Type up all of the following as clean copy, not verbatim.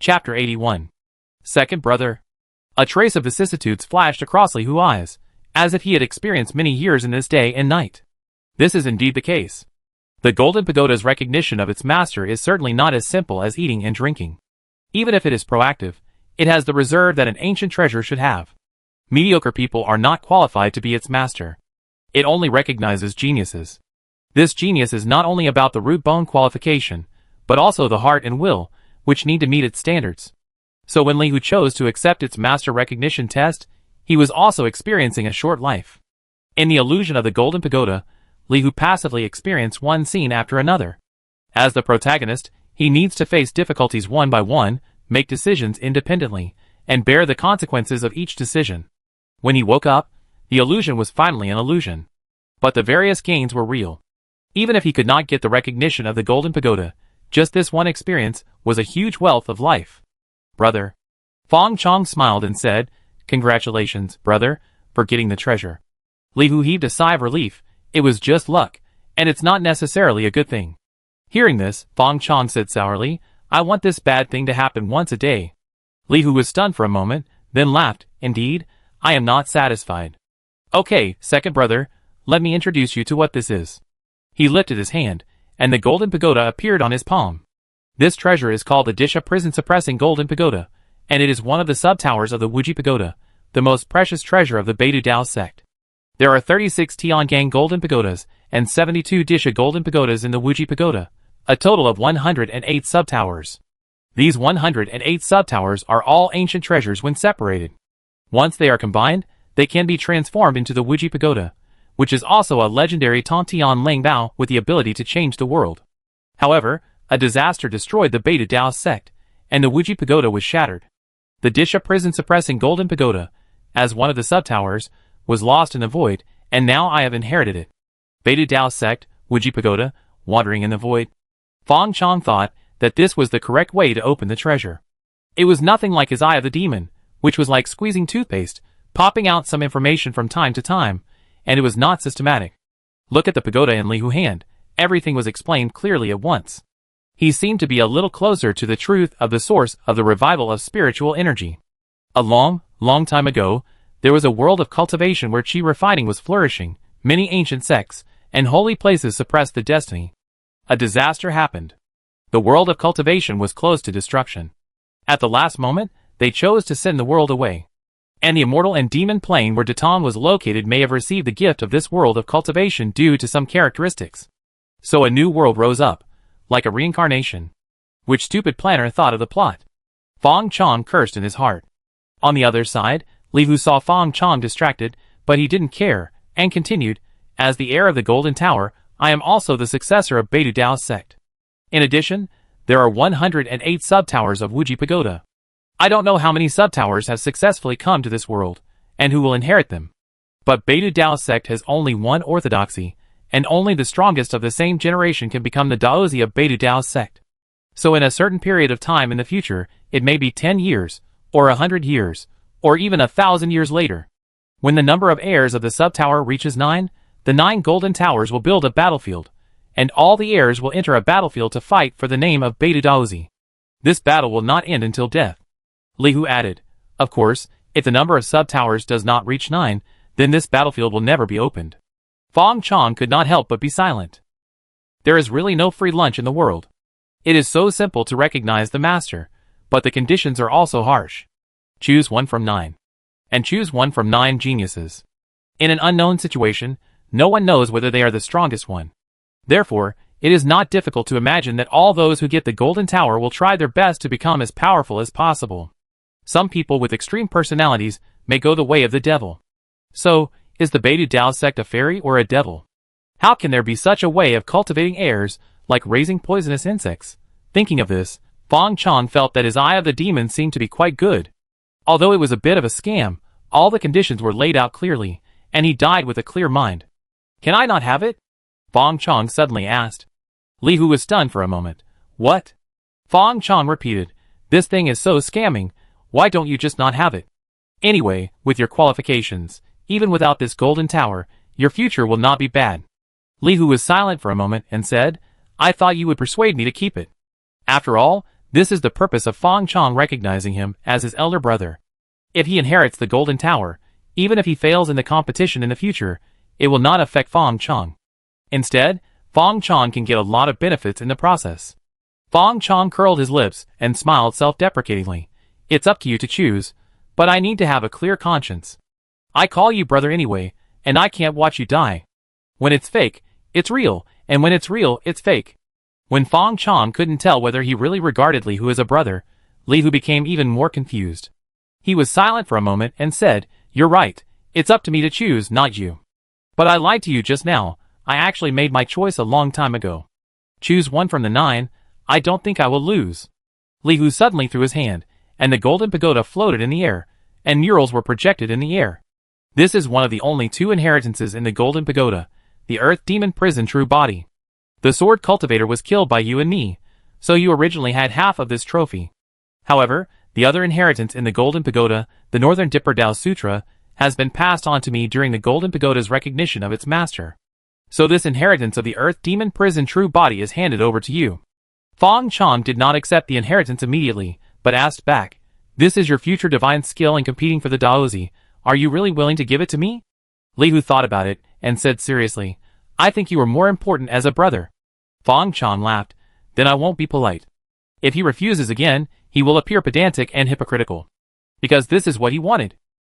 Chapter 81. Second Brother. A trace of vicissitudes flashed across Li Hu's eyes, as if he had experienced many years in this day and night. This is indeed the case. The Golden Pagoda's recognition of its master is certainly not as simple as eating and drinking. Even if it is proactive, it has the reserve that an ancient treasure should have. Mediocre people are not qualified to be its master. It only recognizes geniuses. This genius is not only about the root bone qualification, but also the heart and will, which need to meet its standards. So when Li Hu chose to accept its master recognition test, he was also experiencing a short life. In the illusion of the Golden Pagoda, Li Hu passively experienced one scene after another. As the protagonist, he needs to face difficulties one by one, make decisions independently, and bear the consequences of each decision. When he woke up, the illusion was finally an illusion. But the various gains were real. Even if he could not get the recognition of the Golden Pagoda, just this one experience was a huge wealth of life. Brother. Fong Chong smiled and said, "Congratulations, brother, for getting the treasure." Li Hu heaved a sigh of relief. It was just luck, and it's not necessarily a good thing. Hearing this, Fong Chong said sourly, "I want this bad thing to happen once a day." Li Hu was stunned for a moment, then laughed. "Indeed, I am not satisfied. Okay, second brother, let me introduce you to what this is." He lifted his hand, and the Golden Pagoda appeared on his palm. This treasure is called the Disha Prison-Suppressing Golden Pagoda, and it is one of the sub-towers of the Wuji Pagoda, the most precious treasure of the Beidu Dao sect. There are 36 Tiangang Golden Pagodas and 72 Disha Golden Pagodas in the Wuji Pagoda, a total of 108 sub-towers. These 108 sub-towers are all ancient treasures when separated. Once they are combined, they can be transformed into the Wuji Pagoda, which is also a legendary Tontian Ling Bao with the ability to change the world. However, a disaster destroyed the Beidu Dao sect, and the Wuji Pagoda was shattered. The Disha Prison-Suppressing Golden Pagoda, as one of the sub-towers, was lost in the void, and now I have inherited it. Beidu Dao sect, Wuji Pagoda, wandering in the void. Fong Chong thought that this was the correct way to open the treasure. It was nothing like his Eye of the Demon, which was like squeezing toothpaste, popping out some information from time to time, and it was not systematic. Look at the pagoda in Li Hu's hand. Everything was explained clearly at once. He seemed to be a little closer to the truth of the source of the revival of spiritual energy. A long, long time ago, there was a world of cultivation where qi refining was flourishing, many ancient sects and holy places suppressed the destiny. A disaster happened. The world of cultivation was close to destruction. At the last moment, they chose to send the world away. And the immortal and demon plane where Datan was located may have received the gift of this world of cultivation due to some characteristics. So a new world rose up, like a reincarnation. Which stupid planner thought of the plot? Fong Chong cursed in his heart. On the other side, Li Hu saw Fong Chong distracted, but he didn't care, and continued, "As the heir of the Golden Tower, I am also the successor of Beidu Dao sect. In addition, there are 108 sub-towers of Wuji Pagoda. I don't know how many sub-towers have successfully come to this world, and who will inherit them. But Beidu Dao sect has only one orthodoxy, and only the strongest of the same generation can become the Daozi of Beidu Dao sect. So in a certain period of time in the future, it may be 10 years, or 100 years, or even 1,000 years later. When the number of heirs of the sub-tower reaches 9, the 9 golden towers will build a battlefield, and all the heirs will enter a battlefield to fight for the name of Beidu Daozi. This battle will not end until death." Li Hu added, "Of course, if the number of sub-towers does not reach 9, then this battlefield will never be opened." Fong Chong could not help but be silent. There is really no free lunch in the world. It is so simple to recognize the master, but the conditions are also harsh. Choose one from 9. And choose one from 9 geniuses. In an unknown situation, no one knows whether they are the strongest one. Therefore, it is not difficult to imagine that all those who get the Golden Tower will try their best to become as powerful as possible. Some people with extreme personalities may go the way of the devil. So, is the Beidu Dao sect a fairy or a devil? How can there be such a way of cultivating heirs, like raising poisonous insects? Thinking of this, Fong Chong felt that his Eye of the Demon seemed to be quite good. Although it was a bit of a scam, all the conditions were laid out clearly, and he died with a clear mind. "Can I not have it?" Fong Chong suddenly asked. Li Hu was stunned for a moment. "What?" Fong Chong repeated, "This thing is so scamming, why don't you just not have it? Anyway, with your qualifications, even without this Golden Tower, your future will not be bad." Li Hu was silent for a moment and said, "I thought you would persuade me to keep it. After all, This is the purpose of Feng Chong recognizing him as his elder brother. If he inherits the Golden Tower, even if he fails in the competition in the future, it will not affect Feng Chong. Instead, Feng Chong can get a lot of benefits in the process. Feng Chong curled his lips and smiled self-deprecatingly. It's up to you to choose, but I need to have a clear conscience. I call you brother anyway, and I can't watch you die. When it's fake, it's real, and when it's real, it's fake. When Feng Chong couldn't tell whether he really regarded Li Hu as a brother, Li Hu became even more confused. He was silent for a moment and said, "You're right, it's up to me to choose, not you. But I lied to you just now, I actually made my choice a long time ago. Choose one from the 9, I don't think I will lose." Li Hu suddenly threw his hand, and the golden pagoda floated in the air, and murals were projected in the air. This is one of the only 2 inheritances in the golden pagoda, the Earth Demon Prison True Body. The sword cultivator was killed by you and me, so you originally had half of this trophy. However, the other inheritance in the Golden Pagoda, the Northern Dipper Dao Sutra, has been passed on to me during the Golden Pagoda's recognition of its master. So this inheritance of the Earth Demon Prison True Body is handed over to you. Feng Chong did not accept the inheritance immediately, but asked back, "This is your future divine skill in competing for the Daozi. Are you really willing to give it to me?" Li Hu thought about it, and said seriously, "I think you are more important as a brother." Feng Chong laughed, "Then I won't be polite. If he refuses again, he will appear pedantic and hypocritical. Because this is what he wanted."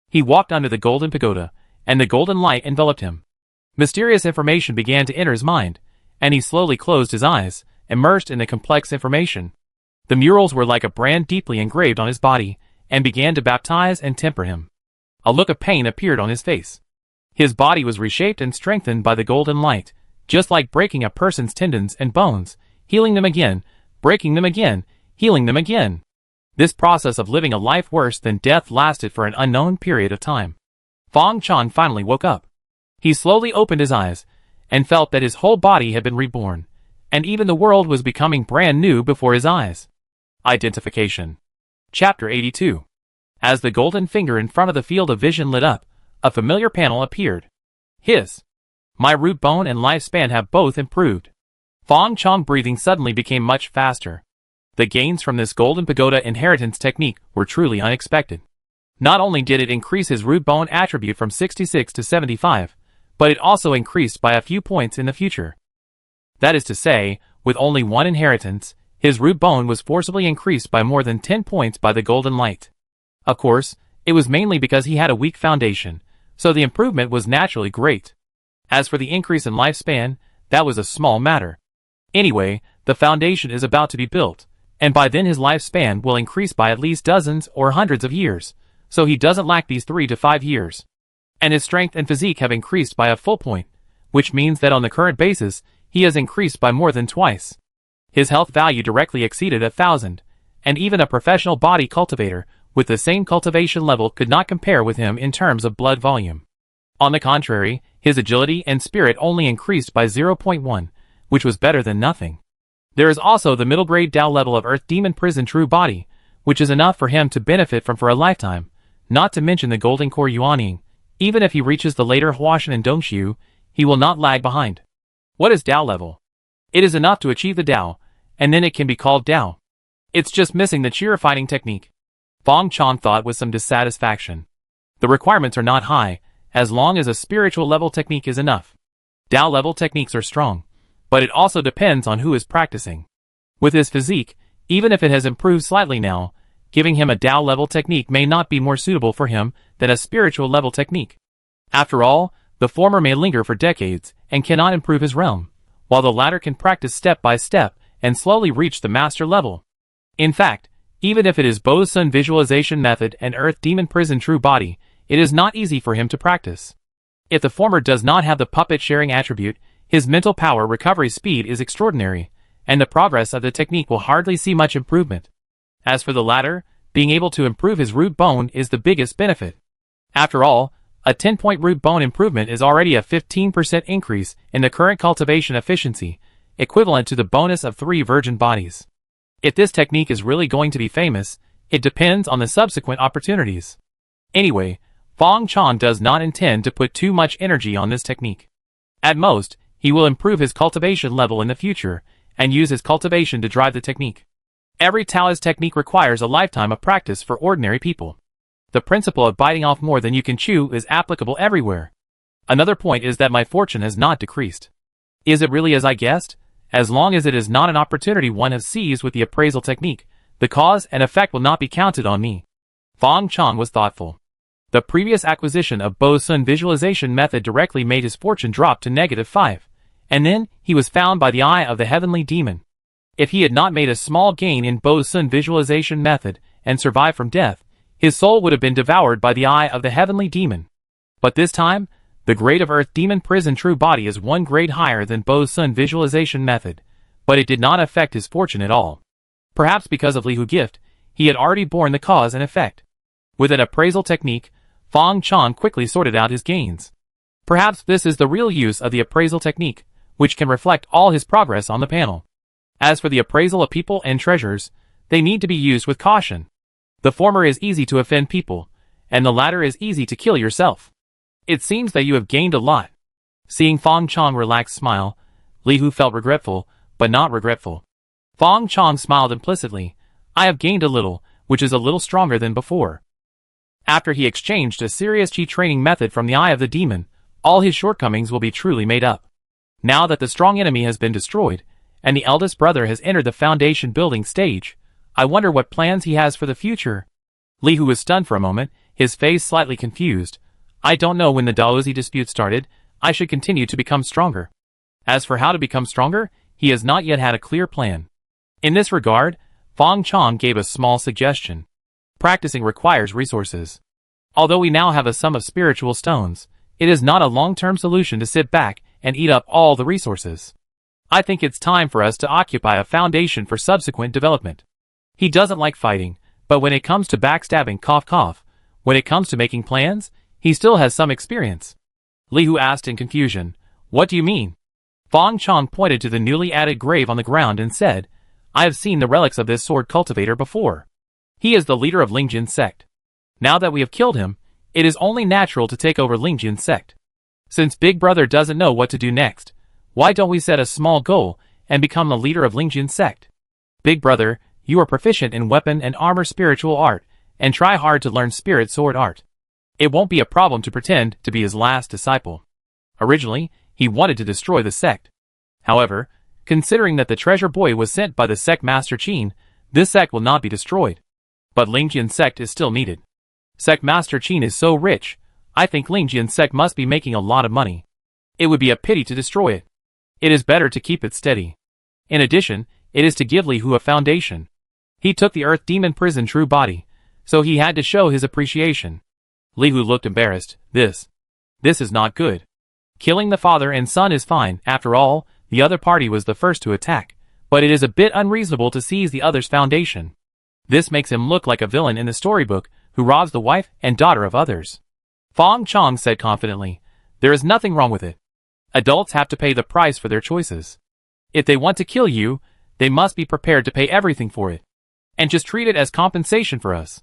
He walked under the golden pagoda, and the golden light enveloped him. Mysterious information began to enter his mind, and he slowly closed his eyes, immersed in the complex information. The murals were like a brand deeply engraved on his body, and began to baptize and temper him. A look of pain appeared on his face. His body was reshaped and strengthened by the golden light, just like breaking a person's tendons and bones, healing them again, breaking them again, healing them again. This process of living a life worse than death lasted for an unknown period of time. Feng Chong finally woke up. He slowly opened his eyes, and felt that his whole body had been reborn, and even the world was becoming brand new before his eyes. Identification. Chapter 82. As the golden finger in front of the field of vision lit up, a familiar panel appeared. His. My root bone and lifespan have both improved. Feng Chong breathing suddenly became much faster. The gains from this golden pagoda inheritance technique were truly unexpected. Not only did it increase his root bone attribute from 66 to 75, but it also increased by a few points in the future. That is to say, with only one inheritance, his root bone was forcibly increased by more than 10 points by the golden light. Of course, it was mainly because he had a weak foundation, so the improvement was naturally great. As for the increase in lifespan, that was a small matter. Anyway, the foundation is about to be built, and by then his lifespan will increase by at least dozens or hundreds of years, so he doesn't lack these 3 to 5 years. And his strength and physique have increased by a full point, which means that on the current basis, he has increased by more than twice. His health value directly exceeded 1,000, and even a professional body cultivator with the same cultivation level could not compare with him in terms of blood volume. On the contrary, his agility and spirit only increased by 0.1, which was better than nothing. There is also the middle grade Dao level of Earth Demon Prison True Body, which is enough for him to benefit from for a lifetime, not to mention the Golden Core Yuaning. Even if he reaches the later Huashan and Dongxiu, he will not lag behind. What is Dao level? It is enough to achieve the Dao, and then it can be called Dao. It's just missing the cheer fighting technique. Feng Chong thought with some dissatisfaction. The requirements are not high, as long as a spiritual level technique is enough. Dao level techniques are strong, but it also depends on who is practicing. With his physique, even if it has improved slightly now, giving him a Dao level technique may not be more suitable for him than a spiritual level technique. After all, the former may linger for decades and cannot improve his realm, while the latter can practice step by step and slowly reach the master level. In fact, even if it is Bo Sun Visualization Method and Earth Demon Prison True Body, it is not easy for him to practice. If the former does not have the puppet sharing attribute, his mental power recovery speed is extraordinary, and the progress of the technique will hardly see much improvement. As for the latter, being able to improve his root bone is the biggest benefit. After all, a 10-point root bone improvement is already a 15% increase in the current cultivation efficiency, equivalent to the bonus of 3 virgin bodies. If this technique is really going to be famous, it depends on the subsequent opportunities. Anyway, Feng Chong does not intend to put too much energy on this technique. At most, he will improve his cultivation level in the future, and use his cultivation to drive the technique. Every Taoist technique requires a lifetime of practice for ordinary people. The principle of biting off more than you can chew is applicable everywhere. Another point is that my fortune has not decreased. Is it really as I guessed? As long as it is not an opportunity one has seized with the appraisal technique, the cause and effect will not be counted on me. Fong Chong was thoughtful. The previous acquisition of Bo Sun visualization method directly made his fortune drop to -5, and then he was found by the eye of the heavenly demon. If he had not made a small gain in Bo Sun visualization method and survived from death, his soul would have been devoured by the eye of the heavenly demon. But this time, the grade of Earth Demon Prison True Body is one grade higher than Bo Sun visualization method, but it did not affect his fortune at all. Perhaps because of Lihu gift, he had already borne the cause and effect. With an appraisal technique, Fong Chong quickly sorted out his gains. Perhaps this is the real use of the appraisal technique, which can reflect all his progress on the panel. As for the appraisal of people and treasures, they need to be used with caution. The former is easy to offend people, and the latter is easy to kill yourself. It seems that you have gained a lot. Seeing Fong Chong relaxed smile, Lihu felt regretful, but not regretful. Fong Chong smiled implicitly. I have gained a little, which is a little stronger than before. After he exchanged a serious Qi training method from the eye of the demon, all his shortcomings will be truly made up. Now that the strong enemy has been destroyed, and the eldest brother has entered the foundation building stage, I wonder what plans he has for the future. Lihu was stunned for a moment, his face slightly confused. I don't know when the Daozi dispute started. I should continue to become stronger. As for how to become stronger, he has not yet had a clear plan. In this regard, Fong Chong gave a small suggestion. Practicing requires resources. Although we now have a sum of spiritual stones, it is not a long-term solution to sit back and eat up all the resources. I think it's time for us to occupy a foundation for subsequent development. He doesn't like fighting, but when it comes to backstabbing, cough cough, when it comes to making plans, he still has some experience. Lihu asked in confusion, What do you mean? Fong Chong pointed to the newly added grave on the ground and said, I have seen the relics of this sword cultivator before. He is the leader of Lingjin's sect. Now that we have killed him, it is only natural to take over Lingjin's sect. Since Big Brother doesn't know what to do next, why don't we set a small goal and become the leader of Lingjin's sect? Big Brother, you are proficient in weapon and armor spiritual art, and try hard to learn spirit sword art. It won't be a problem to pretend to be his last disciple. Originally, he wanted to destroy the sect. However, considering that the treasure boy was sent by the sect Master Qin, this sect will not be destroyed. But Lingjin's sect is still needed. Sect Master Qin is so rich, I think Lingjin's sect must be making a lot of money. It would be a pity to destroy it. It is better to keep it steady. In addition, it is to give Lihu a foundation. He took the Earth Demon Prison True Body, so he had to show his appreciation. Lihu looked embarrassed. This is not good. Killing the father and son is fine. After all, the other party was the first to attack, but it is a bit unreasonable to seize the other's foundation. This makes him look like a villain in the storybook who robs the wife and daughter of others. Fong Chong said confidently, There is nothing wrong with it. Adults have to pay the price for their choices. If they want to kill you, they must be prepared to pay everything for it. And just treat it as compensation for us.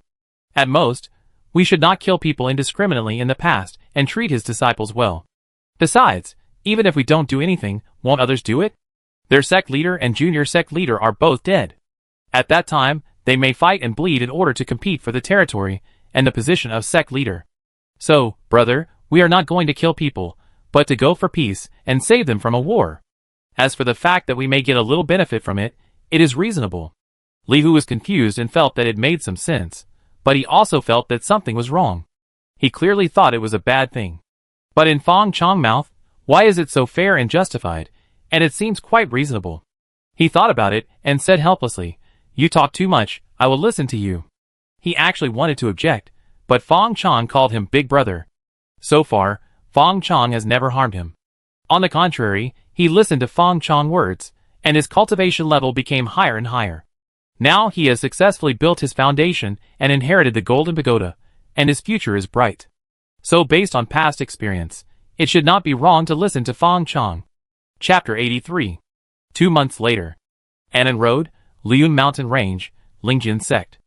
At most, we should not kill people indiscriminately in the past and treat his disciples well. Besides, even if we don't do anything, won't others do it? Their sect leader and junior sect leader are both dead. At that time, they may fight and bleed in order to compete for the territory and the position of sect leader. So, brother, we are not going to kill people, but to go for peace and save them from a war. As for the fact that we may get a little benefit from it, it is reasonable. Lihu was confused and felt that it made some sense, but he also felt that something was wrong. He clearly thought it was a bad thing. But in Fong Chong's mouth, why is it so fair and justified, and it seems quite reasonable? He thought about it and said helplessly, You talk too much, I will listen to you. He actually wanted to object, but Fong Chong called him Big Brother. So far, Fong Chong has never harmed him. On the contrary, he listened to Fong Chong's words, and his cultivation level became higher and higher. Now he has successfully built his foundation and inherited the Golden Pagoda, and his future is bright. So based on past experience, it should not be wrong to listen to Fong Chong. Chapter 83. 2 months later. Annan Road, Luyun Mountain Range, Lingjin Sect.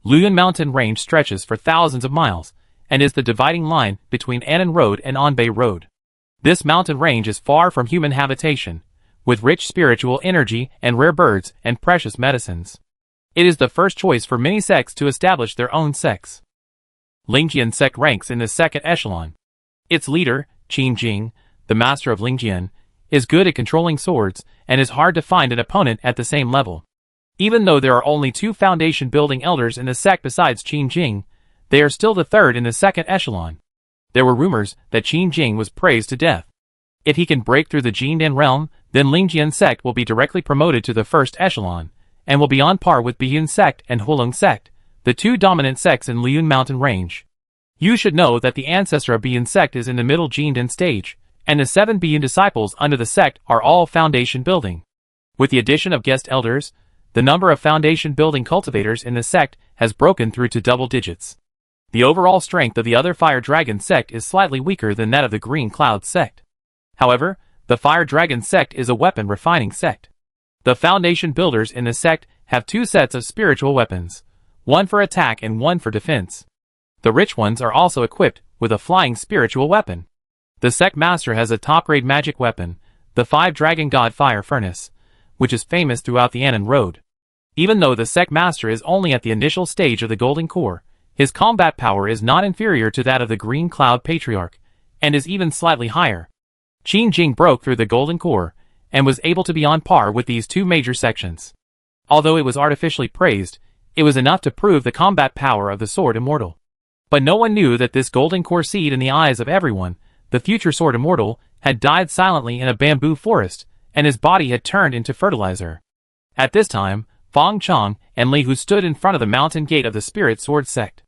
Luyun Mountain Range stretches for thousands of miles, and is the dividing line between Annan Road and Anbei Road. This mountain range is far from human habitation, with rich spiritual energy and rare birds and precious medicines. It is the first choice for many sects to establish their own sects. Lingjian sect ranks in the second echelon. Its leader, Qin Jing, the master of Lingjian, is good at controlling swords and is hard to find an opponent at the same level. Even though there are only 2 foundation building elders in the sect besides Qin Jing, they are still the third in the second echelon. There were rumors that Qin Jing was praised to death. If he can break through the Jindan realm, then Lingjian sect will be directly promoted to the first echelon, and will be on par with Biyun sect and Hulung sect, the 2 dominant sects in Liun mountain range. You should know that the ancestor of Biyun sect is in the middle Jindan stage, and the 7 Biyun disciples under the sect are all foundation building. With the addition of guest elders, the number of foundation building cultivators in the sect has broken through to double digits. The overall strength of the other Fire Dragon sect is slightly weaker than that of the Green Cloud sect. However, the Fire Dragon sect is a weapon refining sect. The foundation builders in the sect have 2 sets of spiritual weapons, one for attack and one for defense. The rich ones are also equipped with a flying spiritual weapon. The sect master has a top-grade magic weapon, the 5 Dragon God Fire Furnace, which is famous throughout the Annan Road. Even though the sect master is only at the initial stage of the Golden Core, his combat power is not inferior to that of the Green Cloud Patriarch, and is even slightly higher. Qin Jing broke through the Golden Core, and was able to be on par with these 2 major sections. Although it was artificially praised, it was enough to prove the combat power of the Sword Immortal. But no one knew that this Golden Core seed in the eyes of everyone, the future Sword Immortal, had died silently in a bamboo forest, and his body had turned into fertilizer. At this time, Fang Chong and Li Hu stood in front of the mountain gate of the Spirit Sword sect.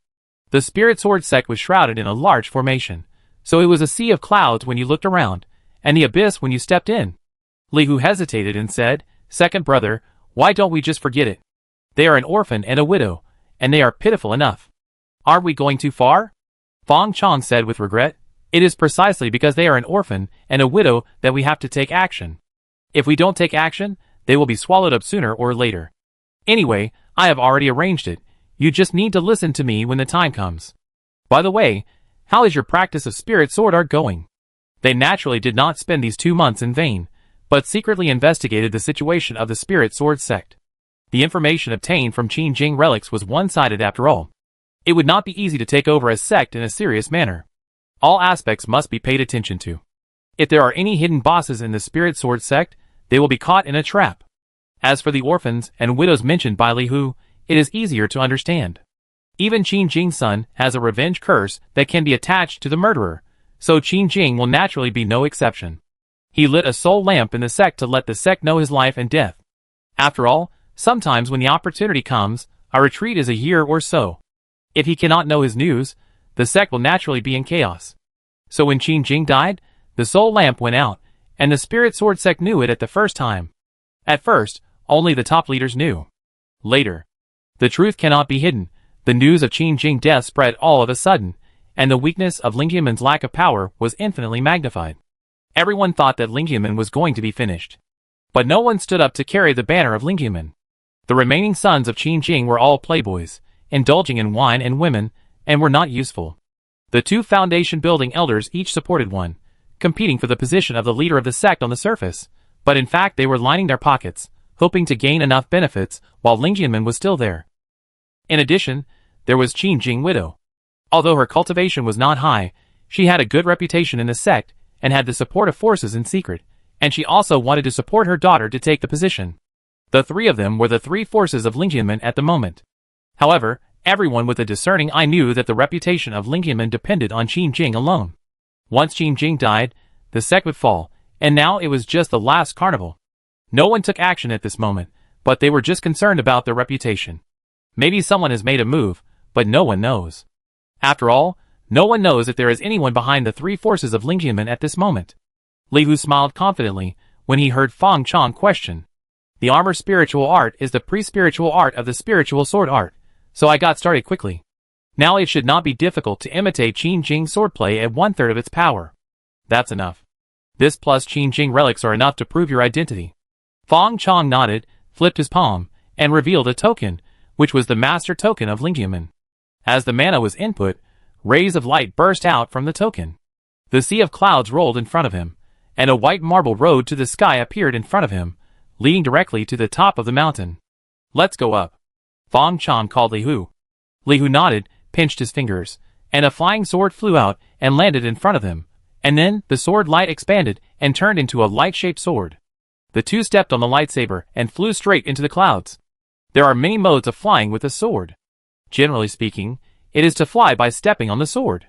The Spirit Sword sect was shrouded in a large formation, so it was a sea of clouds when you looked around, and the abyss when you stepped in. Li Hu hesitated and said, "Second brother, why don't we just forget it? They are an orphan and a widow, and they are pitiful enough. Aren't we going too far?" Fang Chong said with regret, "It is precisely because they are an orphan and a widow that we have to take action. If we don't take action, they will be swallowed up sooner or later. Anyway, I have already arranged it. You just need to listen to me when the time comes. By the way, how is your practice of spirit sword art going?" They naturally did not spend these 2 months in vain, but secretly investigated the situation of the Spirit Sword sect. The information obtained from Qin Jing relics was one-sided after all. It would not be easy to take over a sect in a serious manner. All aspects must be paid attention to. If there are any hidden bosses in the Spirit Sword sect, they will be caught in a trap. As for the orphans and widows mentioned by Li Hu, it is easier to understand. Even Qin Jing's son has a revenge curse that can be attached to the murderer, so Qin Jing will naturally be no exception. He lit a soul lamp in the sect to let the sect know his life and death. After all, sometimes when the opportunity comes, a retreat is a year or so. If he cannot know his news, the sect will naturally be in chaos. So when Qin Jing died, the soul lamp went out, and the Spirit Sword sect knew it at the first time. At first, only the top leaders knew. Later, the truth cannot be hidden. The news of Qin Jing's death spread all of a sudden, and the weakness of Lingyaman's lack of power was infinitely magnified. Everyone thought that Lingyaman was going to be finished. But no one stood up to carry the banner of Lingyaman. The remaining sons of Qin Jing were all playboys, indulging in wine and women, and were not useful. The 2 foundation building elders each supported one, competing for the position of the leader of the sect on the surface, but in fact they were lining their pockets, hoping to gain enough benefits while Lingyaman was still there. In addition, there was Qin Jing widow. Although her cultivation was not high, she had a good reputation in the sect, and had the support of forces in secret, and she also wanted to support her daughter to take the position. The 3 of them were the 3 forces of Lingyaman at the moment. However, everyone with a discerning eye knew that the reputation of Lingyaman depended on Qin Jing alone. Once Qin Jing died, the sect would fall, and now it was just the last carnival. No one took action at this moment, but they were just concerned about their reputation. Maybe someone has made a move, but no one knows. After all, no one knows if there is anyone behind the 3 forces of Lingyaman at this moment. Li Hu smiled confidently when he heard Fang Chong question. "The armor spiritual art is the pre-spiritual art of the spiritual sword art, so I got started quickly. Now it should not be difficult to imitate Qin Jing's swordplay at 1/3 of its power. That's enough. This plus Qin Jing relics are enough to prove your identity." Fang Chong nodded, flipped his palm, and revealed a token, which was the master token of Lingyaman. As the mana was input, rays of light burst out from the token. The sea of clouds rolled in front of him, and a white marble road to the sky appeared in front of him, leading directly to the top of the mountain. "Let's go up." Fong Chong called Li Hu. Li Hu nodded, pinched his fingers, and a flying sword flew out and landed in front of him. And then, the sword light expanded and turned into a light-shaped sword. The two stepped on the lightsaber and flew straight into the clouds. There are many modes of flying with a sword. Generally speaking, it is to fly by stepping on the sword.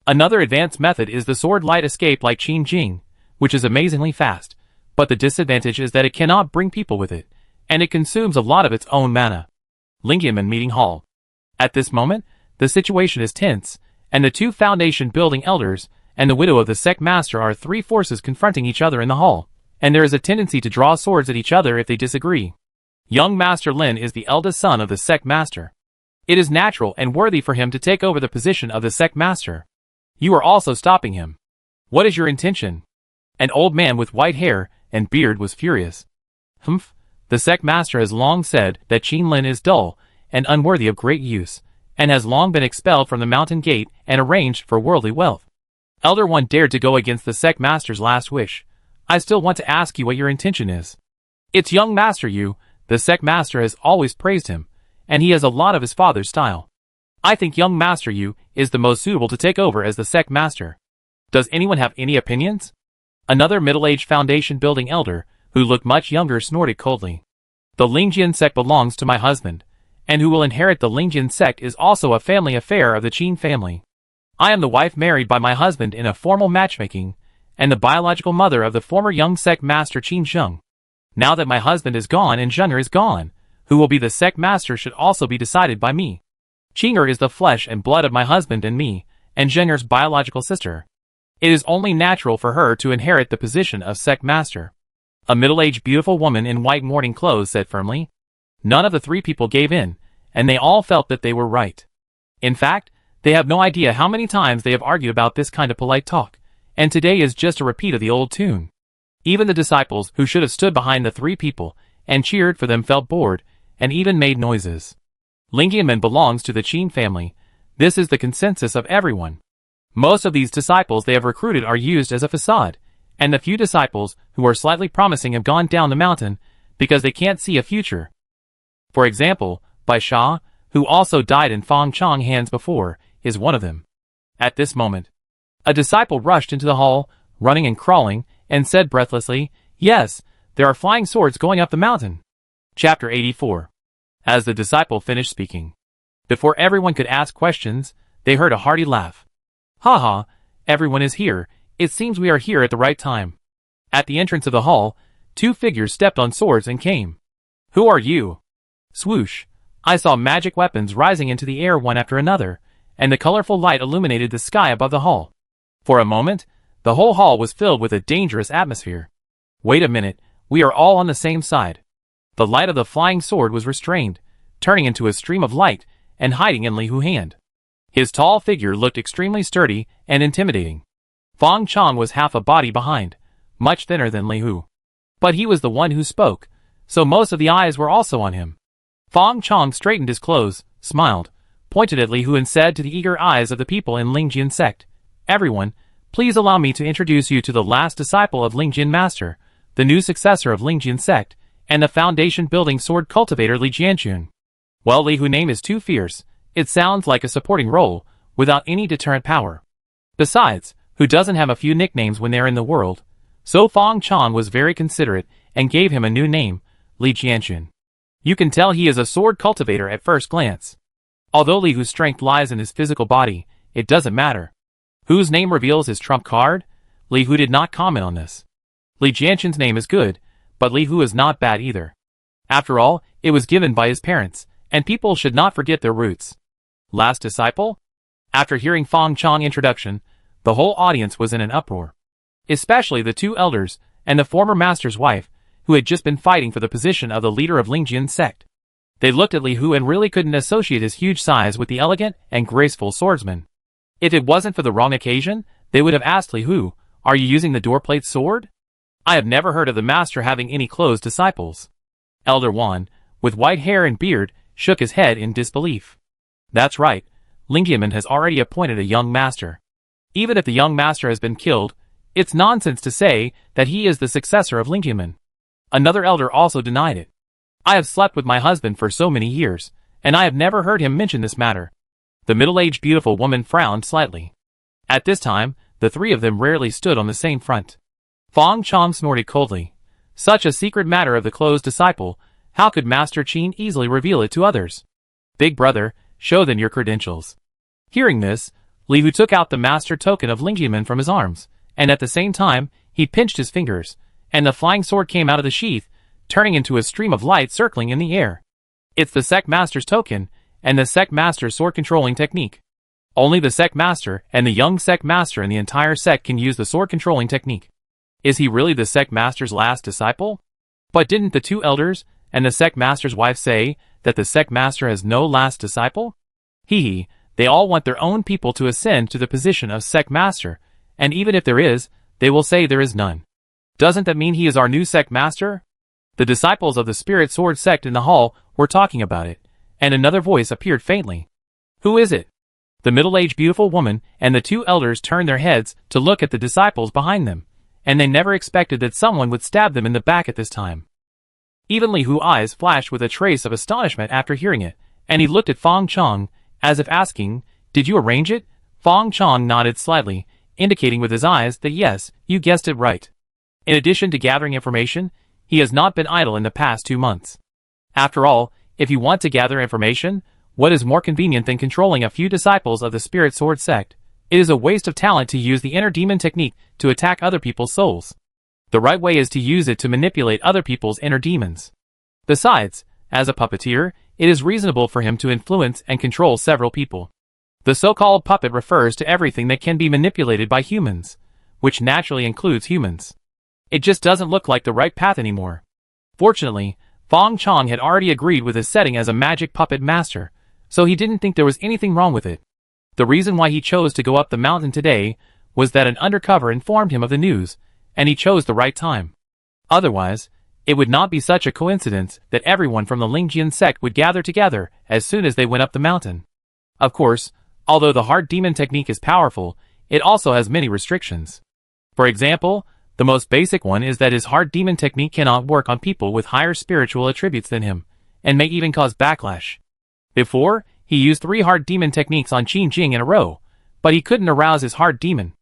Another advanced method is the sword light escape like Qin Jing, which is amazingly fast, but the disadvantage is that it cannot bring people with it, and it consumes a lot of its own mana. Lingyamen Meeting Hall. At this moment, the situation is tense, and the two Foundation building elders and the widow of the sect master are three forces confronting each other in the hall, and there is a tendency to draw swords at each other if they disagree. Young Master Lin is the eldest son of the sect master. It is natural and worthy for him to take over the position of the sect master. You are also stopping him. What is your intention? An old man with white hair and beard was furious. Humph, the sect master has long said that Qin Lin is dull and unworthy of great use, and has long been expelled from the mountain gate and arranged for worldly wealth. Elder One dared to go against the sect master's last wish. I still want to ask you what your intention is. It's young Master Yu. The sect master has always praised him, and he has a lot of his father's style. I think young Master Yu is the most suitable to take over as the sect master. Does anyone have any opinions? Another middle-aged Foundation building elder, who looked much younger, snorted coldly. The Lingjian sect belongs to my husband, and who will inherit the Lingjian sect is also a family affair of the Qin family. I am the wife married by my husband in a formal matchmaking, and the biological mother of the former young sect master Qin Zheng. Now that my husband is gone and Zhenger is gone, who will be the sect master should also be decided by me. Qinger is the flesh and blood of my husband and me, and Zhenger's biological sister. It is only natural for her to inherit the position of sect master. A middle-aged beautiful woman in white mourning clothes said firmly. None of the three people gave in, and they all felt that they were right. In fact, they have no idea how many times they have argued about this kind of polite talk, and today is just a repeat of the old tune. Even the disciples who should have stood behind the three people and cheered for them felt bored, and even made noises. Lingyamen belongs to the Qin family. This is the consensus of everyone. Most of these disciples they have recruited are used as a facade, and the few disciples who are slightly promising have gone down the mountain because they can't see a future. For example, Bai Sha, who also died in Fong Chong hands before, is one of them. At this moment, a disciple rushed into the hall, running and crawling, and said breathlessly, Yes, there are flying swords going up the mountain. Chapter 84. As the disciple finished speaking, before everyone could ask questions, they heard a hearty laugh. Ha ha, everyone is here. It seems we are here at the right time. At the entrance of the hall, two figures stepped on swords and came. Who are you? Swoosh. I saw magic weapons rising into the air one after another, and the colorful light illuminated the sky above the hall. For a moment, the whole hall was filled with a dangerous atmosphere. Wait a minute, we are all on the same side. The light of the flying sword was restrained, turning into a stream of light and hiding in Li Hu's hand. His tall figure looked extremely sturdy and intimidating. Fong Chong was half a body behind, much thinner than Li Hu. But he was the one who spoke, so most of the eyes were also on him. Fong Chong straightened his clothes, smiled, pointed at Li Hu and said to the eager eyes of the people in Lingjian sect, Everyone, please allow me to introduce you to the last disciple of Lingjian Master, the new successor of Lingjian sect, and the Foundation building sword cultivator Li Jianchun. Well, Li Hu's name is too fierce. It sounds like a supporting role, without any deterrent power. Besides, who doesn't have a few nicknames when they're in the world? So Fong Chong was very considerate and gave him a new name, Li Jianchun. You can tell he is a sword cultivator at first glance. Although Li Hu's strength lies in his physical body, it doesn't matter. Whose name reveals his trump card? Li Hu did not comment on this. Li Jianchun's name is good, but Li Hu is not bad either. After all, it was given by his parents, and people should not forget their roots. Last disciple? After hearing Fong Chong's introduction, the whole audience was in an uproar. Especially the two elders and the former master's wife, who had just been fighting for the position of the leader of Lingjian sect. They looked at Li Hu and really couldn't associate his huge size with the elegant and graceful swordsman. If it wasn't for the wrong occasion, they would have asked Li Hu, Are you using the doorplate sword? I have never heard of the master having any close disciples. Elder Wan, with white hair and beard, shook his head in disbelief. That's right, Lingyamen has already appointed a young master. Even if the young master has been killed, it's nonsense to say that he is the successor of Lingyamen. Another elder also denied it. I have slept with my husband for so many years, and I have never heard him mention this matter." The middle-aged beautiful woman frowned slightly. At this time, the three of them rarely stood on the same front. Fong Chong snorted coldly. Such a secret matter of the closed disciple, how could Master Qin easily reveal it to others? "Big brother, show them your credentials." Hearing this, Li Hu took out the master token of Lingjianmen from his arms, and at the same time, he pinched his fingers, and the flying sword came out of the sheath, turning into a stream of light circling in the air. It's the sect master's token, and the sect master's sword controlling technique. Only the sect master and the young sect master in the entire sect can use the sword controlling technique. Is he really the sect master's last disciple? But didn't the two elders and the sect master's wife say that the sect master has no last disciple? They all want their own people to ascend to the position of sect master, and even if there is, they will say there is none. Doesn't that mean he is our new sect master? The disciples of the Spirit Sword sect in the hall were talking about it, and another voice appeared faintly. "Who is it?" The middle-aged beautiful woman and the two elders turned their heads to look at the disciples behind them, and they never expected that someone would stab them in the back at this time. Even Li Hu's eyes flashed with a trace of astonishment after hearing it, and he looked at Fong Chong, as if asking, "Did you arrange it?" Fong Chong nodded slightly, indicating with his eyes that yes, you guessed it right. In addition to gathering information, he has not been idle in the past 2 months. After all, if you want to gather information, what is more convenient than controlling a few disciples of the Spirit Sword sect? It is a waste of talent to use the inner demon technique to attack other people's souls. The right way is to use it to manipulate other people's inner demons. Besides, as a puppeteer, it is reasonable for him to influence and control several people. The so-called puppet refers to everything that can be manipulated by humans, which naturally includes humans. It just doesn't look like the right path anymore. Fortunately, Fong Chong had already agreed with his setting as a magic puppet master, so he didn't think there was anything wrong with it. The reason why he chose to go up the mountain today was that an undercover informed him of the news, and he chose the right time. Otherwise, it would not be such a coincidence that everyone from the Lingjian sect would gather together as soon as they went up the mountain. Of course, although the hard demon technique is powerful, it also has many restrictions. For example, the most basic one is that his hard demon technique cannot work on people with higher spiritual attributes than him, and may even cause backlash. Before, he used 3 hard demon techniques on Qin Jing in a row, but he couldn't arouse his hard demon.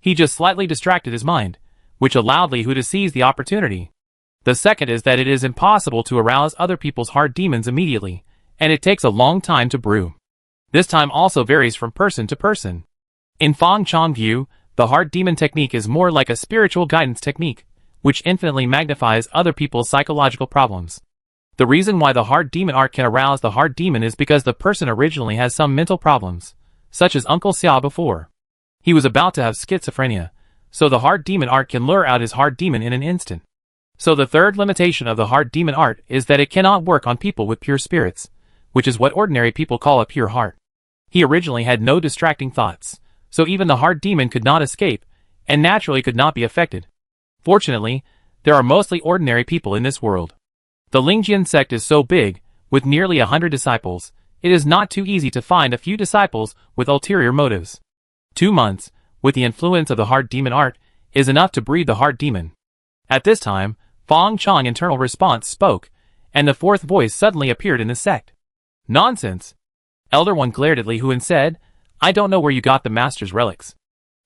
He just slightly distracted his mind, which allowed Li Hu to seize the opportunity. The second is that it is impossible to arouse other people's hard demons immediately, and it takes a long time to brew. This time also varies from person to person. In Fong Chong's view, the hard demon technique is more like a spiritual guidance technique, which infinitely magnifies other people's psychological problems. The reason why the hard demon art can arouse the hard demon is because the person originally has some mental problems, such as Uncle Xia before. He was about to have schizophrenia, so the hard demon art can lure out his hard demon in an instant. So the third limitation of the hard demon art is that it cannot work on people with pure spirits, which is what ordinary people call a pure heart. He originally had no distracting thoughts, so even the hard demon could not escape, and naturally could not be affected. Fortunately, there are mostly ordinary people in this world. The Lingjian sect is so big, with nearly 100 disciples, it is not too easy to find a few disciples with ulterior motives. 2 months, with the influence of the hard demon art, is enough to breed the hard demon. At this time, Fong Chong's internal response spoke, and the fourth voice suddenly appeared in the sect. "Nonsense!" Elder One glared at Li Hu and said, "I don't know where you got the master's relics.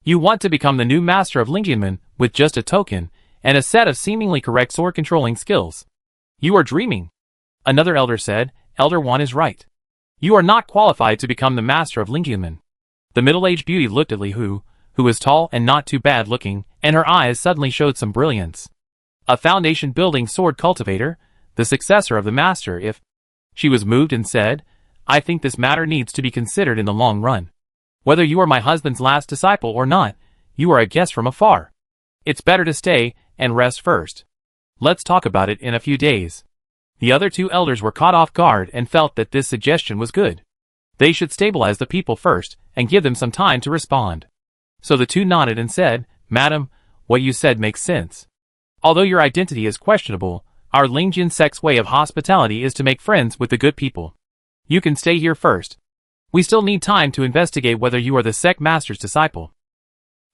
You want to become the new master of Lingjianmen with just a token, and a set of seemingly correct sword controlling skills. You are dreaming." Another elder said, "Elder One is right. You are not qualified to become the master of Lingjianmen." The middle-aged beauty looked at Li Hu, who was tall and not too bad looking, and her eyes suddenly showed some brilliance. A foundation-building sword cultivator, the successor of the master if... She was moved and said, "I think this matter needs to be considered in the long run. Whether you are my husband's last disciple or not, you are a guest from afar. It's better to stay and rest first. Let's talk about it in a few days." The other 2 elders were caught off guard and felt that this suggestion was good. They should stabilize the people first and give them some time to respond. So the 2 nodded and said, "Madam, what you said makes sense. Although your identity is questionable, our Lingjian sect's way of hospitality is to make friends with the good people. You can stay here first. We still need time to investigate whether you are the sect master's disciple."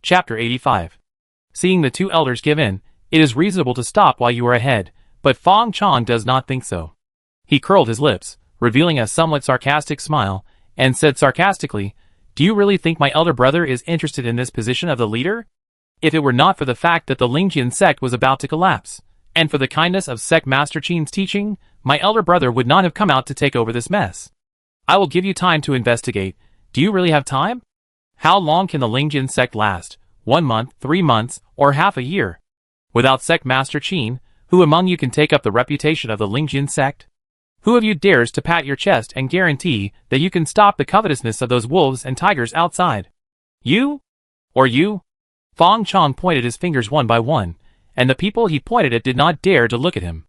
Chapter 85. Seeing the 2 elders give in, it is reasonable to stop while you are ahead, but Fong Chong does not think so. He curled his lips, revealing a somewhat sarcastic smile, and said sarcastically, "Do you really think my elder brother is interested in this position of the leader? If it were not for the fact that the Lingjian sect was about to collapse, and for the kindness of Sect Master Qin's teaching, my elder brother would not have come out to take over this mess. I will give you time to investigate. Do you really have time? How long can the Lingjian sect last? 1 month, 3 months, or half a year? Without Sect Master Qin, who among you can take up the reputation of the Lingjian sect? Who of you dares to pat your chest and guarantee that you can stop the covetousness of those wolves and tigers outside? You? Or you?" Fang Chong pointed his fingers one by one, and the people he pointed at did not dare to look at him.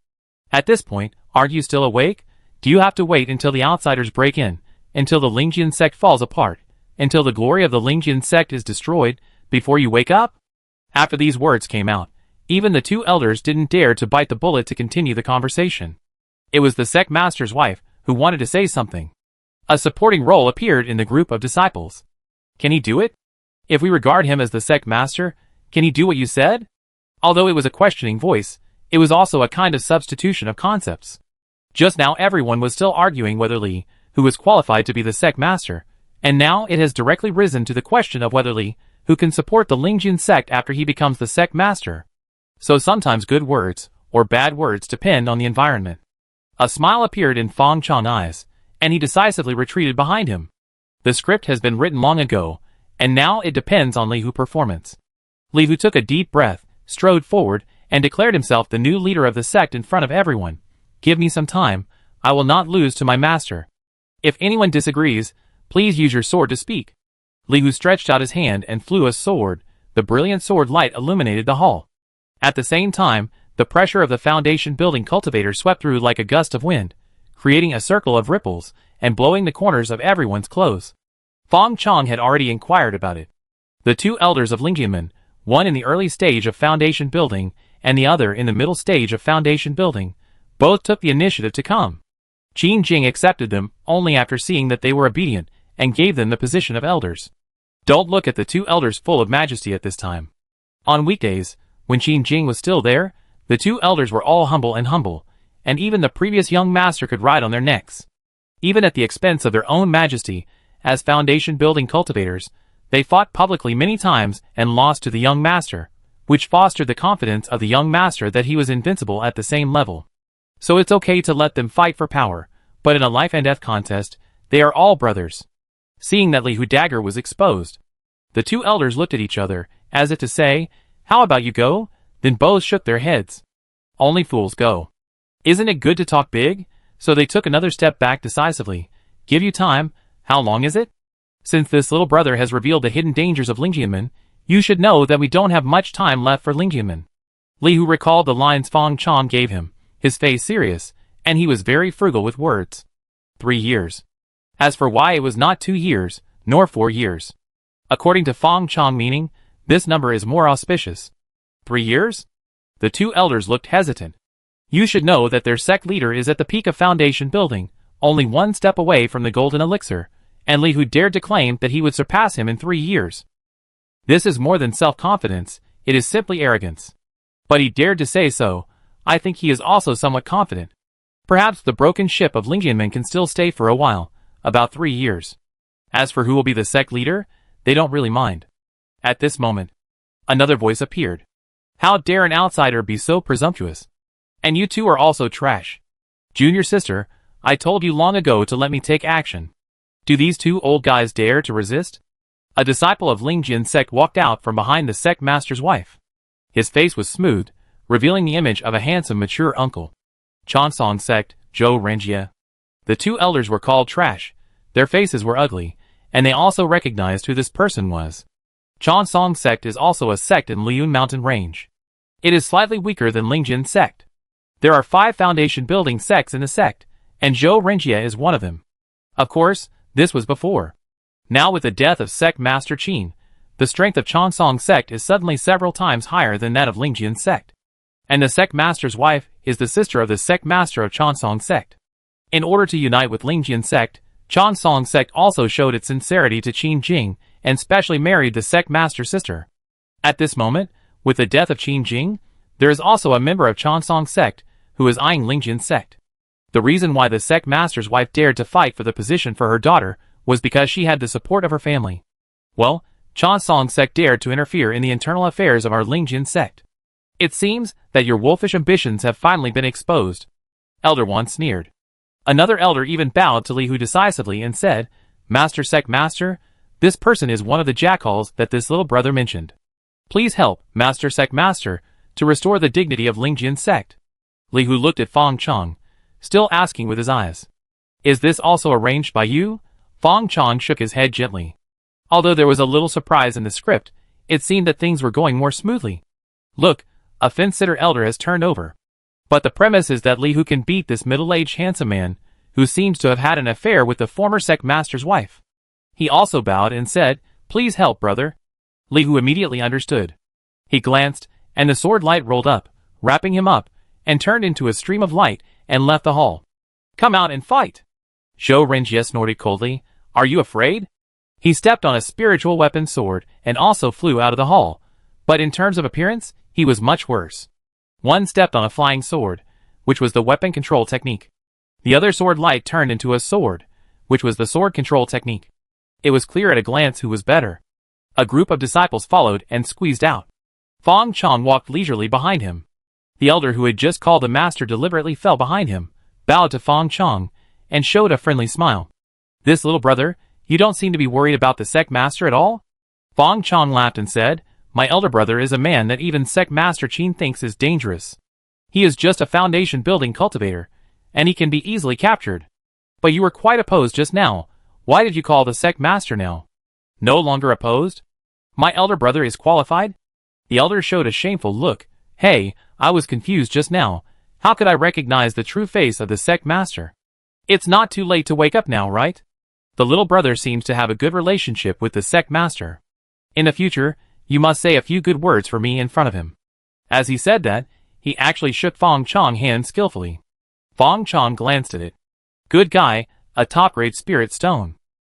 "At this point, aren't you still awake? Do you have to wait until the outsiders break in, until the Lingjian sect falls apart, until the glory of the Lingjian sect is destroyed, before you wake up?" After these words came out, even the two elders didn't dare to bite the bullet to continue the conversation. It was the sect master's wife who wanted to say something. A supporting role appeared in the group of disciples. "Can he do it? If we regard him as the sect master, can he do what you said?" Although it was a questioning voice, it was also a kind of substitution of concepts. Just now everyone was still arguing whether Li, who was qualified to be the sect master, and now it has directly risen to the question of whether Li, who can support the Lingjian sect after he becomes the sect master. So sometimes good words, or bad words depend on the environment. A smile appeared in Fang Chong's eyes, and he decisively retreated behind him. The script has been written long ago, and now it depends on Li Hu's performance. Li Hu took a deep breath, strode forward, and declared himself the new leader of the sect in front of everyone. "Give me some time, I will not lose to my master. If anyone disagrees, please use your sword to speak." Li Hu stretched out his hand and flew a sword. The brilliant sword light illuminated the hall. At the same time, the pressure of the foundation building cultivator swept through like a gust of wind, creating a circle of ripples, and blowing the corners of everyone's clothes. Fang Chong had already inquired about it. The two elders of Lingjianmen, one in the early stage of foundation building, and the other in the middle stage of foundation building, both took the initiative to come. Qin Jing accepted them only after seeing that they were obedient, and gave them the position of elders. Don't look at the two elders full of majesty at this time. On weekdays, when Qin Jing was still there, the two elders were all humble, and even the previous young master could ride on their necks. Even at the expense of their own majesty, as foundation building cultivators, they fought publicly many times and lost to the young master, which fostered the confidence of the young master that he was invincible at the same level. So it's okay to let them fight for power, but in a life and death contest, they are all brothers. Seeing that Li Hu's dagger was exposed, the two elders looked at each other, as if to say, "How about you go?" Then both shook their heads. "Only fools go. Isn't it good to talk big?" So they took another step back decisively. "Give you time. How long is it? Since this little brother has revealed the hidden dangers of Lingjianmen, you should know that we don't have much time left for Lingjianmen." Li Hu recalled the lines Fang Chong gave him, his face serious, and he was very frugal with words. 3 years. As for why it was not 2 years, nor 4 years. According to Fang Chong meaning, this number is more auspicious. 3 years? The two elders looked hesitant. You should know that their sect leader is at the peak of foundation building, only 1 step away from the golden elixir, and Li Hu dared to claim that he would surpass him in 3 years. This is more than self-confidence, it is simply arrogance. But he dared to say so. I think he is also somewhat confident. Perhaps the broken ship of Lingjianmen can still stay for a while, about 3 years. As for who will be the sect leader, they don't really mind. At this moment, another voice appeared. How dare an outsider be so presumptuous? And you two are also trash. Junior sister, I told you long ago to let me take action. Do these two old guys dare to resist? A disciple of Lingjian sect walked out from behind the sect master's wife. His face was smooth, revealing the image of a handsome mature uncle. Chansong sect, Zhou Renjie. The two elders were called trash. Their faces were ugly, and they also recognized who this person was. Chansong sect is also a sect in Liyun Mountain Range. It is slightly weaker than Lingjian sect. There are 5 foundation building sects in the sect, and Zhou Renjie is one of them. Of course, this was before. Now with the death of sect master Qin, the strength of Chansong sect is suddenly several times higher than that of Lingjian sect. And the sect master's wife is the sister of the sect master of Chansong sect. In order to unite with Lingjian sect, Chansong sect also showed its sincerity to Qin Jing and specially married the sect master's sister. At this moment, with the death of Qin Jing, there is also a member of Chansong sect who is eyeing Lingjian sect. The reason why the sect master's wife dared to fight for the position for her daughter was because she had the support of her family. Well, Cha Song sect dared to interfere in the internal affairs of our Lingjin sect. It seems that your wolfish ambitions have finally been exposed. Elder One sneered. Another elder even bowed to Li Hu decisively and said, Master Sect Master, this person is one of the jackals that this little brother mentioned. Please help, Master Sect Master, to restore the dignity of Lingjin sect. Li Hu looked at Fong Chong, still asking with his eyes. Is this also arranged by you? Fong Chong shook his head gently. Although there was a little surprise in the script, it seemed that things were going more smoothly. Look, a fence-sitter elder has turned over. But the premise is that Li Hu can beat this middle-aged handsome man, who seems to have had an affair with the former sect master's wife. He also bowed and said, Please help, brother. Li Hu immediately understood. He glanced, and the sword light rolled up, wrapping him up, and turned into a stream of light, and left the hall. Come out and fight! Zhou Renjie snorted coldly. Are you afraid? He stepped on a spiritual weapon sword, and also flew out of the hall. But in terms of appearance, he was much worse. One stepped on a flying sword, which was the weapon control technique. The other sword light turned into a sword, which was the sword control technique. It was clear at a glance who was better. A group of disciples followed and squeezed out. Fong Chong walked leisurely behind him. The elder who had just called the master deliberately fell behind him, bowed to Fong Chong, and showed a friendly smile. This little brother, you don't seem to be worried about the sect master at all? Fong Chong laughed and said, My elder brother is a man that even sect master Qin thinks is dangerous. He is just a foundation building cultivator, and he can be easily captured. But you were quite opposed just now. Why did you call the sect master now? No longer opposed? My elder brother is qualified? The elder showed a shameful look. Hey, I was confused just now. How could I recognize the true face of the sect master? It's not too late to wake up now, right? The little brother seems to have a good relationship with the sect master. In the future, you must say a few good words for me in front of him. As he said that, he actually shook Fong Chong's hand skillfully. Fong Chong glanced at it. Good guy, a top-grade spirit stone.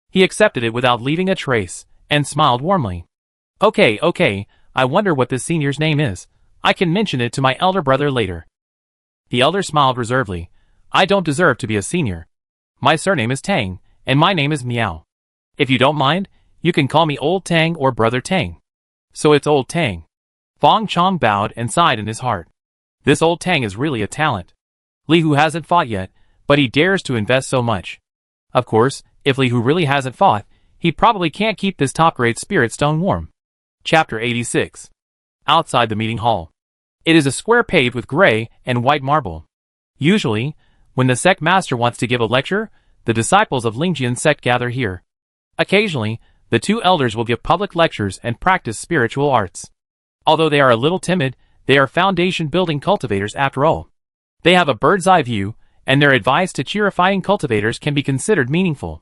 He accepted it without leaving a trace, and smiled warmly. Okay, I wonder what this senior's name is. I can mention it to my elder brother later. The elder smiled reservedly. I don't deserve to be a senior. My surname is Tang, and my name is Miao. If you don't mind, you can call me Old Tang or Brother Tang. So it's Old Tang. Fong Chong bowed and sighed in his heart. This Old Tang is really a talent. Li Hu hasn't fought yet, but he dares to invest so much. Of course, if Li Hu really hasn't fought, he probably can't keep this top-grade spirit stone warm. Chapter 86. Outside the meeting hall. It is a square paved with gray and white marble. Usually, when the sect master wants to give a lecture, the disciples of Lingjin sect gather here. Occasionally, the two elders will give public lectures and practice spiritual arts. Although they are a little timid, they are foundation-building cultivators after all. They have a bird's-eye view, and their advice to purifying cultivators can be considered meaningful.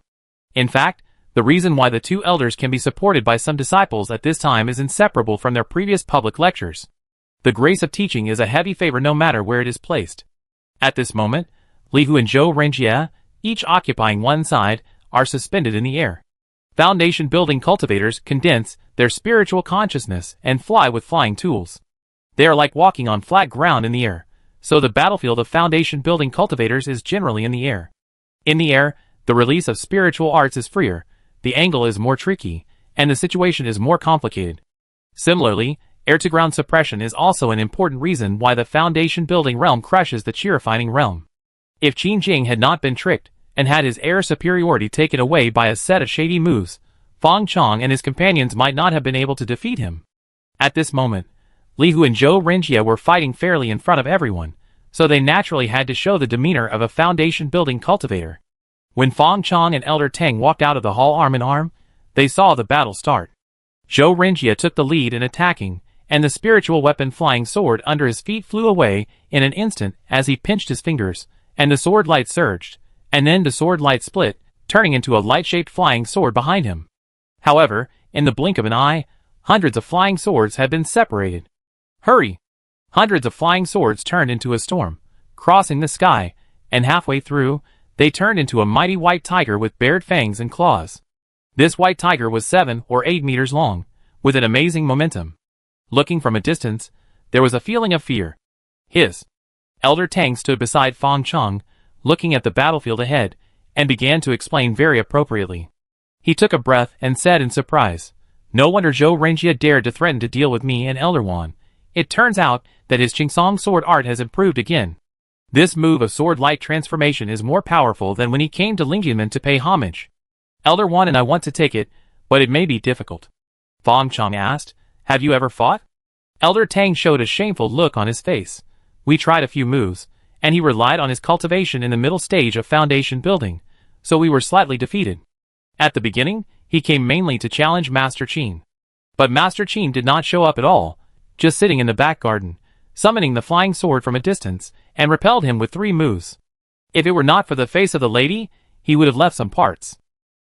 In fact, the reason why the two elders can be supported by some disciples at this time is inseparable from their previous public lectures. The grace of teaching is a heavy favor no matter where it is placed. At this moment, Li Hu and Zhou Renjie, each occupying one side, are suspended in the air. Foundation-building cultivators condense their spiritual consciousness and fly with flying tools. They are like walking on flat ground in the air, so the battlefield of foundation-building cultivators is generally in the air. In the air, the release of spiritual arts is freer, the angle is more tricky, and the situation is more complicated. Similarly, air-to-ground suppression is also an important reason why the foundation-building realm crushes the Qi-refining realm. If Qin Jing had not been tricked, and had his air superiority taken away by a set of shady moves, Fong Chong and his companions might not have been able to defeat him. At this moment, Li Hu and Zhou Renjie were fighting fairly in front of everyone, so they naturally had to show the demeanor of a foundation-building cultivator. When Fong Chong and Elder Tang walked out of the hall arm in arm, they saw the battle start. Zhou Renjie took the lead in attacking, and the spiritual weapon flying sword under his feet flew away in an instant as he pinched his fingers, and the sword light surged, and then the sword light split, turning into a light-shaped flying sword behind him. However, in the blink of an eye, hundreds of flying swords had been separated. Hurry! Hundreds of flying swords turned into a storm, crossing the sky, and halfway through, they turned into a mighty white tiger with bared fangs and claws. This white tiger was 7 or 8 meters long, with an amazing momentum. Looking from a distance, there was a feeling of fear. Elder Tang stood beside Fong Chong, looking at the battlefield ahead, and began to explain very appropriately. He took a breath and said in surprise, "No wonder Zhou Renjie dared to threaten to deal with me and Elder Wan. It turns out that his Qingsong sword art has improved again. This move of sword light transformation is more powerful than when he came to Lingyanmen to pay homage. Elder Wan and I want to take it, but it may be difficult." Fang Chong asked, "Have you ever fought?" Elder Tang showed a shameful look on his face. "We tried a few moves, and he relied on his cultivation in the middle stage of foundation building, so we were slightly defeated. At the beginning, he came mainly to challenge Master Qin. But Master Qin did not show up at all, just sitting in the back garden, summoning the flying sword from a distance, and repelled him with 3 moves. If it were not for the face of the lady, he would have left some parts.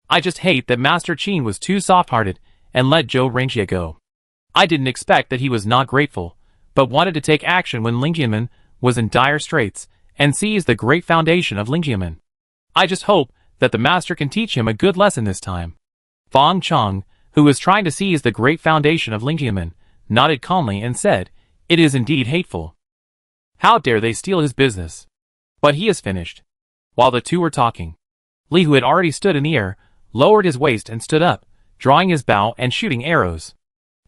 I just hate that Master Qin was too soft-hearted and let Zhou Renjie go. I didn't expect that he was not grateful, but wanted to take action when Lingyanmen was in dire straits and seize the great foundation of Lingyanmen. I just hope that the master can teach him a good lesson this time." Fang Chong, who was trying to seize the great foundation of Lingyanmen, nodded calmly and said, "It is indeed hateful. How dare they steal his business? But he is finished." While the two were talking, Li, who had already stood in the air, lowered his waist and stood up, drawing his bow and shooting arrows.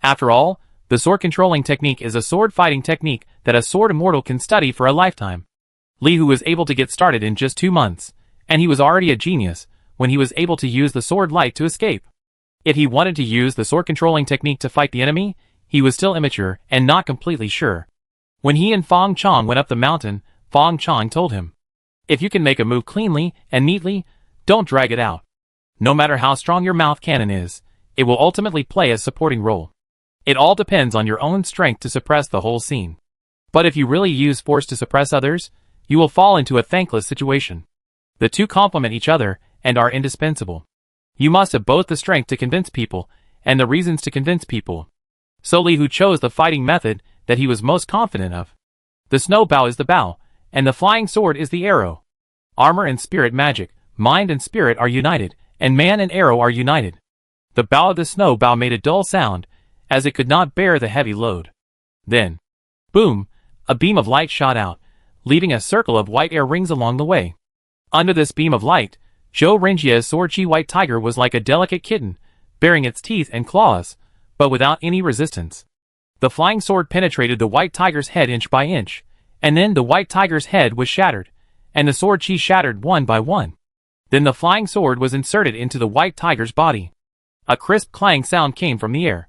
After all, the sword controlling technique is a sword fighting technique that a sword immortal can study for a lifetime. Li, who was able to get started in just 2 months, and he was already a genius when he was able to use the sword light to escape. If he wanted to use the sword controlling technique to fight the enemy, he was still immature and not completely sure. When he and Fang Chong went up the mountain, Fang Chong told him, "If you can make a move cleanly and neatly, don't drag it out. No matter how strong your mouth cannon is, it will ultimately play a supporting role. It all depends on your own strength to suppress the whole scene. But if you really use force to suppress others, you will fall into a thankless situation. The two complement each other and are indispensable. You must have both the strength to convince people and the reasons to convince people." So Li, who chose the fighting method that he was most confident of. The snow bow is the bow, and the flying sword is the arrow. Armor and spirit magic, mind and spirit are united, and man and arrow are united. The bow of the snow bow made a dull sound, as it could not bear the heavy load. Then, boom, a beam of light shot out, leaving a circle of white air rings along the way. Under this beam of light, Zhou Renjie's sword Qi White Tiger was like a delicate kitten, baring its teeth and claws, but without any resistance. The flying sword penetrated the white tiger's head inch by inch, and then the white tiger's head was shattered, and the sword Qi shattered one by one. Then the flying sword was inserted into the white tiger's body. A crisp clang sound came from the air.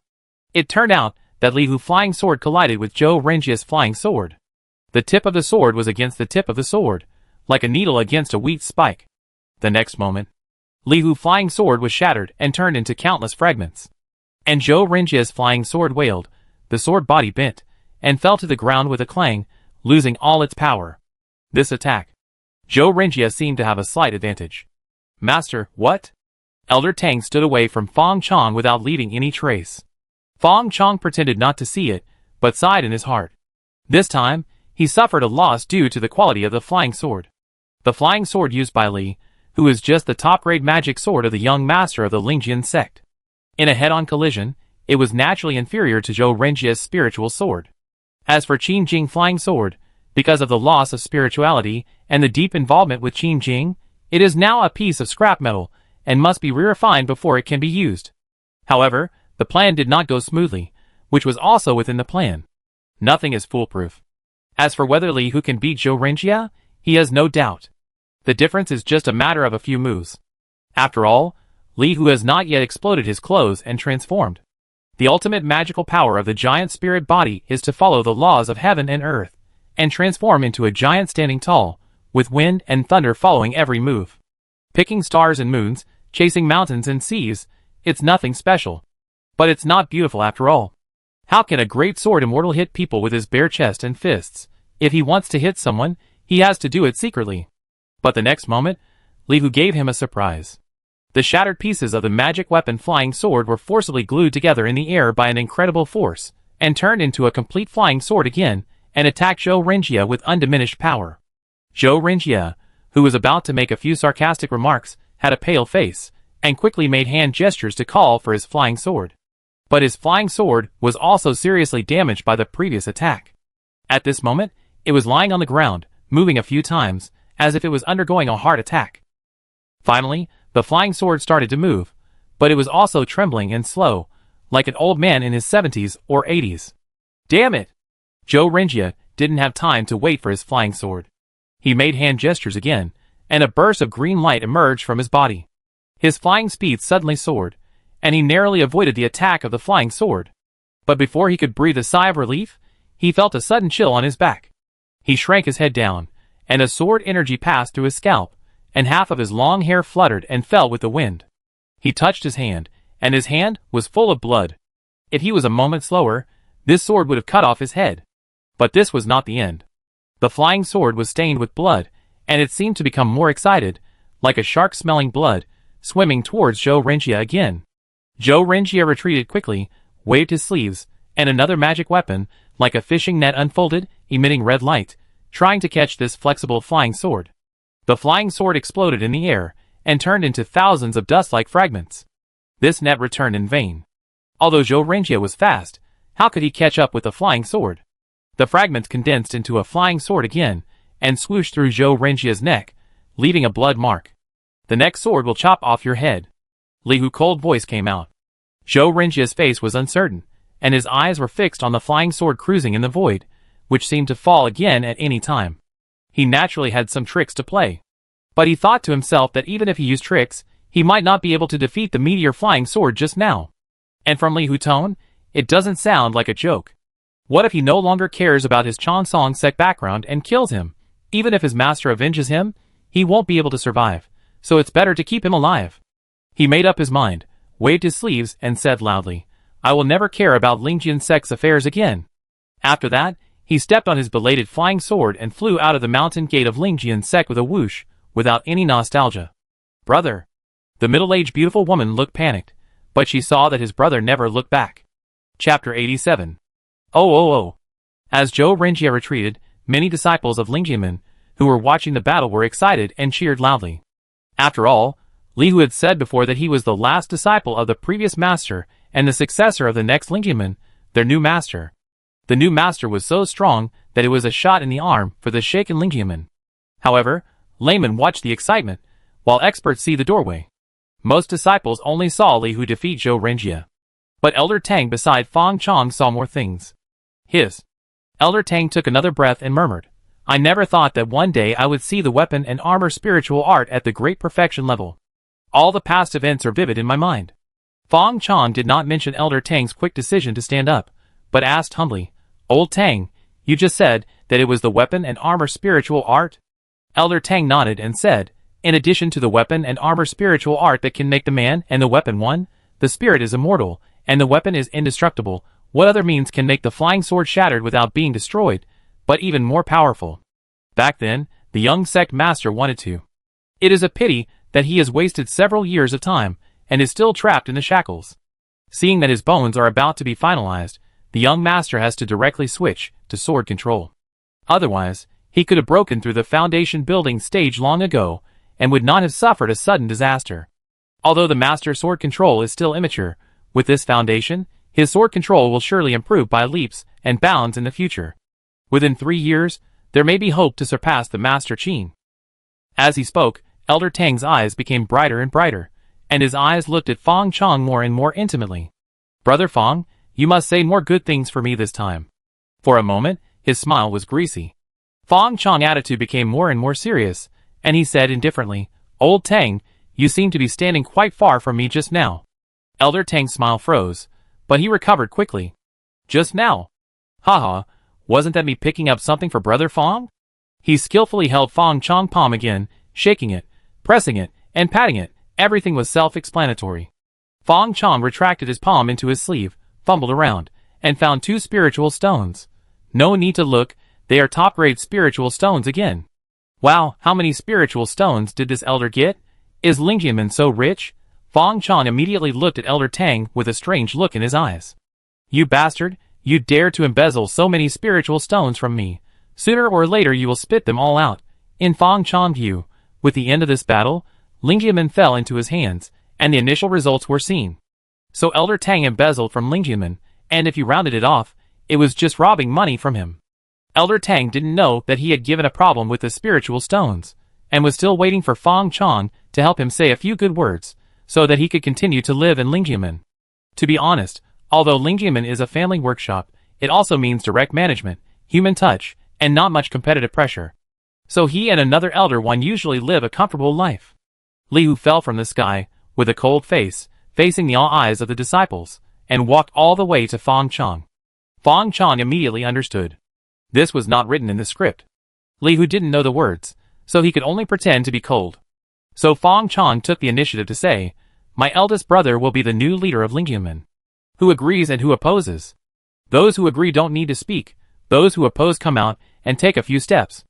It turned out that Li Hu's flying sword collided with Zhou Renjie's flying sword. The tip of the sword was against the tip of the sword, like a needle against a wheat spike. The next moment, Li Hu's flying sword was shattered and turned into countless fragments. And Zhou Renjie's flying sword wailed, the sword body bent, and fell to the ground with a clang, losing all its power. This attack, Zhou Renjie seemed to have a slight advantage. "Master, what?" Elder Tang stood away from Fang Chong without leaving any trace. Fang Chong pretended not to see it, but sighed in his heart. This time, he suffered a loss due to the quality of the flying sword. The flying sword used by Li, who is just the top-grade magic sword of the young master of the Lingjian sect. In a head-on collision, it was naturally inferior to Zhou Renjie's spiritual sword. As for Qin Jing flying sword, because of the loss of spirituality and the deep involvement with Qin Jing, it is now a piece of scrap metal and must be re-refined before it can be used. However, the plan did not go smoothly, which was also within the plan. Nothing is foolproof. As for whether Li Hu can beat Zhou Renjie, he has no doubt. The difference is just a matter of a few moves. After all, Li Hu has not yet exploded his clothes and transformed. The ultimate magical power of the giant spirit body is to follow the laws of heaven and earth, and transform into a giant standing tall, with wind and thunder following every move. Picking stars and moons, chasing mountains and seas, it's nothing special. But it's not beautiful after all. How can a great sword immortal hit people with his bare chest and fists? If he wants to hit someone, he has to do it secretly. But the next moment, Li Hu gave him a surprise. The shattered pieces of the magic weapon flying sword were forcibly glued together in the air by an incredible force, and turned into a complete flying sword again, and attacked Zhou Renjie with undiminished power. Zhou Renjie, who was about to make a few sarcastic remarks, had a pale face, and quickly made hand gestures to call for his flying sword. But his flying sword was also seriously damaged by the previous attack. At this moment, it was lying on the ground, moving a few times, as if it was undergoing a heart attack. Finally, the flying sword started to move, but it was also trembling and slow, like an old man in his 70s or 80s. Damn it! Joe Rengia didn't have time to wait for his flying sword. He made hand gestures again, and a burst of green light emerged from his body. His flying speed suddenly soared, and he narrowly avoided the attack of the flying sword. But before he could breathe a sigh of relief, he felt a sudden chill on his back. He shrank his head down, and a sword energy passed through his scalp, and half of his long hair fluttered and fell with the wind. He touched his hand, and his hand was full of blood. If he was a moment slower, this sword would have cut off his head. But this was not the end. The flying sword was stained with blood, and it seemed to become more excited, like a shark smelling blood, swimming towards Joe Rengia again. Joe Rengia retreated quickly, waved his sleeves, and another magic weapon, like a fishing net, unfolded, emitting red light, trying to catch this flexible flying sword. The flying sword exploded in the air, and turned into thousands of dust-like fragments. This net returned in vain. Although Joe Rengia was fast, how could he catch up with the flying sword? The fragments condensed into a flying sword again, and swooshed through Joe Rengia's neck, leaving a blood mark. The next sword will chop off your head. Li Hu's cold voice came out. Joe Rengia's face was uncertain, and his eyes were fixed on the flying sword cruising in the void, which seemed to fall again at any time. He naturally had some tricks to play. But he thought to himself that even if he used tricks, he might not be able to defeat the meteor flying sword just now. And from Li Hu's tone, it doesn't sound like a joke. What if he no longer cares about his Chansong sect background and kills him? Even if his master avenges him, he won't be able to survive, so it's better to keep him alive. He made up his mind, waved his sleeves, and said loudly, "I will never care about Lingjian sect's affairs again." After that, he stepped on his belated flying sword and flew out of the mountain gate of Lingjian sect with a whoosh, without any nostalgia. "Brother." The middle-aged beautiful woman looked panicked, but she saw that his brother never looked back. Chapter 87. Oh. As Joe Rengia retreated, many disciples of Lingjianmen, who were watching the battle, were excited and cheered loudly. After all, Li Hu had said before that he was the last disciple of the previous master and the successor of the next Lingjianmen, their new master. The new master was so strong that it was a shot in the arm for the shaken Lingjianmen. However, laymen watch the excitement, while experts see the doorway. Most disciples only saw Li Hu defeat Joe Rengia. But Elder Tang beside Fang Chong saw more things. Elder Tang took another breath and murmured, "I never thought that one day I would see the weapon and armor spiritual art at the great perfection level. All the past events are vivid in my mind." Fang Chong did not mention Elder Tang's quick decision to stand up, but asked humbly, "Old Tang, you just said that it was the weapon and armor spiritual art?" Elder Tang nodded and said, "In addition to the weapon and armor spiritual art that can make the man and the weapon one, the spirit is immortal, and the weapon is indestructible. What other means can make the flying sword shattered without being destroyed, but even more powerful?" Back then, the young sect master wanted to. It is a pity that he has wasted several years of time, and is still trapped in the shackles. Seeing that his bones are about to be finalized, the young master has to directly switch to sword control. Otherwise, he could have broken through the foundation building stage long ago, and would not have suffered a sudden disaster. Although the master's sword control is still immature, with this foundation, his sword control will surely improve by leaps and bounds in the future. Within 3 years, there may be hope to surpass the Master Qin. As he spoke, Elder Tang's eyes became brighter and brighter, and his eyes looked at Fang Chong more and more intimately. "Brother Fang, you must say more good things for me this time." For a moment, his smile was greasy. Fang Chong's attitude became more and more serious, and he said indifferently, "Old Tang, you seem to be standing quite far from me just now." Elder Tang's smile froze, but he recovered quickly. "Just now? Haha, wasn't that me picking up something for Brother Fang?" He skillfully held Fang Chong's palm again, shaking it, pressing it, and patting it. Everything was self-explanatory. Fang Chong retracted his palm into his sleeve, fumbled around, and found 2 spiritual stones. No need to look, they are top-grade spiritual stones again. Wow, how many spiritual stones did this elder get? Is Lingjianmen so rich? Fang Chong immediately looked at Elder Tang with a strange look in his eyes. "You bastard, you dare to embezzle so many spiritual stones from me. Sooner or later you will spit them all out." In Fang Chong's view, with the end of this battle, Lingjianmen fell into his hands, and the initial results were seen. So Elder Tang embezzled from Lingjianmen, and if you rounded it off, it was just robbing money from him. Elder Tang didn't know that he had given a problem with the spiritual stones. and was still waiting for Fong Chong to help him say a few good words, so that he could continue to live in Lingjiamen. To be honest, although Lingjiamen is a family workshop, it also means direct management, human touch, and not much competitive pressure. So he and another elder one usually live a comfortable life. Li Hu fell from the sky, with a cold face, facing the eyes of the disciples, and walked all the way to Fong Chong. Fong Chong immediately understood. This was not written in the script. Li Hu didn't know the words, so he could only pretend to be cold. So Fong Chong took the initiative to say, "My eldest brother will be the new leader of Lingjiamen. Who agrees and who opposes? Those who agree don't need to speak, those who oppose come out and take a few steps."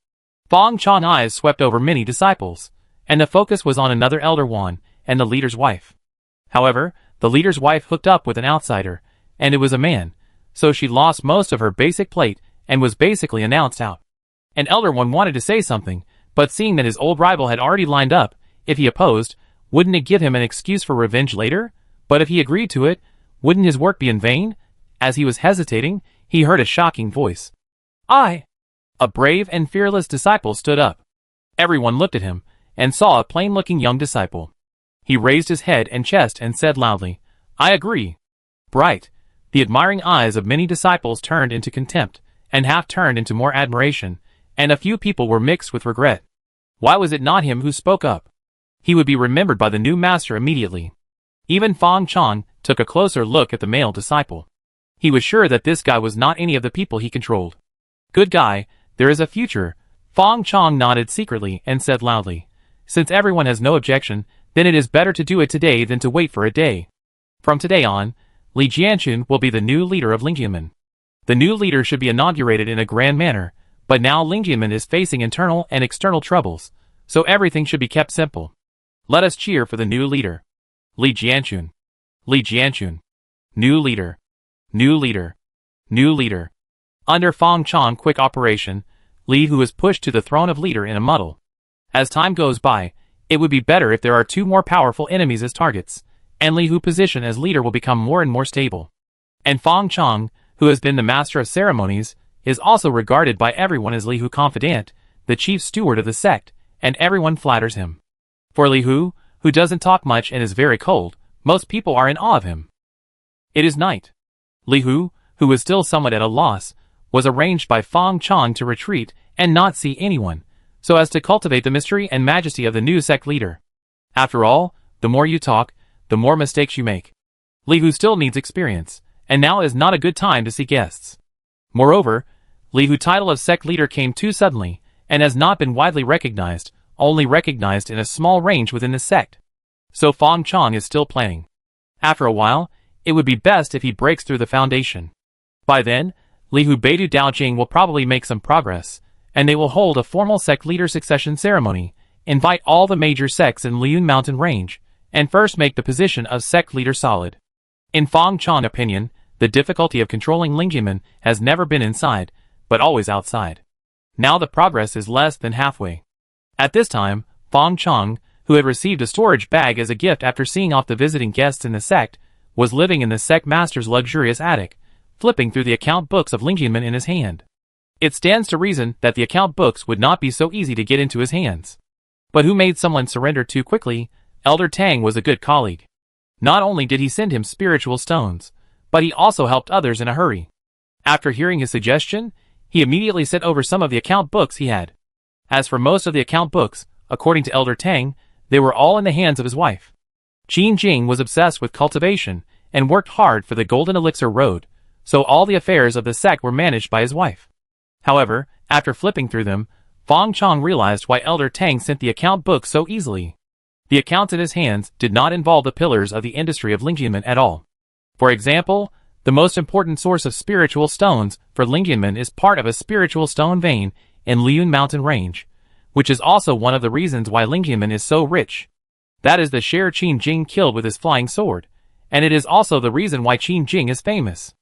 Fong Chong's eyes swept over many disciples, and the focus was on another elder one, and the leader's wife. However, the leader's wife hooked up with an outsider, and it was a man, so she lost most of her basic plate and was basically announced out. An elder one wanted to say something, but seeing that his old rival had already lined up, if he opposed, wouldn't it give him an excuse for revenge later? But if he agreed to it, wouldn't his work be in vain? As he was hesitating, he heard a shocking voice. "I!" A brave and fearless disciple stood up. Everyone looked at him, and saw a plain-looking young disciple. He raised his head and chest and said loudly, "I agree." Bright, the admiring eyes of many disciples turned into contempt, and half turned into more admiration, and a few people were mixed with regret. Why was it not him who spoke up? He would be remembered by the new master immediately. Even Fong Chong took a closer look at the male disciple. He was sure that this guy was not any of the people he controlled. "Good guy, there is a future." Fong Chong nodded secretly and said loudly, "Since everyone has no objection, then it is better to do it today than to wait for a day. From today on, Li Jianchun will be the new leader of Lingjiamen. The new leader should be inaugurated in a grand manner, but now Lingjiamen is facing internal and external troubles, so everything should be kept simple. Let us cheer for the new leader. Li Jianchun. Li Jianchun. New leader. New leader. New leader." Under Fong Chong's quick operation, Li Hu was pushed to the throne of leader in a muddle. As time goes by, it would be better if there are two more powerful enemies as targets, and Li Hu's position as leader will become more and more stable. And Fong Chong, who has been the master of ceremonies, is also regarded by everyone as Li Hu's confidant, the chief steward of the sect, and everyone flatters him. For Li Hu, who doesn't talk much and is very cold, most people are in awe of him. It is night. Li Hu, who was still somewhat at a loss, was arranged by Fong Chong to retreat and not see anyone, so as to cultivate the mystery and majesty of the new sect leader. After all, the more you talk, the more mistakes you make. Li Hu still needs experience, and now is not a good time to see guests. Moreover, Li Hu's title of sect leader came too suddenly, and has not been widely recognized, only recognized in a small range within the sect. So Fong Chong is still planning. After a while, it would be best if he breaks through the foundation. By then, Li Hu Beidou Daojing will probably make some progress, and they will hold a formal sect leader succession ceremony, invite all the major sects in Liyun Mountain Range, and first make the position of sect leader solid. In Fong Chong's opinion, the difficulty of controlling Lingjiamen has never been inside, but always outside. Now the progress is less than halfway. At this time, Fong Chong, who had received a storage bag as a gift after seeing off the visiting guests in the sect, was living in the sect master's luxurious attic, flipping through the account books of Lingjiamen in his hand. It stands to reason that the account books would not be so easy to get into his hands. But who made someone surrender too quickly? Elder Tang was a good colleague. Not only did he send him spiritual stones, but he also helped others in a hurry. After hearing his suggestion, he immediately sent over some of the account books he had. As for most of the account books, according to Elder Tang, they were all in the hands of his wife. Qin Jing was obsessed with cultivation and worked hard for the Golden Elixir Road, so all the affairs of the sect were managed by his wife. However, after flipping through them, Fong Chong realized why Elder Tang sent the account books so easily. The accounts in his hands did not involve the pillars of the industry of Lingjiamen at all. For example, the most important source of spiritual stones for Lingjiamen is part of a spiritual stone vein in Liyun Mountain Range, which is also one of the reasons why Lingjiamen is so rich. That is the share Qin Jing killed with his flying sword, and it is also the reason why Qin Jing is famous.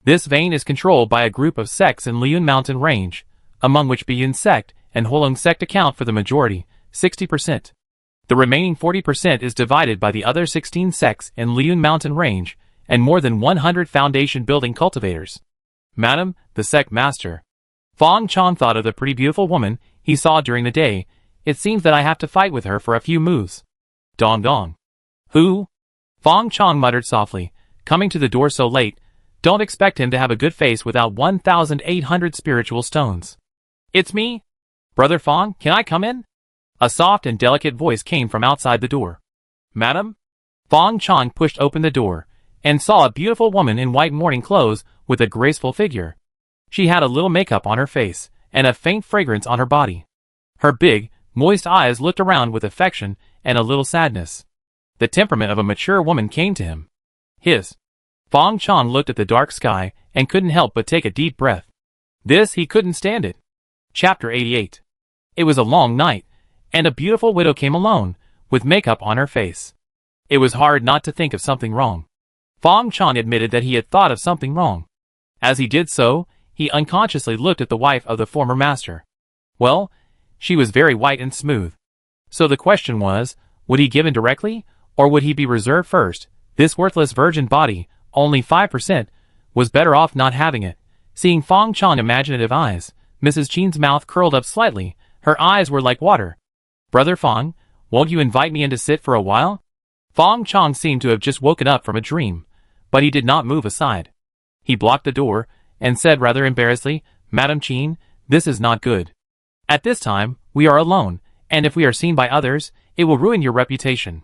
This vein is controlled by a group of sects in Liyun Mountain Range, among which Biyun sect and Holong sect account for the majority, 60%. The remaining 40% is divided by the other 16 sects in Liyun Mountain Range, and more than 100 foundation building cultivators. Madam, the sect master. Fong Chong thought of the pretty beautiful woman he saw during the day, it seems that I have to fight with her for a few moves. Dong dong. Who? Fong Chong muttered softly, coming to the door so late. Don't expect him to have a good face without 1,800 spiritual stones. It's me. Brother Fong, can I come in? A soft and delicate voice came from outside the door. Madam? Fong Chong pushed open the door, and saw a beautiful woman in white morning clothes with a graceful figure. She had a little makeup on her face, and a faint fragrance on her body. Her big, moist eyes looked around with affection and a little sadness. The temperament of a mature woman came to him. Fong Chong looked at the dark sky and couldn't help but take a deep breath. He couldn't stand it. Chapter 88. It was a long night, and a beautiful widow came alone, with makeup on her face. It was hard not to think of something wrong. Fong Chong admitted that he had thought of something wrong. As he did so, he unconsciously looked at the wife of the former master. Well, she was very white and smooth. So the question was, would he give in directly, or would he be reserved first? This worthless virgin body, only 5%, was better off not having it. Seeing Fong Chong's imaginative eyes, Mrs. Chen's mouth curled up slightly. Her eyes were like water. Brother Fong, won't you invite me in to sit for a while? Fong Chong seemed to have just woken up from a dream, but he did not move aside. He blocked the door, and said rather embarrassedly, Madam Chen, this is not good. At this time, we are alone, and if we are seen by others, it will ruin your reputation.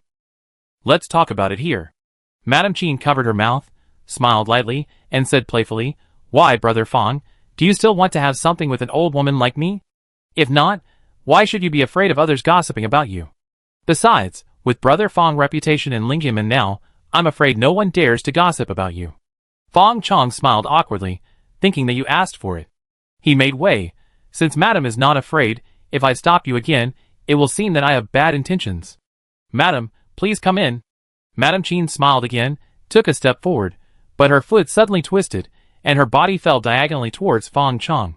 Let's talk about it here. Madam Chen covered her mouth, smiled lightly, and said playfully, Why, Brother Fong, do you still want to have something with an old woman like me? If not, why should you be afraid of others gossiping about you? Besides, with Brother Fong's reputation in Lingyamen now, I'm afraid no one dares to gossip about you. Fong Chong smiled awkwardly, thinking that you asked for it. He made way. Since Madam is not afraid, if I stop you again, it will seem that I have bad intentions. Madam, please come in. Madam Chen smiled again, took a step forward, but her foot suddenly twisted, and her body fell diagonally towards Fong Chong.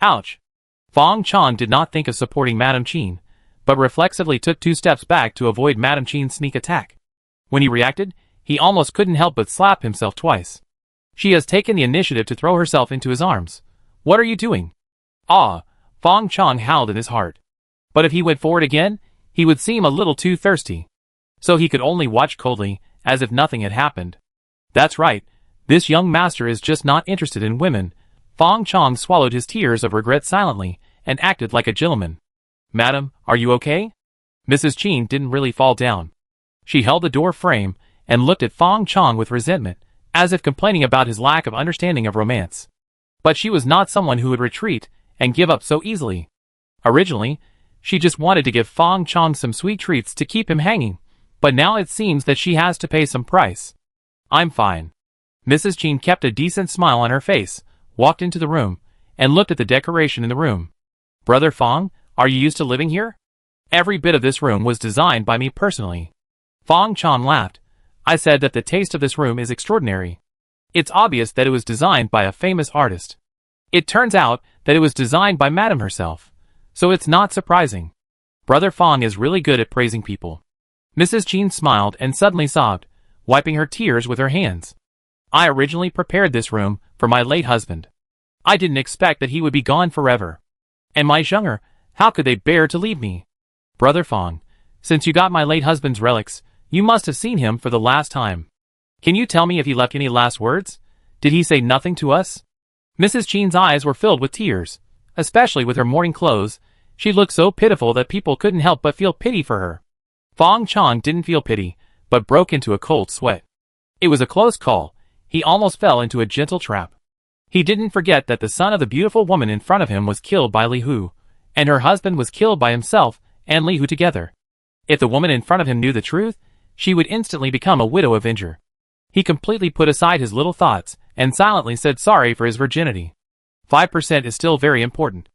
Ouch! Fong Chong did not think of supporting Madam Chen, but reflexively took 2 steps back to avoid Madam Chen's sneak attack. When he reacted, he almost couldn't help but slap himself twice. She has taken the initiative to throw herself into his arms. What are you doing? Ah! Fong Chong howled in his heart. But if he went forward again, he would seem a little too thirsty. So he could only watch coldly, as if nothing had happened. That's right, this young master is just not interested in women. Fong Chong swallowed his tears of regret silently, and acted like a gentleman. Madam, are you okay? Mrs. Chen didn't really fall down. She held the door frame, and looked at Fong Chong with resentment, as if complaining about his lack of understanding of romance. But she was not someone who would retreat, and give up so easily. Originally, she just wanted to give Fong Chong some sweet treats to keep him hanging, but now it seems that she has to pay some price. I'm fine. Mrs. Chen kept a decent smile on her face, walked into the room, and looked at the decoration in the room. Brother Fong, are you used to living here? Every bit of this room was designed by me personally. Fong Chong laughed. I said that the taste of this room is extraordinary. It's obvious that it was designed by a famous artist. It turns out that it was designed by Madam herself, so it's not surprising. Brother Fong is really good at praising people. Mrs. Chen smiled and suddenly sobbed, wiping her tears with her hands. I originally prepared this room for my late husband. I didn't expect that he would be gone forever. And my younger, how could they bear to leave me? Brother Fong, since you got my late husband's relics, you must have seen him for the last time. Can you tell me if he left any last words? Did he say nothing to us? Mrs. Chen's eyes were filled with tears, especially with her mourning clothes. She looked so pitiful that people couldn't help but feel pity for her. Fong Chong didn't feel pity, but broke into a cold sweat. It was a close call. He almost fell into a gentle trap. He didn't forget that the son of the beautiful woman in front of him was killed by Li Hu, and her husband was killed by himself and Li Hu together. If the woman in front of him knew the truth, she would instantly become a widow avenger. He completely put aside his little thoughts, and silently said sorry for his virginity. 5% is still very important.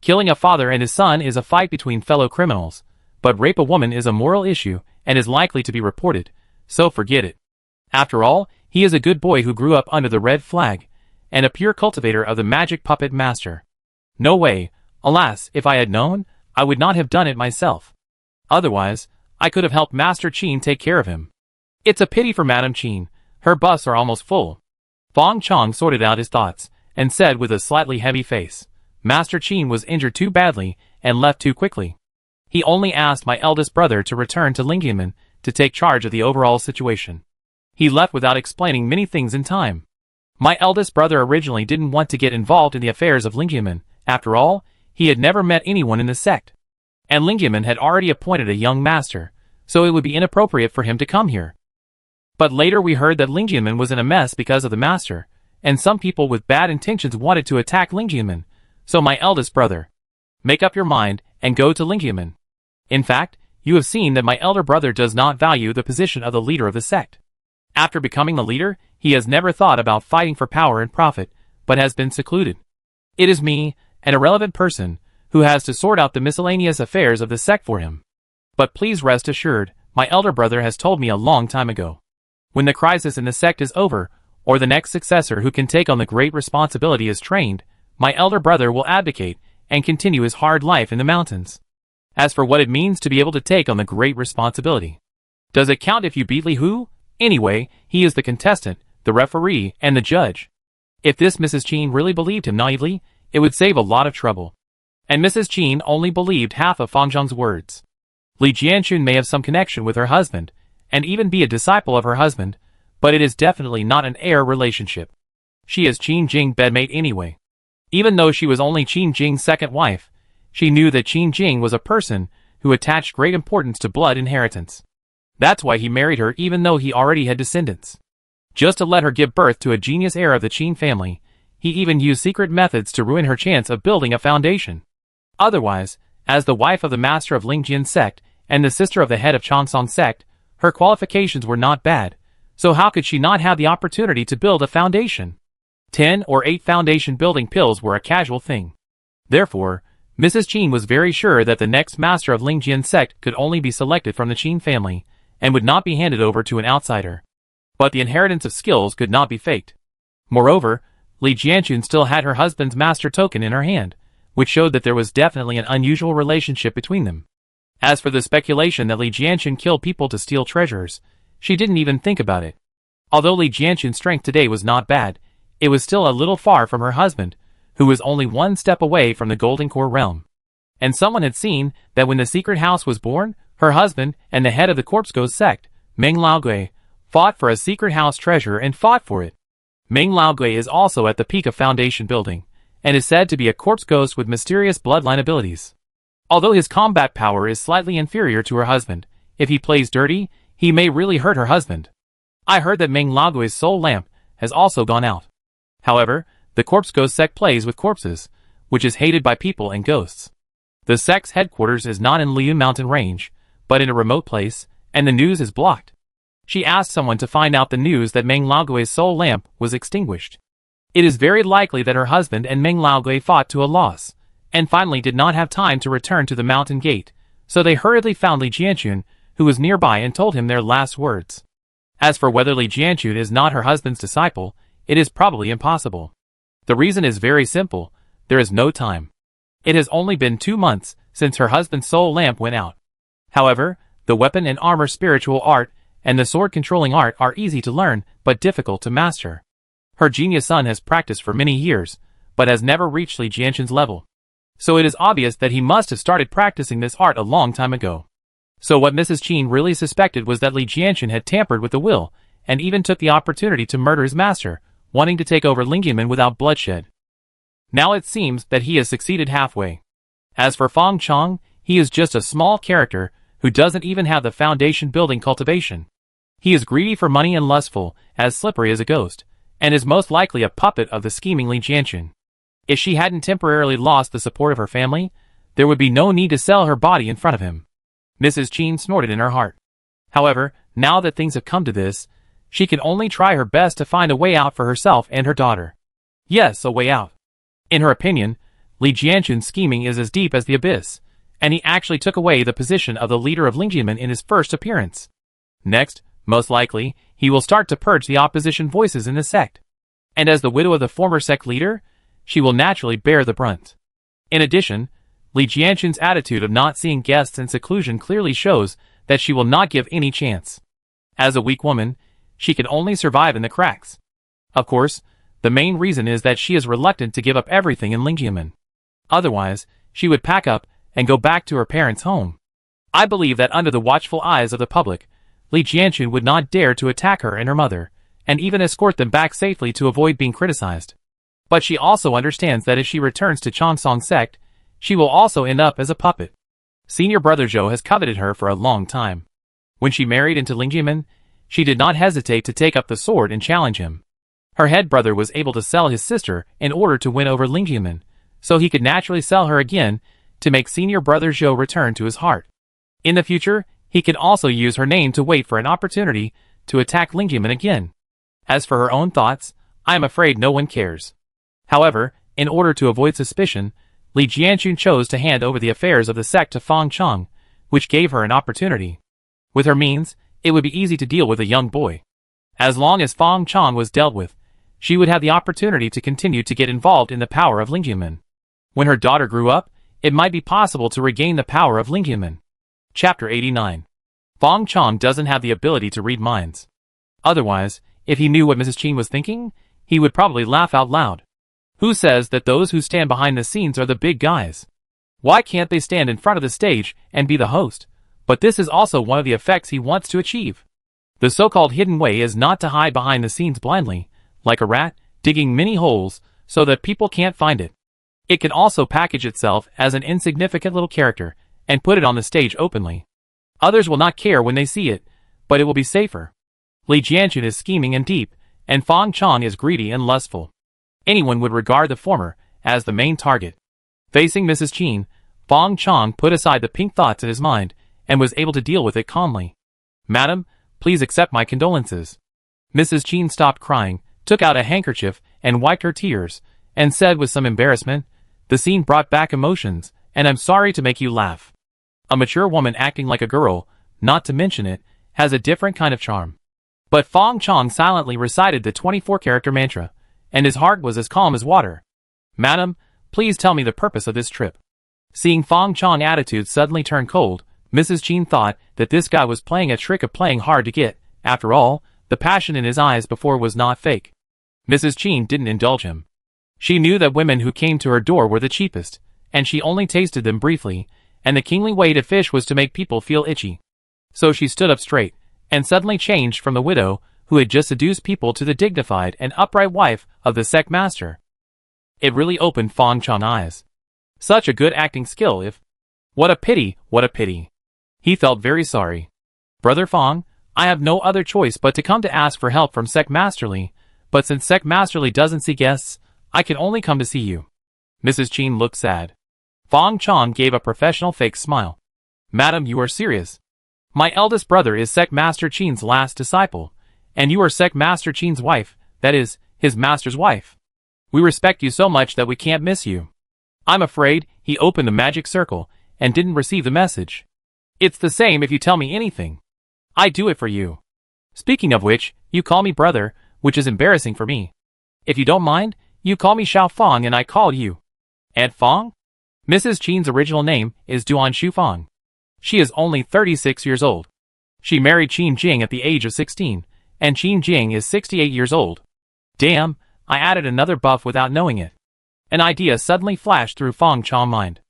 Killing a father and his son is a fight between fellow criminals, but rape a woman is a moral issue, and is likely to be reported, so forget it. After all, he is a good boy who grew up under the red flag, and a pure cultivator of the magic puppet master. No way, alas, if I had known, I would not have done it myself. Otherwise, I could have helped Master Chen take care of him. It's a pity for Madam Chen, her busts are almost full. Fong Chong sorted out his thoughts, and said with a slightly heavy face, Master Chen was injured too badly, and left too quickly. He only asked my eldest brother to return to Lingyamen to take charge of the overall situation. He left without explaining many things in time. My eldest brother originally didn't want to get involved in the affairs of Lingyamen. After all, he had never met anyone in the sect. And Lingyamen had already appointed a young master, so it would be inappropriate for him to come here. But later we heard that Lingyamen was in a mess because of the master, and some people with bad intentions wanted to attack Lingyamen. So my eldest brother, make up your mind and go to Lingyamen. In fact, you have seen that my elder brother does not value the position of the leader of the sect. After becoming the leader, he has never thought about fighting for power and profit, but has been secluded. It is me, an irrelevant person, who has to sort out the miscellaneous affairs of the sect for him. But please rest assured, my elder brother has told me a long time ago. When the crisis in the sect is over, or the next successor who can take on the great responsibility is trained, my elder brother will abdicate and continue his hard life in the mountains. As for what it means to be able to take on the great responsibility, does it count if you beat Li Hu? Anyway, he is the contestant, the referee, and the judge. If this Mrs. Qin really believed him naively, it would save a lot of trouble. And Mrs. Qin only believed half of Fang Zhang's words. Li Jianxun may have some connection with her husband, and even be a disciple of her husband, but it is definitely not an heir relationship. She is Qin Jing's bedmate anyway. Even though she was only Qin Jing's second wife, she knew that Qin Jing was a person who attached great importance to blood inheritance. That's why he married her even though he already had descendants. Just to let her give birth to a genius heir of the Qin family, he even used secret methods to ruin her chance of building a foundation. Otherwise, as the wife of the master of Lingjian sect and the sister of the head of Changsong sect, her qualifications were not bad, so how could she not have the opportunity to build a foundation? 10 or 8 foundation building pills were a casual thing. Therefore, Mrs. Qin was very sure that the next master of Lingjian sect could only be selected from the Qin family, and would not be handed over to an outsider. But the inheritance of skills could not be faked. Moreover, Li Jianxun still had her husband's master token in her hand, which showed that there was definitely an unusual relationship between them. As for the speculation that Li Jianxun killed people to steal treasures, she didn't even think about it. Although Li Jianxun's strength today was not bad, it was still a little far from her husband, who was only one step away from the Golden Core realm. And someone had seen that when the secret house was born, her husband and the head of the Corpse Ghost sect, Meng Laogui, fought for a secret house treasure and fought for it. Meng Laogui is also at the peak of foundation building, and is said to be a corpse ghost with mysterious bloodline abilities. Although his combat power is slightly inferior to her husband, if he plays dirty, he may really hurt her husband. I heard that Meng Laogui's soul lamp has also gone out. However, the Corpse Ghost sect plays with corpses, which is hated by people and ghosts. The sect's headquarters is not in Liu Mountain Range, but in a remote place, and the news is blocked. She asked someone to find out the news that Meng Laogui's soul lamp was extinguished. It is very likely that her husband and Meng Laogui fought to a loss, and finally did not have time to return to the mountain gate, so they hurriedly found Li Jianxun, who was nearby, and told him their last words. As for whether Li Jianxun is not her husband's disciple, it is probably impossible. The reason is very simple: there is no time. It has only been 2 months since her husband's soul lamp went out. However, the weapon and armor spiritual art and the sword controlling art are easy to learn, but difficult to master. Her genius son has practiced for many years, but has never reached Li Jianxun's level. So it is obvious that he must have started practicing this art a long time ago. So what Mrs. Qin really suspected was that Li Jianxun had tampered with the will, and even took the opportunity to murder his master, wanting to take over Lingyamen without bloodshed. Now it seems that he has succeeded halfway. As for Fang Chong, he is just a small character who doesn't even have the foundation building cultivation. He is greedy for money and lustful, as slippery as a ghost, and is most likely a puppet of the scheming Li Jianxun. If she hadn't temporarily lost the support of her family, there would be no need to sell her body in front of him. Mrs. Qin snorted in her heart. However, now that things have come to this, she can only try her best to find a way out for herself and her daughter. Yes, a way out. In her opinion, Li Jianxun's scheming is as deep as the abyss, and he actually took away the position of the leader of Lingyamen in his first appearance. Next, most likely, he will start to purge the opposition voices in the sect. And as the widow of the former sect leader, she will naturally bear the brunt. In addition, Li Jianxun's attitude of not seeing guests in seclusion clearly shows that she will not give any chance. As a weak woman, she can only survive in the cracks. Of course, the main reason is that she is reluctant to give up everything in Lingyamen. Otherwise, she would pack up and go back to her parents' home. I believe that under the watchful eyes of the public, Li Jianchun would not dare to attack her and her mother, and even escort them back safely to avoid being criticized. But she also understands that if she returns to Chansong sect, she will also end up as a puppet. Senior brother Zhou has coveted her for a long time. When she married into Lingjiamen, she did not hesitate to take up the sword and challenge him. Her head brother was able to sell his sister in order to win over Lingjiamen, so he could naturally sell her again to make senior brother Zhou return to his heart. In the future, he can also use her name to wait for an opportunity to attack Lingjiamen again. As for her own thoughts, I am afraid no one cares. However, in order to avoid suspicion, Li Jianchun chose to hand over the affairs of the sect to Fang Chong, which gave her an opportunity. With her means, it would be easy to deal with a young boy. As long as Fang Chong was dealt with, she would have the opportunity to continue to get involved in the power of Lingjiamen. When her daughter grew up, it might be possible to regain the power of Lingjiamen. Chapter 89. Fang Chong doesn't have the ability to read minds. Otherwise, if he knew what Mrs. Qin was thinking, he would probably laugh out loud. Who says that those who stand behind the scenes are the big guys? Why can't they stand in front of the stage and be the host? But this is also one of the effects he wants to achieve. The so-called hidden way is not to hide behind the scenes blindly, like a rat, digging many holes so that people can't find it. It can also package itself as an insignificant little character and put it on the stage openly. Others will not care when they see it, but it will be safer. Li Jianchun is scheming and deep, and Fang Chong is greedy and lustful. Anyone would regard the former as the main target. Facing Mrs. Qin, Fang Chong put aside the pink thoughts in his mind and was able to deal with it calmly. "Madam, please accept my condolences." Mrs. Qin stopped crying, took out a handkerchief and wiped her tears, and said with some embarrassment, "The scene brought back emotions, and I'm sorry to make you laugh." A mature woman acting like a girl, not to mention it, has a different kind of charm. But Fang Chong silently recited the 24-character mantra, and his heart was as calm as water. "Madam, please tell me the purpose of this trip." Seeing Fang Chong's attitude suddenly turn cold, Mrs. Qin thought that this guy was playing a trick of playing hard to get. After all, the passion in his eyes before was not fake. Mrs. Qin didn't indulge him. She knew that women who came to her door were the cheapest, and she only tasted them briefly, and the kingly way to fish was to make people feel itchy. So she stood up straight, and suddenly changed from the widow who had just seduced people to the dignified and upright wife of the sect master. It really opened Fang Chong's eyes. Such a good acting skill if... What a pity, what a pity. He felt very sorry. "Brother Fang, I have no other choice but to come to ask for help from Sect Master Li, but since Sect Master Li doesn't see guests, I can only come to see you." Mrs. Qin looked sad. Fang Chong gave a professional fake smile. "Madam, you are serious. My eldest brother is Sect Master Qin's last disciple, and you are Sect Master Qin's wife, that is, his master's wife. We respect you so much that we can't miss you." I'm afraid he opened the magic circle and didn't receive the message. "It's the same if you tell me anything. I do it for you. Speaking of which, you call me brother, which is embarrassing for me. If you don't mind, you call me Xiao Fang and I call you Aunt Fang." Mrs. Qin's original name is Duan Shu Fang. She is only 36 years old. She married Qin Jing at the age of 16, and Qin Jing is 68 years old. Damn, I added another buff without knowing it. An idea suddenly flashed through Fang Chong's mind.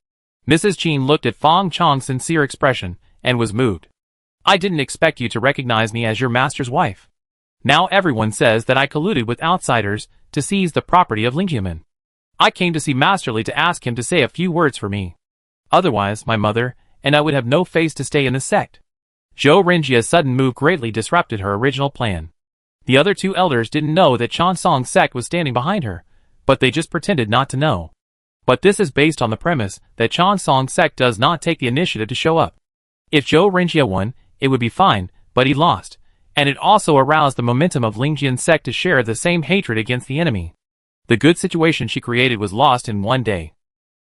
Mrs. Qin looked at Fang Chong's sincere expression and was moved. "I didn't expect you to recognize me as your master's wife. Now everyone says that I colluded with outsiders to seize the property of Lingjiamen. I came to see Master Li to ask him to say a few words for me. Otherwise, my mother and I would have no face to stay in the sect." Zhou Renjia's sudden move greatly disrupted her original plan. The other two elders didn't know that Chansong's sect was standing behind her, but they just pretended not to know. But this is based on the premise that Chansong's sect does not take the initiative to show up. If Zhou Renjia won, it would be fine, but he lost, and it also aroused the momentum of Lingjian's sect to share the same hatred against the enemy. The good situation she created was lost in one day.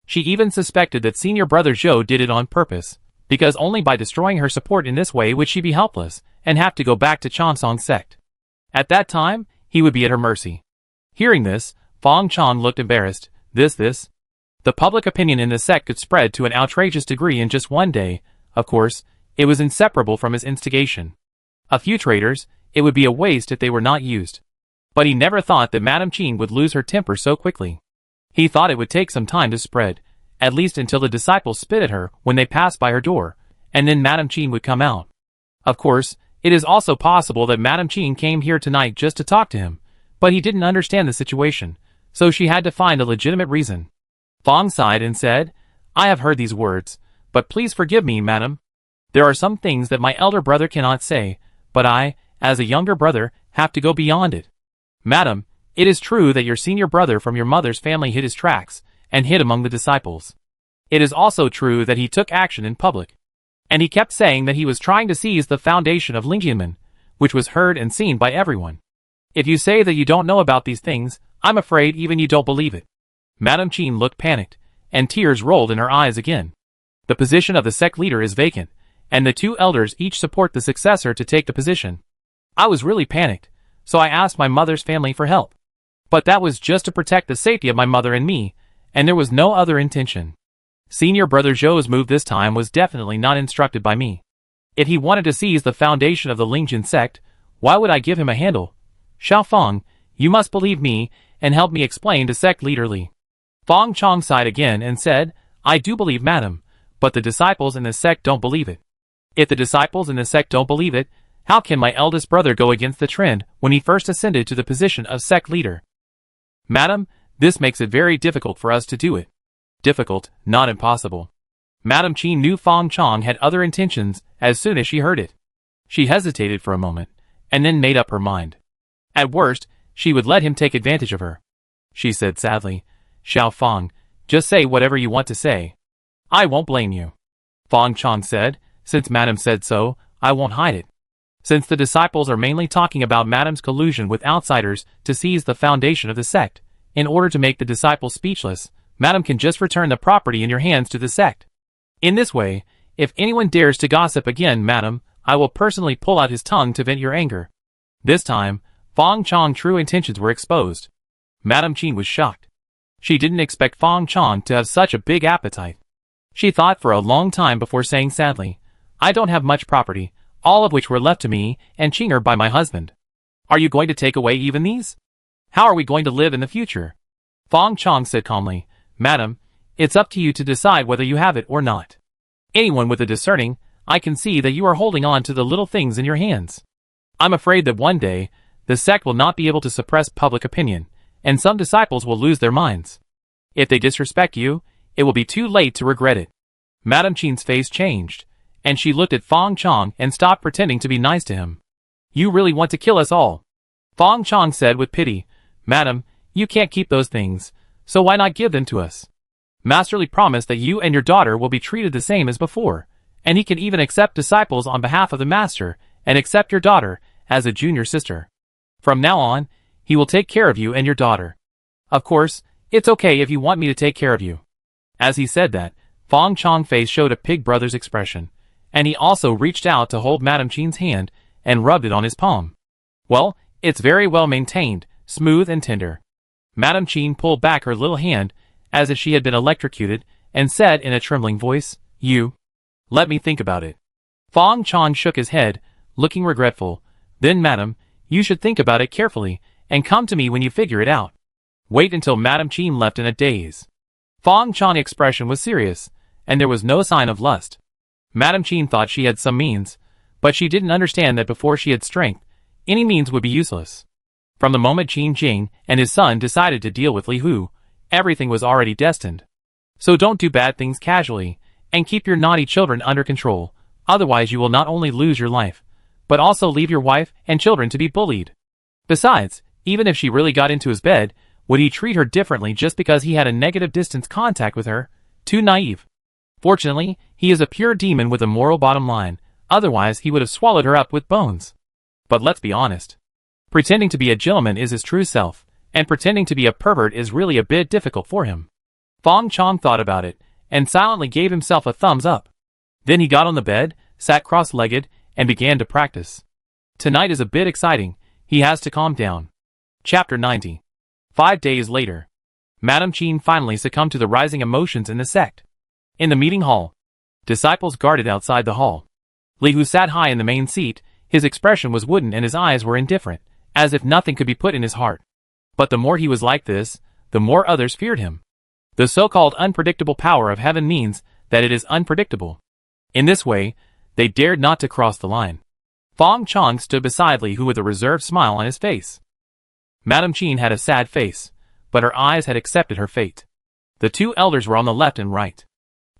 She even suspected that senior brother Zhou did it on purpose, because only by destroying her support in this way would she be helpless and have to go back to Chansong's sect. At that time, he would be at her mercy. Hearing this, Fang Chong looked embarrassed. This. The public opinion in the sect could spread to an outrageous degree in just one day. Of course, it was inseparable from his instigation. A few traitors, it would be a waste if they were not used. But he never thought that Madame Qin would lose her temper so quickly. He thought it would take some time to spread, at least until the disciples spit at her when they passed by her door, and then Madame Qin would come out. Of course, it is also possible that Madame Qin came here tonight just to talk to him, but he didn't understand the situation, so she had to find a legitimate reason. Fong sighed and said, I have heard these words, but please forgive me, madam. There are some things that my elder brother cannot say, but I, as a younger brother, have to go beyond it. Madam, it is true that your senior brother from your mother's family hid his tracks, and hid among the disciples. It is also true that he took action in public. And he kept saying that he was trying to seize the foundation of Lingjianmen, which was heard and seen by everyone. If you say that you don't know about these things, I'm afraid even you don't believe it. Madame Qin looked panicked, and tears rolled in her eyes again. The position of the sect leader is vacant, and the two elders each support the successor to take the position. I was really panicked, so I asked my mother's family for help. But that was just to protect the safety of my mother and me, and there was no other intention. Senior brother Zhou's move this time was definitely not instructed by me. If he wanted to seize the foundation of the Lingjian sect, why would I give him a handle? Xiao Feng, you must believe me, and help me explain to sect leader Li. Fong Chong sighed again and said, I do believe, madam, but the disciples in the sect don't believe it. If the disciples in the sect don't believe it, how can my eldest brother go against the trend when he first ascended to the position of sect leader? Madam, this makes it very difficult for us to do it. Difficult, not impossible. Madame Qin knew Fong Chong had other intentions as soon as she heard it. She hesitated for a moment, and then made up her mind. At worst, she would let him take advantage of her. She said sadly, Xiao Feng, just say whatever you want to say. I won't blame you. Fong Chong said, since Madame said so, I won't hide it. Since the disciples are mainly talking about Madame's collusion with outsiders to seize the foundation of the sect, in order to make the disciples speechless, Madame can just return the property in your hands to the sect. In this way, if anyone dares to gossip again, Madame, I will personally pull out his tongue to vent your anger. This time, Fong Chong's true intentions were exposed. Madame Qin was shocked. She didn't expect Fong Chong to have such a big appetite. She thought for a long time before saying sadly, I don't have much property, all of which were left to me and Qinger by my husband. Are you going to take away even these? How are we going to live in the future? Fong Chong said calmly, Madam, it's up to you to decide whether you have it or not. Anyone with a discerning eye can see that you are holding on to the little things in your hands. I'm afraid that one day, the sect will not be able to suppress public opinion, and some disciples will lose their minds. If they disrespect you, it will be too late to regret it. Madame Qin's face changed, and she looked at Fong Chong and stopped pretending to be nice to him. You really want to kill us all? Fong Chong said with pity, Madam, you can't keep those things, so why not give them to us? Master Li promised that you and your daughter will be treated the same as before, and he can even accept disciples on behalf of the master, and accept your daughter as a junior sister. From now on, he will take care of you and your daughter. Of course, it's okay if you want me to take care of you. As he said that, Fong Chong's face showed a pig brother's expression, and he also reached out to hold Madame Qin's hand and rubbed it on his palm. Well, it's very well maintained, smooth and tender. Madame Qin pulled back her little hand as if she had been electrocuted and said in a trembling voice, You. Let me think about it. Fong Chong shook his head, looking regretful. Then Madam, you should think about it carefully and come to me when you figure it out. Wait until Madame Qin left in a daze. Fong Chong's expression was serious, and there was no sign of lust. Madame Qin thought she had some means, but she didn't understand that before she had strength, any means would be useless. From the moment Qin Jing and his son decided to deal with Li Hu, everything was already destined. So don't do bad things casually, and keep your naughty children under control, otherwise you will not only lose your life, but also leave your wife and children to be bullied. Besides, even if she really got into his bed, would he treat her differently just because he had a negative distance contact with her? Too naive. Fortunately, he is a pure demon with a moral bottom line, otherwise he would have swallowed her up with bones. But let's be honest. Pretending to be a gentleman is his true self, and pretending to be a pervert is really a bit difficult for him. Fong Chong thought about it, and silently gave himself a thumbs up. Then he got on the bed, sat cross-legged, and began to practice. Tonight is a bit exciting, he has to calm down. Chapter 90. 5 days later. Madame Qin finally succumbed to the rising emotions in the sect. In the meeting hall, disciples guarded outside the hall. Li Hu sat high in the main seat, his expression was wooden and his eyes were indifferent, as if nothing could be put in his heart. But the more he was like this, the more others feared him. The so-called unpredictable power of heaven means that it is unpredictable. In this way, they dared not to cross the line. Fong Chong stood beside Li Hu with a reserved smile on his face. Madame Qin had a sad face, but her eyes had accepted her fate. The two elders were on the left and right.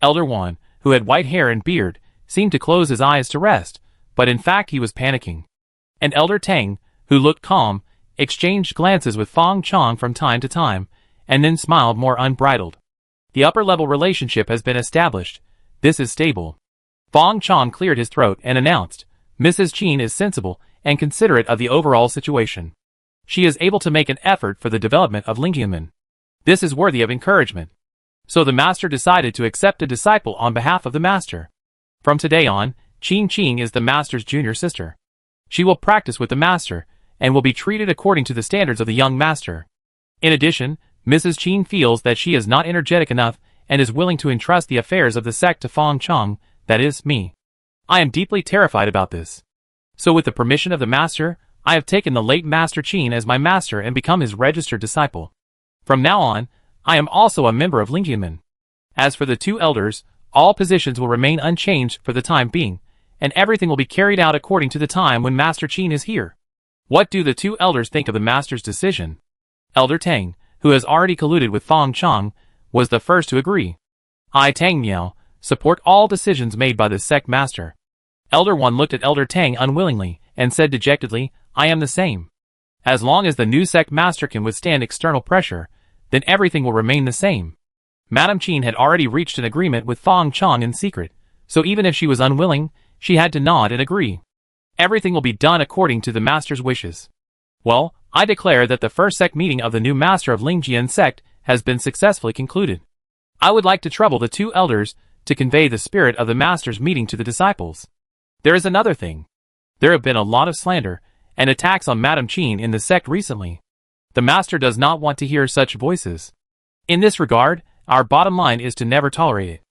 Elder Wan, who had white hair and beard, seemed to close his eyes to rest, but in fact he was panicking. And Elder Tang, who looked calm, exchanged glances with Fong Chong from time to time, and then smiled more unbridled. The upper-level relationship has been established. This is stable. Fong Chong cleared his throat and announced, Mrs. Qin is sensible and considerate of the overall situation. She is able to make an effort for the development of Lingjianmen. This is worthy of encouragement. So the master decided to accept a disciple on behalf of the master. From today on, Qin is the master's junior sister. She will practice with the master, and will be treated according to the standards of the young master. In addition, Mrs. Qin feels that she is not energetic enough and is willing to entrust the affairs of the sect to Fong Chong, that is, me. I am deeply terrified about this. So with the permission of the master, I have taken the late Master Qin as my master and become his registered disciple. From now on, I am also a member of Lingjianmen. As for the two elders, all positions will remain unchanged for the time being, and everything will be carried out according to the time when Master Qin is here. What do the two elders think of the master's decision? Elder Tang, who has already colluded with Fong Chong, was the first to agree. I, Tang Miao, support all decisions made by the sect master. Elder One looked at Elder Tang unwillingly, and said dejectedly, I am the same. As long as the new sect master can withstand external pressure, then everything will remain the same. Madame Qin had already reached an agreement with Fong Chong in secret, so even if she was unwilling, she had to nod and agree. Everything will be done according to the master's wishes. Well, I declare that the first sect meeting of the new master of Lingjian sect has been successfully concluded. I would like to trouble the two elders to convey the spirit of the master's meeting to the disciples. There is another thing. There have been a lot of slander and attacks on Madame Qin in the sect recently. The master does not want to hear such voices. In this regard, our bottom line is to never tolerate it.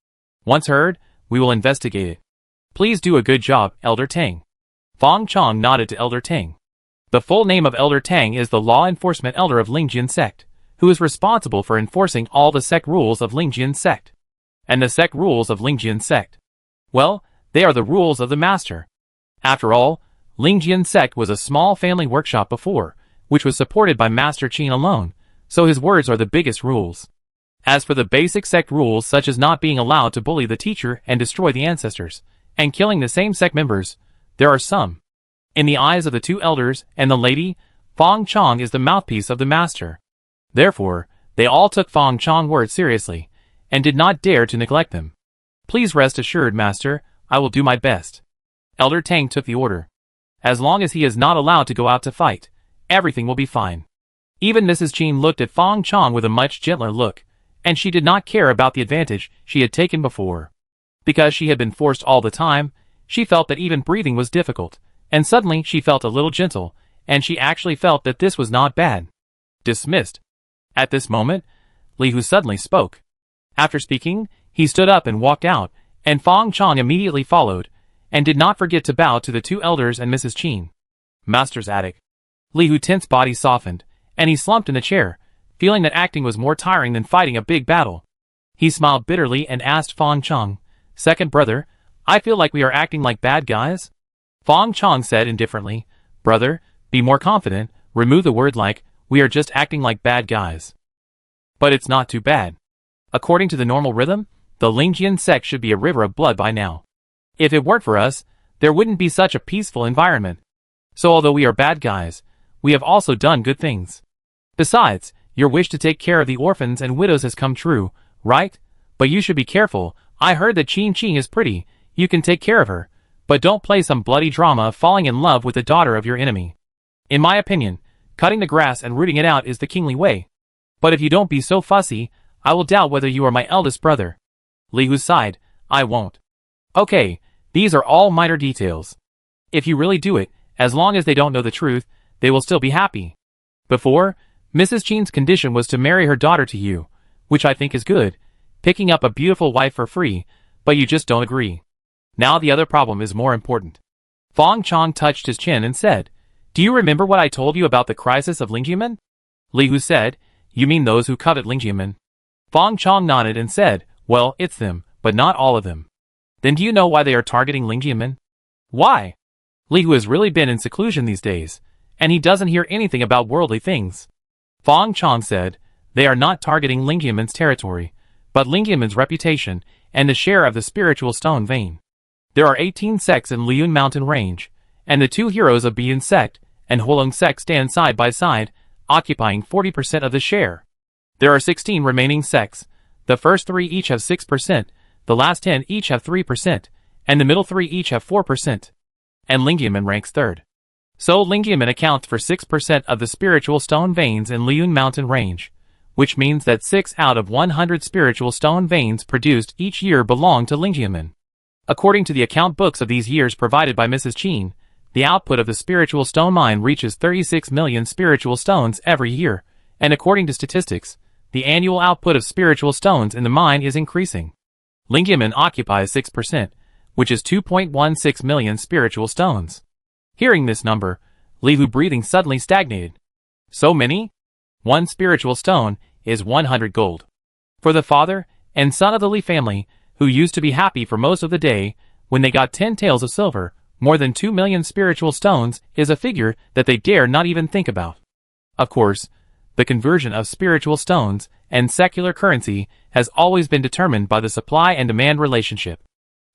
Once heard, we will investigate it. Please do a good job, Elder Tang. Fong Chong nodded to Elder Tang. The full name of Elder Tang is the Law Enforcement Elder of Lingjian Sect, who is responsible for enforcing all the sect rules of Lingjian Sect. And the sect rules of Lingjian Sect? Well, they are the rules of the master. After all, Lingjian Sect was a small family workshop before, which was supported by Master Qin alone, so his words are the biggest rules. As for the basic sect rules such as not being allowed to bully the teacher and destroy the ancestors, and killing the same sect members, there are some. In the eyes of the two elders and the lady, Fong Chong is the mouthpiece of the master. Therefore, they all took Fong Chong's words seriously, and did not dare to neglect them. Please rest assured, master, I will do my best. Elder Tang took the order. As long as he is not allowed to go out to fight, everything will be fine. Even Mrs. Qin looked at Fong Chong with a much gentler look, and she did not care about the advantage she had taken before. Because she had been forced all the time, she felt that even breathing was difficult, and suddenly she felt a little gentle, and she actually felt that this was not bad. Dismissed. At this moment, Li Hu suddenly spoke. After speaking, he stood up and walked out, and Fong Chong immediately followed, and did not forget to bow to the two elders and Mrs. Qin. Master's attic. Li Hu's tense body softened, and he slumped in the chair, feeling that acting was more tiring than fighting a big battle. He smiled bitterly and asked Fong Chong, Second brother, I feel like we are acting like bad guys? Fong Chong said indifferently, Brother, be more confident, remove the word like, we are just acting like bad guys. But it's not too bad. According to the normal rhythm, the Lingjian sect should be a river of blood by now. If it weren't for us, there wouldn't be such a peaceful environment. So although we are bad guys, we have also done good things. Besides, your wish to take care of the orphans and widows has come true, right? But you should be careful. I heard that Qin is pretty, you can take care of her, but don't play some bloody drama of falling in love with the daughter of your enemy. In my opinion, cutting the grass and rooting it out is the kingly way. But if you don't be so fussy, I will doubt whether you are my eldest brother. Li Hu sighed, I won't. Okay, these are all minor details. If you really do it, as long as they don't know the truth, they will still be happy. Before, Mrs. Qin's condition was to marry her daughter to you, which I think is good, picking up a beautiful wife for free, but you just don't agree. Now the other problem is more important. Fong Chong touched his chin and said, Do you remember what I told you about the crisis of Lingjianmen? Li Hu said, You mean those who covet Lingjianmen? Fong Chong nodded and said, Well, it's them, but not all of them. Then do you know why they are targeting Lingyamen? Why? Li Hu has really been in seclusion these days, and he doesn't hear anything about worldly things. Fang Chong said, they are not targeting Lingyamen's territory, but Lingyamen's reputation and the share of the spiritual stone vein. There are 18 sects in Liyun Mountain Range, and the two heroes of Biyun sect and Huolong sect stand side by side, occupying 40% of the share. There are 16 remaining sects. The first 3 each have 6%, the last 10 each have 3%, and the middle 3 each have 4%. And Lingyamen ranks third. So Lingyamen accounts for 6% of the spiritual stone veins in Liyun Mountain Range, which means that 6 out of 100 spiritual stone veins produced each year belong to Lingyamen. According to the account books of these years provided by Mrs. Qin, the output of the spiritual stone mine reaches 36 million spiritual stones every year, and according to statistics, the annual output of spiritual stones in the mine is increasing. Lingyamen occupies 6%, which is 2.16 million spiritual stones. Hearing this number, Li Hu breathing suddenly stagnated. So many? 1 spiritual stone is 100 gold. For the father and son of the Li family, who used to be happy for most of the day, when they got 10 taels of silver, more than 2 million spiritual stones is a figure that they dare not even think about. Of course, the conversion of spiritual stones and secular currency has always been determined by the supply and demand relationship.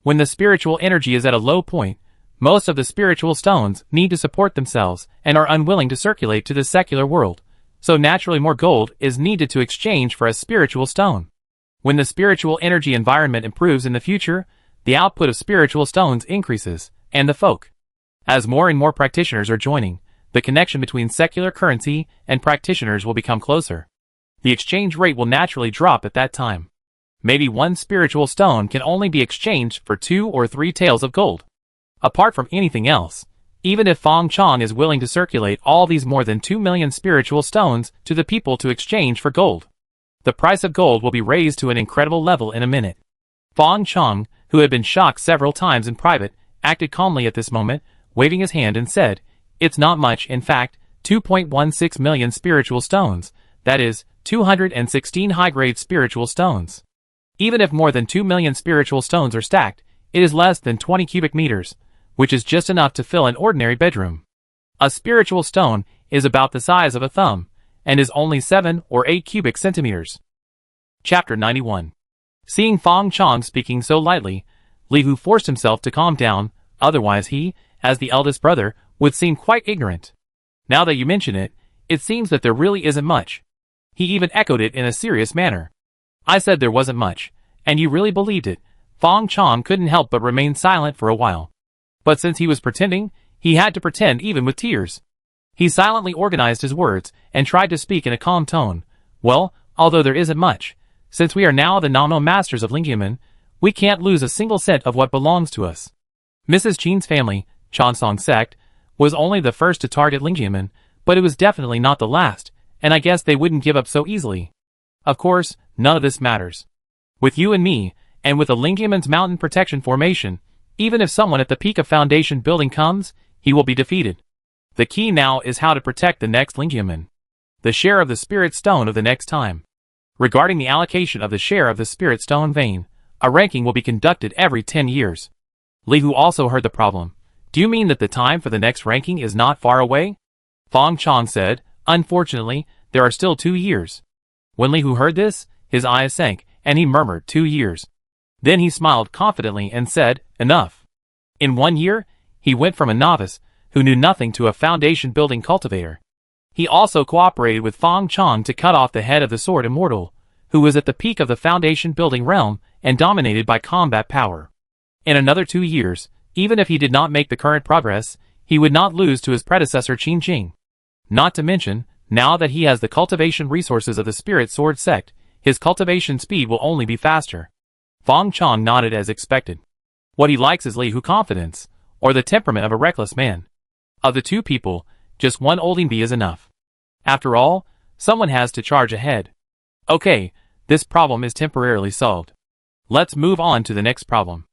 When the spiritual energy is at a low point, most of the spiritual stones need to support themselves and are unwilling to circulate to the secular world, so naturally more gold is needed to exchange for a spiritual stone. When the spiritual energy environment improves in the future, the output of spiritual stones increases, and the folk. As more and more practitioners are joining, the connection between secular currency and practitioners will become closer. The exchange rate will naturally drop at that time. Maybe 1 spiritual stone can only be exchanged for 2 or 3 taels of gold. Apart from anything else, even if Fang Chong is willing to circulate all these more than 2 million spiritual stones to the people to exchange for gold, the price of gold will be raised to an incredible level in a minute. Fang Chong, who had been shocked several times in private, acted calmly at this moment, waving his hand and said, "It's not much, in fact, 2.16 million spiritual stones, that is, 216 high-grade spiritual stones. Even if more than 2 million spiritual stones are stacked, it is less than 20 cubic meters, which is just enough to fill an ordinary bedroom. A spiritual stone is about the size of a thumb, and is only 7 or 8 cubic centimeters." Chapter 91. Seeing Fang Chong speaking so lightly, Li Hu forced himself to calm down, otherwise he, as the eldest brother, would seem quite ignorant. Now that you mention it, it seems that there really isn't much. He even echoed it in a serious manner. I said there wasn't much, and you really believed it. Fang Chong couldn't help but remain silent for a while. But since he was pretending, he had to pretend even with tears. He silently organized his words, and tried to speak in a calm tone. Well, although there isn't much, since we are now the nominal masters of Lingyamen, we can't lose a single cent of what belongs to us. Mrs. Qin's family, Chansong sect, was only the first to target Lingyamen, but it was definitely not the last, and I guess they wouldn't give up so easily. Of course, none of this matters. With you and me, and with the Lingyaman's mountain protection formation, even if someone at the peak of foundation building comes, he will be defeated. The key now is how to protect the next Lingyaman. The share of the spirit stone of the next time. Regarding the allocation of the share of the spirit stone vein, a ranking will be conducted every 10 years. Li Hu also heard the problem. Do you mean that the time for the next ranking is not far away? Fang Chong said, unfortunately, there are still 2 years. When Li Hu heard this, his eyes sank, and he murmured 2 years. Then he smiled confidently and said, enough. In 1 year, he went from a novice, who knew nothing, to a foundation-building cultivator. He also cooperated with Fang Chong to cut off the head of the Sword Immortal, who was at the peak of the foundation-building realm and dominated by combat power. In another 2 years, even if he did not make the current progress, he would not lose to his predecessor Qin Jing. Not to mention, now that he has the cultivation resources of the Spirit Sword sect, his cultivation speed will only be faster. Fang Chong nodded as expected. What he likes is Li Hu confidence, or the temperament of a reckless man. Of the 2 people, just one olding bee is enough. After all, someone has to charge ahead. Okay, this problem is temporarily solved. Let's move on to the next problem.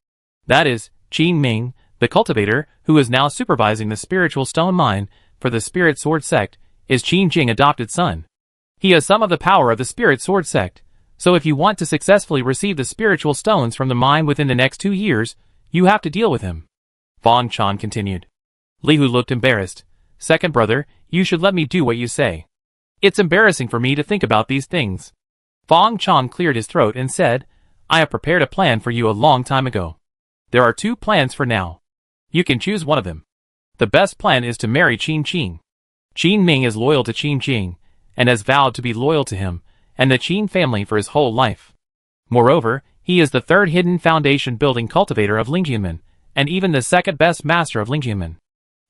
That is, Qin Ming, the cultivator, who is now supervising the spiritual stone mine for the Spirit Sword sect, is Qin Jing's adopted son. He has some of the power of the Spirit Sword sect, So if you want to successfully receive the spiritual stones from the mine within the next 2 years, you have to deal with him. Fong Chan continued. Li Hu looked embarrassed. Second brother, you should let me do what you say. It's embarrassing for me to think about these things. Fong Chan cleared his throat and said, I have prepared a plan for you a long time ago. There are 2 plans for now. You can choose one of them. The best plan is to marry Qin Qing. Qin Ming is loyal to Qin Jing, and has vowed to be loyal to him, and the Qin family for his whole life. Moreover, he is the 3rd hidden foundation building cultivator of Lingjianmen, and even the 2nd best master of Lingjianmen.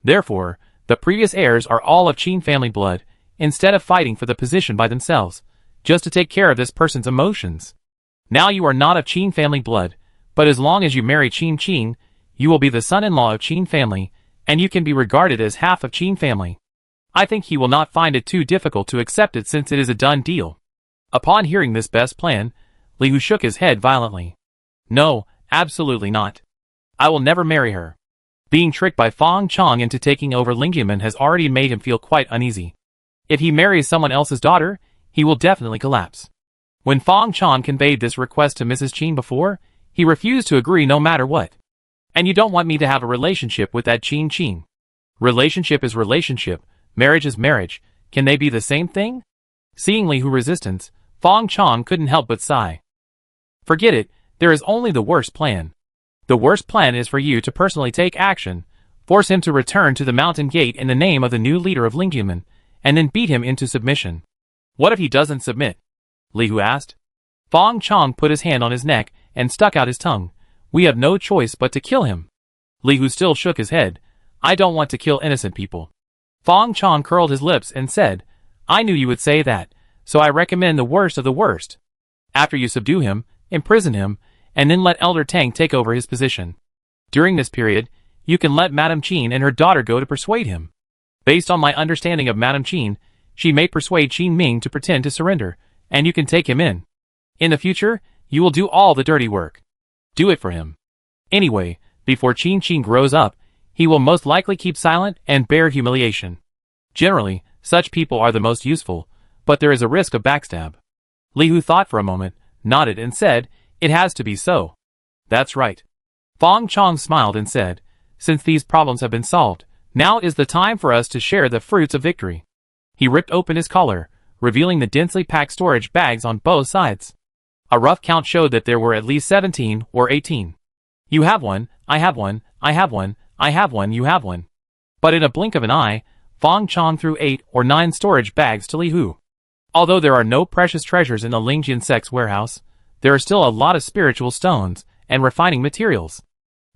Therefore, the previous heirs are all of Qin family blood, instead of fighting for the position by themselves, just to take care of this person's emotions. Now you are not of Qin family blood, but as long as you marry Qin Qing, you will be the son-in-law of Qin family, and you can be regarded as half of Qin family. I think he will not find it too difficult to accept it since it is a done deal. Upon hearing this best plan, Li Hu shook his head violently. No, absolutely not. I will never marry her. Being tricked by Fong Chong into taking over Lingjianmen has already made him feel quite uneasy. If he marries someone else's daughter, he will definitely collapse. When Fong Chong conveyed this request to Mrs. Qin before, he refused to agree no matter what. And you don't want me to have a relationship with that Qin Qing. Relationship is relationship, marriage is marriage, can they be the same thing? Seeing Li Hu resistance, Fong Chong couldn't help but sigh. Forget it, there is only the worst plan. The worst plan is for you to personally take action, force him to return to the mountain gate in the name of the new leader of Lingjianmen, and then beat him into submission. What if he doesn't submit? Li Hu asked. Fong Chong put his hand on his neck and stuck out his tongue. We have no choice but to kill him. Li Hu still shook his head. I don't want to kill innocent people. Fong Chong curled his lips and said, I knew you would say that, so I recommend the worst of the worst. After you subdue him, imprison him, and then let Elder Tang take over his position. During this period, you can let Madame Qin and her daughter go to persuade him. Based on my understanding of Madame Qin, she may persuade Qin Ming to pretend to surrender, and you can take him in. In the future, you will do all the dirty work. Do it for him. Anyway, before Qin Qing grows up, he will most likely keep silent and bear humiliation. Generally, such people are the most useful, but there is a risk of backstab. Li Hu thought for a moment, nodded and said, it has to be so. That's right. Fong Chong smiled and said, since these problems have been solved, now is the time for us to share the fruits of victory. He ripped open his collar, revealing the densely packed storage bags on both sides. A rough count showed that there were at least 17 or 18. You have one, I have one, I have one, I have one, you have one. But in a blink of an eye, Fong Chong threw 8 or 9 storage bags to Li Hu. Although there are no precious treasures in the Lingjian sect's warehouse, there are still a lot of spiritual stones and refining materials.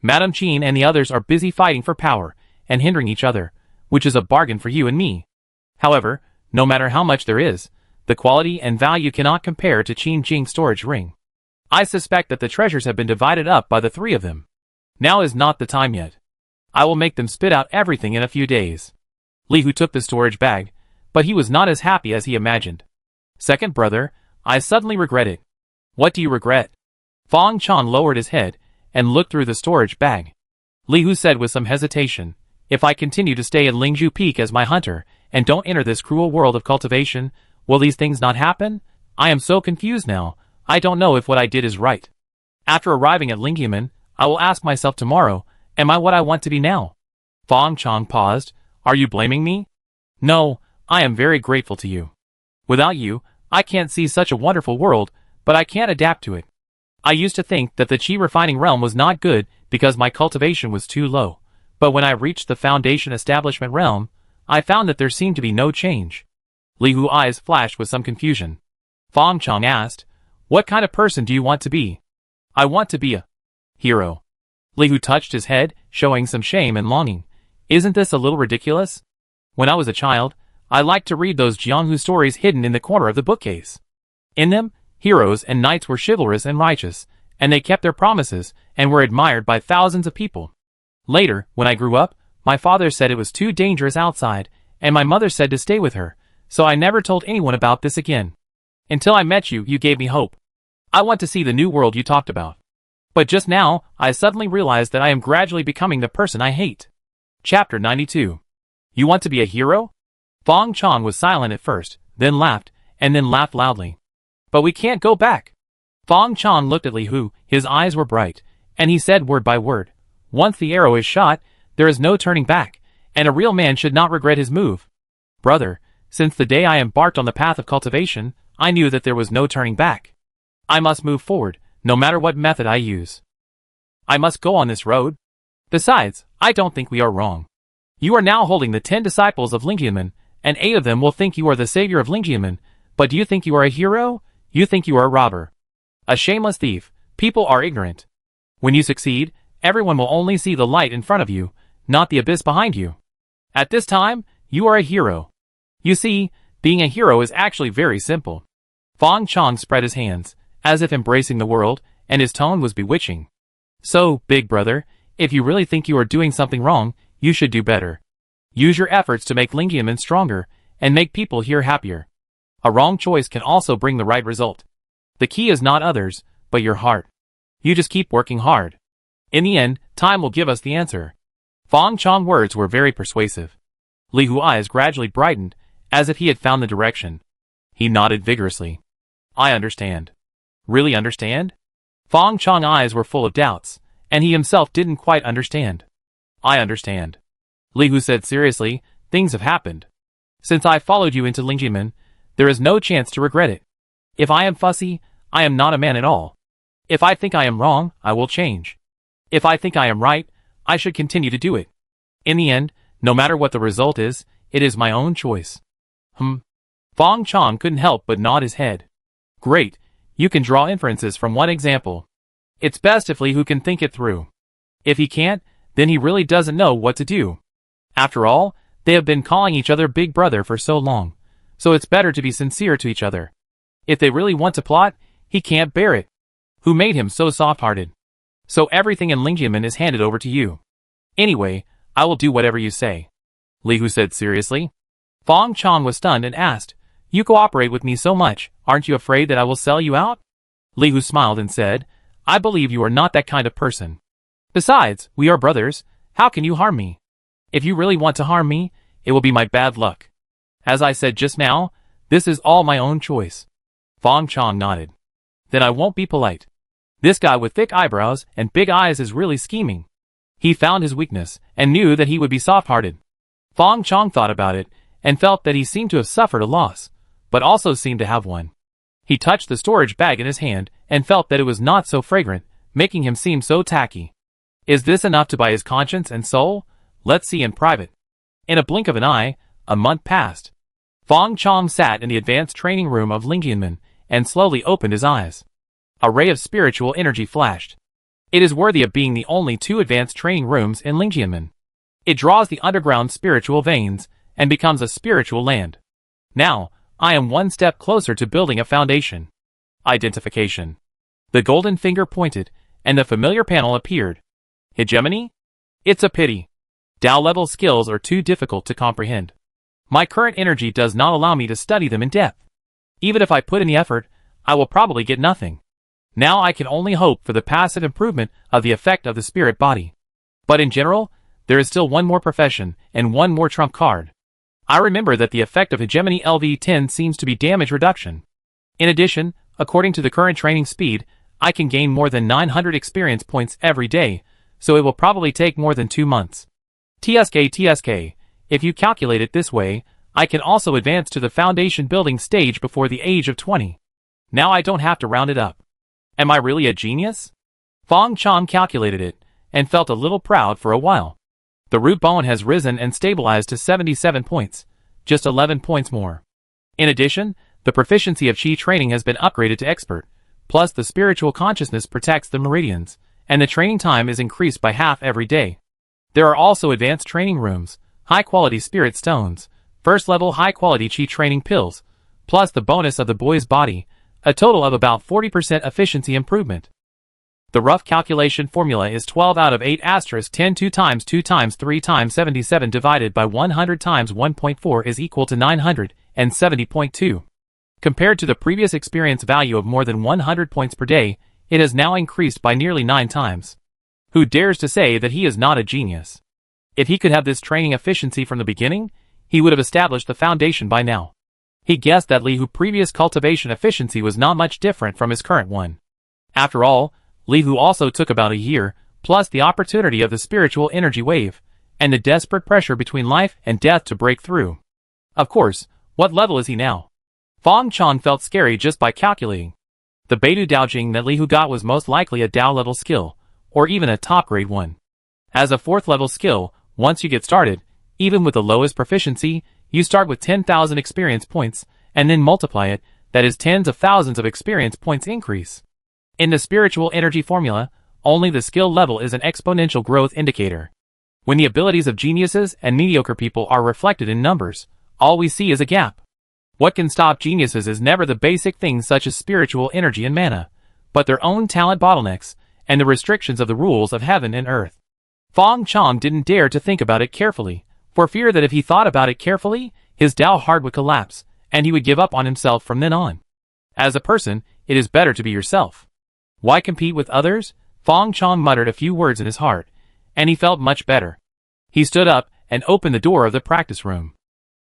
Madame Qin and the others are busy fighting for power and hindering each other, which is a bargain for you and me. However, no matter how much there is, the quality and value cannot compare to Qin Jing's storage ring. I suspect that the treasures have been divided up by the 3 of them. Now is not the time yet. I will make them spit out everything in a few days. Li Hu took the storage bag, but he was not as happy as he imagined. Second brother, I suddenly regret it. What do you regret? Fong Chan lowered his head and looked through the storage bag. Li Hu said with some hesitation, if I continue to stay in Lingzhu Peak as my hunter and don't enter this cruel world of cultivation, will these things not happen? I am so confused now, I don't know if what I did is right. After arriving at Lingjianmen, I will ask myself tomorrow, am I what I want to be now? Fong Chong paused. Are you blaming me? No, I am very grateful to you. Without you, I can't see such a wonderful world, but I can't adapt to it. I used to think that the qi refining realm was not good because my cultivation was too low, but when I reached the foundation establishment realm, I found that there seemed to be no change. Li Hu's eyes flashed with some confusion. Fong Chong asked, what kind of person do you want to be? I want to be a hero. Li Hu touched his head, showing some shame and longing. Isn't this a little ridiculous? When I was a child, I liked to read those Jianghu stories hidden in the corner of the bookcase. In them, heroes and knights were chivalrous and righteous, and they kept their promises and were admired by thousands of people. Later, when I grew up, my father said it was too dangerous outside, and my mother said to stay with her, so I never told anyone about this again. Until I met you, you gave me hope. I want to see the new world you talked about. But just now, I suddenly realized that I am gradually becoming the person I hate. Chapter 92. You want to be a hero? Fong Chong was silent at first, then laughed loudly. But we can't go back. Fong Chong looked at Li Hu, his eyes were bright, and he said word by word, once the arrow is shot, there is no turning back, and a real man should not regret his move. Brother, since the day I embarked on the path of cultivation, I knew that there was no turning back. I must move forward, no matter what method I use. I must go on this road. Besides, I don't think we are wrong. You are now holding the 10 disciples of Lingjianmen, and 8 of them will think you are the savior of Lingjianmen, but do you think you are a hero? You think you are a robber. A shameless thief. People are ignorant. When you succeed, everyone will only see the light in front of you, not the abyss behind you. At this time, you are a hero. You see, being a hero is actually very simple. Fong Chong spread his hands, as if embracing the world, and his tone was bewitching. So, big brother, if you really think you are doing something wrong, you should do better. Use your efforts to make Lingjianmen stronger, and make people here happier. A wrong choice can also bring the right result. The key is not others, but your heart. You just keep working hard. In the end, time will give us the answer. Fong Chong's words were very persuasive. Li Hu's eyes gradually brightened, as if he had found the direction. He nodded vigorously. I understand. Really understand? Fong Chong's eyes were full of doubts, and he himself didn't quite understand. I understand. Li Hu said seriously, things have happened. Since I followed you into Lingjianmen, there is no chance to regret it. If I am fussy, I am not a man at all. If I think I am wrong, I will change. If I think I am right, I should continue to do it. In the end, no matter what the result is, it is my own choice. Fong Chong couldn't help but nod his head. Great, you can draw inferences from one example. It's best if Li Hu can think it through. If he can't, then he really doesn't know what to do. After all, they have been calling each other big brother for so long, so it's better to be sincere to each other. If they really want to plot, he can't bear it. Who made him so soft-hearted? So everything in Lingjianmen is handed over to you. Anyway, I will do whatever you say. Li Hu said seriously. Fong Chong was stunned and asked, You cooperate with me so much, aren't you afraid that I will sell you out? Li Hu smiled and said, I believe you are not that kind of person. Besides, we are brothers, how can you harm me? If you really want to harm me, it will be my bad luck. As I said just now, this is all my own choice. Fong Chong nodded. Then I won't be polite. This guy with thick eyebrows and big eyes is really scheming. He found his weakness, and knew that he would be soft-hearted. Fong Chong thought about it, and felt that he seemed to have suffered a loss, but also seemed to have one. He touched the storage bag in his hand, and felt that it was not so fragrant, making him seem so tacky. Is this enough to buy his conscience and soul? Let's see in private. In a blink of an eye, a month passed. Fong Chong sat in the advanced training room of Lingjianmen, and slowly opened his eyes. A ray of spiritual energy flashed. It is worthy of being the only 2 advanced training rooms in Lingjianmen. It draws the underground spiritual veins, and becomes a spiritual land. Now, I am one step closer to building a foundation. Identification. The golden finger pointed, and the familiar panel appeared. Hegemony? It's a pity. Dao-level skills are too difficult to comprehend. My current energy does not allow me to study them in depth. Even if I put in the effort, I will probably get nothing. Now I can only hope for the passive improvement of the effect of the spirit body. But in general, there is still one more profession, and one more trump card. I remember that the effect of Hegemony LV10 seems to be damage reduction. In addition, according to the current training speed, I can gain more than 900 experience points every day, so it will probably take more than 2 months. TSK, if you calculate it this way, I can also advance to the foundation building stage before the age of 20. Now I don't have to round it up. Am I really a genius? Fong Chong calculated it, and felt a little proud for a while. The root bone has risen and stabilized to 77 points, just 11 points more. In addition, the proficiency of Qi training has been upgraded to expert, plus the spiritual consciousness protects the meridians, and the training time is increased by half every day. There are also advanced training rooms, high-quality spirit stones, first-level high-quality Qi training pills, plus the bonus of the boy's body, a total of about 40% efficiency improvement. The rough calculation formula is 12 out of 8 asterisk 10 2 times 2 times 3 times 77 divided by 100 times 1.4 is equal to 970.2. Compared to the previous experience value of more than 100 points per day, it has now increased by nearly 9 times. Who dares to say that he is not a genius? If he could have this training efficiency from the beginning, he would have established the foundation by now. He guessed that Li Hu's previous cultivation efficiency was not much different from his current one. After all, Li Hu also took about a year, plus the opportunity of the spiritual energy wave, and the desperate pressure between life and death to break through. Of course, what level is he now? Fang Chong felt scary just by calculating. The Beidou Daojing that Li Hu got was most likely a Dao level skill, or even a top grade one. As a 4th level skill, once you get started, even with the lowest proficiency, you start with 10,000 experience points, and then multiply it, that is tens of thousands of experience points increase. In the spiritual energy formula, only the skill level is an exponential growth indicator. When the abilities of geniuses and mediocre people are reflected in numbers, all we see is a gap. What can stop geniuses is never the basic things such as spiritual energy and mana, but their own talent bottlenecks, and the restrictions of the rules of heaven and earth. Fang Chong didn't dare to think about it carefully, for fear that if he thought about it carefully, his Dao heart would collapse, and he would give up on himself from then on. As a person, it is better to be yourself. Why compete with others? Fang Chong muttered a few words in his heart, and he felt much better. He stood up and opened the door of the practice room.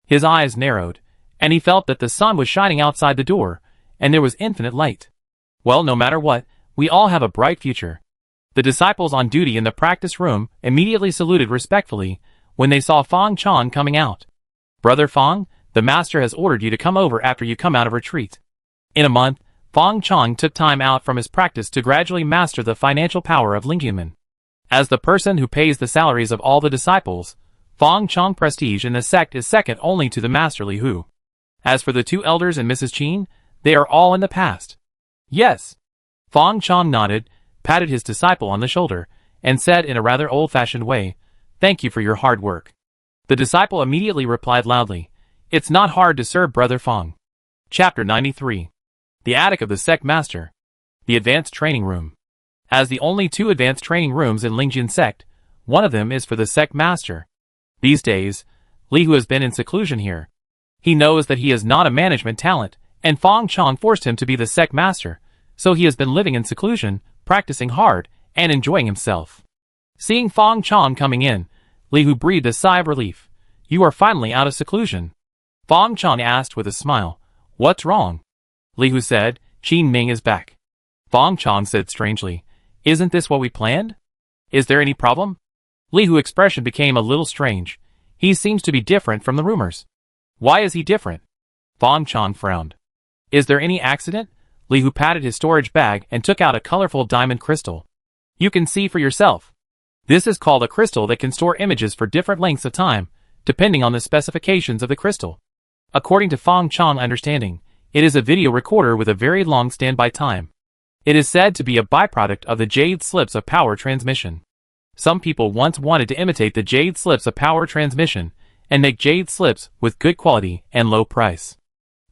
His eyes narrowed, and he felt that the sun was shining outside the door, and there was infinite light. Well, no matter what, we all have a bright future. The disciples on duty in the practice room immediately saluted respectfully when they saw Fang Chong coming out. Brother Fang, the master has ordered you to come over after you come out of retreat. In a month, Fang Chong took time out from his practice to gradually master the financial power of Lingjianmen. As the person who pays the salaries of all the disciples, Fang Chong prestige in the sect is second only to the master Li Hu. As for the 2 elders and Mrs. Qin, they are all in the past. Yes. Fang Chong nodded, patted his disciple on the shoulder, and said in a rather old-fashioned way, "Thank you for your hard work." The disciple immediately replied loudly, "It's not hard to serve Brother Fang." Chapter 93. The Attic of the Sect Master. The Advanced Training Room. As the only 2 advanced training rooms in Lingjian sect, one of them is for the sect master. These days, Li Hu has been in seclusion here. He knows that he is not a management talent, and Fang Chong forced him to be the sect master, so he has been living in seclusion, practicing hard, and enjoying himself. Seeing Fang Chong coming in, Li Hu breathed a sigh of relief. "You are finally out of seclusion." Fang Chong asked with a smile, "What's wrong?" Li Hu said, "Qin Ming is back." Fang Chong said strangely, "Isn't this what we planned? Is there any problem?" Li Hu's expression became a little strange. He seems to be different from the rumors. Why is he different? Fang Chong frowned. "Is there any accident?" Li Hu patted his storage bag and took out a colorful diamond crystal. "You can see for yourself. This is called a crystal that can store images for different lengths of time, depending on the specifications of the crystal. According to Fang Chong's understanding, it is a video recorder with a very long standby time. It is said to be a byproduct of the jade slips of power transmission. Some people once wanted to imitate the jade slips of power transmission and make jade slips with good quality and low price.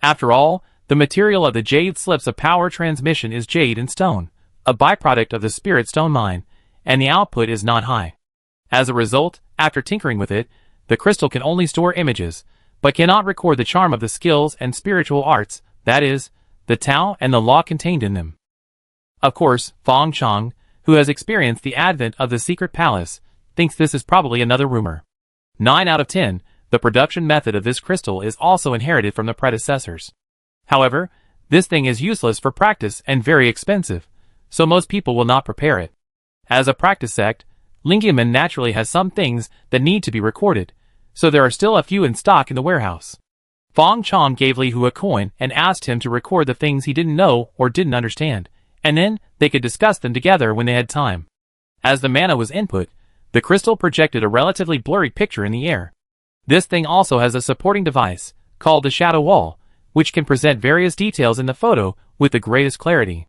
After all, the material of the jade slips of power transmission is jade and stone, a byproduct of the spirit stone mine, and the output is not high. As a result, after tinkering with it, the crystal can only store images, but cannot record the charm of the skills and spiritual arts, that is, the Tao and the law contained in them. Of course, Fang Chong, who has experienced the advent of the secret palace, thinks this is probably another rumor. 9 out of 10, the production method of this crystal is also inherited from the predecessors. However, this thing is useless for practice and very expensive, so most people will not prepare it. As a practice sect, Lingjianmen naturally has some things that need to be recorded, so there are still a few in stock in the warehouse. Fang Chong gave Li Hu a coin and asked him to record the things he didn't know or didn't understand, and then they could discuss them together when they had time. As the mana was input, the crystal projected a relatively blurry picture in the air. This thing also has a supporting device, called the shadow wall, which can present various details in the photo with the greatest clarity.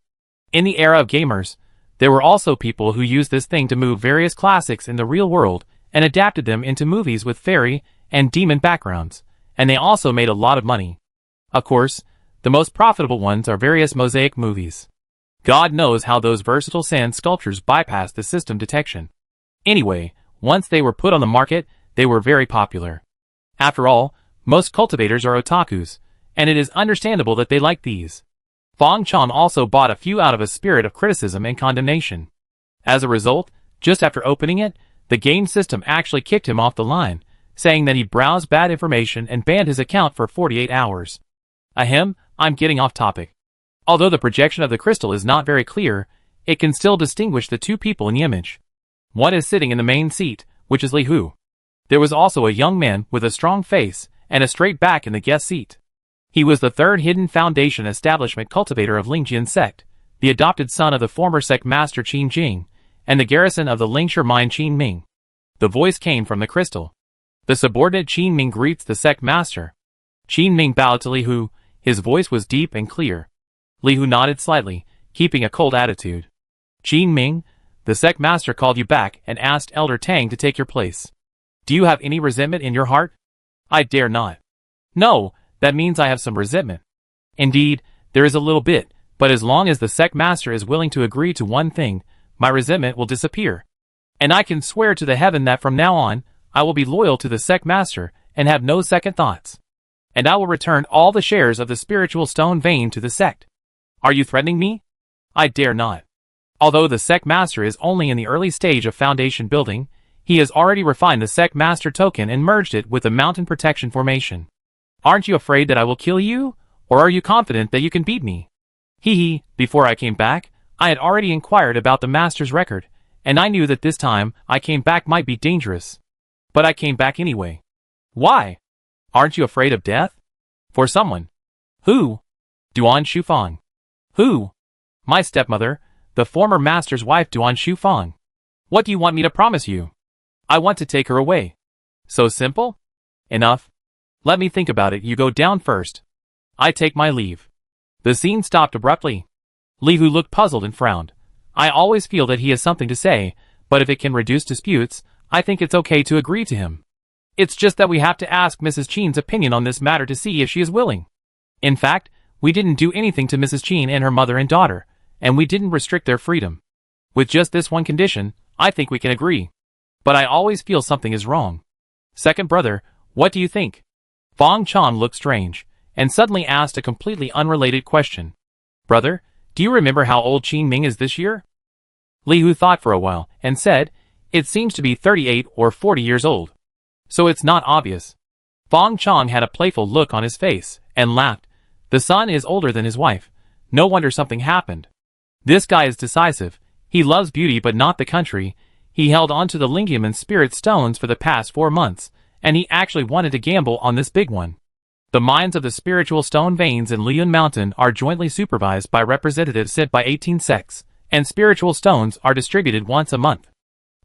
In the era of gamers, there were also people who used this thing to move various classics in the real world and adapted them into movies with fairy and demon backgrounds, and they also made a lot of money. Of course, the most profitable ones are various mosaic movies. God knows how those versatile sand sculptures bypassed the system detection. Anyway, once they were put on the market, they were very popular. After all, most cultivators are otakus, and it is understandable that they like these. Fang Chong also bought a few out of a spirit of criticism and condemnation. As a result, just after opening it, the game system actually kicked him off the line, saying that he browsed bad information and banned his account for 48 hours. Ahem, I'm getting off topic. Although the projection of the crystal is not very clear, it can still distinguish the two people in the image. One is sitting in the main seat, which is Li Hu. There was also a young man with a strong face and a straight back in the guest seat. He was the third hidden foundation establishment cultivator of Lingjian sect, the adopted son of the former sect master Qin Jing, and the garrison of the Lingshi mine Qin Ming. The voice came from the crystal. The subordinate Qin Ming greets the sect master. Qin Ming bowed to Li Hu. His voice was deep and clear. Li Hu nodded slightly, keeping a cold attitude. Qin Ming, the sect master called you back and asked Elder Tang to take your place. Do you have any resentment in your heart? I dare not. No, that means I have some resentment. Indeed, there is a little bit, but as long as the sect master is willing to agree to one thing, my resentment will disappear. And I can swear to the heaven that from now on, I will be loyal to the sect master and have no second thoughts. And I will return all the shares of the spiritual stone vein to the sect. Are you threatening me? I dare not. Although the sect master is only in the early stage of foundation building, he has already refined the sect master token and merged it with the mountain protection formation. Aren't you afraid that I will kill you, or are you confident that you can beat me? Before I came back, I had already inquired about the master's record, and I knew that this time I came back might be dangerous. But I came back anyway. Why? Aren't you afraid of death? For someone. Who? Duan Shufang. Who? My stepmother, the former master's wife Duan Shufang. What do you want me to promise you? I want to take her away. So simple? Enough. Let me think about it. You go down first. I take my leave. The scene stopped abruptly. Li Hu looked puzzled and frowned. I always feel that he has something to say, but if it can reduce disputes, I think it's okay to agree to him. It's just that we have to ask Mrs. Qin's opinion on this matter to see if she is willing. In fact, we didn't do anything to Mrs. Qin and her mother and daughter, and we didn't restrict their freedom. With just this one condition, I think we can agree. But I always feel something is wrong. Second brother, what do you think? Fang Chan looked strange, and suddenly asked a completely unrelated question. Brother, do you remember how old Qin Ming is this year? Li Hu thought for a while, and said, it seems to be 38 or 40 years old. So it's not obvious. Fang Chong had a playful look on his face, and laughed. The son is older than his wife. No wonder something happened. This guy is decisive. He loves beauty but not the country. He held on to the Lingium and Spirit Stones for the past 4 months, and he actually wanted to gamble on this big one. The mines of the spiritual stone veins in Liyun Mountain are jointly supervised by representatives sent by 18 sects, and spiritual stones are distributed once a month.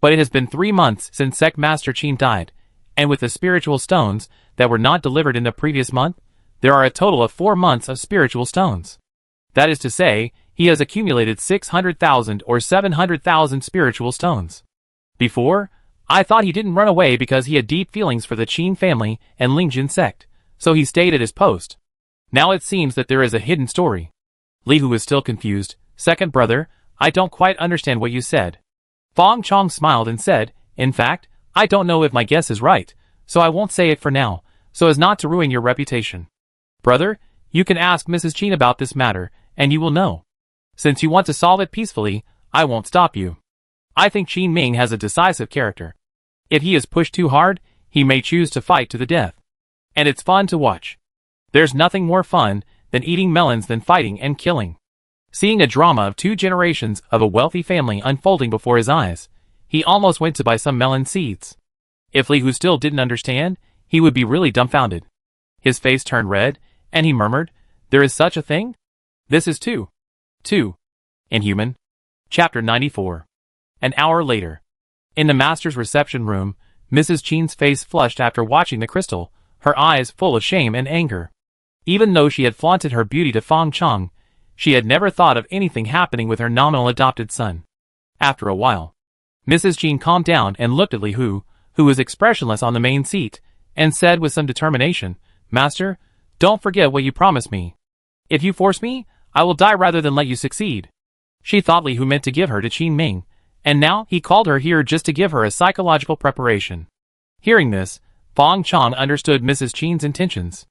But it has been 3 months since Sect Master Qin died, and with the spiritual stones that were not delivered in the previous month, there are a total of 4 months of spiritual stones. That is to say, he has accumulated 600,000 or 700,000 spiritual stones. Before, I thought he didn't run away because he had deep feelings for the Qin family and Lingjin sect, so he stayed at his post. Now it seems that there is a hidden story. Li Hu is still confused. Second brother, I don't quite understand what you said. Fang Chong smiled and said, in fact, I don't know if my guess is right, so I won't say it for now, so as not to ruin your reputation. Brother, you can ask Mrs. Qin about this matter, and you will know. Since you want to solve it peacefully, I won't stop you. I think Qin Ming has a decisive character. If he is pushed too hard, he may choose to fight to the death. And it's fun to watch. There's nothing more fun than eating melons than fighting and killing. Seeing a drama of 2 generations of a wealthy family unfolding before his eyes, he almost went to buy some melon seeds. If Li Hu still didn't understand, he would be really dumbfounded. His face turned red, and he murmured, there is such a thing? This is too inhuman. Chapter 94. An hour later. In the master's reception room, Mrs. Qin's face flushed after watching the crystal, her eyes full of shame and anger. Even though she had flaunted her beauty to Fang Chong, she had never thought of anything happening with her nominal adopted son. After a while, Mrs. Qin calmed down and looked at Li Hu, who was expressionless on the main seat, and said with some determination, Master, don't forget what you promised me. If you force me, I will die rather than let you succeed. She thought Li Hu meant to give her to Qin Ming, and now he called her here just to give her a psychological preparation. Hearing this, Fang Chong understood Mrs. Qin's intentions.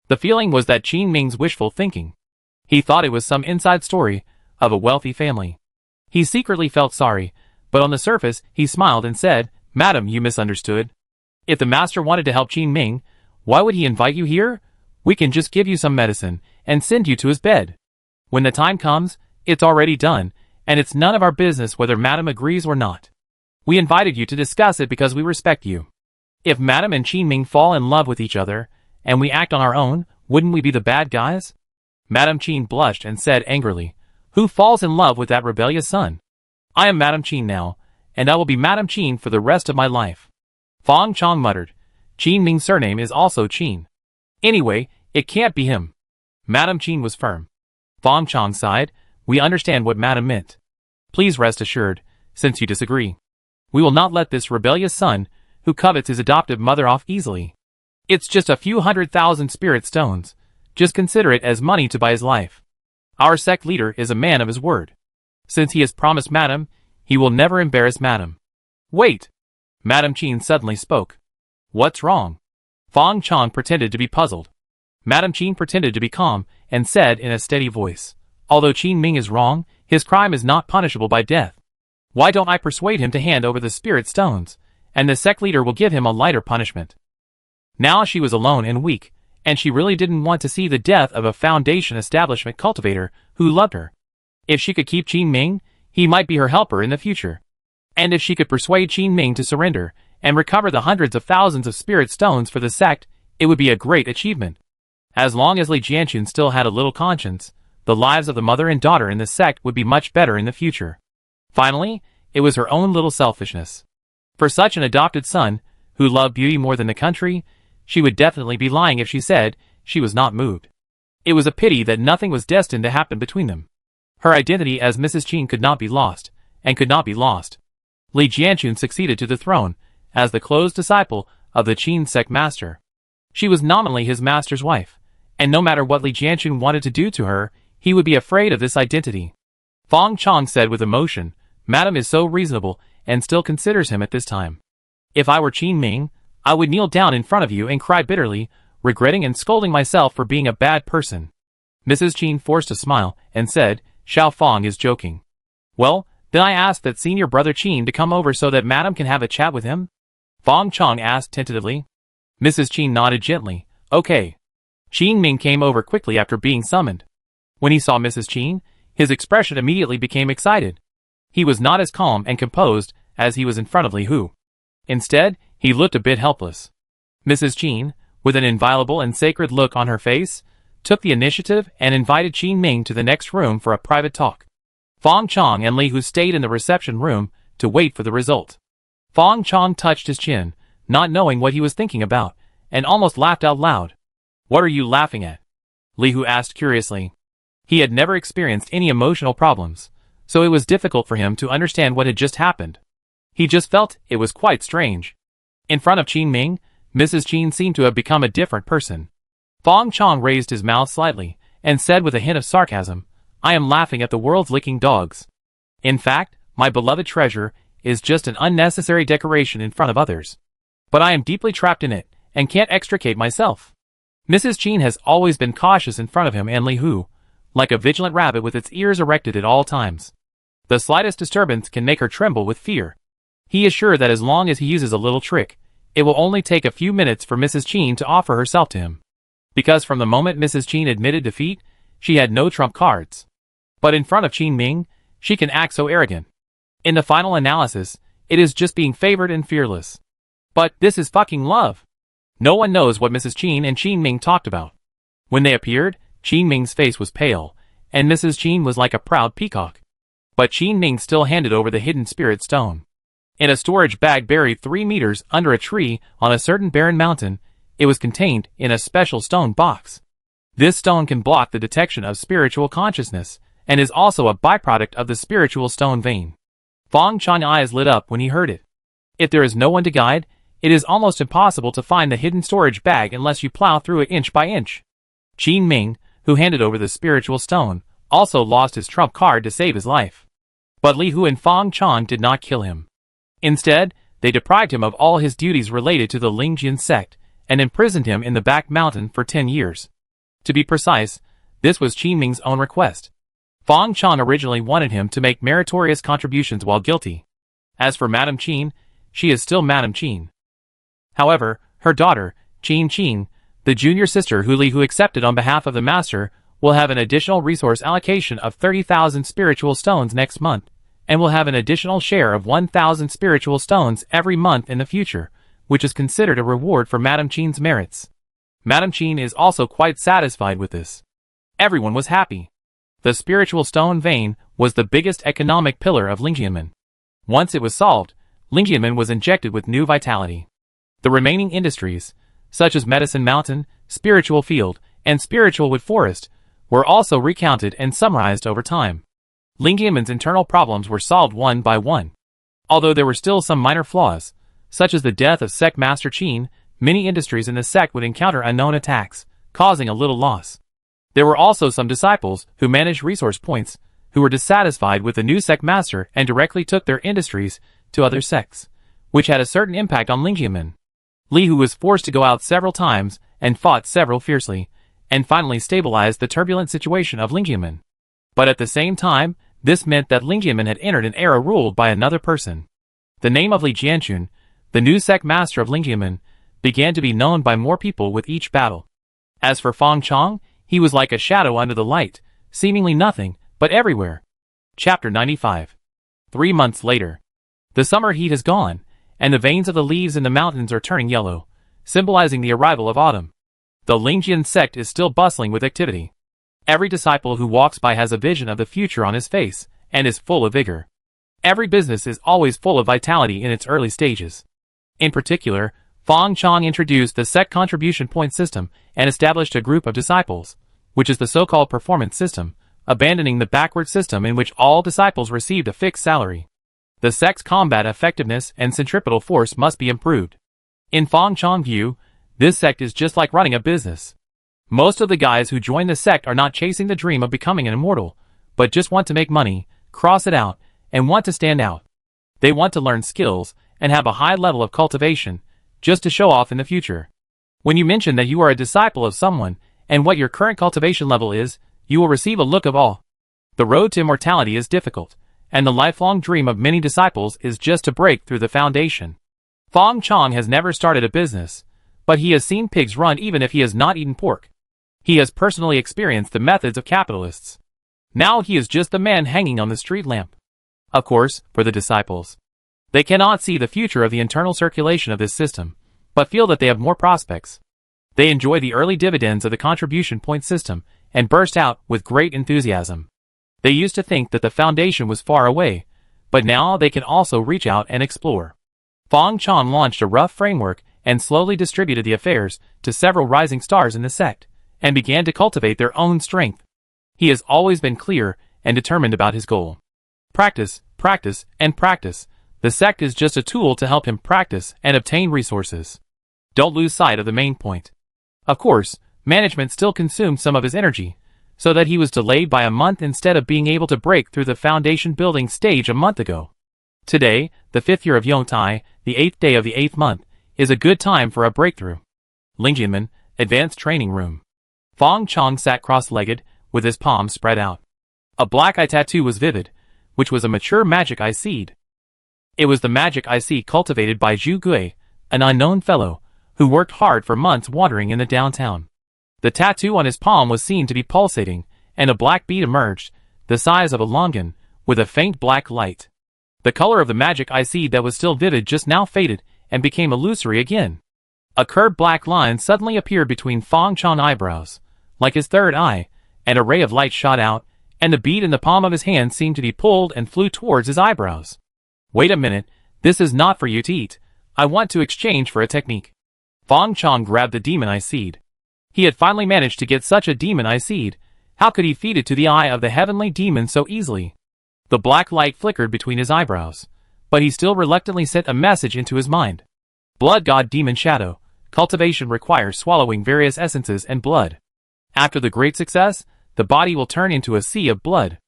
The feeling was that Qin Ming's wishful thinking. He thought it was some inside story of a wealthy family. He secretly felt sorry, but on the surface he smiled and said, Madam, you misunderstood. If the master wanted to help Qin Ming, why would he invite you here? We can just give you some medicine and send you to his bed. When the time comes, it's already done, and it's none of our business whether Madam agrees or not. We invited you to discuss it because we respect you. If Madam and Qin Ming fall in love with each other, and we act on our own, wouldn't we be the bad guys? Madam Qin blushed and said angrily, Who falls in love with that rebellious son? I am Madam Qin now, and I will be Madam Qin for the rest of my life. Fong Chong muttered. Qin Ming's surname is also Qin. Anyway, it can't be him. Madam Qin was firm. Fong Chong sighed. We understand what Madam meant. Please rest assured, since you disagree. We will not let this rebellious son, who covets his adoptive mother, off easily. It's just a few 100,000 spirit stones. Just consider it as money to buy his life. Our sect leader is a man of his word. Since he has promised Madam, he will never embarrass Madam. Wait! Madam Qin suddenly spoke. What's wrong? Fong Chong pretended to be puzzled. Madam Qin pretended to be calm, and said in a steady voice, Although Qin Ming is wrong, his crime is not punishable by death. Why don't I persuade him to hand over the spirit stones, and the sect leader will give him a lighter punishment? Now she was alone and weak, and she really didn't want to see the death of a Foundation establishment cultivator who loved her. If she could keep Qin Ming, he might be her helper in the future. And if she could persuade Qin Ming to surrender, and recover the hundreds of thousands of spirit stones for the sect, it would be a great achievement. As long as Li Jianqun still had a little conscience, the lives of the mother and daughter in the sect would be much better in the future. Finally, it was her own little selfishness. For such an adopted son, who loved beauty more than the country, she would definitely be lying if she said she was not moved. It was a pity that nothing was destined to happen between them. Her identity as Mrs. Qin could not be lost, and could not be lost. Li Jianqun succeeded to the throne as the close disciple of the Qin sect master. She was nominally his master's wife, and no matter what Li Jianqun wanted to do to her, he would be afraid of this identity. Fong Chong said with emotion, Madam is so reasonable and still considers him at this time. If I were Qin Ming, I would kneel down in front of you and cry bitterly, regretting and scolding myself for being a bad person. Mrs. Qin forced a smile and said, Xiao Fong is joking. Well, then I ask that senior brother Qin to come over so that Madam can have a chat with him? Fong Chong asked tentatively. Mrs. Qin nodded gently. Okay. Qin Ming came over quickly after being summoned. When he saw Mrs. Qin, his expression immediately became excited. He was not as calm and composed as he was in front of Li Hu. Instead, he looked a bit helpless. Mrs. Qin, with an inviolable and sacred look on her face, took the initiative and invited Qin Ming to the next room for a private talk. Fong Chong and Li Hu stayed in the reception room to wait for the result. Fong Chong touched his chin, not knowing what he was thinking about, and almost laughed out loud. What are you laughing at? Li Hu asked curiously. He had never experienced any emotional problems, so it was difficult for him to understand what had just happened. He just felt it was quite strange. In front of Qin Ming, Mrs. Qin seemed to have become a different person. Fong Chong raised his mouth slightly, and said with a hint of sarcasm, I am laughing at the world's licking dogs. In fact, my beloved treasure is just an unnecessary decoration in front of others. But I am deeply trapped in it, and can't extricate myself. Mrs. Qin has always been cautious in front of him and Li Hu, like a vigilant rabbit with its ears erected at all times. The slightest disturbance can make her tremble with fear. He is sure that as long as he uses a little trick, it will only take a few minutes for Mrs. Qin to offer herself to him. Because from the moment Mrs. Qin admitted defeat, she had no trump cards. But in front of Qin Ming, she can act so arrogant. In the final analysis, it is just being favored and fearless. But this is fucking love. No one knows what Mrs. Qin and Qin Ming talked about. When they appeared, Qin Ming's face was pale, and Mrs. Qin was like a proud peacock. But Qin Ming still handed over the hidden spirit stone. In a storage bag buried 3 meters under a tree on a certain barren mountain, it was contained in a special stone box. This stone can block the detection of spiritual consciousness, and is also a byproduct of the spiritual stone vein. Fong Chong's eyes lit up when he heard it. If there is no one to guide, it is almost impossible to find the hidden storage bag unless you plow through it inch by inch. Qin Ming, who handed over the spiritual stone, also lost his trump card to save his life. But Li Hu and Fong Chong did not kill him. Instead, they deprived him of all his duties related to the Lingjian sect, and imprisoned him in the back mountain for 10 years. To be precise, this was Qin Ming's own request. Fong Chong originally wanted him to make meritorious contributions while guilty. As for Madam Qin, she is still Madam Qin. However, her daughter, Qin Qin, The junior sister Huli who accepted on behalf of the master will have an additional resource allocation of 30,000 spiritual stones next month, and will have an additional share of 1,000 spiritual stones every month in the future, which is considered a reward for Madame Qin's merits. Madame Qin is also quite satisfied with this. Everyone was happy. The spiritual stone vein was the biggest economic pillar of Lingjianmen. Once it was solved, Lingjianmen was injected with new vitality. The remaining industries, such as Medicine Mountain, Spiritual Field, and Spiritual Wood Forest, were also recounted and summarized over time. Lingjianmen's internal problems were solved one by one. Although there were still some minor flaws, such as the death of Sect Master Qin, many industries in the sect would encounter unknown attacks, causing a little loss. There were also some disciples who managed resource points, who were dissatisfied with the new sect master and directly took their industries to other sects, which had a certain impact on Lingjianmen. Li Hu was forced to go out several times and fought several fiercely, and finally stabilized the turbulent situation of Lingjianmen. But at the same time, this meant that Lingjianmen had entered an era ruled by another person. The name of Li Jianchun, the new sect master of Lingjianmen, began to be known by more people with each battle. As for Fang Chong, he was like a shadow under the light, seemingly nothing, but everywhere. Chapter 95. 3 months later. The summer heat has gone, and the veins of the leaves in the mountains are turning yellow, symbolizing the arrival of autumn. The Lingjian sect is still bustling with activity. Every disciple who walks by has a vision of the future on his face, and is full of vigor. Every business is always full of vitality in its early stages. In particular, Fang Chong introduced the sect contribution point system and established a group of disciples, which is the so-called performance system, abandoning the backward system in which all disciples received a fixed salary. The sect's combat effectiveness and centripetal force must be improved. In Fang Chong's view, this sect is just like running a business. Most of the guys who join the sect are not chasing the dream of becoming an immortal, but just want to make money, cross it out, and want to stand out. They want to learn skills and have a high level of cultivation, just to show off in the future. When you mention that you are a disciple of someone, and what your current cultivation level is, you will receive a look of awe. The road to immortality is difficult, and the lifelong dream of many disciples is just to break through the foundation. Fang Chong has never started a business, but he has seen pigs run even if he has not eaten pork. He has personally experienced the methods of capitalists. Now he is just the man hanging on the street lamp. Of course, for the disciples, they cannot see the future of the internal circulation of this system, but feel that they have more prospects. They enjoy the early dividends of the contribution point system and burst out with great enthusiasm. They used to think that the foundation was far away, but now they can also reach out and explore. Fang Chong launched a rough framework and slowly distributed the affairs to several rising stars in the sect, and began to cultivate their own strength. He has always been clear and determined about his goal. Practice, practice, and practice. The sect is just a tool to help him practice and obtain resources. Don't lose sight of the main point. Of course, management still consumed some of his energy, so that he was delayed by a month instead of being able to break through the foundation building stage a month ago. Today, the 5th year of Yongtai, the 8th day of the 8th month, is a good time for a breakthrough. Lingjianmen, Advanced Training Room. Fang Chong sat cross-legged, with his palms spread out. A black eye tattoo was vivid, which was a mature magic eye seed. It was the magic eye seed cultivated by Zhu Gui, an unknown fellow, who worked hard for months wandering in the downtown. The tattoo on his palm was seen to be pulsating, and a black bead emerged, the size of a longan, with a faint black light. The color of the magic eye seed that was still vivid just now faded, and became illusory again. A curved black line suddenly appeared between Fang Chong's eyebrows, like his third eye. An ray of light shot out, and the bead in the palm of his hand seemed to be pulled and flew towards his eyebrows. Wait a minute, this is not for you to eat. I want to exchange for a technique. Fang Chong grabbed the demon eye seed. He had finally managed to get such a demon eye seed. How could he feed it to the eye of the heavenly demon so easily? The black light flickered between his eyebrows, but he still reluctantly sent a message into his mind. Blood God Demon Shadow. Cultivation requires swallowing various essences and blood. After the great success, the body will turn into a sea of blood.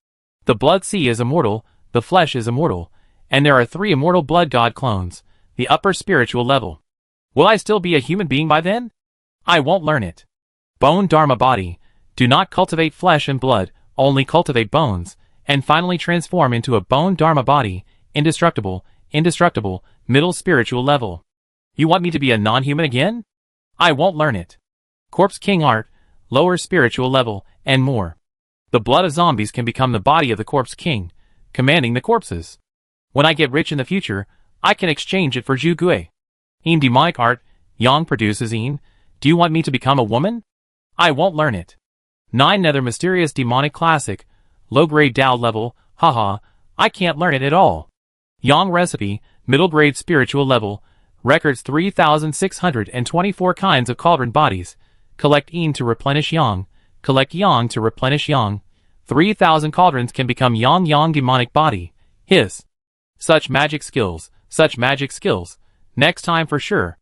The blood sea is immortal, the flesh is immortal, and there are 3 immortal blood god clones, the upper spiritual level. Will I still be a human being by then? I won't learn it. Bone Dharma body. Do not cultivate flesh and blood, only cultivate bones, and finally transform into a bone Dharma body, indestructible, middle spiritual level. You want me to be a non-human again? I won't learn it. Corpse King art, lower spiritual level, and more. The blood of zombies can become the body of the Corpse King, commanding the corpses. When I get rich in the future, I can exchange it for Zhu Gui. In demonic art, Yang produces in. Do you want me to become a woman? I won't learn it. 9 Nether mysterious demonic classic, low-grade Dao level, haha, I can't learn it at all. Yang recipe, middle-grade spiritual level, records 3,624 kinds of cauldron bodies, collect Yin to replenish Yang, collect Yang to replenish Yang, 3,000 cauldrons can become Yang demonic body, his. Such magic skills, next time for sure.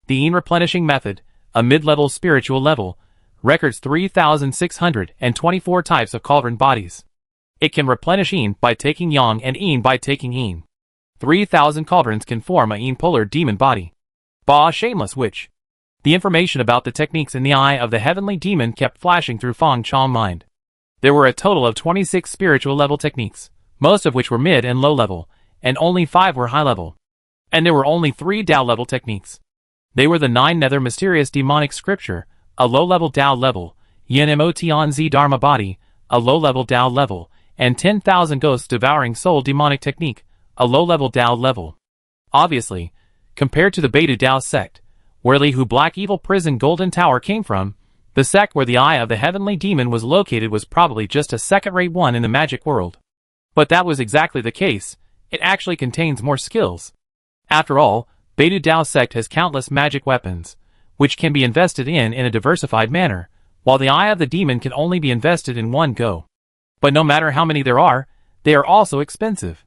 The Yin replenishing method, a mid-level spiritual level, records 3,624 types of cauldron bodies. It can replenish Yin by taking Yang and Yin by taking Yin. 3,000 cauldrons can form a Yin polar demon body. Bah, shameless witch. The information about the techniques in the eye of the heavenly demon kept flashing through Fang Chong's mind. There were a total of 26 spiritual level techniques, most of which were mid and low level, and only 5 were high level. And there were only 3 Dao level techniques. They were the 9 Nether mysterious demonic scripture, a low-level Dao level, Yin Emotion Dharma body, a low-level Dao level, and 10,000 ghosts devouring soul demonic technique, a low-level Dao level. Obviously, compared to the Beta Dao sect, where Li Hu Black Evil Prison Golden Tower came from, the sect where the Eye of the Heavenly Demon was located was probably just a second-rate one in the magic world. But that was exactly the case. It actually contains more skills. After all, Beta Dao sect has countless magic weapons, which can be invested in a diversified manner, while the Eye of the Demon can only be invested in one go. But no matter how many there are, they are also expensive.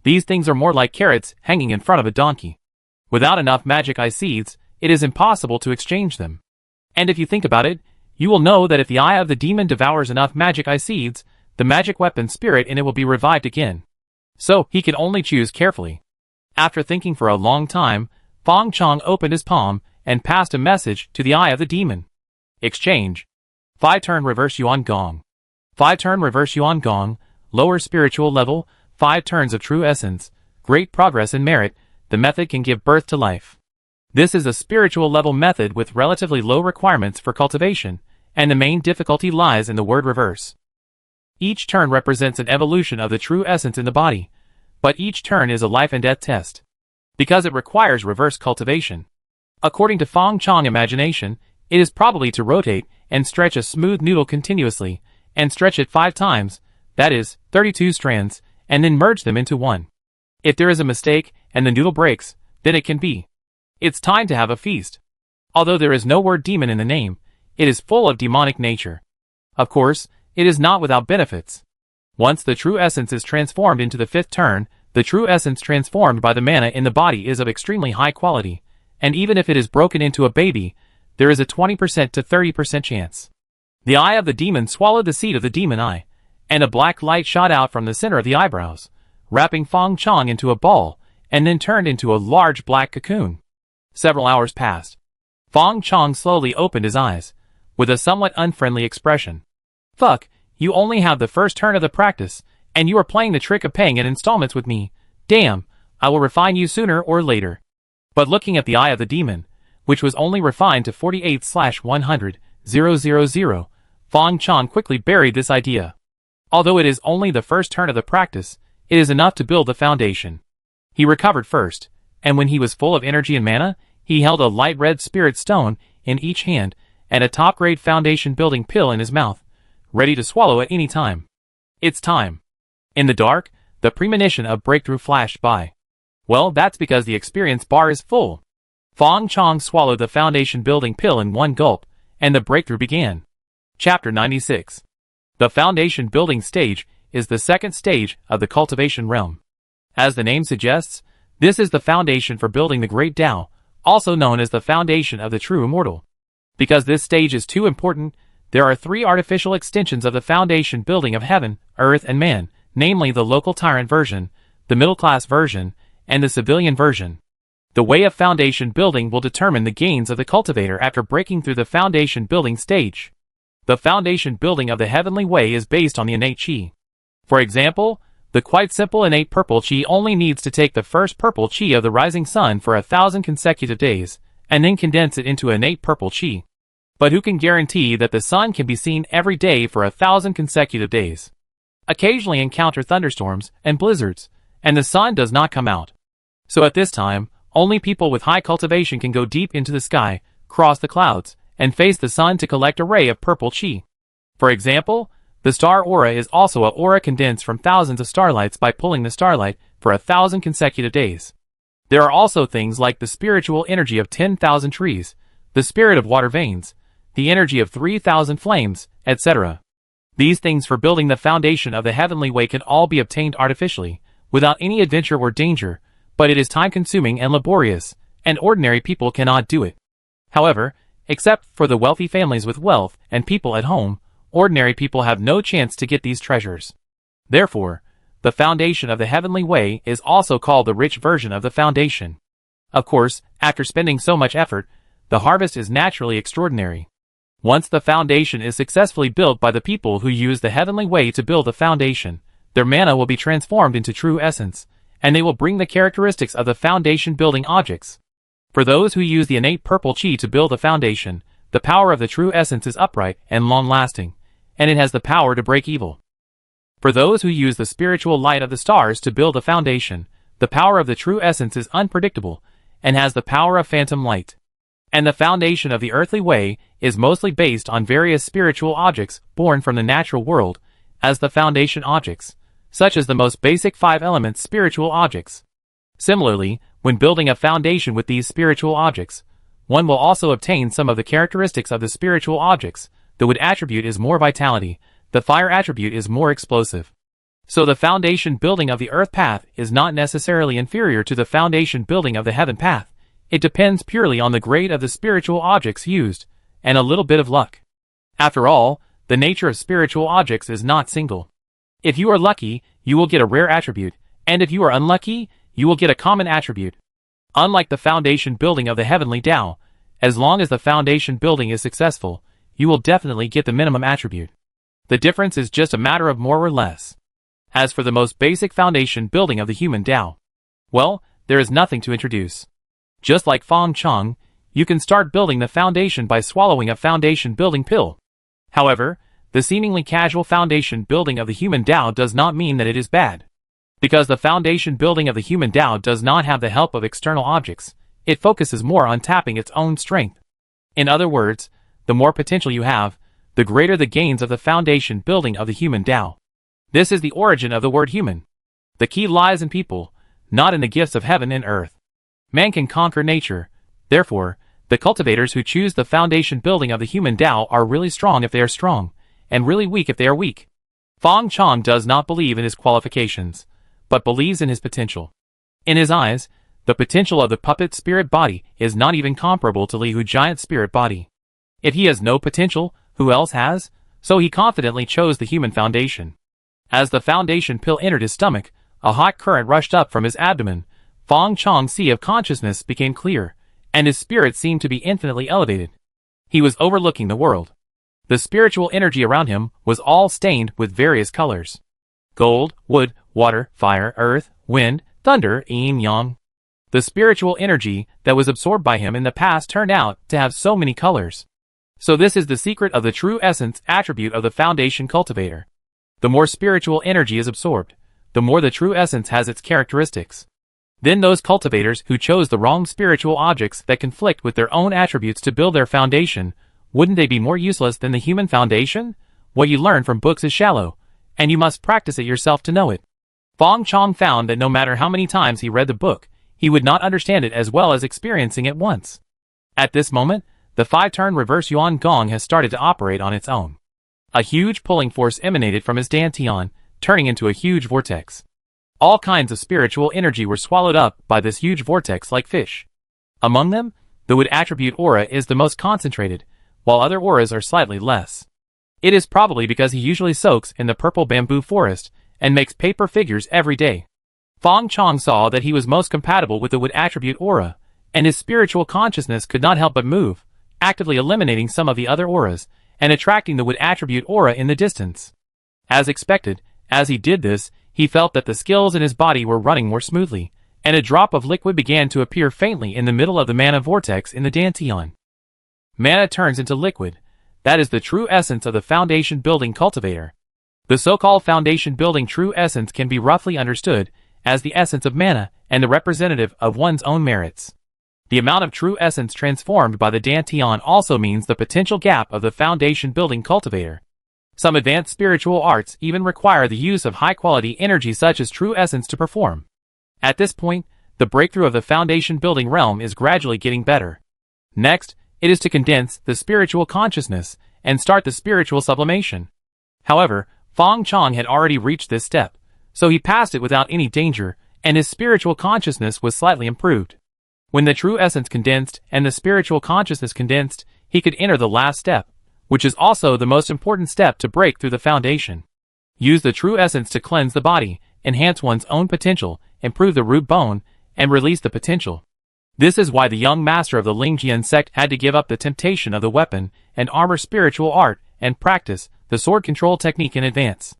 These things are more like carrots hanging in front of a donkey. Without enough magic eye seeds, it is impossible to exchange them. And if you think about it, you will know that if the Eye of the Demon devours enough magic eye seeds, the magic weapon spirit in it will be revived again. So, he can only choose carefully. After thinking for a long time, Fang Chong opened his palm and passed a message to the Eye of the Demon. Exchange. 5-turn reverse Yuan Gong. 5-turn reverse Yuan Gong, lower spiritual level, 5 turns of true essence, great progress in merit, the method can give birth to life. This is a spiritual level method with relatively low requirements for cultivation, and the main difficulty lies in the word reverse. Each turn represents an evolution of the true essence in the body, but each turn is a life and death test, because it requires reverse cultivation. According to Fang Chong imagination, it is probably to rotate and stretch a smooth noodle continuously, and stretch it 5 times, that is, 32 strands, and then merge them into one. If there is a mistake, and the noodle breaks, then it can be. It's time to have a feast. Although there is no word demon in the name, it is full of demonic nature. Of course, it is not without benefits. Once the true essence is transformed into the 5th turn, the true essence transformed by the mana in the body is of extremely high quality, and even if it is broken into a baby, there is a 20% to 30% chance. The Eye of the Demon swallowed the seed of the demon eye, and a black light shot out from the center of the eyebrows, wrapping Fang Chong into a ball, and then turned into a large black cocoon. Several hours passed. Fang Chong slowly opened his eyes, with a somewhat unfriendly expression. Fuck, you only have the first turn of the practice, and you are playing the trick of paying in installments with me. Damn, I will refine you sooner or later. But looking at the Eye of the Demon, which was only refined to 48/100,000, Fang Chong quickly buried this idea. Although it is only the first turn of the practice, it is enough to build the foundation. He recovered first, and when he was full of energy and mana, he held a light red spirit stone in each hand, and a top-grade foundation building pill in his mouth, ready to swallow at any time. It's time. In the dark, the premonition of breakthrough flashed by. Well, that's because the experience bar is full. Fang Chong swallowed the foundation building pill in one gulp, and the breakthrough began. Chapter 96. The foundation building stage is the second stage of the cultivation realm. As the name suggests, this is the foundation for building the Great Tao, also known as the foundation of the true immortal. Because this stage is too important, there are 3 artificial extensions of the foundation building of heaven, earth, and man, namely the local tyrant version, the middle-class version, and the civilian version. The way of foundation building will determine the gains of the cultivator after breaking through the foundation building stage. The foundation building of the heavenly way is based on the innate chi. For example, the quite simple innate purple chi only needs to take the first purple chi of the rising sun for 1,000 consecutive days, and then condense it into innate purple chi. But who can guarantee that the sun can be seen every day for 1,000 consecutive days? Occasionally encounter thunderstorms and blizzards, and the sun does not come out. So at this time, only people with high cultivation can go deep into the sky, cross the clouds, and face the sun to collect a ray of purple chi. For example, the star aura is also a aura condensed from thousands of starlights by pulling the starlight for 1,000 consecutive days. There are also things like the spiritual energy of 10,000 trees, the spirit of water veins, the energy of 3,000 flames, etc. These things for building the foundation of the heavenly way can all be obtained artificially, without any adventure or danger, but it is time-consuming and laborious, and ordinary people cannot do it. However, except for the wealthy families with wealth and people at home, ordinary people have no chance to get these treasures. Therefore, the foundation of the heavenly way is also called the rich version of the foundation. Of course, after spending so much effort, the harvest is naturally extraordinary. Once the foundation is successfully built by the people who use the heavenly way to build the foundation, their mana will be transformed into true essence, and they will bring the characteristics of the foundation building objects. For those who use the innate purple chi to build the foundation, the power of the true essence is upright and long-lasting, and it has the power to break evil. For those who use the spiritual light of the stars to build the foundation, the power of the true essence is unpredictable, and has the power of phantom light. And the foundation of the earthly way is mostly based on various spiritual objects born from the natural world, as the foundation objects, such as the most basic 5 elements spiritual objects. Similarly, when building a foundation with these spiritual objects, one will also obtain some of the characteristics of the spiritual objects. The wood attribute is more vitality, the fire attribute is more explosive. So the foundation building of the earth path is not necessarily inferior to the foundation building of the heaven path. It depends purely on the grade of the spiritual objects used, and a little bit of luck. After all, the nature of spiritual objects is not single. If you are lucky, you will get a rare attribute, and if you are unlucky, you will get a common attribute. Unlike the foundation building of the heavenly Tao, as long as the foundation building is successful, you will definitely get the minimum attribute. The difference is just a matter of more or less. As for the most basic foundation building of the human Tao, well, there is nothing to introduce. Just like Feng Chong, you can start building the foundation by swallowing a foundation building pill. However, the seemingly casual foundation building of the human Tao does not mean that it is bad. Because the foundation building of the human Tao does not have the help of external objects, it focuses more on tapping its own strength. In other words, the more potential you have, the greater the gains of the foundation building of the human Tao. This is the origin of the word human. The key lies in people, not in the gifts of heaven and earth. Man can conquer nature. Therefore, the cultivators who choose the foundation building of the human Tao are really strong if they are strong, and really weak if they are weak. Feng Chong does not believe in his qualifications, but believes in his potential. In his eyes, the potential of the puppet spirit body is not even comparable to Li Hu giant spirit body. If he has no potential, who else has? So he confidently chose the human foundation. As the foundation pill entered his stomach, a hot current rushed up from his abdomen. Feng Chong's sea of consciousness became clear, and his spirit seemed to be infinitely elevated. He was overlooking the world. The spiritual energy around him was all stained with various colors. Gold, wood, water, fire, earth, wind, thunder, yin yang. The spiritual energy that was absorbed by him in the past turned out to have so many colors. So this is the secret of the true essence attribute of the foundation cultivator. The more spiritual energy is absorbed, the more the true essence has its characteristics. Then those cultivators who chose the wrong spiritual objects that conflict with their own attributes to build their foundation, wouldn't they be more useless than the human foundation? What you learn from books is shallow, and you must practice it yourself to know it. Feng Chong found that no matter how many times he read the book, he would not understand it as well as experiencing it once. At this moment, the 5-turn reverse Yuan Gong has started to operate on its own. A huge pulling force emanated from his dantian, turning into a huge vortex. All kinds of spiritual energy were swallowed up by this huge vortex like fish. Among them, the wood attribute aura is the most concentrated, while other auras are slightly less. It is probably because he usually soaks in the purple bamboo forest and makes paper figures every day. Feng Chong saw that he was most compatible with the wood attribute aura, and his spiritual consciousness could not help but move, actively eliminating some of the other auras, and attracting the wood attribute aura in the distance. As expected, as he did this, he felt that the skills in his body were running more smoothly, and a drop of liquid began to appear faintly in the middle of the mana vortex in the dantian. Mana turns into liquid. That is the true essence of the foundation building cultivator. The so-called foundation building true essence can be roughly understood as the essence of mana and the representative of one's own merits. The amount of true essence transformed by the dantian also means the potential gap of the foundation building cultivator. Some advanced spiritual arts even require the use of high-quality energy such as true essence to perform. At this point, the breakthrough of the foundation building realm is gradually getting better. Next, it is to condense the spiritual consciousness and start the spiritual sublimation. However, Feng Chong had already reached this step, so he passed it without any danger, and his spiritual consciousness was slightly improved. When the true essence condensed and the spiritual consciousness condensed, he could enter the last step, which is also the most important step to break through the foundation. Use the true essence to cleanse the body, enhance one's own potential, improve the root bone, and release the potential. This is why the young master of the Lingjian sect had to give up the temptation of the weapon and armor spiritual art and practice the sword control technique in advance.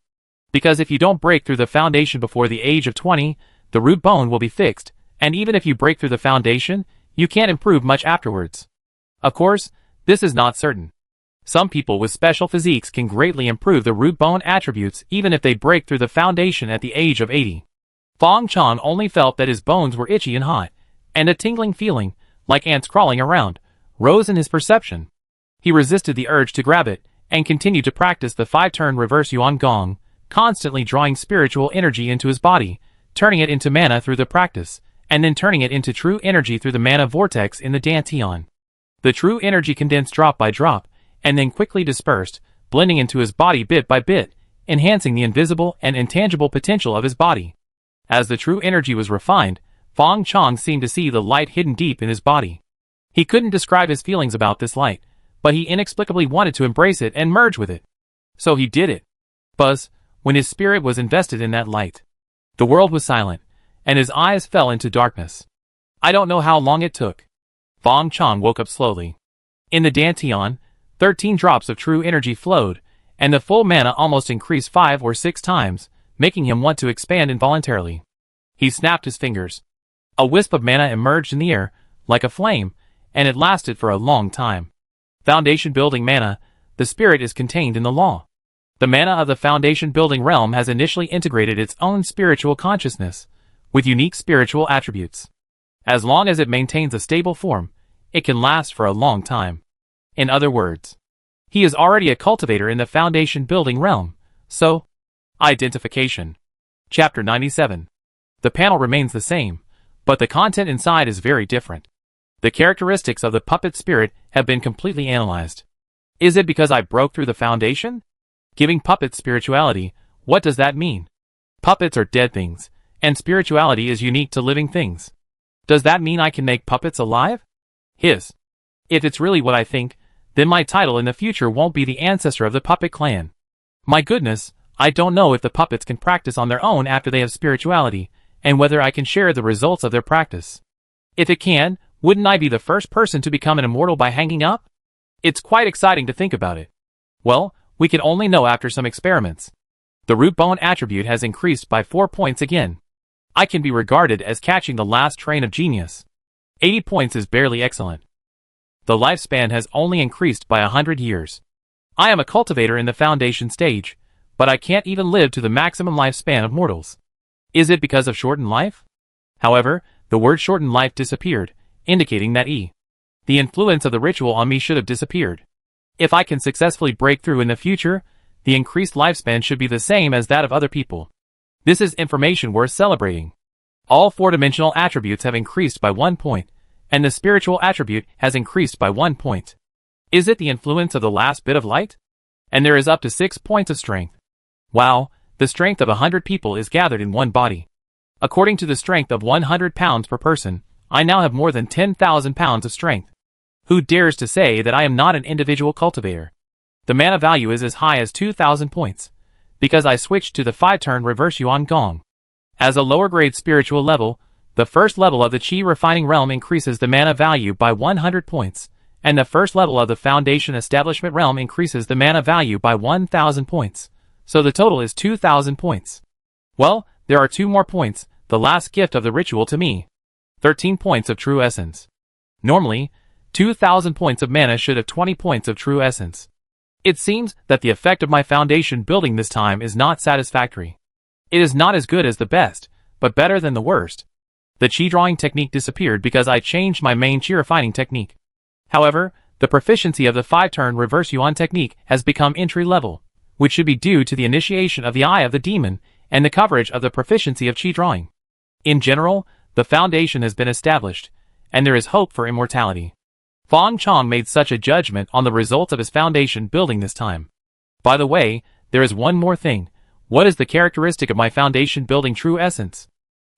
Because if you don't break through the foundation before the age of 20, the root bone will be fixed, and even if you break through the foundation, you can't improve much afterwards. Of course, this is not certain. Some people with special physiques can greatly improve the root bone attributes even if they break through the foundation at the age of 80. Feng Chong only felt that his bones were itchy and hot, and a tingling feeling, like ants crawling around, rose in his perception. He resisted the urge to grab it, and continued to practice the 5-turn reverse Yuan Gong, constantly drawing spiritual energy into his body, turning it into mana through the practice, and then turning it into true energy through the mana vortex in the dantian. The true energy condensed drop by drop, and then quickly dispersed, blending into his body bit by bit, enhancing the invisible and intangible potential of his body. As the true energy was refined, Feng Chong seemed to see the light hidden deep in his body. He couldn't describe his feelings about this light, but he inexplicably wanted to embrace it and merge with it. So he did it. Buzz, when his spirit was invested in that light. The world was silent, and his eyes fell into darkness. I don't know how long it took. Feng Chong woke up slowly. In the dantian, 13 drops of true energy flowed, and the full mana almost increased 5 or 6 times, making him want to expand involuntarily. He snapped his fingers. A wisp of mana emerged in the air, like a flame, and it lasted for a long time. Foundation building mana, the spirit is contained in the law. The mana of the foundation building realm has initially integrated its own spiritual consciousness, with unique spiritual attributes. As long as it maintains a stable form, it can last for a long time. In other words, he is already a cultivator in the foundation building realm, so... Identification. Chapter 97. The panel remains the same, but the content inside is very different. The characteristics of the puppet spirit have been completely analyzed. Is it because I broke through the foundation? Giving puppets spirituality, what does that mean? Puppets are dead things, and spirituality is unique to living things. Does that mean I can make puppets alive? If it's really what I think, then my title in the future won't be the ancestor of the puppet clan. My goodness, I don't know if the puppets can practice on their own after they have spirituality, and whether I can share the results of their practice. If it can, wouldn't I be the first person to become an immortal by hanging up? It's quite exciting to think about it. Well, we can only know after some experiments. The root bone attribute has increased by 4 points again. I can be regarded as catching the last train of genius. 80 points is barely excellent. The lifespan has only increased by 100 years. I am a cultivator in the foundation stage, but I can't even live to the maximum lifespan of mortals. Is it because of shortened life? However, the word shortened life disappeared, indicating that the influence of the ritual on me should have disappeared. If I can successfully break through in the future, the increased lifespan should be the same as that of other people. This is information worth celebrating. All 4-dimensional attributes have increased by 1 point, and the spiritual attribute has increased by 1 point. Is it the influence of the last bit of light? And there is up to 6 points of strength. Wow, the strength of 100 people is gathered in one body. According to the strength of 100 pounds per person, I now have more than 10,000 pounds of strength. Who dares to say that I am not an individual cultivator? The mana value is as high as 2,000 points, because I switched to the 5-turn reverse Yuan Gong. As a lower grade spiritual level, the first level of the Qi refining realm increases the mana value by 100 points, and the first level of the foundation establishment realm increases the mana value by 1,000 points, so the total is 2,000 points. Well, there are 2 more points, the last gift of the ritual to me. 13 points of true essence. Normally, 2,000 points of mana should have 20 points of true essence. It seems that the effect of my foundation building this time is not satisfactory. It is not as good as the best, but better than the worst. The chi drawing technique disappeared because I changed my main chi refining technique. However, the proficiency of the 5-turn reverse yuan technique has become entry level, which should be due to the initiation of the Eye of the Demon and the coverage of the proficiency of chi drawing. In general, the foundation has been established, and there is hope for immortality. Fong Chong made such a judgment on the results of his foundation building this time. By the way, there is one more thing. What is the characteristic of my foundation building true essence?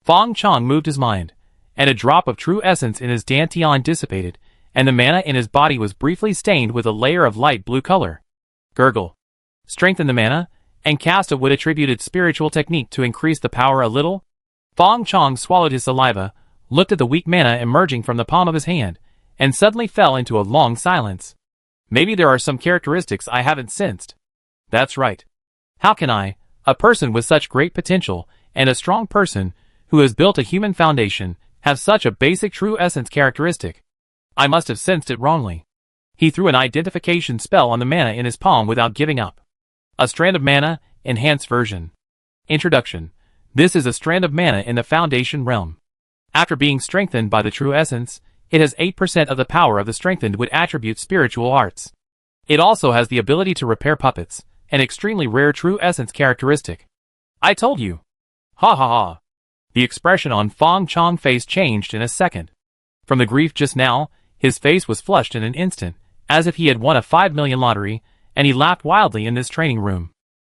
Fong Chong moved his mind, and a drop of true essence in his dantian dissipated, and the mana in his body was briefly stained with a layer of light blue color. Gurgle. Strengthen the mana, and cast a wood attributed spiritual technique to increase the power a little. Fong Chong swallowed his saliva, looked at the weak mana emerging from the palm of his hand, and suddenly fell into a long silence. Maybe there are some characteristics I haven't sensed. That's right. How can I, a person with such great potential, and a strong person, who has built a human foundation, have such a basic true essence characteristic? I must have sensed it wrongly. He threw an identification spell on the mana in his palm without giving up. A strand of mana, enhanced version. Introduction. This is a strand of mana in the foundation realm. After being strengthened by the true essence, it has 8% of the power of the strengthened wood attribute spiritual arts. It also has the ability to repair puppets, an extremely rare true essence characteristic. I told you. Ha ha ha. The expression on Fong Chong's face changed in a second. From the grief just now, his face was flushed in an instant, as if he had won a 5 million lottery, and he laughed wildly in this training room.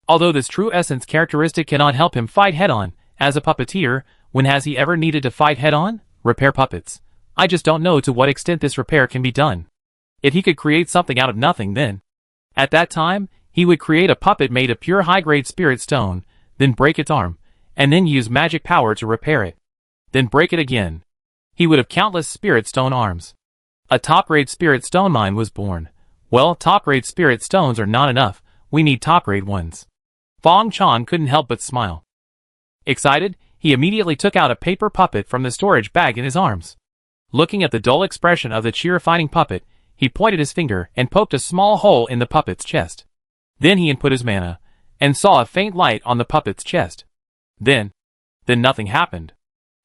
Although this true essence characteristic cannot help him fight head-on, as a puppeteer, when has he ever needed to fight head-on? Repair puppets. I just don't know to what extent this repair can be done. If he could create something out of nothing then, at that time, he would create a puppet made of pure high-grade spirit stone, then break its arm, and then use magic power to repair it. Then break it again. He would have countless spirit stone arms. A top-grade spirit stone mine was born. Well, top-grade spirit stones are not enough, we need top-grade ones. Fong Chong couldn't help but smile. Excited, he immediately took out a paper puppet from the storage bag in his arms. Looking at the dull expression of the chi-refining puppet, he pointed his finger and poked a small hole in the puppet's chest. Then he input his mana, and saw a faint light on the puppet's chest. Then nothing happened.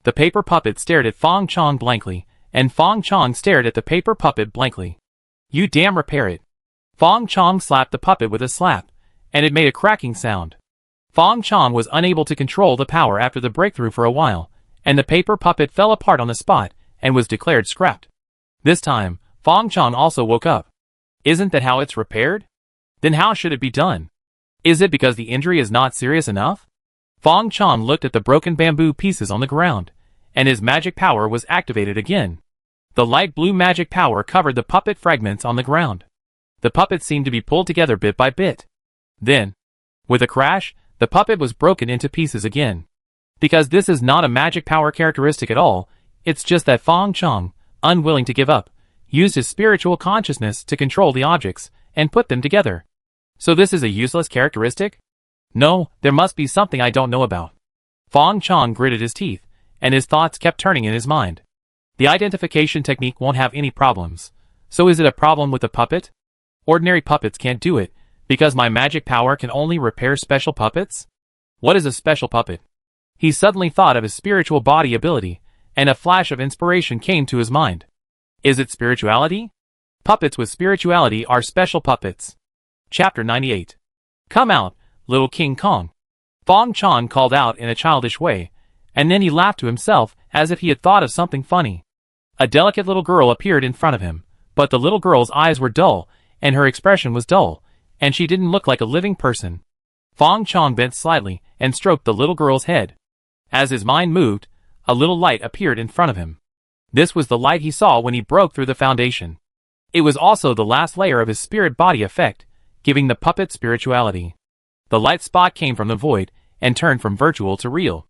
The paper puppet stared at Fong Chong blankly, and Fong Chong stared at the paper puppet blankly. You damn repair it. Fong Chong slapped the puppet with a slap, and it made a cracking sound. Fong Chong was unable to control the power after the breakthrough for a while, and the paper puppet fell apart on the spot, and was declared scrapped. This time, Fong Chong also woke up. Isn't that how it's repaired? Then how should it be done? Is it because the injury is not serious enough? Fong Chong looked at the broken bamboo pieces on the ground, and his magic power was activated again. The light blue magic power covered the puppet fragments on the ground. The puppet seemed to be pulled together bit by bit. Then, with a crash, the puppet was broken into pieces again. Because this is not a magic power characteristic at all, it's just that Fong Chong, unwilling to give up, used his spiritual consciousness to control the objects, and put them together. So this is a useless characteristic? No, there must be something I don't know about. Fong Chong gritted his teeth, and his thoughts kept turning in his mind. The identification technique won't have any problems. So is it a problem with the puppet? Ordinary puppets can't do it, because my magic power can only repair special puppets? What is a special puppet? He suddenly thought of his spiritual body ability, and a flash of inspiration came to his mind. Is it spirituality? Puppets with spirituality are special puppets. Chapter 98. Come out, little King Kong. Fong Chong called out in a childish way, and then he laughed to himself as if he had thought of something funny. A delicate little girl appeared in front of him, but the little girl's eyes were dull, and her expression was dull, and she didn't look like a living person. Fong Chong bent slightly and stroked the little girl's head. As his mind moved, a little light appeared in front of him. This was the light he saw when he broke through the foundation. It was also the last layer of his spirit body effect, giving the puppet spirituality. The light spot came from the void, and turned from virtual to real.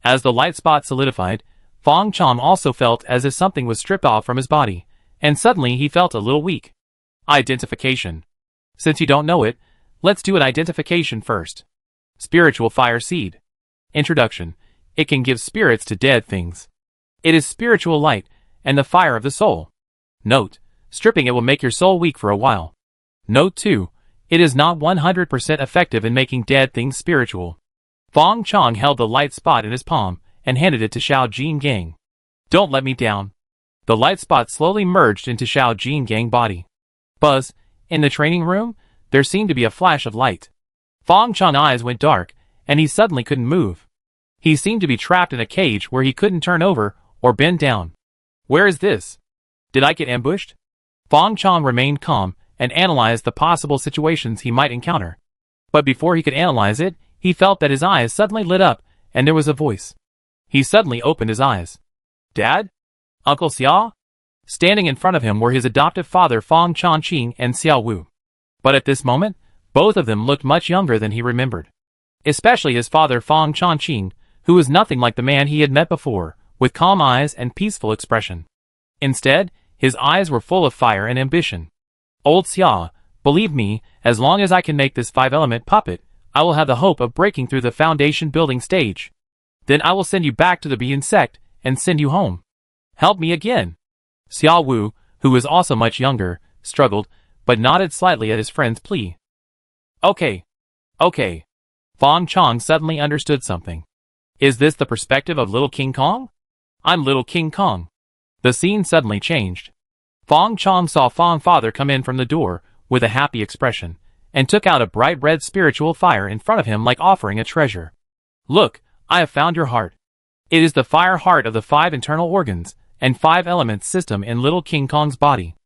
As the light spot solidified, Fong Chong also felt as if something was stripped off from his body, and suddenly he felt a little weak. Identification. Since you don't know it, let's do an identification first. Spiritual fire seed. Introduction. It can give spirits to dead things. It is spiritual light, and the fire of the soul. Note, stripping it will make your soul weak for a while. Note 2. It is not 100% effective in making dead things spiritual. Fong Chong held the light spot in his palm and handed it to Xiao Jingang. Don't let me down. The light spot slowly merged into Xiao Jingang's body. Buzz, in the training room, there seemed to be a flash of light. Fong Chong's eyes went dark, and he suddenly couldn't move. He seemed to be trapped in a cage where he couldn't turn over or bend down. Where is this? Did I get ambushed? Fong Chong remained calm and analyzed the possible situations he might encounter. But before he could analyze it, he felt that his eyes suddenly lit up, and there was a voice. He suddenly opened his eyes. Dad? Uncle Xia? Standing in front of him were his adoptive father Fong Chongqing and Xiao Wu. But at this moment, both of them looked much younger than he remembered. Especially his father Fong Chongqing, who was nothing like the man he had met before, with calm eyes and peaceful expression. Instead, his eyes were full of fire and ambition. Old Xia, believe me, as long as I can make this 5-element puppet, I will have the hope of breaking through the foundation building stage. Then I will send you back to the Bian sect and send you home. Help me again. Xiao Wu, who was also much younger, struggled, but nodded slightly at his friend's plea. Okay. Fong Chong suddenly understood something. Is this the perspective of Little King Kong? I'm Little King Kong. The scene suddenly changed. Fong Chong saw Fong Father come in from the door with a happy expression, and took out a bright red spiritual fire in front of him like offering a treasure. Look, I have found your heart. It is the fire heart of the 5 internal organs and 5 elements system in Little King Kong's body.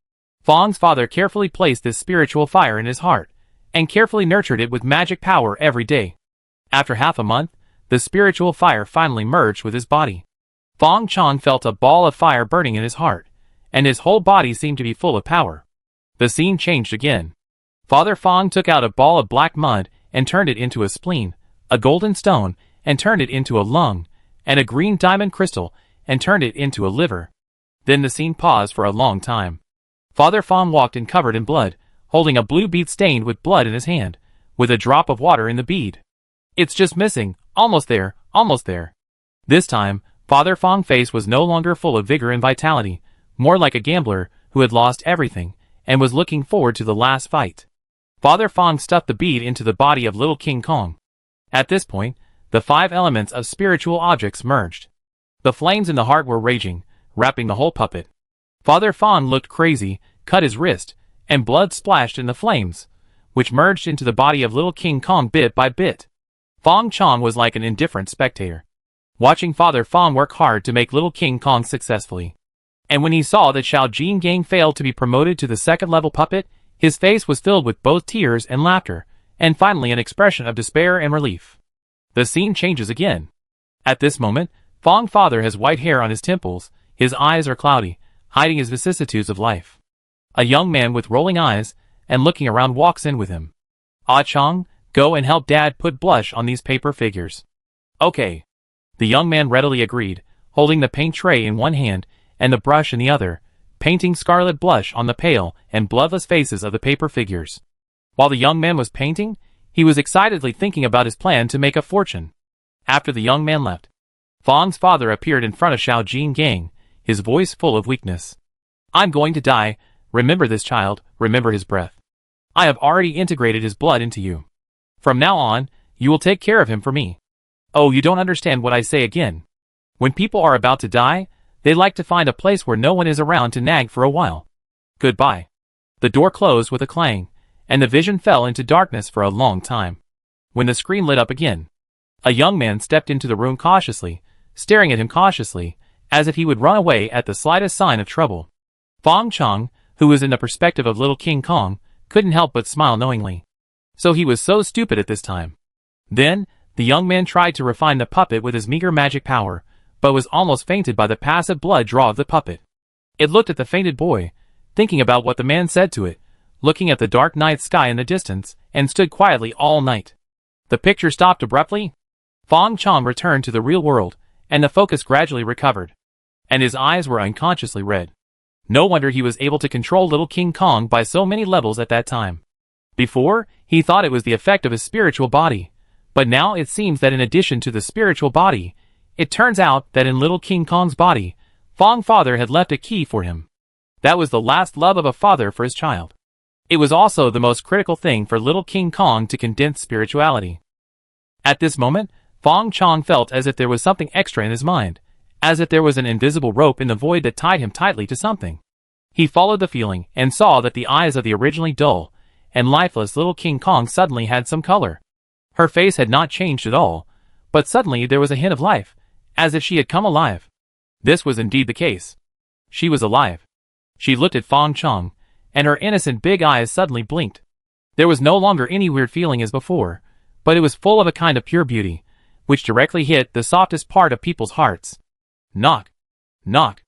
Fong's father carefully placed this spiritual fire in his heart, and carefully nurtured it with magic power every day. After half a month, the spiritual fire finally merged with his body. Fong Chong felt a ball of fire burning in his heart, and his whole body seemed to be full of power. The scene changed again. Father Fong took out a ball of black mud and turned it into a spleen, a golden stone and turned it into a lung, and a green diamond crystal and turned it into a liver. Then the scene paused for a long time. Father Fong walked in covered in blood, holding a blue bead stained with blood in his hand, with a drop of water in the bead. It's just missing, almost there, almost there. This time, Father Fong's face was no longer full of vigor and vitality, more like a gambler who had lost everything and was looking forward to the last fight. Father Fong stuffed the bead into the body of Little King Kong. At this point, the 5 elements of spiritual objects merged. The flames in the heart were raging, wrapping the whole puppet. Father Fong looked crazy, cut his wrist, and blood splashed in the flames, which merged into the body of Little King Kong bit by bit. Fong Chong was like an indifferent spectator, watching Father Fong work hard to make Little King Kong successfully. And when he saw that Xiao Jingang failed to be promoted to the 2nd level puppet, his face was filled with both tears and laughter, and finally an expression of despair and relief. The scene changes again. At this moment, Fong Father has white hair on his temples, his eyes are cloudy, hiding his vicissitudes of life. A young man with rolling eyes, and looking around walks in with him. Ah Chong, go and help Dad put blush on these paper figures. Okay. The young man readily agreed, holding the paint tray in one hand, and the brush in the other, painting scarlet blush on the pale and bloodless faces of the paper figures. While the young man was painting, he was excitedly thinking about his plan to make a fortune. After the young man left, Fong's father appeared in front of Xiao Jingang, his voice full of weakness. I'm going to die, remember this child, remember his breath. I have already integrated his blood into you. From now on, you will take care of him for me. Oh, you don't understand what I say again. When people are about to die, they like to find a place where no one is around to nag for a while. Goodbye. The door closed with a clang, and the vision fell into darkness for a long time. When the screen lit up again, a young man stepped into the room cautiously, staring at him cautiously, as if he would run away at the slightest sign of trouble. Fong Chong, who was in the perspective of Little King Kong, couldn't help but smile knowingly. So he was so stupid at this time. Then, the young man tried to refine the puppet with his meager magic power, but was almost fainted by the passive blood draw of the puppet. It looked at the fainted boy, thinking about what the man said to it, looking at the dark night sky in the distance, and stood quietly all night. The picture stopped abruptly. Fong Chong returned to the real world, and the focus gradually recovered. And his eyes were unconsciously red. No wonder he was able to control Little King Kong by so many levels at that time. Before, he thought it was the effect of his spiritual body, but now it seems that in addition to the spiritual body, it turns out that in Little King Kong's body, Fong Father had left a key for him. That was the last love of a father for his child. It was also the most critical thing for little King Kong to condense spirituality. At this moment, Fong Chong felt as if there was something extra in his mind, as if there was an invisible rope in the void that tied him tightly to something. He followed the feeling and saw that the eyes of the originally dull and lifeless little King Kong suddenly had some color. Her face had not changed at all, but suddenly there was a hint of life, as if she had come alive. This was indeed the case. She was alive. She looked at Fong Chong, and her innocent big eyes suddenly blinked. There was no longer any weird feeling as before, but it was full of a kind of pure beauty, which directly hit the softest part of people's hearts. Knock. Knock.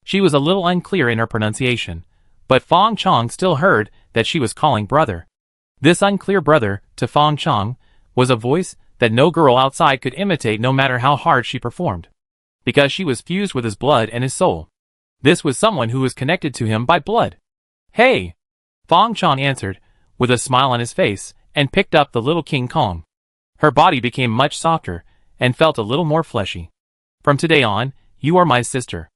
She was a little unclear in her pronunciation, but Fong Chong still heard that she was calling brother. This unclear brother, to Fong Chong, was a voice that no girl outside could imitate no matter how hard she performed, because she was fused with his blood and his soul. This was someone who was connected to him by blood. Hey! Fong Chong answered, with a smile on his face, and picked up the little King Kong. Her body became much softer, and felt a little more fleshy. From today on, you are my sister.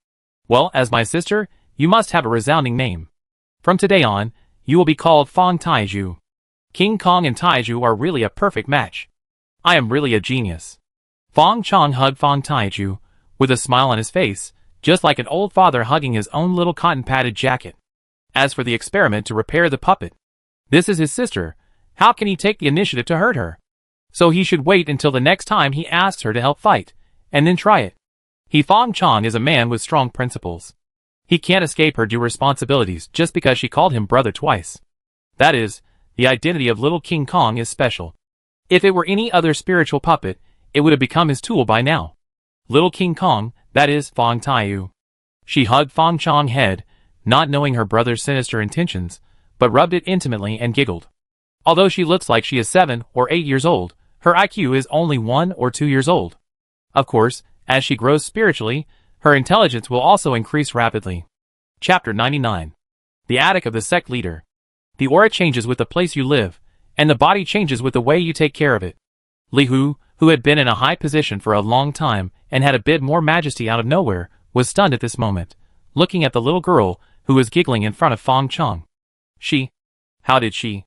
Well, as my sister, you must have a resounding name. From today on, you will be called Fong Taiju. King Kong and Taiju are really a perfect match. I am really a genius. Fong Chong hugged Fong Taiju, with a smile on his face, just like an old father hugging his own little cotton-padded jacket. As for the experiment to repair the puppet, this is his sister. How can he take the initiative to hurt her? So he should wait until the next time he asks her to help fight, and then try it. Fong Chong is a man with strong principles. He can't escape her due responsibilities just because she called him brother twice. That is, the identity of little King Kong is special. If it were any other spiritual puppet, it would have become his tool by now. Little King Kong, that is, Fong Taiju. She hugged Fong Chong's head, not knowing her brother's sinister intentions, but rubbed it intimately and giggled. Although she looks like she is 7 or 8 years old, her IQ is only 1 or 2 years old. Of course, as she grows spiritually, her intelligence will also increase rapidly. Chapter 99. The Attic of the Sect Leader. The aura changes with the place you live, and the body changes with the way you take care of it. Li Hu, who had been in a high position for a long time and had a bit more majesty out of nowhere, was stunned at this moment, looking at the little girl who was giggling in front of Fong Chong. How did she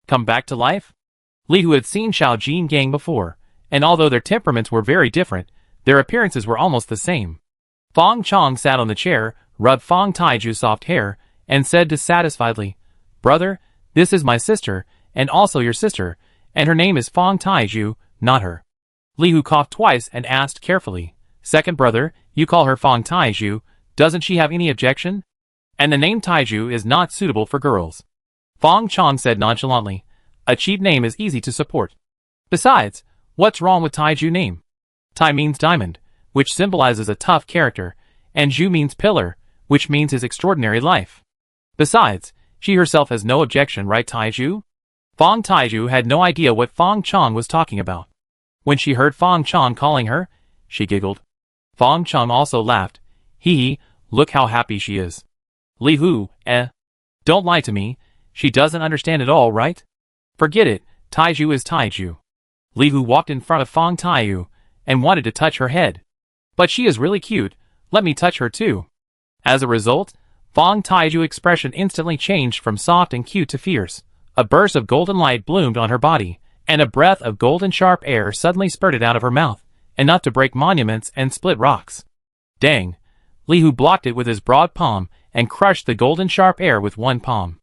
come back to life? Li Hu had seen Xiao Jin Gang before, and although their temperaments were very different, their appearances were almost the same. Fong Chong sat on the chair, rubbed Fong Taiju's soft hair, and said dissatisfiedly, "Brother, this is my sister, and also your sister, and her name is Fong Taiju, not her." Li Hu coughed twice and asked carefully, "Second brother, you call her Fong Taiju, doesn't she have any objection? And the name Taiju is not suitable for girls." Fong Chong said nonchalantly, "A cheap name is easy to support. Besides, what's wrong with Taiju name? Tai means diamond, which symbolizes a tough character, and Ju means pillar, which means his extraordinary life. Besides, she herself has no objection, right Taiju?" Fong Taiju had no idea what Fong Chong was talking about. When she heard Fong Chong calling her, she giggled. Fong Chong also laughed. Hee, look how happy she is. Li Hu, don't lie to me, she doesn't understand at all, right? Forget it, Taiju is Taiju. Li Hu walked in front of Fong Taiju, and wanted to touch her head. But she is really cute, let me touch her too. As a result, Fong Taiju's expression instantly changed from soft and cute to fierce. A burst of golden light bloomed on her body, and a breath of golden sharp air suddenly spurted out of her mouth, enough to break monuments and split rocks. Dang! Li Hu blocked it with his broad palm, and crushed the golden sharp air with one palm.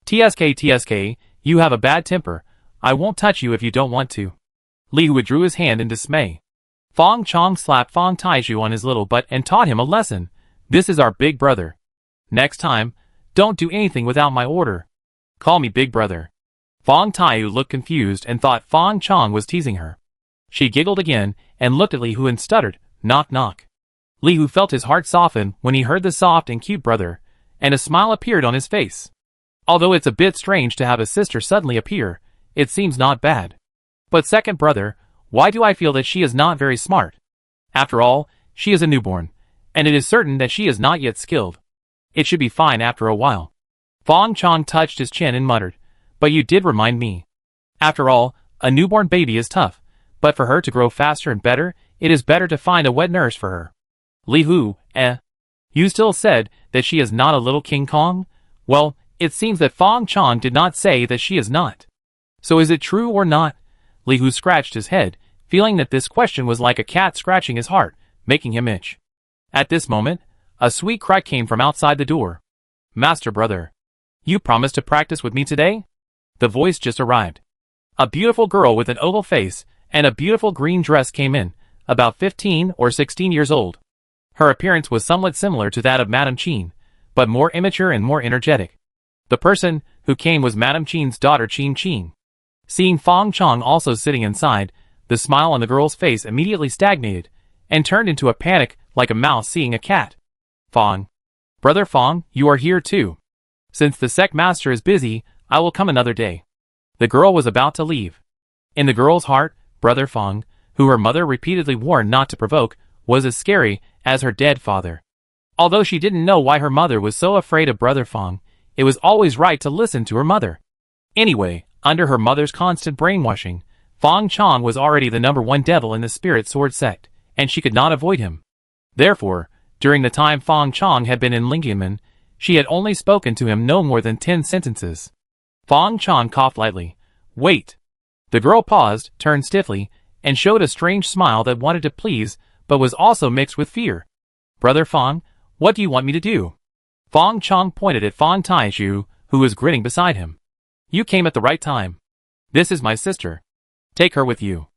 TSK, you have a bad temper, I won't touch you if you don't want to. Li Hu withdrew his hand in dismay. Fong Chong slapped Fong Taiju on his little butt and taught him a lesson. This is our big brother. Next time, don't do anything without my order. Call me big brother. Fong Taiju looked confused and thought Fong Chong was teasing her. She giggled again and looked at Li Hu and stuttered, "Knock knock." Li Hu felt his heart soften when he heard the soft and cute brother, and a smile appeared on his face. Although it's a bit strange to have a sister suddenly appear, it seems not bad. But second brother, why do I feel that she is not very smart? After all, she is a newborn, and it is certain that she is not yet skilled. It should be fine after a while. Fong Chong touched his chin and muttered, "But you did remind me. After all, a newborn baby is tough, but for her to grow faster and better, it is better to find a wet nurse for her." Li Hu, You still said that she is not a little King Kong? Well, it seems that Fong Chong did not say that she is not. So is it true or not? Li Hu scratched his head, feeling that this question was like a cat scratching his heart, making him itch. At this moment, a sweet cry came from outside the door. Master brother, you promised to practice with me today? The voice just arrived. A beautiful girl with an oval face and a beautiful green dress came in, about 15 or 16 years old. Her appearance was somewhat similar to that of Madame Qin, but more immature and more energetic. The person who came was Madame Qin's daughter Qin Qin. Seeing Fong Chong also sitting inside, the smile on the girl's face immediately stagnated, and turned into a panic like a mouse seeing a cat. Fong. Brother Fong, you are here too. Since the sect master is busy, I will come another day. The girl was about to leave. In the girl's heart, Brother Fong, who her mother repeatedly warned not to provoke, was as scary as her dead father. Although she didn't know why her mother was so afraid of Brother Fong, it was always right to listen to her mother. Anyway, under her mother's constant brainwashing, Fong Chong was already the #1 devil in the Spirit Sword sect, and she could not avoid him. Therefore, during the time Fong Chong had been in Lingyanmen, she had only spoken to him no more than 10 sentences. Fong Chong coughed lightly. Wait. The girl paused, turned stiffly, and showed a strange smile that wanted to please, but was also mixed with fear. Brother Fong, what do you want me to do? Fong Chong pointed at Fong Taizhu, who was grinning beside him. You came at the right time. This is my sister. Take her with you.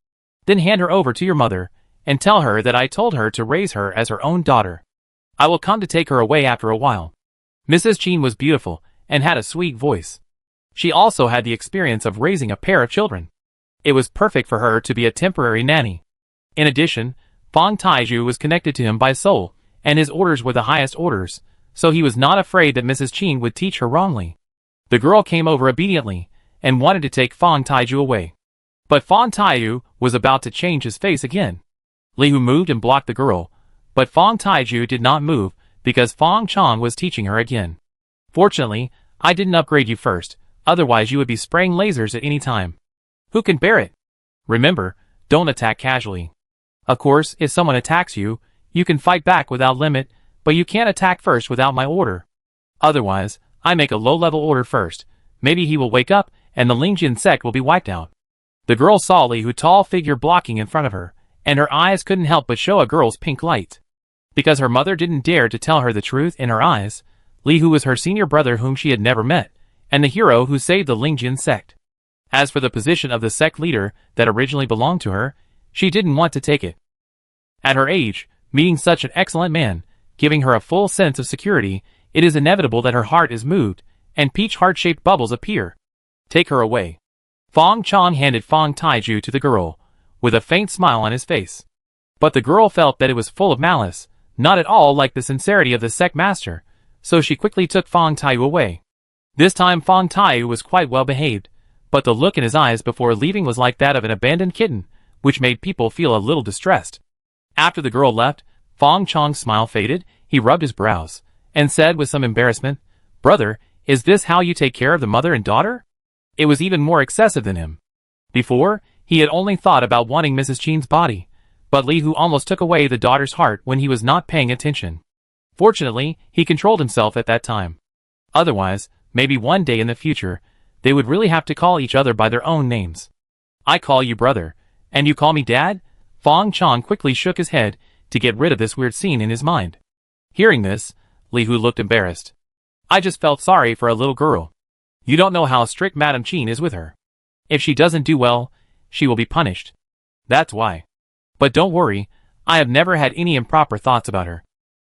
Then hand her over to your mother, and tell her that I told her to raise her as her own daughter. I will come to take her away after a while. Mrs. Qin was beautiful, and had a sweet voice. She also had the experience of raising a pair of children. It was perfect for her to be a temporary nanny. In addition, Fong Taizhu was connected to him by soul, and his orders were the highest orders, so he was not afraid that Mrs. Qin would teach her wrongly. The girl came over obediently, and wanted to take Fong Taizhu away. But Fong Taizhu was about to change his face again. Li Hu moved and blocked the girl, but Fong Taizhu did not move, because Fong Chong was teaching her again. Fortunately, I didn't upgrade you first, otherwise you would be spraying lasers at any time. Who can bear it? Remember, don't attack casually. Of course, if someone attacks you, you can fight back without limit, but you can't attack first without my order. Otherwise, I make a low-level order first. Maybe he will wake up, and the Lingyan sect will be wiped out. The girl saw Li Hu's tall figure blocking in front of her, and her eyes couldn't help but show a girl's pink light. Because her mother didn't dare to tell her the truth in her eyes, Li Hu was her senior brother whom she had never met, and the hero who saved the Lingyan sect. As for the position of the sect leader that originally belonged to her, she didn't want to take it. At her age, meeting such an excellent man, giving her a full sense of security, it is inevitable that her heart is moved, and peach heart-shaped bubbles appear. Take her away. Fong Chong handed Fong Taizhu to the girl, with a faint smile on his face. But the girl felt that it was full of malice, not at all like the sincerity of the sect master, so she quickly took Fong Taizhu away. This time Fong Taizhu was quite well behaved, but the look in his eyes before leaving was like that of an abandoned kitten, which made people feel a little distressed. After the girl left, Fong Chong's smile faded, he rubbed his brows, and said with some embarrassment, Brother, is this how you take care of the mother and daughter? It was even more excessive than him. Before, he had only thought about wanting Mrs. Qin's body, but Li Hu almost took away the daughter's heart when he was not paying attention. Fortunately, he controlled himself at that time. Otherwise, maybe one day in the future, they would really have to call each other by their own names. I call you brother, and you call me dad? Fong Chong quickly shook his head to get rid of this weird scene in his mind. Hearing this, Li Hu looked embarrassed. I just felt sorry for a little girl. You don't know how strict Madame Qin is with her. If she doesn't do well, she will be punished. That's why. But don't worry, I have never had any improper thoughts about her.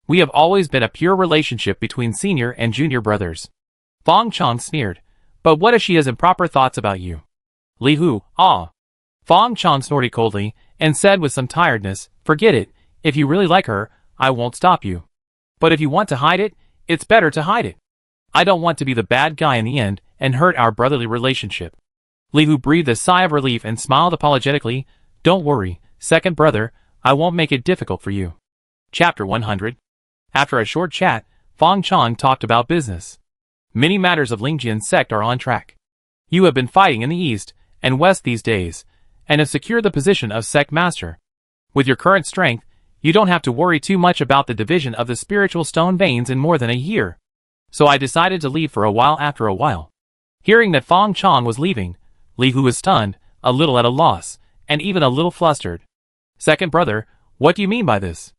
We have always been a pure relationship between senior and junior brothers. Fong Chong sneered. But what if she has improper thoughts about you? Li Hu, ah. Fong Chong snorted coldly, and said with some tiredness, Forget it, if you really like her, I won't stop you. But if you want to hide it, it's better to hide it. I don't want to be the bad guy in the end, and hurt our brotherly relationship. Li Hu breathed a sigh of relief and smiled apologetically. Don't worry, second brother, I won't make it difficult for you. Chapter 100. After a short chat, Fong Chong talked about business. Many matters of Lingyan sect are on track. You have been fighting in the east and west these days, and have secured the position of sect master. With your current strength, You don't have to worry too much about the division of the spiritual stone veins in more than a year. So I decided to leave for a while after a while. Hearing that Fong Chong was leaving, Li Hu was stunned, a little at a loss, and even a little flustered. Second brother, what do you mean by this?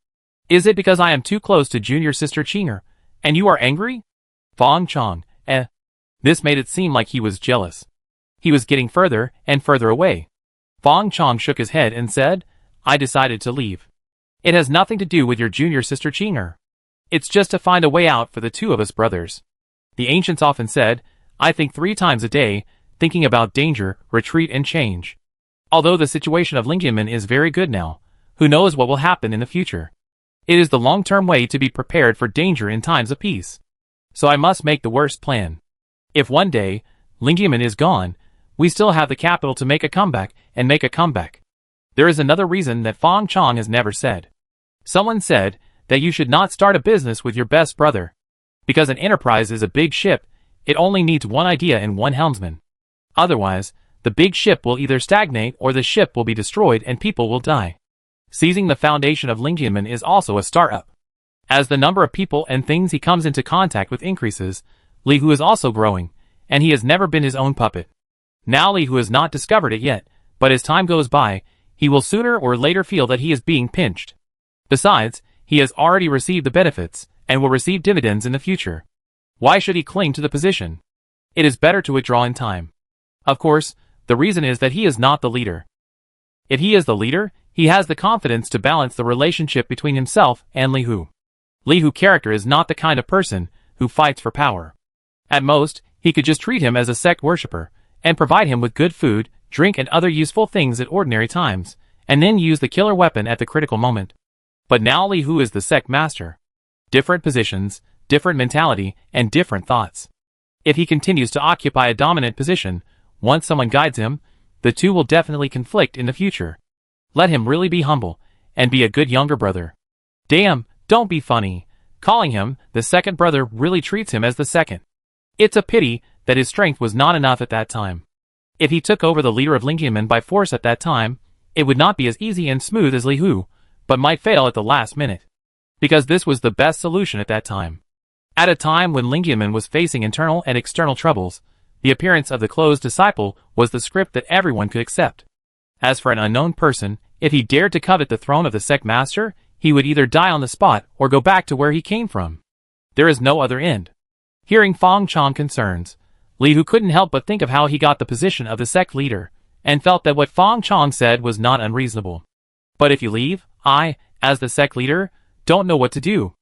Is it because I am too close to junior sister Chinger, and you are angry? Fong Chong, This made it seem like he was jealous. He was getting further and further away. Fong Chong shook his head and said, I decided to leave. It has nothing to do with your junior sister Chinger. It's just to find a way out for the two of us brothers. The ancients often said, I think 3 times a day, thinking about danger, retreat and change. Although the situation of Lingyamen is very good now, who knows what will happen in the future. It is the long-term way to be prepared for danger in times of peace. So I must make the worst plan. If one day, Lingyamen is gone, we still have the capital to make a comeback and make a comeback. There is another reason that Fong Chong has never said. Someone said that you should not start a business with your best brother. Because an enterprise is a big ship, it only needs one idea and one helmsman. Otherwise, the big ship will either stagnate or the ship will be destroyed and people will die. Seizing the foundation of Lingyamen is also a startup. As the number of people and things he comes into contact with increases, Li Hu is also growing, and he has never been his own puppet. Now Li Hu has not discovered it yet, but as time goes by, he will sooner or later feel that he is being pinched. Besides, he has already received the benefits, and will receive dividends in the future. Why should he cling to the position? It is better to withdraw in time. Of course, the reason is that he is not the leader. If he is the leader, he has the confidence to balance the relationship between himself and Li Hu. Li Hu's character is not the kind of person who fights for power. At most, he could just treat him as a sect worshipper, and provide him with good food, drink and other useful things at ordinary times, and then use the killer weapon at the critical moment. But now Li Hu is the sect master. Different positions, different mentality, and different thoughts. If he continues to occupy a dominant position, once someone guides him, the two will definitely conflict in the future. Let him really be humble, and be a good younger brother. Damn, don't be funny. Calling him the second brother really treats him as the second. It's a pity that his strength was not enough at that time. If he took over the leader of Lingyamen by force at that time, it would not be as easy and smooth as Li Hu, but might fail at the last minute. Because this was the best solution at that time. At a time when Lingyamen was facing internal and external troubles, the appearance of the closed disciple was the script that everyone could accept. As for an unknown person, if he dared to covet the throne of the sect master, he would either die on the spot or go back to where he came from. There is no other end. Hearing Fong Chong concerns, Li Hu couldn't help but think of how he got the position of the sect leader, and felt that what Fong Chong said was not unreasonable. But if you leave, I, as the sect leader, don't know what to do.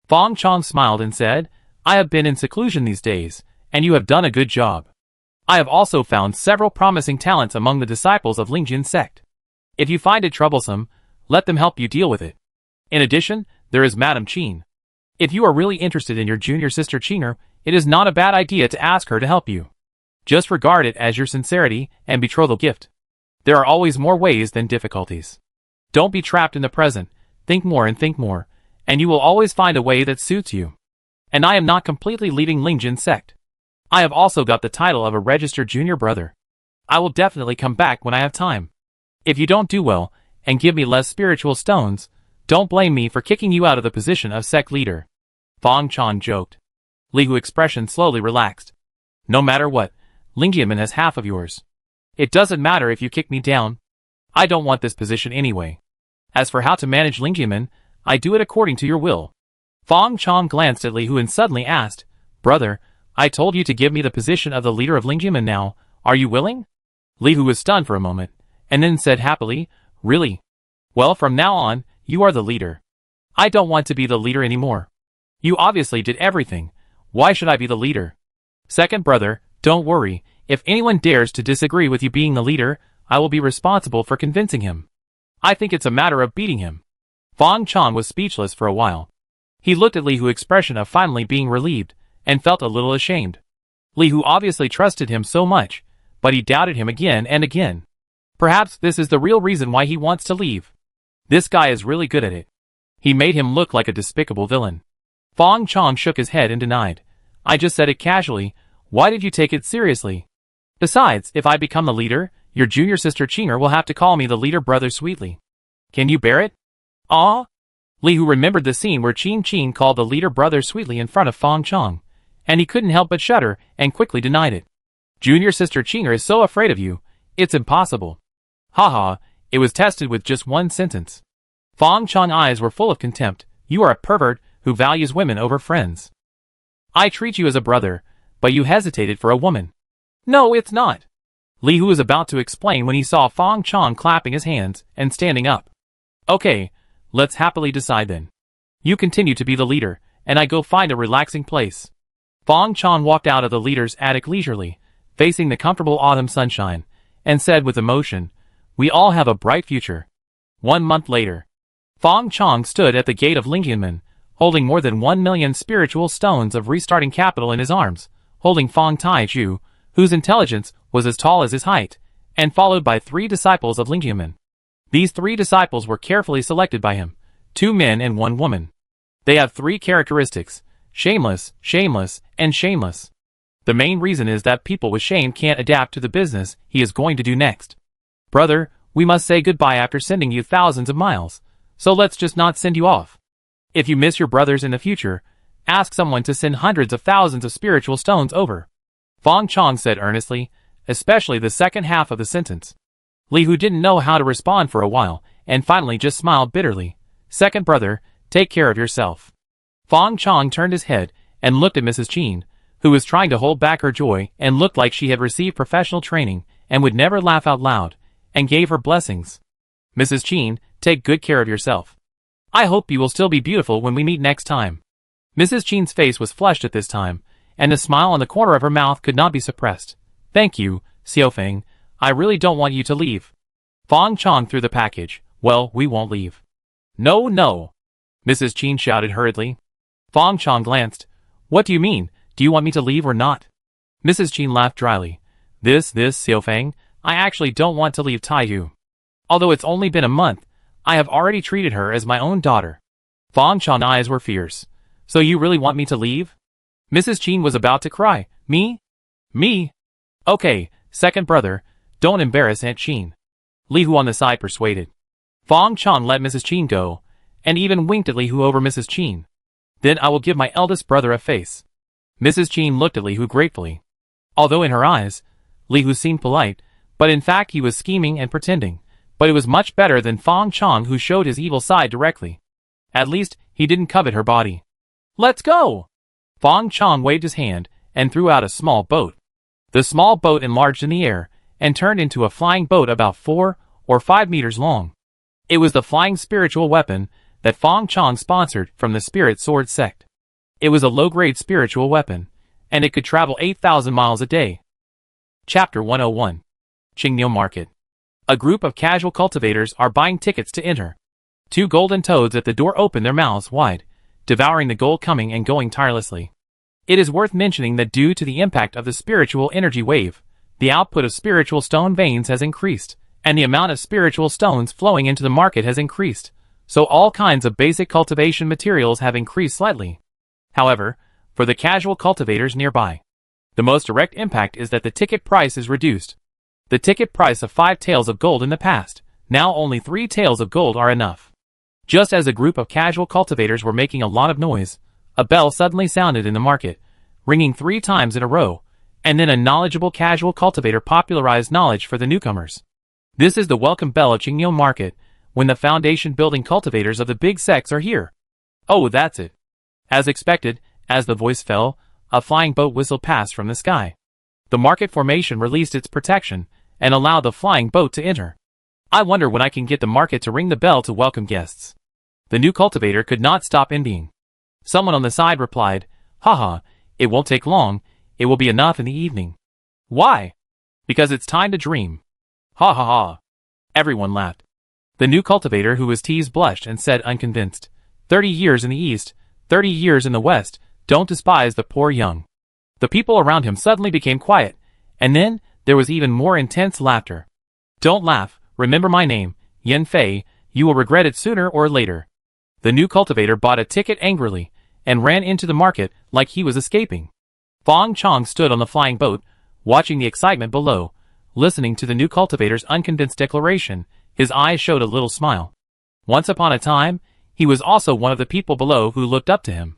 Fong Chong smiled and said, I have been in seclusion these days, and you have done a good job. I have also found several promising talents among the disciples of Lingjin sect. If you find it troublesome, let them help you deal with it. In addition, there is Madame Qin. If you are really interested in your junior sister Chinger, it is not a bad idea to ask her to help you. Just regard it as your sincerity and betrothal gift. There are always more ways than difficulties. Don't be trapped in the present, think more, and you will always find a way that suits you. And I am not completely leaving Lingjin sect. I have also got the title of a registered junior brother. I will definitely come back when I have time. If you don't do well, and give me less spiritual stones, don't blame me for kicking you out of the position of sect leader. Fong Chong joked. Li Hu's expression slowly relaxed. No matter what, Lingyamen has half of yours. It doesn't matter if you kick me down. I don't want this position anyway. As for how to manage Lingyamen, I do it according to your will. Fong Chong glanced at Li Hu and suddenly asked, Brother, I told you to give me the position of the leader of Lingyamen now, are you willing? Li Hu was stunned for a moment, and then said happily, Really? Well, from now on, you are the leader. I don't want to be the leader anymore. You obviously did everything. Why should I be the leader? Second brother, don't worry. If anyone dares to disagree with you being the leader, I will be responsible for convincing him. I think it's a matter of beating him. Fong Chong was speechless for a while. He looked at Li Hu's expression of finally being relieved, and felt a little ashamed. Li Hu obviously trusted him so much, but he doubted him again and again. Perhaps this is the real reason why he wants to leave. This guy is really good at it. He made him look like a despicable villain. Fong Chong shook his head and denied. I just said it casually. Why did you take it seriously? Besides, if I become the leader, your junior sister Chinger will have to call me the leader brother sweetly. Can you bear it? Aw? Li Hu remembered the scene where Qin Qin called the leader brother sweetly in front of Fang Chong, and he couldn't help but shudder and quickly denied it. Junior sister Qinger is so afraid of you, it's impossible. Haha, it was tested with just one sentence. Fang Chong's eyes were full of contempt. You are a pervert who values women over friends. I treat you as a brother, but you hesitated for a woman. No, it's not. Li Hu was about to explain when he saw Fang Chong clapping his hands and standing up. Okay, let's happily decide then. You continue to be the leader, and I go find a relaxing place. Fang Chong walked out of the leader's attic leisurely, facing the comfortable autumn sunshine, and said with emotion, we all have a bright future. 1 month later, Fang Chong stood at the gate of Lingyanmen, holding more than 1 million spiritual stones of restarting capital in his arms, holding Fang Taiju, whose intelligence was as tall as his height, and followed by 3 disciples of Lingyanmen. These 3 disciples were carefully selected by him, 2 men and 1 woman. They have 3 characteristics: shameless, shameless, and shameless. The main reason is that people with shame can't adapt to the business he is going to do next. Brother, we must say goodbye after sending you thousands of miles, so let's just not send you off. If you miss your brothers in the future, ask someone to send hundreds of thousands of spiritual stones over. Fang Chong said earnestly, especially the second half of the sentence. Li Hu didn't know how to respond for a while, and finally just smiled bitterly. Second brother, take care of yourself. Fang Chong turned his head and looked at Mrs. Qin, who was trying to hold back her joy and looked like she had received professional training and would never laugh out loud, and gave her blessings. Mrs. Qin, take good care of yourself. I hope you will still be beautiful when we meet next time. Mrs. Qin's face was flushed at this time, and the smile on the corner of her mouth could not be suppressed. Thank you, Xiaofeng. I really don't want you to leave. Fang Chong threw the package. Well, we won't leave. No, no. Mrs. Qin shouted hurriedly. Fang Chong glanced. What do you mean? Do you want me to leave or not? Mrs. Qin laughed dryly. This, Xiaofeng, I actually don't want to leave Taiyu. Although it's only been a month, I have already treated her as my own daughter. Fang Chong's eyes were fierce. So you really want me to leave? Mrs. Qin was about to cry. Me? Me? Okay, second brother, don't embarrass Aunt Qin. Li Hu on the side persuaded. Fang Chong let Mrs. Qin go, and even winked at Li Hu over Mrs. Qin. Then I will give my eldest brother a face. Mrs. Qin looked at Li Hu gratefully. Although in her eyes, Li Hu seemed polite, but in fact he was scheming and pretending. But it was much better than Fang Chong, who showed his evil side directly. At least, he didn't covet her body. Let's go! Fang Chong waved his hand and threw out a small boat. The small boat enlarged in the air and turned into a flying boat about 4 or 5 meters long. It was the flying spiritual weapon that Fang Chong sponsored from the Spirit Sword sect. It was a low-grade spiritual weapon, and it could travel 8,000 miles a day. Chapter 101. Qingniu Market. A group of casual cultivators are buying tickets to enter. 2 golden toads at the door open their mouths wide, devouring the gold coming and going tirelessly. It is worth mentioning that due to the impact of the spiritual energy wave, the output of spiritual stone veins has increased, and the amount of spiritual stones flowing into the market has increased, so all kinds of basic cultivation materials have increased slightly. However, for the casual cultivators nearby, the most direct impact is that the ticket price is reduced. The ticket price of 5 taels of gold in the past, now only 3 taels of gold are enough. Just as a group of casual cultivators were making a lot of noise, a bell suddenly sounded in the market, ringing 3 times in a row, and then a knowledgeable casual cultivator popularized knowledge for the newcomers. This is the welcome bell of Qingniu Market, when the foundation building cultivators of the big sects are here. Oh, that's it. As expected, as the voice fell, a flying boat whistled past from the sky. The market formation released its protection and allowed the flying boat to enter. I wonder when I can get the market to ring the bell to welcome guests. The new cultivator could not stop envying. Someone on the side replied, Haha, it won't take long, it will be enough in the evening. Why? Because it's time to dream. Ha ha ha. Everyone laughed. The new cultivator who was teased blushed and said unconvinced, 30 years in the east, 30 years in the west, don't despise the poor young. The people around him suddenly became quiet, and then there was even more intense laughter. Don't laugh, remember my name, Yen Fei, you will regret it sooner or later. The new cultivator bought a ticket angrily, and ran into the market like he was escaping. Fang Chong stood on the flying boat, watching the excitement below, listening to the new cultivator's unconvinced declaration. His eyes showed a little smile. Once upon a time, he was also one of the people below who looked up to him.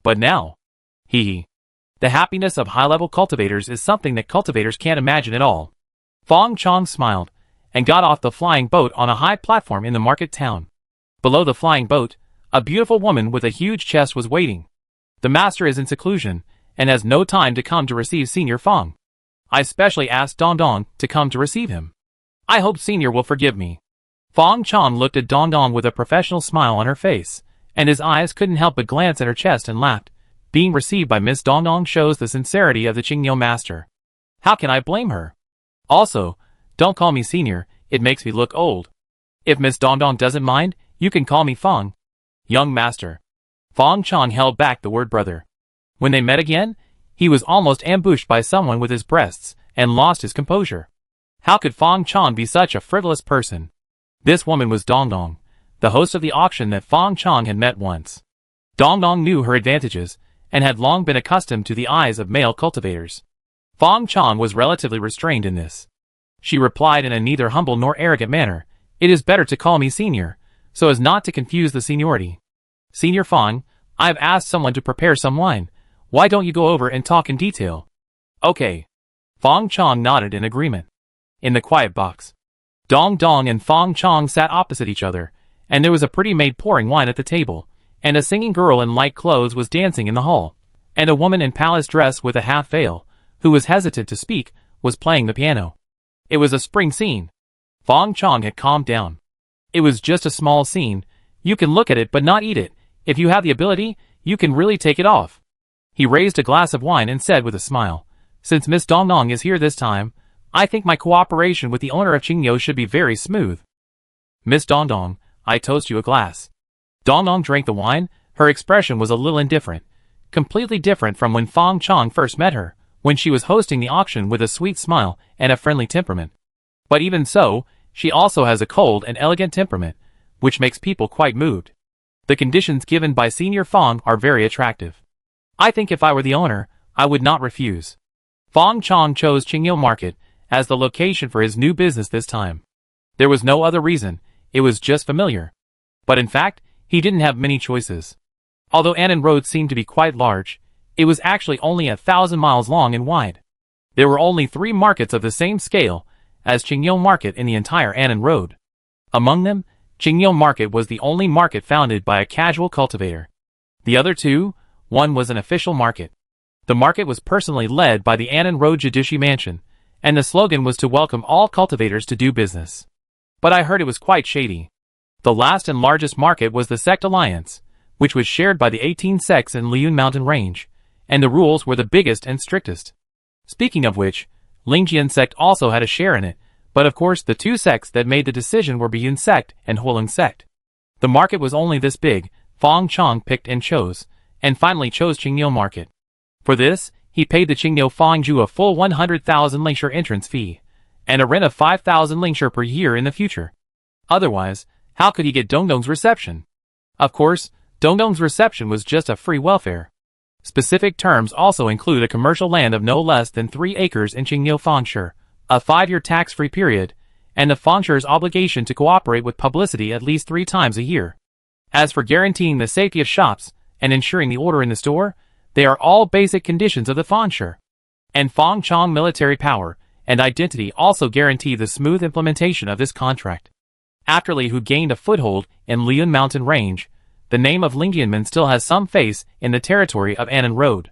But now, the happiness of high-level cultivators is something that cultivators can't imagine at all. Fong Chong smiled, and got off the flying boat on a high platform in the market town. Below the flying boat, a beautiful woman with a huge chest was waiting. The master is in seclusion, and has no time to come to receive Senior Fong. I specially asked Dong Dong to come to receive him. I hope Senior will forgive me. Fong Chong looked at Dong Dong with a professional smile on her face, and his eyes couldn't help but glance at her chest and laughed. Being received by Miss Dong Dong shows the sincerity of the Qingyo master. How can I blame her? Also, don't call me Senior, it makes me look old. If Miss Dong Dong doesn't mind, you can call me Fong. Young master. Fong Chong held back the word brother. When they met again, he was almost ambushed by someone with his breasts, and lost his composure. How could Fong Chong be such a frivolous person? This woman was Dong Dong, the host of the auction that Fong Chong had met once. Dong Dong knew her advantages, and had long been accustomed to the eyes of male cultivators. Fong Chong was relatively restrained in this. She replied in a neither humble nor arrogant manner, "It is better to call me Senior, so as not to confuse the seniority. Senior Fong, I have asked someone to prepare some wine. Why don't you go over and talk in detail?" "Okay." Fong Chong nodded in agreement. In the quiet box, Dong Dong and Fong Chong sat opposite each other, and there was a pretty maid pouring wine at the table, and a singing girl in light clothes was dancing in the hall, and a woman in palace dress with a half veil, who was hesitant to speak, was playing the piano. It was a spring scene. Fong Chong had calmed down. It was just a small scene. You can look at it but not eat it. If you have the ability, you can really take it off. He raised a glass of wine and said with a smile, "Since Miss Dong Dong is here this time, I think my cooperation with the owner of Qingyo should be very smooth. Miss Dong Dong, I toast you a glass." Dong Dong drank the wine. Her expression was a little indifferent, completely different from when Fong Chong first met her, when she was hosting the auction with a sweet smile and a friendly temperament. But even so, she also has a cold and elegant temperament, which makes people quite moved. The conditions given by Senior Fong are very attractive. I think if I were the owner, I would not refuse. Fong Chong chose Qingyo Market as the location for his new business this time. There was no other reason, it was just familiar. But in fact, he didn't have many choices. Although Annan Road seemed to be quite large, it was actually only 1,000 miles long and wide. There were only 3 markets of the same scale as Qingyo Market in the entire Annan Road. Among them, Qingyo Market was the only market founded by a casual cultivator. The other 2, one was an official market. The market was personally led by the Annan Road Judici Mansion, and the slogan was to welcome all cultivators to do business. But I heard it was quite shady. The last and largest market was the Sect Alliance, which was shared by the 18 sects in Liyun Mountain Range, and the rules were the biggest and strictest. Speaking of which, Lingjian Sect also had a share in it, but of course the 2 sects that made the decision were Biyun Sect and Huoleng Sect. The market was only this big. Fong Chong picked and chose, and finally chose Qingyo Market. For this, he paid the Qingyo Fongju a full 100,000 lingshire entrance fee, and a rent of 5,000 lingshire per year in the future. Otherwise, how could he get Dongdong's reception? Of course, Dongdong's reception was just a free welfare. Specific terms also include a commercial land of no less than 3 acres in Qingyo Fongshi, a 5-year tax-free period, and the Fongshi's obligation to cooperate with publicity at least 3 times a year. As for guaranteeing the safety of shops and ensuring the order in the store, they are all basic conditions of the Fongshi. And Fong Chong military power and identity also guarantee the smooth implementation of this contract. After Li Hu gained a foothold in Liyun Mountain Range, the name of Lingjianmen still has some face in the territory of Annan Road.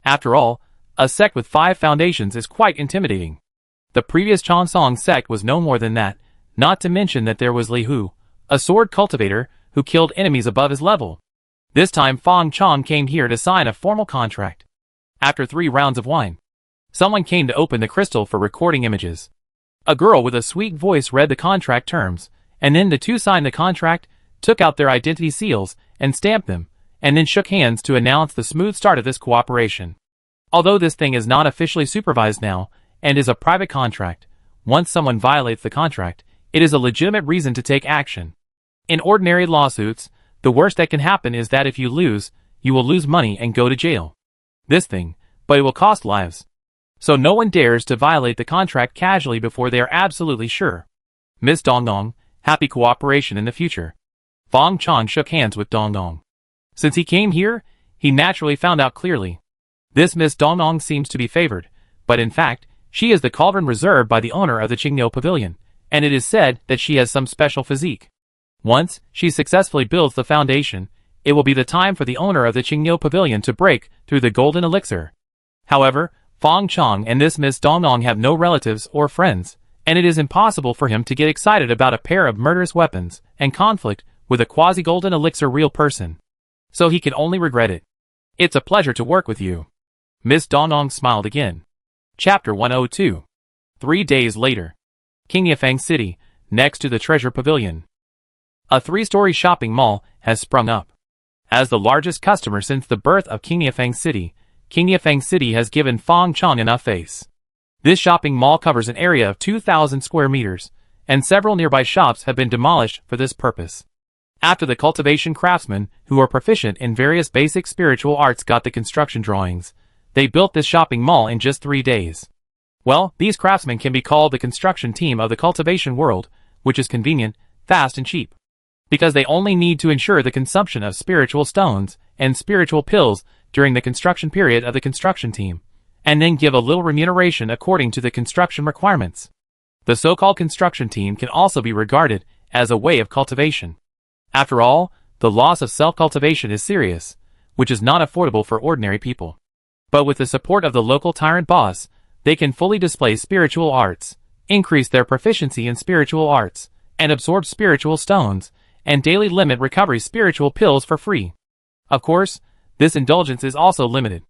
After all, a sect with 5 foundations is quite intimidating. The previous Chansong sect was no more than that, not to mention that there was Li Hu, a sword cultivator who killed enemies above his level. This time Fong Chong came here to sign a formal contract. After 3 rounds of wine, someone came to open the crystal for recording images. A girl with a sweet voice read the contract terms, and then the 2 signed the contract, took out their identity seals, and stamped them, and then shook hands to announce the smooth start of this cooperation. Although this thing is not officially supervised now, and is a private contract, once someone violates the contract, it is a legitimate reason to take action. In ordinary lawsuits, the worst that can happen is that if you lose, you will lose money and go to jail. This thing, but it will cost lives. So no one dares to violate the contract casually before they are absolutely sure. Miss Dong Dong, happy cooperation in the future. Fong Chong shook hands with Dong Dong. Since he came here, he naturally found out clearly. This Miss Dong Dong seems to be favored, but in fact, she is the cauldron reserved by the owner of the Qingniu Pavilion, and it is said that she has some special physique. Once she successfully builds the foundation, it will be the time for the owner of the Qingniu Pavilion to break through the golden elixir. However, Fong Chong and this Miss Dong Dong have no relatives or friends, and it is impossible for him to get excited about a pair of murderous weapons and conflict with a quasi-golden elixir real person. So he can only regret it. It's a pleasure to work with you. Miss Dong Dong smiled again. Chapter 102. 3 days later. Qingyefeng City, next to the Treasure Pavilion. A 3-story shopping mall has sprung up. As the largest customer since the birth of Qingyefeng City has given Fong Chong enough face. This shopping mall covers an area of 2,000 square meters, and several nearby shops have been demolished for this purpose. After the cultivation craftsmen, who are proficient in various basic spiritual arts, got the construction drawings, they built this shopping mall in just 3 days. Well, these craftsmen can be called the construction team of the cultivation world, which is convenient, fast and cheap. Because they only need to ensure the consumption of spiritual stones and spiritual pills during the construction period of the construction team, and then give a little remuneration according to the construction requirements. The so-called construction team can also be regarded as a way of cultivation. After all, the loss of self-cultivation is serious, which is not affordable for ordinary people. But with the support of the local tyrant boss, they can fully display spiritual arts, increase their proficiency in spiritual arts, and absorb spiritual stones, and daily limit recovery spiritual pills for free. Of course, this indulgence is also limited.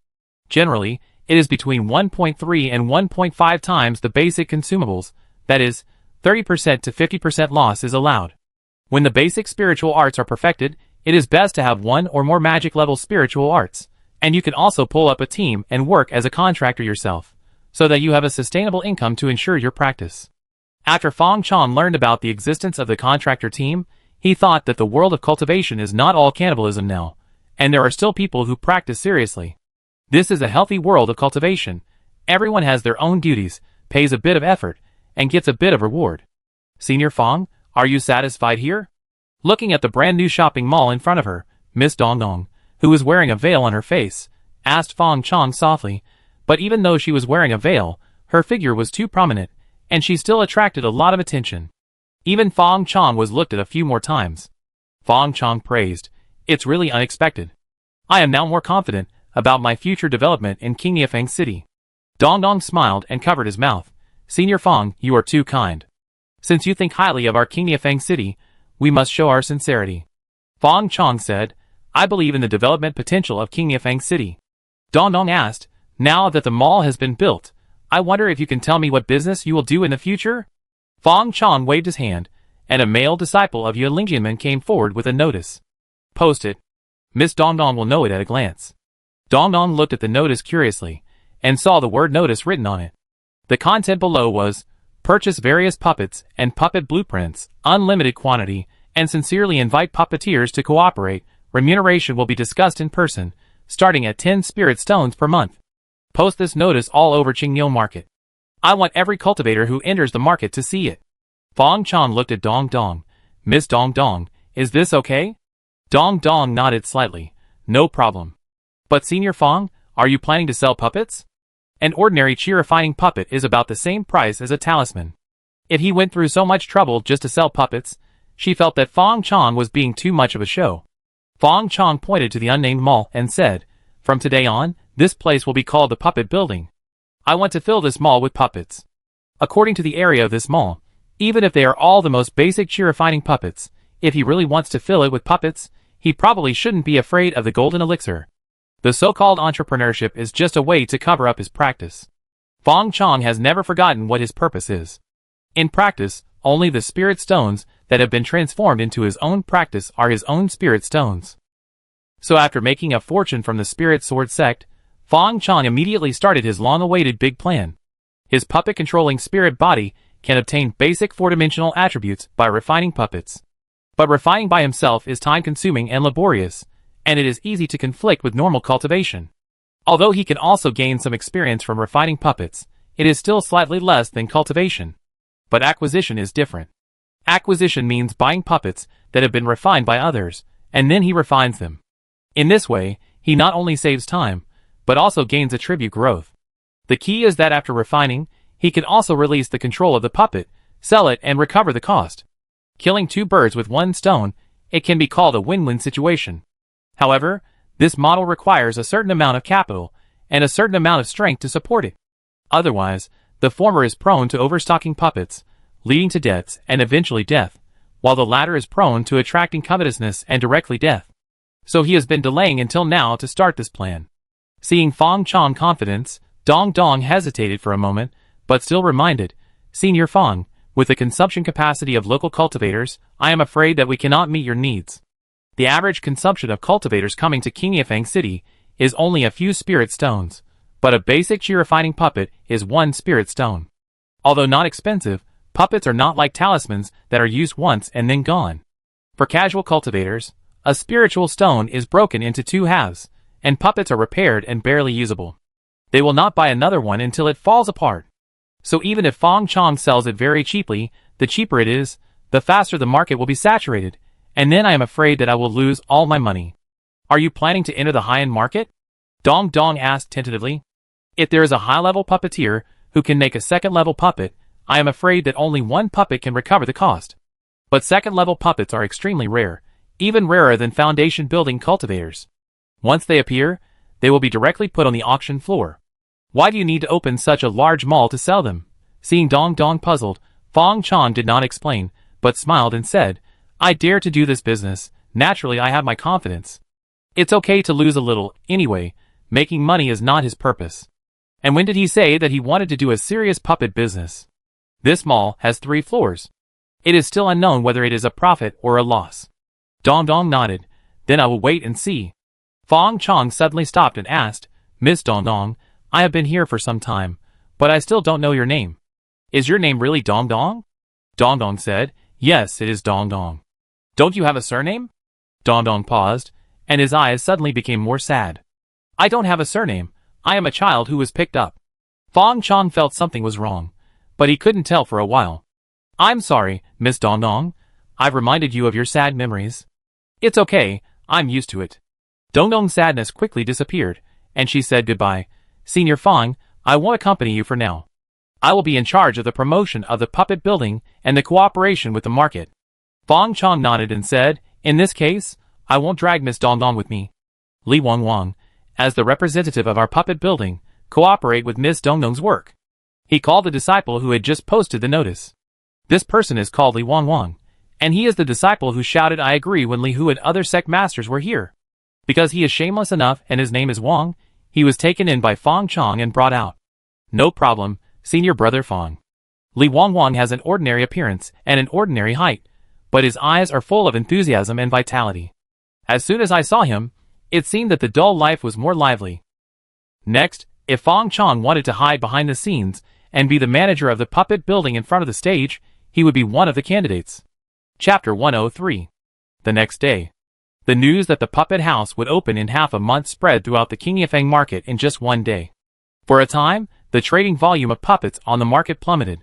Generally, it is between 1.3 and 1.5 times the basic consumables, that is, 30% to 50% loss is allowed. When the basic spiritual arts are perfected, it is best to have one or more magic level spiritual arts, and you can also pull up a team and work as a contractor yourself, so that you have a sustainable income to ensure your practice. After Fong Chong learned about the existence of the contractor team, he thought that the world of cultivation is not all cannibalism now, and there are still people who practice seriously. This is a healthy world of cultivation. Everyone has their own duties, pays a bit of effort, and gets a bit of reward. Senior Fong, are you satisfied here? Looking at the brand new shopping mall in front of her, Miss Dong Dong, who was wearing a veil on her face, asked Fong Chong softly, but even though she was wearing a veil, her figure was too prominent, and she still attracted a lot of attention. Even Fong Chong was looked at a few more times. Fong Chong praised, "It's really unexpected. I am now more confident about my future development in Qingyefeng City." Dong Dong smiled and covered his mouth. "Senior Fong, you are too kind. Since you think highly of our Qingyefeng City, we must show our sincerity." Fong Chong said, "I believe in the development potential of Qingyefeng City." Dong Dong asked, "Now that the mall has been built, I wonder if you can tell me what business you will do in the future?" Fong Chong waved his hand, and a male disciple of Yue Lingjianmen came forward with a notice. "Post it. Miss Dong Dong will know it at a glance." Dong Dong looked at the notice curiously, and saw the word notice written on it. The content below was, "Purchase various puppets and puppet blueprints, unlimited quantity, and sincerely invite puppeteers to cooperate. Remuneration will be discussed in person, starting at 10 spirit stones per month. Post this notice all over Qingniu Market. I want every cultivator who enters the market to see it." Fong Chong looked at Dong Dong. "Miss Dong Dong, is this okay?" Dong Dong nodded slightly. "No problem. But Senior Fong, are you planning to sell puppets?" An ordinary chi-refining puppet is about the same price as a talisman. If he went through so much trouble just to sell puppets, she felt that Fong Chong was being too much of a show. Fong Chong pointed to the unnamed mall and said, "From today on, this place will be called the Puppet Building. I want to fill this mall with puppets. According to the area of this mall, even if they are all the most basic chi-refining puppets, if he really wants to fill it with puppets, he probably shouldn't be afraid of the golden elixir. The so-called entrepreneurship is just a way to cover up his practice." Fong Chong has never forgotten what his purpose is. In practice, only the spirit stones that have been transformed into his own practice are his own spirit stones. So after making a fortune from the spirit sword sect, Fong Chong immediately started his long-awaited big plan. His puppet-controlling spirit body can obtain basic four-dimensional attributes by refining puppets. But refining by himself is time-consuming and laborious, and it is easy to conflict with normal cultivation. Although he can also gain some experience from refining puppets, it is still slightly less than cultivation. But acquisition is different. Acquisition means buying puppets that have been refined by others, and then he refines them. In this way, he not only saves time, but also gains attribute growth. The key is that after refining, he can also release the control of the puppet, sell it, and recover the cost. Killing two birds with one stone, it can be called a win-win situation. However, this model requires a certain amount of capital and a certain amount of strength to support it. Otherwise, the former is prone to overstocking puppets, leading to debts and eventually death, while the latter is prone to attracting covetousness and directly death. So he has been delaying until now to start this plan. Seeing Fong Chong's confidence, Dong Dong hesitated for a moment, but still reminded, Senior Fong, with the consumption capacity of local cultivators, I am afraid that we cannot meet your needs. The average consumption of cultivators coming to Qingyefang City is only a few spirit stones, but a basic chi refining puppet is 1 spirit stone. Although not expensive, puppets are not like talismans that are used once and then gone. For casual cultivators, a spiritual stone is broken into 2 halves, and puppets are repaired and barely usable. They will not buy another one until it falls apart. So even if Fong Chong sells it very cheaply, the cheaper it is, the faster the market will be saturated, and then I am afraid that I will lose all my money. Are you planning to enter the high-end market? Dong Dong asked tentatively. If there is a high-level puppeteer who can make a second-level puppet, I am afraid that only 1 puppet can recover the cost. But second-level puppets are extremely rare, even rarer than foundation-building cultivators. Once they appear, they will be directly put on the auction floor. Why do you need to open such a large mall to sell them? Seeing Dong Dong puzzled, Fong Chong did not explain, but smiled and said, I dare to do this business, naturally I have my confidence. It's okay to lose a little, anyway, making money is not his purpose. And when did he say that he wanted to do a serious puppet business? This mall has 3 floors. It is still unknown whether it is a profit or a loss. Dong Dong nodded, then I will wait and see. Fong Chong suddenly stopped and asked, Miss Dong Dong, I have been here for some time, but I still don't know your name. Is your name really Dong Dong? Dong Dong said, Yes, it is Dong Dong. Don't you have a surname? Dong Dong paused, and his eyes suddenly became more sad. I don't have a surname. I am a child who was picked up. Fong Chong felt something was wrong, but he couldn't tell for a while. I'm sorry, Miss Dong Dong. I've reminded you of your sad memories. It's okay, I'm used to it. Dong Dong's sadness quickly disappeared, and she said goodbye. Senior Fong, I won't accompany you for now. I will be in charge of the promotion of the puppet building and the cooperation with the market. Fong Chong nodded and said, In this case, I won't drag Miss Dong Dong with me. Li Wang Wang, as the representative of our puppet building, cooperate with Miss Dong Dong's work. He called the disciple who had just posted the notice. This person is called Li Wang Wang, and he is the disciple who shouted I agree when Li Hu and other sect masters were here. Because he is shameless enough and his name is Wang, he was taken in by Fong Chong and brought out. No problem, Senior Brother Fong. Li Wang Wang has an ordinary appearance and an ordinary height, but his eyes are full of enthusiasm and vitality. As soon as I saw him, it seemed that the dull life was more lively. Next, if Fong Chong wanted to hide behind the scenes and be the manager of the puppet building in front of the stage, he would be one of the candidates. Chapter 103. The next day. The news that the puppet house would open in half a month spread throughout the Qingyefang market in just one day. For a time, the trading volume of puppets on the market plummeted.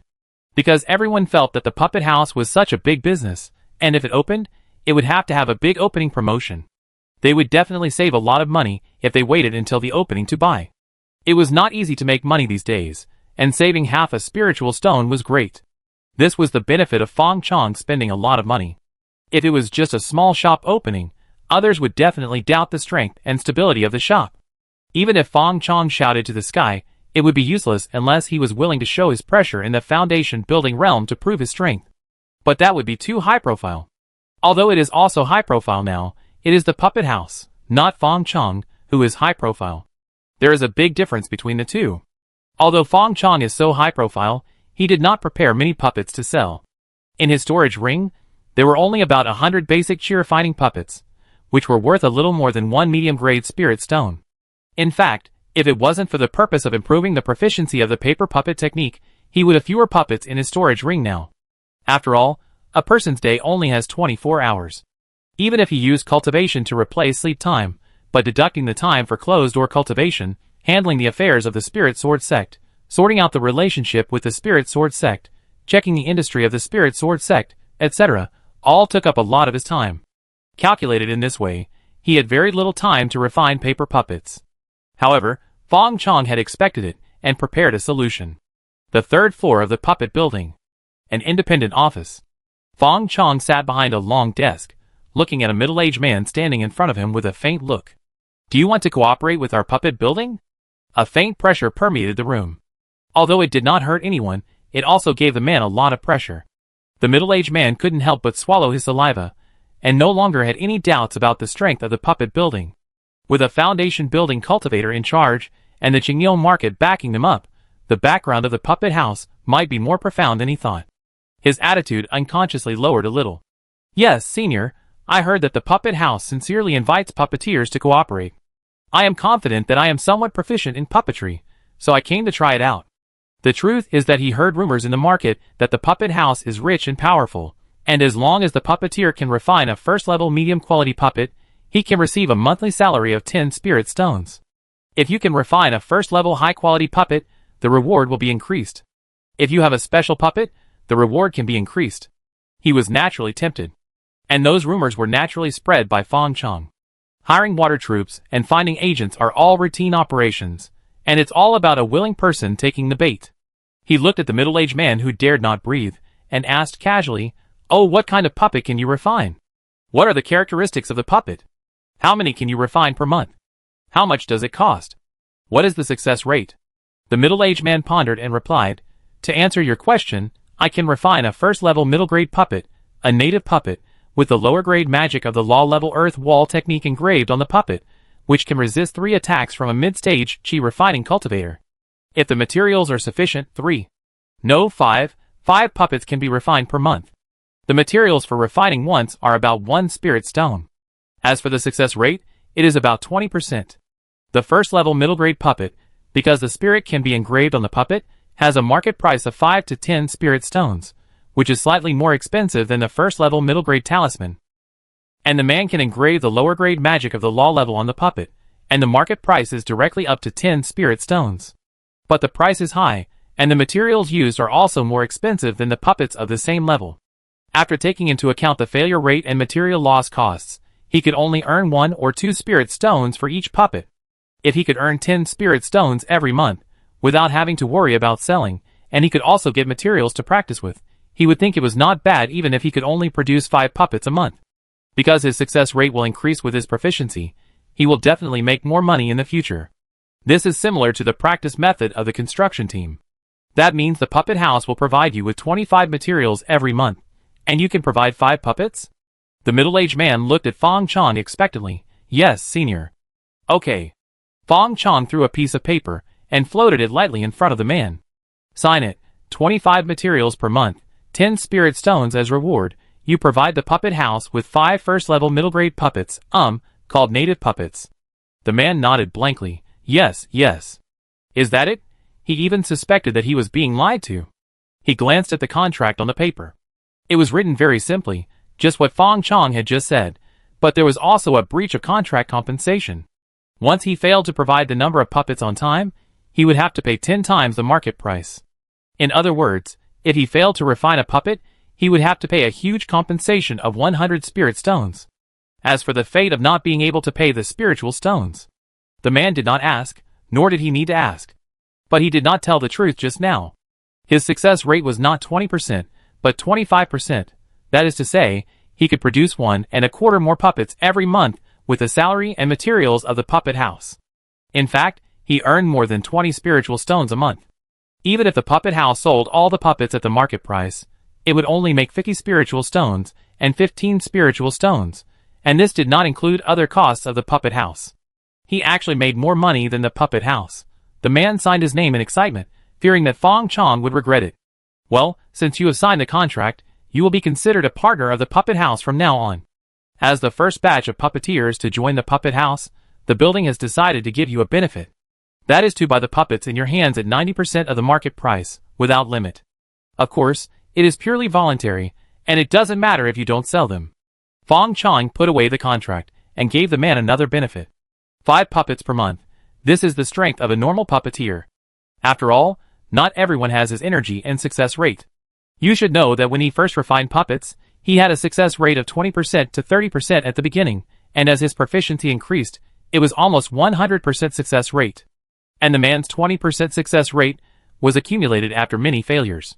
Because everyone felt that the puppet house was such a big business, and if it opened, it would have to have a big opening promotion. They would definitely save a lot of money if they waited until the opening to buy. It was not easy to make money these days, and saving half a spiritual stone was great. This was the benefit of Fong Chong spending a lot of money. If it was just a small shop opening, others would definitely doubt the strength and stability of the shop. Even if Fong Chong shouted to the sky, it would be useless unless he was willing to show his pressure in the foundation building realm to prove his strength. But that would be too high profile. Although it is also high profile now, it is the puppet house, not Fong Chong, who is high profile. There is a big difference between the two. Although Fong Chong is so high profile, he did not prepare many puppets to sell. In his storage ring, there were only about 100 basic chi refining puppets, which were worth a little more than 1 medium-grade spirit stone. In fact, if it wasn't for the purpose of improving the proficiency of the paper puppet technique, he would have fewer puppets in his storage ring now. After all, a person's day only has 24 hours. Even if he used cultivation to replace sleep time, but deducting the time for closed-door cultivation, handling the affairs of the Spirit Sword sect, sorting out the relationship with the Spirit Sword sect, checking the industry of the Spirit Sword sect, etc., all took up a lot of his time. Calculated in this way, he had very little time to refine paper puppets. However, Fong Chong had expected it and prepared a solution. The third floor of the puppet building. An independent office. Fong Chong sat behind a long desk, looking at a middle-aged man standing in front of him with a faint look. "Do you want to cooperate with our puppet building?" A faint pressure permeated the room. Although it did not hurt anyone, it also gave the man a lot of pressure. The middle-aged man couldn't help but swallow his saliva, and no longer had any doubts about the strength of the puppet building. With a foundation building cultivator in charge, and the Qingyou market backing them up, the background of the puppet house might be more profound than he thought. His attitude unconsciously lowered a little. "Yes, Senior, I heard that the puppet house sincerely invites puppeteers to cooperate. I am confident that I am somewhat proficient in puppetry, so I came to try it out." The truth is that he heard rumors in the market that the puppet house is rich and powerful, and as long as the puppeteer can refine a first-level medium-quality puppet, he can receive a monthly salary of 10 spirit stones. If you can refine a first-level high-quality puppet, the reward will be increased. If you have a special puppet, the reward can be increased. He was naturally tempted. And those rumors were naturally spread by Fong Chong. Hiring water troops and finding agents are all routine operations, and it's all about a willing person taking the bait. He looked at the middle-aged man who dared not breathe, and asked casually, "Oh, what kind of puppet can you refine? What are the characteristics of the puppet? How many can you refine per month? How much does it cost? What is the success rate?" The middle-aged man pondered and replied, "To answer your question, I can refine a first-level middle-grade puppet, a native puppet, with the lower-grade magic of the law-level earth wall technique engraved on the puppet, which can resist 3 attacks from a mid-stage Qi refining cultivator. If the materials are sufficient, 5 puppets can be refined per month. The materials for refining once are about 1 spirit stone. As for the success rate, it is about 20%. The first-level middle-grade puppet, because the spirit can be engraved on the puppet, has a market price of 5 to 10 spirit stones, which is slightly more expensive than the first-level middle-grade talisman. And the man can engrave the lower-grade magic of the law level on the puppet, and the market price is directly up to 10 spirit stones. But the price is high, and the materials used are also more expensive than the puppets of the same level. After taking into account the failure rate and material loss costs, he could only earn 1 or 2 spirit stones for each puppet. If he could earn 10 spirit stones every month, without having to worry about selling, and he could also get materials to practice with, he would think it was not bad even if he could only produce 5 puppets a month. Because his success rate will increase with his proficiency, he will definitely make more money in the future. This is similar to the practice method of the construction team. That means the puppet house will provide you with 25 materials every month, and you can provide 5 puppets? The middle-aged man looked at Fong Chong expectantly. "Yes, Senior." "Okay." Fong Chong threw a piece of paper and floated it lightly in front of the man. "Sign it. 25 materials per month, 10 spirit stones as reward. You provide the puppet house with 5 first-level middle-grade puppets, called native puppets." The man nodded blankly. "Yes, yes." "Is that it?" He even suspected that he was being lied to. He glanced at the contract on the paper. It was written very simply, just what Fong Chong had just said, but there was also a breach of contract compensation. Once he failed to provide the number of puppets on time, he would have to pay 10 times the market price. In other words, if he failed to refine a puppet, he would have to pay a huge compensation of 100 spirit stones. As for the fate of not being able to pay the spiritual stones, the man did not ask, nor did he need to ask. But he did not tell the truth just now. His success rate was not 20%, but 25%. That is to say, he could produce 1.25 more puppets every month with the salary and materials of the puppet house. In fact, he earned more than 20 spiritual stones a month. Even if the puppet house sold all the puppets at the market price, it would only make 50 spiritual stones and 15 spiritual stones, and this did not include other costs of the puppet house. He actually made more money than the puppet house. The man signed his name in excitement, fearing that Fong Chong would regret it. "Well, since you have signed the contract, you will be considered a partner of the puppet house from now on. As the first batch of puppeteers to join the puppet house, the building has decided to give you a benefit. That is to buy the puppets in your hands at 90% of the market price, without limit. Of course, it is purely voluntary, and it doesn't matter if you don't sell them." Fong Chong put away the contract, and gave the man another benefit. 5 puppets per month. This is the strength of a normal puppeteer. After all, not everyone has his energy and success rate. You should know that when he first refined puppets, He had a success rate of 20% to 30% at the beginning, and as his proficiency increased, it was almost 100% success rate. And the man's 20% success rate was accumulated after many failures.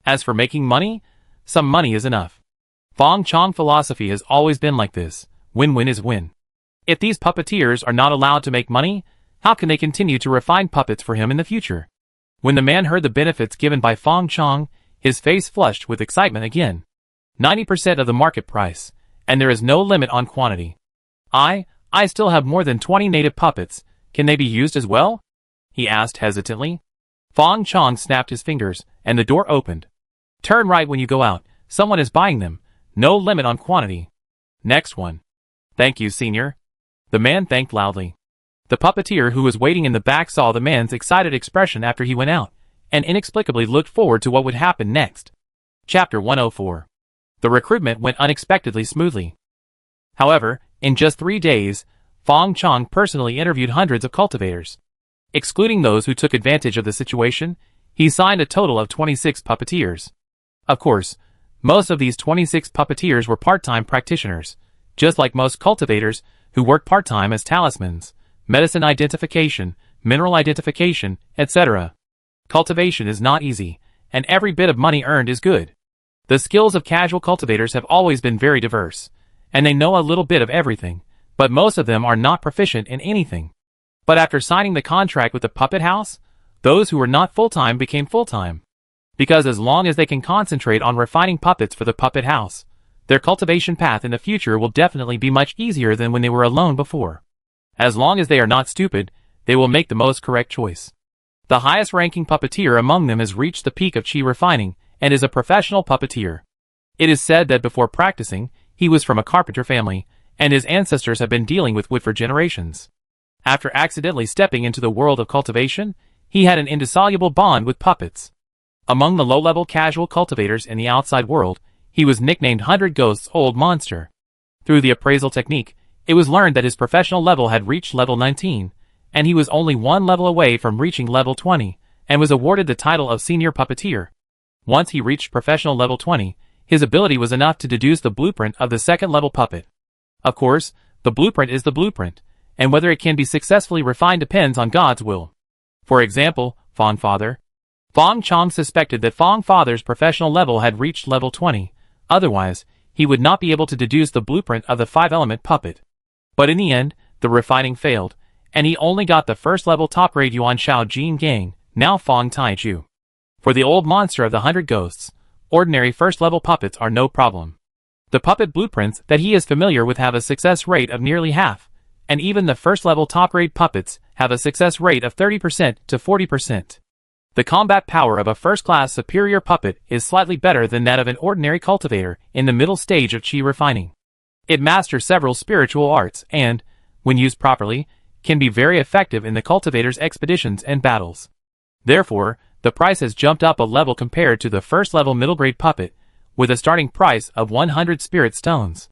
As for making money, some money is enough. Fong Chong philosophy has always been like this: win-win is win. If these puppeteers are not allowed to make money, how can they continue to refine puppets for him in the future? When the man heard the benefits given by Fong Chong, his face flushed with excitement again. 90% of the market price, and there is no limit on quantity. I still have more than 20 native puppets. Can they be used as well? He asked hesitantly. Fong Chong snapped his fingers, and the door opened. Turn right when you go out. Someone is buying them. No limit on quantity. Next one. Thank you, senior. The man thanked loudly. The puppeteer who was waiting in the back saw the man's excited expression after he went out, and inexplicably looked forward to what would happen next. Chapter 104. The recruitment went unexpectedly smoothly. However, in just 3 days, Fong Chong personally interviewed hundreds of cultivators. Excluding those who took advantage of the situation, he signed a total of 26 puppeteers. Of course, most of these 26 puppeteers were part-time practitioners, just like most cultivators who work part-time as talismans, medicine identification, mineral identification, etc. Cultivation is not easy, and every bit of money earned is good. The skills of casual cultivators have always been very diverse, and they know a little bit of everything, but most of them are not proficient in anything. But after signing the contract with the puppet house, those who were not full-time became full-time. Because as long as they can concentrate on refining puppets for the puppet house, their cultivation path in the future will definitely be much easier than when they were alone before. As long as they are not stupid, they will make the most correct choice. The highest-ranking puppeteer among them has reached the peak of chi refining and is a professional puppeteer. It is said that before practicing, he was from a carpenter family, and his ancestors have been dealing with wood for generations. After accidentally stepping into the world of cultivation, he had an indissoluble bond with puppets. Among the low-level casual cultivators in the outside world, he was nicknamed 100 Ghosts Old Monster. Through the appraisal technique, it was learned that his professional level had reached level 19, and he was only one level away from reaching level 20, and was awarded the title of Senior Puppeteer. Once he reached professional level 20, his ability was enough to deduce the blueprint of the second-level puppet. Of course, the blueprint is the blueprint, and whether it can be successfully refined depends on God's will. For example, Fong Father. Fong Chong suspected that Fong Father's professional level had reached level 20, otherwise, he would not be able to deduce the blueprint of the 5-element puppet. But in the end, the refining failed, and he only got the first-level top-grade Yuan Shao Jin Gang, now Fong Taiju. For the old monster of the 100 Ghosts, ordinary first-level puppets are no problem. The puppet blueprints that he is familiar with have a success rate of nearly half, and even the first-level top-grade puppets have a success rate of 30% to 40%. The combat power of a first-class superior puppet is slightly better than that of an ordinary cultivator in the middle stage of chi refining. It masters several spiritual arts and, when used properly, can be very effective in the cultivator's expeditions and battles. Therefore, the price has jumped up a level compared to the first-level middle-grade puppet, with a starting price of 100 spirit stones.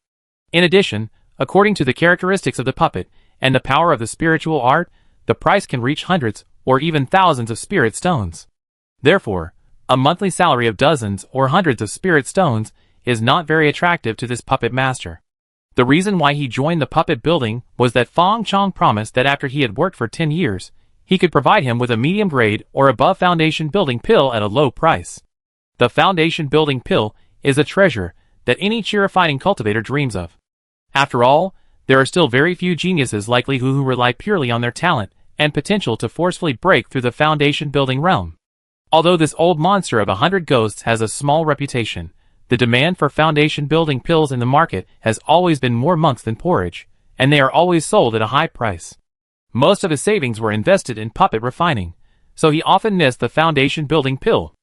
In addition, according to the characteristics of the puppet and the power of the spiritual art, the price can reach hundreds or even thousands of spirit stones. Therefore, a monthly salary of dozens or hundreds of spirit stones is not very attractive to this puppet master. The reason why he joined the puppet building was that Fong Chong promised that after he had worked for 10 years, he could provide him with a medium grade or above foundation building pill at a low price. The foundation building pill is a treasure that any chi refining cultivator dreams of. After all, there are still very few geniuses likely who rely purely on their talent and potential to forcefully break through the foundation building realm. Although this old monster of 100 Ghosts has a small reputation, the demand for foundation building pills in the market has always been more monks than porridge, and they are always sold at a high price. Most of his savings were invested in puppet refining, so he often missed the foundation building pill.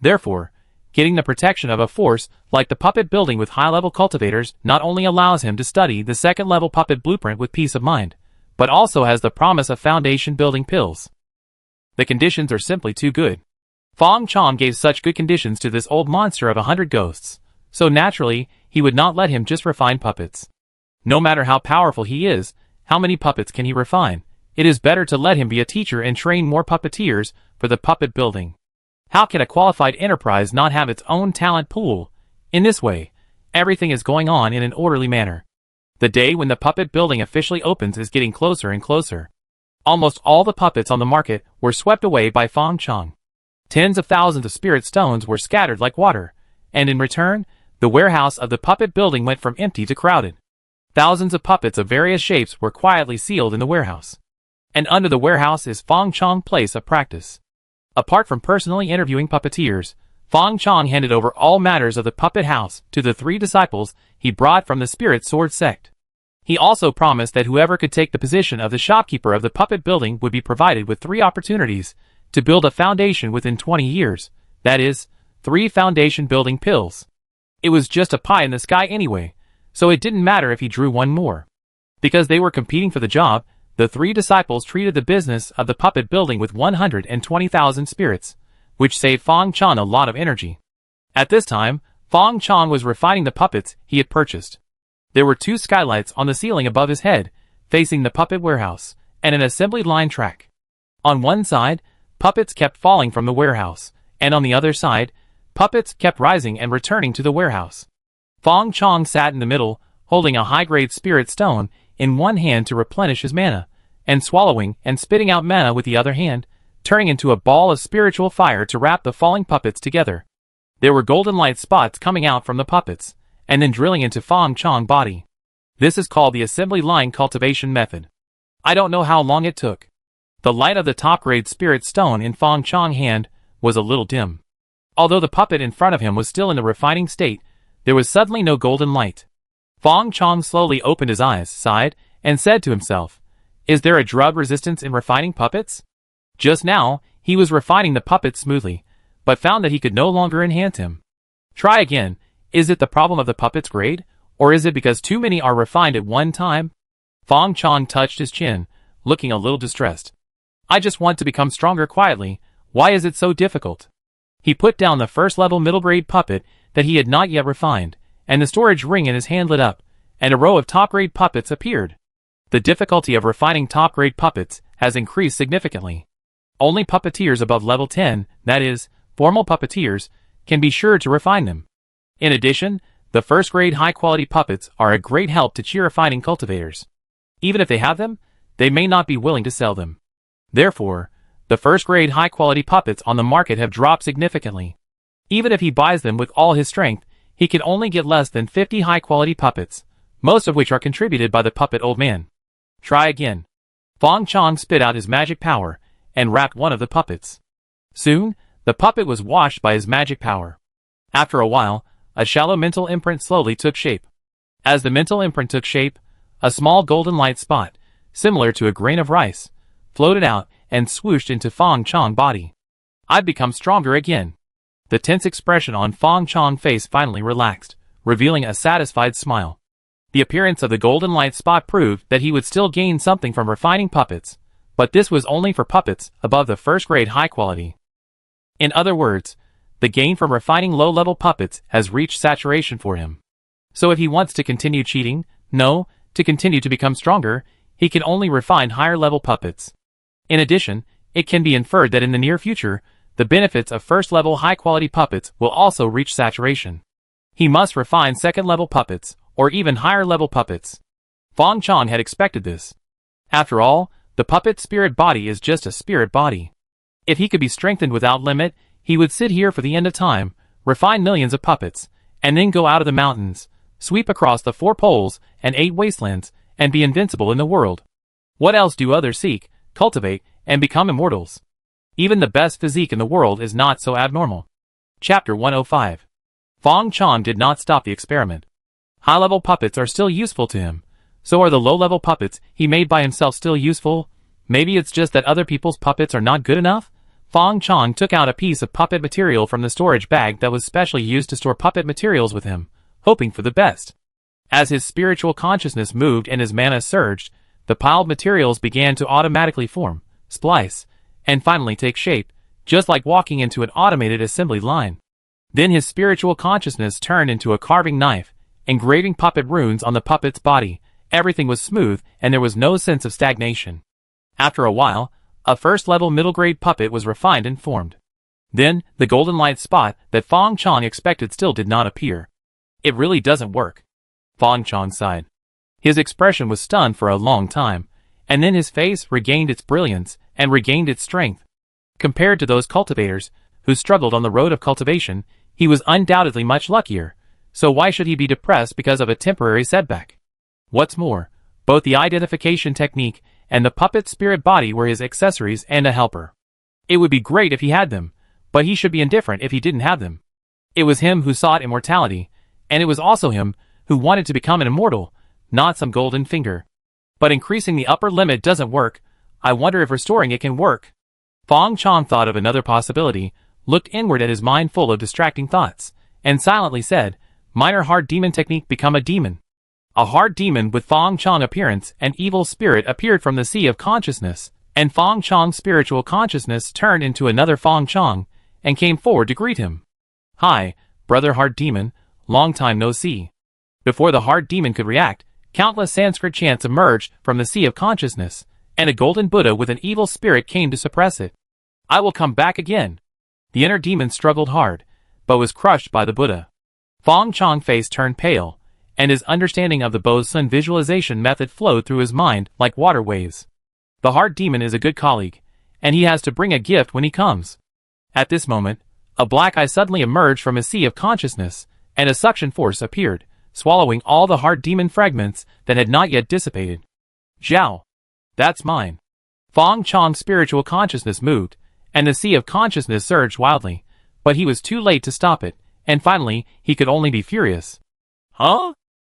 Therefore, getting the protection of a force like the puppet building with high-level cultivators not only allows him to study the second-level puppet blueprint with peace of mind, but also has the promise of foundation building pills. The conditions are simply too good. Fong Chong gave such good conditions to this old monster of 100 Ghosts, so naturally, he would not let him just refine puppets. No matter how powerful he is, how many puppets can he refine? It is better to let him be a teacher and train more puppeteers for the puppet building. How can a qualified enterprise not have its own talent pool? In this way, Everything is going on in an orderly manner. The day when the puppet building officially opens is getting closer and closer. Almost all the puppets on the market were swept away by Fong Chong. Tens of thousands of spirit stones were scattered like water, and in return, the warehouse of the puppet building went from empty to crowded. Thousands of puppets of various shapes were quietly sealed in the warehouse. And under the warehouse is Fong Chong's place of practice. Apart from personally interviewing puppeteers, Fong Chong handed over all matters of the puppet house to the 3 disciples he brought from the Spirit Sword sect. He also promised that whoever could take the position of the shopkeeper of the puppet building would be provided with 3 opportunities to build a foundation within 20 years, that is, 3 foundation building pills. It was just a pie in the sky anyway, so it didn't matter if he drew one more. Because they were competing for the job, the 3 disciples treated the business of the puppet building with 120,000 spirits, which saved Fong Chong a lot of energy. At this time, Fong Chong was refining the puppets he had purchased. There were 2 skylights on the ceiling above his head, facing the puppet warehouse, and an assembly line track. On one side, puppets kept falling from the warehouse, and on the other side, puppets kept rising and returning to the warehouse. Fong Chong sat in the middle, holding a high-grade spirit stone in one hand to replenish his mana, and swallowing and spitting out mana with the other hand, turning into a ball of spiritual fire to wrap the falling puppets together. There were golden light spots coming out from the puppets, and then drilling into Fong Chong's body. This is called the assembly line cultivation method. I don't know how long it took. The light of the top-grade spirit stone in Fong Chong's hand was a little dim. Although the puppet in front of him was still in the refining state, there was suddenly no golden light. Fong Chong slowly opened his eyes, sighed, and said to himself, "Is there a drug resistance in refining puppets?" Just now, he was refining the puppet smoothly, but found that he could no longer enhance him. Try again. Is it the problem of the puppet's grade, or is it because too many are refined at one time? Fong Chong touched his chin, looking a little distressed. I just want to become stronger quietly. Why is it so difficult? He put down the first-level middle-grade puppet that he had not yet refined, and the storage ring in his hand lit up, and a row of top-grade puppets appeared. The difficulty of refining top-grade puppets has increased significantly. Only puppeteers above level 10, that is, formal puppeteers, can be sure to refine them. In addition, the first-grade high-quality puppets are a great help to chi refining cultivators. Even if they have them, they may not be willing to sell them. Therefore, the first-grade high-quality puppets on the market have dropped significantly. Even if he buys them with all his strength, he can only get less than 50 high-quality puppets, most of which are contributed by the puppet old man. Try again. Fong Chong spit out his magic power, and wrapped one of the puppets. Soon, the puppet was washed by his magic power. After a while, a shallow mental imprint slowly took shape. As the mental imprint took shape, a small golden light spot, similar to a grain of rice, floated out and swooshed into Fong Chong's body. I've become stronger again. The tense expression on Fong Chong's face finally relaxed, revealing a satisfied smile. The appearance of the golden light spot proved that he would still gain something from refining puppets, but this was only for puppets above the first-grade high quality. In other words, the gain from refining low-level puppets has reached saturation for him. So if he wants to continue cheating, to continue to become stronger, he can only refine higher-level puppets. In addition, it can be inferred that in the near future, the benefits of first-level high-quality puppets will also reach saturation. He must refine second-level puppets, or even higher-level puppets. Fong Chong had expected this. After all, the puppet spirit body is just a spirit body. If he could be strengthened without limit, he would sit here for the end of time, refine millions of puppets, and then go out of the mountains, sweep across the 4 poles and 8 wastelands, and be invincible in the world. What else do others seek, cultivate, and become immortals? Even the best physique in the world is not so abnormal. Chapter 105. Fong Chong did not stop the experiment. High-level puppets are still useful to him. So are the low-level puppets he made by himself still useful? Maybe it's just that other people's puppets are not good enough? Fong Chong took out a piece of puppet material from the storage bag that was specially used to store puppet materials with him, hoping for the best. As his spiritual consciousness moved and his mana surged, the piled materials began to automatically form, splice, and finally take shape, just like walking into an automated assembly line. Then his spiritual consciousness turned into a carving knife, engraving puppet runes on the puppet's body. Everything was smooth, and there was no sense of stagnation. After a while, a first-level middle-grade puppet was refined and formed. Then, the golden light spot that Fong Chong expected still did not appear. It really doesn't work. Fong Chong sighed. His expression was stunned for a long time, and then his face regained its brilliance and regained its strength. Compared to those cultivators who struggled on the road of cultivation, he was undoubtedly much luckier, so why should he be depressed because of a temporary setback? What's more, both the identification technique and the puppet spirit body were his accessories and a helper. It would be great if he had them, but he should be indifferent if he didn't have them. It was him who sought immortality, and it was also him who wanted to become an immortal, not some golden finger. But increasing the upper limit doesn't work. I wonder if restoring it can work. Fong Chong thought of another possibility, looked inward at his mind full of distracting thoughts, and silently said, "Minor hard demon technique, become a demon." A hard demon with Fong Chong appearance and evil spirit appeared from the sea of consciousness, and Fong Chong's spiritual consciousness turned into another Fong Chong, and came forward to greet him. "Hi, brother hard demon, long time no see." Before the hard demon could react, countless Sanskrit chants emerged from the sea of consciousness, and a golden Buddha with an evil spirit came to suppress it. "I will come back again." The inner demon struggled hard, but was crushed by the Buddha. Fong Chong's face turned pale, and his understanding of the Bo-sun visualization method flowed through his mind like water waves. The hard demon is a good colleague, and he has to bring a gift when he comes. At this moment, a black eye suddenly emerged from a sea of consciousness, and a suction force appeared, swallowing all the hard demon fragments that had not yet dissipated. "Zhao! That's mine." Fong Chong's spiritual consciousness moved, and the sea of consciousness surged wildly, but he was too late to stop it, and finally, he could only be furious. "Huh?"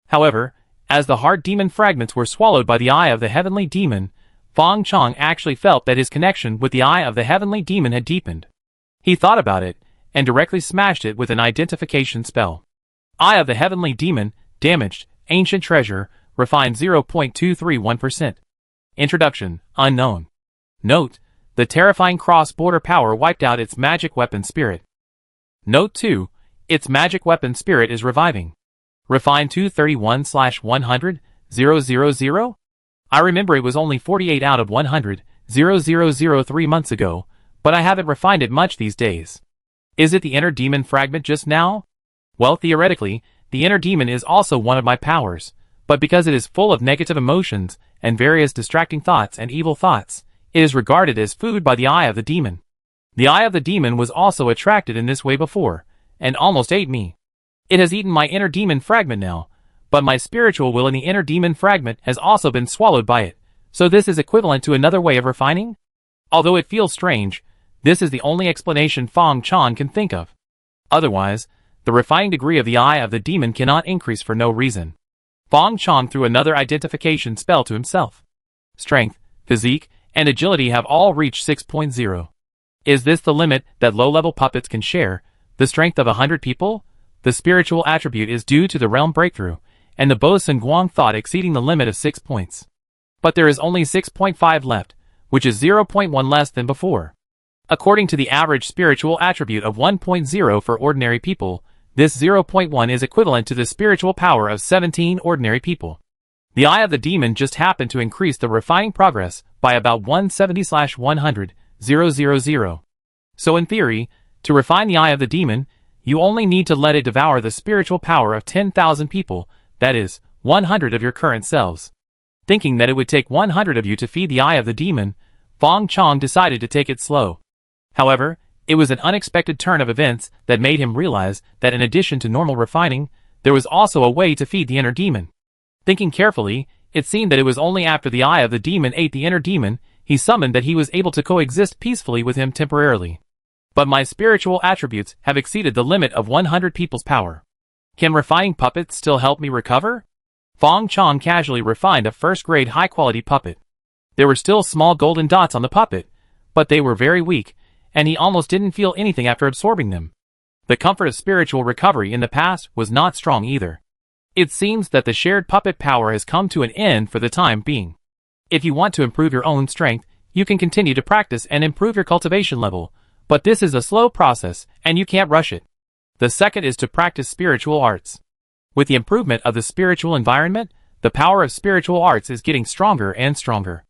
However, as the hard demon fragments were swallowed by the eye of the heavenly demon, Fong Chong actually felt that his connection with the eye of the heavenly demon had deepened. He thought about it, and directly smashed it with an identification spell. Eye of the heavenly demon, damaged, ancient treasure, refined 0.231%. Introduction, unknown. Note, the terrifying cross-border power wiped out its magic weapon spirit. Note 2, its magic weapon spirit is reviving. Refined 231/100,000? I remember it was only 48 out of 100,000 3 months ago, but I haven't refined it much these days. Is it the inner demon fragment just now? Well, theoretically, the inner demon is also one of my powers, but because it is full of negative emotions and various distracting thoughts and evil thoughts, it is regarded as food by the eye of the demon. The eye of the demon was also attracted in this way before, and almost ate me. It has eaten my inner demon fragment now, but my spiritual will in the inner demon fragment has also been swallowed by it, so this is equivalent to another way of refining? Although it feels strange, this is the only explanation Fong Chong can think of. Otherwise, the refining degree of the eye of the demon cannot increase for no reason. Fong Chong threw another identification spell to himself. Strength, physique, and agility have all reached 6.0. Is this the limit that low-level puppets can share, the strength of 100 people? The spiritual attribute is due to the realm breakthrough, and the Bo-sun Guang thought exceeding the limit of 6 points. But there is only 6.5 left, which is 0.1 less than before. According to the average spiritual attribute of 1.0 for ordinary people, this 0.1 is equivalent to the spiritual power of 17 ordinary people. The eye of the demon just happened to increase the refining progress by about 170/100,000. So in theory, to refine the eye of the demon, you only need to let it devour the spiritual power of 10,000 people, that is, 100 of your current selves. Thinking that it would take 100 of you to feed the eye of the demon, Fong Chong decided to take it slow. However, it was an unexpected turn of events that made him realize that in addition to normal refining, there was also a way to feed the inner demon. Thinking carefully, it seemed that it was only after the eye of the demon ate the inner demon, he summoned that he was able to coexist peacefully with him temporarily. But my spiritual attributes have exceeded the limit of 100 people's power. Can refining puppets still help me recover? Fong Chong casually refined a first-grade high-quality puppet. There were still small golden dots on the puppet, but they were very weak, and he almost didn't feel anything after absorbing them. The comfort of spiritual recovery in the past was not strong either. It seems that the shared puppet power has come to an end for the time being. If you want to improve your own strength, you can continue to practice and improve your cultivation level, but this is a slow process, and you can't rush it. The second is to practice spiritual arts. With the improvement of the spiritual environment, the power of spiritual arts is getting stronger and stronger.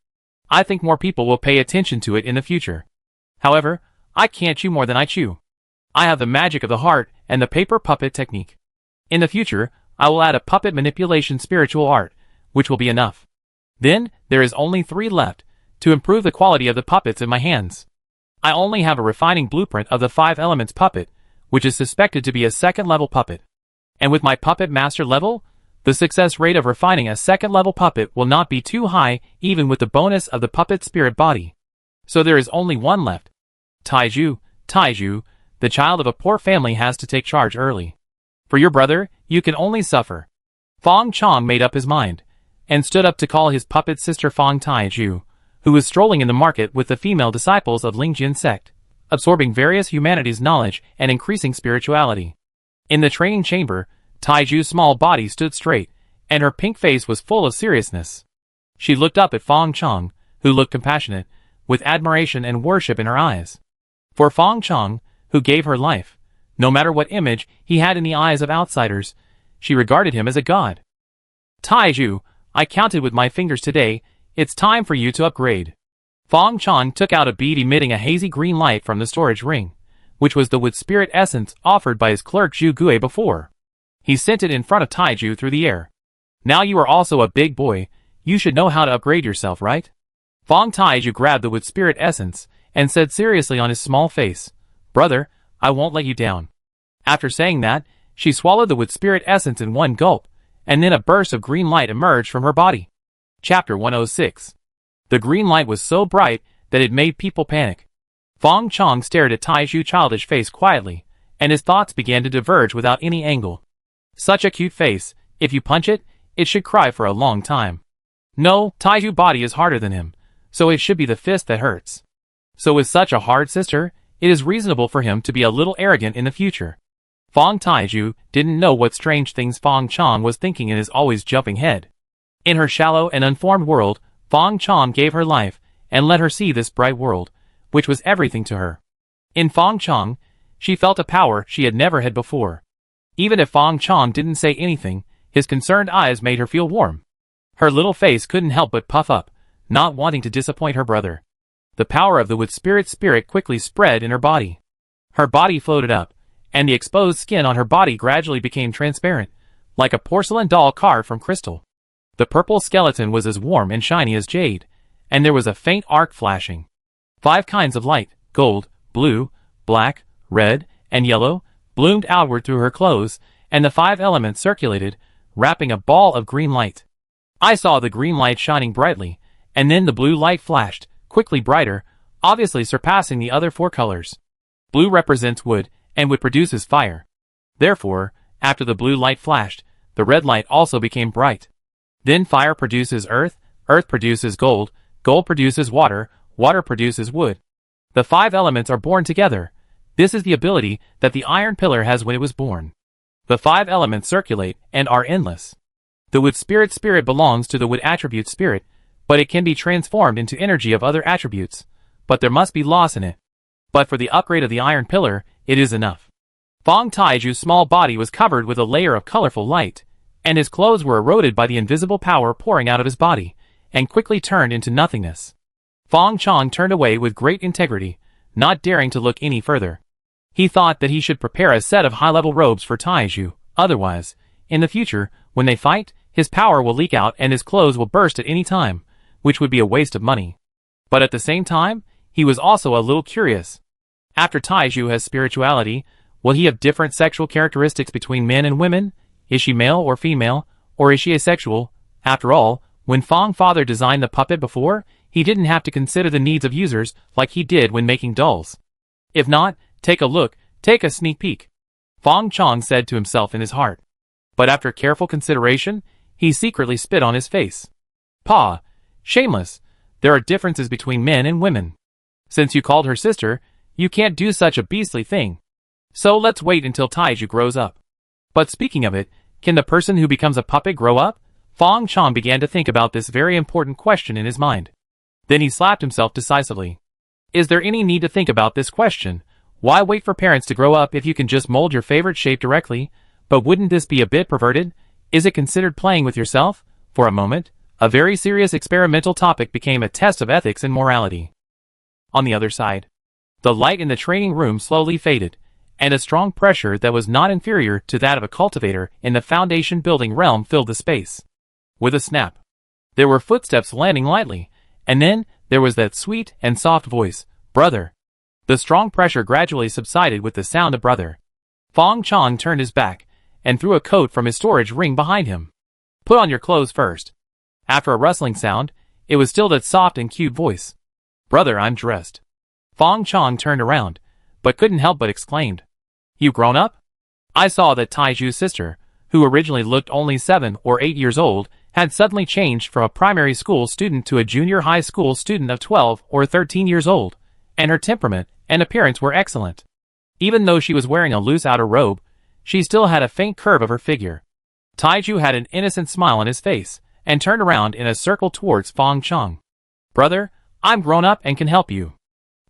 I think more people will pay attention to it in the future. However, I can't chew more than I chew. I have the magic of the heart and the paper puppet technique. In the future, I will add a puppet manipulation spiritual art, which will be enough. Then, there is only 3 left, to improve the quality of the puppets in my hands. I only have a refining blueprint of the 5 elements puppet, which is suspected to be a 2nd level puppet. And with my puppet master level, the success rate of refining a 2nd level puppet will not be too high even with the bonus of the puppet spirit body. So there is only 1 left. Taiju, the child of a poor family has to take charge early. For your brother, you can only suffer. Fong Chong made up his mind, and stood up to call his puppet sister Fong Taiju, who was strolling in the market with the female disciples of Lingjin sect, absorbing various humanities knowledge and increasing spirituality. In the training chamber, Taiju's small body stood straight, and her pink face was full of seriousness. She looked up at Fong Chong, who looked compassionate, with admiration and worship in her eyes. For Fong Chong, who gave her life, no matter what image he had in the eyes of outsiders, she regarded him as a god. Taiju, I counted with my fingers today, it's time for you to upgrade. Fong Chong took out a bead emitting a hazy green light from the storage ring, which was the wood spirit essence offered by his clerk Zhu Gui before. He sent it in front of Taiju through the air. Now you are also a big boy, you should know how to upgrade yourself, right? Fong Taiju grabbed the wood spirit essence, and said seriously on his small face, Brother, I won't let you down. After saying that, she swallowed the wood spirit essence in one gulp, and then a burst of green light emerged from her body. Chapter 106. The green light was so bright that it made people panic. Fong Chong stared at Taiju's childish face quietly, and his thoughts began to diverge without any angle. Such a cute face, if you punch it, it should cry for a long time. No, Taiju's body is harder than him, so it should be the fist that hurts. So with such a hard sister, it is reasonable for him to be a little arrogant in the future. Fong Taiju didn't know what strange things Fong Chong was thinking in his always jumping head. In her shallow and unformed world, Fong Chong gave her life, and let her see this bright world, which was everything to her. In Fong Chong, she felt a power she had never had before. Even if Fong Chong didn't say anything, his concerned eyes made her feel warm. Her little face couldn't help but puff up, not wanting to disappoint her brother. The power of the wood spirit quickly spread in her body. Her body floated up, and the exposed skin on her body gradually became transparent, like a porcelain doll carved from crystal. The purple skeleton was as warm and shiny as jade, and there was a faint arc flashing. 5 kinds of light, gold, blue, black, red, and yellow, bloomed outward through her clothes, and the 5 elements circulated, wrapping a ball of green light. I saw the green light shining brightly, and then the blue light flashed, quickly brighter, obviously surpassing the other 4 colors. Blue represents wood, and wood produces fire. Therefore, after the blue light flashed, the red light also became bright. Then fire produces earth, earth produces gold, gold produces water, water produces wood. The 5 elements are born together. This is the ability that the iron pillar has when it was born. The 5 elements circulate and are endless. The wood spirit belongs to the wood attribute spirit, but it can be transformed into energy of other attributes, but there must be loss in it. But for the upgrade of the iron pillar, it is enough. Fong Taiju's small body was covered with a layer of colorful light, and his clothes were eroded by the invisible power pouring out of his body, and quickly turned into nothingness. Fong Chong turned away with great integrity, not daring to look any further. He thought that he should prepare a set of high-level robes for Taiju, otherwise, in the future, when they fight, his power will leak out and his clothes will burst at any time, which would be a waste of money. But at the same time, he was also a little curious. After Taiju has spirituality, will he have different sexual characteristics between men and women? Is she male or female, or is she asexual? After all, when Fong Father designed the puppet before, he didn't have to consider the needs of users like he did when making dolls. If not, take a look, take a sneak peek. Fong Chong said to himself in his heart. But after careful consideration, he secretly spit on his face. Pa, shameless, there are differences between men and women. Since you called her sister, you can't do such a beastly thing. So let's wait until Taiju grows up. But speaking of it, can the person who becomes a puppet grow up? Fong Chong began to think about this very important question in his mind. Then he slapped himself decisively. Is there any need to think about this question? Why wait for parents to grow up if you can just mold your favorite shape directly? But wouldn't this be a bit perverted? Is it considered playing with yourself? For a moment, a very serious experimental topic became a test of ethics and morality. On the other side, the light in the training room slowly faded, and a strong pressure that was not inferior to that of a cultivator in the foundation building realm filled the space. With a snap, there were footsteps landing lightly, and then there was that sweet and soft voice, "Brother." The strong pressure gradually subsided with the sound of "brother." Fong Chong turned his back and threw a coat from his storage ring behind him. "Put on your clothes first." After a rustling sound, it was still that soft and cute voice. "Brother, I'm dressed." Fong Chong turned around, but couldn't help but exclaimed, "You grown up?" I saw that Taiju's sister, who originally looked only 7 or 8 years old, had suddenly changed from a primary school student to a junior high school student of 12 or 13 years old, and her temperament and appearance were excellent. Even though she was wearing a loose outer robe, she still had a faint curve of her figure. Taiju had an innocent smile on his face, and turned around in a circle towards Fong Chong. "Brother, I'm grown up and can help you."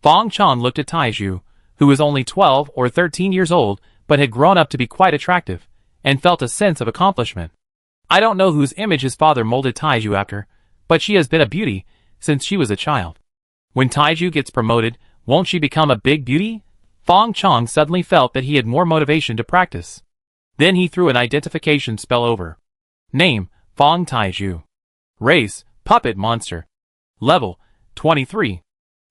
Fong Chong looked at Taiju, who was only 12 or 13 years old, but had grown up to be quite attractive, and felt a sense of accomplishment. I don't know whose image his father molded Taiju after, but she has been a beauty since she was a child. When Taiju gets promoted, won't she become a big beauty? Fong Chong suddenly felt that he had more motivation to practice. Then he threw an identification spell over. Name, Fong Taiju. Race, puppet monster. Level, 23.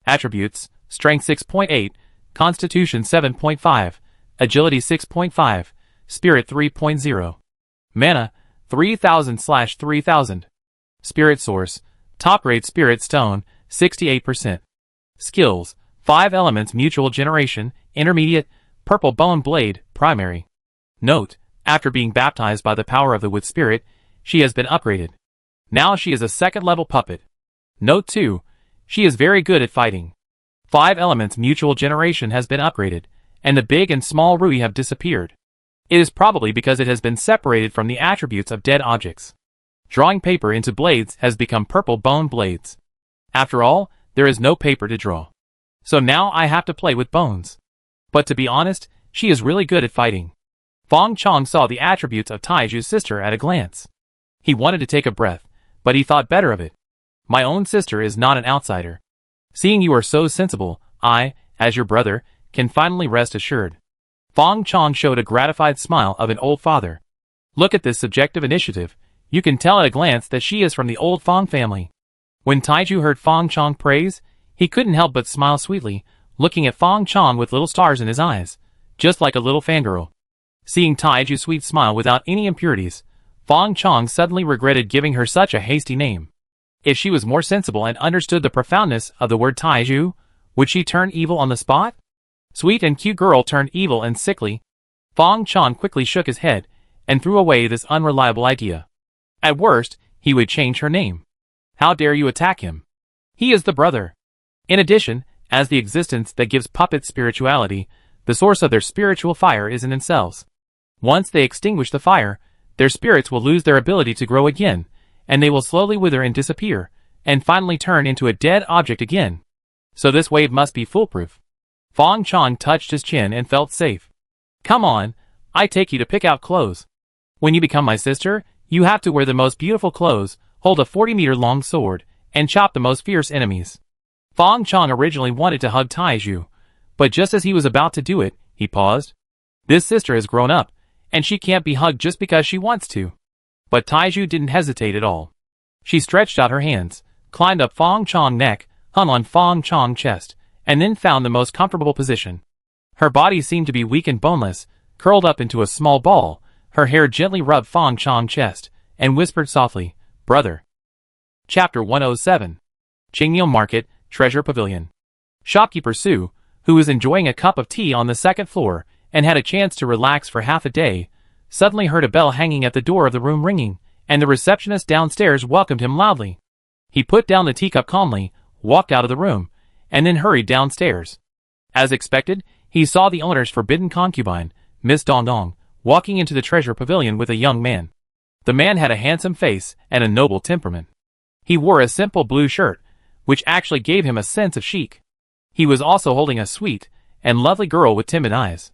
Attributes, Strength 6.8, Constitution 7.5, Agility 6.5, Spirit 3.0. Mana, 3000/3000. Spirit Source, Top-grade Spirit Stone, 68%. Skills, 5 elements Mutual Generation, Intermediate, Purple Bone Blade, Primary. Note, after being baptized by the power of the Wood Spirit, she has been upgraded. Now she is a second-level puppet. Note 2, she is very good at fighting. 5 elements Mutual Generation has been upgraded, and the big and small Rui have disappeared. It is probably because it has been separated from the attributes of dead objects. Drawing paper into blades has become purple bone blades. After all, there is no paper to draw. So now I have to play with bones. But to be honest, she is really good at fighting. Fong Chong saw the attributes of Taiju's sister at a glance. He wanted to take a breath, but he thought better of it. My own sister is not an outsider. Seeing you are so sensible, I, as your brother, can finally rest assured. Fong Chong showed a gratified smile of an old father. Look at this subjective initiative. You can tell at a glance that she is from the old Fong family. When Taiju heard Fong Chong praise, he couldn't help but smile sweetly, looking at Fong Chong with little stars in his eyes, just like a little fangirl. Seeing Taiju's sweet smile without any impurities, Fong Chong suddenly regretted giving her such a hasty name. If she was more sensible and understood the profoundness of the word Taiju, would she turn evil on the spot? Sweet and cute girl turned evil and sickly. Fong Chong quickly shook his head and threw away this unreliable idea. At worst, he would change her name. How dare you attack him? He is the brother. In addition, as the existence that gives puppets spirituality, the source of their spiritual fire is in themselves. Once they extinguish the fire, their spirits will lose their ability to grow again, and they will slowly wither and disappear, and finally turn into a dead object again. So this wave must be foolproof. Fong Chong touched his chin and felt safe. Come on, I take you to pick out clothes. When you become my sister, you have to wear the most beautiful clothes, hold a 40-meter-long sword, and chop the most fierce enemies. Fong Chong originally wanted to hug Taiju, but just as he was about to do it, he paused. This sister has grown up, and she can't be hugged just because she wants to. But Taiju didn't hesitate at all. She stretched out her hands, climbed up Fong Chong's neck, hung on Fong Chong's chest, and then found the most comfortable position. Her body seemed to be weak and boneless, curled up into a small ball. Her hair gently rubbed Fong Chong's chest, and whispered softly, "Brother." Chapter 107. Qingyou Market, Treasure Pavilion. Shopkeeper Su, who was enjoying a cup of tea on the second floor, and had a chance to relax for half a day, suddenly heard a bell hanging at the door of the room ringing, and the receptionist downstairs welcomed him loudly. He put down the teacup calmly, walked out of the room, and then hurried downstairs. As expected, he saw the owner's forbidden concubine, Miss Dongdong, walking into the treasure pavilion with a young man. The man had a handsome face and a noble temperament. He wore a simple blue shirt, which actually gave him a sense of chic. He was also holding a sweet and lovely girl with timid eyes.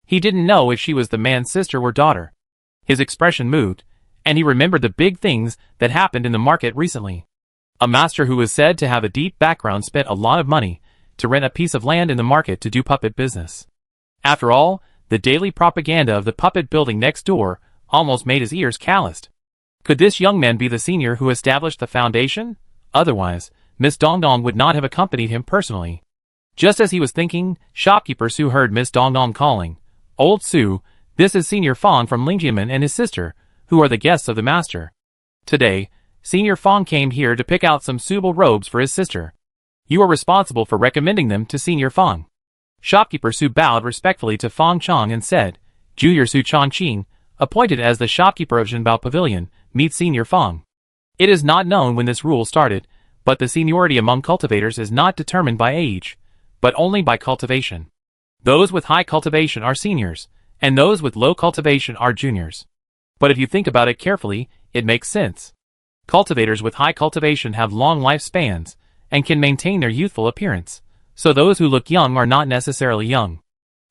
He didn't know if she was the man's sister or daughter. His expression moved, and he remembered the big things that happened in the market recently. A master who was said to have a deep background spent a lot of money to rent a piece of land in the market to do puppet business. After all, the daily propaganda of the puppet building next door almost made his ears calloused. Could this young man be the senior who established the foundation? Otherwise, Miss Dong would not have accompanied him personally. Just as he was thinking, shopkeeper Su heard Miss Dong calling, "Old Su, this is Senior Fong from Lingjianmen and his sister, who are the guests of the master. Today, Senior Fong came here to pick out some suitable robes for his sister. You are responsible for recommending them to Senior Fong." Shopkeeper Su bowed respectfully to Fong Chong and said, "Junior Su Chongqing, appointed as the shopkeeper of Zhenbao Pavilion, meet Senior Fong." It is not known when this rule started, but the seniority among cultivators is not determined by age, but only by cultivation. Those with high cultivation are seniors, and those with low cultivation are juniors. But if you think about it carefully, it makes sense. Cultivators with high cultivation have long lifespans, and can maintain their youthful appearance, so those who look young are not necessarily young.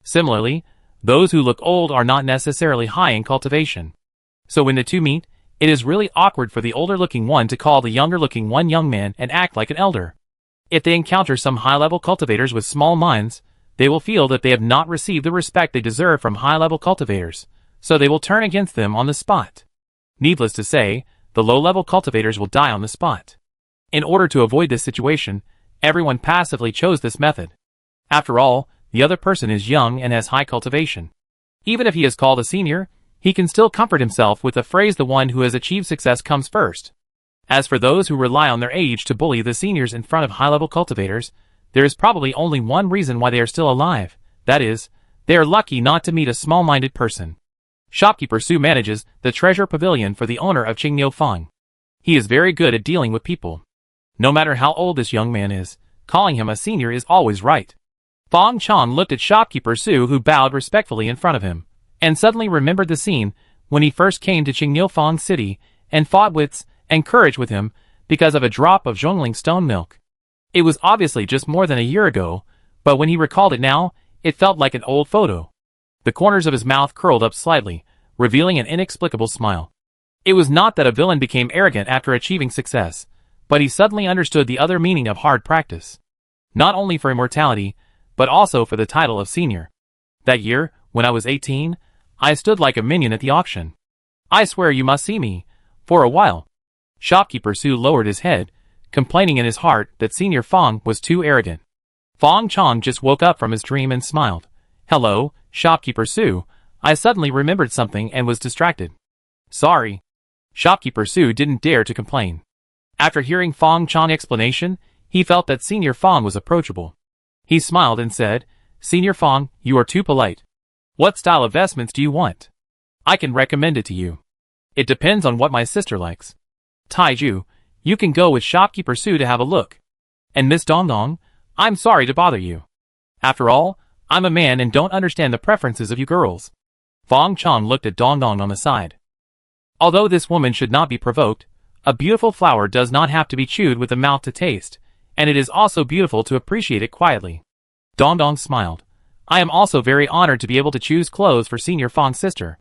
Similarly, those who look old are not necessarily high in cultivation. So when the two meet, it is really awkward for the older-looking one to call the younger-looking one young man and act like an elder. If they encounter some high-level cultivators with small minds, they will feel that they have not received the respect they deserve from high-level cultivators, so they will turn against them on the spot. Needless to say, the low-level cultivators will die on the spot. In order to avoid this situation, everyone passively chose this method. After all, the other person is young and has high cultivation. Even if he is called a senior, he can still comfort himself with the phrase "the one who has achieved success comes first." As for those who rely on their age to bully the seniors in front of high-level cultivators, there is probably only one reason why they are still alive. That is, they are lucky not to meet a small-minded person. Shopkeeper Su manages the treasure pavilion for the owner of Qingyou Fang. He is very good at dealing with people. No matter how old this young man is, calling him a senior is always right. Fong Chong looked at shopkeeper Su, who bowed respectfully in front of him, and suddenly remembered the scene when he first came to Qingyou Fang City and fought wits and courage with him because of a drop of Zhongling stone milk. It was obviously just more than a year ago, but when he recalled it now, it felt like an old photo. The corners of his mouth curled up slightly, revealing an inexplicable smile. It was not that a villain became arrogant after achieving success, but he suddenly understood the other meaning of hard practice. Not only for immortality, but also for the title of senior. That year, when I was 18, I stood like a minion at the auction. I swear you must see me, for a while. Shopkeeper Su lowered his head, complaining in his heart that Senior Fong was too arrogant. Fong Chong just woke up from his dream and smiled. "Hello, Shopkeeper Su, I suddenly remembered something and was distracted." "Sorry." Shopkeeper Su didn't dare to complain. After hearing Fong Chong's explanation, he felt that Senior Fong was approachable. He smiled and said, "Senior Fong, you are too polite. What style of vestments do you want? I can recommend it to you. It depends on what my sister likes. Taiju, you can go with Shopkeeper Su to have a look. And Miss Dong, I'm sorry to bother you. After all, I'm a man and don't understand the preferences of you girls." Fong Chong looked at Dong on the side. Although this woman should not be provoked, a beautiful flower does not have to be chewed with the mouth to taste, and it is also beautiful to appreciate it quietly. Dong smiled. "I am also very honored to be able to choose clothes for Senior Fong's sister."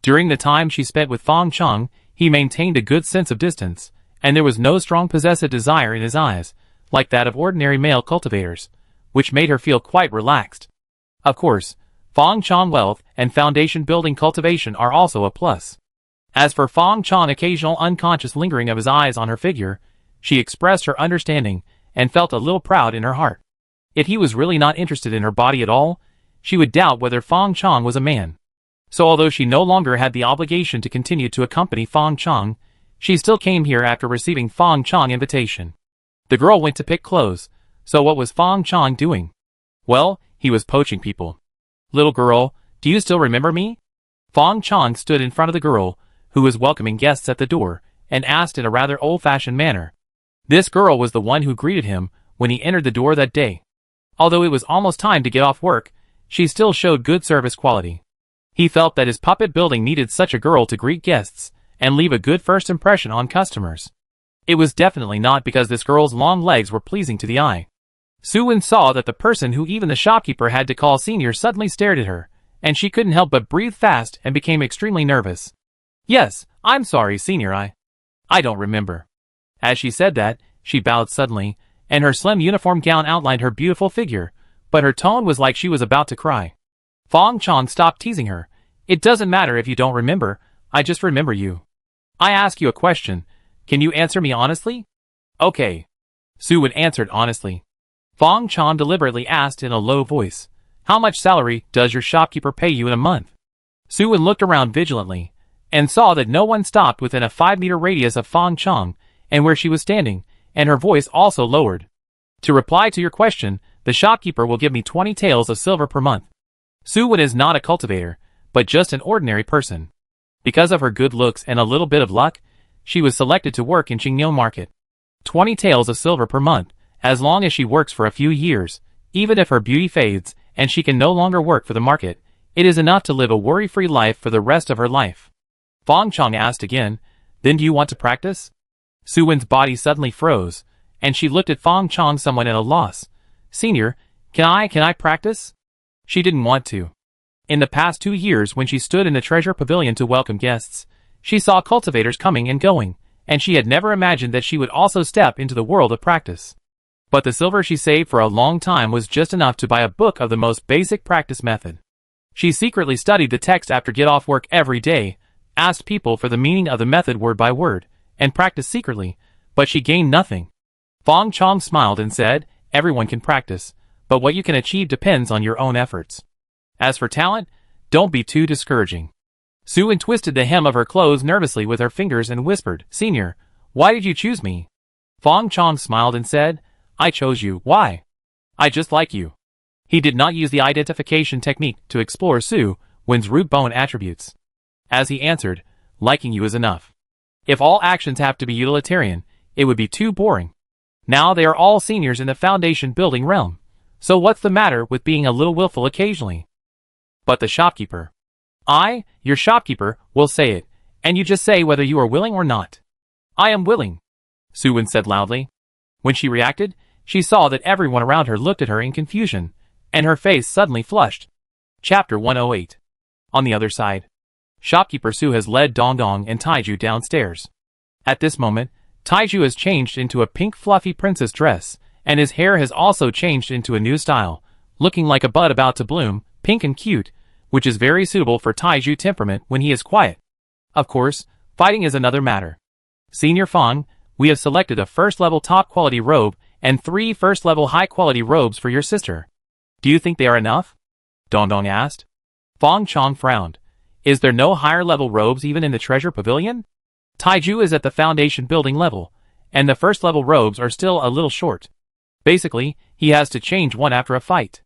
During the time she spent with Fong Chong, he maintained a good sense of distance, and there was no strong possessive desire in his eyes, like that of ordinary male cultivators, which made her feel quite relaxed. Of course, Fong Chong wealth and foundation building cultivation are also a plus. As for Fong Chong occasional unconscious lingering of his eyes on her figure, she expressed her understanding and felt a little proud in her heart. If he was really not interested in her body at all, she would doubt whether Fong Chong was a man. So although she no longer had the obligation to continue to accompany Fong Chong, she still came here after receiving Fong Chong's invitation. The girl went to pick clothes, so what was Fong Chong doing? Well, he was poaching people. "Little girl, do you still remember me?" Fong Chong stood in front of the girl, who was welcoming guests at the door, and asked in a rather old-fashioned manner. This girl was the one who greeted him when he entered the door that day. Although it was almost time to get off work, she still showed good service quality. He felt that his puppet building needed such a girl to greet guests and leave a good first impression on customers. It was definitely not because this girl's long legs were pleasing to the eye. Suwin saw that the person who even the shopkeeper had to call senior suddenly stared at her, and she couldn't help but breathe fast and became extremely nervous. "Yes, I'm sorry, senior, I don't remember." As she said that, she bowed suddenly, and her slim uniform gown outlined her beautiful figure, but her tone was like she was about to cry. Fong Chong stopped teasing her. It doesn't matter if you don't remember, I just remember you. I ask you a question. Can you answer me honestly? Okay. Su Wen answered honestly. Fong Chong deliberately asked in a low voice, how much salary does your shopkeeper pay you in a month? Su Wen looked around vigilantly, and saw that no one stopped within a 5-meter radius of Fong Chong, and where she was standing, and her voice also lowered. To reply to your question, the shopkeeper will give me 20 taels of silver per month. Su Wen is not a cultivator, but just an ordinary person. Because of her good looks and a little bit of luck, she was selected to work in Qingyou Market. 20 taels of silver per month, as long as she works for a few years, even if her beauty fades and she can no longer work for the market, it is enough to live a worry-free life for the rest of her life. Fong Chong asked again, then do you want to practice? Su Wen's body suddenly froze, and she looked at Fong Chong somewhat at a loss. Senior, can I practice? She didn't want to. In the past 2 years when she stood in the treasure pavilion to welcome guests, she saw cultivators coming and going, and she had never imagined that she would also step into the world of practice. But the silver she saved for a long time was just enough to buy a book of the most basic practice method. She secretly studied the text after get-off work every day, asked people for the meaning of the method word by word, and practiced secretly, but she gained nothing. Fong Chong smiled and said, everyone can practice, but what you can achieve depends on your own efforts. As for talent, don't be too discouraging. Su Wen twisted the hem of her clothes nervously with her fingers and whispered, Senior, why did you choose me? Fong Chong smiled and said, I chose you. Why? I just like you. He did not use the identification technique to explore Su Wen's root bone attributes. As he answered, liking you is enough. If all actions have to be utilitarian, it would be too boring. Now they are all seniors in the foundation building realm, so what's the matter with being a little willful occasionally? But the shopkeeper. I, your shopkeeper, will say it, and you just say whether you are willing or not. I am willing, Su Wen said loudly. When she reacted, she saw that everyone around her looked at her in confusion, and her face suddenly flushed. Chapter 108. On the other side. Shopkeeper Su has led Dongdong and Taiju downstairs. At this moment, Taiju has changed into a pink fluffy princess dress, and his hair has also changed into a new style, looking like a bud about to bloom, pink and cute, which is very suitable for Taiju temperament when he is quiet. Of course, fighting is another matter. Senior Fong, we have selected a first-level top-quality robe and 3 first-level high-quality robes for your sister. Do you think they are enough? Dongdong asked. Fong Chong frowned. Is there no higher-level robes even in the treasure pavilion? Taiju is at the foundation building level, and the first-level robes are still a little short. Basically, he has to change one after a fight.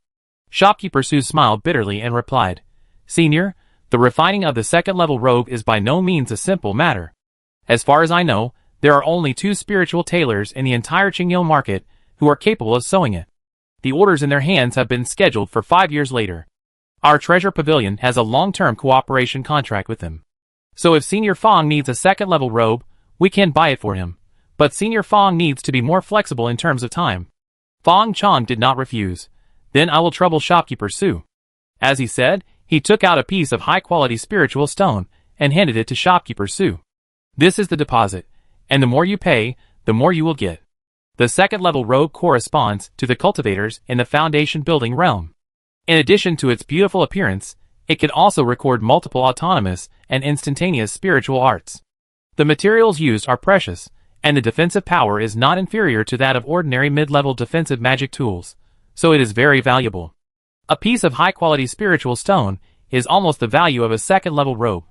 Shopkeeper Su smiled bitterly and replied, Senior, the refining of the second-level robe is by no means a simple matter. As far as I know, there are only 2 spiritual tailors in the entire Qingyou market who are capable of sewing it. The orders in their hands have been scheduled for 5 years later. Our treasure pavilion has a long-term cooperation contract with them. So if Senior Fong needs a second-level robe, we can buy it for him. But Senior Fong needs to be more flexible in terms of time. Fong Chong did not refuse. Then I will trouble Shopkeeper Su. As he said, he took out a piece of high-quality spiritual stone and handed it to Shopkeeper Su. This is the deposit, and the more you pay, the more you will get. The second-level robe corresponds to the cultivators in the foundation building realm. In addition to its beautiful appearance, it can also record multiple autonomous and instantaneous spiritual arts. The materials used are precious, and the defensive power is not inferior to that of ordinary mid-level defensive magic tools, so it is very valuable. A piece of high-quality spiritual stone is almost the value of a second-level robe.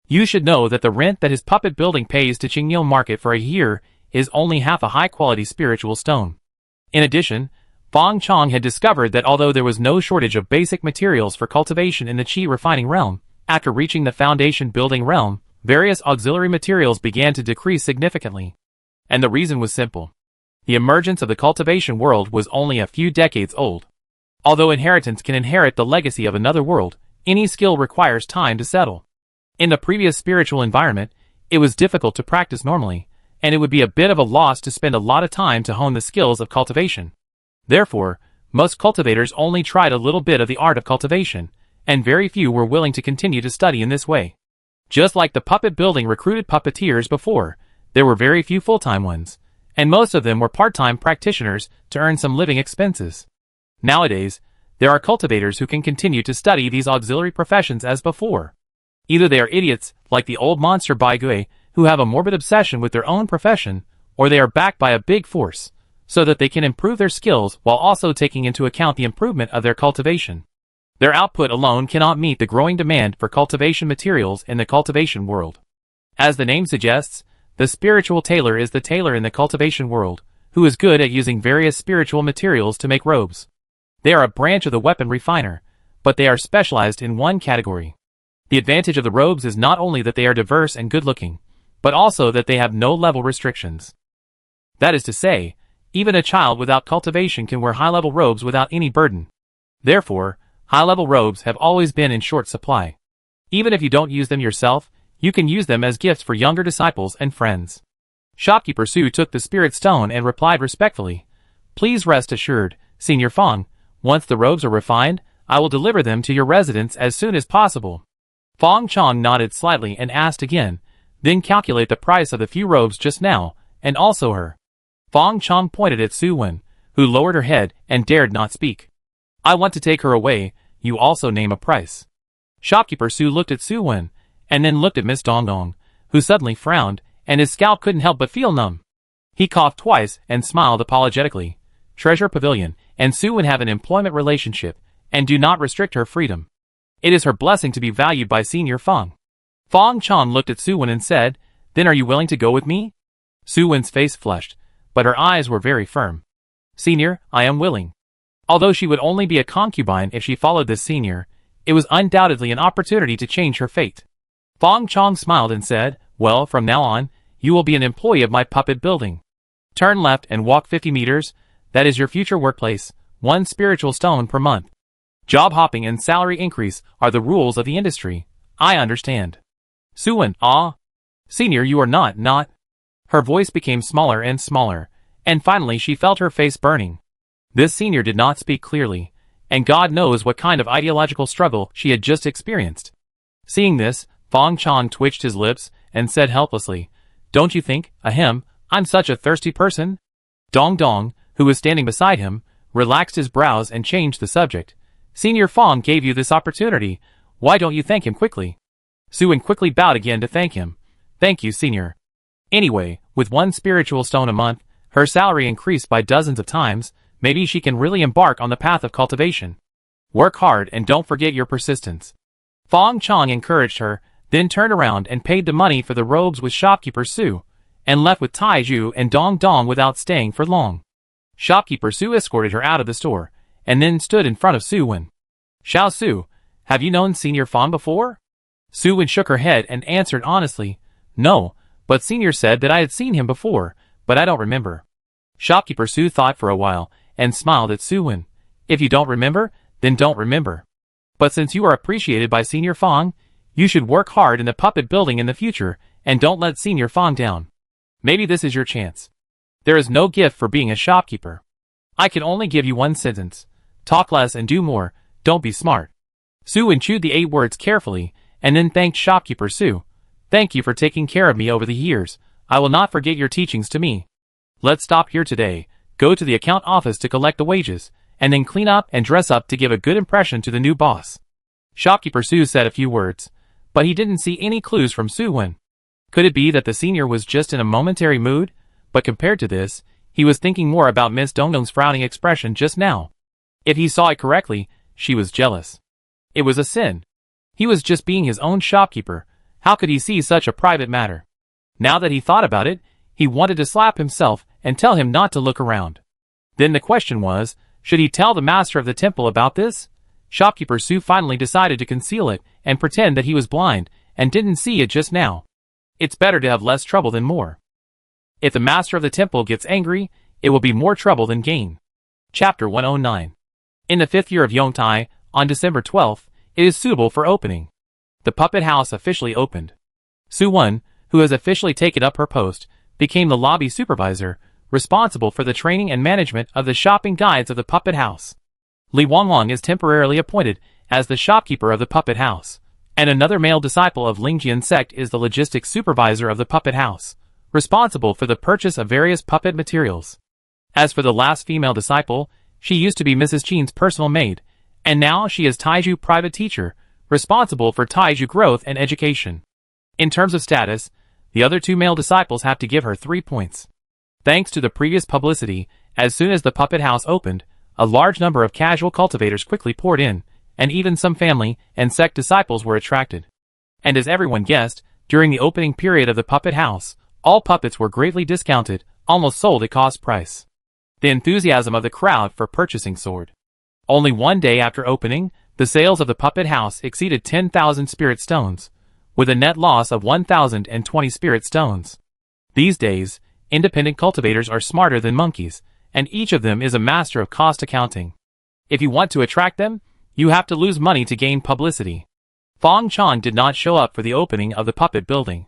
You should know that the rent that his puppet building pays to Qingyou Market for a year is only half a high-quality spiritual stone. In addition, Fong Chong had discovered that although there was no shortage of basic materials for cultivation in the qi refining realm, after reaching the foundation building realm, various auxiliary materials began to decrease significantly. And the reason was simple. The emergence of the cultivation world was only a few decades old. Although inheritance can inherit the legacy of another world, any skill requires time to settle. In the previous spiritual environment, it was difficult to practice normally, and it would be a bit of a loss to spend a lot of time to hone the skills of cultivation. Therefore, most cultivators only tried a little bit of the art of cultivation, and very few were willing to continue to study in this way. Just like the puppet building recruited puppeteers before, there were very few full-time ones, and most of them were part-time practitioners to earn some living expenses. Nowadays, There are cultivators who can continue to study these auxiliary professions as before. Either they are idiots, like the old monster Baigui, who have a morbid obsession with their own profession, or they are backed by a big force, so that they can improve their skills while also taking into account the improvement of their cultivation. Their output alone cannot meet the growing demand for cultivation materials in the cultivation world. As the name suggests, the spiritual tailor is the tailor in the cultivation world, who is good at using various spiritual materials to make robes. They are a branch of the weapon refiner, but they are specialized in one category. The advantage of the robes is not only that they are diverse and good-looking, but also that they have no level restrictions. That is to say, even a child without cultivation can wear high-level robes without any burden. Therefore, high-level robes have always been in short supply. Even if you don't use them yourself, you can use them as gifts for younger disciples and friends. Shopkeeper Su took the spirit stone and replied respectfully, "Please rest assured, Senior Fong, once the robes are refined, I will deliver them to your residence as soon as possible." Fong Chong nodded slightly and asked again, "Then calculate the price of the few robes just now, and also her." Fong Chong pointed at Su Wen, who lowered her head and dared not speak. "I want to take her away, you also name a price." Shopkeeper Su looked at Su Wen, and then looked at Miss Dong Dong, who suddenly frowned, and his scalp couldn't help but feel numb. He coughed twice and smiled apologetically. Treasure Pavilion and Su Wen have an employment relationship, and do not restrict her freedom. It is her blessing to be valued by Senior Fong. Fong Chong looked at Su Wen and said, "Then are you willing to go with me?" Su Wen's face flushed, but her eyes were very firm. "Senior, I am willing." Although she would only be a concubine if she followed this senior, it was undoubtedly an opportunity to change her fate. Fong Chong smiled and said, "Well, from now on, you will be an employee of my puppet building. Turn left and walk 50 meters, that is your future workplace, 1 spiritual stone per month. Job hopping and salary increase are the rules of the industry. I understand." Su Wen, "Ah? Senior, you are not. Her voice became smaller and smaller, and finally she felt her face burning. This senior did not speak clearly, and God knows what kind of ideological struggle she had just experienced. Seeing this, Fong Chong twitched his lips and said helplessly, "Don't you think, ahem, I'm such a thirsty person?" Dong Dong, who was standing beside him, relaxed his brows and changed the subject. "Senior Fong gave you this opportunity, why don't you thank him quickly?" Su Wen quickly bowed again to thank him. "Thank you, senior." Anyway, with 1 spiritual stone a month, her salary increased by dozens of times, maybe she can really embark on the path of cultivation. Work hard and don't forget your persistence. Fong Chong encouraged her, then turned around and paid the money for the robes with Shopkeeper Su, and left with Tai Ju and Dong Dong without staying for long. Shopkeeper Su escorted her out of the store, and then stood in front of Su Wen. "Xiao Su, have you known Senior Fong before?" Su Wen shook her head and answered honestly, "No, but Senior said that I had seen him before, but I don't remember." Shopkeeper Su thought for a while, and smiled at Su Wen. "If you don't remember, then don't remember. But since you are appreciated by Senior Fong, you should work hard in the puppet building in the future, and don't let Senior Fong down. Maybe this is your chance. There is no gift for being a shopkeeper. I can only give you 1 sentence. Talk less and do more, don't be smart." Su Wen chewed the 8 words carefully, and then thanked Shopkeeper Su. "Thank you for taking care of me over the years. I will not forget your teachings to me. Let's stop here today, go to the account office to collect the wages, and then clean up and dress up to give a good impression to the new boss." Shopkeeper Su said a few words, but he didn't see any clues from Su Wen. Could it be that the senior was just in a momentary mood? But compared to this, he was thinking more about Miss Dong Dong's frowning expression just now. If he saw it correctly, she was jealous. It was a sin. He was just being his own shopkeeper. How could he see such a private matter? Now that he thought about it, he wanted to slap himself and tell him not to look around. Then the question was, should he tell the master of the temple about this? Shopkeeper Su finally decided to conceal it and pretend that he was blind and didn't see it just now. It's better to have less trouble than more. If the master of the temple gets angry, it will be more trouble than gain. Chapter 109. In the 5th year of Yongtai, on December 12th, it is suitable for opening. The puppet house officially opened. Su Wen, who has officially taken up her post, became the lobby supervisor, responsible for the training and management of the shopping guides of the puppet house. Li Wangwang is temporarily appointed as the shopkeeper of the puppet house, and another male disciple of Lingjian sect is the logistics supervisor of the puppet house, responsible for the purchase of various puppet materials. As for the last female disciple, she used to be Mrs. Qin's personal maid, And now she is Taiju private teacher, responsible for Taiju growth and education. In terms of status, the other two male disciples have to give her 3 points. Thanks to the previous publicity, as soon as the puppet house opened, a large number of casual cultivators quickly poured in, and even some family and sect disciples were attracted. And as everyone guessed, during the opening period of the puppet house, all puppets were greatly discounted, almost sold at cost price. The enthusiasm of the crowd for purchasing soared. Only one day after opening, the sales of the puppet house exceeded 10,000 spirit stones, with a net loss of 1,020 spirit stones. These days, independent cultivators are smarter than monkeys, and each of them is a master of cost accounting. If you want to attract them, you have to lose money to gain publicity. Fong Chong did not show up for the opening of the puppet building.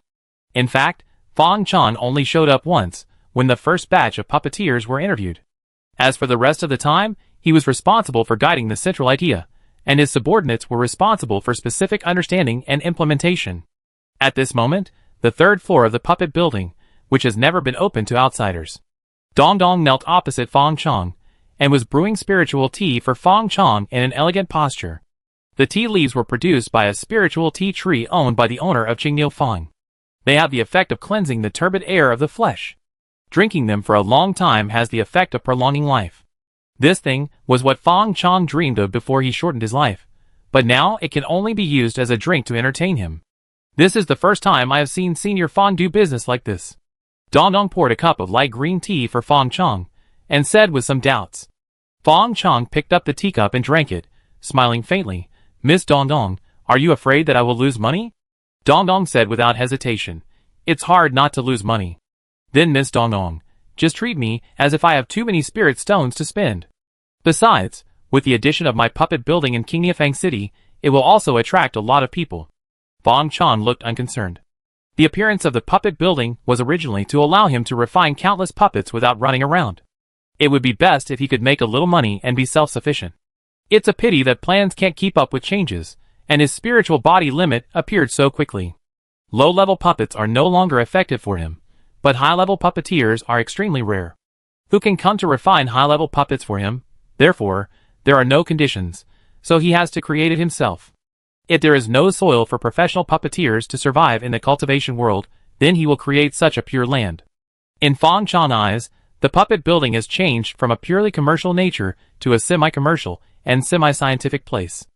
In fact, Fong Chong only showed up once, when the first batch of puppeteers were interviewed. As for the rest of the time, he was responsible for guiding the central idea, and his subordinates were responsible for specific understanding and implementation. At this moment, the third floor of the puppet building, which has never been open to outsiders. Dong Dong knelt opposite Fong Chong, and was brewing spiritual tea for Fong Chong in an elegant posture. The tea leaves were produced by a spiritual tea tree owned by the owner of Qingnio Fong. They have the effect of cleansing the turbid air of the flesh. Drinking them for a long time has the effect of prolonging life. This thing was what Fong Chong dreamed of before he shortened his life, but now it can only be used as a drink to entertain him. This is the first time I have seen Senior Fong do business like this. Dong Dong poured a cup of light green tea for Fong Chong, and said with some doubts. Fong Chong picked up the teacup and drank it, smiling faintly. "Miss Dong Dong, are you afraid that I will lose money?" Dong Dong said without hesitation. "It's hard not to lose money." "Then Miss Dong Dong, just treat me as if I have too many spirit stones to spend. Besides, with the addition of my puppet building in Qingnifang City, it will also attract a lot of people." Fong Chong looked unconcerned. The appearance of the puppet building was originally to allow him to refine countless puppets without running around. It would be best if he could make a little money and be self-sufficient. It's a pity that plans can't keep up with changes, and his spiritual body limit appeared so quickly. Low-level puppets are no longer effective for him, but high-level puppeteers are extremely rare. Who can come to refine high-level puppets for him? Therefore, there are no conditions, so he has to create it himself. If there is no soil for professional puppeteers to survive in the cultivation world, then he will create such a pure land. In Fong Chong's eyes, the puppet building has changed from a purely commercial nature to a semi-commercial and semi-scientific place.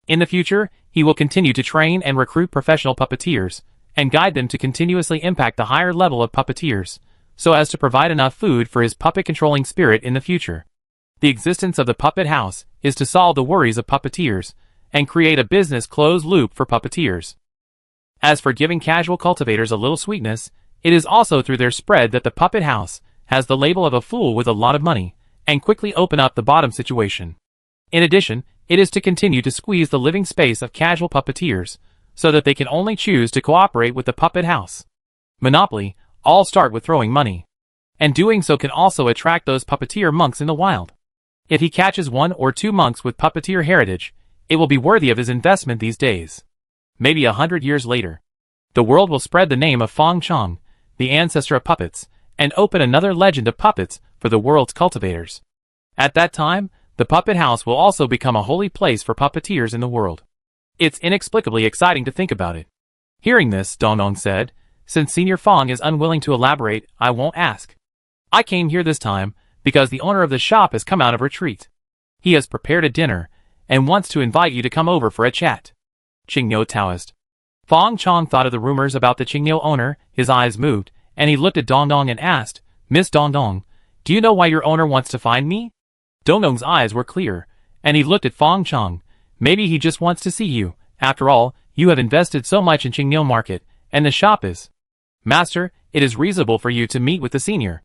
In the future, he will continue to train and recruit professional puppeteers, and guide them to continuously impact the higher level of puppeteers, so as to provide enough food for his puppet-controlling spirit in the future. The existence of the puppet house is to solve the worries of puppeteers, and create a business closed loop for puppeteers. As for giving casual cultivators a little sweetness, it is also through their spread that the puppet house has the label of a fool with a lot of money, and quickly open up the bottom situation. In addition, it is to continue to squeeze the living space of casual puppeteers, so that they can only choose to cooperate with the puppet house. Monopoly, all start with throwing money. And doing so can also attract those puppeteer monks in the wild. If he catches 1 or 2 monks with puppeteer heritage, it will be worthy of his investment these days. Maybe 100 years later, the world will spread the name of Fong Chong, the ancestor of puppets, and open another legend of puppets for the world's cultivators. At that time, the puppet house will also become a holy place for puppeteers in the world. It's inexplicably exciting to think about it. Hearing this, Dong Dong said, "Since Senior Fong is unwilling to elaborate, I won't ask. I came here this time because the owner of the shop has come out of retreat. He has prepared a dinner, and wants to invite you to come over for a chat." Qingnio Taoist. Fong Chong thought of the rumors about the Qingnio owner, his eyes moved, and he looked at Dong Dong and asked, "Miss Dong Dong, do you know why your owner wants to find me?" Dong Dong's eyes were clear, and he looked at Fong Chong. "Maybe he just wants to see you. After all, you have invested so much in Qingnio Market, and the shop is. Master, it is reasonable for you to meet with the senior."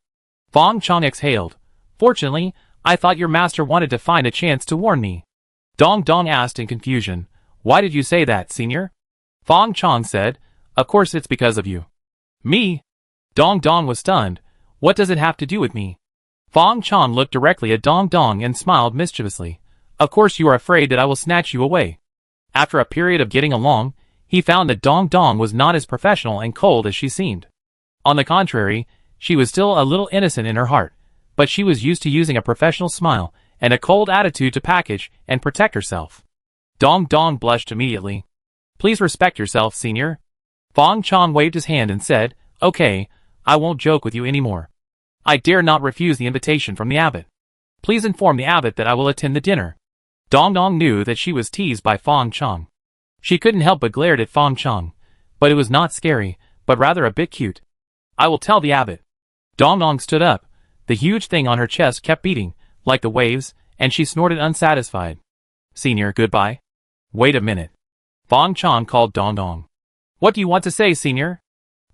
Fong Chong exhaled. "Fortunately, I thought your master wanted to find a chance to warn me." Dong Dong asked in confusion, "Why did you say that, senior?" Fong Chong said, "Of course it's because of you." "Me?" Dong Dong was stunned. "What does it have to do with me?" Fong Chong looked directly at Dong Dong and smiled mischievously. "Of course you are afraid that I will snatch you away." After a period of getting along, he found that Dong Dong was not as professional and cold as she seemed. On the contrary, she was still a little innocent in her heart, but she was used to using a professional smile, and a cold attitude to package and protect herself. Dong Dong blushed immediately. Please respect yourself, senior. Fong Chong waved his hand and said, Okay, I won't joke with you anymore. I dare not refuse the invitation from the abbot. Please inform the abbot that I will attend the dinner. Dong Dong knew that she was teased by Fong Chong. She couldn't help but glared at Fong Chong, but it was not scary, but rather a bit cute. I will tell the abbot. Dong Dong stood up. The huge thing on her chest kept beating, like the waves, and she snorted unsatisfied. Senior, goodbye. Wait a minute. Fong Chong called Dong Dong. What do you want to say, senior?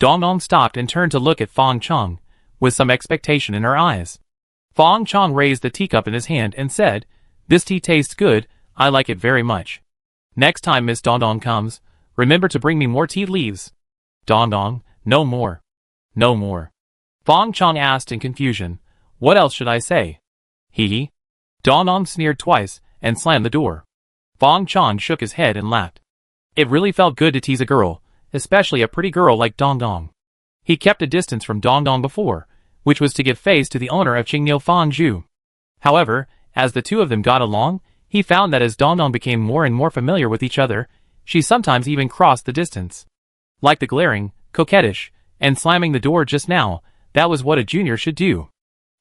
Dong Dong stopped and turned to look at Fong Chong, with some expectation in her eyes. Fong Chong raised the teacup in his hand and said, This tea tastes good, I like it very much. Next time Miss Dong Dong comes, remember to bring me more tea leaves. Dong Dong, no more. No more. Fong Chong asked in confusion, What else should I say? Hee. Dong Dong sneered twice and slammed the door. Fong Chong shook his head and laughed. It really felt good to tease a girl, especially a pretty girl like Dong Dong. He kept a distance from Dong Dong before, which was to give face to the owner of Qingyou Fangzhou. However, as the two of them got along, he found that as Dong Dong became more and more familiar with each other, she sometimes even crossed the distance. Like the glaring, coquettish, and slamming the door just now, that was what a junior should do.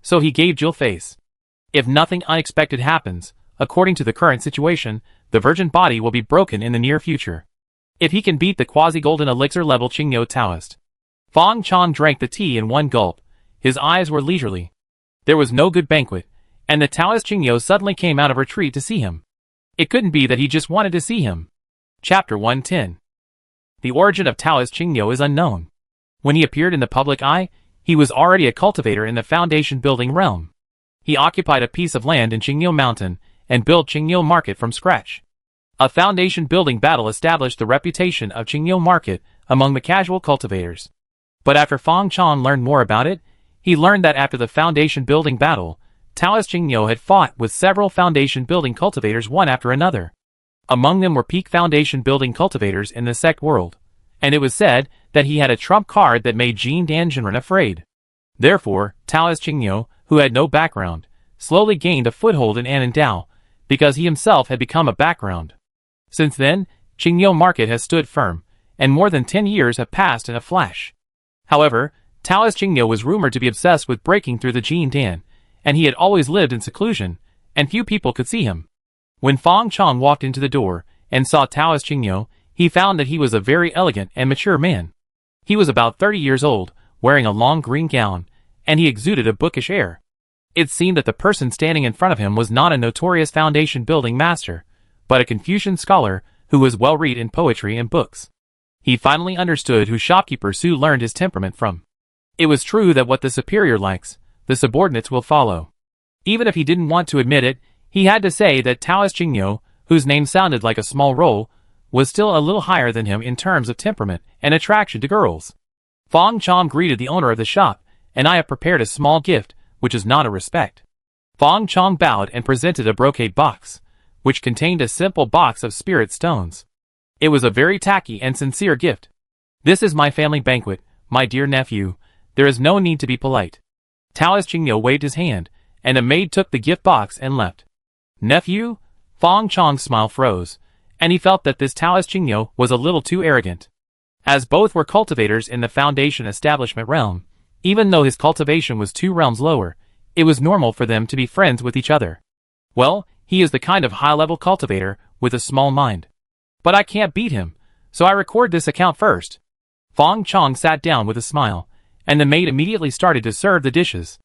So he gave Jill face. If nothing unexpected happens, according to the current situation, the virgin body will be broken in the near future. If he can beat the quasi-golden elixir level Qingyou Taoist. Fong Chong drank the tea in one gulp. His eyes were leisurely. There was no good banquet, and the Taoist Qingyou suddenly came out of retreat to see him. It couldn't be that he just wanted to see him. Chapter 110. The origin of Taoist Qingyou is unknown. When he appeared in the public eye, he was already a cultivator in the foundation building realm. He occupied a piece of land in Qingyou Mountain and built Qingyou Market from scratch. A foundation building battle established the reputation of Qingyou Market among the casual cultivators. But after Fong Chong learned more about it, he learned that after the foundation building battle, Taoist Qingyou had fought with several foundation building cultivators one after another. Among them were peak foundation building cultivators in the sect world, and it was said that he had a trump card that made Jin Danjinren afraid. Therefore, Taoist Qingyou, who had no background, slowly gained a foothold in Annandao, because he himself had become a background. Since then, Qingyou Market has stood firm, and more than 10 years have passed in a flash. However, Taoist Qingyou was rumored to be obsessed with breaking through the Jin Dan, and he had always lived in seclusion, and few people could see him. When Fong Chong walked into the door and saw Taoist Qingyou, he found that he was a very elegant and mature man. He was about 30 years old, wearing a long green gown, and he exuded a bookish air. It seemed that the person standing in front of him was not a notorious foundation building master, but a Confucian scholar who was well read in poetry and books. He finally understood who shopkeeper Su learned his temperament from. It was true that what the superior likes, the subordinates will follow. Even if he didn't want to admit it, he had to say that Taoist Qingyou, whose name sounded like a small roll, was still a little higher than him in terms of temperament and attraction to girls. Fong Chong greeted the owner of the shop, and I have prepared a small gift, which is not a respect. Fong Chong bowed and presented a brocade box, which contained a simple box of spirit stones. It was a very tacky and sincere gift. This is my family banquet, my dear nephew. There is no need to be polite. Taoist Qingyou waved his hand, and a maid took the gift box and left. Nephew? Fong Chong's smile froze, and he felt that this Taoist Qingyou was a little too arrogant. As both were cultivators in the foundation establishment realm, even though his cultivation was 2 realms lower, it was normal for them to be friends with each other. Well, he is the kind of high-level cultivator with a small mind. But I can't beat him, so I record this account first. Fong Chong sat down with a smile, and the maid immediately started to serve the dishes.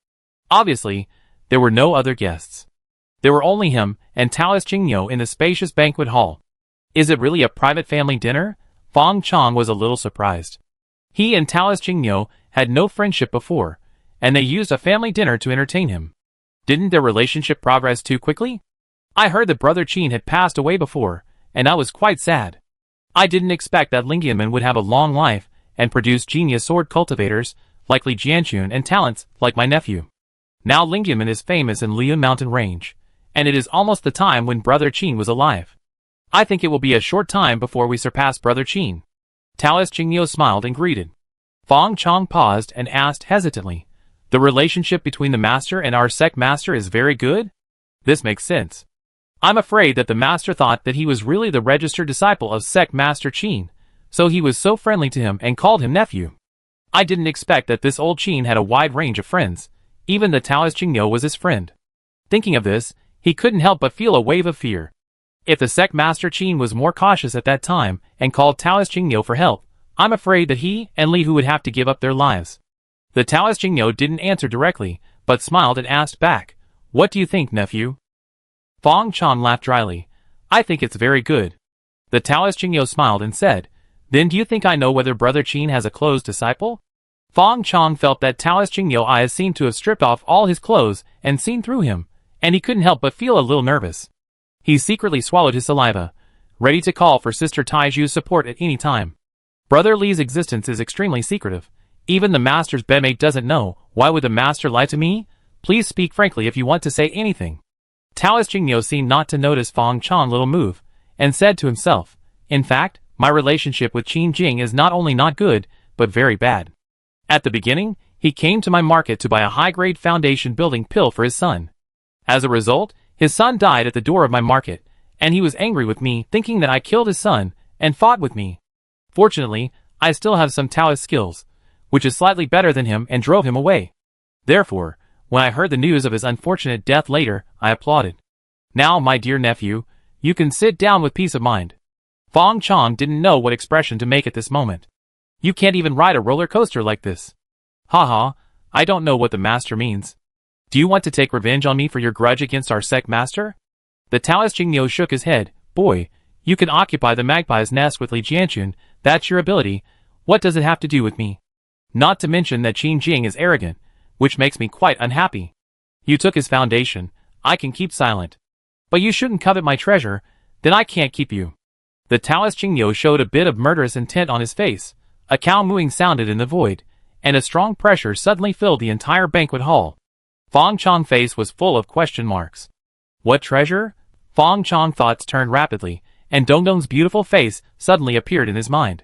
Obviously, there were no other guests. There were only him and Taoist Qingyou in the spacious banquet hall. Is it really a private family dinner? Fong Chong was a little surprised. He and Taoist Qingyou had no friendship before, and they used a family dinner to entertain him. Didn't their relationship progress too quickly? I heard that Brother Qin had passed away before, and I was quite sad. I didn't expect that Lingyanman would have a long life and produce genius sword cultivators like Li Jianchun and talents like my nephew. Now Lingyanman is famous in Lian Mountain Range, and it is almost the time when Brother Qin was alive. I think it will be a short time before we surpass Brother Qin. Taoist Qingyou smiled and greeted. Fong Chong paused and asked hesitantly, The relationship between the master and our sect master is very good? This makes sense. I'm afraid that the master thought that he was really the registered disciple of sect master Qin, so he was so friendly to him and called him nephew. I didn't expect that this old Qin had a wide range of friends. Even the Taoist Qingyo was his friend. Thinking of this, he couldn't help but feel a wave of fear. If the sect master Qin was more cautious at that time and called Taoist Qingyo for help, I'm afraid that he and Li Hu would have to give up their lives. The Taoist Qingyo didn't answer directly, but smiled and asked back, "What do you think, nephew?" Fong Chong laughed dryly. "I think it's very good." The Taoist Qingyo smiled and said, "Then do you think I know whether Brother Qin has a closed disciple?" Fong Chong felt that Taoist Qingyo eyes seemed to have stripped off all his clothes and seen through him, and he couldn't help but feel a little nervous. He secretly swallowed his saliva, ready to call for Sister Taiju's support at any time. Brother Li's existence is extremely secretive. Even the master's bedmate doesn't know. Why would the master lie to me? Please speak frankly if you want to say anything. Taoist Qingyo seemed not to notice Fong Chong's little move, and said to himself, "In fact, my relationship with Qin Jing is not only not good, but very bad. At the beginning, he came to my market to buy a high-grade foundation building pill for his son. As a result, his son died at the door of my market, and he was angry with me, thinking that I killed his son, and fought with me. Fortunately, I still have some Taoist skills, which is slightly better than him, and drove him away. Therefore, when I heard the news of his unfortunate death later, I applauded. Now, my dear nephew, you can sit down with peace of mind." Fong Chong didn't know what expression to make at this moment. "You can't even ride a roller coaster like this." "Haha, I don't know what the master means. Do you want to take revenge on me for your grudge against our sect master?" The Taoist Qingyo shook his head. "Boy, you can occupy the magpie's nest with Li Jianchun, that's your ability. What does it have to do with me? Not to mention that Qin Jing is arrogant, which makes me quite unhappy. You took his foundation, I can keep silent. But you shouldn't covet my treasure, then I can't keep you." The Taoist Qingyo showed a bit of murderous intent on his face. A cow mooing sounded in the void, and a strong pressure suddenly filled the entire banquet hall. Fong Chong's face was full of question marks. What treasure? Fong Chong's thoughts turned rapidly, and Dongdong's beautiful face suddenly appeared in his mind.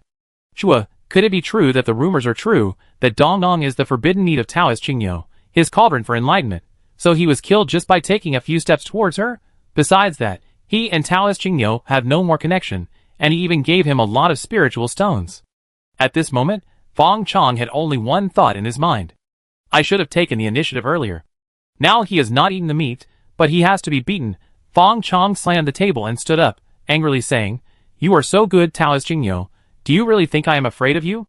Shua, could it be true that the rumors are true, that Dongdong is the forbidden need of Taoist Qingyo, his cauldron for enlightenment, so he was killed just by taking a few steps towards her? Besides that, he and Taoist Qingyo have no more connection, and he even gave him a lot of spiritual stones. At this moment, Fong Chong had only one thought in his mind. I should have taken the initiative earlier. Now he has not eaten the meat, but he has to be beaten. Fong Chong slammed the table and stood up, angrily saying, "You are so good, Taoist Qingyo. Do you really think I am afraid of you?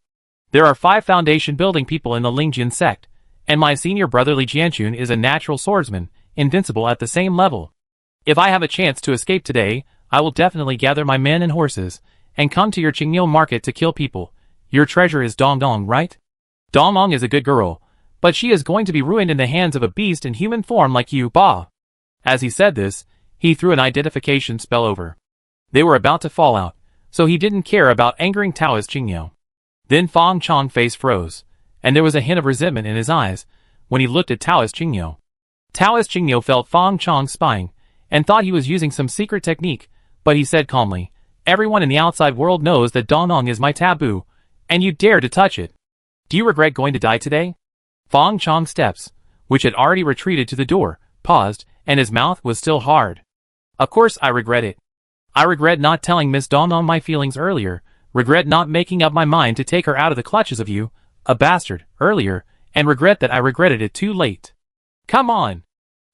There are 5 foundation building people in the Lingjian sect, and my senior brother Li Jianchun is a natural swordsman, invincible at the same level. If I have a chance to escape today, I will definitely gather my men and horses, and come to your Qingyo market to kill people. Your treasure is Dongdong, right? Dongdong is a good girl, but she is going to be ruined in the hands of a beast in human form like you, Ba." As he said this, he threw an identification spell over. They were about to fall out, so he didn't care about angering Taoist Qingyo. Then Fong Chong's face froze, and there was a hint of resentment in his eyes when he looked at Taoist Qingyo. Taoist Qingyo felt Fong Chong spying, and thought he was using some secret technique, but he said calmly, "Everyone in the outside world knows that Dongdong is my taboo, and you dare to touch it. Do you regret going to die today?" Fong Chong's steps, which had already retreated to the door, paused, and his mouth was still hard. "Of course I regret it. I regret not telling Miss Dongdong my feelings earlier, regret not making up my mind to take her out of the clutches of you, a bastard, earlier, and regret that I regretted it too late. Come on!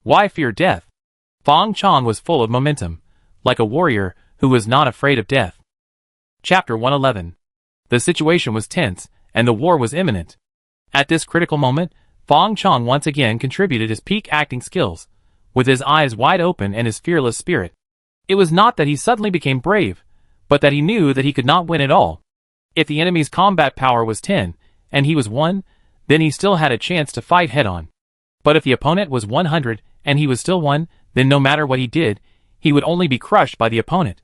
Why fear death?" Fong Chong was full of momentum, like a warrior who was not afraid of death. Chapter 111. The situation was tense, and the war was imminent. At this critical moment, Fong Chong once again contributed his peak acting skills, with his eyes wide open and his fearless spirit. It was not that he suddenly became brave, but that he knew that he could not win at all. If the enemy's combat power was 10, and he was 1, then he still had a chance to fight head-on. But if the opponent was 100, and he was still 1, then no matter what he did, he would only be crushed by the opponent.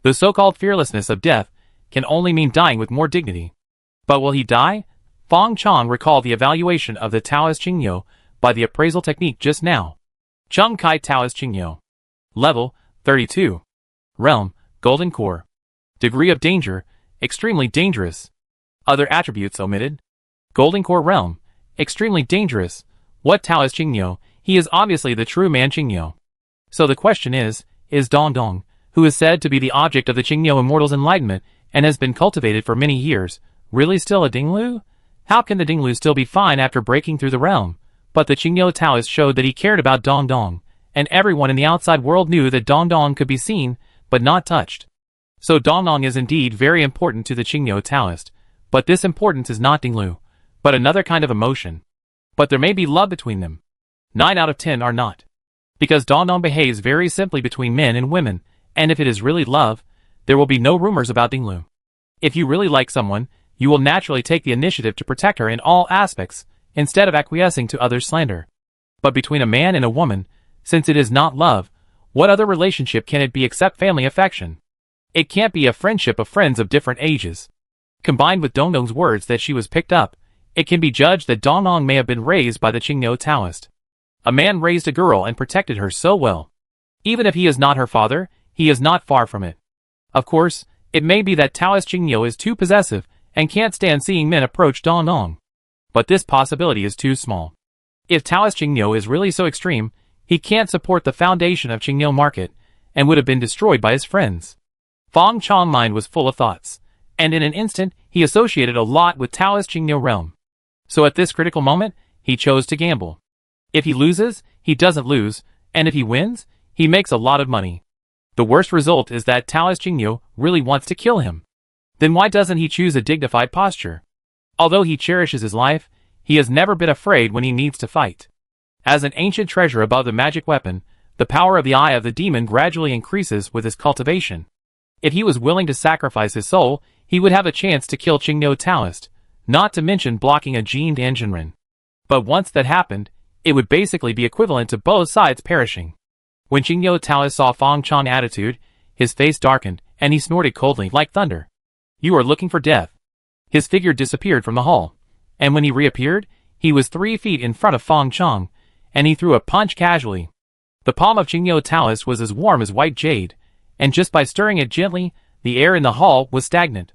The so-called fearlessness of death can only mean dying with more dignity. But will he die? Fong Chong recalled the evaluation of the Taoist Qingyo by the appraisal technique just now. Chung Kai Taoist Qingyo. Level, 32. Realm, Golden Core. Degree of danger, extremely dangerous. Other attributes omitted. Golden Core Realm, extremely dangerous. What Taoist Qingyo? He is obviously the true man Qingyo. So the question is Dong Dong, who is said to be the object of the Qingyo immortal's enlightenment and has been cultivated for many years, really still a Dinglu? How can the Dinglu still be fine after breaking through the realm? But the Qingyo Taoist showed that he cared about Dong Dong, and everyone in the outside world knew that Dong Dong could be seen, but not touched. So Dong Dong is indeed very important to the Qingyo Taoist, but this importance is not Dinglu, but another kind of emotion. But there may be love between them. 9 out of 10 are not. Because Dong Dong behaves very simply between men and women, and if it is really love, there will be no rumors about Dinglu. If you really like someone, you will naturally take the initiative to protect her in all aspects, instead of acquiescing to others' slander. But between a man and a woman, since it is not love, what other relationship can it be except family affection? It can't be a friendship of friends of different ages. Combined with Dong Dong's words that she was picked up, it can be judged that Dong Dong may have been raised by the Qingyo Taoist. A man raised a girl and protected her so well. Even if he is not her father, he is not far from it. Of course, it may be that Taoist Qingyo is too possessive and can't stand seeing men approach Dong Dong. But this possibility is too small. If Taoist Qingyo is really so extreme, he can't support the foundation of Qingyo market, and would have been destroyed by his friends. Fong Chong's mind was full of thoughts, and in an instant, he associated a lot with Taoist Qingyo realm. So at this critical moment, he chose to gamble. If he loses, he doesn't lose, and if he wins, he makes a lot of money. The worst result is that Taoist Qingyo really wants to kill him. Then why doesn't he choose a dignified posture? Although he cherishes his life, he has never been afraid when he needs to fight. As an ancient treasure above the magic weapon, the power of the eye of the demon gradually increases with his cultivation. If he was willing to sacrifice his soul, he would have a chance to kill Qingyo Taoist, not to mention blocking a Jin Danjinren. But once that happened, it would basically be equivalent to both sides perishing. When Qingyo Taoist saw Fong Chong's attitude, his face darkened, and he snorted coldly like thunder. "You are looking for death." His figure disappeared from the hall, and when he reappeared, he was 3 feet in front of Fong Chong, and he threw a punch casually. The palm of Qingyo Taoist was as warm as white jade, and just by stirring it gently, the air in the hall was stagnant.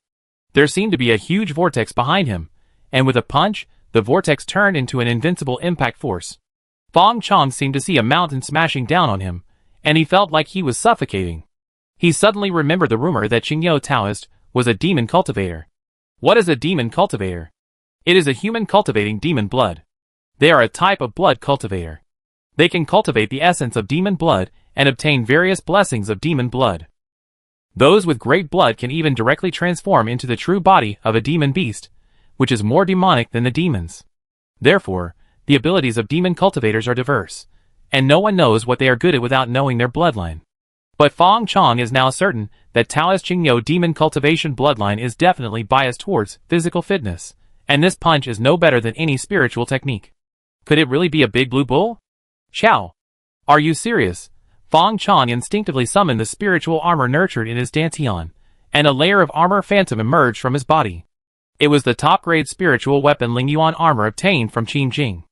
There seemed to be a huge vortex behind him, and with a punch, the vortex turned into an invincible impact force. Fong Chong seemed to see a mountain smashing down on him, and he felt like he was suffocating. He suddenly remembered the rumor that Qingyo Taoist was a demon cultivator. What is a demon cultivator? It is a human cultivating demon blood. They are a type of blood cultivator. They can cultivate the essence of demon blood and obtain various blessings of demon blood. Those with great blood can even directly transform into the true body of a demon beast, which is more demonic than the demons. Therefore, the abilities of demon cultivators are diverse, and no one knows what they are good at without knowing their bloodline. But Fong Chong is now certain that Taoist Qingyo demon cultivation bloodline is definitely biased towards physical fitness, and this punch is no better than any spiritual technique. Could it really be a big blue bull? Chow! Are you serious? Fong Chong instinctively summoned the spiritual armor nurtured in his dantian, and a layer of armor phantom emerged from his body. It was the top-grade spiritual weapon Lingyuan armor obtained from Qin Jing.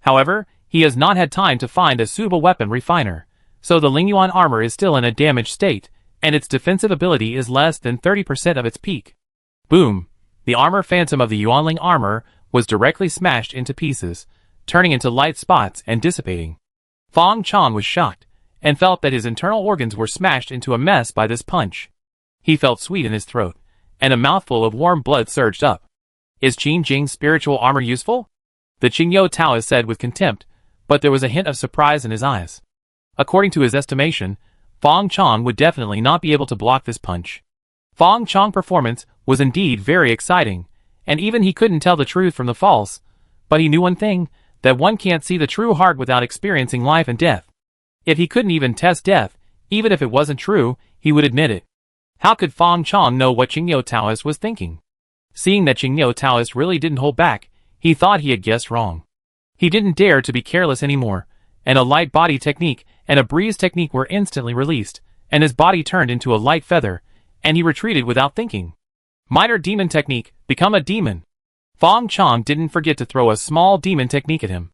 However, he has not had time to find a suitable weapon refiner, so the Lingyuan armor is still in a damaged state, and its defensive ability is less than 30% of its peak. Boom! The armor phantom of the Yuanling armor was directly smashed into pieces, turning into light spots and dissipating. Fong Chong was shocked, and felt that his internal organs were smashed into a mess by this punch. He felt sweet in his throat, and a mouthful of warm blood surged up. Is Qin Jing's spiritual armor useful? The Qingyo Taoist said with contempt, but there was a hint of surprise in his eyes. According to his estimation, Fong Chong would definitely not be able to block this punch. Fong Chong's performance was indeed very exciting, and even he couldn't tell the truth from the false, but he knew one thing, that one can't see the true heart without experiencing life and death. If he couldn't even test death, even if it wasn't true, he would admit it. How could Fong Chong know what Qingyo Taoist was thinking? Seeing that Qingyo Taoist really didn't hold back, he thought he had guessed wrong. He didn't dare to be careless anymore, and a light body technique and a breeze technique were instantly released, and his body turned into a light feather, and he retreated without thinking. Minor demon technique, become a demon. Fong Chong didn't forget to throw a small demon technique at him.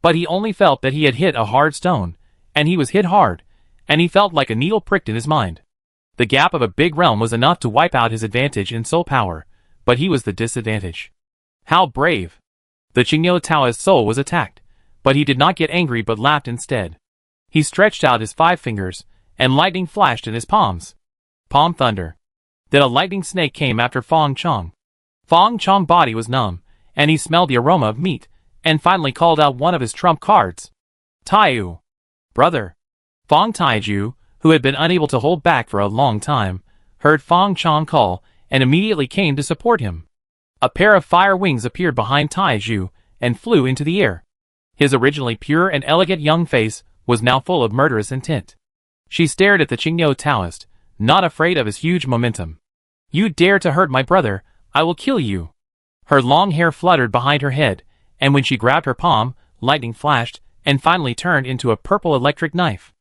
But he only felt that he had hit a hard stone, and he was hit hard, and he felt like a needle pricked in his mind. The gap of a big realm was enough to wipe out his advantage in soul power, but he was the disadvantage. How brave! The Qingyo Taoist's soul was attacked, but he did not get angry but laughed instead. He stretched out his 5 fingers, and lightning flashed in his palms. Palm thunder. Then a lightning snake came after Fong Chong. Fong Chong's body was numb, and he smelled the aroma of meat, and finally called out one of his trump cards. Taiyu. Brother. Fong Taiju, who had been unable to hold back for a long time, heard Fong Chong call, and immediately came to support him. A pair of fire wings appeared behind Taiju, and flew into the air. His originally pure and elegant young face was now full of murderous intent. She stared at the Qingyo Taoist, not afraid of his huge momentum. You dare to hurt my brother, I will kill you. Her long hair fluttered behind her head, and when she grabbed her palm, lightning flashed, and finally turned into a purple electric knife.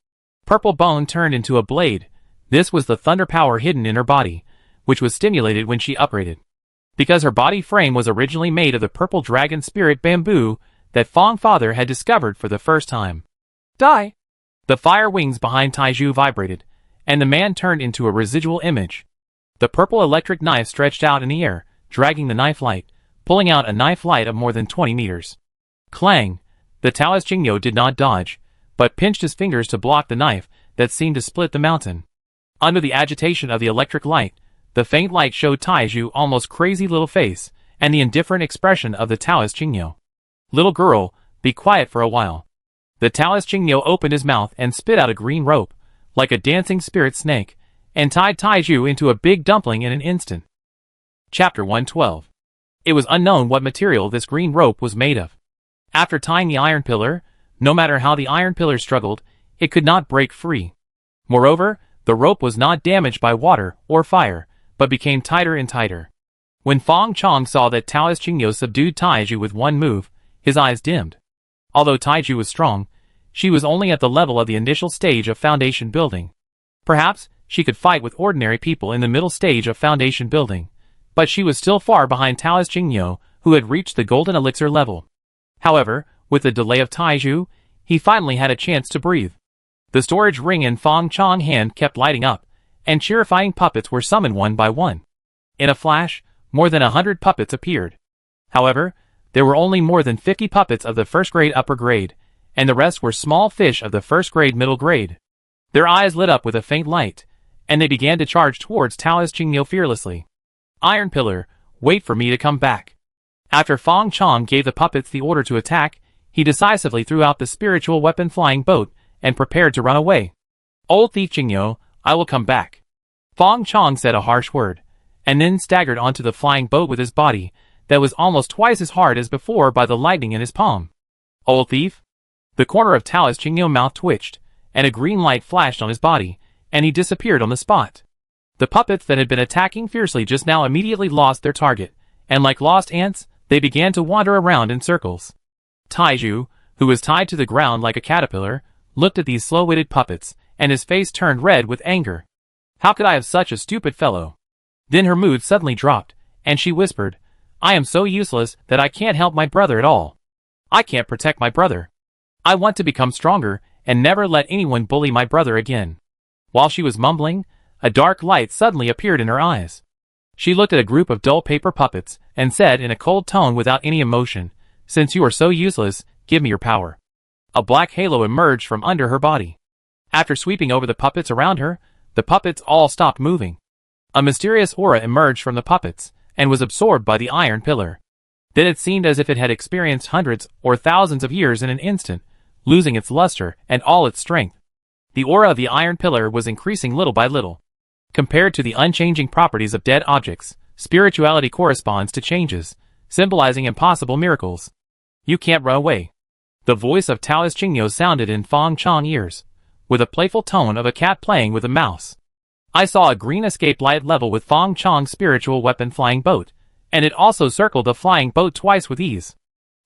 Purple bone turned into a blade. This was the thunder power hidden in her body, which was stimulated when she uprated. Because her body frame was originally made of the purple dragon spirit bamboo that Fong father had discovered for the first time. Die! The fire wings behind Taiju vibrated, and the man turned into a residual image. The purple electric knife stretched out in the air, dragging the knife light, pulling out a knife light of more than 20 meters. Clang! The Taoist Qingyo did not dodge, but pinched his fingers to block the knife that seemed to split the mountain. Under the agitation of the electric light, the faint light showed Taiju almost crazy little face, and the indifferent expression of the Taoist Qingyo. Little girl, be quiet for a while. The Taoist Qingyo opened his mouth and spit out a green rope, like a dancing spirit snake, and tied Taiju into a big dumpling in an instant. Chapter 112. It was unknown what material this green rope was made of. After tying the iron pillar, no matter how the iron pillar struggled, it could not break free. Moreover, the rope was not damaged by water or fire, but became tighter and tighter. When Fong Chong saw that Taoist Qingyo subdued Taiju with one move, his eyes dimmed. Although Taiju was strong, she was only at the level of the initial stage of foundation building. Perhaps she could fight with ordinary people in the middle stage of foundation building, but she was still far behind Taoist Qingyo, who had reached the golden elixir level. However, with the delay of Taiju, he finally had a chance to breathe. The storage ring in Fong Chong's hand kept lighting up, and terrifying puppets were summoned one by one. In a flash, more than 100 puppets appeared. However, there were only more than 50 puppets of the first grade upper grade, and the rest were small fish of the first grade middle grade. Their eyes lit up with a faint light, and they began to charge towards Taoist Qingyo fearlessly. Iron Pillar, wait for me to come back. After Fong Chong gave the puppets the order to attack, he decisively threw out the spiritual weapon flying boat, and prepared to run away. Old thief Qingyo, I will come back. Fong Chong said a harsh word, and then staggered onto the flying boat with his body, that was almost twice as hard as before by the lightning in his palm. Old thief? The corner of Taoist Qingyo's mouth twitched, and a green light flashed on his body, and he disappeared on the spot. The puppets that had been attacking fiercely just now immediately lost their target, and like lost ants, they began to wander around in circles. Taiju, who was tied to the ground like a caterpillar, looked at these slow-witted puppets, and his face turned red with anger. How could I have such a stupid fellow? Then her mood suddenly dropped, and she whispered, I am so useless that I can't help my brother at all. I can't protect my brother. I want to become stronger, and never let anyone bully my brother again. While she was mumbling, a dark light suddenly appeared in her eyes. She looked at a group of dull paper puppets, and said in a cold tone without any emotion, Since you are so useless, give me your power. A black halo emerged from under her body. After sweeping over the puppets around her, the puppets all stopped moving. A mysterious aura emerged from the puppets, and was absorbed by the iron pillar. Then it seemed as if it had experienced hundreds or thousands of years in an instant, losing its luster and all its strength. The aura of the iron pillar was increasing little by little. Compared to the unchanging properties of dead objects, spirituality corresponds to changes, symbolizing impossible miracles. You can't run away. The voice of Taoist Qingyo sounded in Fong Chong's ears, with a playful tone of a cat playing with a mouse. I saw a green escape light level with Fong Chong's spiritual weapon flying boat, and it also circled the flying boat twice with ease.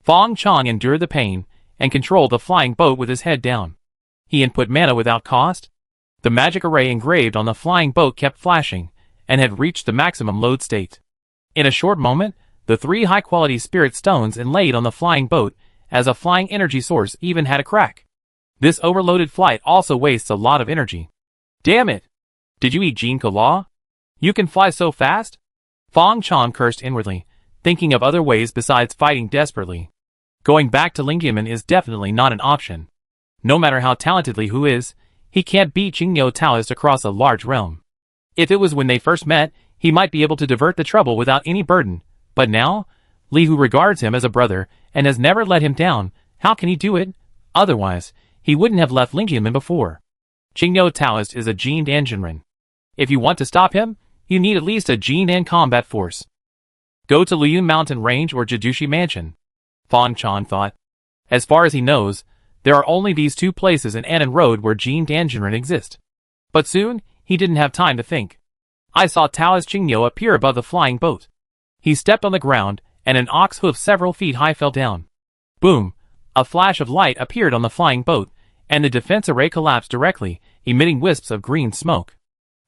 Fong Chong endured the pain, and controlled the flying boat with his head down. He input mana without cost. The magic array engraved on the flying boat kept flashing, and had reached the maximum load state. In a short moment, the 3 high-quality spirit stones inlaid on the flying boat as a flying energy source even had a crack. This overloaded flight also wastes a lot of energy. Damn it! Did you eat Jean Kalaw? You can fly so fast? Fong Chong cursed inwardly, thinking of other ways besides fighting desperately. Going back to Lingyamen is definitely not an option. No matter how talented Li Hu is, he can't beat Qingyo Taoist across a large realm. If it was when they first met, he might be able to divert the trouble without any burden, but now, Li Hu regards him as a brother and has never let him down. How can he do it? Otherwise, he wouldn't have left Linkianman before. Qingyo Taoist is a Jin Dan Jinren. If you want to stop him, you need at least a Jin Dan combat force. Go to Liyun Mountain Range or Jidushi Mansion. Fang Chan thought. As far as he knows, there are only these two places in Annan Road where Jin Dan Jinren exist. But soon, he didn't have time to think. I saw Taoist Qingyo appear above the flying boat. He stepped on the ground, and an ox hoof several feet high fell down. Boom! A flash of light appeared on the flying boat, and the defense array collapsed directly, emitting wisps of green smoke.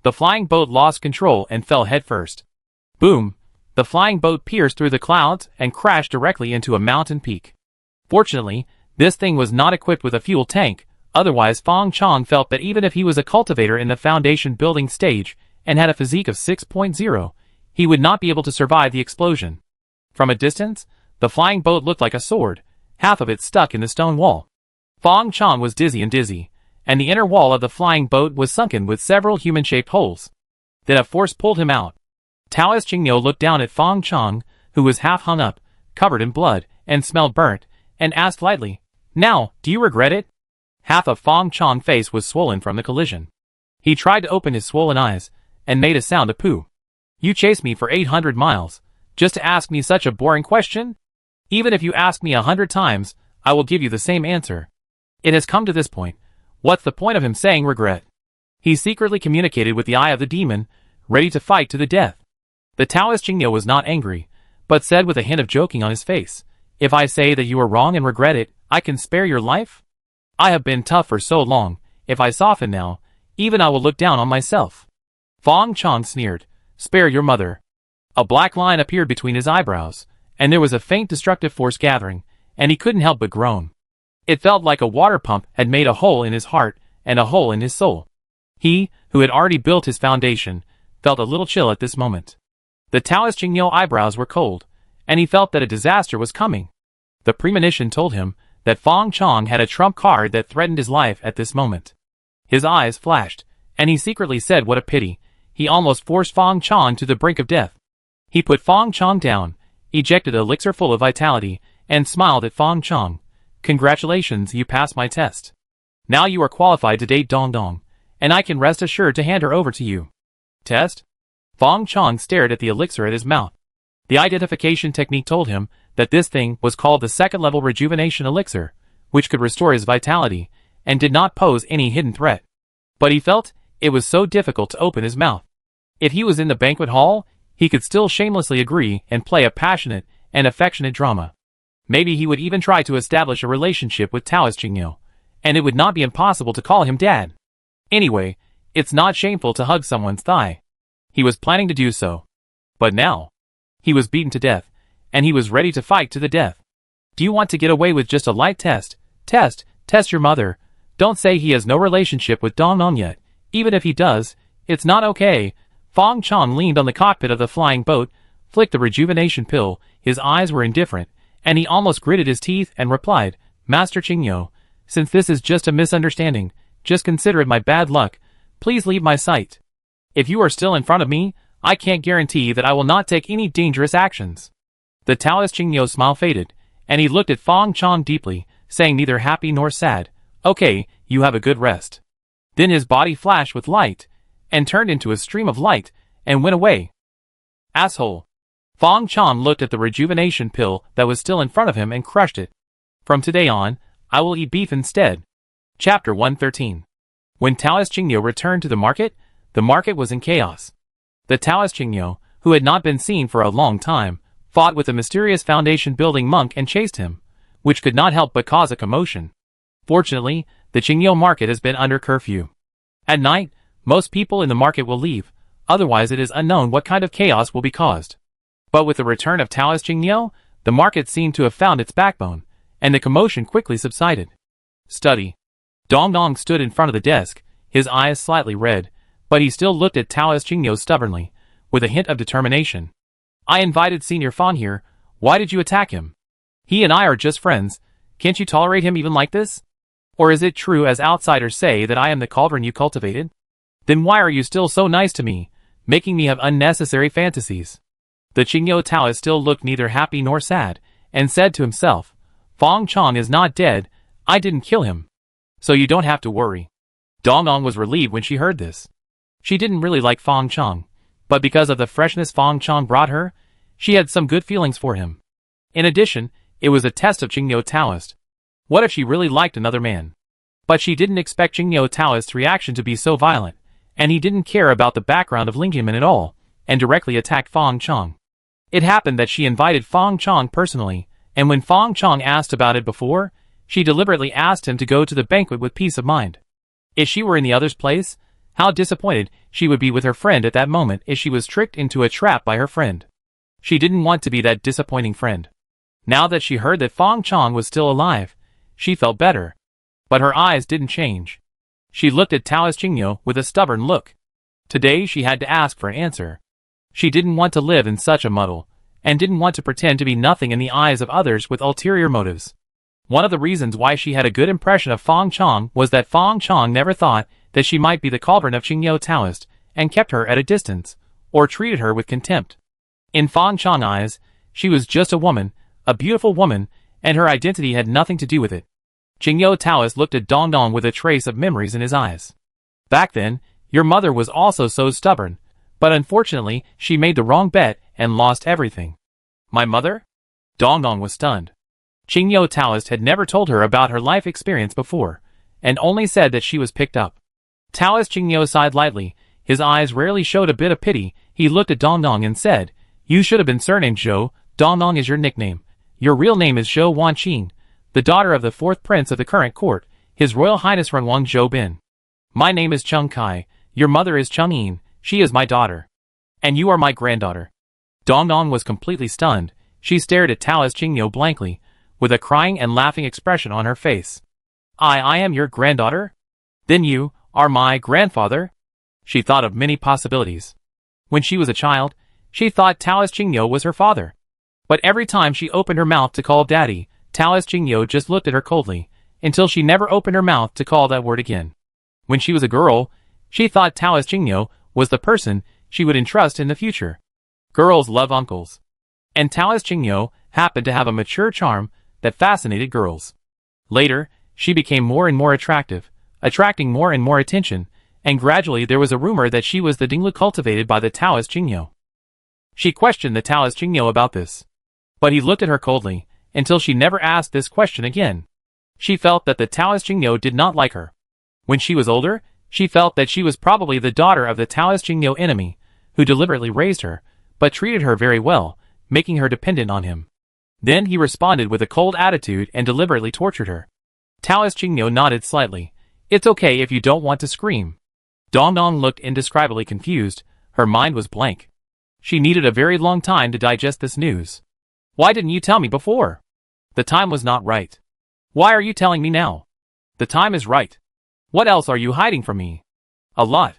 The flying boat lost control and fell headfirst. Boom! The flying boat pierced through the clouds and crashed directly into a mountain peak. Fortunately, this thing was not equipped with a fuel tank, otherwise Fang Chong felt that even if he was a cultivator in the foundation building stage and had a physique of 6.0, he would not be able to survive the explosion. From a distance, the flying boat looked like a sword, half of it stuck in the stone wall. Fang Chong was dizzy, and the inner wall of the flying boat was sunken with several human-shaped holes. Then a force pulled him out. Taoist Qingyo looked down at Fang Chong, who was half hung up, covered in blood, and smelled burnt, and asked lightly, "Now, do you regret it?" Half of Fang Chong's face was swollen from the collision. He tried to open his swollen eyes, and made a sound of poo. "You chased me for 800 miles, just to ask me such a boring question? Even if you ask me 100 times, I will give you the same answer. It has come to this point. What's the point of him saying regret?" He secretly communicated with the eye of the demon, ready to fight to the death. The Taoist Qingyo was not angry, but said with a hint of joking on his face, "If I say that you are wrong and regret it, I can spare your life? I have been tough for so long, if I soften now, even I will look down on myself." Fang Chong sneered, "Spare your mother." A black line appeared between his eyebrows, and there was a faint destructive force gathering, and he couldn't help but groan. It felt like a water pump had made a hole in his heart and a hole in his soul. He, who had already built his foundation, felt a little chill at this moment. The Taoist Qingyo eyebrows were cold, and he felt that a disaster was coming. The premonition told him that Fang Chong had a trump card that threatened his life at this moment. His eyes flashed, and he secretly said what a pity. He almost forced Fang Chong to the brink of death. He put Fang Chong down, ejected an elixir full of vitality, and smiled at Fang Chong. "Congratulations, you passed my test. Now you are qualified to date Dong Dong, and I can rest assured to hand her over to you." Test? Fang Chong stared at the elixir at his mouth. The identification technique told him that this thing was called the second-level rejuvenation elixir, which could restore his vitality, and did not pose any hidden threat. But he felt it was so difficult to open his mouth. If he was in the banquet hall, he could still shamelessly agree and play a passionate and affectionate drama. Maybe he would even try to establish a relationship with Taoist Qingyo, and it would not be impossible to call him dad. Anyway, it's not shameful to hug someone's thigh. He was planning to do so. But now, he was beaten to death, and he was ready to fight to the death. "Do you want to get away with just a light test? Test your mother. Don't say he has no relationship with Dong Dong yet. Even if he does, it's not okay." Fang Chong leaned on the cockpit of the flying boat, flicked the rejuvenation pill, his eyes were indifferent, and he almost gritted his teeth and replied, "Master Qingyo, since this is just a misunderstanding, just consider it my bad luck. Please leave my sight. If you are still in front of me, I can't guarantee that I will not take any dangerous actions." The Taoist Qingyo's smile faded, and he looked at Fang Chong deeply, saying neither happy nor sad, "Okay, you have a good rest." Then his body flashed with light, and turned into a stream of light, and went away. "Asshole." Fang Chong looked at the rejuvenation pill that was still in front of him and crushed it. "From today on, I will eat beef instead." Chapter 113. When Taoist Qingyo returned to the market was in chaos. The Taoist Qingyo, who had not been seen for a long time, fought with a mysterious foundation-building monk and chased him, which could not help but cause a commotion. Fortunately, the Qingyo market has been under curfew. At night, most people in the market will leave, otherwise it is unknown what kind of chaos will be caused. But with the return of Taoist Qingyo, the market seemed to have found its backbone, and the commotion quickly subsided. Study. Dong Dong stood in front of the desk, his eyes slightly red, but he still looked at Taoist Qingyo stubbornly, with a hint of determination. "I invited Senior Fan here, why did you attack him? He and I are just friends, can't you tolerate him even like this?" Or is it true as outsiders say that I am the cauldron you cultivated? Then why are you still so nice to me, making me have unnecessary fantasies? The Qingyo Taoist still looked neither happy nor sad, and said to himself, Fong Chong is not dead, I didn't kill him. So you don't have to worry. Dong was relieved when she heard this. She didn't really like Fong Chong, but because of the freshness Fong Chong brought her, she had some good feelings for him. In addition, it was a test of Qingyo Taoist. What if she really liked another man? But she didn't expect Qingyo Taoist's reaction to be so violent, and he didn't care about the background of Ling Jimin at all, and directly attacked Fong Chong. It happened that she invited Fong Chong personally, and when Fong Chong asked about it before, she deliberately asked him to go to the banquet with peace of mind. If she were in the other's place, how disappointed she would be with her friend at that moment if she was tricked into a trap by her friend. She didn't want to be that disappointing friend. Now that she heard that Fong Chong was still alive, she felt better. But her eyes didn't change. She looked at Taoist Qingyo with a stubborn look. Today she had to ask for an answer. She didn't want to live in such a muddle, and didn't want to pretend to be nothing in the eyes of others with ulterior motives. One of the reasons why she had a good impression of Fong Chong was that Fong Chong never thought that she might be the cauldron of Qingyo Taoist, and kept her at a distance, or treated her with contempt. In Fong Chong's eyes, she was just a woman, a beautiful woman, and her identity had nothing to do with it. Qingyo Taoist looked at Dong with a trace of memories in his eyes. Back then, your mother was also so stubborn, but unfortunately she made the wrong bet and lost everything. My mother? Dong was stunned. Qingyo Taoist had never told her about her life experience before, and only said that she was picked up. Taoist Qingyo sighed lightly, his eyes rarely showed a bit of pity. He looked at Dong and said, You should have been surnamed Zhou. Dong is your nickname. Your real name is Zhou Wanqing, the daughter of the fourth prince of the current court, His Royal Highness Renwang Zhou Bin. My name is Chung Kai, your mother is Chung Yin, she is my daughter. And you are my granddaughter. Dong was completely stunned. She stared at Taoist Qingyo blankly, with a crying and laughing expression on her face. I am your granddaughter? Then you are my grandfather? She thought of many possibilities. When she was a child, she thought Taoist Qingyo was her father. But every time she opened her mouth to call daddy, Taoist Qingyo just looked at her coldly, until she never opened her mouth to call that word again. When she was a girl, she thought Taoist Qingyo was the person she would entrust in the future. Girls love uncles. And Taoist Qingyo happened to have a mature charm that fascinated girls. Later, she became more and more attractive, attracting more and more attention, and gradually there was a rumor that she was the Dinglu cultivated by the Taoist Qingyo. She questioned the Taoist Qingyo about this. But he looked at her coldly, until she never asked this question again. She felt that the Taoist Qingyo did not like her. When she was older, she felt that she was probably the daughter of the Taoist Qingyo enemy, who deliberately raised her, but treated her very well, making her dependent on him. Then he responded with a cold attitude and deliberately tortured her. Taoist Qingyo nodded slightly. It's okay if you don't want to scream. Dong looked indescribably confused. Her mind was blank. She needed a very long time to digest this news. Why didn't you tell me before? The time was not right. Why are you telling me now? The time is right. What else are you hiding from me? A lot.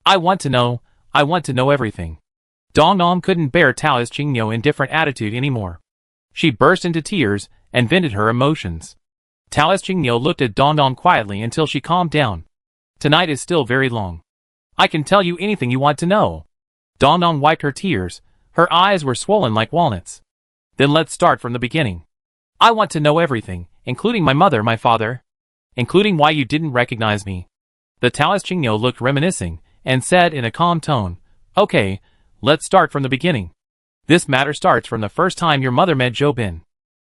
I want to know everything. Dong couldn't bear Taoist Qingyo's indifferent attitude anymore. She burst into tears and vented her emotions. Taoist Qingyo looked at Dong quietly until she calmed down. Tonight is still very long. I can tell you anything you want to know. Dong wiped her tears. Her eyes were swollen like walnuts. Then let's start from the beginning. I want to know everything, including my mother, my father. Including why you didn't recognize me. The Taoist Qingyo looked reminiscing, and said in a calm tone, Okay, let's start from the beginning. This matter starts from the first time your mother met Zhou Bin.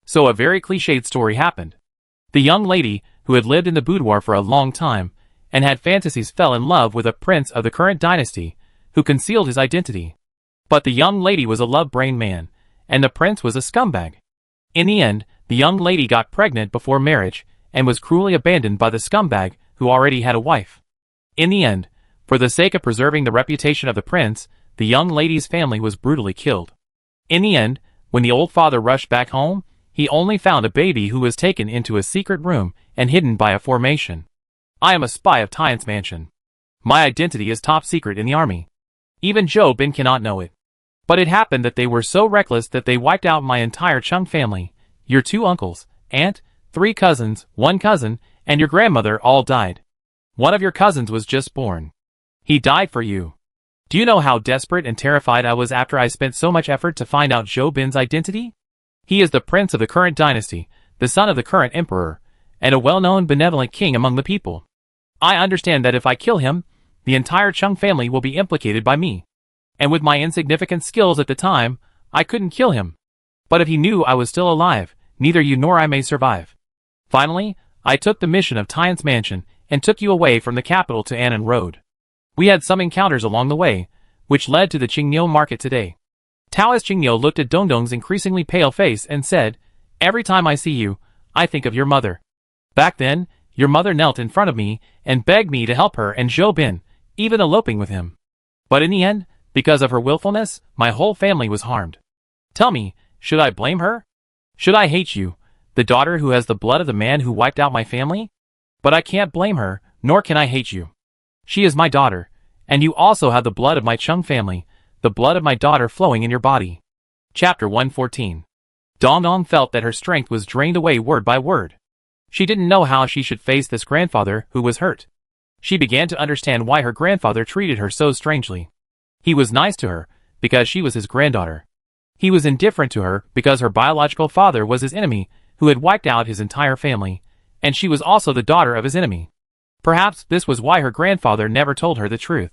So a very cliched story happened. The young lady, who had lived in the boudoir for a long time, and had fantasies, fell in love with a prince of the current dynasty, who concealed his identity. But the young lady was a love-brained man, and the prince was a scumbag. In the end, the young lady got pregnant before marriage, and was cruelly abandoned by the scumbag, who already had a wife. In the end, for the sake of preserving the reputation of the prince, the young lady's family was brutally killed. In the end, when the old father rushed back home, he only found a baby who was taken into a secret room and hidden by a formation. I am a spy of Tian's mansion. My identity is top secret in the army. Even Zhou Bin cannot know it. But it happened that they were so reckless that they wiped out my entire Chung family, your 2 uncles, aunt, 3 cousins, 1 cousin, and your grandmother all died. One of your cousins was just born. He died for you. Do you know how desperate and terrified I was after I spent so much effort to find out Zhou Bin's identity? He is the prince of the current dynasty, the son of the current emperor, and a well-known benevolent king among the people. I understand that if I kill him, the entire Chung family will be implicated by me. And with my insignificant skills at the time, I couldn't kill him. But if he knew I was still alive, neither you nor I may survive. Finally, I took the mission of Tian's mansion and took you away from the capital to Annan Road. We had some encounters along the way, which led to the Qingniu market today. Taoist Qingniu looked at Dongdong's increasingly pale face and said, "Every time I see you, I think of your mother. Back then, your mother knelt in front of me and begged me to help her and Zhou Bin, even eloping with him. But in the end, because of her willfulness, my whole family was harmed. Tell me, should I blame her? Should I hate you, the daughter who has the blood of the man who wiped out my family? But I can't blame her, nor can I hate you. She is my daughter, and you also have the blood of my Chung family, the blood of my daughter flowing in your body." Chapter 114. Dongdong felt that her strength was drained away word by word. She didn't know how she should face this grandfather who was hurt. She began to understand why her grandfather treated her so strangely. He was nice to her because she was his granddaughter. He was indifferent to her because her biological father was his enemy who had wiped out his entire family, and she was also the daughter of his enemy. Perhaps this was why her grandfather never told her the truth.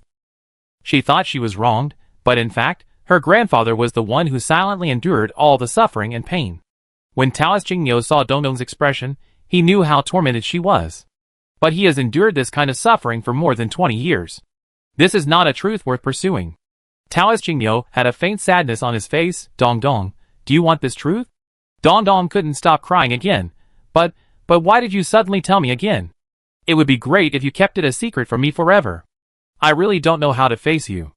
She thought she was wronged, but in fact, her grandfather was the one who silently endured all the suffering and pain. When Taoist Qingniu saw Dongdong's expression, he knew how tormented she was. But he has endured this kind of suffering for more than 20 years. This is not a truth worth pursuing. Taoist Qingniu had a faint sadness on his face. "Dongdong, do you want this truth?" Dongdong couldn't stop crying again. But why did you suddenly tell me again? It would be great if you kept it a secret from me forever. I really don't know how to face you.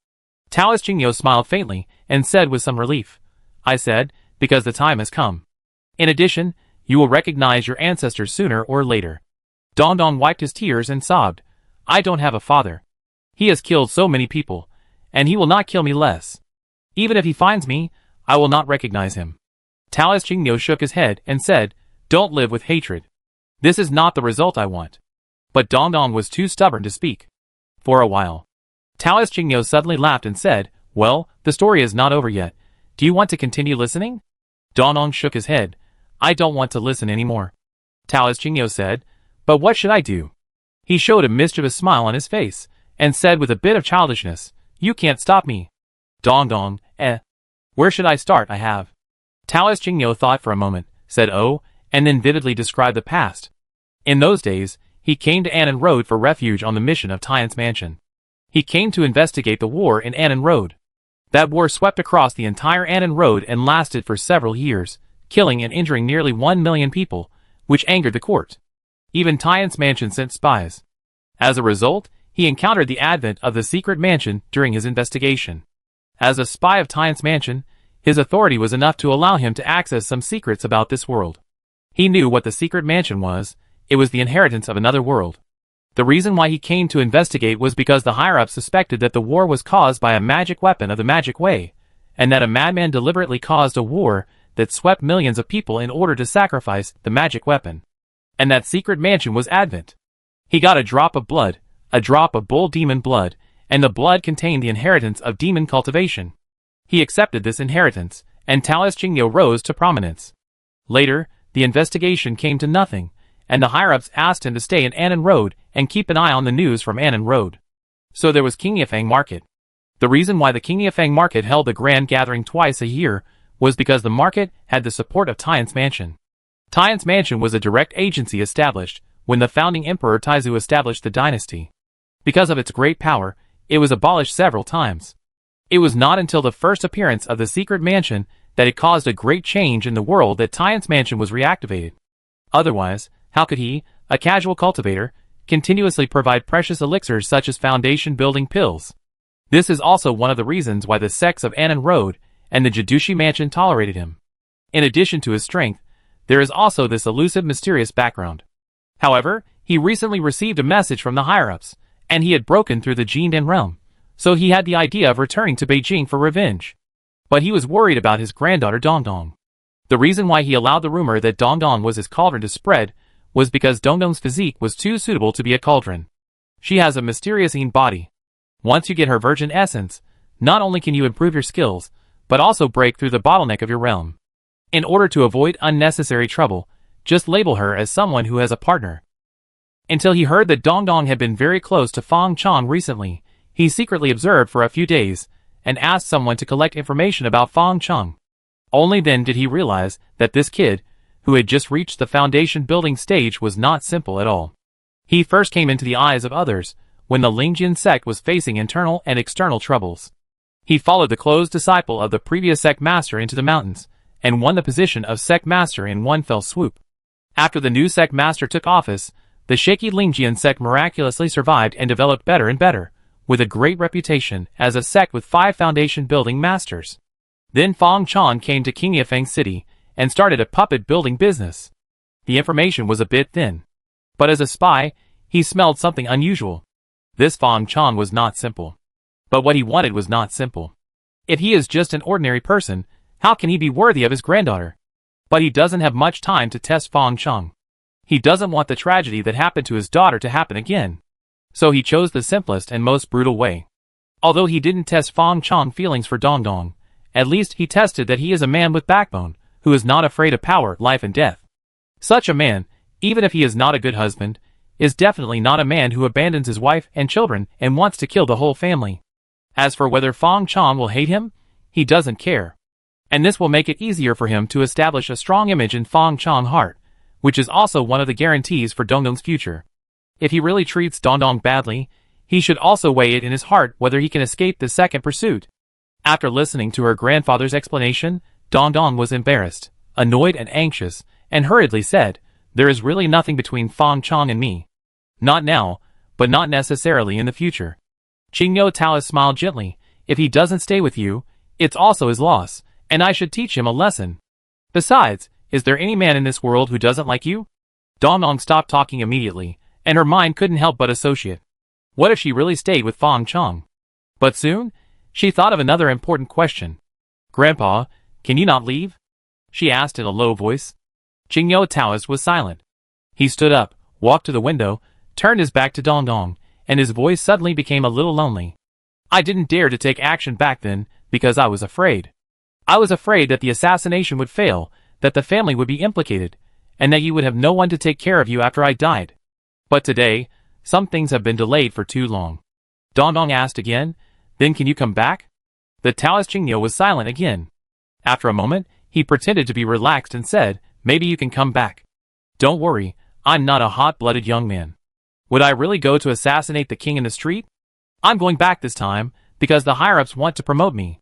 Taoist Qingniu smiled faintly and said with some relief, "I said, because the time has come. In addition, you will recognize your ancestors sooner or later." Dongdong wiped his tears and sobbed, "I don't have a father. He has killed so many people, and he will not kill me less. Even if he finds me, I will not recognize him." Taoist Qingniu shook his head and said, "Don't live with hatred. This is not the result I want." But Dongdong was too stubborn to speak. For a while, Taoist Qingniu suddenly laughed and said, "Well, the story is not over yet. Do you want to continue listening?" Dongdong shook his head. "I don't want to listen anymore." Taoist Qingniu said, "But what should I do?" He showed a mischievous smile on his face, and said with a bit of childishness, "You can't stop me." Dongdong, where should I start? I have. Taoist Qingniu thought for a moment, said "Oh," and then vividly described the past. In those days, he came to Annan Road for refuge on the mission of Tian's mansion. He came to investigate the war in Annan Road. That war swept across the entire Annan Road and lasted for several years, killing and injuring nearly 1 million people, which angered the court. Even Tian's mansion sent spies. As a result, he encountered the advent of the secret mansion during his investigation. As a spy of Tian's mansion, his authority was enough to allow him to access some secrets about this world. He knew what the secret mansion was. It was the inheritance of another world. The reason why he came to investigate was because the higher-ups suspected that the war was caused by a magic weapon of the magic way, and that a madman deliberately caused a war that swept millions of people in order to sacrifice the magic weapon. And that secret mansion was Advent. He got a drop of blood, a drop of bull demon blood, and the blood contained the inheritance of demon cultivation. He accepted this inheritance, and Taoist Qingniu rose to prominence. Later, the investigation came to nothing, and the higher-ups asked him to stay in Annan Road and keep an eye on the news from Annan Road. So there was Qingyefang Market. The reason why the Qingyefang Market held the grand gathering twice a year was because the market had the support of Tian's mansion. Tian's mansion was a direct agency established when the founding emperor Taizu established the dynasty. Because of its great power, it was abolished several times. It was not until the first appearance of the secret mansion that it caused a great change in the world that Tian's mansion was reactivated. Otherwise, how could he, a casual cultivator, continuously provide precious elixirs such as foundation-building pills? This is also one of the reasons why the sects of Annan Road and the Jidushi mansion tolerated him. In addition to his strength, there is also this elusive, mysterious background. However, he recently received a message from the higher-ups, and he had broken through the Jindan realm, so he had the idea of returning to Beijing for revenge. But he was worried about his granddaughter Dongdong. The reason why he allowed the rumor that Dongdong was his cauldron to spread was because Dongdong's physique was too suitable to be a cauldron. She has a mysterious body. Once you get her virgin essence, not only can you improve your skills, but also break through the bottleneck of your realm. In order to avoid unnecessary trouble, just label her as someone who has a partner. Until he heard that Dongdong had been very close to Fang Chong recently, he secretly observed for a few days, and asked someone to collect information about Fang Chong. Only then did he realize that this kid, who had just reached the foundation building stage, was not simple at all. He first came into the eyes of others when the Lingjian sect was facing internal and external troubles. He followed the close disciple of the previous sect master into the mountains, and won the position of sect master in one fell swoop. After the new sect master took office, the shaky Lingjian sect miraculously survived and developed better and better, with a great reputation as a sect with 5 foundation building masters. Then Fang Chong came to Qingyefeng City and started a puppet building business. The information was a bit thin. But as a spy, he smelled something unusual. This Fang Chong was not simple. But what he wanted was not simple. If he is just an ordinary person, how can he be worthy of his granddaughter? But he doesn't have much time to test Fang Chong. He doesn't want the tragedy that happened to his daughter to happen again. So he chose the simplest and most brutal way. Although he didn't test Fang Chong's feelings for Dongdong, at least he tested that he is a man with backbone, who is not afraid of power, life and death. Such a man, even if he is not a good husband, is definitely not a man who abandons his wife and children and wants to kill the whole family. As for whether Fang Chong will hate him, he doesn't care. And this will make it easier for him to establish a strong image in Fang Chong's heart, which is also one of the guarantees for Dongdong's future. If he really treats Dongdong badly, he should also weigh it in his heart whether he can escape the second pursuit. After listening to her grandfather's explanation, Dongdong was embarrassed, annoyed and anxious, and hurriedly said, "There is really nothing between Fang Chong and me. Not now, but not necessarily in the future." Qingyou Taoist smiled gently. "If he doesn't stay with you, it's also his loss, and I should teach him a lesson. Besides, is there any man in this world who doesn't like you?" Dongdong stopped talking immediately, and her mind couldn't help but associate. What if she really stayed with Fang Chong? But soon, she thought of another important question. "Grandpa, can you not leave?" she asked in a low voice. Qingyou Taoist was silent. He stood up, walked to the window, turned his back to Dongdong, and his voice suddenly became a little lonely. "I didn't dare to take action back then, because I was afraid. I was afraid that the assassination would fail, that the family would be implicated, and that you would have no one to take care of you after I died. But today, some things have been delayed for too long." Dongdong asked again, "Then can you come back?" The Taoist Qingyou was silent again. After a moment, he pretended to be relaxed and said, "Maybe you can come back. Don't worry, I'm not a hot-blooded young man. Would I really go to assassinate the king in the street? I'm going back this time, because the higher-ups want to promote me.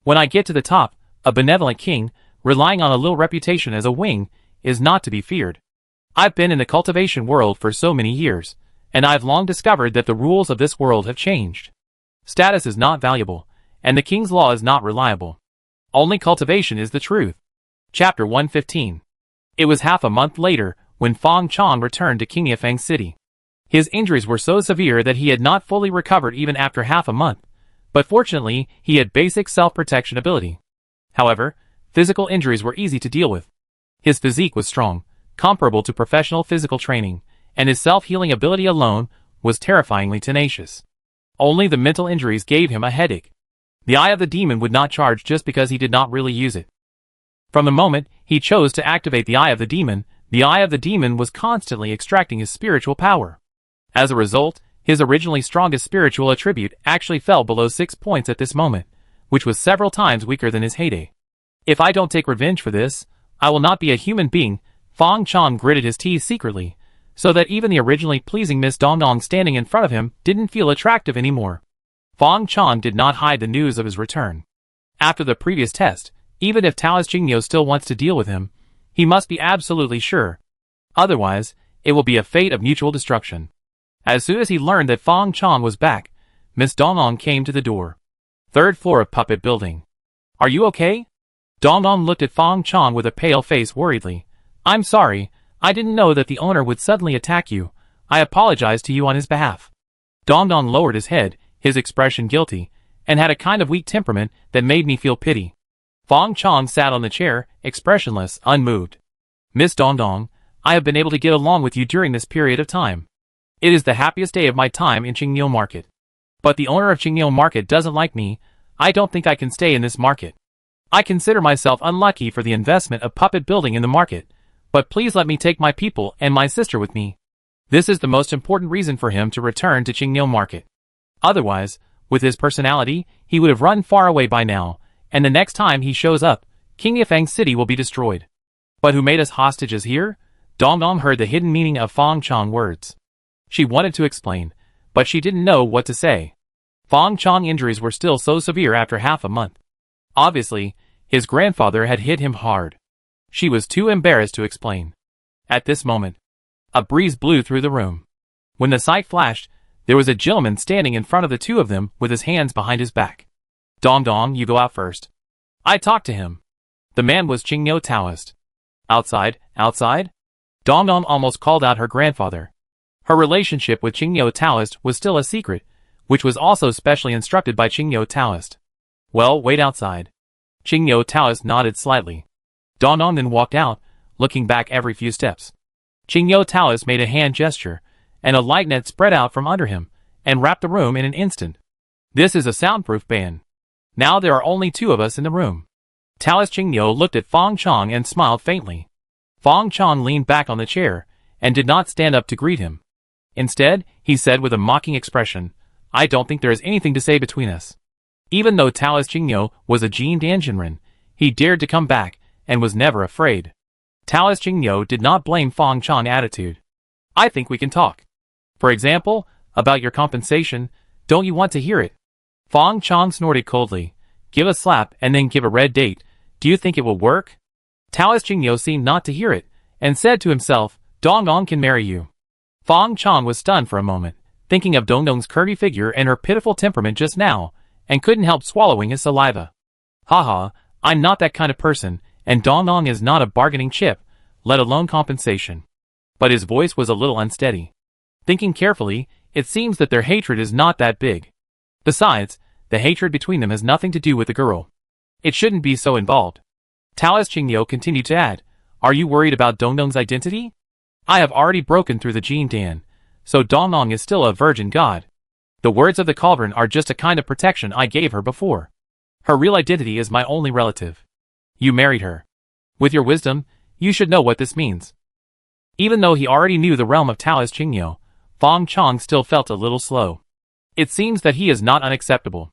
When I get to the top, a benevolent king, relying on a little reputation as a wing, is not to be feared. I've been in the cultivation world for so many years, and I've long discovered that the rules of this world have changed. Status is not valuable, and the king's law is not reliable. Only cultivation is the truth." Chapter 115. It was half a month later when Fang Chong returned to Qingyefeng City. His injuries were so severe that he had not fully recovered even after half a month, but fortunately he had basic self-protection ability. However, physical injuries were easy to deal with. His physique was strong, comparable to professional physical training, and his self-healing ability alone was terrifyingly tenacious. Only the mental injuries gave him a headache. The Eye of the Demon would not charge just because he did not really use it. From the moment he chose to activate the Eye of the Demon was constantly extracting his spiritual power. As a result, his originally strongest spiritual attribute actually fell below 6 points at this moment, which was several times weaker than his heyday. "If I don't take revenge for this, I will not be a human being." Fang Chong gritted his teeth secretly, so that even the originally pleasing Miss Dongdong standing in front of him didn't feel attractive anymore. Fang Chong did not hide the news of his return. After the previous test, even if Taoist Qingyou still wants to deal with him, he must be absolutely sure. Otherwise, it will be a fate of mutual destruction. As soon as he learned that Fang Chong was back, Miss Dongdong came to the door. "Third floor of puppet building. Are you okay?" Dongdong looked at Fang Chong with a pale face worriedly. "I'm sorry, I didn't know that the owner would suddenly attack you. I apologize to you on his behalf." Dongdong lowered his head, his expression guilty, and had a kind of weak temperament that made me feel pity. Fang Chong sat on the chair, expressionless, unmoved. "Miss Dongdong, I have been able to get along with you during this period of time. It is the happiest day of my time in Qingyou Market. But the owner of Qingyou Market doesn't like me. I don't think I can stay in this market. I consider myself unlucky for the investment of puppet building in the market, but please let me take my people and my sister with me. This is the most important reason for him to return to Qingyou Market. Otherwise, with his personality, he would have run far away by now, and the next time he shows up, King Yifang's city will be destroyed. But who made us hostages here? Dongdong heard the hidden meaning of Fang Chong's words. She wanted to explain, but she didn't know what to say. Fang Chong's injuries were still so severe after half a month. Obviously, his grandfather had hit him hard. She was too embarrassed to explain. At this moment, a breeze blew through the room. When the sight flashed, there was a gentleman standing in front of the two of them with his hands behind his back. Dongdong, you go out first. I talked to him. The man was Qingyou Taoist. Outside? Dongdong almost called out her grandfather. Her relationship with Qingyou Taoist was still a secret, which was also specially instructed by Qingyou Taoist. Well, wait outside. Qingyou Taoist nodded slightly. Dongdong then walked out, looking back every few steps. Qingyou Taoist made a hand gesture, and a light net spread out from under him, and wrapped the room in an instant. This is a soundproof ban. Now there are only two of us in the room. Taoist Qingyou looked at Fang Chong and smiled faintly. Fang Chong leaned back on the chair, and did not stand up to greet him. Instead, he said with a mocking expression, I don't think there is anything to say between us. Even though Taoist Qingyou was a Jin Danjinren, he dared to come back, and was never afraid. Taoist Qingyou did not blame Fang Chong's attitude. I think we can talk. For example, about your compensation, don't you want to hear it? Fang Chong snorted coldly. Give a slap and then give a red date. Do you think it will work? Taoist Qingyou seemed not to hear it, and said to himself, Dongdong can marry you. Fang Chong was stunned for a moment, thinking of Dongdong's curvy figure and her pitiful temperament just now, and couldn't help swallowing his saliva. Haha, I'm not that kind of person, and Dongdong is not a bargaining chip, let alone compensation. But his voice was a little unsteady. Thinking carefully, it seems that their hatred is not that big. Besides, the hatred between them has nothing to do with the girl. It shouldn't be so involved. Taoist Qingyou continued to add, Are you worried about Dongdong's identity? I have already broken through the Jin Dan, so Dongdong is still a virgin god. The words of the cauldron are just a kind of protection I gave her before. Her real identity is my only relative. You married her. With your wisdom, you should know what this means. Even though he already knew the realm of Taoist Qingyou, Fang Chong still felt a little slow. It seems that he is not unacceptable.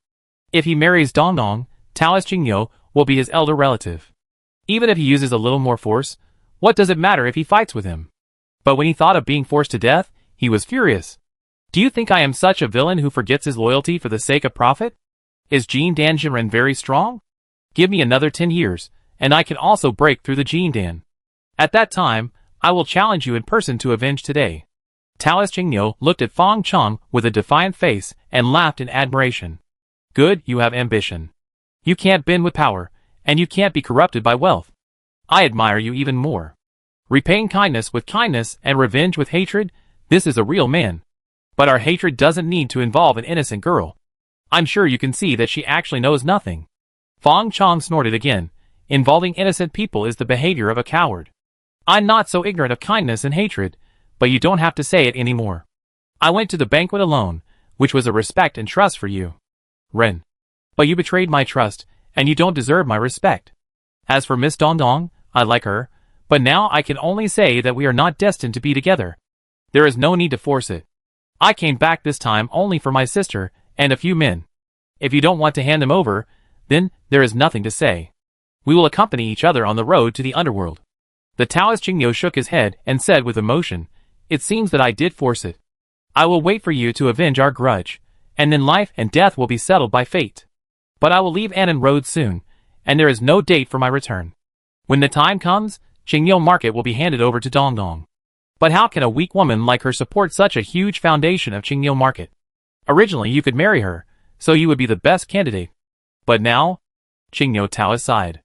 If he marries Dongdong, Taoist Qingyou will be his elder relative. Even if he uses a little more force, what does it matter if he fights with him? But when he thought of being forced to death, he was furious. Do you think I am such a villain who forgets his loyalty for the sake of profit? Is Jin Dan Jinren very strong? Give me another 10 years, and I can also break through the Jin Dan. At that time, I will challenge you in person to avenge today. Taoist Qingyou looked at Fang Chong with a defiant face and laughed in admiration. Good, you have ambition. You can't bend with power, and you can't be corrupted by wealth. I admire you even more. Repaying kindness with kindness and revenge with hatred, this is a real man. But our hatred doesn't need to involve an innocent girl. I'm sure you can see that she actually knows nothing. Fang Chong snorted again. Involving innocent people is the behavior of a coward. I'm not so ignorant of kindness and hatred, but you don't have to say it anymore. I went to the banquet alone, which was a respect and trust for you. Ren. But you betrayed my trust, and you don't deserve my respect. As for Miss Dongdong, I like her, but now I can only say that we are not destined to be together. There is no need to force it. I came back this time only for my sister and a few men. If you don't want to hand them over, then there is nothing to say. We will accompany each other on the road to the underworld. The Taoist Qingyou shook his head and said with emotion, It seems that I did force it. I will wait for you to avenge our grudge, and then life and death will be settled by fate. But I will leave Annan Road soon, and there is no date for my return. When the time comes, Qingyou Market will be handed over to Dongdong. But how can a weak woman like her support such a huge foundation of Qingyou Market? Originally you could marry her, so you would be the best candidate. But now? Qingyou Taoist sighed.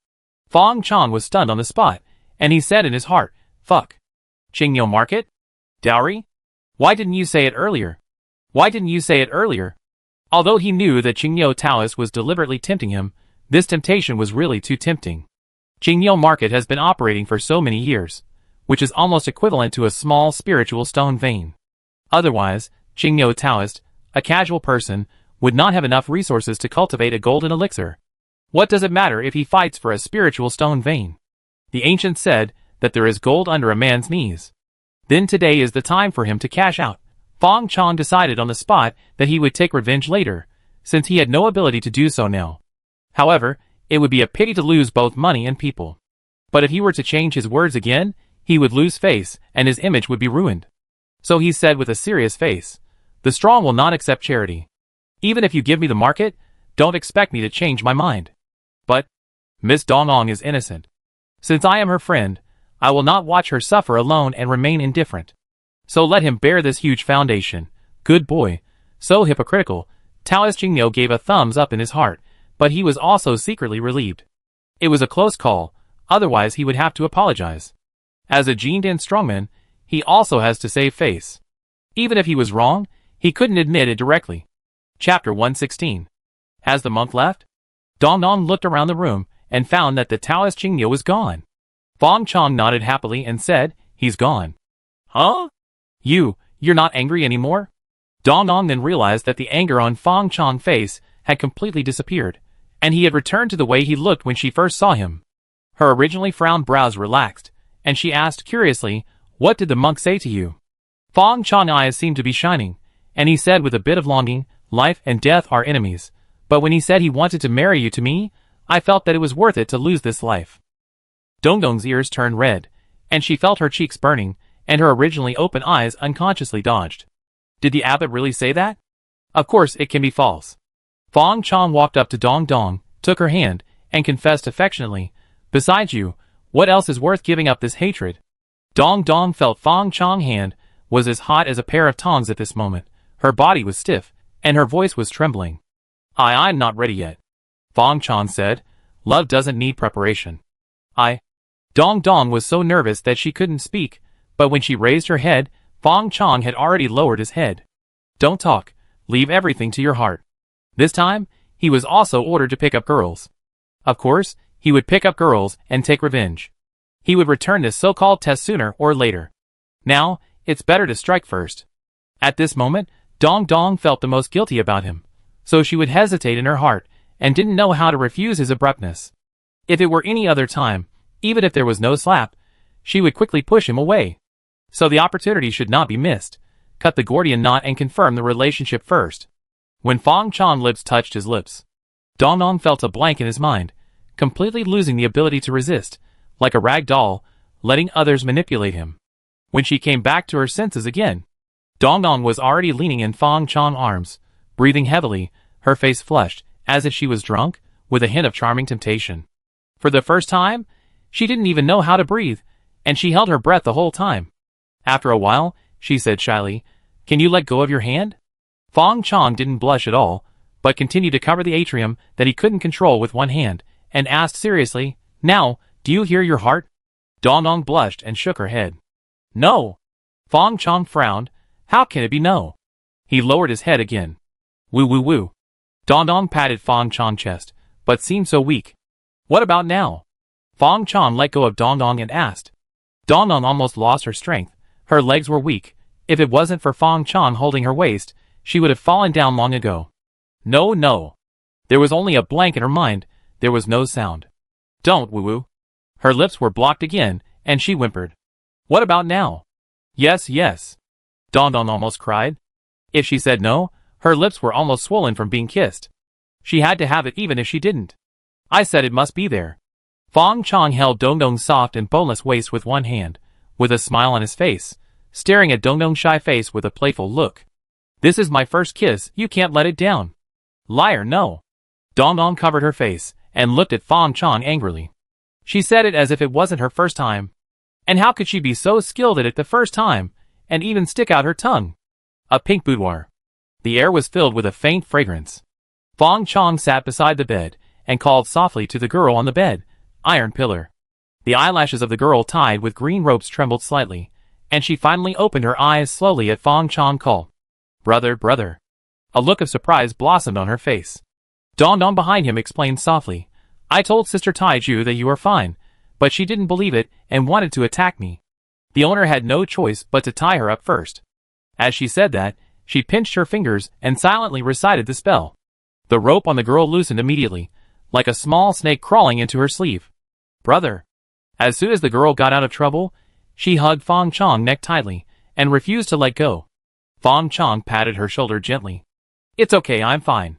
Fang Chong was stunned on the spot, and he said in his heart, Fuck. Qingyou Market? Dowry? Why didn't you say it earlier? Why didn't you say it earlier? Although he knew that Qingyou Taoist was deliberately tempting him, this temptation was really too tempting. Qingyou Market has been operating for so many years. which is almost equivalent to a small spiritual stone vein. Otherwise, Qingniu Taoist, a casual person, would not have enough resources to cultivate a golden elixir. What does it matter if he fights for a spiritual stone vein? The ancients said that there is gold under a man's knees. Then today is the time for him to cash out. Fang Chong decided on the spot that he would take revenge later, since he had no ability to do so now. However, it would be a pity to lose both money and people. But if he were to change his words again, he would lose face and his image would be ruined. So he said with a serious face, "The strong will not accept charity. Even if you give me the market, don't expect me to change my mind." But Miss Dongong is innocent. Since I am her friend, I will not watch her suffer alone and remain indifferent. So let him bear this huge foundation. Good boy. So hypocritical. Taoist Qingniu gave a thumbs up in his heart, but he was also secretly relieved. It was a close call, otherwise he would have to apologize. As a Jindan strongman, he also has to save face. Even if he was wrong, he couldn't admit it directly. Chapter 116. Has the monk left? Dongdong looked around the room and found that the Taoist Qingniu was gone. Fang Chong nodded happily and said, "He's gone." Huh? You're not angry anymore? Dongdong then realized that the anger on Fang Chong's face had completely disappeared, and he had returned to the way he looked when she first saw him. Her originally frowned brows relaxed, and she asked curiously, "What did the monk say to you?" Fang Chong's eyes seemed to be shining, and he said with a bit of longing, "Life and death are enemies, but when he said he wanted to marry you to me, I felt that it was worth it to lose this life." Dongdong's ears turned red, and she felt her cheeks burning, and her originally open eyes unconsciously dodged. Did the abbot really say that? Of course it can be false. Fang Chong walked up to Dongdong, took her hand, and confessed affectionately, "Besides you, what else is worth giving up this hatred?" Dongdong felt Fang Chong's hand was as hot as a pair of tongs at this moment. Her body was stiff, and her voice was trembling. I'm not ready yet," Fang Chong said. "Love doesn't need preparation." Dongdong was so nervous that she couldn't speak, but when she raised her head, Fang Chong had already lowered his head. "Don't talk, leave everything to your heart." This time, he was also ordered to pick up girls. Of course, he would pick up girls and take revenge. He would return this so-called test sooner or later. Now, it's better to strike first. At this moment, Dongdong felt the most guilty about him, so she would hesitate in her heart and didn't know how to refuse his abruptness. If it were any other time, even if there was no slap, she would quickly push him away. So the opportunity should not be missed. Cut the Gordian knot and confirm the relationship first. When Fang Chong's lips touched his lips, Dongdong felt a blank in his mind, completely losing the ability to resist, like a rag doll, letting others manipulate him. When she came back to her senses again, Dongdong was already leaning in Fang Chong's arms, breathing heavily, her face flushed, as if she was drunk, with a hint of charming temptation. For the first time, she didn't even know how to breathe, and she held her breath the whole time. After a while, she said shyly, "Can you let go of your hand?" Fang Chong didn't blush at all, but continued to cover the atrium that he couldn't control with one hand, and asked seriously, "Now, do you hear your heart?" Dongdong blushed and shook her head. "No." Fang Chong frowned. "How can it be no?" He lowered his head again. "Woo woo woo." Dongdong patted Fang Chong's chest, but seemed so weak. "What about now?" Fang Chong let go of Dongdong and asked. Dongdong almost lost her strength. Her legs were weak. If it wasn't for Fang Chong holding her waist, she would have fallen down long ago. No. There was only a blank in her mind. There was no sound. "Don't woo-woo." Her lips were blocked again, and she whimpered. "What about now?" Yes. Dongdong almost cried. If she said no, her lips were almost swollen from being kissed. She had to have it even if she didn't. "I said it must be there." Fang Chong held Dongdong's soft and boneless waist with one hand, with a smile on his face, staring at Dongdong's shy face with a playful look. "This is my first kiss, you can't let it down." "Liar, no." Dongdong covered her face, and looked at Fang Chong angrily. She said it as if it wasn't her first time. And how could she be so skilled at it the first time, and even stick out her tongue? A pink boudoir. The air was filled with a faint fragrance. Fang Chong sat beside the bed, and called softly to the girl on the bed, "Iron pillar." The eyelashes of the girl tied with green ropes trembled slightly, and she finally opened her eyes slowly at Fang Chong's call. Brother. A look of surprise blossomed on her face. Dongdong behind him explained softly, "I told Sister Taiju that you are fine, but she didn't believe it and wanted to attack me." The owner had no choice but to tie her up first. As she said that, she pinched her fingers and silently recited the spell. The rope on the girl loosened immediately, like a small snake crawling into her sleeve. Brother. As soon as the girl got out of trouble, she hugged Fong Chong neck tightly and refused to let go. Fong Chong patted her shoulder gently. It's okay, I'm fine.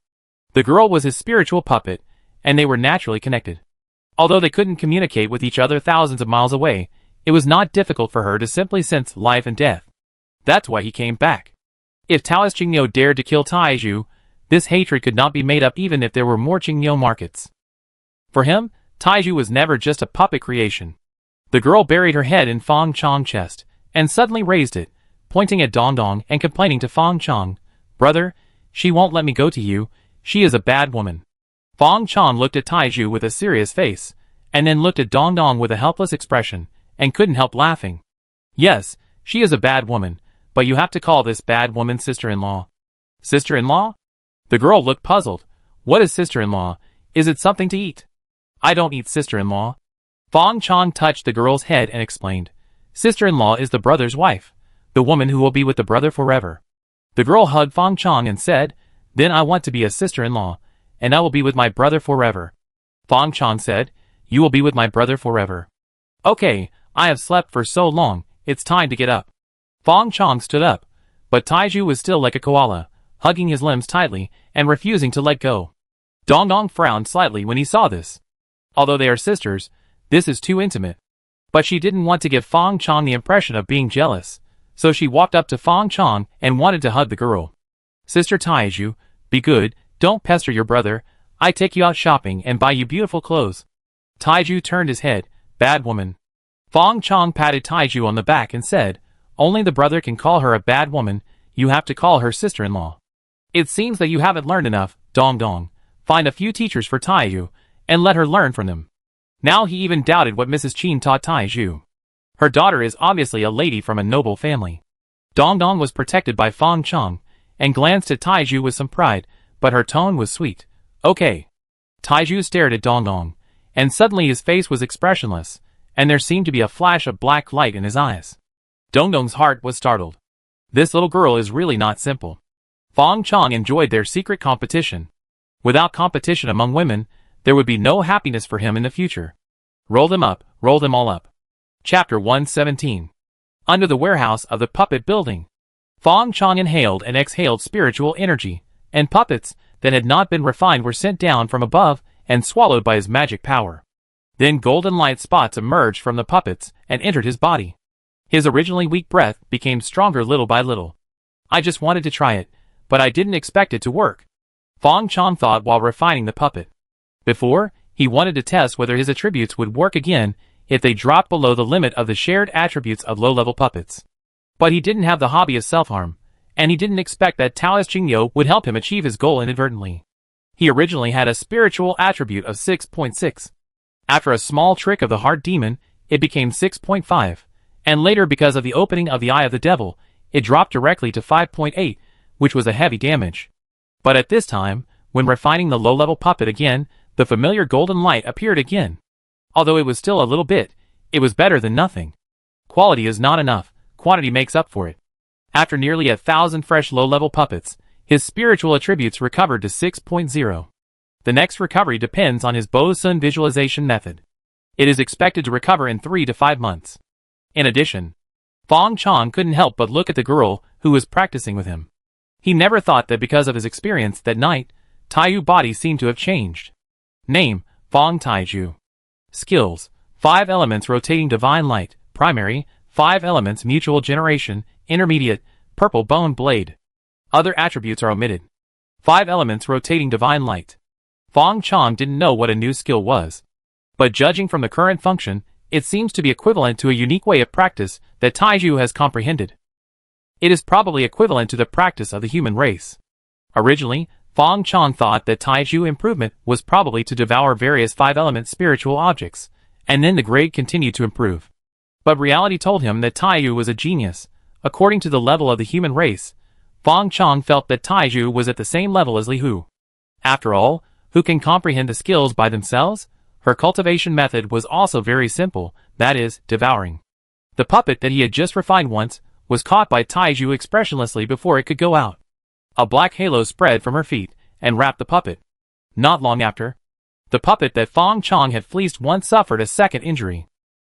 The girl was his spiritual puppet, and they were naturally connected. Although they couldn't communicate with each other thousands of miles away, it was not difficult for her to simply sense life and death. That's why he came back. If Taoist Qingyou dared to kill Taizhu, this hatred could not be made up even if there were more Qingyou markets. For him, Taizhu was never just a puppet creation. The girl buried her head in Fong Chong's chest, and suddenly raised it, pointing at Dong Dong and complaining to Fong Chong, Brother, she won't let me go to you, she is a bad woman. Fong Chong looked at Taizhu with a serious face, and then looked at Dong Dong with a helpless expression, and couldn't help laughing. Yes, she is a bad woman, but you have to call this bad woman sister-in-law. Sister-in-law? The girl looked puzzled. What is sister-in-law? Is it something to eat? I don't eat sister-in-law. Fong Chong touched the girl's head and explained. Sister-in-law is the brother's wife, the woman who will be with the brother forever. The girl hugged Fong Chong and said, Then I want to be a sister-in-law, and I will be with my brother forever. Fong Chong said, You will be with my brother forever. Okay, I have slept for so long, it's time to get up. Fong Chong stood up, but Taizhu was still like a koala, hugging his limbs tightly and refusing to let go. Dong Dong frowned slightly when he saw this. Although they are sisters, this is too intimate. But she didn't want to give Fong Chong the impression of being jealous, so she walked up to Fong Chong and wanted to hug the girl. Sister Taizhu, be good, don't pester your brother, I take you out shopping and buy you beautiful clothes. Taizhu turned his head, bad woman. Fong Chong patted Taizhu on the back and said, Only the brother can call her a bad woman, you have to call her sister-in-law. It seems that you haven't learned enough, Dong Dong. Find a few teachers for Taizhu, and let her learn from them. Now he even doubted what Mrs. Qin taught Taizhu. Her daughter is obviously a lady from a noble family. Dong Dong was protected by Fong Chong, and glanced at Taizhu with some pride, but her tone was sweet. Okay. Taizhu stared at Dong Dong, and suddenly his face was expressionless, and there seemed to be a flash of black light in his eyes. Dong Dong's heart was startled. This little girl is really not simple. Fong Chong enjoyed their secret competition. Without competition among women, there would be no happiness for him in the future. Roll them up, roll them all up. Chapter 117. Under the warehouse of the puppet building. Fong Chong inhaled and exhaled spiritual energy, and puppets that had not been refined were sent down from above and swallowed by his magic power. Then golden light spots emerged from the puppets and entered his body. His originally weak breath became stronger little by little. I just wanted to try it, but I didn't expect it to work. Fong Chong thought while refining the puppet. Before, he wanted to test whether his attributes would work again if they dropped below the limit of the shared attributes of low-level puppets. But he didn't have the hobby of self-harm, and he didn't expect that Taoist Qingyou would help him achieve his goal inadvertently. He originally had a spiritual attribute of 6.6. After a small trick of the heart demon, it became 6.5, and later because of the opening of the eye of the devil, it dropped directly to 5.8, which was a heavy damage. But at this time, when refining the low-level puppet again, the familiar golden light appeared again. Although it was still a little bit, it was better than nothing. Quality is not enough, quantity makes up for it. After nearly 1,000 fresh low-level puppets, his spiritual attributes recovered to 6.0. The next recovery depends on his Bo Sun visualization method. It is expected to recover in 3 to 5 months. In addition, Fong Chong couldn't help but look at the girl who was practicing with him. He never thought that because of his experience that night, Taiyu's body seemed to have changed. Name, Fong Taizhu. Skills, 5 elements rotating divine light, primary, 5 elements mutual generation, intermediate, purple bone blade. Other attributes are omitted. 5 elements rotating divine light. Fong Chong didn't know what a new skill was. But judging from the current function, it seems to be equivalent to a unique way of practice that Taizhu has comprehended. It is probably equivalent to the practice of the human race. Originally, Fong Chong thought that Taizhu improvement was probably to devour various 5-element spiritual objects, and then the grade continued to improve. But reality told him that Taizhu was a genius. According to the level of the human race, Fong Chong felt that Taizhu was at the same level as Li Hu. After all, who can comprehend the skills by themselves? Her cultivation method was also very simple, that is, devouring. The puppet that he had just refined once was caught by Taiju expressionlessly before it could go out. A black halo spread from her feet and wrapped the puppet. Not long after, the puppet that Fong Chong had fleeced once suffered a second injury.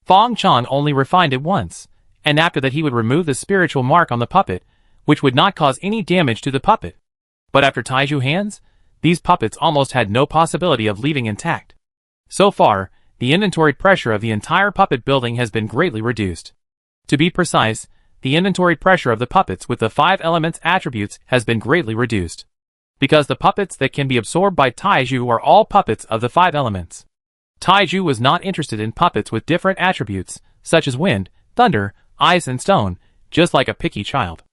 Fong Chong only refined it once, and after that he would remove the spiritual mark on the puppet, which would not cause any damage to the puppet. But after Taiju hands, these puppets almost had no possibility of leaving intact. So far, the inventory pressure of the entire puppet building has been greatly reduced. To be precise, the inventory pressure of the puppets with the 5 elements attributes has been greatly reduced. Because the puppets that can be absorbed by Taiju are all puppets of the 5 elements. Taiju was not interested in puppets with different attributes, such as wind, thunder, ice and stone, just like a picky child.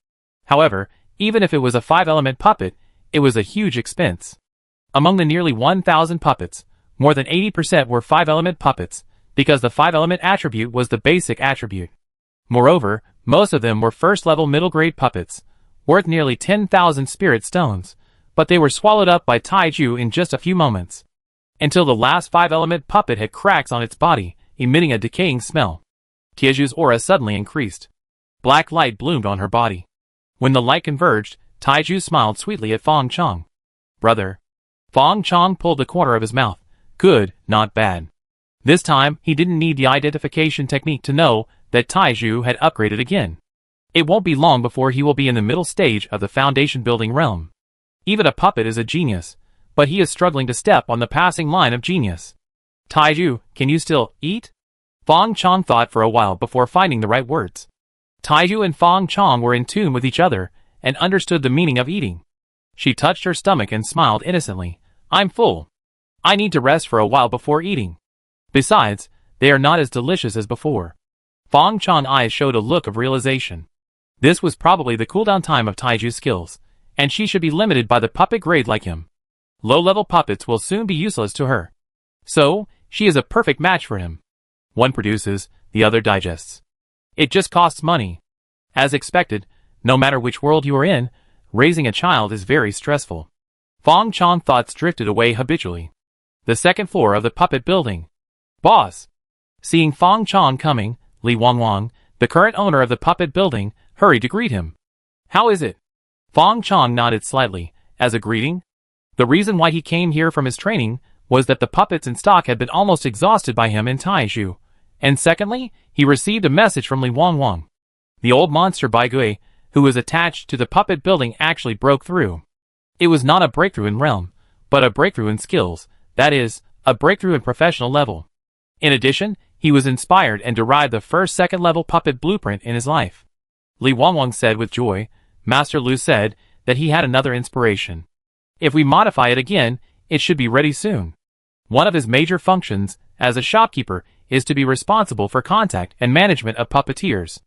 However, even if it was a 5-element puppet, it was a huge expense. Among the nearly 1,000 puppets, more than 80% were 5-element puppets, because the 5-element attribute was the basic attribute. Moreover, most of them were first-level middle-grade puppets, worth nearly 10,000 spirit stones, but they were swallowed up by Taiju in just a few moments. Until the last 5-element puppet had cracks on its body, emitting a decaying smell. Taiju's aura suddenly increased. Black light bloomed on her body. When the light converged, Taiju smiled sweetly at Fong Chong. "Brother." Fong Chong pulled the corner of his mouth. "Good, not bad." This time, he didn't need the identification technique to know that Taiju had upgraded again. It won't be long before he will be in the middle stage of the foundation building realm. Even a puppet is a genius, but he is struggling to step on the passing line of genius. "Taiju, can you still eat?" Fong Chong thought for a while before finding the right words. Taiju and Fong Chong were in tune with each other and understood the meaning of eating. She touched her stomach and smiled innocently. "I'm full. I need to rest for a while before eating. Besides, they are not as delicious as before." Fong Chong's eyes showed a look of realization. This was probably the cooldown time of Taiju's skills, and she should be limited by the puppet grade like him. Low-level puppets will soon be useless to her. So, she is a perfect match for him. One produces, the other digests. It just costs money. As expected, no matter which world you are in, raising a child is very stressful. Fong Chong's thoughts drifted away habitually. The second floor of the puppet building. "Boss!" Seeing Fong Chong coming, Li Wangwang, the current owner of the puppet building, hurried to greet him. "How is it?" Fong Chong nodded slightly, as a greeting. The reason why he came here from his training was that the puppets in stock had been almost exhausted by him in Taiju, and secondly, he received a message from Li Wangwang. The old monster Bai Gui, who was attached to the puppet building, actually broke through. It was not a breakthrough in realm, but a breakthrough in skills, that is, a breakthrough in professional level. In addition, he was inspired and derived the first second-level puppet blueprint in his life. Li Wangwang said with joy. Master Lu said that he had another inspiration. If we modify it again, it should be ready soon. One of his major functions, as a shopkeeper, is to be responsible for contact and management of puppeteers.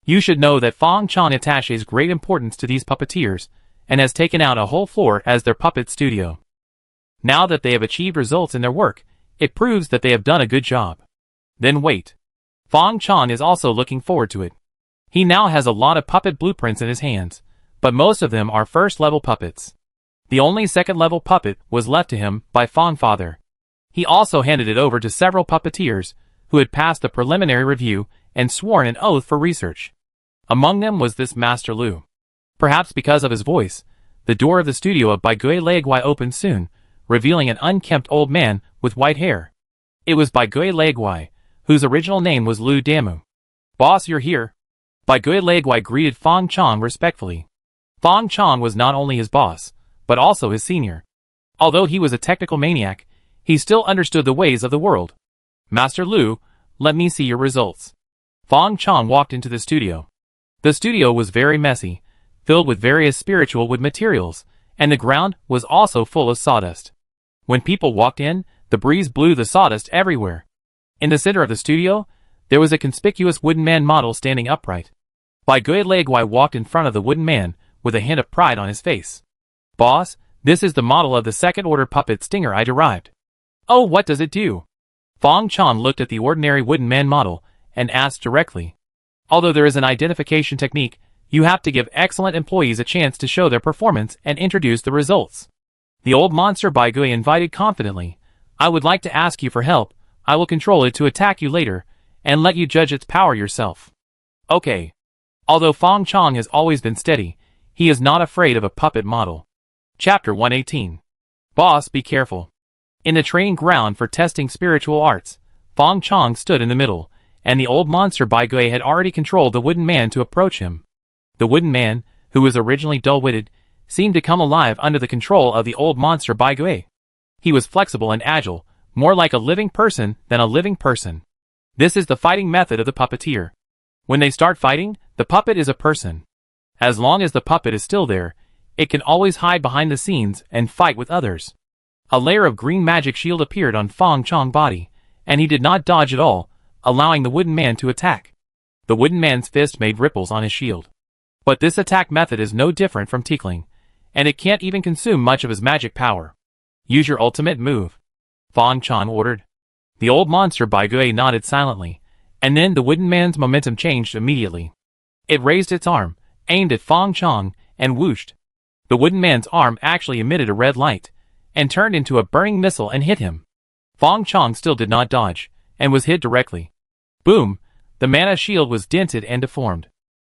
You should know that Fong Chong attaches great importance to these puppeteers, and has taken out a whole floor as their puppet studio. Now that they have achieved results in their work, it proves that they have done a good job. Then wait. Fong Chong is also looking forward to it. He now has a lot of puppet blueprints in his hands, but most of them are first-level puppets. The only second-level puppet was left to him by Fong Father. He also handed it over to several puppeteers who had passed the preliminary review and sworn an oath for research. Among them was this Master Lu. Perhaps because of his voice, the door of the studio of Bai Gui Leguai opened soon, revealing an unkempt old man with white hair. It was Bai Gui Leguai, whose original name was Lu Damu. "Boss, you're here." Bai Gui Leguai greeted Fong Chong respectfully. Fong Chong was not only his boss, but also his senior. Although he was a technical maniac, he still understood the ways of the world. "Master Lu, let me see your results." Fong Chong walked into the studio. The studio was very messy, filled with various spiritual wood materials, and the ground was also full of sawdust. When people walked in, the breeze blew the sawdust everywhere. In the center of the studio, there was a conspicuous wooden man model standing upright. Bai Gui Leguai walked in front of the wooden man, with a hint of pride on his face. "Boss, this is the model of the second-order puppet stinger I derived." "Oh, what does it do?" Fong Chong looked at the ordinary wooden man model, and asked directly. Although there is an identification technique, you have to give excellent employees a chance to show their performance and introduce the results. The old monster Bai Gui invited confidently. "I would like to ask you for help. I will control it to attack you later, and let you judge its power yourself." Okay. Although Fong Chong has always been steady, he is not afraid of a puppet model. Chapter 118. Boss, be careful. In the training ground for testing spiritual arts, Fong Chong stood in the middle, and the old monster Bai Gui had already controlled the wooden man to approach him. The wooden man, who was originally dull-witted, seemed to come alive under the control of the old monster Bai Gui. He was flexible and agile, more like a living person than a living person. This is the fighting method of the puppeteer. When they start fighting, the puppet is a person. As long as the puppet is still there, it can always hide behind the scenes and fight with others. A layer of green magic shield appeared on Fong Chong's body, and he did not dodge at all, allowing the wooden man to attack. The wooden man's fist made ripples on his shield. But this attack method is no different from tickling, and it can't even consume much of his magic power. Use your ultimate move, Fong Chong ordered. The old monster Bai Gui nodded silently, and then the wooden man's momentum changed immediately. It raised its arm, aimed at Fong Chong, and whooshed. The wooden man's arm actually emitted a red light, and turned into a burning missile and hit him. Fong Chong still did not dodge, and was hit directly. Boom! The mana's shield was dented and deformed.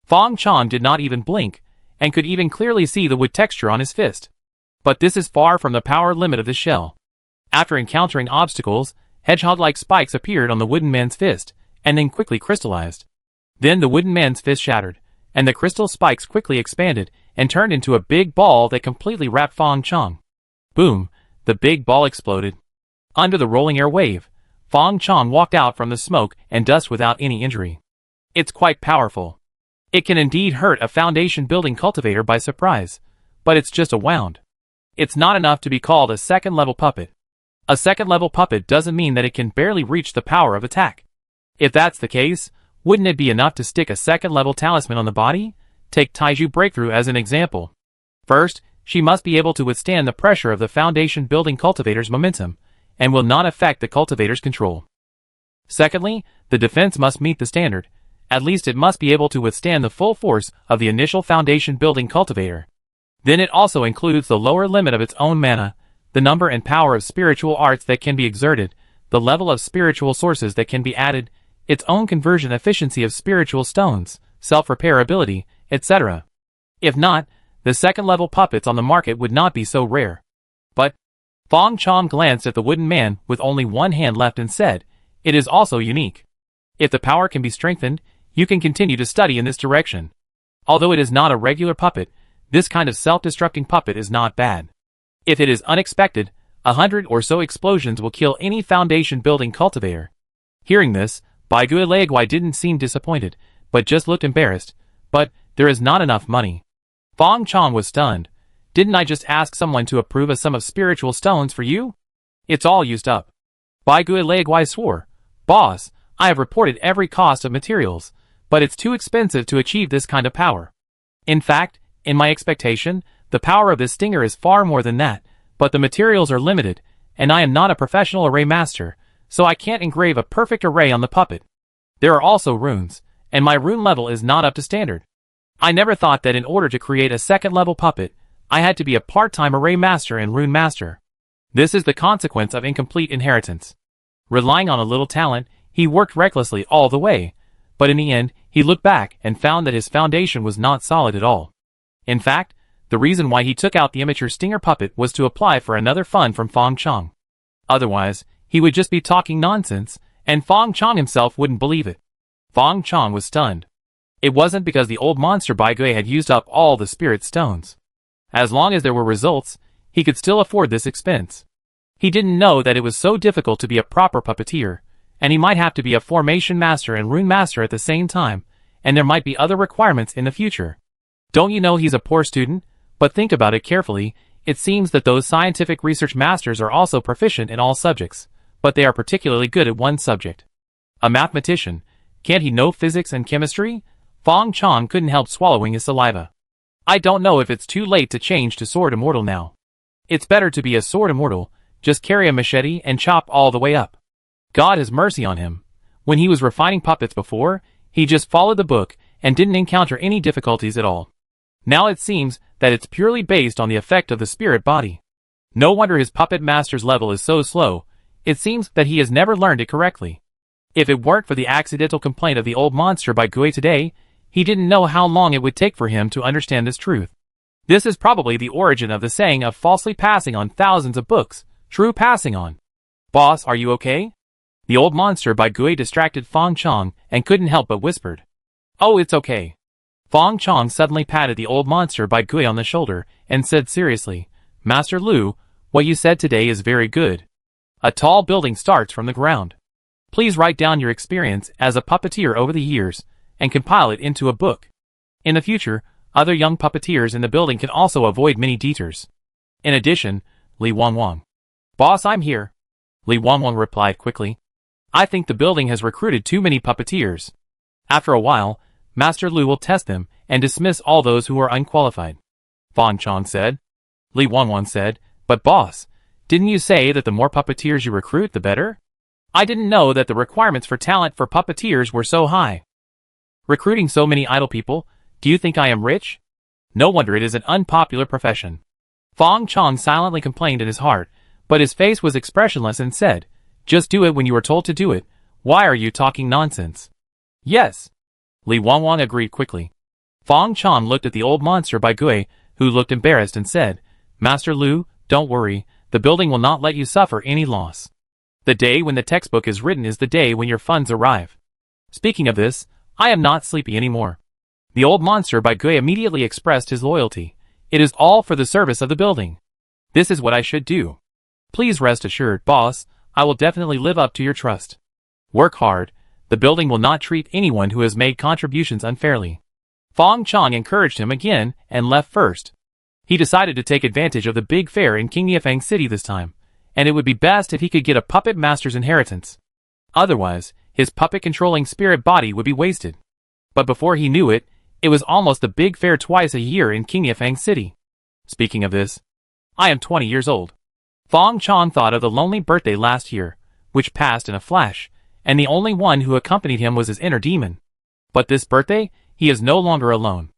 Fong Chong did not even blink, and could even clearly see the wood texture on his fist. But this is far from the power limit of the shell. After encountering obstacles, hedgehog-like spikes appeared on the wooden man's fist, and then quickly crystallized. Then the wooden man's fist shattered, and the crystal spikes quickly expanded and turned into a big ball that completely wrapped Fong Chong. Boom! The big ball exploded. Under the rolling air wave, Fong Chong walked out from the smoke and dust without any injury. It's quite powerful. It can indeed hurt a foundation building cultivator by surprise, but it's just a wound. It's not enough to be called a second-level puppet. A second-level puppet doesn't mean that it can barely reach the power of attack. If that's the case, wouldn't it be enough to stick a second-level talisman on the body? Take Taiju Breakthrough as an example. First, she must be able to withstand the pressure of the foundation building cultivator's momentum, and will not affect the cultivator's control. Secondly, the defense must meet the standard. At least it must be able to withstand the full force of the initial foundation building cultivator. Then it also includes the lower limit of its own mana, the number and power of spiritual arts that can be exerted, the level of spiritual sources that can be added, its own conversion efficiency of spiritual stones, self-repair ability, etc. If not, the second-level puppets on the market would not be so rare. But Fong Chong glanced at the wooden man with only one hand left and said, "It is also unique. If the power can be strengthened, you can continue to study in this direction. Although it is not a regular puppet, this kind of self-destructing puppet is not bad. If it is unexpected, 100 or so explosions will kill any foundation building cultivator." Hearing this, Bai Gui Leguai didn't seem disappointed, but just looked embarrassed. But there is not enough money. Fong Chong was stunned. Didn't I just ask someone to approve a sum of spiritual stones for you? It's all used up. Bai Gui Leguai swore, "Boss, I have reported every cost of materials, but it's too expensive to achieve this kind of power. In fact, in my expectation, the power of this stinger is far more than that, but the materials are limited, and I am not a professional array master, so I can't engrave a perfect array on the puppet. There are also runes, and my rune level is not up to standard. I never thought that in order to create a second-level puppet, I had to be a part-time array master and rune master. This is the consequence of incomplete inheritance." Relying on a little talent, he worked recklessly all the way, but in the end, he looked back and found that his foundation was not solid at all. In fact, the reason why he took out the immature stinger puppet was to apply for another fund from Fong Chong. Otherwise, he would just be talking nonsense, and Fong Chong himself wouldn't believe it. Fong Chong was stunned. It wasn't because the old monster Bai Gui had used up all the spirit stones. As long as there were results, he could still afford this expense. He didn't know that it was so difficult to be a proper puppeteer, and he might have to be a formation master and rune master at the same time, and there might be other requirements in the future. Don't you know he's a poor student? But think about it carefully, it seems that those scientific research masters are also proficient in all subjects, but they are particularly good at one subject. A mathematician, can't he know physics and chemistry? Fong Chong couldn't help swallowing his saliva. I don't know if it's too late to change to Sword Immortal now. It's better to be a Sword Immortal, just carry a machete and chop all the way up. God has mercy on him. When he was refining puppets before, he just followed the book and didn't encounter any difficulties at all. Now it seems that it's purely based on the effect of the spirit body. No wonder his puppet master's level is so slow. It seems that he has never learned it correctly. If it weren't for the accidental complaint of the old monster Bai Gui today, He didn't know how long it would take for him to understand this truth. This is probably the origin of the saying of falsely passing on thousands of books, true passing on. Boss, are you okay? The old monster by Gui distracted Fong Chong and couldn't help but whispered. Oh, it's okay. Fong Chong suddenly patted the old monster by Gui on the shoulder and said seriously, Master Lu, what you said today is very good. A tall building starts from the ground. Please write down your experience as a puppeteer over the years and compile it into a book. In the future, other young puppeteers in the building can also avoid many detours. In addition, Li Wangwang. Boss, I'm here. Li Wangwang replied quickly. I think the building has recruited too many puppeteers. After a while, Master Lu will test them and dismiss all those who are unqualified. Fong Chong said. Li Wangwang said, but boss, didn't you say that the more puppeteers you recruit, the better? I didn't know that the requirements for talent for puppeteers were so high. Recruiting so many idle people, do you think I am rich? No wonder it is an unpopular profession. Fong Chong silently complained in his heart, but his face was expressionless and said, just do it when you are told to do it. Why are you talking nonsense? Yes. Li Wangwang agreed quickly. Fong Chong looked at the old monster by Gui, who looked embarrassed and said, Master Lu, don't worry, the building will not let you suffer any loss. The day when the textbook is written is the day when your funds arrive. Speaking of this, I am not sleepy anymore. The old monster by Gui immediately expressed his loyalty. It is all for the service of the building. This is what I should do. Please rest assured, boss, I will definitely live up to your trust. Work hard. The building will not treat anyone who has made contributions unfairly. Fong Chong encouraged him again and left first. He decided to take advantage of the big fair in Qingyefang City this time, and it would be best if he could get a puppet master's inheritance. Otherwise, his puppet-controlling spirit body would be wasted. But before he knew it, it was almost the big fair twice a year in Qingyefang City. Speaking of this, I am 20 years old. Fong Chong thought of the lonely birthday last year, which passed in a flash, and the only one who accompanied him was his inner demon. But this birthday, he is no longer alone.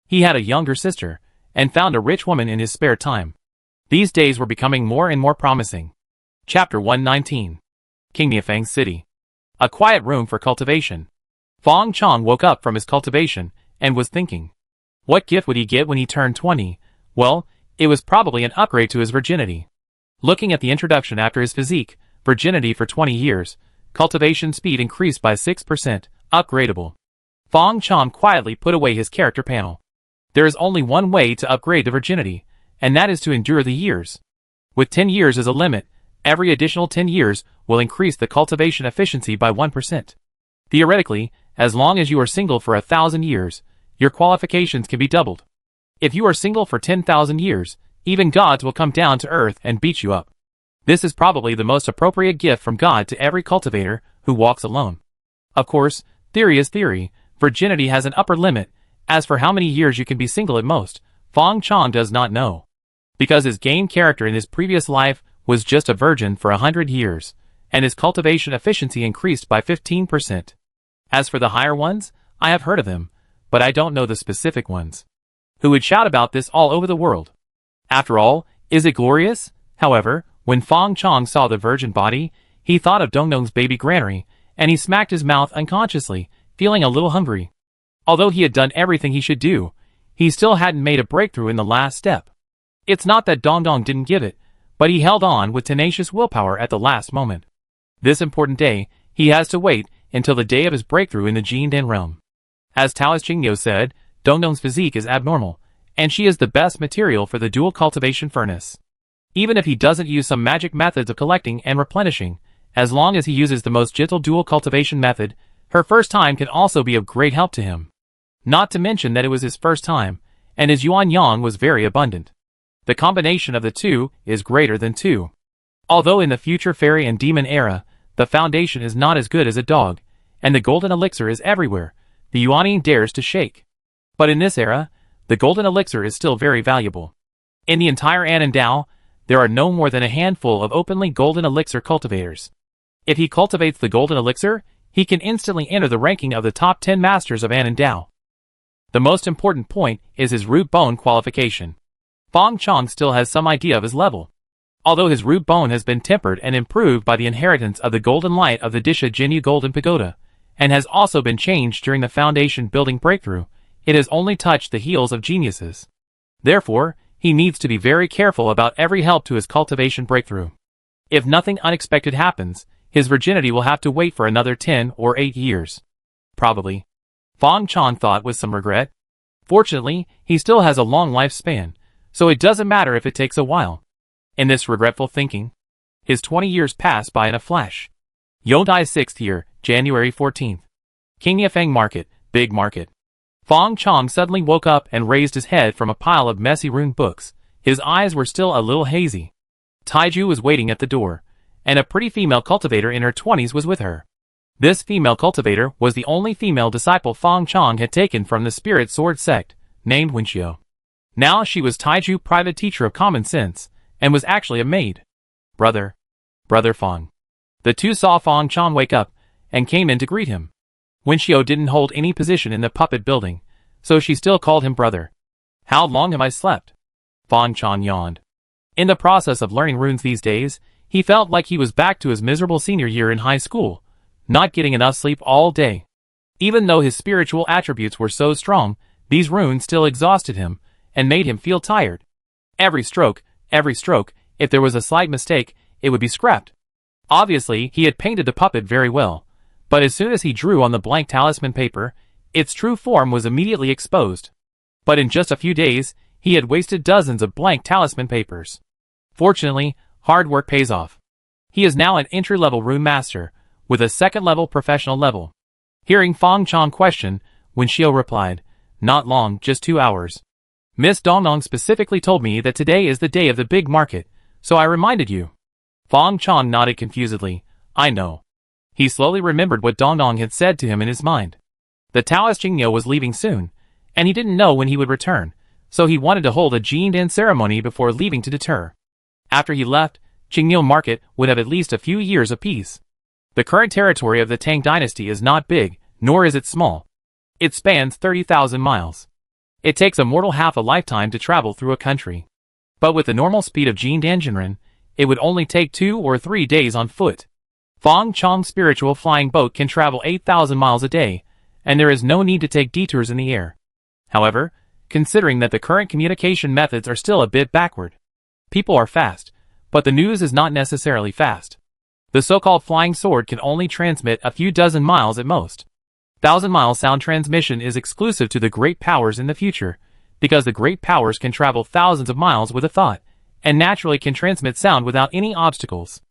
He had a younger sister, and found a rich woman in his spare time. These days were becoming more and more promising. Chapter 119. Qingyefang City. A quiet room for cultivation. Fong Chong woke up from his cultivation, and was thinking. What gift would he get when he turned 20? Well, it was probably an upgrade to his virginity. Looking at the introduction after his physique, virginity for 20 years, cultivation speed increased by 6%, upgradable. Fong Chong quietly put away his character panel. There is only one way to upgrade to virginity, and that is to endure the years. With 10 years as a limit, every additional 10 years will increase the cultivation efficiency by 1%. Theoretically, as long as you are single for 1,000 years, your qualifications can be doubled. If you are single for 10,000 years, even gods will come down to earth and beat you up. This is probably the most appropriate gift from God to every cultivator who walks alone. Of course, theory is theory, virginity has an upper limit. As for how many years you can be single at most, Fong Chong does not know. Because his game character in his previous life was just a virgin for 100 years, and his cultivation efficiency increased by 15%. As for the higher ones, I have heard of them, but I don't know the specific ones. Who would shout about this all over the world? After all, is it glorious? However, when Fong Chong saw the virgin body, he thought of Dongdong's baby granary, and he smacked his mouth unconsciously, feeling a little hungry. Although he had done everything he should do, he still hadn't made a breakthrough in the last step. It's not that Dongdong didn't give it, but he held on with tenacious willpower at the last moment. This important day, he has to wait until the day of his breakthrough in the Jindan realm. As Taoist Jingyo said, Dongdong's physique is abnormal, and she is the best material for the dual cultivation furnace. Even if he doesn't use some magic methods of collecting and replenishing, as long as he uses the most gentle dual cultivation method, her first time can also be of great help to him. Not to mention that it was his first time, and his yuan yang was very abundant. The combination of the two is greater than 2. Although in the future fairy and demon era, the foundation is not as good as a dog, and the golden elixir is everywhere, the yuaning dares to shake. But in this era, the golden elixir is still very valuable. In the entire Annandao, there are no more than a handful of openly golden elixir cultivators. If he cultivates the golden elixir, he can instantly enter the ranking of the top 10 masters of Annandao. The most important point is his root bone qualification. Fong Chong still has some idea of his level. Although his root bone has been tempered and improved by the inheritance of the golden light of the Disha Jinyu Golden Pagoda, and has also been changed during the foundation building breakthrough. It has only touched the heels of geniuses. Therefore, he needs to be very careful about every help to his cultivation breakthrough. If nothing unexpected happens, his virginity will have to wait for another 10 or 8 years. Probably. Fong Chong thought with some regret. Fortunately, he still has a long lifespan, so it doesn't matter if it takes a while. In this regretful thinking, his 20 years passed by in a flash. Yodai's 6th year, January 14th. King Yafeng Market, Big Market. Fong Chong suddenly woke up and raised his head from a pile of messy rune books. His eyes were still a little hazy. Taiju was waiting at the door, and a pretty female cultivator in her 20s was with her. This female cultivator was the only female disciple Fong Chong had taken from the Spirit Sword sect, named Wenxiu. Now she was Taiju's private teacher of common sense, and was actually a maid. Brother Fong. The two saw Fong Chong wake up, and came in to greet him. Wenxiu didn't hold any position in the puppet building, so she still called him brother. How long have I slept? Fong Chong yawned. In the process of learning runes these days, he felt like he was back to his miserable senior year in high school, not getting enough sleep all day. Even though his spiritual attributes were so strong, these runes still exhausted him, and made him feel tired. Every stroke, if there was a slight mistake, it would be scrapped. Obviously, he had painted the puppet very well, but as soon as he drew on the blank talisman paper, its true form was immediately exposed. But in just a few days, he had wasted dozens of blank talisman papers. Fortunately, hard work pays off. He is now an entry-level rune master, with a second-level professional level. Hearing Fong Chong question, Wenxiu replied, "Not long, just 2 hours. Miss Dongnong specifically told me that today is the day of the big market, so I reminded you." Fong Chong nodded confusedly. "I know." He slowly remembered what Dongnong had said to him in his mind. The Taoist Jingyo was leaving soon, and he didn't know when he would return, so he wanted to hold a Jindan ceremony before leaving to deter. After he left, Jingyo Market would have at least a few years of peace. The current territory of the Tang dynasty is not big, nor is it small. It spans 30,000 miles. It takes a mortal half a lifetime to travel through a country. But with the normal speed of Jindan Jinren, it would only take 2 or 3 days on foot. Fong Chong's spiritual flying boat can travel 8,000 miles a day, and there is no need to take detours in the air. However, considering that the current communication methods are still a bit backward. People are fast, but the news is not necessarily fast. The so-called flying sword can only transmit a few dozen miles at most. 1,000-mile sound transmission is exclusive to the great powers in the future, because the great powers can travel thousands of miles with a thought, and naturally can transmit sound without any obstacles.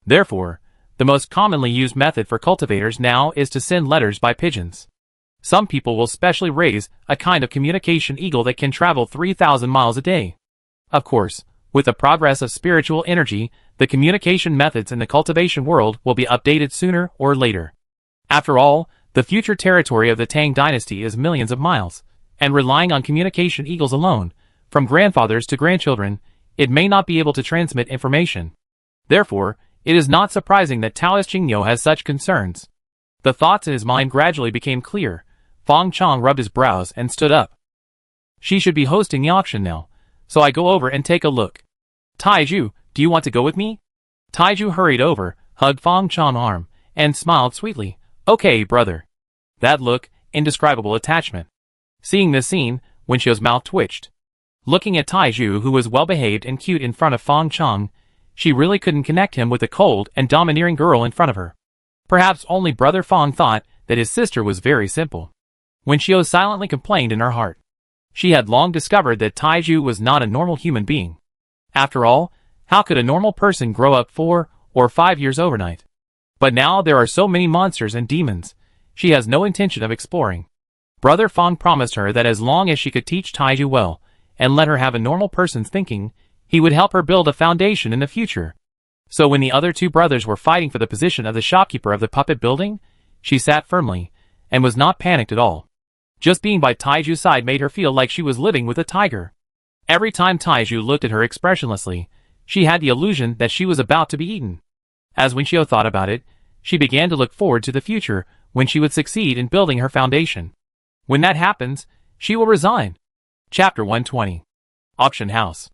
Therefore, the most commonly used method for cultivators now is to send letters by pigeons. Some people will specially raise a kind of communication eagle that can travel 3,000 miles a day. Of course, with the progress of spiritual energy, the communication methods in the cultivation world will be updated sooner or later. After all, the future territory of the Tang dynasty is millions of miles, and relying on communication eagles alone, from grandfathers to grandchildren, it may not be able to transmit information. Therefore, it is not surprising that Taoist Jingyo has such concerns. The thoughts in his mind gradually became clear. Fong Chong rubbed his brows and stood up. She should be hosting the auction now, so I go over and take a look. Taiju, do you want to go with me? Taiju hurried over, hugged Fong Chong's arm, and smiled sweetly. Okay, brother. That look, indescribable attachment. Seeing this scene, Wenxiu's mouth twitched. Looking at Taiju, who was well-behaved and cute in front of Fong Chong, she really couldn't connect him with the cold and domineering girl in front of her. Perhaps only Brother Fong thought that his sister was very simple. Wenxiu silently complained in her heart. She had long discovered that Taiju was not a normal human being. After all, how could a normal person grow up 4 or 5 years overnight? But now there are so many monsters and demons, she has no intention of exploring. Brother Fong promised her that as long as she could teach Taiju well, and let her have a normal person's thinking, he would help her build a foundation in the future. So when the other 2 brothers were fighting for the position of the shopkeeper of the puppet building, she sat firmly, and was not panicked at all. Just being by Taiju's side made her feel like she was living with a tiger. Every time Taiju looked at her expressionlessly, she had the illusion that she was about to be eaten. As Wenxiu thought about it, she began to look forward to the future when she would succeed in building her foundation. When that happens, she will resign. Chapter 120. Auction House.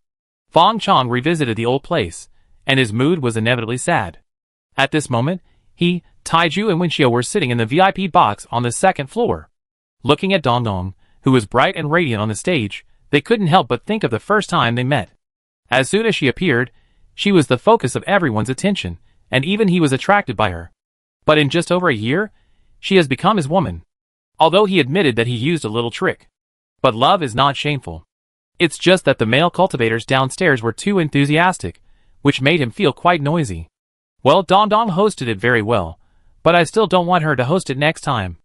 Fong Chong revisited the old place, and his mood was inevitably sad. At this moment, he He, Taiju and Winchio were sitting in the VIP box on the second floor. Looking at Dong Dong, who was bright and radiant on the stage, they couldn't help but think of the first time they met. As soon as she appeared, she was the focus of everyone's attention, and even he was attracted by her. But in just over a year, she has become his woman. Although he admitted that he used a little trick. But love is not shameful. It's just that the male cultivators downstairs were too enthusiastic, which made him feel quite noisy. Well, Dong Dong hosted it very well, but I still don't want her to host it next time.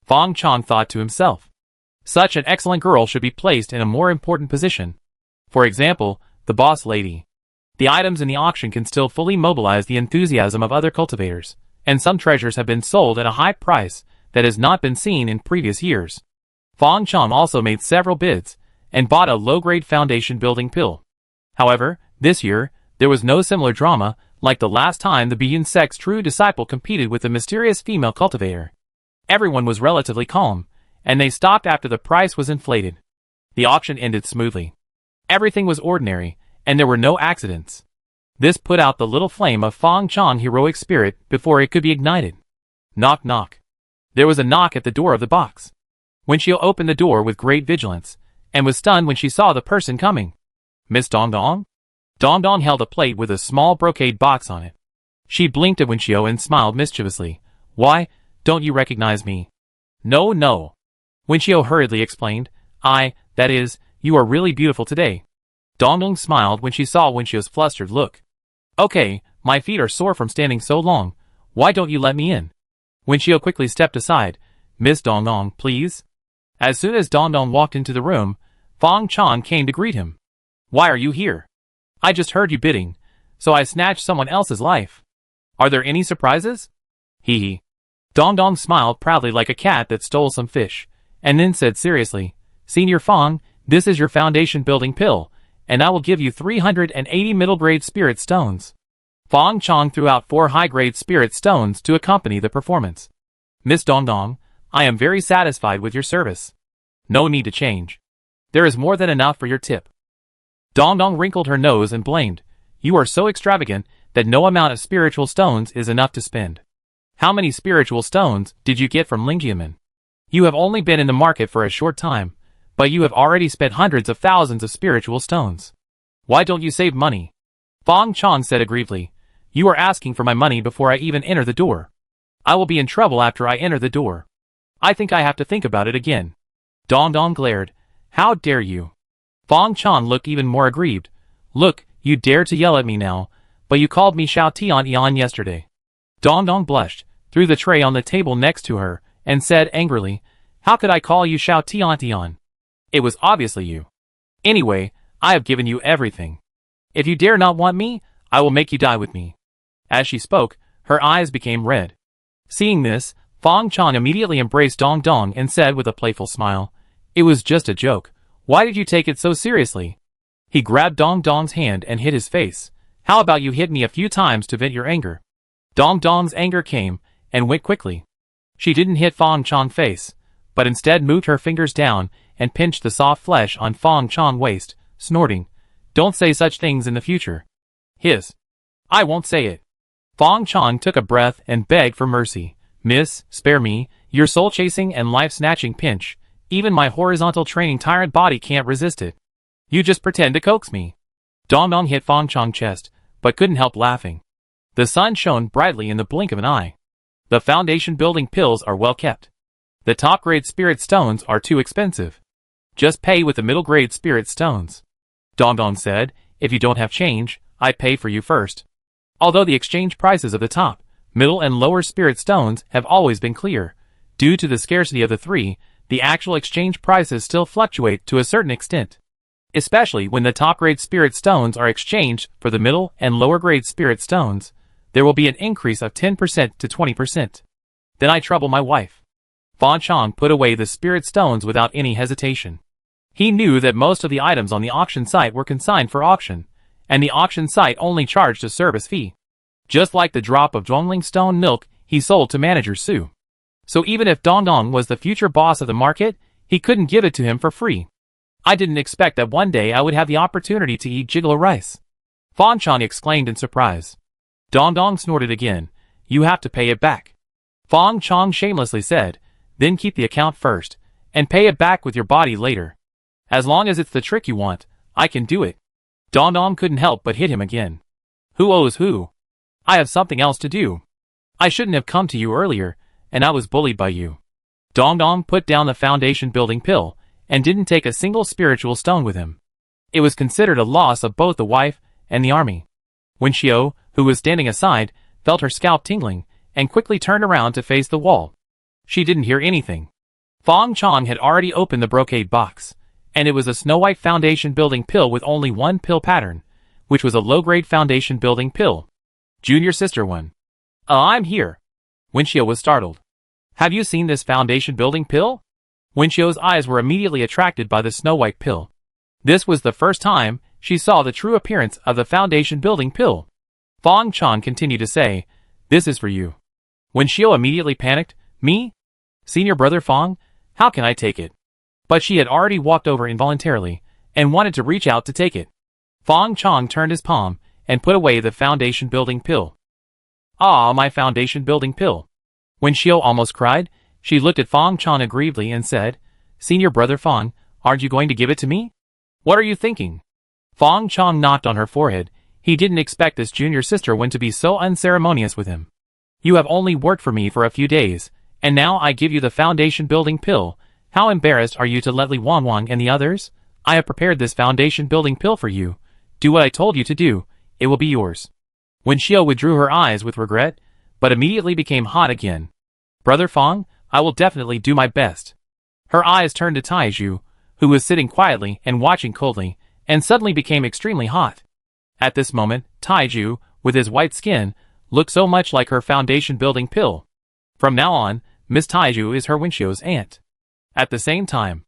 Fong Chong thought to himself. Such an excellent girl should be placed in a more important position. For example, the boss lady. The items in the auction can still fully mobilize the enthusiasm of other cultivators, and some treasures have been sold at a high price that has not been seen in previous years. Fong Chong also made several bids, and bought a low-grade foundation building pill. However, this year, there was no similar drama, like the last time the Biyun sect's true disciple competed with the mysterious female cultivator. Everyone was relatively calm, and they stopped after the price was inflated. The auction ended smoothly. Everything was ordinary, and there were no accidents. This put out the little flame of Fong Chong's heroic spirit before it could be ignited. Knock knock. There was a knock at the door of the box. Winchio opened the door with great vigilance, and was stunned when she saw the person coming. Miss Dong Dong? Dong Dong held a plate with a small brocade box on it. She blinked at Winchio and smiled mischievously. Why, don't you recognize me? No, no. Winchio hurriedly explained. That is, you are really beautiful today. Dong Dong smiled when she saw Winchio's flustered look. Okay, my feet are sore from standing so long. Why don't you let me in? Winchio quickly stepped aside. Miss Dong Dong, please. As soon as Dong Dong walked into the room, Fong Chong came to greet him. Why are you here? I just heard you bidding, so I snatched someone else's life. Are there any surprises? Hee hee. Dong Dong smiled proudly like a cat that stole some fish, and then said seriously, Senior Fong, this is your foundation building pill, and I will give you 380 middle-grade spirit stones. Fong Chong threw out 4 high-grade spirit stones to accompany the performance. Miss Dong Dong, I am very satisfied with your service. No need to change. There is more than enough for your tip. Dong Dong wrinkled her nose and blamed. You are so extravagant that no amount of spiritual stones is enough to spend. How many spiritual stones did you get from Lingjiamen? You have only been in the market for a short time, but you have already spent hundreds of thousands of spiritual stones. Why don't you save money? Fong Chong said aggrievedly. You are asking for my money before I even enter the door. I will be in trouble after I enter the door. I think I have to think about it again. Dong Dong glared. How dare you? Fong Chong looked even more aggrieved. Look, you dare to yell at me now, but you called me Xiao Tian yesterday. Dong Dong blushed, threw the tray on the table next to her, and said angrily, How could I call you Xiao Tian? It was obviously you. Anyway, I have given you everything. If you dare not want me, I will make you die with me. As she spoke, her eyes became red. Seeing this, Fong Chong immediately embraced Dong Dong and said with a playful smile, It was just a joke. Why did you take it so seriously? He grabbed Dong Dong's hand and hit his face. How about you hit me a few times to vent your anger? Dong Dong's anger came and went quickly. She didn't hit Fong Chong's face, but instead moved her fingers down and pinched the soft flesh on Fong Chong's waist, snorting, Don't say such things in the future. Hiss. I won't say it. Fong Chong took a breath and begged for mercy. Miss, spare me, your soul-chasing and life-snatching pinch. Even my horizontal training tyrant body can't resist it. You just pretend to coax me. Dong Dong hit Fong Chong's chest, but couldn't help laughing. The sun shone brightly in the blink of an eye. The foundation building pills are well kept. The top-grade spirit stones are too expensive. Just pay with the middle-grade spirit stones. Dong Dong said, If you don't have change, I pay for you first. Although the exchange prices of the top, middle and lower spirit stones have always been clear, due to the scarcity of the three, the actual exchange prices still fluctuate to a certain extent. Especially when the top-grade spirit stones are exchanged for the middle and lower-grade spirit stones, there will be an increase of 10% to 20%. Then I trouble my wife. Fong Chong put away the spirit stones without any hesitation. He knew that most of the items on the auction site were consigned for auction, and the auction site only charged a service fee. Just like the drop of Zhongling stone milk he sold to manager Su. So even if Dong Dong was the future boss of the market, he couldn't give it to him for free. I didn't expect that one day I would have the opportunity to eat jigolo rice. Fong Chong exclaimed in surprise. Dong Dong snorted again. You have to pay it back. Fong Chong shamelessly said, then keep the account first, and pay it back with your body later. As long as it's the trick you want, I can do it. Dong Dong couldn't help but hit him again. Who owes who? I have something else to do. I shouldn't have come to you earlier, and I was bullied by you. Dong Dong put down the foundation building pill, and didn't take a single spiritual stone with him. It was considered a loss of both the wife and the army. Wen Xiao, who was standing aside, felt her scalp tingling, and quickly turned around to face the wall. She didn't hear anything. Fong Chong had already opened the brocade box, and it was a Snow White foundation building pill with only one pill pattern, which was a low-grade foundation building pill. Junior sister one. I'm here. Wen Xiao was startled. Have you seen this foundation building pill? Wen Xiao's eyes were immediately attracted by the Snow White pill. This was the first time she saw the true appearance of the foundation building pill. Fong Chong continued to say, this is for you. Wen Xiao immediately panicked, me? Senior brother Fong? How can I take it? But she had already walked over involuntarily, and wanted to reach out to take it. Fong Chong turned his palm, and put away the foundation building pill. Ah, my foundation building pill. Wen Xiao almost cried. She looked at Fong Chong aggrievedly and said, Senior brother Fong, aren't you going to give it to me? What are you thinking? Fong Chong knocked on her forehead. He didn't expect this junior sister Wen to be so unceremonious with him. You have only worked for me for a few days, and now I give you the foundation building pill. How embarrassed are you to let Li Wang and the others? I have prepared this foundation building pill for you. Do what I told you to do. It will be yours. Wen Xiao withdrew her eyes with regret, but immediately became hot again. Brother Fong, I will definitely do my best. Her eyes turned to Taiju, who was sitting quietly and watching coldly, and suddenly became extremely hot. At this moment, Taiju, with his white skin, looked so much like her foundation building pill. From now on, Miss Taiju is her Wen Xiao's aunt. At the same time,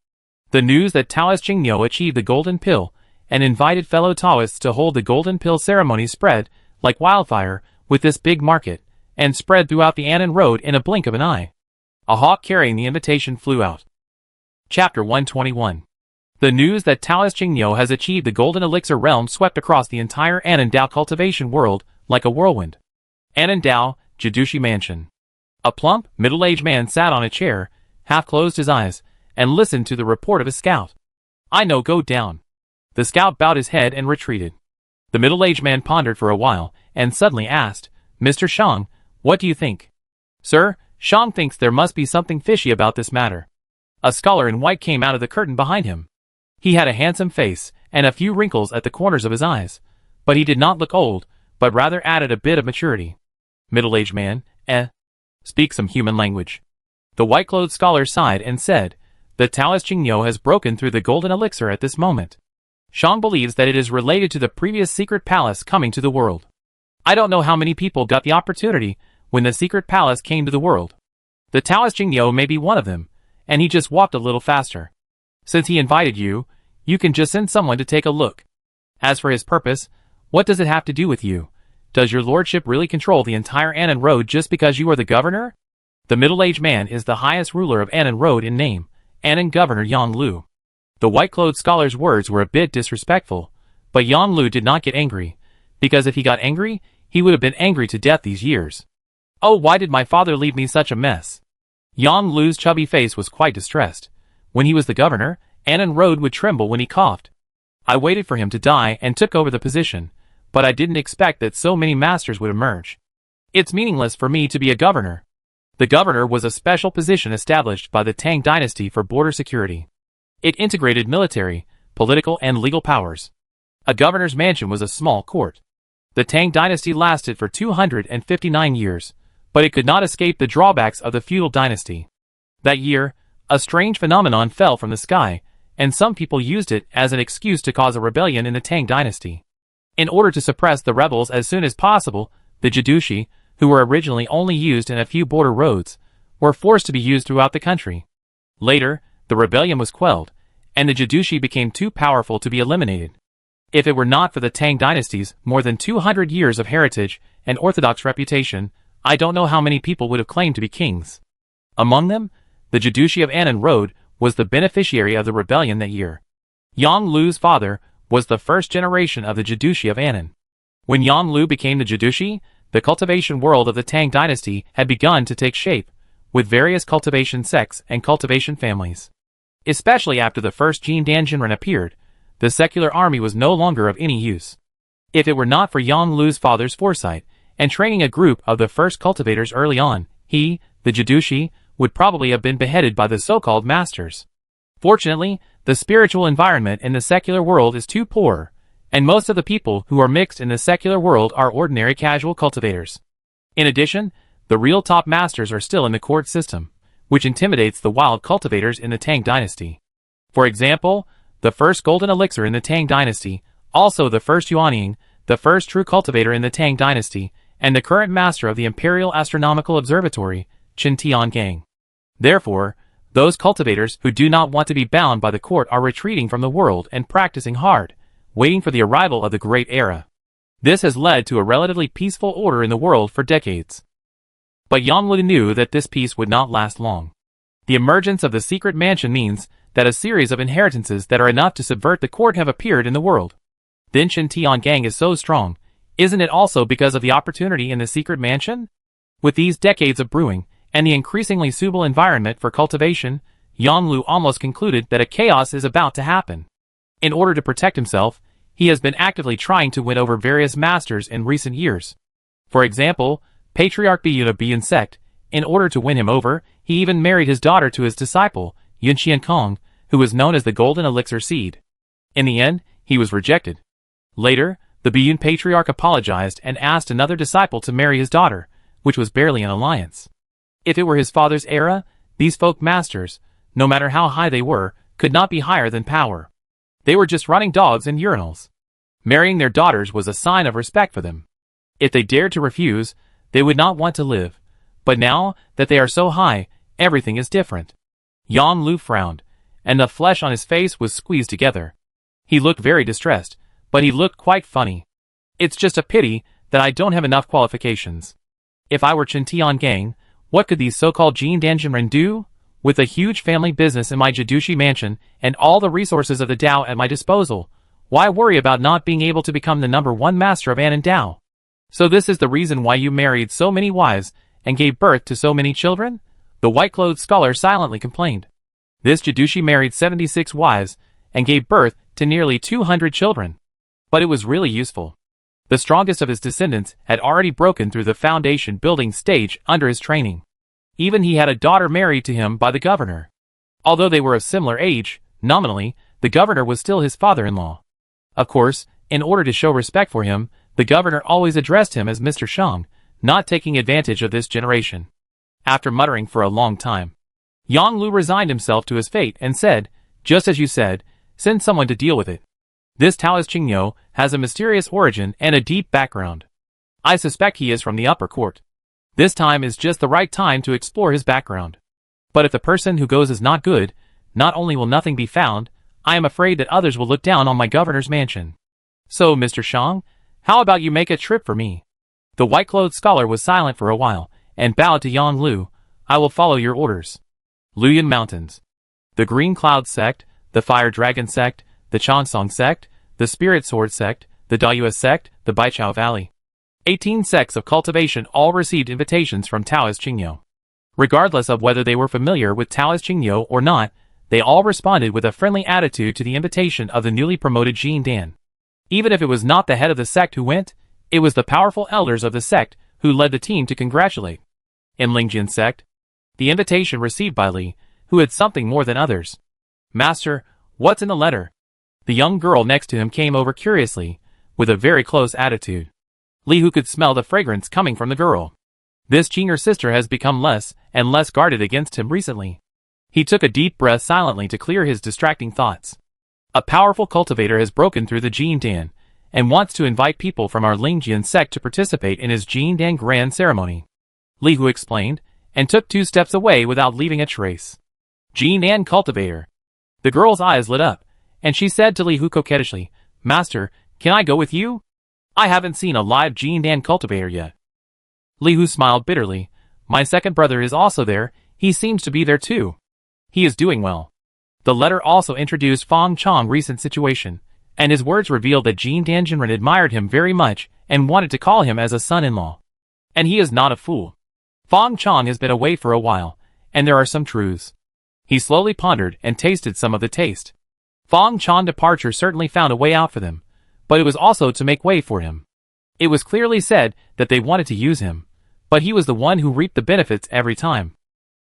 the news that Taoist Qingyou achieved the golden pill and invited fellow Taoists to hold the golden pill ceremony spread like wildfire with this big market, and spread throughout the Annan Road in a blink of an eye. A hawk carrying the invitation flew out. Chapter 121. The news that Taoist Qingyou has achieved the golden elixir realm swept across the entire Annandao cultivation world like a whirlwind. Annandao, Jidushi Mansion. A plump, middle-aged man sat on a chair, half closed his eyes, and listened to the report of his scout. I know, go down. The scout bowed his head and retreated. The middle-aged man pondered for a while, and suddenly asked, Mr. Shang, what do you think? Sir, Shang thinks there must be something fishy about this matter. A scholar in white came out of the curtain behind him. He had a handsome face, and a few wrinkles at the corners of his eyes, but he did not look old, but rather added a bit of maturity. Middle-aged man, speak some human language. The white-clothed scholar sighed and said, the Taoist Qingyou has broken through the golden elixir at this moment. Shang believes that it is related to the previous secret palace coming to the world. I don't know how many people got the opportunity when the secret palace came to the world. The Taoist Qingyou may be one of them, and he just walked a little faster. Since he invited you, you can just send someone to take a look. As for his purpose, what does it have to do with you? Does your lordship really control the entire Annan Road just because you are the governor? The middle-aged man is the highest ruler of Annan Road in name, Annan Governor Yang Lu. The white-clothed scholar's words were a bit disrespectful, but Yang Lu did not get angry, because if he got angry, he would have been angry to death these years. Oh, why did my father leave me such a mess? Yang Lu's chubby face was quite distressed. When he was the governor, Annan Road would tremble when he coughed. I waited for him to die and took over the position, but I didn't expect that so many masters would emerge. It's meaningless for me to be a governor. The governor was a special position established by the Tang dynasty for border security. It integrated military, political and legal powers. A governor's mansion was a small court. The Tang dynasty lasted for 259 years, but it could not escape the drawbacks of the feudal dynasty. That year, a strange phenomenon fell from the sky, and some people used it as an excuse to cause a rebellion in the Tang dynasty. In order to suppress the rebels as soon as possible, the Jidushi, who were originally only used in a few border roads, were forced to be used throughout the country. Later, the rebellion was quelled, and the Jidushi became too powerful to be eliminated. If it were not for the Tang dynasty's more than 200 years of heritage and orthodox reputation, I don't know how many people would have claimed to be kings. Among them, the Jidushi of Annan Road was the beneficiary of the rebellion that year. Yang Lu's father was the first generation of the Jidushi of Annan. When Yang Lu became the Jidushi the cultivation world of the Tang dynasty had begun to take shape, with various cultivation sects and cultivation families. Especially after the first Jin Dan Jinren appeared, the secular army was no longer of any use. If it were not for Yang Lu's father's foresight, and training a group of the first cultivators early on, he, the Jidushi, would probably have been beheaded by the so-called masters. Fortunately, the spiritual environment in the secular world is too poor, and most of the people who are mixed in the secular world are ordinary casual cultivators. In addition, the real top masters are still in the court system, which intimidates the wild cultivators in the Tang dynasty. For example, the first golden elixir in the Tang dynasty, also the first Yuanying, the first true cultivator in the Tang dynasty, and the current master of the Imperial Astronomical Observatory, Qin Tiangang. Therefore, those cultivators who do not want to be bound by the court are retreating from the world and practicing hard, waiting for the arrival of the Great Era. This has led to a relatively peaceful order in the world for decades. But Yang Lu knew that this peace would not last long. The emergence of the secret mansion means that a series of inheritances that are enough to subvert the court have appeared in the world. Then Qin Tiangang is so strong, isn't it also because of the opportunity in the secret mansion? With these decades of brewing, and the increasingly suitable environment for cultivation, Yang Lu almost concluded that a chaos is about to happen. In order to protect himself, he has been actively trying to win over various masters in recent years. For example, Patriarch Biyun of Biyun sect, in order to win him over, he even married his daughter to his disciple, Yun Qiankong, who was known as the Golden Elixir Seed. In the end, he was rejected. Later, the Biyun Patriarch apologized and asked another disciple to marry his daughter, which was barely an alliance. If it were his father's era, these folk masters, no matter how high they were, could not be higher than power. They were just running dogs in urinals. Marrying their daughters was a sign of respect for them. If they dared to refuse, they would not want to live. But now that they are so high, everything is different. Yang Lu frowned, and the flesh on his face was squeezed together. He looked very distressed, but he looked quite funny. It's just a pity that I don't have enough qualifications. If I were Qin Tiangang, what could these so-called Jin Dan Jinren do? With a huge family business in my Jidushi mansion and all the resources of the Dao at my disposal, why worry about not being able to become the #1 master of An Dao? So this is the reason why you married so many wives and gave birth to so many children? The white-clothed scholar silently complained. This Jidushi married 76 wives and gave birth to nearly 200 children. But it was really useful. The strongest of his descendants had already broken through the foundation building stage under his training. Even he had a daughter married to him by the governor. Although they were of similar age, nominally, the governor was still his father-in-law. Of course, in order to show respect for him, the governor always addressed him as Mr. Shang, not taking advantage of this generation. After muttering for a long time, Yang Lu resigned himself to his fate and said, "Just as you said, send someone to deal with it. This Taoist Qingyou has a mysterious origin and a deep background. I suspect he is from the upper court. This time is just the right time to explore his background. But if the person who goes is not good, not only will nothing be found, I am afraid that others will look down on my governor's mansion. So, Mr. Shang, how about you make a trip for me?" The white-clothed scholar was silent for a while, and bowed to Yang Lu. "I will follow your orders." Luyan Mountains. The Green Cloud Sect, the Fire Dragon Sect, the Chansong Sect, the Spirit Sword Sect, the Dayue Sect, the Baichao Valley. 18 sects of cultivation all received invitations from Taoist Qingyou. Regardless of whether they were familiar with Taoist Qingyou or not, they all responded with a friendly attitude to the invitation of the newly promoted Jin Dan. Even if it was not the head of the sect who went, it was the powerful elders of the sect who led the team to congratulate. In Lingjin Sect, the invitation received by Li, who had something more than others. "Master, what's in the letter?" The young girl next to him came over curiously, with a very close attitude. Li, who could smell the fragrance coming from the girl. This junior sister has become less and less guarded against him recently. He took a deep breath silently to clear his distracting thoughts. A powerful cultivator has broken through the Jin Dan, and wants to invite people from our Lingjian sect to participate in his Jin Dan grand ceremony. Li Hu explained, and took 2 steps away without leaving a trace. Jin Dan cultivator. The girl's eyes lit up, and she said to Li Hu coquettishly, "Master, can I go with you? I haven't seen a live Jin Dan cultivator yet." Li Hu smiled bitterly. "My second brother is also there, he seems to be there too. He is doing well." The letter also introduced Fang Chong's recent situation, and his words revealed that Jin Dan Jinren admired him very much and wanted to call him as a son-in-law. And he is not a fool. Fong Chong has been away for a while, and there are some truths. He slowly pondered and tasted some of the taste. Fong Chong's departure certainly found a way out for them, but it was also to make way for him. It was clearly said that they wanted to use him, but he was the one who reaped the benefits every time.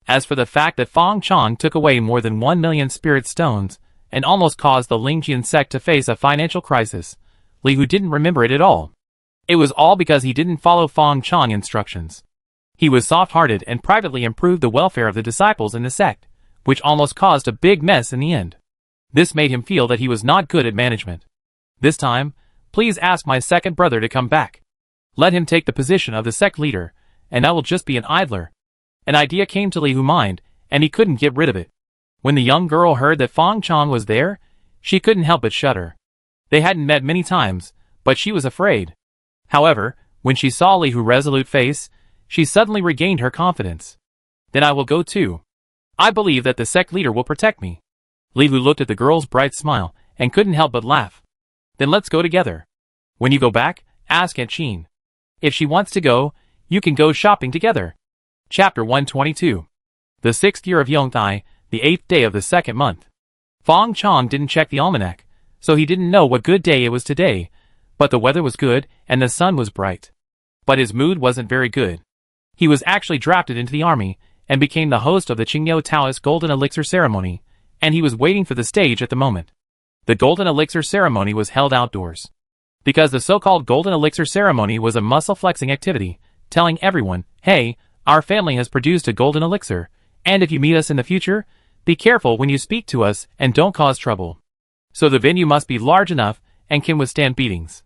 As for the fact that Fong Chong took away more than 1 million spirit stones and almost caused the Lingqian sect to face a financial crisis, Li Hu didn't remember it at all. It was all because he didn't follow Fong Chong's instructions. He was soft-hearted and privately improved the welfare of the disciples in the sect, which almost caused a big mess in the end. This made him feel that he was not good at management. This time, please ask my second brother to come back. Let him take the position of the sect leader, and I will just be an idler. An idea came to Li Hu's mind, and he couldn't get rid of it. When the young girl heard that Fong Chong was there, she couldn't help but shudder. They hadn't met many times, but she was afraid. However, when she saw Li Hu's resolute face, she suddenly regained her confidence. Then I will go too. I believe that the sect leader will protect me. Li Hu looked at the girl's bright smile, and couldn't help but laugh. Then let's go together. When you go back, ask Aunt Chin. If she wants to go, you can go shopping together. Chapter 122. The 6th year of Yongtai, the 8th day of the 2nd month. Fong Chong didn't check the almanac, so he didn't know what good day it was today, but the weather was good and the sun was bright. But his mood wasn't very good. He was actually drafted into the army and became the host of the Qingyou Taoist Golden Elixir ceremony, and he was waiting for the stage at the moment. The Golden Elixir ceremony was held outdoors. Because the so-called Golden Elixir ceremony was a muscle-flexing activity, telling everyone, hey, our family has produced a golden elixir, and if you meet us in the future, be careful when you speak to us and don't cause trouble. So the venue must be large enough and can withstand beatings.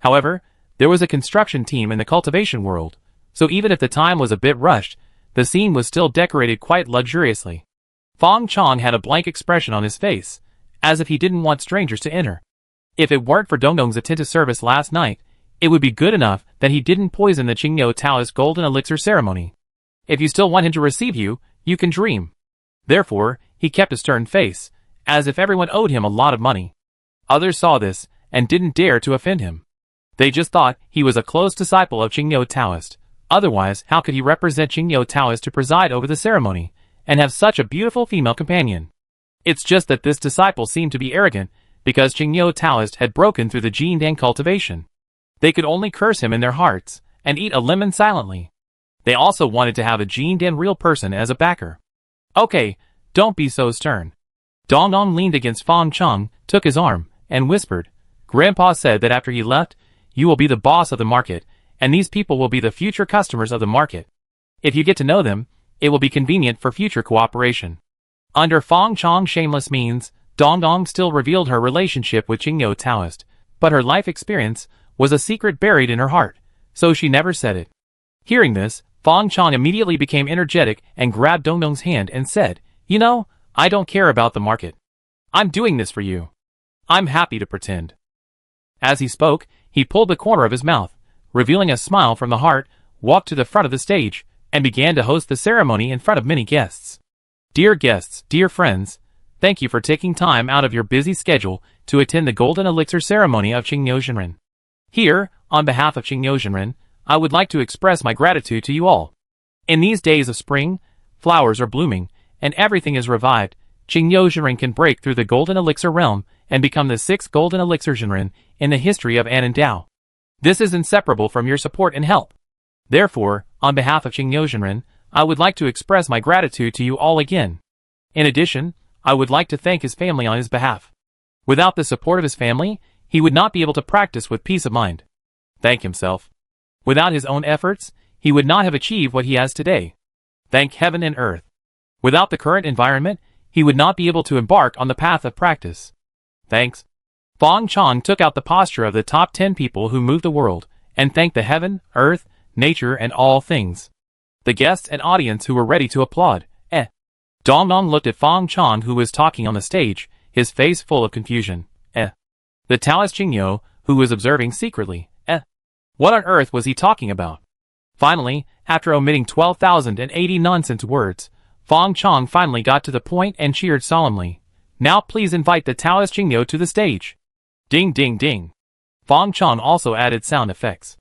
However, there was a construction team in the cultivation world, so even if the time was a bit rushed, the scene was still decorated quite luxuriously. Fong Chong had a blank expression on his face, as if he didn't want strangers to enter. If it weren't for Dongdong's attentive service last night, it would be good enough that he didn't poison the Qingyou Taoist Golden Elixir ceremony. If you still want him to receive you, you can dream. Therefore, he kept a stern face, as if everyone owed him a lot of money. Others saw this, and didn't dare to offend him. They just thought he was a close disciple of Qingyou Taoist. Otherwise, how could he represent Qingyou Taoist to preside over the ceremony, and have such a beautiful female companion? It's just that this disciple seemed to be arrogant, because Qingyou Taoist had broken through the Jindan cultivation. They could only curse him in their hearts, and eat a lemon silently. They also wanted to have a Jindan real person as a backer. Okay, don't be so stern. Dongdong leaned against Fong Chong, took his arm, and whispered, Grandpa said that after he left, you will be the boss of the market, and these people will be the future customers of the market. If you get to know them, it will be convenient for future cooperation. Under Fong Chong's shameless means, Dongdong still revealed her relationship with Qingyou Taoist, but her life experience was a secret buried in her heart, so she never said it. Hearing this, Fong Chong immediately became energetic and grabbed Dongdong's hand and said, You know, I don't care about the market. I'm doing this for you. I'm happy to pretend. As he spoke, he pulled the corner of his mouth, revealing a smile from the heart, walked to the front of the stage, and began to host the ceremony in front of many guests. Dear guests, dear friends, thank you for taking time out of your busy schedule to attend the Golden Elixir ceremony of Qingyou Zhenren. Here, on behalf of Qingyou Zhenren, I would like to express my gratitude to you all. In these days of spring, flowers are blooming, and everything is revived. Qingyou Zhenren can break through the Golden Elixir realm and become the 6th Golden Elixir Zhenren in the history of Anandao. This is inseparable from your support and help. Therefore, on behalf of Qingyou Zhenren, I would like to express my gratitude to you all again. In addition, I would like to thank his family on his behalf. Without the support of his family, he would not be able to practice with peace of mind. Thank himself. Without his own efforts, he would not have achieved what he has today. Thank heaven and earth. Without the current environment, he would not be able to embark on the path of practice. Thanks. Fong Chong took out the posture of the top 10 people who move the world, and thanked the heaven, earth, nature and all things. The guests and audience who were ready to applaud. Dongdong looked at Fong Chong who was talking on the stage, his face full of confusion. The Taoist Qingyou, who was observing secretly. What on earth was he talking about? Finally, after omitting 12,080 nonsense words, Fong Chong finally got to the point and cheered solemnly. Now please invite the Taoist Qingyou to the stage. Ding ding ding. Fong Chong also added sound effects.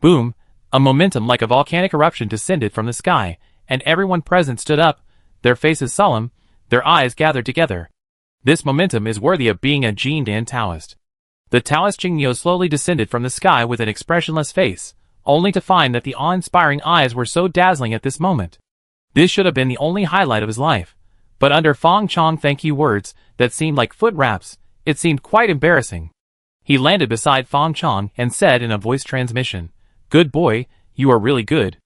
Boom, A momentum like a volcanic eruption descended from the sky, and everyone present stood up, their faces solemn, their eyes gathered together. This momentum is worthy of being a Jindan Taoist. The Taoist Qingyo slowly descended from the sky with an expressionless face, only to find that the awe-inspiring eyes were so dazzling at this moment. This should have been the only highlight of his life, but under Fang Chong's thank you words that seemed like foot raps, it seemed quite embarrassing. He landed beside Fang Chong and said in a voice transmission, "Good boy, you are really good."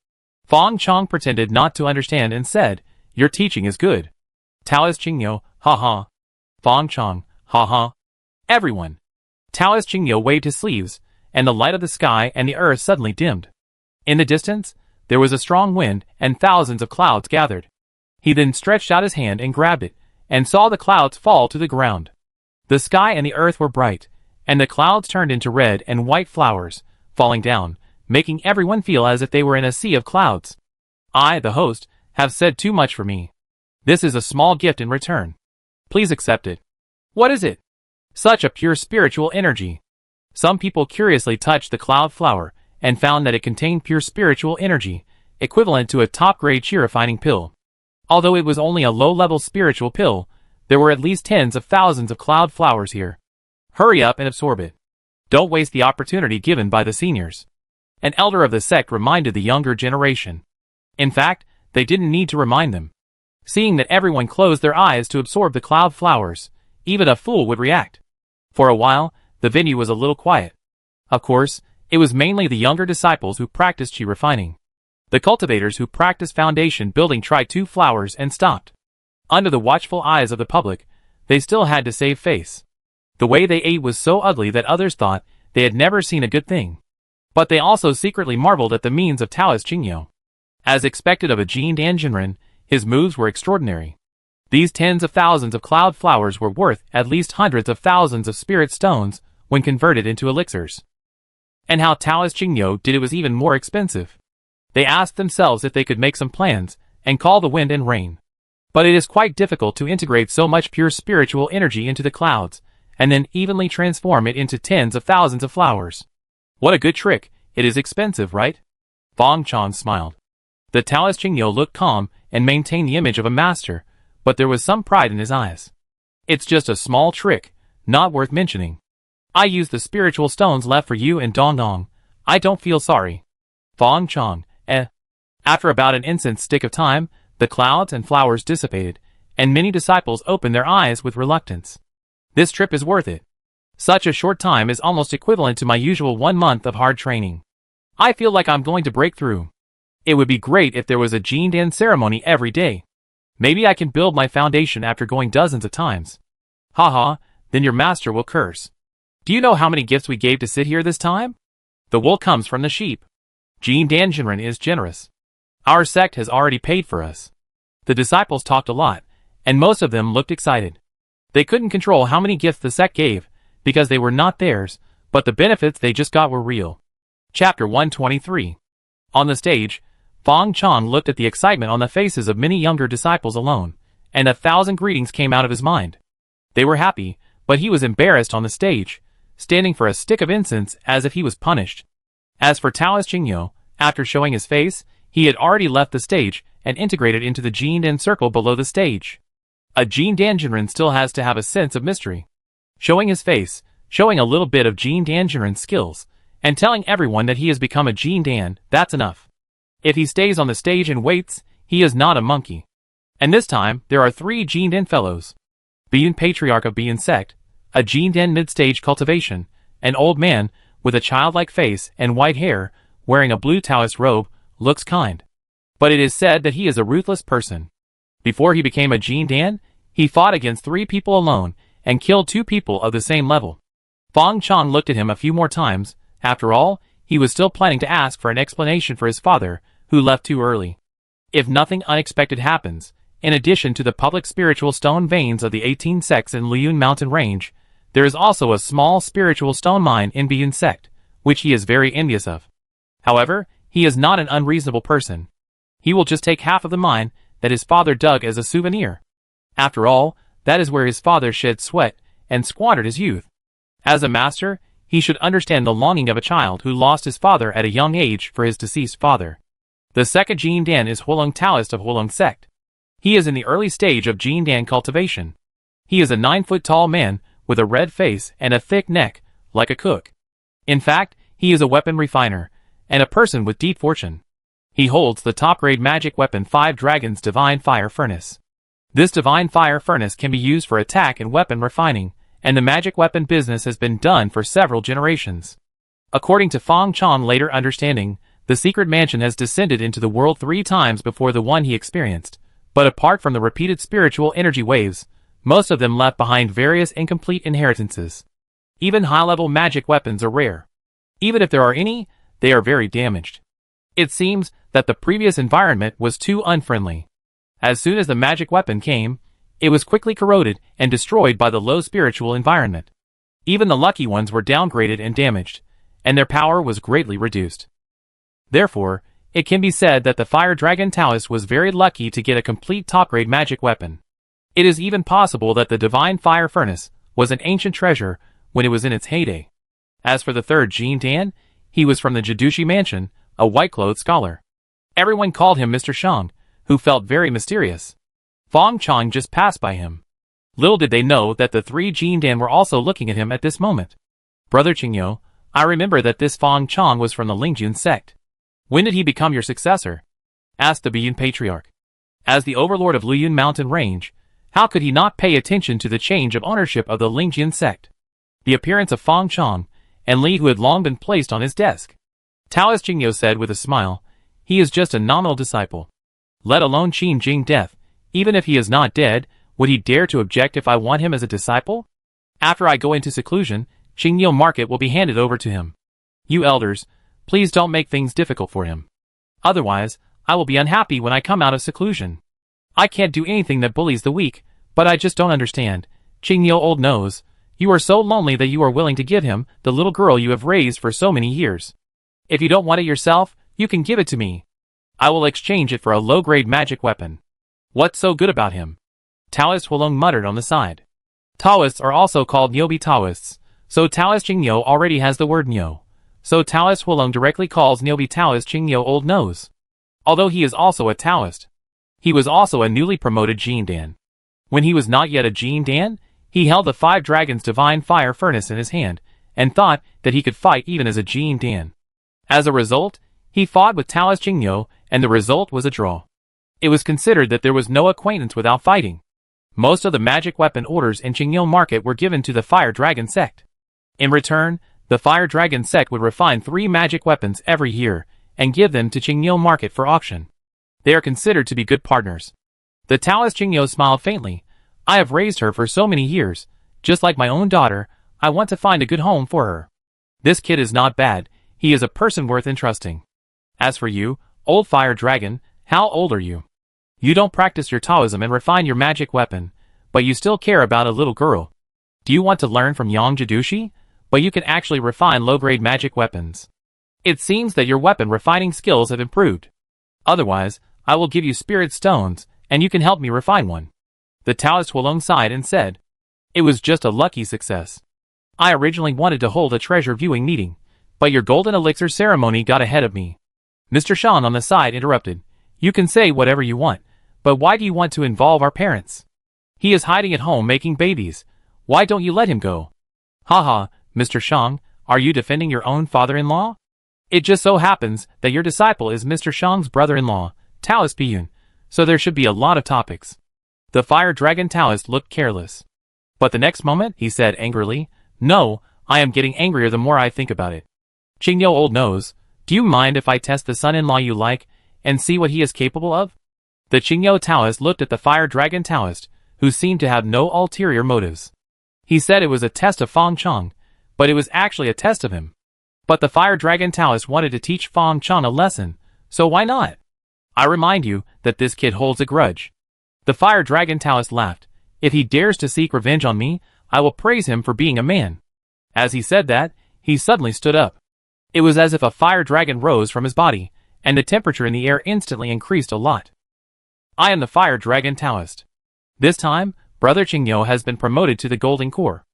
Fang Chong pretended not to understand and said, "Your teaching is good." Taoist Qingyo, ha ha. Fang Chong, ha ha. Everyone. Taoist Qingyo waved his sleeves, and the light of the sky and the earth suddenly dimmed. In the distance, there was a strong wind and thousands of clouds gathered. He then stretched out his hand and grabbed it, and saw the clouds fall to the ground. The sky and the earth were bright, and the clouds turned into red and white flowers, falling down, making everyone feel as if they were in a sea of clouds. I, the host, have said too much for me. This is a small gift in return. Please accept it. What is it? Such a pure spiritual energy. Some people curiously touched the cloud flower and found that it contained pure spiritual energy, equivalent to a top-grade chi refining pill. Although it was only a low-level spiritual pill, there were at least tens of thousands of cloud flowers here. Hurry up and absorb it. Don't waste the opportunity given by the seniors. An elder of the sect reminded the younger generation. In fact, they didn't need to remind them. Seeing that everyone closed their eyes to absorb the cloud flowers, even a fool would react. For a while, the venue was a little quiet. Of course, it was mainly the younger disciples who practiced chi refining. The cultivators who practiced foundation building tried 2 flowers and stopped. Under the watchful eyes of the public, they still had to save face. The way they ate was so ugly that others thought they had never seen a good thing. But they also secretly marveled at the means of Taoist Qingyo. As expected of a Jindan Jinren, his moves were extraordinary. These tens of thousands of cloud flowers were worth at least hundreds of thousands of spirit stones when converted into elixirs. And how Taoist Qingyo did it was even more expensive. They asked themselves if they could make some plans and call the wind and rain. But it is quite difficult to integrate so much pure spiritual energy into the clouds, and then evenly transform it into tens of thousands of flowers. What a good trick. It is expensive, right? Fang Chong smiled. The Taoist Qingyo looked calm and maintained the image of a master, but there was some pride in his eyes. It's just a small trick, not worth mentioning. I used the spiritual stones left for you and Dong. I don't feel sorry. Fang Chong, After about an instant's stick of time, the clouds and flowers dissipated, and many disciples opened their eyes with reluctance. This trip is worth it. Such a short time is almost equivalent to my usual 1 month of hard training. I feel like I'm going to break through. It would be great if there was a Jindan ceremony every day. Maybe I can build my foundation after going dozens of times. Haha, then your master will curse. Do you know how many gifts we gave to sit here this time? The wool comes from the sheep. Jindan Jinren is generous. Our sect has already paid for us. The disciples talked a lot, and most of them looked excited. They couldn't control how many gifts the sect gave, because they were not theirs, but the benefits they just got were real. Chapter 123. On the stage, Fang Chong looked at the excitement on the faces of many younger disciples alone, and 1,000 greetings came out of his mind. They were happy, but he was embarrassed on the stage, standing for a stick of incense as if he was punished. As for Taoist Qingyo, after showing his face, he had already left the stage and integrated into the Jindan circle below the stage. A Jindan Jinren still has to have a sense of mystery. Showing his face, showing a little bit of Jindan Jinren's skills, and telling everyone that he has become a Jindan, that's enough. If he stays on the stage and waits, he is not a monkey. And this time, there are 3 Jindan fellows. Bian Patriarch of Bian Sect, a Jindan mid-stage cultivation, an old man, with a childlike face and white hair, wearing a blue Taoist robe, looks kind. But it is said that he is a ruthless person. Before he became a Jindan, he fought against 3 people alone, and killed 2 people of the same level. Fang Chong looked at him a few more times. After all, he was still planning to ask for an explanation for his father, who left too early. If nothing unexpected happens, in addition to the public spiritual stone veins of the 18 sects in Liyun Mountain Range, there is also a small spiritual stone mine in Bian Sect, which he is very envious of. However, he is not an unreasonable person. He will just take half of the mine that his father dug as a souvenir. After all, that is where his father shed sweat and squandered his youth. As a master, he should understand the longing of a child who lost his father at a young age for his deceased father. The second Jin Dan is Hulung Taoist of Hulung sect. He is in the early stage of Jin Dan cultivation. He is a 9-foot-tall man with a red face and a thick neck, like a cook. In fact, he is a weapon refiner, and a person with deep fortune. He holds the top-grade magic weapon 5 Dragons Divine Fire Furnace. This Divine Fire Furnace can be used for attack and weapon refining, and the magic weapon business has been done for several generations. According to Fong Chong later understanding, the secret mansion has descended into the world 3 times before the one he experienced, but apart from the repeated spiritual energy waves, most of them left behind various incomplete inheritances. Even high-level magic weapons are rare. Even if there are any, they are very damaged. It seems that the previous environment was too unfriendly. As soon as the magic weapon came, it was quickly corroded and destroyed by the low spiritual environment. Even the lucky ones were downgraded and damaged, and their power was greatly reduced. Therefore, it can be said that the Fire Dragon Taoist was very lucky to get a complete top-grade magic weapon. It is even possible that the Divine Fire Furnace was an ancient treasure when it was in its heyday. As for the third Jin Dan, he was from the Jidushi Mansion, a white-clothed scholar. Everyone called him Mr. Shang, who felt very mysterious. Fong Chong just passed by him. Little did they know that the 3 Jin Dan were also looking at him at this moment. Brother Qingyou, I remember that this Fong Chong was from the Lingjun sect. When did he become your successor? Asked the Biyun Patriarch. As the overlord of Luyun Mountain Range, how could he not pay attention to the change of ownership of the Lingjun sect? The appearance of Fong Chong, and Li who had long been placed on his desk. Taoist Qingyou said with a smile, he is just a nominal disciple. Let alone Qin Jing death, even if he is not dead, would he dare to object if I want him as a disciple? After I go into seclusion, Qingyou market will be handed over to him. You elders, please don't make things difficult for him. Otherwise, I will be unhappy when I come out of seclusion. I can't do anything that bullies the weak, but I just don't understand. Qingyou old nose, you are so lonely that you are willing to give him the little girl you have raised for so many years. If you don't want it yourself, you can give it to me. I will exchange it for a low-grade magic weapon. What's so good about him? Taoist Hulung muttered on the side. Taoists are also called Nyobi Taoists, so Taoist Qingyou already has the word Nyo. So Taoist Hulung directly calls Nyobi Taoist Qingyou old nose. Although he is also a Taoist. He was also a newly promoted Jin Dan. When he was not yet a Jin Dan, he held the 5 Dragons Divine Fire Furnace in his hand, and thought that he could fight even as a Jin Dan. As a result, he fought with Taoist Qingyou, and the result was a draw. It was considered that there was no acquaintance without fighting. Most of the magic weapon orders in Qingyou market were given to the Fire Dragon sect. In return, the Fire Dragon sect would refine 3 magic weapons every year, and give them to Qingyou market for auction. They are considered to be good partners. The Taoist Qingyou smiled faintly. I have raised her for so many years. Just like my own daughter, I want to find a good home for her. This kid is not bad. He is a person worth entrusting. As for you, old Fire Dragon, how old are you? You don't practice your Taoism and refine your magic weapon, but you still care about a little girl. Do you want to learn from Yang Jidushi? But you can actually refine low-grade magic weapons. It seems that your weapon refining skills have improved. Otherwise, I will give you spirit stones, and you can help me refine one. The Taoist Hulung sighed and said, it was just a lucky success. I originally wanted to hold a treasure viewing meeting, but your golden elixir ceremony got ahead of me. Mr. Shan on the side interrupted. You can say whatever you want, but why do you want to involve our parents? He is hiding at home making babies. Why don't you let him go? Haha, Mr. Shang, are you defending your own father-in-law? It just so happens that your disciple is Mr. Shang's brother-in-law, Taoist Biyun, so there should be a lot of topics. The Fire Dragon Taoist looked careless. But the next moment, he said angrily, no, I am getting angrier the more I think about it. Qingyou old nose, do you mind if I test the son-in-law you like, and see what he is capable of? The Qingyou Taoist looked at the Fire Dragon Taoist, who seemed to have no ulterior motives. He said it was a test of Fong Chong, but it was actually a test of him. But the Fire Dragon Taoist wanted to teach Fong Chong a lesson, so why not? I remind you that this kid holds a grudge. The Fire Dragon Taoist laughed. If he dares to seek revenge on me, I will praise him for being a man. As he said that, he suddenly stood up. It was as if a fire dragon rose from his body, and the temperature in the air instantly increased a lot. I am the Fire Dragon Taoist. This time, Brother Qingyou has been promoted to the Golden Core.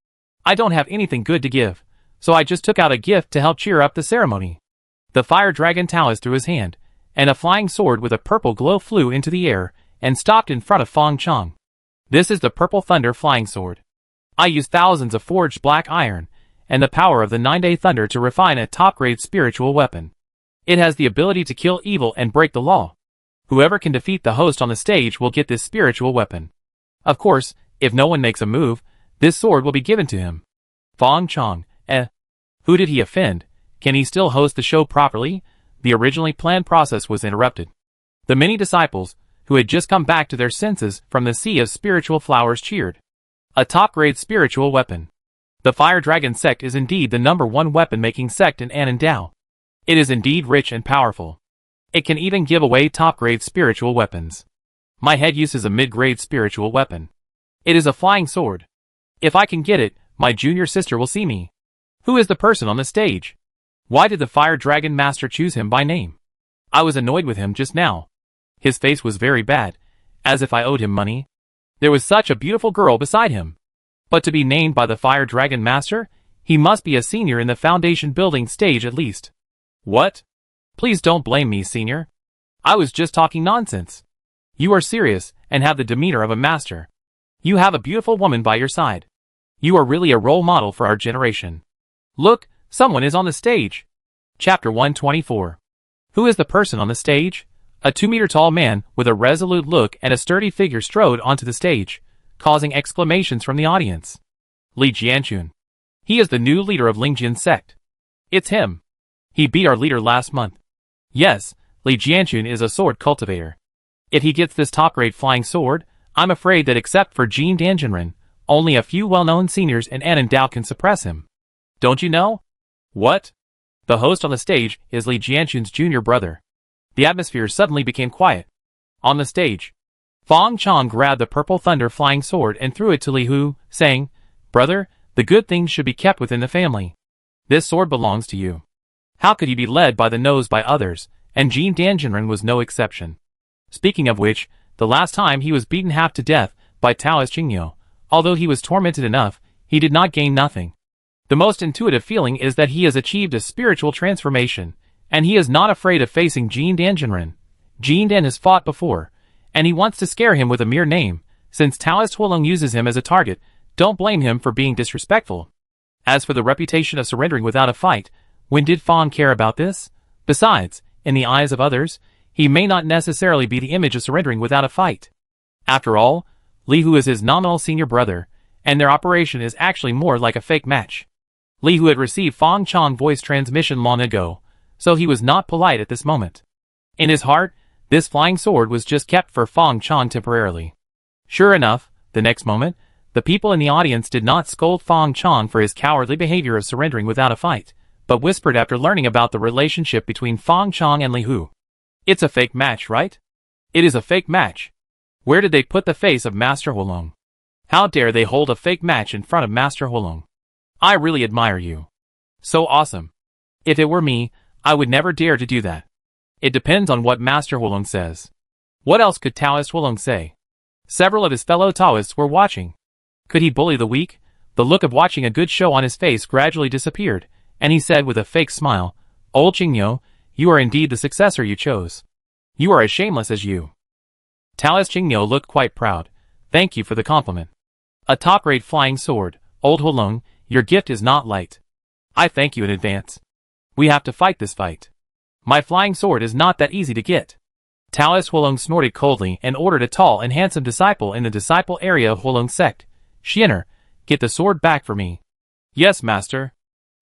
I don't have anything good to give, so I just took out a gift to help cheer up the ceremony." The fire dragon Taoist threw his hand, and a flying sword with a purple glow flew into the air and stopped in front of Fong Chong. "This is the Purple Thunder Flying Sword. I use thousands of forged black iron and the power of the 9-day thunder to refine a top-grade spiritual weapon. It has the ability to kill evil and break the law. Whoever can defeat the host on the stage will get this spiritual weapon. Of course, if no one makes a move, this sword will be given to him." Fong Chong, who did he offend? Can he still host the show properly? The originally planned process was interrupted. The many disciples, who had just come back to their senses from the sea of spiritual flowers, cheered. A top-grade spiritual weapon. The Fire Dragon sect is indeed the #1 weapon-making sect in Annandale. It is indeed rich and powerful. It can even give away top-grade spiritual weapons. My head uses a mid-grade spiritual weapon. It is a flying sword. If I can get it, my junior sister will see me. Who is the person on the stage? Why did the Fire Dragon Master choose him by name? I was annoyed with him just now. His face was very bad, as if I owed him money. There was such a beautiful girl beside him. But to be named by the Fire Dragon Master, he must be a senior in the foundation building stage at least. What? Please don't blame me, senior. I was just talking nonsense. You are serious and have the demeanor of a master. You have a beautiful woman by your side. You are really a role model for our generation. Look, someone is on the stage. Chapter 124. Who is the person on the stage? A 2-meter-tall man with a resolute look and a sturdy figure strode onto the stage, causing exclamations from the audience. Li Jianchun. He is the new leader of Lingjian sect. It's him. He beat our leader last month. Yes, Li Jianchun is a sword cultivator. If he gets this top-grade flying sword, I'm afraid that except for Jean Danjinren, only a few well-known seniors in Annandale can suppress him. Don't you know? What? The host on the stage is Li Jianchun's junior brother. The atmosphere suddenly became quiet. On the stage, Fong Chong grabbed the Purple Thunder Flying Sword and threw it to Li Hu, saying, "Brother, the good things should be kept within the family. This sword belongs to you." How could he be led by the nose by others, and Jean Danjinren was no exception. Speaking of which, the last time he was beaten half to death by Taoist Qingyou, although he was tormented enough, he did not gain nothing. The most intuitive feeling is that he has achieved a spiritual transformation, and he is not afraid of facing Jean Danjinren. Jean Dan has fought before, and he wants to scare him with a mere name. Since Taoist Huolong uses him as a target, don't blame him for being disrespectful. As for the reputation of surrendering without a fight, when did Fong care about this? Besides, in the eyes of others, he may not necessarily be the image of surrendering without a fight. After all, Li Hu is his nominal senior brother, and their operation is actually more like a fake match. Li Hu had received Fong Chong voice transmission long ago, so he was not polite at this moment. In his heart, this flying sword was just kept for Fong Chong temporarily. Sure enough, the next moment, the people in the audience did not scold Fong Chong for his cowardly behavior of surrendering without a fight, but whispered after learning about the relationship between Fong Chong and Li Hu. It's a fake match, right? It is a fake match. Where did they put the face of Master Huolong? How dare they hold a fake match in front of Master Huolong? I really admire you. So awesome. If it were me, I would never dare to do that. It depends on what Master Huolong says. What else could Taoist Huolong say? Several of his fellow Taoists were watching. Could he bully the weak? The look of watching a good show on his face gradually disappeared, and he said with a fake smile, "Old Qingyou, you are indeed the successor you chose. You are as shameless as you." Taoist Qingyou looked quite proud. "Thank you for the compliment. A top-grade flying sword, Old Huolong, your gift is not light. I thank you in advance. We have to fight this fight. My flying sword is not that easy to get." Taoist Huolong snorted coldly and ordered a tall and handsome disciple in the disciple area of Huolong sect, "Xianer, get the sword back for me." "Yes, master."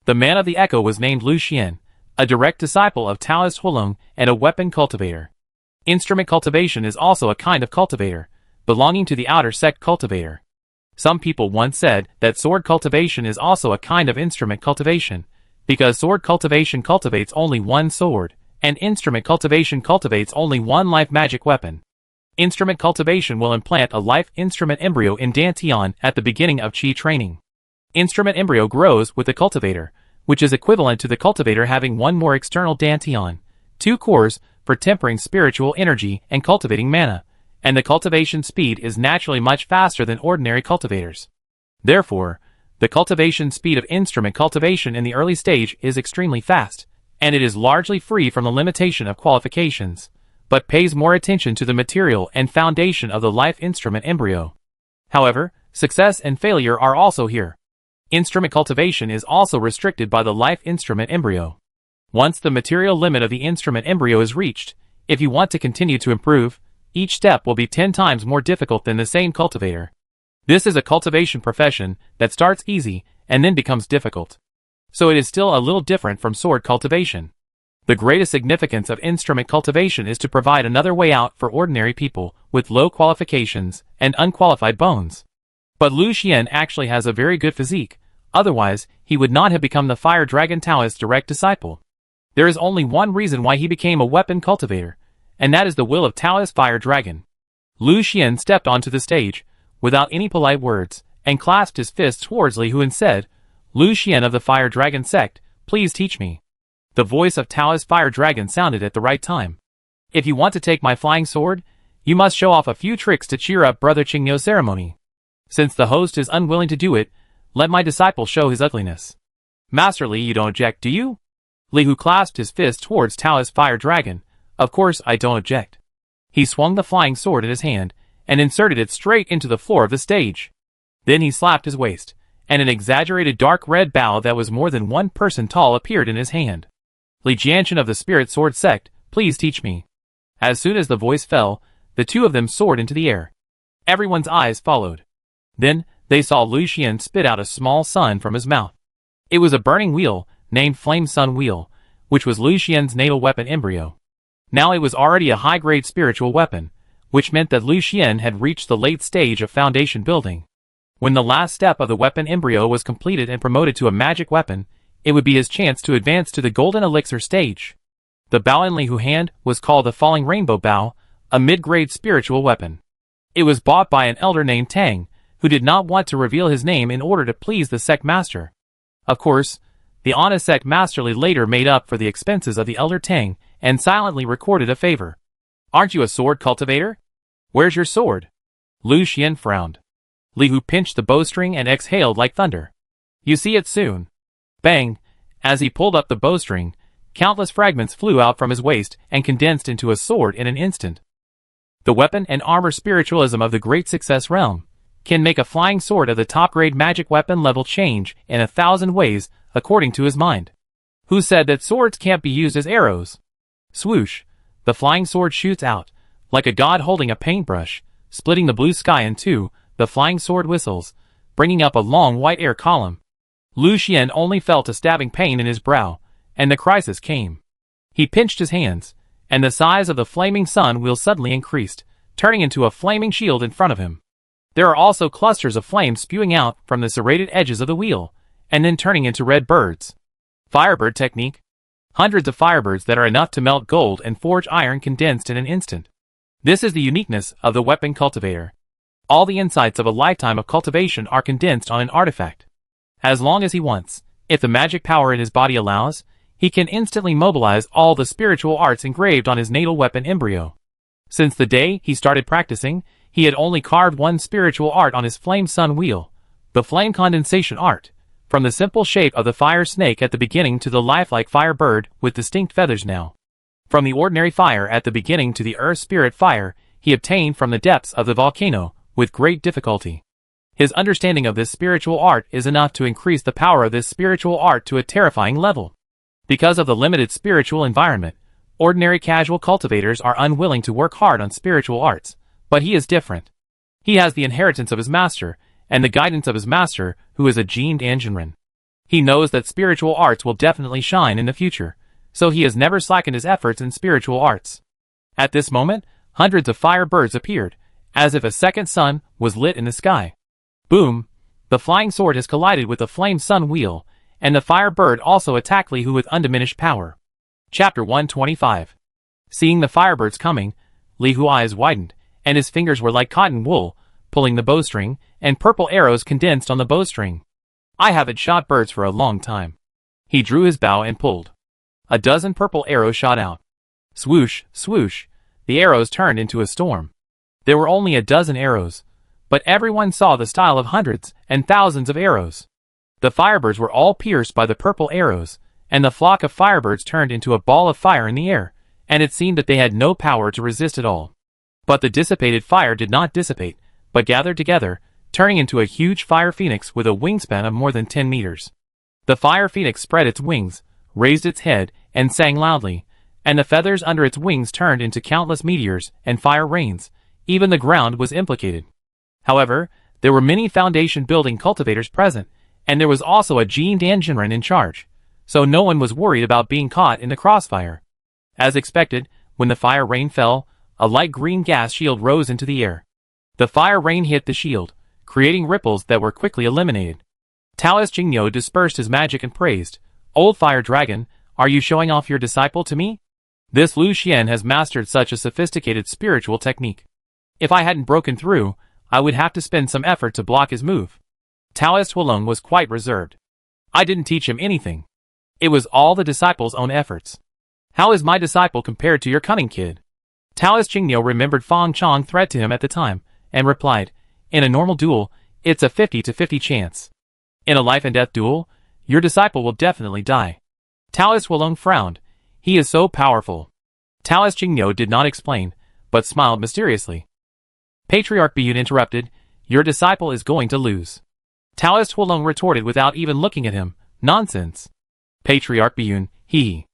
The man of the echo was named Lu Xian, a direct disciple of Taoist Huolong and a weapon cultivator. Instrument cultivation is also a kind of cultivator, belonging to the outer sect cultivator. Some people once said that sword cultivation is also a kind of instrument cultivation, because sword cultivation cultivates only one sword, and instrument cultivation cultivates only one life magic weapon. Instrument cultivation will implant a life instrument embryo in Dantian at the beginning of Qi training. Instrument embryo grows with the cultivator, which is equivalent to the cultivator having one more external Dantian, 2 cores for tempering spiritual energy and cultivating mana, and the cultivation speed is naturally much faster than ordinary cultivators. Therefore, The cultivation speed of instrument cultivation in the early stage is extremely fast, and it is largely free from the limitation of qualifications, but pays more attention to the material and foundation of the life instrument embryo. However, success and failure are also here. Instrument cultivation is also restricted by the life instrument embryo. Once the material limit of the instrument embryo is reached, if you want to continue to improve, each step will be 10 times more difficult than the same cultivator. This is a cultivation profession that starts easy and then becomes difficult. So it is still a little different from sword cultivation. The greatest significance of instrument cultivation is to provide another way out for ordinary people with low qualifications and unqualified bones. But Lu Xian actually has a very good physique, otherwise he would not have become the Fire Dragon Taoist's direct disciple. There is only one reason why he became a weapon cultivator, and that is the will of Taoist Fire Dragon. Lu Xian stepped onto the stage, without any polite words, and clasped his fists towards Li Hu and said, "Lu Xian of the Fire Dragon sect, please teach me." The voice of Taoist Fire Dragon sounded at the right time. "If you want to take my flying sword, you must show off a few tricks to cheer up Brother Qingyou's ceremony. Since the host is unwilling to do it, let my disciple show his ugliness." "Master Li, you don't object, do you?" Li Hu clasped his fist towards Taoist Fire Dragon. "Of course I don't object." He swung the flying sword in his hand, and inserted it straight into the floor of the stage. Then he slapped his waist, and an exaggerated dark red bow that was more than 1 person tall appeared in his hand. "Li Jianshan of the Spirit Sword Sect, please teach me." As soon as the voice fell, the two of them soared into the air. Everyone's eyes followed. Then, they saw Lu Xian spit out a small sun from his mouth. It was a burning wheel, named Flame Sun Wheel, which was Lu Xian's natal weapon embryo. Now it was already a high-grade spiritual weapon, which meant that Lu Xian had reached the late stage of foundation building. When the last step of the weapon embryo was completed and promoted to a magic weapon, it would be his chance to advance to the golden elixir stage. The bow in Li Hu's hand was called the Falling Rainbow Bow, a mid-grade spiritual weapon. It was bought by an elder named Tang, who did not want to reveal his name in order to please the sect master. Of course, the honest sect master Li later made up for the expenses of the elder Tang and silently recorded a favor. "Aren't you a sword cultivator? Where's your sword?" Lu Xian frowned. Li Hu pinched the bowstring and exhaled like thunder. "You see it soon." Bang! As he pulled up the bowstring, countless fragments flew out from his waist and condensed into a sword in an instant. The weapon and armor spiritualism of the Great Success Realm can make a flying sword of the top-grade magic weapon level change in 1,000 ways according to his mind. Who said that swords can't be used as arrows? Swoosh! The flying sword shoots out, like a god holding a paintbrush, splitting the blue sky in two. The flying sword whistles, bringing up a long white air column. Lu Xian only felt a stabbing pain in his brow, and the crisis came. He pinched his hands, and the size of the flaming sun wheel suddenly increased, turning into a flaming shield in front of him. There are also clusters of flame spewing out from the serrated edges of the wheel, and then turning into red birds. Firebird technique. Hundreds of firebirds that are enough to melt gold and forge iron condensed in an instant. This is the uniqueness of the weapon cultivator. All the insights of a lifetime of cultivation are condensed on an artifact. As long as he wants, if the magic power in his body allows, he can instantly mobilize all the spiritual arts engraved on his natal weapon embryo. Since the day he started practicing, he had only carved one spiritual art on his flame sun wheel, the flame condensation art, from the simple shape of the fire snake at the beginning to the lifelike fire bird with distinct feathers now. From the ordinary fire at the beginning to the earth spirit fire he obtained from the depths of the volcano, with great difficulty. His understanding of this spiritual art is enough to increase the power of this spiritual art to a terrifying level. Because of the limited spiritual environment, ordinary casual cultivators are unwilling to work hard on spiritual arts, but he is different. He has the inheritance of his master, and the guidance of his master, who is a Jin Anjinren. He knows that spiritual arts will definitely shine in the future, so he has never slackened his efforts in spiritual arts. At this moment, hundreds of fire birds appeared, as if a second sun was lit in the sky. Boom! The flying sword has collided with the flame sun wheel, and the fire bird also attacked Li Hu with undiminished power. Chapter 125. Seeing the firebirds coming, Li Hu's eyes widened, and his fingers were like cotton wool, pulling the bowstring, and purple arrows condensed on the bowstring. "I haven't shot birds for a long time." He drew his bow and pulled. A dozen purple arrows shot out. Swoosh, swoosh, the arrows turned into a storm. There were only a dozen arrows, but everyone saw the style of hundreds and thousands of arrows. The firebirds were all pierced by the purple arrows, and the flock of firebirds turned into a ball of fire in the air, and it seemed that they had no power to resist at all. But the dissipated fire did not dissipate, but gathered together, turning into a huge fire phoenix with a wingspan of more than 10 meters. The fire phoenix spread its wings, raised its head, and sang loudly, and the feathers under its wings turned into countless meteors and fire rains. Even the ground was implicated. However, there were many foundation building cultivators present, and there was also a Gene Dangenren in charge, so no one was worried about being caught in the crossfire. As expected, when the fire rain fell, a light green gas shield rose into the air. The fire rain hit the shield, creating ripples that were quickly eliminated. Taoist Jingyo dispersed his magic and praised, "Old fire dragon, are you showing off your disciple to me? This Lu Xian has mastered such a sophisticated spiritual technique. If I hadn't broken through, I would have to spend some effort to block his move." Taoist Huolong was quite reserved. "I didn't teach him anything. It was all the disciple's own efforts. How is my disciple compared to your cunning kid?" Taoist Jingyo remembered Fang Chong's threat to him at the time, and replied, "In a normal duel, it's a 50-50 chance. In a life and death duel, your disciple will definitely die." Taoist Huolong frowned. "He is so powerful." Taoist Jingyo did not explain, but smiled mysteriously. Patriarch Biyun interrupted, "Your disciple is going to lose." Taoist Huolong retorted without even looking at him, "Nonsense." Patriarch Biyun, he.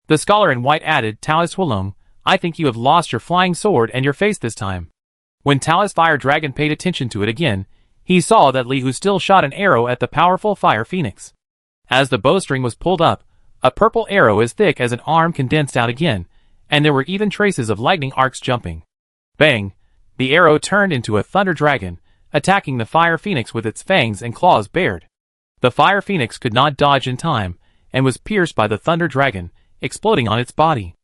The scholar in white added, "Taoist Huolong, I think you have lost your flying sword and your face this time." When Taoist Fire Dragon paid attention to it again, he saw that Li Hu still shot an arrow at the powerful fire phoenix. As the bowstring was pulled up, a purple arrow as thick as an arm condensed out again, and there were even traces of lightning arcs jumping. Bang! The arrow turned into a thunder dragon, attacking the fire phoenix with its fangs and claws bared. The fire phoenix could not dodge in time, and was pierced by the thunder dragon, exploding on its body.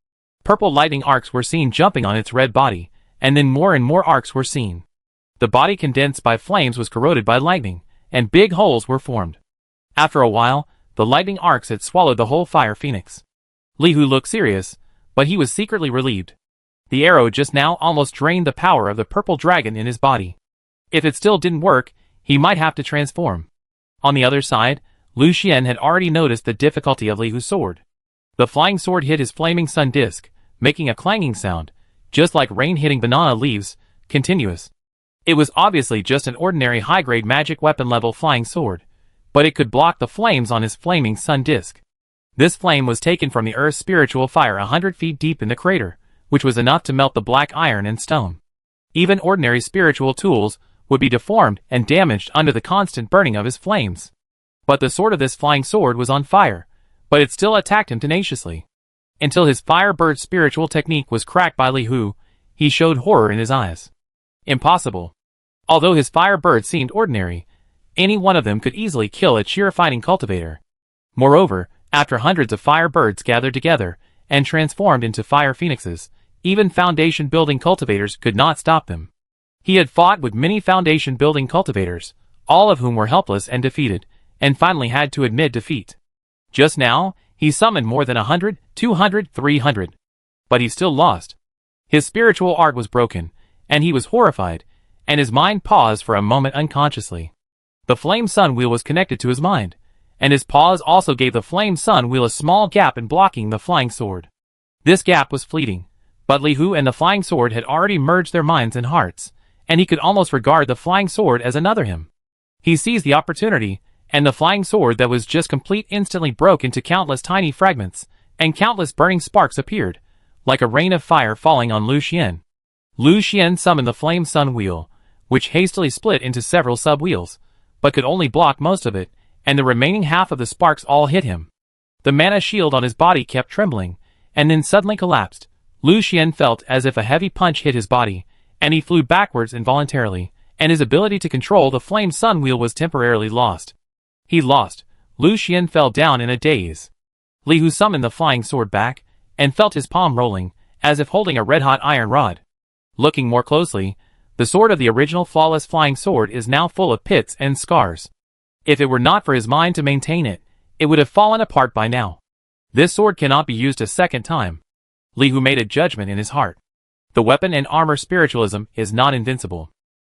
Purple lightning arcs were seen jumping on its red body, and then more and more arcs were seen. The body condensed by flames was corroded by lightning, and big holes were formed. After a while, the lightning arcs had swallowed the whole fire phoenix. Li Hu looked serious, but he was secretly relieved. The arrow just now almost drained the power of the purple dragon in his body. If it still didn't work, he might have to transform. On the other side, Lu Xian had already noticed the difficulty of Li Hu's sword. The flying sword hit his flaming sun disk, making a clanging sound, just like rain hitting banana leaves, continuous. It was obviously just an ordinary high-grade magic weapon level flying sword, but it could block the flames on his flaming sun disk. This flame was taken from the Earth's spiritual fire 100 feet deep in the crater, which was enough to melt the black iron and stone. Even ordinary spiritual tools would be deformed and damaged under the constant burning of his flames. But the sword of this flying sword was on fire, but it still attacked him tenaciously. Until his Firebird spiritual technique was cracked by Li Hu, he showed horror in his eyes. Impossible. Although his Firebird seemed ordinary, any one of them could easily kill a cheer fighting cultivator. Moreover, after hundreds of Firebirds gathered together and transformed into fire phoenixes, even foundation building cultivators could not stop them. He had fought with many foundation building cultivators, all of whom were helpless and defeated, and finally had to admit defeat. Just now, he summoned more than 100, 200, 300. But he still lost. His spiritual art was broken, and he was horrified, and his mind paused for a moment unconsciously. The flame sun wheel was connected to his mind, and his pause also gave the flame sun wheel a small gap in blocking the flying sword. This gap was fleeting, but Li Hu and the flying sword had already merged their minds and hearts, and he could almost regard the flying sword as another him. He seized the opportunity, and the flying sword that was just complete instantly broke into countless tiny fragments, and countless burning sparks appeared, like a rain of fire falling on Lu Xian. Lu Xian summoned the flame sun wheel, which hastily split into several sub-wheels, but could only block most of it, and the remaining half of the sparks all hit him. The mana shield on his body kept trembling, and then suddenly collapsed. Lu Xian felt as if a heavy punch hit his body, and he flew backwards involuntarily, and his ability to control the flame sun wheel was temporarily lost. He lost. Lu Xian fell down in a daze. Li Hu summoned the flying sword back, and felt his palm rolling, as if holding a red-hot iron rod. Looking more closely, the sword of the original flawless flying sword is now full of pits and scars. If it were not for his mind to maintain it, it would have fallen apart by now. This sword cannot be used a second time. Li Hu made a judgment in his heart. The weapon and armor spiritualism is not invincible.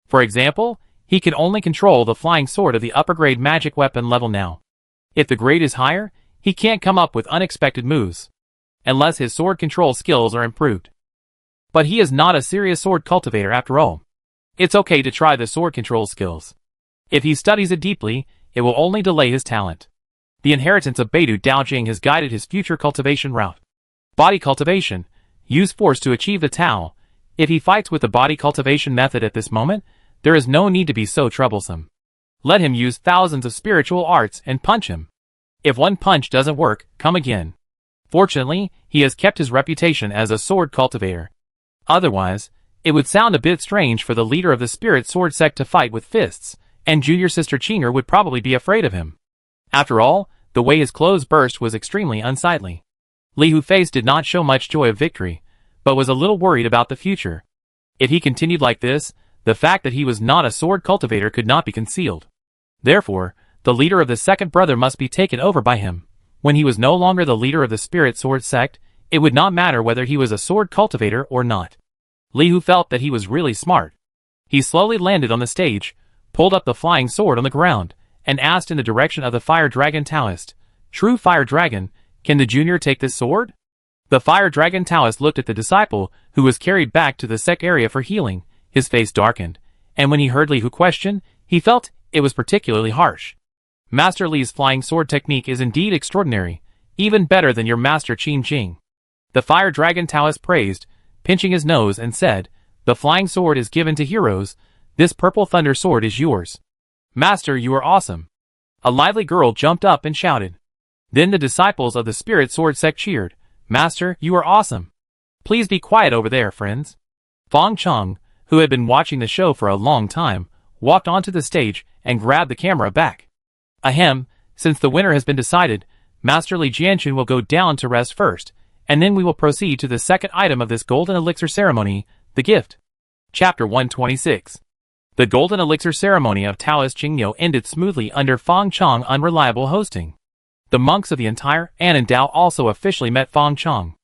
For example, He can only control the flying sword of the upper grade magic weapon level now. If the grade is higher, he can't come up with unexpected moves, unless his sword control skills are improved. But he is not a serious sword cultivator after all. It's okay to try the sword control skills. If he studies it deeply, it will only delay his talent. The inheritance of Beidou Daojing has guided his future cultivation route. Body cultivation. Use force to achieve the Tao. If he fights with the body cultivation method at this moment, there is no need to be so troublesome. Let him use thousands of spiritual arts and punch him. If one punch doesn't work, come again. Fortunately, he has kept his reputation as a sword cultivator. Otherwise, it would sound a bit strange for the leader of the spirit sword sect to fight with fists, and junior sister Qinger would probably be afraid of him. After all, the way his clothes burst was extremely unsightly. Li Hu's face did not show much joy of victory, but was a little worried about the future. If he continued like this, the fact that he was not a sword cultivator could not be concealed. Therefore, the leader of the second brother must be taken over by him. When he was no longer the leader of the spirit sword sect, it would not matter whether he was a sword cultivator or not. Li Hu felt that he was really smart. He slowly landed on the stage, pulled up the flying sword on the ground, and asked in the direction of the Fire Dragon Taoist, "True Fire Dragon, can the junior take this sword?" The Fire Dragon Taoist looked at the disciple, who was carried back to the sect area for healing. His face darkened, and when he heard Li Hu's question, he felt it was particularly harsh. Master Li's flying sword technique is indeed extraordinary, even better than your master Qin Jing. The Fire Dragon Taoist praised, pinching his nose, and said, "The flying sword is given to heroes. This purple thunder sword is yours. Master, you are awesome." A lively girl jumped up and shouted. Then the disciples of the spirit sword sect cheered, "Master, you are awesome. Please be quiet over there, friends." Fong Cheng, who had been watching the show for a long time, walked onto the stage and grabbed the camera back. "Ahem, since the winner has been decided, Master Li Jianxun will go down to rest first, and then we will proceed to the second item of this golden elixir ceremony, the gift." Chapter 126. The golden elixir ceremony of Taoist Qingniu ended smoothly under Fong Cheng's unreliable hosting. The monks of the entire Anandao also officially met Fong Cheng.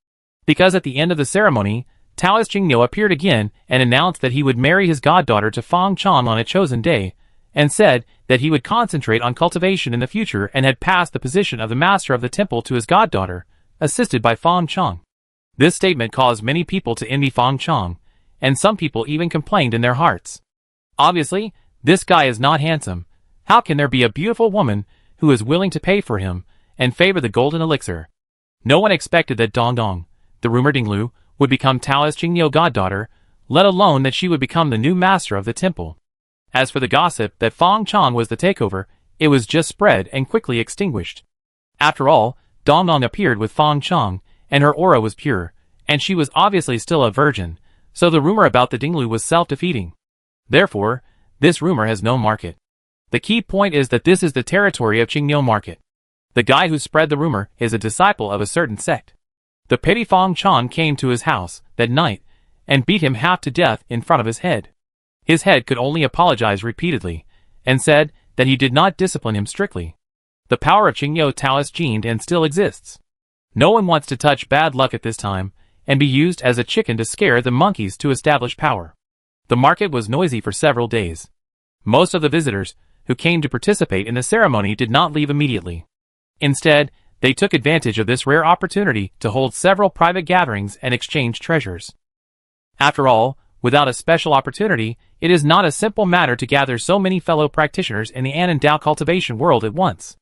Because at the end of the ceremony, Taoist Qingniu appeared again and announced that he would marry his goddaughter to Fong Cheng on a chosen day, and said that he would concentrate on cultivation in the future and had passed the position of the master of the temple to his goddaughter, assisted by Fong Cheng. This statement caused many people to envy Fong Cheng, and some people even complained in their hearts. Obviously, this guy is not handsome. How can there be a beautiful woman who is willing to pay for him and favor the golden elixir? No one expected that Dong Dong, the rumored Dinglu, would become Taoist Qingniu goddaughter, let alone that she would become the new master of the temple. As for the gossip that Fong Cheng was the takeover, it was just spread and quickly extinguished. After all, Dong Dong appeared with Fong Cheng, and her aura was pure, and she was obviously still a virgin, so the rumor about the Dinglu was self-defeating. Therefore, this rumor has no market. The key point is that this is the territory of Qingniu market. The guy who spread the rumor is a disciple of a certain sect. The petty Fong Cheng came to his house that night and beat him half to death in front of his head. His head could only apologize repeatedly, and said that he did not discipline him strictly. The power of Qingniu Taoist gened and still exists. No one wants to touch bad luck at this time, and be used as a chicken to scare the monkeys to establish power. The market was noisy for several days. Most of the visitors who came to participate in the ceremony did not leave immediately. Instead, they took advantage of this rare opportunity to hold several private gatherings and exchange treasures. After all, without a special opportunity, it is not a simple matter to gather so many fellow practitioners in the Anandao cultivation world at once.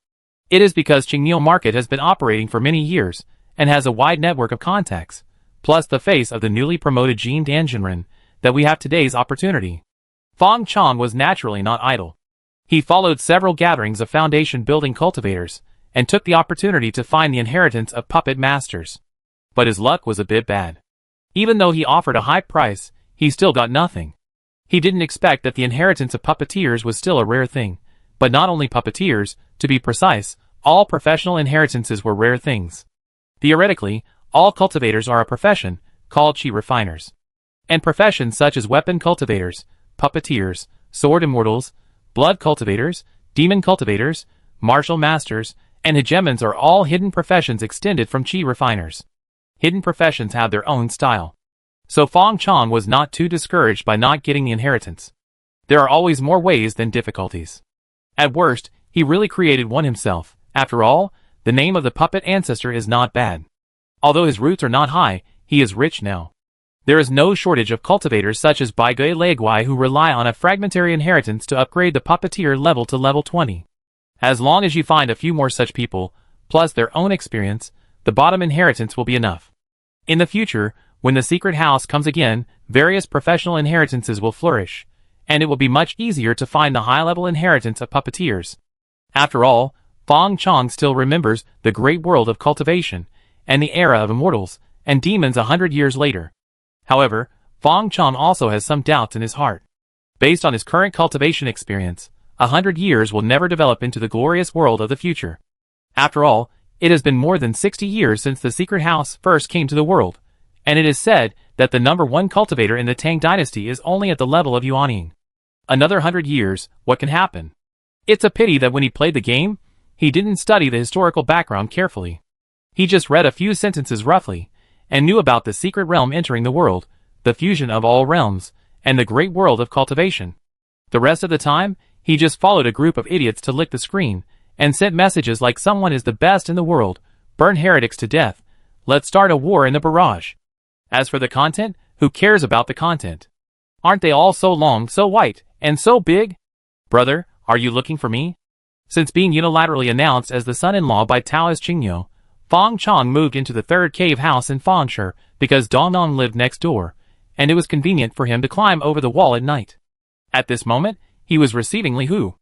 It is because Qingniu market has been operating for many years, and has a wide network of contacts, plus the face of the newly promoted Jin Danjinren, that we have today's opportunity. Fong Cheng was naturally not idle. He followed several gatherings of foundation building cultivators, and took the opportunity to find the inheritance of puppet masters. But his luck was a bit bad. Even though he offered a high price, he still got nothing. He didn't expect that the inheritance of puppeteers was still a rare thing, but not only puppeteers, to be precise, all professional inheritances were rare things. Theoretically, all cultivators are a profession, called chi refiners. And professions such as weapon cultivators, puppeteers, sword immortals, blood cultivators, demon cultivators, martial masters, and hegemons are all hidden professions extended from chi refiners. Hidden professions have their own style. So Fong Cheng was not too discouraged by not getting the inheritance. There are always more ways than difficulties. At worst, he really created one himself. After all, the name of the puppet ancestor is not bad. Although his roots are not high, he is rich now. There is no shortage of cultivators such as Bai Gui Leguai who rely on a fragmentary inheritance to upgrade the puppeteer level to level 20. As long as you find a few more such people, plus their own experience, the bottom inheritance will be enough. In the future, when the secret house comes again, various professional inheritances will flourish, and it will be much easier to find the high-level inheritance of puppeteers. After all, Fong Chong still remembers the great world of cultivation, and the era of immortals and demons 100 years later. However, Fong Chong also has some doubts in his heart. Based on his current cultivation experience, 100 years will never develop into the glorious world of the future. After all, it has been more than 60 years since the secret house first came to the world, and it is said that the number one cultivator in the Tang dynasty is only at the level of Yuanying. Another 100 years, what can happen? It's a pity that when he played the game, he didn't study the historical background carefully. He just read a few sentences roughly, and knew about the secret realm entering the world, the fusion of all realms, and the great world of cultivation. The rest of the time, he just followed a group of idiots to lick the screen, and sent messages like someone is the best in the world, burn heretics to death, let's start a war in the barrage. As for the content, who cares about the content? Aren't they all so long, so white, and so big? Brother, are you looking for me? Since being unilaterally announced as the son-in-law by Taoist Qingyou, Fong Chong moved into the third cave house in Fangshi because Dong Nong lived next door, and it was convenient for him to climb over the wall at night. At this moment, he was receiving Li Hu.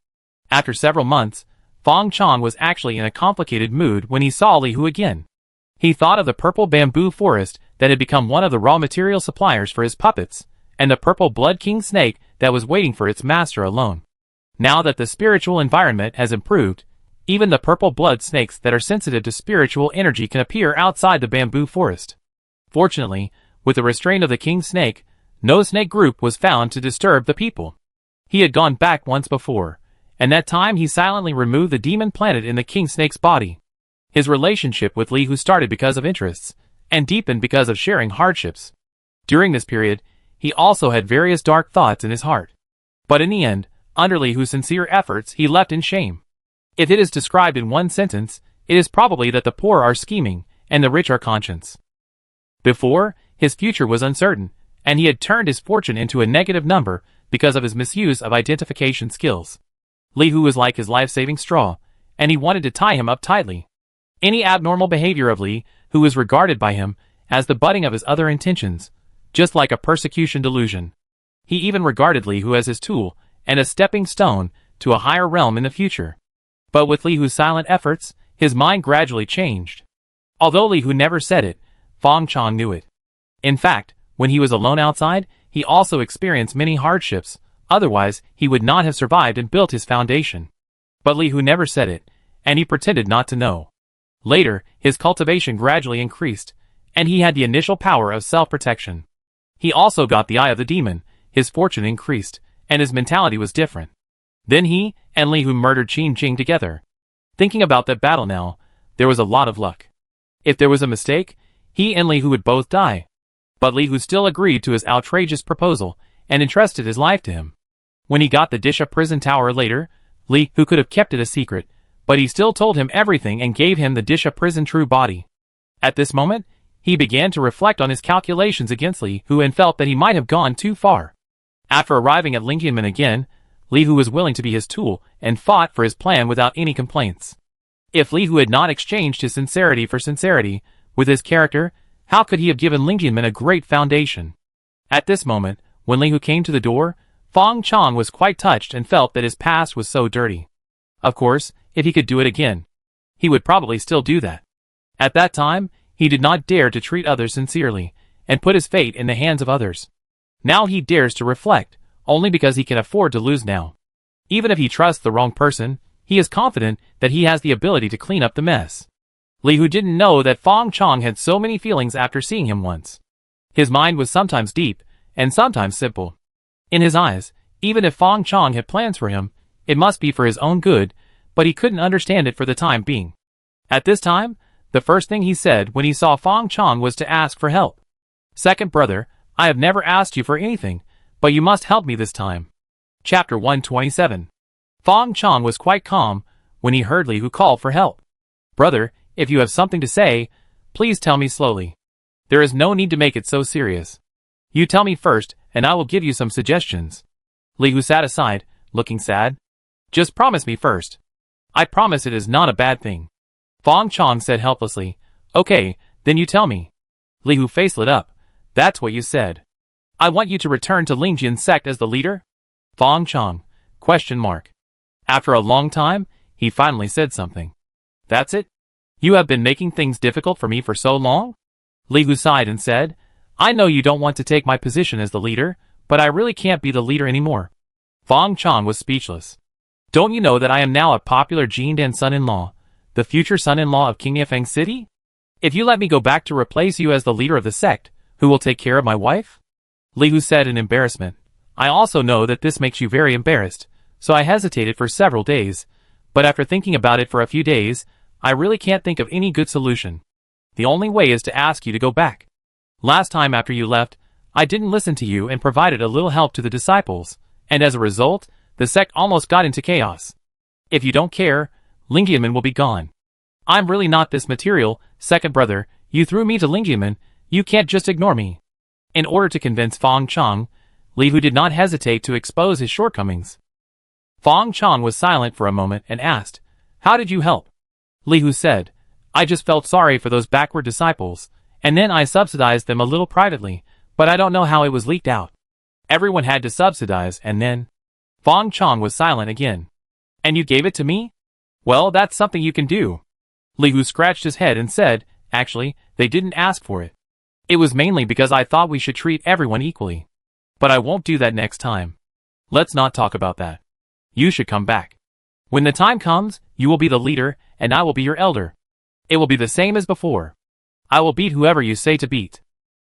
After several months, Fong Chong was actually in a complicated mood when he saw Li Hu again. He thought of the purple bamboo forest that had become one of the raw material suppliers for his puppets, and the purple blood king snake that was waiting for its master alone. Now that the spiritual environment has improved, even the purple blood snakes that are sensitive to spiritual energy can appear outside the bamboo forest. Fortunately, with the restraint of the king snake, no snake group was found to disturb the people. He had gone back once before, and that time he silently removed the demon planet in the king snake's body. His relationship with Li Hu started because of interests, and deepened because of sharing hardships. During this period, he also had various dark thoughts in his heart. But in the end, under Li Hu's sincere efforts, he left in shame. If it is described in one sentence, it is probably that the poor are scheming, and the rich are conscious. Before, his future was uncertain, and he had turned his fortune into a negative number because of his misuse of identification skills. Li Hu was like his life-saving straw, and he wanted to tie him up tightly. Any abnormal behavior of Li Hu was regarded by him as the budding of his other intentions, just like a persecution delusion. He even regarded Li Hu as his tool and a stepping stone to a higher realm in the future. But with Li Hu's silent efforts, his mind gradually changed. Although Li Hu never said it, Fong Chong knew it. In fact, when he was alone outside, he also experienced many hardships, otherwise he would not have survived and built his foundation. But Li Hu never said it, and he pretended not to know. Later, his cultivation gradually increased, and he had the initial power of self-protection. He also got the eye of the demon, his fortune increased, and his mentality was different. Then he and Li Hu murdered Qin Jing together. Thinking about that battle now, there was a lot of luck. If there was a mistake, he and Li Hu would both die. But Li Hu still agreed to his outrageous proposal and entrusted his life to him. When he got the Disha prison tower later, Li Hu could have kept it a secret, but he still told him everything and gave him the Disha prison true body. At this moment, he began to reflect on his calculations against Li Hu and felt that he might have gone too far. After arriving at Lingyanmen again, Li Hu was willing to be his tool and fought for his plan without any complaints. If Li Hu had not exchanged his sincerity for sincerity with his character, how could he have given Lingyanmen a great foundation? At this moment, when Li Hu came to the door, Fong Chong was quite touched and felt that his past was so dirty. Of course, if he could do it again, he would probably still do that. At that time, he did not dare to treat others sincerely and put his fate in the hands of others. Now he dares to reflect, only because he can afford to lose now. Even if he trusts the wrong person, he is confident that he has the ability to clean up the mess. Li Hu didn't know that Fong Chong had so many feelings after seeing him once. His mind was sometimes deep, and sometimes simple. In his eyes, even if Fong Chong had plans for him, it must be for his own good, but he couldn't understand it for the time being. At this time, the first thing he said when he saw Fong Chong was to ask for help. "Second brother, I have never asked you for anything, but you must help me this time." Chapter 127. Fong Chong was quite calm when he heard Li Hu call for help. Brother, if you have something to say, please tell me slowly. There is no need to make it so serious. You tell me first, and I will give you some suggestions. Li Hu sat aside, looking sad. Just promise me first. I promise it is not a bad thing. Fong Chong said helplessly. Okay, then you tell me. Li Hu's face lit up. That's what you said. I want you to return to Lingjian's sect as the leader? Fong Chong. ? After a long time, he finally said something. That's it? You have been making things difficult for me for so long? Li Hu sighed and said, I know you don't want to take my position as the leader, but I really can't be the leader anymore. Fong Chong was speechless. Don't you know that I am now a popular Jindan son-in-law, the future son-in-law of King Yifeng City? If you let me go back to replace you as the leader of the sect, who will take care of my wife? Li Hu said in embarrassment. I also know that this makes you very embarrassed, so I hesitated for several days, but after thinking about it for a few days, I really can't think of any good solution. The only way is to ask you to go back. Last time after you left, I didn't listen to you and provided a little help to the disciples, and as a result, the sect almost got into chaos. If you don't care, Lingjianmen will be gone. I'm really not this material, second brother, you threw me to Lingjianmen, you can't just ignore me. In order to convince Fong Chong, Li Hu did not hesitate to expose his shortcomings. Fong Chong was silent for a moment and asked, How did you help? Li Hu said, I just felt sorry for those backward disciples, and then I subsidized them a little privately, but I don't know how it was leaked out. Everyone had to subsidize and then... Fong Chong was silent again. And you gave it to me? Well, that's something you can do. Li Hu scratched his head and said, Actually, they didn't ask for it. It was mainly because I thought we should treat everyone equally. But I won't do that next time. Let's not talk about that. You should come back. When the time comes, you will be the leader, and I will be your elder. It will be the same as before. I will beat whoever you say to beat.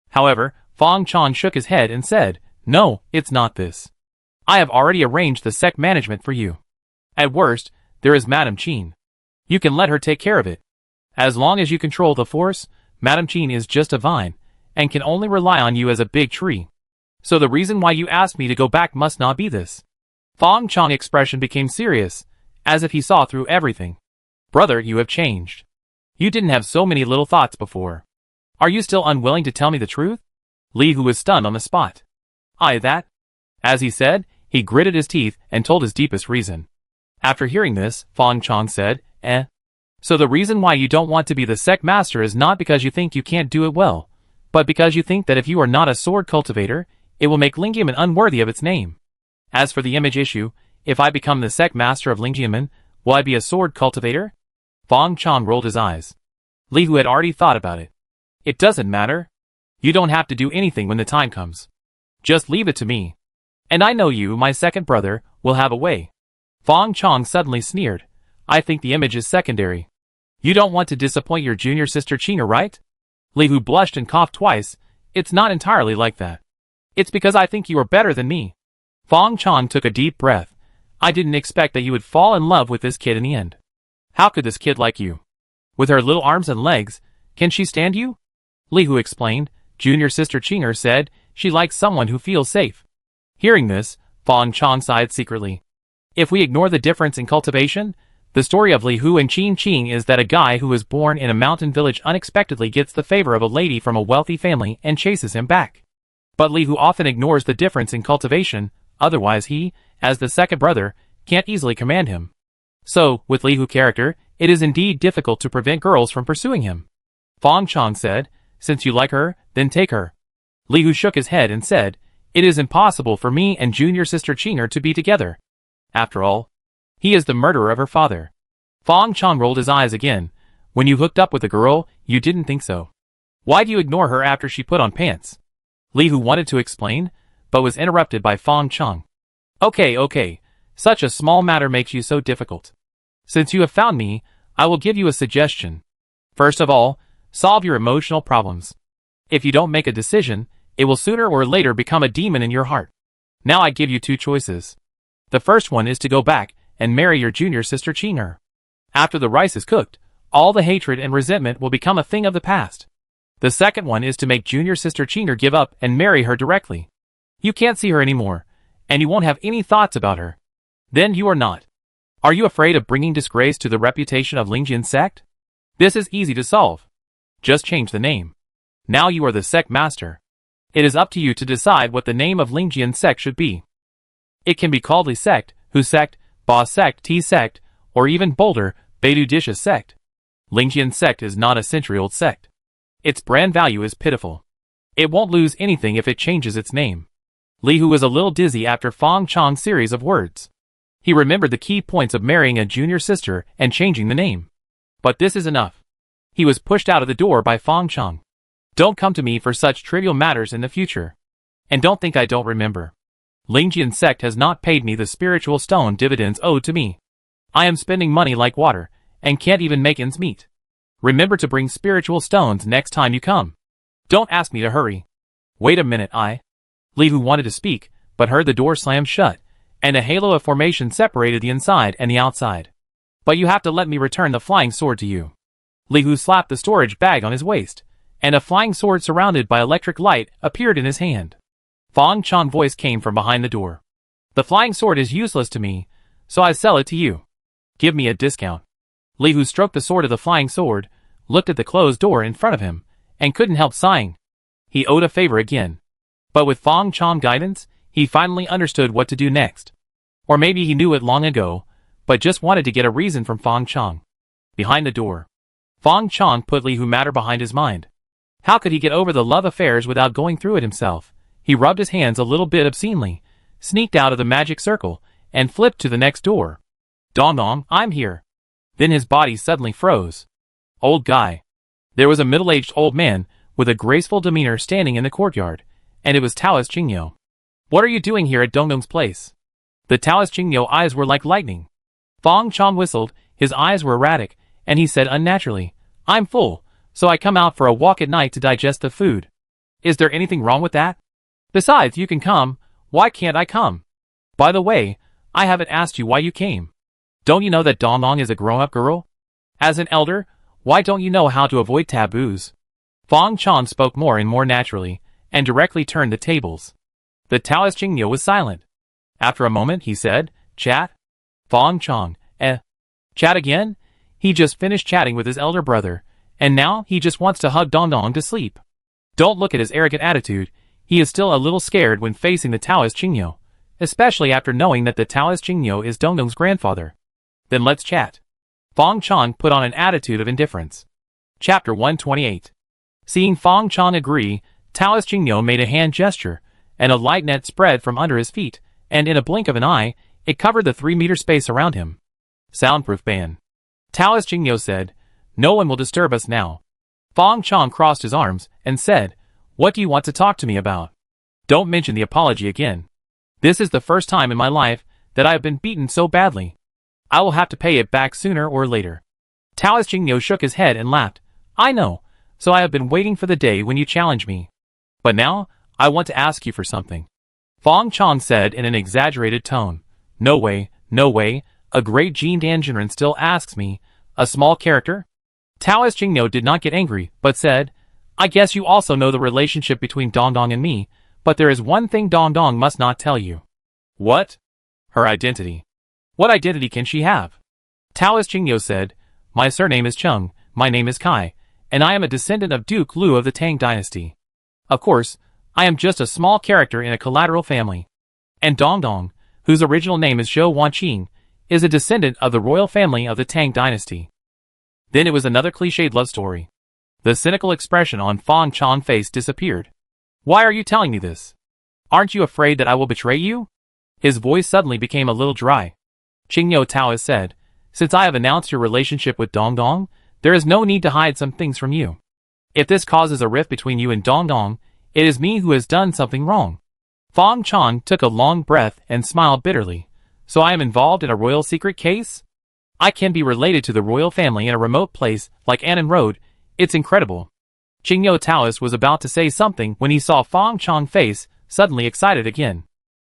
However, Fong Chong shook his head and said, No, it's not this. I have already arranged the sect management for you. At worst, there is Madame Qin. You can let her take care of it. As long as you control the force, Madame Qin is just a vine, and can only rely on you as a big tree. So the reason why you asked me to go back must not be this. Fong Chong's expression became serious, as if he saw through everything. Brother, you have changed. You didn't have so many little thoughts before. Are you still unwilling to tell me the truth? Li Hu was stunned on the spot. That? As he said, he gritted his teeth and told his deepest reason. After hearing this, Fong Chong said, So the reason why you don't want to be the sect master is not because you think you can't do it well, but because you think that if you are not a sword cultivator, it will make Lingjianmen unworthy of its name. As for the image issue, if I become the sect master of Lingjianmen, will I be a sword cultivator? Fong Chong rolled his eyes. Li Hu had already thought about it. It doesn't matter. You don't have to do anything when the time comes. Just leave it to me. And I know you, my second brother, will have a way. Fong Chong suddenly sneered. I think the image is secondary. You don't want to disappoint your junior sister Qing'er, right? Li Hu blushed and coughed twice. It's not entirely like that. It's because I think you are better than me. Fong Chong took a deep breath. I didn't expect that you would fall in love with this kid in the end. How could this kid like you? With her little arms and legs, can she stand you? Li Hu explained. Junior sister Qing'er said she likes someone who feels safe. Hearing this, Fong Chong sighed secretly. If we ignore the difference in cultivation, the story of Li Hu and Qing is that a guy who is born in a mountain village unexpectedly gets the favor of a lady from a wealthy family and chases him back. But Li Hu often ignores the difference in cultivation, otherwise he, as the second brother, can't easily command him. So, with Li Hu's character, it is indeed difficult to prevent girls from pursuing him. Fong Chong said, Since you like her, then take her. Li Hu shook his head and said, It is impossible for me and junior sister Qing'er to be together. After all, he is the murderer of her father. Fong Chong rolled his eyes again. When you hooked up with a girl, you didn't think so. Why do you ignore her after she put on pants? Li Hu wanted to explain, but was interrupted by Fong Chong. Okay. Such a small matter makes you so difficult. Since you have found me, I will give you a suggestion. First of all, solve your emotional problems. If you don't make a decision, it will sooner or later become a demon in your heart. Now I give you two choices. The first one is to go back and marry your junior sister Qing'er. After the rice is cooked, all the hatred and resentment will become a thing of the past. The second one is to make junior sister Qing'er give up and marry her directly. You can't see her anymore, and you won't have any thoughts about her. Then you are not. Are you afraid of bringing disgrace to the reputation of Lingjian sect? This is easy to solve. Just change the name. Now you are the sect master. It is up to you to decide what the name of Lingjian sect should be. It can be called Li sect, Hu sect, Ba sect, Ti sect, or even bolder, Beidou Disha sect. Lingjian sect is not a century-old sect. Its brand value is pitiful. It won't lose anything if it changes its name. Li Hu was a little dizzy after Fang Chong's series of words. He remembered the key points of marrying a junior sister and changing the name. But this is enough. He was pushed out of the door by Fang Chong. Don't come to me for such trivial matters in the future. And don't think I don't remember. Lingjian sect has not paid me the spiritual stone dividends owed to me. I am spending money like water, and can't even make ends meet. Remember to bring spiritual stones next time you come. Don't ask me to hurry. Wait a minute, Li Hu wanted to speak, but heard the door slam shut, and a halo of formation separated the inside and the outside. But you have to let me return the flying sword to you. Li Hu slapped the storage bag on his waist, and a flying sword surrounded by electric light appeared in his hand. Fang Chong's voice came from behind the door. The flying sword is useless to me, so I sell it to you. Give me a discount. Li Hu stroked the sword of the flying sword, looked at the closed door in front of him, and couldn't help sighing. He owed a favor again. But with Fang Chong's guidance, he finally understood what to do next. Or maybe he knew it long ago, but just wanted to get a reason from Fang Chong. Behind the door. Fang Chong put Li Hu matter behind his mind. How could he get over the love affairs without going through it himself? He rubbed his hands a little bit obscenely, sneaked out of the magic circle, and flipped to the next door. Dong, I'm here. Then his body suddenly froze. Old guy. There was a middle-aged old man with a graceful demeanor standing in the courtyard, and it was Taoist Qingyou. What are you doing here at Dongdong's place? The Taoist Qingyou eyes were like lightning. Fang Chong whistled, his eyes were erratic, and he said unnaturally, I'm full, so I come out for a walk at night to digest the food. Is there anything wrong with that? Besides, you can come, why can't I come? By the way, I haven't asked you why you came. Don't you know that Dongdong is a grown-up girl? As an elder, why don't you know how to avoid taboos? Fang Chong spoke more and more naturally, and directly turned the tables. The Taoist Qingyou was silent. After a moment he said, Chat? Fang Chong, chat again? He just finished chatting with his elder brother, and now he just wants to hug Dongdong to sleep. Don't look at his arrogant attitude, he is still a little scared when facing the Taoist Qingyou, especially after knowing that the Taoist Qingyou is Dongdong's grandfather. Then let's chat. Fang Chong put on an attitude of indifference. Chapter 128. Seeing Fang Chong agree, Taoist Qingyou made a hand gesture, and a light net spread from under his feet, and in a blink of an eye, it covered the 3-meter space around him. Soundproof ban. Taoist Qingyou said, No one will disturb us now. Fang Chong crossed his arms, and said, What do you want to talk to me about? Don't mention the apology again. This is the first time in my life that I have been beaten so badly. I will have to pay it back sooner or later. Taoist Qingyou shook his head and laughed. I know, so I have been waiting for the day when you challenge me. But now, I want to ask you for something. Fang Chong said in an exaggerated tone. No way, a great Jin Danjinren still asks me, a small character? Taoist Qingyou did not get angry, but said, I guess you also know the relationship between Dongdong and me, but there is one thing Dongdong must not tell you. What? Her identity. What identity can she have? Taoist Qingyou said, My surname is Chung, my name is Kai, and I am a descendant of Duke Lu of the Tang dynasty. Of course, I am just a small character in a collateral family. And Dongdong, whose original name is Zhou Wanqing, is a descendant of the royal family of the Tang dynasty. Then it was another cliched love story. The cynical expression on Fang Chong's face disappeared. Why are you telling me this? Aren't you afraid that I will betray you? His voice suddenly became a little dry. Qingyou Taoist said, Since I have announced your relationship with Dongdong, there is no need to hide some things from you. If this causes a rift between you and Dongdong, it is me who has done something wrong. Fang Chong took a long breath and smiled bitterly. So I am involved in a royal secret case? I can be related to the royal family in a remote place like Annan Road. It's incredible. Qingyou Taoist was about to say something when he saw Fang Chong's face, suddenly excited again.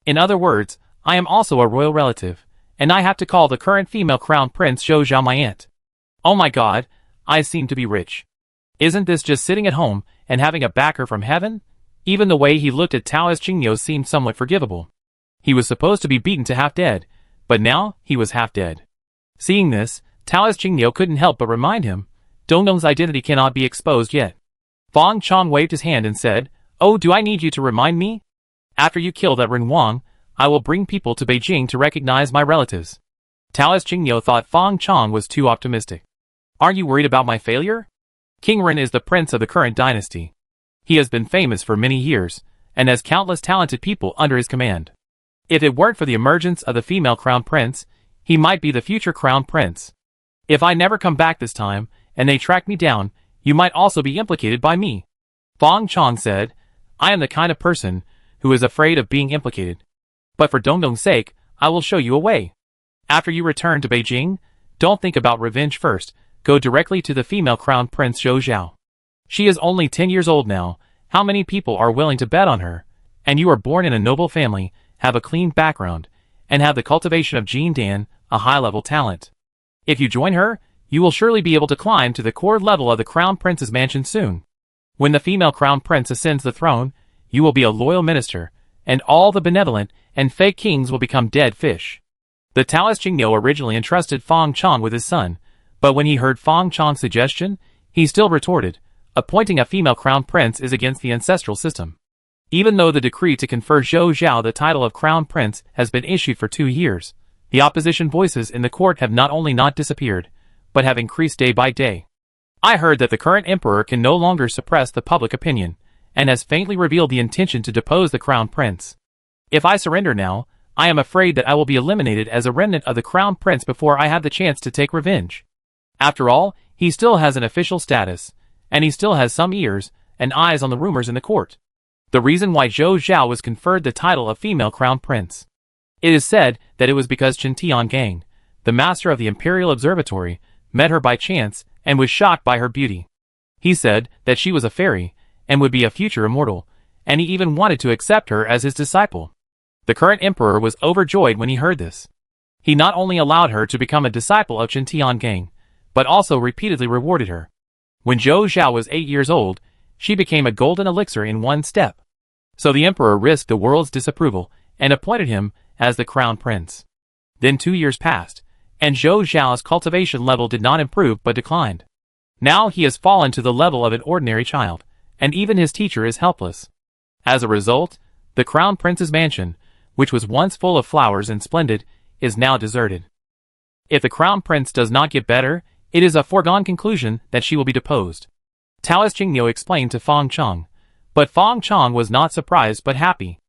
In other words, I am also a royal relative, and I have to call the current female crown prince Zhou Zhao my aunt. Oh my god, I seem to be rich. Isn't this just sitting at home and having a backer from heaven? Even the way he looked at Taoist Qingyou seemed somewhat forgivable. He was supposed to be beaten to half dead, but now he was half dead. Seeing this, Taoist Jingnyo couldn't help but remind him, Dongdong's identity cannot be exposed yet. Fang Chong waved his hand and said, "Oh, do I need you to remind me? After you kill that Ren Wang, I will bring people to Beijing to recognize my relatives." Taoist Jingnyo thought Fang Chong was too optimistic. "Aren't you worried about my failure? King Ren is the prince of the current dynasty. He has been famous for many years, and has countless talented people under his command. If it weren't for the emergence of the female crown prince, he might be the future crown prince. If I never come back this time, and they track me down, you might also be implicated by me." Fang Chong said, "I am the kind of person who is afraid of being implicated. But for Dongdong's sake, I will show you a way. After you return to Beijing, don't think about revenge first, go directly to the female crown prince Zhou Zhao. She is only 10 years old now, how many people are willing to bet on her? And you are born in a noble family, have a clean background, and have the cultivation of Jin Dan, a high-level talent. If you join her, you will surely be able to climb to the core level of the crown prince's mansion soon. When the female crown prince ascends the throne, you will be a loyal minister, and all the benevolent and fake kings will become dead fish." The Taoist Jingnyo originally entrusted Fang Chong with his son, but when he heard Fang Chong's suggestion, he still retorted, "Appointing a female crown prince is against the ancestral system." Even though the decree to confer Zhou Zhao the title of crown prince has been issued for 2 years, the opposition voices in the court have not only not disappeared, but have increased day by day. I heard that the current emperor can no longer suppress the public opinion, and has faintly revealed the intention to depose the crown prince. If I surrender now, I am afraid that I will be eliminated as a remnant of the crown prince before I have the chance to take revenge. After all, he still has an official status, and he still has some ears and eyes on the rumors in the court. The reason why Zhou Zhao was conferred the title of female crown prince. It is said that it was because Chen Tiangang, the master of the Imperial Observatory, met her by chance and was shocked by her beauty. He said that she was a fairy and would be a future immortal, and he even wanted to accept her as his disciple. The current emperor was overjoyed when he heard this. He not only allowed her to become a disciple of Chen Tiangang, but also repeatedly rewarded her. When Zhou Zhao was 8 years old, she became a golden elixir in one step. So the emperor risked the world's disapproval and appointed him as the crown prince. Then 2 years passed, and Zhou Zhao's cultivation level did not improve but declined. Now he has fallen to the level of an ordinary child, and even his teacher is helpless. As a result, the crown prince's mansion, which was once full of flowers and splendid, is now deserted. If the crown prince does not get better, it is a foregone conclusion that she will be deposed. Taoist Jingnyo explained to Fang Chong, but Fang Chong was not surprised but happy.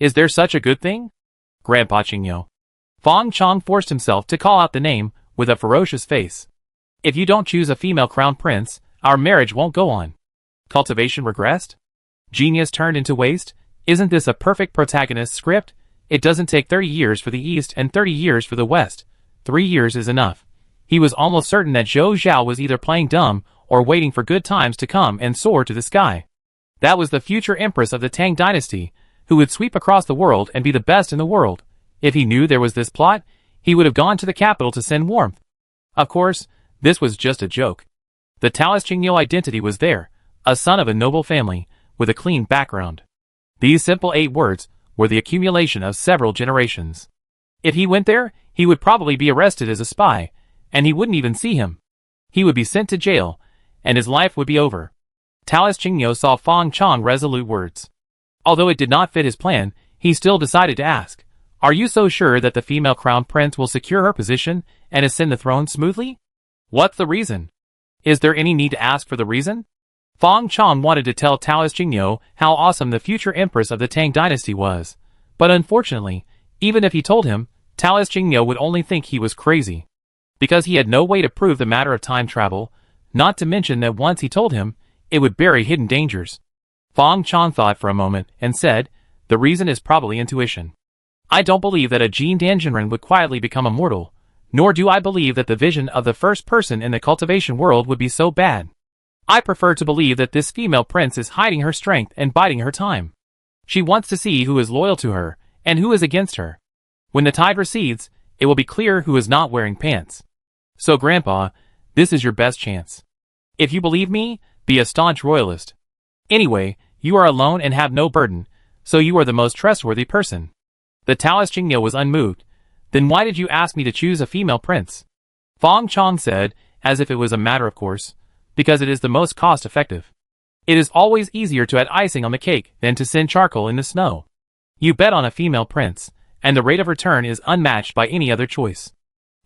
"Is there such a good thing, Grandpa Jingnyo?" Fang Chong forced himself to call out the name with a ferocious face. "If you don't choose a female crown prince, our marriage won't go on." Cultivation regressed? Genius turned into waste? Isn't this a perfect protagonist script? It doesn't take 30 years for the East and 30 years for the West. 3 years is enough. He was almost certain that Zhou Zhao was either playing dumb or waiting for good times to come and soar to the sky. That was the future empress of the Tang dynasty, who would sweep across the world and be the best in the world. If he knew there was this plot, he would have gone to the capital to send warmth. Of course, this was just a joke. The Taoist Jingnyo identity was there, a son of a noble family, with a clean background. These simple 8 words were the accumulation of several generations. If he went there, he would probably be arrested as a spy, and he wouldn't even see him. He would be sent to jail, and his life would be over. Taoist Jingnyo saw Fang Chong's resolute words. Although it did not fit his plan, he still decided to ask, "Are you so sure that the female crown prince will secure her position and ascend the throne smoothly? What's the reason? Is there any need to ask for the reason?" Fang Chong wanted to tell Taoist Jingnyo how awesome the future empress of the Tang dynasty was, but unfortunately, even if he told him, Taoist Jingnyo would only think he was crazy. Because he had no way to prove the matter of time travel, not to mention that once he told him, it would bury hidden dangers. Fang Chong thought for a moment and said, "The reason is probably intuition. I don't believe that a Jin Danjinren would quietly become immortal, nor do I believe that the vision of the first person in the cultivation world would be so bad. I prefer to believe that this female prince is hiding her strength and biding her time. She wants to see who is loyal to her and who is against her. When the tide recedes, it will be clear who is not wearing pants. So Grandpa, this is your best chance. If you believe me, be a staunch royalist. Anyway, you are alone and have no burden, so you are the most trustworthy person." The Taoist Qingyo was unmoved. Then why did you ask me to choose a female prince? Fong Chong said, as if it was a matter of course. Because it is the most cost-effective. It is always easier to add icing on the cake than to send charcoal in the snow. You bet on a female prince, and the rate of return is unmatched by any other choice.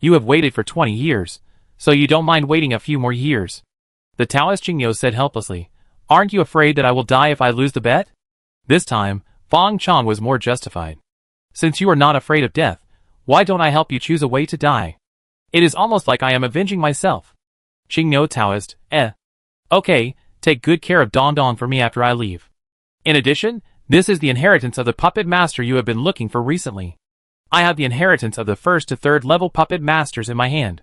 You have waited for 20 years, so you don't mind waiting a few more years. The Taoist Qingyo said helplessly, aren't you afraid that I will die if I lose the bet? This time, Fong Chong was more justified. Since you are not afraid of death, why don't I help you choose a way to die? It is almost like I am avenging myself. Qingyo Taoist, Okay, take good care of Dong Dong for me after I leave. In addition, this is the inheritance of the puppet master you have been looking for recently. I have the inheritance of the 1st to 3rd level puppet masters in my hand.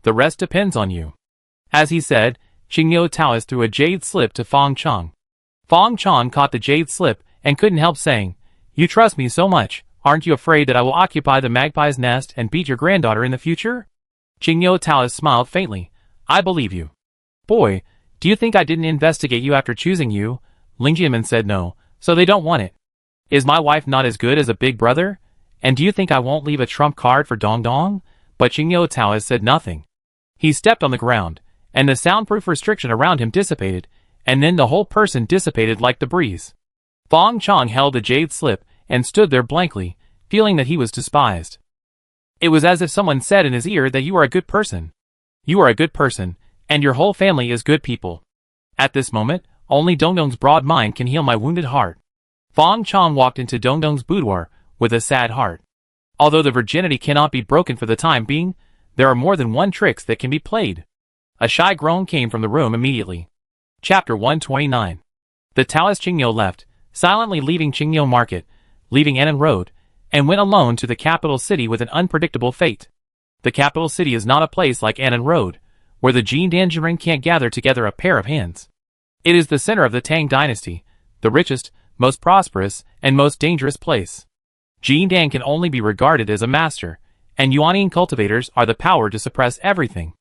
The rest depends on you. As he said, Qingyo Taoist threw a jade slip to Fong Chong. Fong Chong caught the jade slip and couldn't help saying, you trust me so much, aren't you afraid that I will occupy the magpie's nest and beat your granddaughter in the future? Qingyo Taoist smiled faintly. I believe you. Boy, do you think I didn't investigate you after choosing you? Ling Jianmin said no, so they don't want it. Is my wife not as good as a big brother? And do you think I won't leave a trump card for Dong Dong? But Qingyo Taoist said nothing. He stepped on the ground, and the soundproof restriction around him dissipated, and then the whole person dissipated like the breeze. Fong Chong held the jade slip and stood there blankly, feeling that he was despised. It was as if someone said in his ear that you are a good person. You are a good person, and your whole family is good people. At this moment, only Dongdong's broad mind can heal my wounded heart. Fong Chong walked into Dongdong's boudoir with a sad heart. Although the virginity cannot be broken for the time being, there are more than one tricks that can be played. A shy groan came from the room immediately. Chapter 129. The Taoist Qingyo left, silently leaving Qingyo Market, leaving Annan Road, and went alone to the capital city with an unpredictable fate. The capital city is not a place like Annan Road, where the Jin Danjiren can't gather together a pair of hands. It is the center of the Tang dynasty, the richest, most prosperous, and most dangerous place. Jin Dan can only be regarded as a master, and Yuanian cultivators are the power to suppress everything.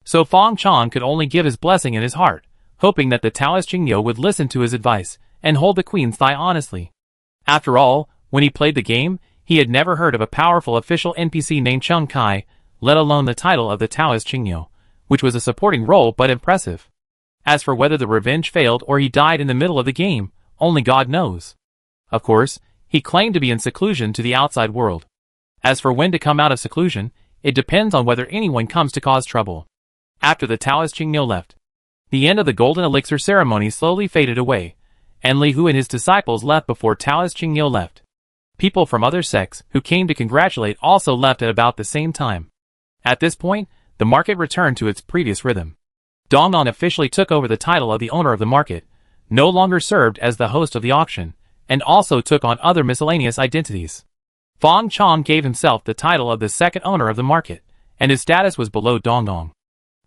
So Fong Chong could only give his blessing in his heart, hoping that the Taoist Qingyo would listen to his advice and hold the queen's thigh honestly. After all, when he played the game, he had never heard of a powerful official NPC named Chung Kai, let alone the title of the Taoist Qingyo, which was a supporting role but impressive. As for whether the revenge failed or he died in the middle of the game, only God knows. Of course, he claimed to be in seclusion to the outside world. As for when to come out of seclusion, it depends on whether anyone comes to cause trouble. After the Taoist Qingyo left, the end of the golden elixir ceremony slowly faded away, and Li Hu and his disciples left before Taoist Qingyo left. People from other sects who came to congratulate also left at about the same time. At this point, the market returned to its previous rhythm. Dong Dong officially took over the title of the owner of the market, no longer served as the host of the auction, and also took on other miscellaneous identities. Fong Chong gave himself the title of the second owner of the market, and his status was below Dong Dong.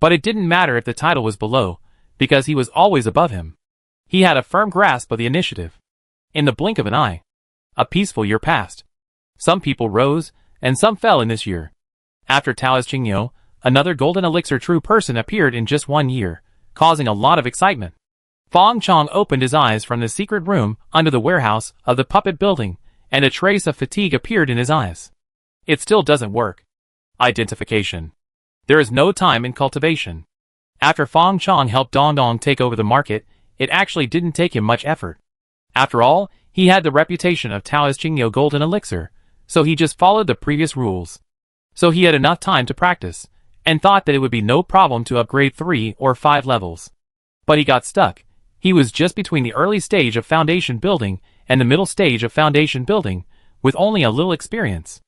But it didn't matter if the title was below, because he was always above him. He had a firm grasp of the initiative. In the blink of an eye, a peaceful year passed. Some people rose, and some fell in this year. After Taoist Qingyo, another golden elixir true person appeared in just 1 year, causing a lot of excitement. Fong Chong opened his eyes from the secret room under the warehouse of the puppet building, and a trace of fatigue appeared in his eyes. It still doesn't work. Identification. There is no time in cultivation. After Fong Chong helped Dong Dong take over the market, it actually didn't take him much effort. After all, he had the reputation of Taoist Qingyo Golden Elixir, so he just followed the previous rules. So he had enough time to practice, and thought that it would be no problem to upgrade 3 or 5 levels. But he got stuck. He was just between the early stage of foundation building and the middle stage of foundation building, with only a little experience.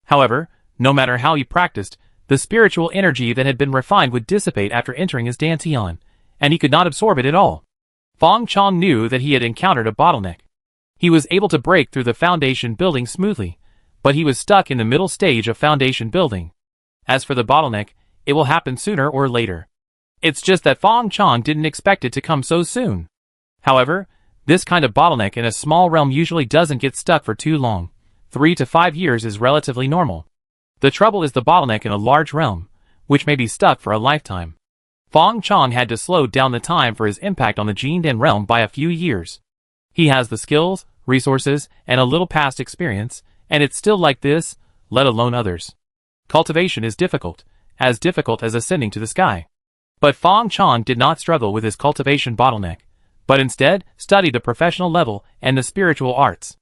However, no matter how he practiced, the spiritual energy that had been refined would dissipate after entering his dantian, and he could not absorb it at all. Fong Chong knew that he had encountered a bottleneck. He was able to break through the foundation building smoothly, but he was stuck in the middle stage of foundation building. As for the bottleneck, it will happen sooner or later. It's just that Fong Chong didn't expect it to come so soon. However, this kind of bottleneck in a small realm usually doesn't get stuck for too long. 3 to 5 years is relatively normal. The trouble is the bottleneck in a large realm, which may be stuck for a lifetime. Fong Chong had to slow down the time for his impact on the Jindan realm by a few years. He has the skills, resources, and a little past experience, And it's still like this, let alone others. Cultivation is difficult as ascending to the sky. But Fong Chong did not struggle with his cultivation bottleneck, but instead studied the professional level and the spiritual arts.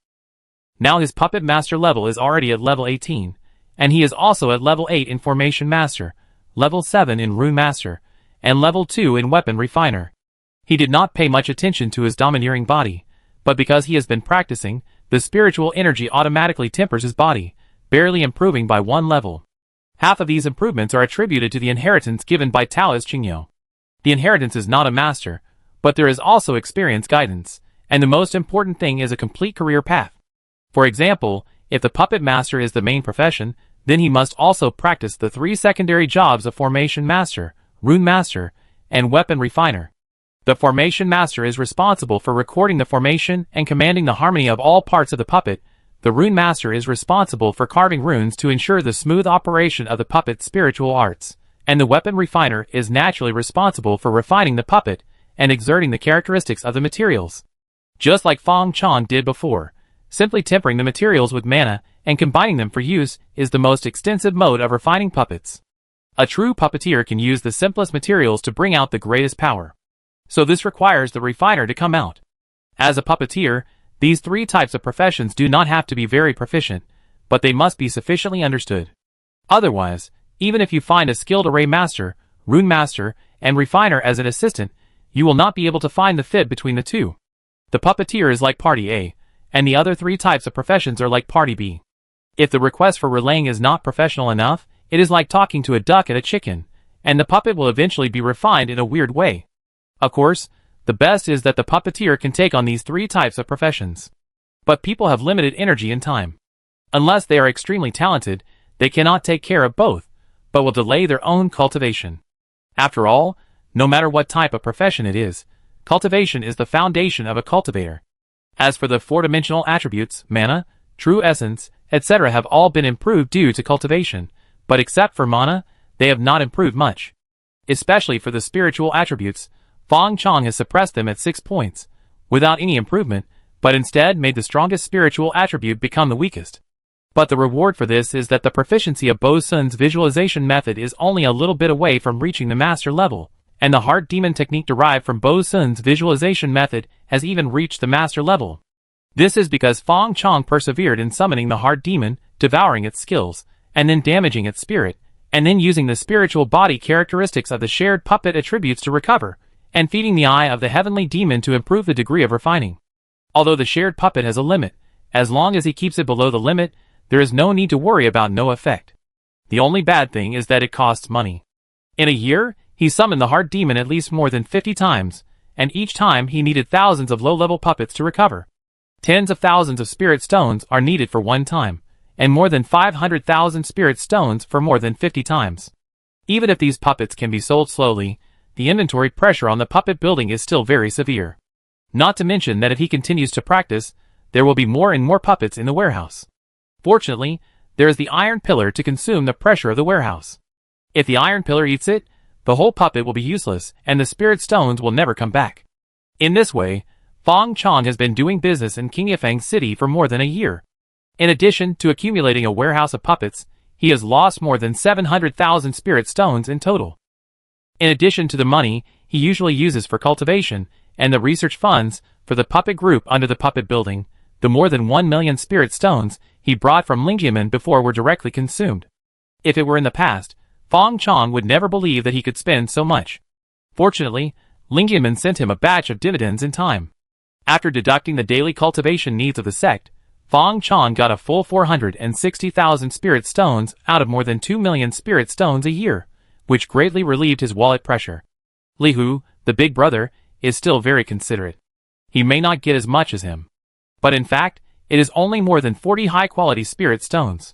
Now his puppet master level is already at level 18, and he is also at level 8 in formation master, level 7 in rune master, and level 2 in weapon refiner. He did not pay much attention to his domineering body, but because he has been practicing, the spiritual energy automatically tempers his body, barely improving by 1 level. Half of these improvements are attributed to the inheritance given by Taoist Qingyou. The inheritance is not a master, but there is also experience guidance, and the most important thing is a complete career path. For example, if the puppet master is the main profession, then he must also practice the 3 secondary jobs of formation master, rune master, and weapon refiner. The formation master is responsible for recording the formation and commanding the harmony of all parts of the puppet. The rune master is responsible for carving runes to ensure the smooth operation of the puppet's spiritual arts, and the weapon refiner is naturally responsible for refining the puppet and exerting the characteristics of the materials. Just like Fong Chong did before, simply tempering the materials with mana and combining them for use is the most extensive mode of refining puppets. A true puppeteer can use the simplest materials to bring out the greatest power. So this requires the refiner to come out. As a puppeteer, these 3 types of professions do not have to be very proficient, but they must be sufficiently understood. Otherwise, even if you find a skilled array master, rune master, and refiner as an assistant, you will not be able to find the fit between the two. The puppeteer is like party A, and the other 3 types of professions are like party B. If the request for relaying is not professional enough, it is like talking to a duck and a chicken, and the puppet will eventually be refined in a weird way. Of course, the best is that the puppeteer can take on these 3 types of professions. But people have limited energy and time. Unless they are extremely talented, they cannot take care of both, but will delay their own cultivation. After all, no matter what type of profession it is, cultivation is the foundation of a cultivator. As for the 4-dimensional attributes, mana, true essence, etc. have all been improved due to cultivation, but except for mana, they have not improved much. Especially for the spiritual attributes, Fong Chong has suppressed them at 6 points, without any improvement, but instead made the strongest spiritual attribute become the weakest. But the reward for this is that the proficiency of Bo Sun's visualization method is only a little bit away from reaching the master level, and the heart demon technique derived from Bo Sun's visualization method has even reached the master level. This is because Fong Chong persevered in summoning the heart demon, devouring its skills, and then damaging its spirit, and then using the spiritual body characteristics of the shared puppet attributes to recover, and feeding the eye of the heavenly demon to improve the degree of refining. Although the shared puppet has a limit, as long as he keeps it below the limit, there is no need to worry about no effect. The only bad thing is that it costs money. In a year, he summoned the heart demon at least more than 50 times, and each time he needed thousands of low-level puppets to recover. Tens of thousands of spirit stones are needed for 1 time, and more than 500,000 spirit stones for more than 50 times. Even if these puppets can be sold slowly, the inventory pressure on the puppet building is still very severe. Not to mention that if he continues to practice, there will be more and more puppets in the warehouse. Fortunately, there is the iron pillar to consume the pressure of the warehouse. If the iron pillar eats it, the whole puppet will be useless and the spirit stones will never come back. In this way, Fong Chong has been doing business in Qingyifang City for more than a year. In addition to accumulating a warehouse of puppets, he has lost more than 700,000 spirit stones in total. In addition to the money he usually uses for cultivation and the research funds for the puppet group under the puppet building, the more than 1 million spirit stones he brought from Lingyamen before were directly consumed. If it were in the past, Fong Chong would never believe that he could spend so much. Fortunately, Lingyamen sent him a batch of dividends in time. After deducting the daily cultivation needs of the sect, Fong Chong got a full 460,000 spirit stones out of more than 2 million spirit stones a year, which greatly relieved his wallet pressure. Li Hu, the big brother, is still very considerate. He may not get as much as him. But in fact, it is only more than 40 high-quality spirit stones.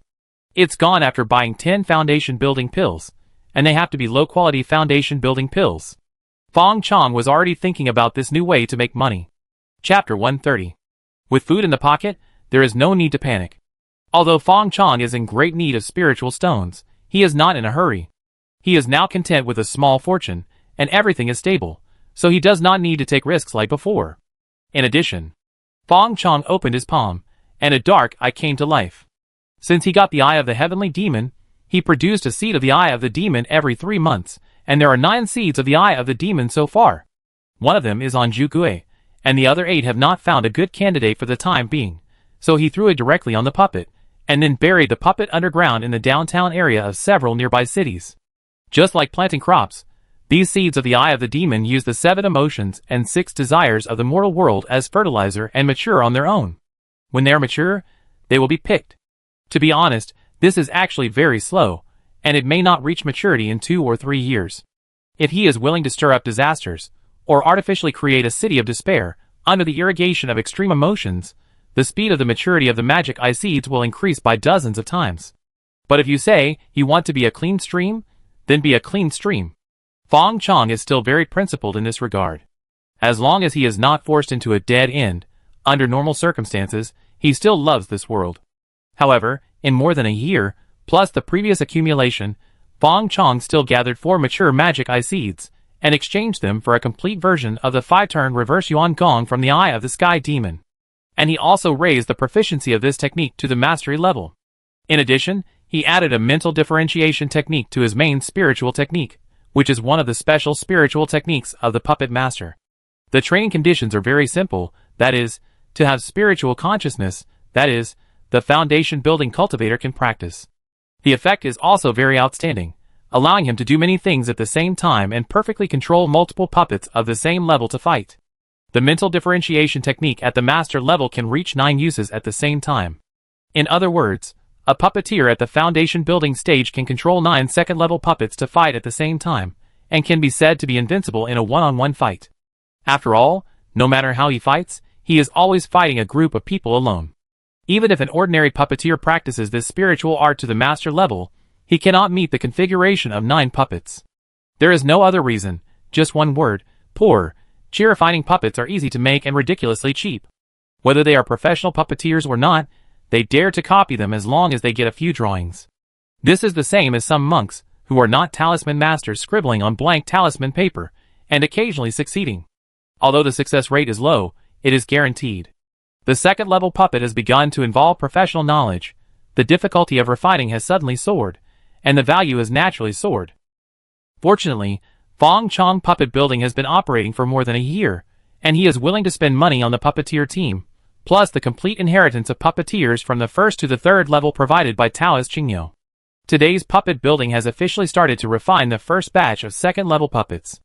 It's gone after buying 10 foundation-building pills, and they have to be low-quality foundation-building pills. Fong Chong was already thinking about this new way to make money. Chapter 130. With food in the pocket, there is no need to panic. Although Fong Chong is in great need of spiritual stones, he is not in a hurry. He is now content with a small fortune, and everything is stable, so he does not need to take risks like before. In addition, Fong Chong opened his palm, and a dark eye came to life. Since he got the Eye of the Heavenly Demon, he produced a seed of the Eye of the Demon every 3 months, and there are 9 seeds of the Eye of the Demon so far. One of them is on Jukue, and the other 8 have not found a good candidate for the time being, so he threw it directly on the puppet, and then buried the puppet underground in the downtown area of several nearby cities. Just like planting crops, these seeds of the Eye of the Demon use the 7 emotions and 6 desires of the mortal world as fertilizer and mature on their own. When they are mature, they will be picked. To be honest, this is actually very slow, and it may not reach maturity in 2 or 3 years. If he is willing to stir up disasters, or artificially create a city of despair, under the irrigation of extreme emotions, the speed of the maturity of the magic eye seeds will increase by dozens of times. But if you say you want to be a clean stream, then be a clean stream. Fong Chong is still very principled in this regard. As long as he is not forced into a dead end, under normal circumstances, he still loves this world. However, in more than a year, plus the previous accumulation, Fong Chong still gathered 4 mature magic eye seeds, and exchanged them for a complete version of the 5-turn reverse Yuan Gong from the Eye of the Sky Demon. And he also raised the proficiency of this technique to the mastery level. In addition, he added a mental differentiation technique to his main spiritual technique, which is one of the special spiritual techniques of the puppet master. The training conditions are very simple, that is, to have spiritual consciousness, that is, the foundation building cultivator can practice. The effect is also very outstanding, allowing him to do many things at the same time and perfectly control multiple puppets of the same level to fight. The mental differentiation technique at the master level can reach 9 uses at the same time. In other words, a puppeteer at the foundation building stage can control 9 second-level puppets to fight at the same time, and can be said to be invincible in a one-on-one fight. After all, no matter how he fights, he is always fighting a group of people alone. Even if an ordinary puppeteer practices this spiritual art to the master level, he cannot meet the configuration of 9 puppets. There is no other reason, just one word, poor. Cheer-fighting puppets are easy to make and ridiculously cheap. Whether they are professional puppeteers or not, they dare to copy them as long as they get a few drawings. This is the same as some monks, who are not talisman masters scribbling on blank talisman paper, and occasionally succeeding. Although the success rate is low, it is guaranteed. The second-level puppet has begun to involve professional knowledge, the difficulty of refining has suddenly soared, and the value has naturally soared. Fortunately, Fong Chong puppet building has been operating for more than a year, and he is willing to spend money on the puppeteer team, plus the complete inheritance of puppeteers from the 1st to the 3rd level provided by Taoist Qingyou. Today's puppet building has officially started to refine the first batch of 2nd-level puppets.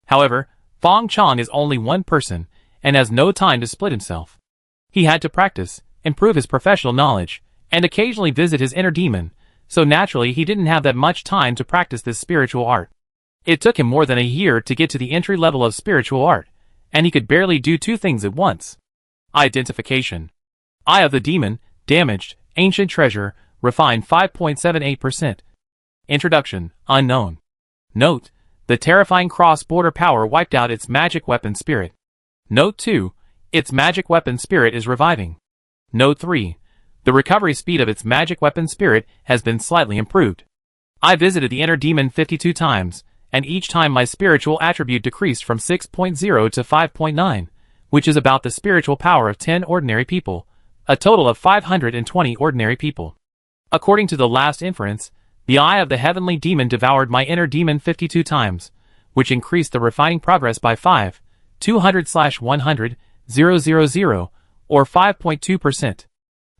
However, Fong Chong is only one person, and has no time to split himself. He had to practice, improve his professional knowledge, and occasionally visit his inner demon, so naturally he didn't have that much time to practice this spiritual art. It took him more than a year to get to the entry level of spiritual art, and he could barely do 2 things at once. Identification. Eye of the Demon, damaged, ancient treasure, refined 5.78%. Introduction, unknown. Note, the terrifying cross-border power wiped out its magic weapon spirit. Note 2, its magic weapon spirit is reviving. Note 3, the recovery speed of its magic weapon spirit has been slightly improved. I visited the inner demon 52 times, and each time my spiritual attribute decreased from 6.0 to 5.9, which is about the spiritual power of 10 ordinary people, a total of 520 ordinary people. According to the last inference, the Eye of the Heavenly Demon devoured my inner demon 52 times, which increased the refining progress by 200/100,000, or 5.2%.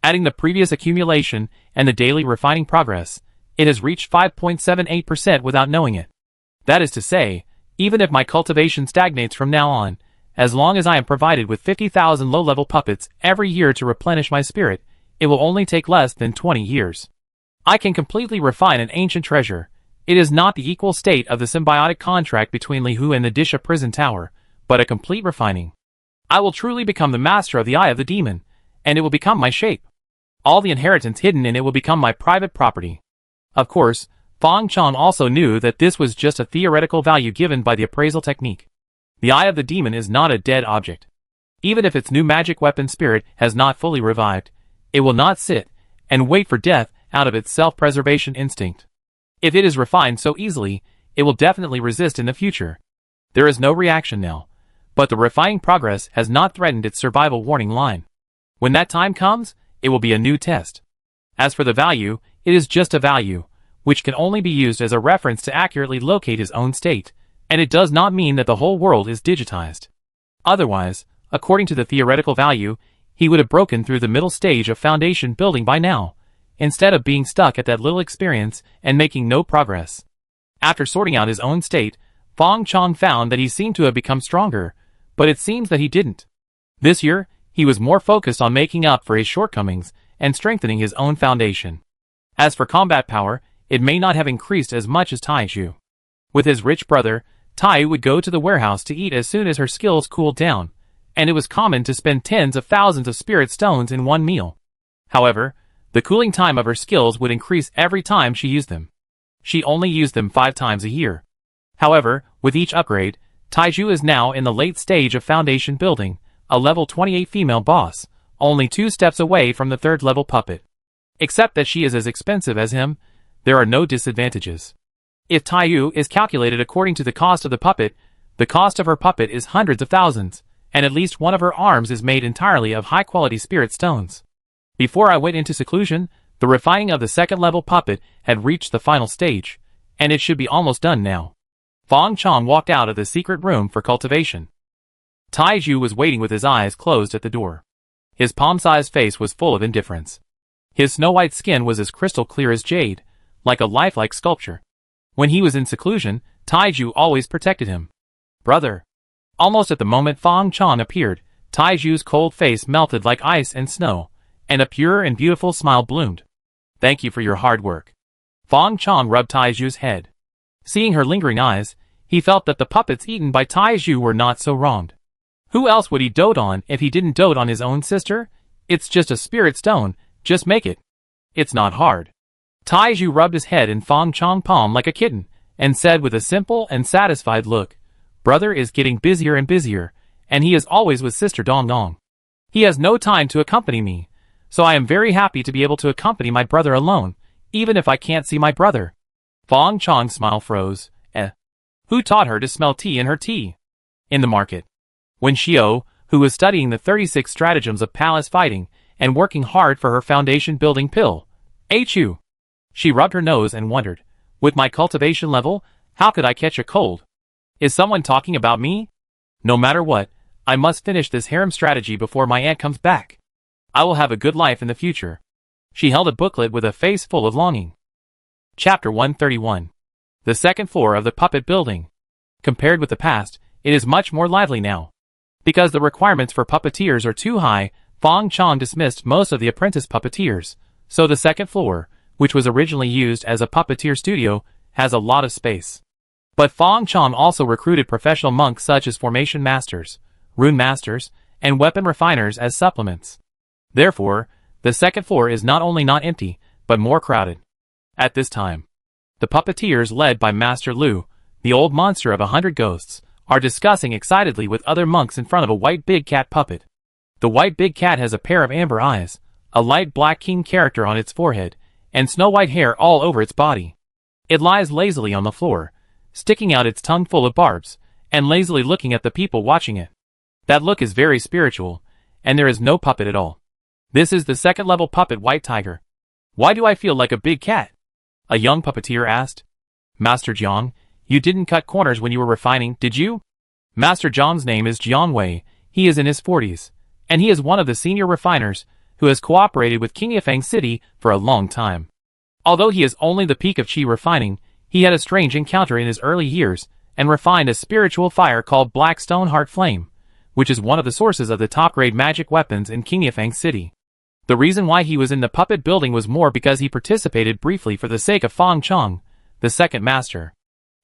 Adding the previous accumulation and the daily refining progress, it has reached 5.78% without knowing it. That is to say, even if my cultivation stagnates from now on, as long as I am provided with 50,000 low-level puppets every year to replenish my spirit, it will only take less than 20 years. I can completely refine an ancient treasure. It is not the equal state of the symbiotic contract between Li Hu and the Disha prison tower, but a complete refining. I will truly become the master of the Eye of the Demon, and it will become my shape. All the inheritance hidden in it will become my private property. Of course, Fong Chong also knew that this was just a theoretical value given by the appraisal technique. The Eye of the Demon is not a dead object. Even if its new magic weapon spirit has not fully revived, it will not sit and wait for death out of its self-preservation instinct. If it is refined so easily, it will definitely resist in the future. There is no reaction now, but the refining progress has not threatened its survival warning line. When that time comes, it will be a new test. As for the value, it is just a value, which can only be used as a reference to accurately locate his own state, and it does not mean that the whole world is digitized. Otherwise, according to the theoretical value, he would have broken through the middle stage of foundation building by now, instead of being stuck at that little experience and making no progress. After sorting out his own state, Fong Chong found that he seemed to have become stronger, but it seems that he didn't. This year, he was more focused on making up for his shortcomings and strengthening his own foundation. As for combat power, it may not have increased as much as Taiju. With his rich brother, Tai would go to the warehouse to eat as soon as her skills cooled down, and it was common to spend tens of thousands of spirit stones in one meal. However, the cooling time of her skills would increase every time she used them. She only used them 5 times a year. However, with each upgrade, Taiju is now in the late stage of foundation building, a level 28 female boss, only 2 steps away from the 3rd level puppet. Except that she is as expensive as him, there are no disadvantages. If Taiju is calculated according to the cost of the puppet, the cost of her puppet is hundreds of thousands, and at least one of her arms is made entirely of high-quality spirit stones. Before I went into seclusion, the refining of the 2nd level puppet had reached the final stage, and it should be almost done now. Fong Chong walked out of the secret room for cultivation. Taiju was waiting with his eyes closed at the door. His palm-sized face was full of indifference. His snow-white skin was as crystal clear as jade, like a lifelike sculpture. When he was in seclusion, Taiju always protected him. Brother. Almost at the moment Fong Chong appeared, Taiju's cold face melted like ice and snow, and a pure and beautiful smile bloomed. Thank you for your hard work. Fong Chong rubbed Taiju's head. Seeing her lingering eyes, he felt that the puppets eaten by Taiju were not so wronged. Who else would he dote on if he didn't dote on his own sister? It's just a spirit stone, just make it. It's not hard. Taiju rubbed his head in Fong Chong's palm like a kitten, and said with a simple and satisfied look, Brother is getting busier and busier, and he is always with Sister Dong Dong. He has no time to accompany me, so I am very happy to be able to accompany my brother alone, even if I can't see my brother. Fong Chong's smile froze. Who taught her to smell tea in her tea? In the market. When Xiao, who was studying the 36 stratagems of palace fighting, and working hard for her foundation building pill. Chu. She rubbed her nose and wondered, with my cultivation level, how could I catch a cold? Is someone talking about me? No matter what, I must finish this harem strategy before my aunt comes back. I will have a good life in the future. She held a booklet with a face full of longing. Chapter 131. The 2nd floor of the puppet building. Compared with the past, it is much more lively now. Because the requirements for puppeteers are too high, Fong Chong dismissed most of the apprentice puppeteers, so the 2nd floor, which was originally used as a puppeteer studio, has a lot of space. But Fong Chong also recruited professional monks such as formation masters, rune masters, and weapon refiners as supplements. Therefore, the 2nd floor is not only not empty, but more crowded. At this time, the puppeteers led by Master Lu, the old monster of 100 ghosts, are discussing excitedly with other monks in front of a white big cat puppet. The white big cat has a pair of amber eyes, a light black king character on its forehead, and snow-white hair all over its body. It lies lazily on the floor, sticking out its tongue full of barbs, and lazily looking at the people watching it. That look is very spiritual, and there is no puppet at all. This is the 2nd level puppet White Tiger. Why do I feel like a big cat? A young puppeteer asked. Master Jiang, you didn't cut corners when you were refining, did you? Master Jiang's name is Jiang Wei. He is in his 40s, and he is one of the senior refiners who has cooperated with King Yifeng City for a long time. Although he is only the peak of Qi refining, he had a strange encounter in his early years and refined a spiritual fire called Black Stone Heart Flame, which is one of the sources of the top-grade magic weapons in King Yifeng City. The reason why he was in the puppet building was more because he participated briefly for the sake of Fong Chong, the 2nd master.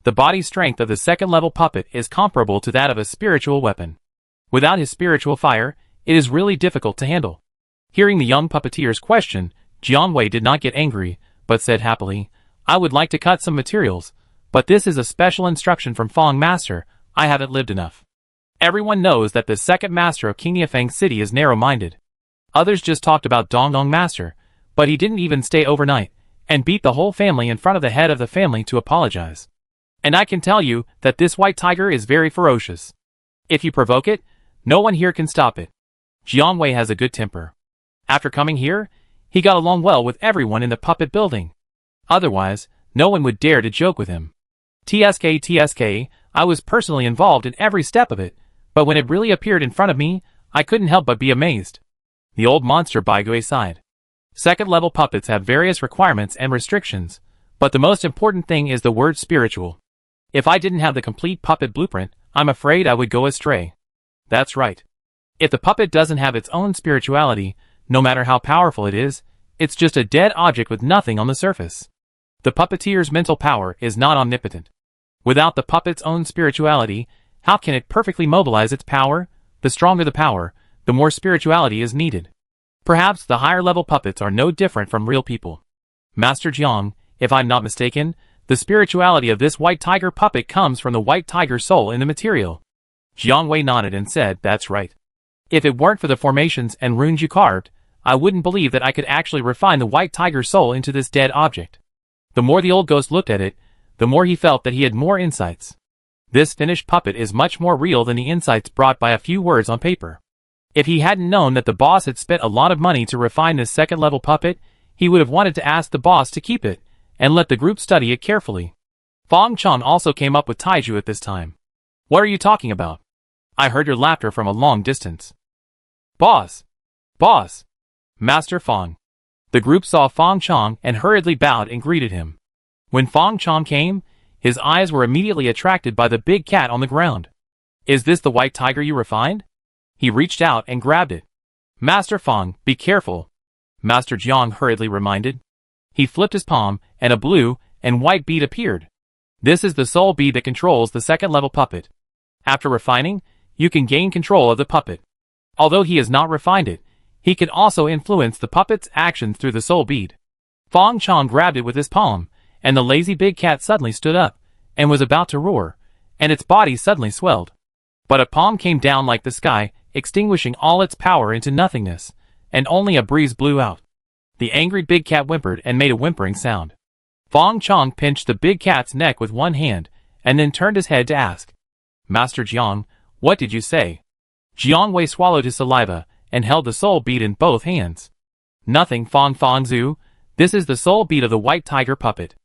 The body strength of the 2nd level puppet is comparable to that of a spiritual weapon. Without his spiritual fire, it is really difficult to handle. Hearing the young puppeteer's question, Jiang Wei did not get angry, but said happily, I would like to cut some materials, but this is a special instruction from Fong Master, I haven't lived enough. Everyone knows that the 2nd master of King Yifeng City is narrow-minded. Others just talked about Dong Dong Master, but he didn't even stay overnight, and beat the whole family in front of the head of the family to apologize. And I can tell you that this white tiger is very ferocious. If you provoke it, no one here can stop it. Jiang Wei has a good temper. After coming here, He got along well with everyone in the puppet building. Otherwise, no one would dare to joke with him. TSK, I was personally involved in every step of it, but when it really appeared in front of me, I couldn't help but be amazed. The old monster Baigui sighed. Second-level puppets have various requirements and restrictions, but the most important thing is the word spiritual. If I didn't have the complete puppet blueprint, I'm afraid I would go astray. That's right. If the puppet doesn't have its own spirituality, no matter how powerful it is, it's just a dead object with nothing on the surface. The puppeteer's mental power is not omnipotent. Without the puppet's own spirituality, how can it perfectly mobilize its power? The stronger the power, the more spirituality is needed. Perhaps the higher-level puppets are no different from real people. Master Jiang, if I'm not mistaken, the spirituality of this white tiger puppet comes from the white tiger soul in the material. Jiang Wei nodded and said, that's right. If it weren't for the formations and runes you carved, I wouldn't believe that I could actually refine the white tiger soul into this dead object. The more the old ghost looked at it, the more he felt that he had more insights. This finished puppet is much more real than the insights brought by a few words on paper. If he hadn't known that the boss had spent a lot of money to refine this second-level puppet, he would have wanted to ask the boss to keep it, and let the group study it carefully. Fong Chong also came up with Taiju at this time. What are you talking about? I heard your laughter from a long distance. Boss! Boss! Master Fong. The group saw Fong Chong and hurriedly bowed and greeted him. When Fong Chong came, his eyes were immediately attracted by the big cat on the ground. Is this the white tiger you refined? He reached out and grabbed it. Master Fong, be careful, Master Jiang hurriedly reminded. He flipped his palm, and a blue and white bead appeared. This is the soul bead that controls the second-level puppet. After refining, you can gain control of the puppet. Although he has not refined it, he can also influence the puppet's actions through the soul bead. Fong Chong grabbed it with his palm, and the lazy big cat suddenly stood up, and was about to roar, and its body suddenly swelled. But a palm came down like the sky, extinguishing all its power into nothingness, and only a breeze blew out. The angry big cat whimpered and made a whimpering sound. Fong Chong pinched the big cat's neck with one hand, and then turned his head to ask, Master Jiang, what did you say? Jiang Wei swallowed his saliva, and held the soul bead in both hands. Nothing, Fong Zhu. This is the soul bead of the white tiger puppet.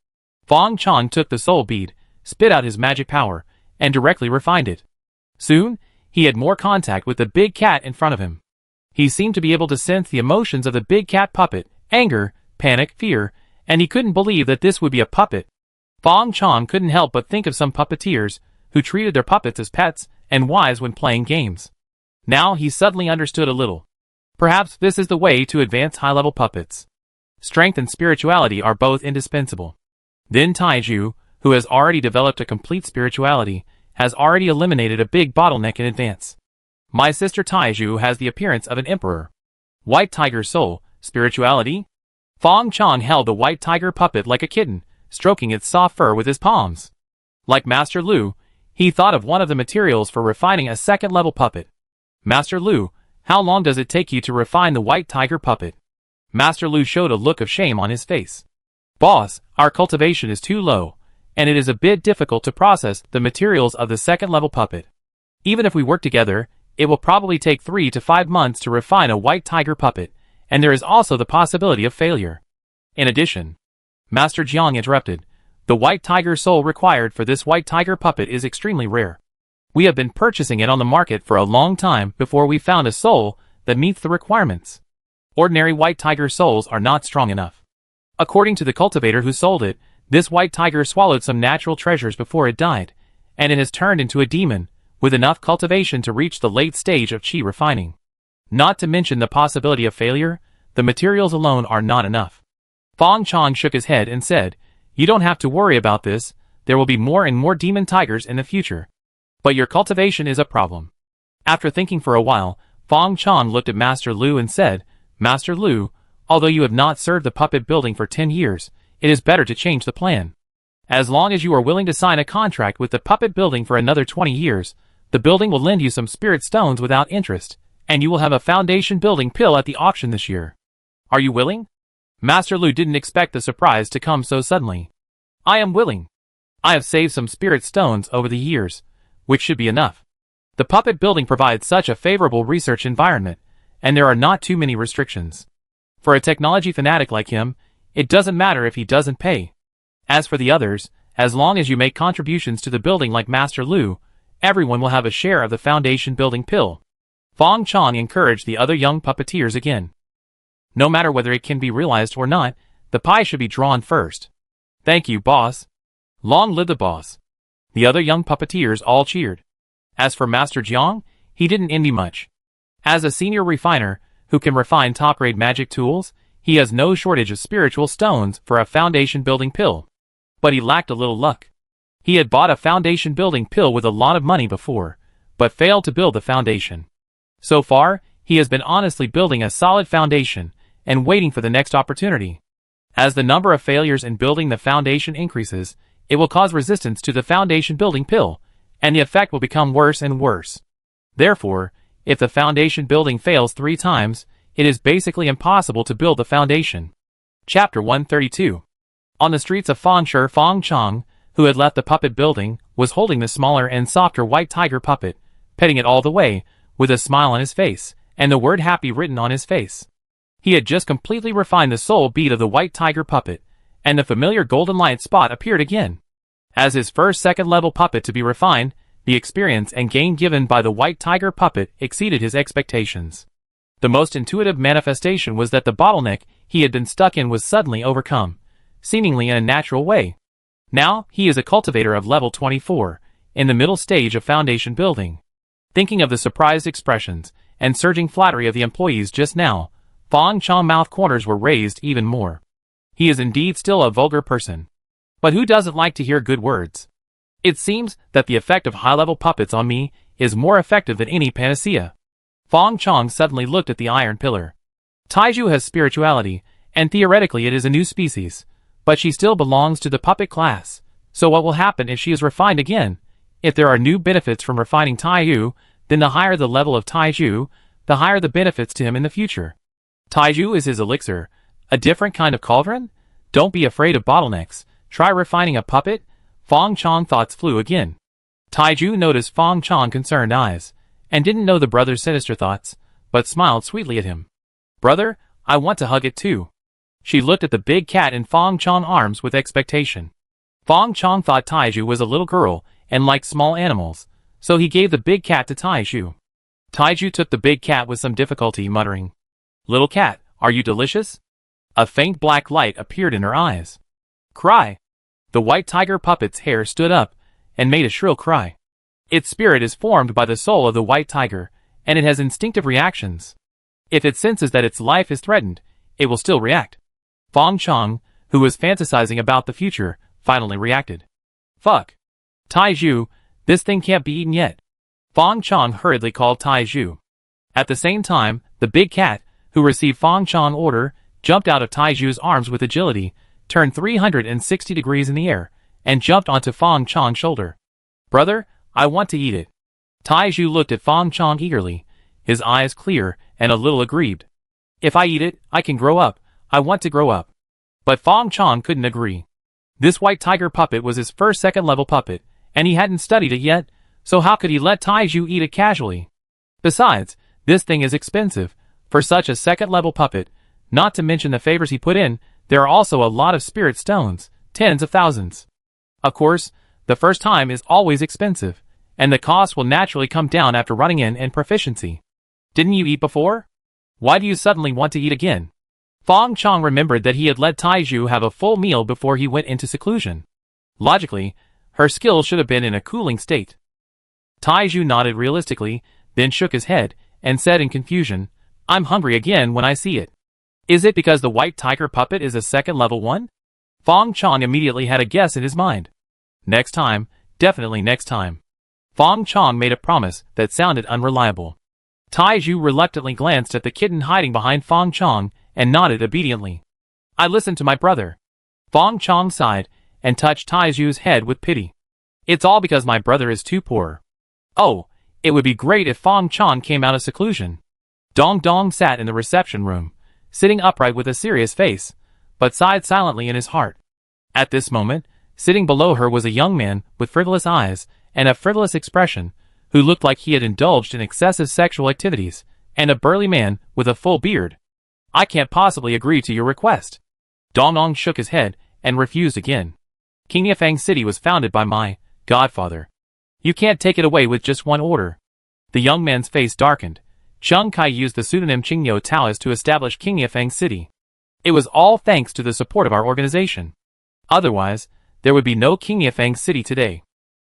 Fong Chong took the soul bead, spit out his magic power, and directly refined it. Soon, he had more contact with the big cat in front of him. He seemed to be able to sense the emotions of the big cat puppet, anger, panic, fear, and he couldn't believe that this would be a puppet. Fong Chong couldn't help but think of some puppeteers who treated their puppets as pets and wives when playing games. Now he suddenly understood a little. Perhaps this is the way to advance high-level puppets. Strength and spirituality are both indispensable. Then Taiju, who has already developed a complete spirituality, has already eliminated a big bottleneck in advance. My sister Taiju has the appearance of an emperor. White tiger soul, spirituality? Fong Chong held the white tiger puppet like a kitten, stroking its soft fur with his palms. Like Master Lu, he thought of one of the materials for refining a second-level puppet. Master Lu, how long does it take you to refine the white tiger puppet? Master Lu showed a look of shame on his face. Boss, our cultivation is too low, and it is a bit difficult to process the materials of the second-level puppet. Even if we work together, it will probably take 3 to 5 months to refine a white tiger puppet, and there is also the possibility of failure. In addition, Master Jiang interrupted, the white tiger soul required for this white tiger puppet is extremely rare. We have been purchasing it on the market for a long time before we found a soul that meets the requirements. Ordinary white tiger souls are not strong enough. According to the cultivator who sold it, this white tiger swallowed some natural treasures before it died, and it has turned into a demon, with enough cultivation to reach the late stage of qi refining. Not to mention the possibility of failure, the materials alone are not enough. Fong Chong shook his head and said, you don't have to worry about this, there will be more and more demon tigers in the future. But your cultivation is a problem. After thinking for a while, Fong Chong looked at Master Lu and said, Master Lu, although you have not served the puppet building for 10 years, it is better to change the plan. As long as you are willing to sign a contract with the puppet building for another 20 years, the building will lend you some spirit stones without interest, and you will have a foundation building pill at the auction this year. Are you willing? Master Lu didn't expect the surprise to come so suddenly. I am willing. I have saved some spirit stones over the years, which should be enough. The puppet building provides such a favorable research environment, and there are not too many restrictions. For a technology fanatic like him, it doesn't matter if he doesn't pay. As for the others, as long as you make contributions to the building like Master Lu, everyone will have a share of the foundation building pill. Fong Chong encouraged the other young puppeteers again. No matter whether it can be realized or not, the pie should be drawn first. Thank you, boss. Long live the boss. The other young puppeteers all cheered. As for Master Jiang, he didn't envy much. As a senior refiner, who can refine top-grade magic tools, he has no shortage of spiritual stones for a foundation-building pill. But he lacked a little luck. He had bought a foundation-building pill with a lot of money before, but failed to build the foundation. So far, he has been honestly building a solid foundation and waiting for the next opportunity. As the number of failures in building the foundation increases, it will cause resistance to the foundation-building pill, and the effect will become worse and worse. Therefore, if the foundation building fails 3 times, it is basically impossible to build the foundation. Chapter 132. On the streets of Fangshi, Fong Chong, who had left the puppet building, was holding the smaller and softer white tiger puppet, petting it all the way, with a smile on his face, and the word happy written on his face. He had just completely refined the soul bead of the white tiger puppet, and the familiar golden light spot appeared again. As his first second-level puppet to be refined, the experience and gain given by the white tiger puppet exceeded his expectations. The most intuitive manifestation was that the bottleneck he had been stuck in was suddenly overcome, seemingly in a natural way. Now, he is a cultivator of level 24, in the middle stage of foundation building. Thinking of the surprised expressions and surging flattery of the employees just now, Fong Chong's mouth corners were raised even more. He is indeed still a vulgar person. But who doesn't like to hear good words? It seems that the effect of high-level puppets on me is more effective than any panacea. Fong Chong suddenly looked at the iron pillar. Taiju has spirituality, and theoretically it is a new species, but she still belongs to the puppet class. So what will happen if she is refined again? If there are new benefits from refining Taiju, then the higher the level of Taiju, the higher the benefits to him in the future. Taiju is his elixir, a different kind of cauldron? Don't be afraid of bottlenecks. Try refining a puppet? Fong Chong's thoughts flew again. Taiju noticed Fong Chong's concerned eyes, and didn't know the brother's sinister thoughts, but smiled sweetly at him. Brother, I want to hug it too. She looked at the big cat in Fong Chong's arms with expectation. Fong Chong thought Taiju was a little girl and liked small animals, so he gave the big cat to Taiju. Taiju took the big cat with some difficulty, muttering, "Little cat, are you delicious?" A faint black light appeared in her eyes. Cry! The white tiger puppet's hair stood up and made a shrill cry. Its spirit is formed by the soul of the white tiger, and it has instinctive reactions. If it senses that its life is threatened, it will still react. Fong Chong, who was fantasizing about the future, finally reacted. Fuck! Taiju, this thing can't be eaten yet. Fong Chong hurriedly called Taiju. At the same time, the big cat, who received Fong Chong's order, jumped out of Taiju's arms with agility, turned 360 degrees in the air, and jumped onto Fong Chong's shoulder. Brother, I want to eat it. Taiju looked at Fong Chong eagerly, his eyes clear and a little aggrieved. If I eat it, I can grow up. I want to grow up. But Fong Chong couldn't agree. This white tiger puppet was his first second-level puppet, and he hadn't studied it yet, so how could he let Taiju eat it casually? Besides, this thing is expensive, for such a second-level puppet, not to mention the favors he put in. There are also a lot of spirit stones, tens of thousands. Of course, the first time is always expensive, and the cost will naturally come down after running in and proficiency. Didn't you eat before? Why do you suddenly want to eat again? Fong Chong remembered that he had let Taiju have a full meal before he went into seclusion. Logically, her skills should have been in a cooling state. Taiju nodded realistically, then shook his head, and said in confusion, I'm hungry again when I see it. Is it because the white tiger puppet is a second-level one? Fong Chong immediately had a guess in his mind. Next time, definitely next time. Fong Chong made a promise that sounded unreliable. Taiju reluctantly glanced at the kitten hiding behind Fong Chong and nodded obediently. I listened to my brother. Fong Chong sighed and touched Taiju's head with pity. It's all because my brother is too poor. Oh, it would be great if Fong Chong came out of seclusion. Dong Dong sat in the reception room, sitting upright with a serious face, but sighed silently in his heart. At this moment, sitting below her was a young man with frivolous eyes and a frivolous expression, who looked like he had indulged in excessive sexual activities, and a burly man with a full beard. I can't possibly agree to your request. Dong Dong shook his head and refused again. King Yifeng City was founded by my godfather. You can't take it away with just one order. The young man's face darkened. Chung Kai used the pseudonym Qingyou Taoist to establish King Yifeng City. It was all thanks to the support of our organization. Otherwise, there would be no King Yifeng City today.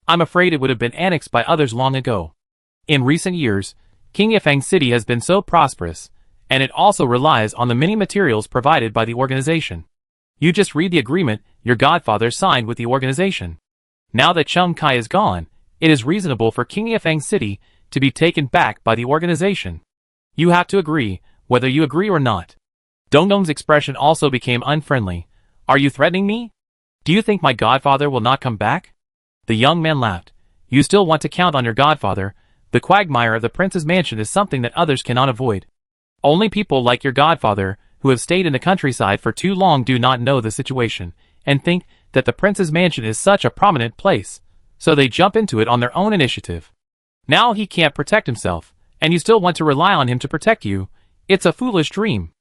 I'm afraid it would have been annexed by others long ago. In recent years, King Yifeng City has been so prosperous, and it also relies on the many materials provided by the organization. You just read the agreement your godfather signed with the organization. Now that Chung Kai is gone, it is reasonable for King Yifeng City to be taken back by the organization. You have to agree, whether you agree or not. Dong Dong's expression also became unfriendly. Are you threatening me? Do you think my godfather will not come back? The young man laughed. You still want to count on your godfather. The quagmire of the prince's mansion is something that others cannot avoid. Only people like your godfather, who have stayed in the countryside for too long, do not know the situation, and think that the prince's mansion is such a prominent place, so they jump into it on their own initiative. Now he can't protect himself, and you still want to rely on him to protect you. It's a foolish dream.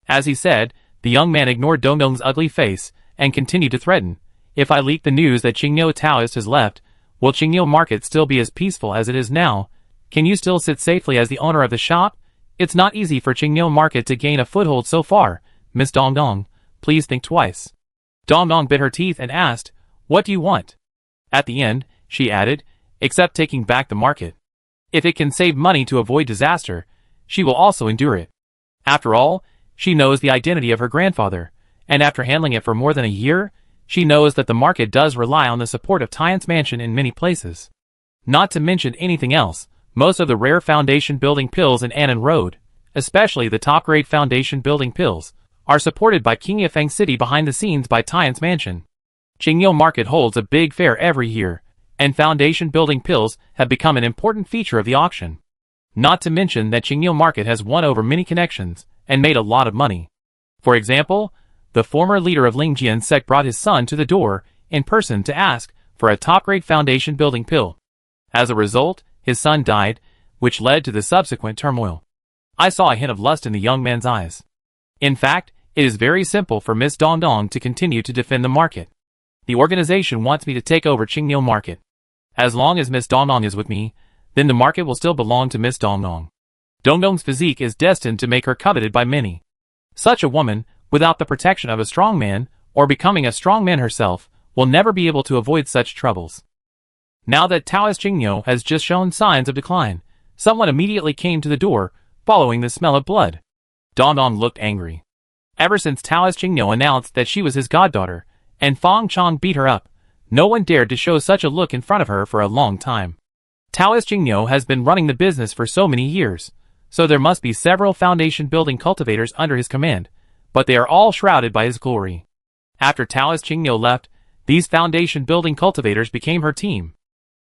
As he said, the young man ignored Dong Dong's ugly face, and continued to threaten. If I leak the news that Qingyou Taoist has left, will Qingyou Market still be as peaceful as it is now? Can you still sit safely as the owner of the shop? It's not easy for Qingyou Market to gain a foothold so far. Miss Dong Dong, please think twice. Dong Dong bit her teeth and asked, what do you want? At the end, she added, except taking back the market. If it can save money to avoid disaster, she will also endure it. After all, she knows the identity of her grandfather, and after handling it for more than a year, she knows that the market does rely on the support of Tian's mansion in many places. Not to mention anything else, most of the rare foundation building pills in Annan Road, especially the top-grade foundation building pills, are supported by King Yifeng City behind the scenes by Tian's mansion. Qingyou Market holds a big fair every year, and foundation building pills have become an important feature of the auction. Not to mention that Qingyou Market has won over many connections and made a lot of money. For example, the former leader of Lingjian sect brought his son to the door in person to ask for a top-grade foundation building pill. As a result, his son died, which led to the subsequent turmoil. I saw a hint of lust in the young man's eyes. In fact, it is very simple for Miss Dong Dong to continue to defend the market. The organization wants me to take over Qingyou Market. As long as Miss Dong Dong is with me, then the market will still belong to Miss Dong Dong. Dong Dong's physique is destined to make her coveted by many. Such a woman, without the protection of a strong man, or becoming a strong man herself, will never be able to avoid such troubles. Now that Taoist Qingyou has just shown signs of decline, someone immediately came to the door, following the smell of blood. Dong Dong looked angry. Ever since Taoist Qingyou announced that she was his goddaughter, and Fang Chong beat her up, no one dared to show such a look in front of her for a long time. Taoist Qingyou has been running the business for so many years, so there must be several foundation building cultivators under his command, but they are all shrouded by his glory. After Taoist Qingyou left, these foundation building cultivators became her team.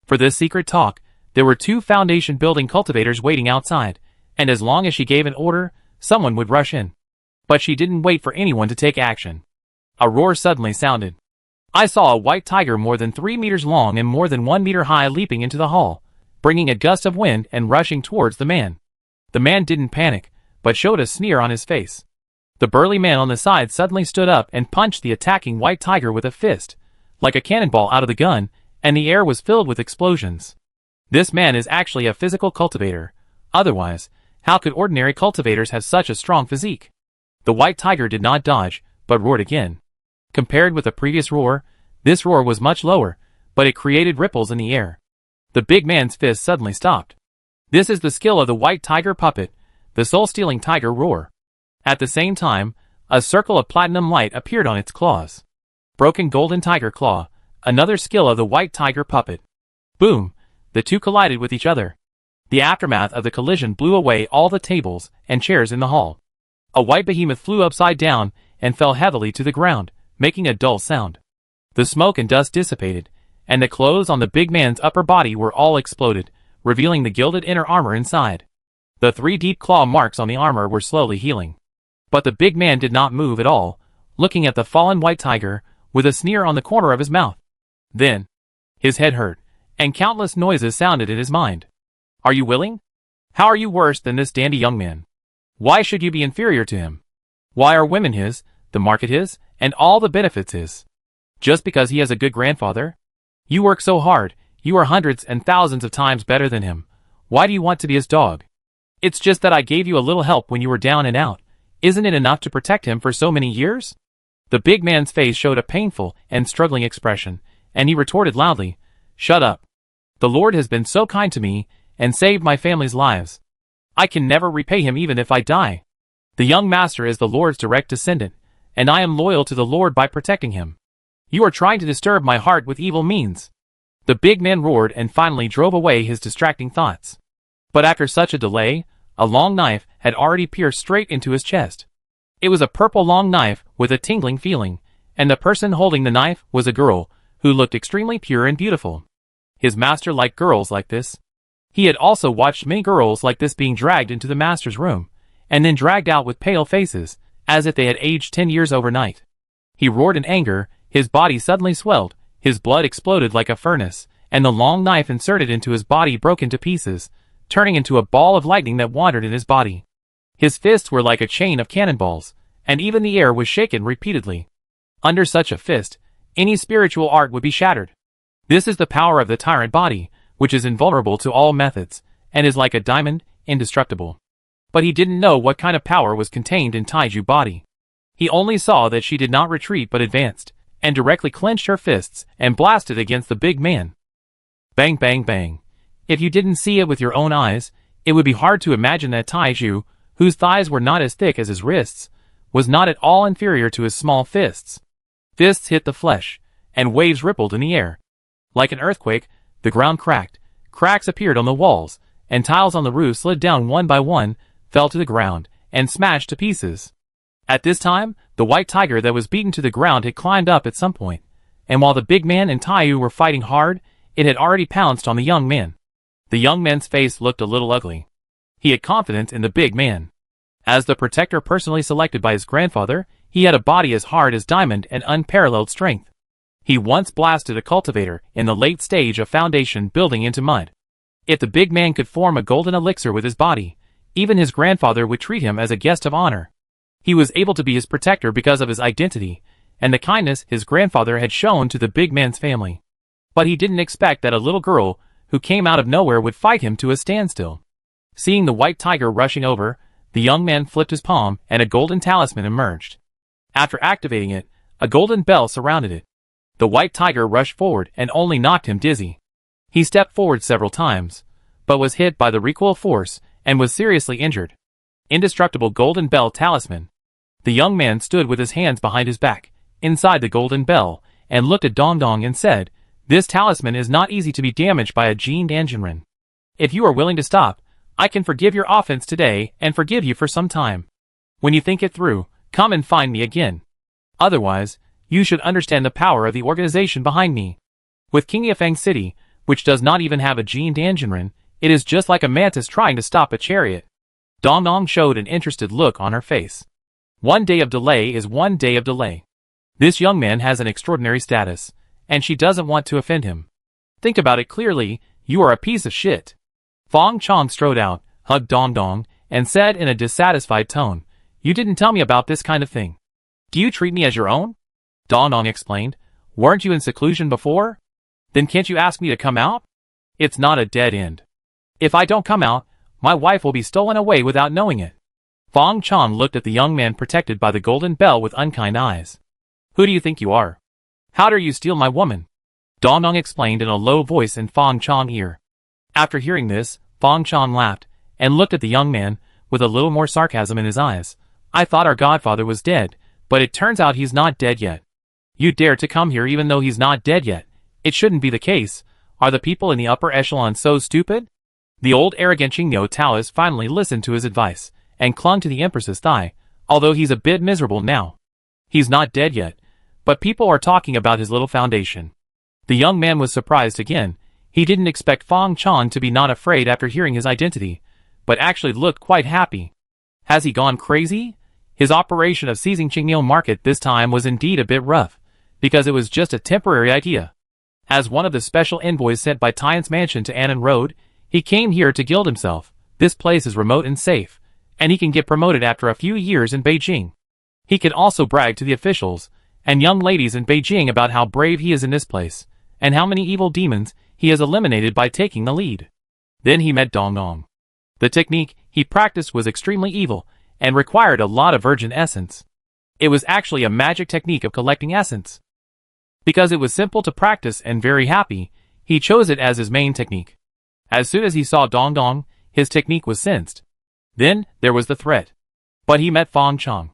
For this secret talk, there were 2 foundation building cultivators waiting outside, and as long as she gave an order, someone would rush in. But she didn't wait for anyone to take action. A roar suddenly sounded. I saw a white tiger more than 3 meters long and more than 1 meter high leaping into the hall, bringing a gust of wind and rushing towards the man. The man didn't panic, but showed a sneer on his face. The burly man on the side suddenly stood up and punched the attacking white tiger with a fist, like a cannonball out of the gun, and the air was filled with explosions. This man is actually a physical cultivator. Otherwise, how could ordinary cultivators have such a strong physique? The white tiger did not dodge, but roared again. Compared with the previous roar, this roar was much lower, but it created ripples in the air. The big man's fist suddenly stopped. This is the skill of the white tiger puppet, the soul-stealing tiger roar. At the same time, a circle of platinum light appeared on its claws. Broken golden tiger claw, another skill of the white tiger puppet. Boom! The two collided with each other. The aftermath of the collision blew away all the tables and chairs in the hall. A white behemoth flew upside down and fell heavily to the ground, making a dull sound. The smoke and dust dissipated, and the clothes on the big man's upper body were all exploded, revealing the gilded inner armor inside. The 3 deep claw marks on the armor were slowly healing. But the big man did not move at all, looking at the fallen white tiger, with a sneer on the corner of his mouth. Then, his head hurt, and countless noises sounded in his mind. Are you willing? How are you worse than this dandy young man? Why should you be inferior to him? Why are women his, the market his, and all the benefits his? Just because he has a good grandfather? You work so hard, you are hundreds and thousands of times better than him. Why do you want to be his dog? It's just that I gave you a little help when you were down and out. Isn't it enough to protect him for so many years? The big man's face showed a painful and struggling expression, and he retorted loudly, "Shut up. The Lord has been so kind to me, and saved my family's lives. I can never repay him even if I die. The young master is the Lord's direct descendant, and I am loyal to the Lord by protecting him. You are trying to disturb my heart with evil means." The big man roared and finally drove away his distracting thoughts. But after such a delay, a long knife had already pierced straight into his chest. It was a purple long knife with a tingling feeling, and the person holding the knife was a girl who looked extremely pure and beautiful. His master liked girls like this. He had also watched many girls like this being dragged into the master's room, and then dragged out with pale faces, as if they had aged 10 years overnight. He roared in anger, his body suddenly swelled, his blood exploded like a furnace, and the long knife inserted into his body broke into pieces, turning into a ball of lightning that wandered in his body. His fists were like a chain of cannonballs, and even the air was shaken repeatedly. Under such a fist, any spiritual art would be shattered. This is the power of the tyrant body, which is invulnerable to all methods, and is like a diamond, indestructible. But he didn't know what kind of power was contained in Taiju's body. He only saw that she did not retreat but advanced, and directly clenched her fists and blasted against the big man. Bang bang bang. If you didn't see it with your own eyes, it would be hard to imagine that Taiju, whose thighs were not as thick as his wrists, was not at all inferior to his small fists. Fists hit the flesh, and waves rippled in the air. Like an earthquake, the ground cracked, cracks appeared on the walls, and tiles on the roof slid down one by one, fell to the ground, and smashed to pieces. At this time, the white tiger that was beaten to the ground had climbed up at some point, and while the big man and Taiyu were fighting hard, it had already pounced on the young man. The young man's face looked a little ugly. He had confidence in the big man. As the protector personally selected by his grandfather, he had a body as hard as diamond and unparalleled strength. He once blasted a cultivator in the late stage of foundation building into mud. If the big man could form a golden elixir with his body, even his grandfather would treat him as a guest of honor. He was able to be his protector because of his identity, and the kindness his grandfather had shown to the big man's family. But he didn't expect that a little girl, who came out of nowhere, would fight him to a standstill. Seeing the white tiger rushing over, the young man flipped his palm and a golden talisman emerged. After activating it, a golden bell surrounded it. The white tiger rushed forward and only knocked him dizzy. He stepped forward several times, but was hit by the recoil force and was seriously injured. Indestructible golden bell talisman. The young man stood with his hands behind his back, inside the golden bell, and looked at Dong Dong and said, "This talisman is not easy to be damaged by a Jin Danjinren. If you are willing to stop, I can forgive your offense today and forgive you for some time. When you think it through, come and find me again. Otherwise, you should understand the power of the organization behind me. With King Yafeng City, which does not even have a Jin Danjinren, it is just like a mantis trying to stop a chariot." Dong Dong showed an interested look on her face. One day of delay is one day of delay. This young man has an extraordinary status, and she doesn't want to offend him. Think about it clearly, you are a piece of shit. Fong Chong strode out, hugged Dong Dong, and said in a dissatisfied tone, "You didn't tell me about this kind of thing. Do you treat me as your own?" Dong Dong explained, "Weren't you in seclusion before? Then can't you ask me to come out? It's not a dead end. If I don't come out, my wife will be stolen away without knowing it." Fong Chong looked at the young man protected by the golden bell with unkind eyes. "Who do you think you are? How dare you steal my woman?" Dong Dong explained in a low voice in Fong Chong's ear. After hearing this, Fong Chong laughed, and looked at the young man, with a little more sarcasm in his eyes. "I thought our godfather was dead, but it turns out he's not dead yet. You dare to come here even though he's not dead yet. It shouldn't be the case. Are the people in the upper echelon so stupid?" The old arrogant Qingniu Taoist finally listened to his advice, and clung to the empress's thigh, although he's a bit miserable now. He's not dead yet, but people are talking about his little foundation. The young man was surprised again. He didn't expect Fong Chong to be not afraid after hearing his identity, but actually looked quite happy. Has he gone crazy? His operation of seizing Qingniu Market this time was indeed a bit rough, because it was just a temporary idea. As one of the special envoys sent by Tian's mansion to Annan Road, he came here to gild himself. This place is remote and safe, and he can get promoted after a few years in Beijing. He could also brag to the officials and young ladies in Beijing about how brave he is in this place, and how many evil demons he has eliminated by taking the lead. Then he met Dong Dong. The technique he practiced was extremely evil and required a lot of virgin essence. It was actually a magic technique of collecting essence. Because it was simple to practice and very happy, he chose it as his main technique. As soon as he saw Dong Dong, his technique was sensed. Then there was the threat. But he met Fong Chong.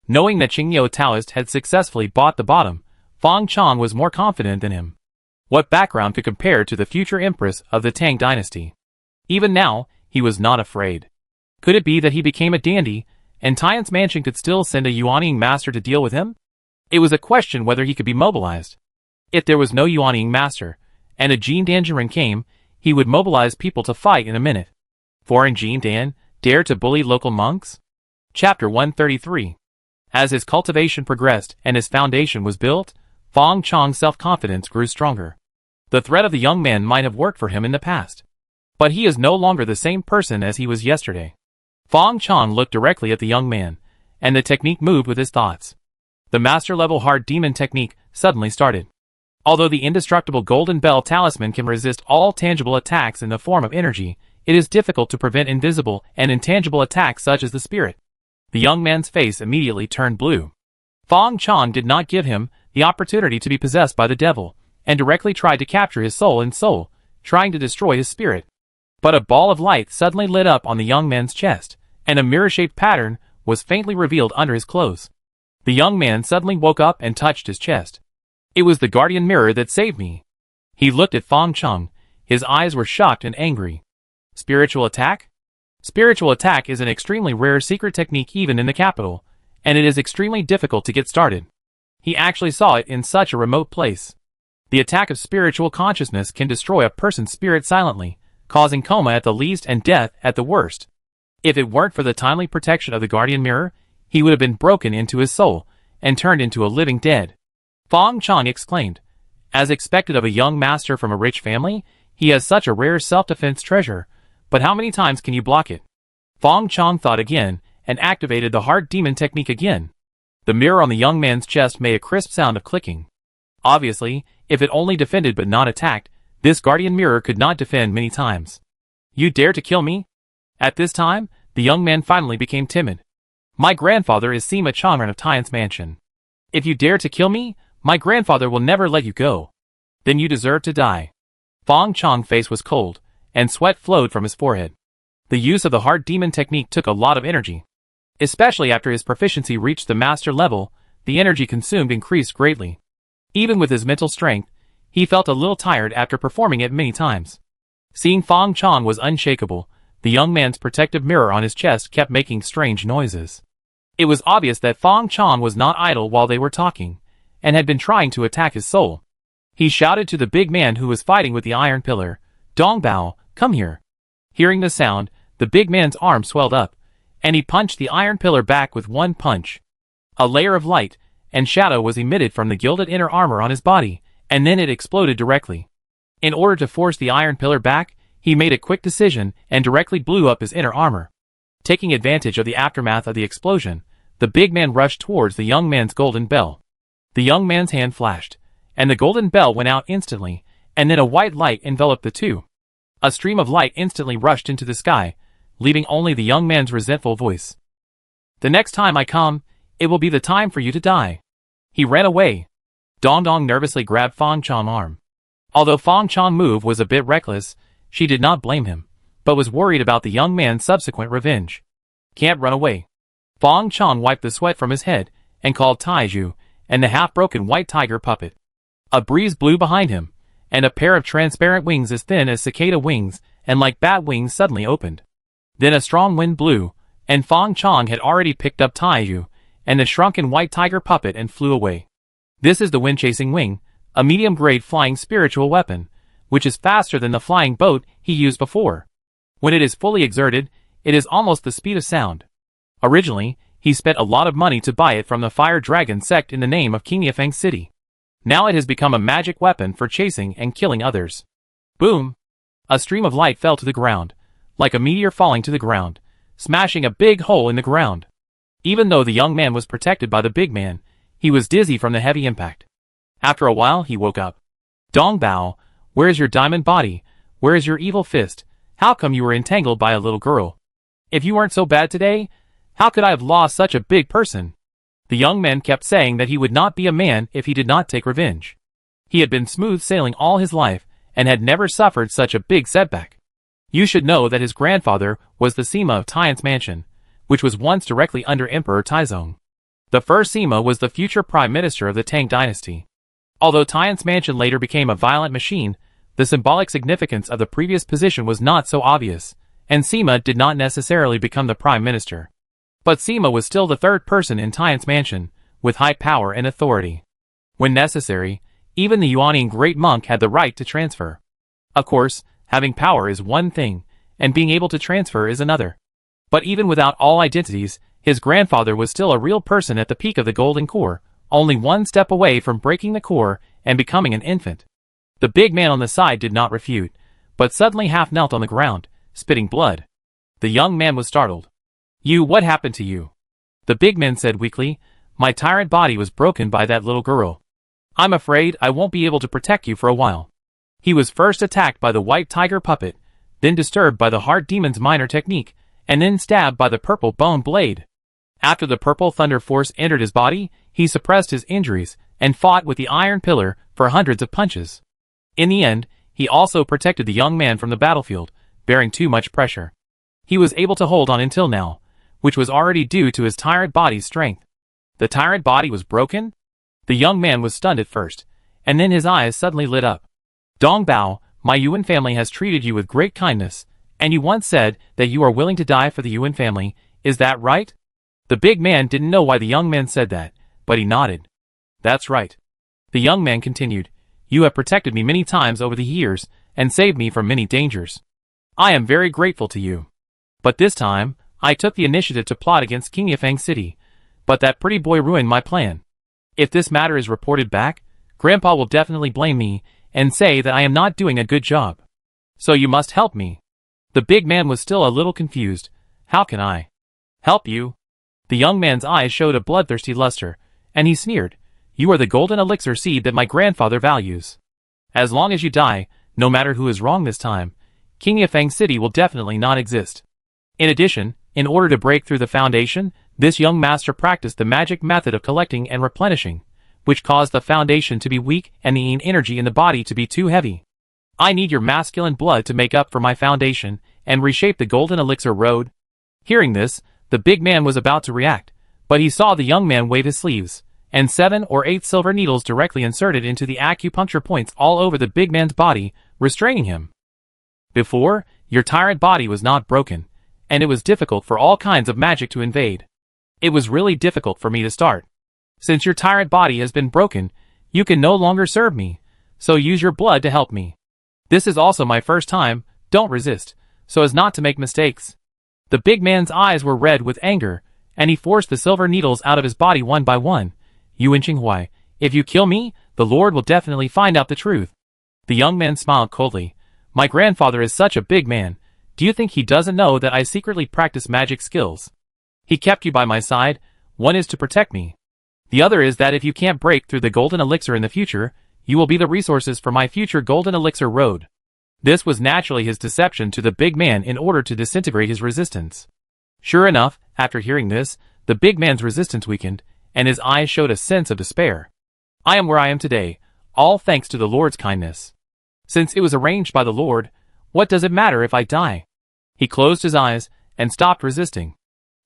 Knowing that Qingyou Taoist had successfully bought the bottom, Fong Chong was more confident than him. What background could compare to the future empress of the Tang dynasty? Even now, he was not afraid. Could it be that he became a dandy, and Tian's mansion could still send a Yuanying master to deal with him? It was a question whether he could be mobilized. If there was no Yuanying master, and a Jin Danjiren came, he would mobilize people to fight in a minute. Foreign Jin Dan dared to bully local monks? Chapter 133. As his cultivation progressed and his foundation was built, Fong Chong's self-confidence grew stronger. The threat of the young man might have worked for him in the past. But he is no longer the same person as he was yesterday. Fong Chong looked directly at the young man, and the technique moved with his thoughts. The master-level hard demon technique suddenly started. Although the indestructible Golden Bell talisman can resist all tangible attacks in the form of energy, it is difficult to prevent invisible and intangible attacks such as the spirit. The young man's face immediately turned blue. Fong Chong did not give him the opportunity to be possessed by the devil, and directly tried to capture his soul, trying to destroy his spirit. But a ball of light suddenly lit up on the young man's chest, and a mirror-shaped pattern was faintly revealed under his clothes. The young man suddenly woke up and touched his chest. It was the guardian mirror that saved me. He looked at Fong Chong. His eyes were shocked and angry. Spiritual attack? Spiritual attack is an extremely rare secret technique even in the capital, and it is extremely difficult to get started. He actually saw it in such a remote place. The attack of spiritual consciousness can destroy a person's spirit silently, causing coma at the least and death at the worst. If it weren't for the timely protection of the guardian mirror, he would have been broken into his soul and turned into a living dead. Fong Chong exclaimed. As expected of a young master from a rich family, he has such a rare self-defense treasure, but how many times can you block it? Fong Chong thought again, and activated the hard demon technique again. The mirror on the young man's chest made a crisp sound of clicking. Obviously, if it only defended but not attacked, this guardian mirror could not defend many times. You dare to kill me? At this time, the young man finally became timid. My grandfather is Sima Changren of Tian's mansion. If you dare to kill me, my grandfather will never let you go. Then you deserve to die. Fong Chong's face was cold, and sweat flowed from his forehead. The use of the hard demon technique took a lot of energy. Especially after his proficiency reached the master level, the energy consumed increased greatly. Even with his mental strength, he felt a little tired after performing it many times. Seeing Fong Chong was unshakable, the young man's protective mirror on his chest kept making strange noises. It was obvious that Fong Chong was not idle while they were talking, and had been trying to attack his soul. He shouted to the big man who was fighting with the iron pillar, "Dong Bao, come here." Hearing the sound, the big man's arm swelled up, and he punched the iron pillar back with one punch. A layer of light and shadow was emitted from the gilded inner armor on his body, and then it exploded directly. In order to force the iron pillar back, he made a quick decision and directly blew up his inner armor. Taking advantage of the aftermath of the explosion, the big man rushed towards the young man's golden bell. The young man's hand flashed, and the golden bell went out instantly, and then a white light enveloped the two. A stream of light instantly rushed into the sky, leaving only the young man's resentful voice. "The next time I come, it will be the time for you to die." He ran away. Dong Dong nervously grabbed Fong Chong's arm. Although Fong Chong's move was a bit reckless, she did not blame him, but was worried about the young man's subsequent revenge. "Can't run away." Fong Chong wiped the sweat from his head, and called Taiju, and the half-broken white tiger puppet. A breeze blew behind him, and a pair of transparent wings as thin as cicada wings and like bat wings suddenly opened. Then a strong wind blew, and Fong Chong had already picked up Taiju and the shrunken white tiger puppet and flew away. This is the wind-chasing wing, a medium-grade flying spiritual weapon, which is faster than the flying boat he used before. When it is fully exerted, it is almost the speed of sound. Originally, he spent a lot of money to buy it from the Fire Dragon sect in the name of King Yifeng City. Now it has become a magic weapon for chasing and killing others. Boom! A stream of light fell to the ground, like a meteor falling to the ground, smashing a big hole in the ground. Even though the young man was protected by the big man, he was dizzy from the heavy impact. After a while, he woke up. Dong Bao, where is your diamond body? Where is your evil fist? How come you were entangled by a little girl? If you weren't so bad today, how could I have lost such a big person? The young man kept saying that he would not be a man if he did not take revenge. He had been smooth sailing all his life, and had never suffered such a big setback. You should know that his grandfather was the Sima of Tian's mansion, which was once directly under Emperor Taizong. The first Sima was the future prime minister of the Tang dynasty. Although Tian's mansion later became a violent machine, the symbolic significance of the previous position was not so obvious, and Sima did not necessarily become the prime minister. But Sima was still the third person in Tian's mansion, with high power and authority. When necessary, even the Yuanian great monk had the right to transfer. Of course, having power is one thing, and being able to transfer is another. But even without all identities, his grandfather was still a real person at the peak of the golden core, only one step away from breaking the core and becoming an infant. The big man on the side did not refute, but suddenly half knelt on the ground, spitting blood. The young man was startled. What happened to you? The big man said weakly, my tyrant body was broken by that little girl. I'm afraid I won't be able to protect you for a while. He was first attacked by the white tiger puppet, then disturbed by the heart demon's minor technique, and then stabbed by the purple bone blade. After the purple thunder force entered his body, he suppressed his injuries and fought with the iron pillar for hundreds of punches. In the end, he also protected the young man from the battlefield, bearing too much pressure. He was able to hold on until now, which was already due to his tyrant body's strength. The tyrant body was broken? The young man was stunned at first, and then his eyes suddenly lit up. Dong Bao, my Yuan family has treated you with great kindness, and you once said that you are willing to die for the Yuan family, is that right? The big man didn't know why the young man said that, but he nodded. That's right. The young man continued, you have protected me many times over the years, and saved me from many dangers. I am very grateful to you. But this time, I took the initiative to plot against King Yifeng City, but that pretty boy ruined my plan. If this matter is reported back, Grandpa will definitely blame me, and say that I am not doing a good job. So you must help me. The big man was still a little confused. How can I help you? The young man's eyes showed a bloodthirsty luster, and he sneered, you are the golden elixir seed that my grandfather values. As long as you die, no matter who is wrong this time, King Yifeng City will definitely not exist. In addition, in order to break through the foundation, this young master practiced the magic method of collecting and replenishing, which caused the foundation to be weak and the yin energy in the body to be too heavy. I need your masculine blood to make up for my foundation and reshape the golden elixir road. Hearing this, the big man was about to react, but he saw the young man wave his sleeves, and 7 or 8 silver needles directly inserted into the acupuncture points all over the big man's body, restraining him. Before, your tyrant body was not broken, and it was difficult for all kinds of magic to invade. It was really difficult for me to start. Since your tyrant body has been broken, you can no longer serve me, so use your blood to help me. This is also my first time, don't resist, so as not to make mistakes. The big man's eyes were red with anger, and he forced the silver needles out of his body one by one. Yuan Qinghuai, if you kill me, the Lord will definitely find out the truth. The young man smiled coldly. My grandfather is such a big man. Do you think he doesn't know that I secretly practice magic skills? He kept you by my side. One is to protect me. The other is that if you can't break through the golden elixir in the future, you will be the resources for my future golden elixir road. This was naturally his deception to the big man in order to disintegrate his resistance. Sure enough, after hearing this, the big man's resistance weakened, and his eyes showed a sense of despair. I am where I am today, all thanks to the Lord's kindness. Since it was arranged by the Lord, what does it matter if I die? He closed his eyes and stopped resisting.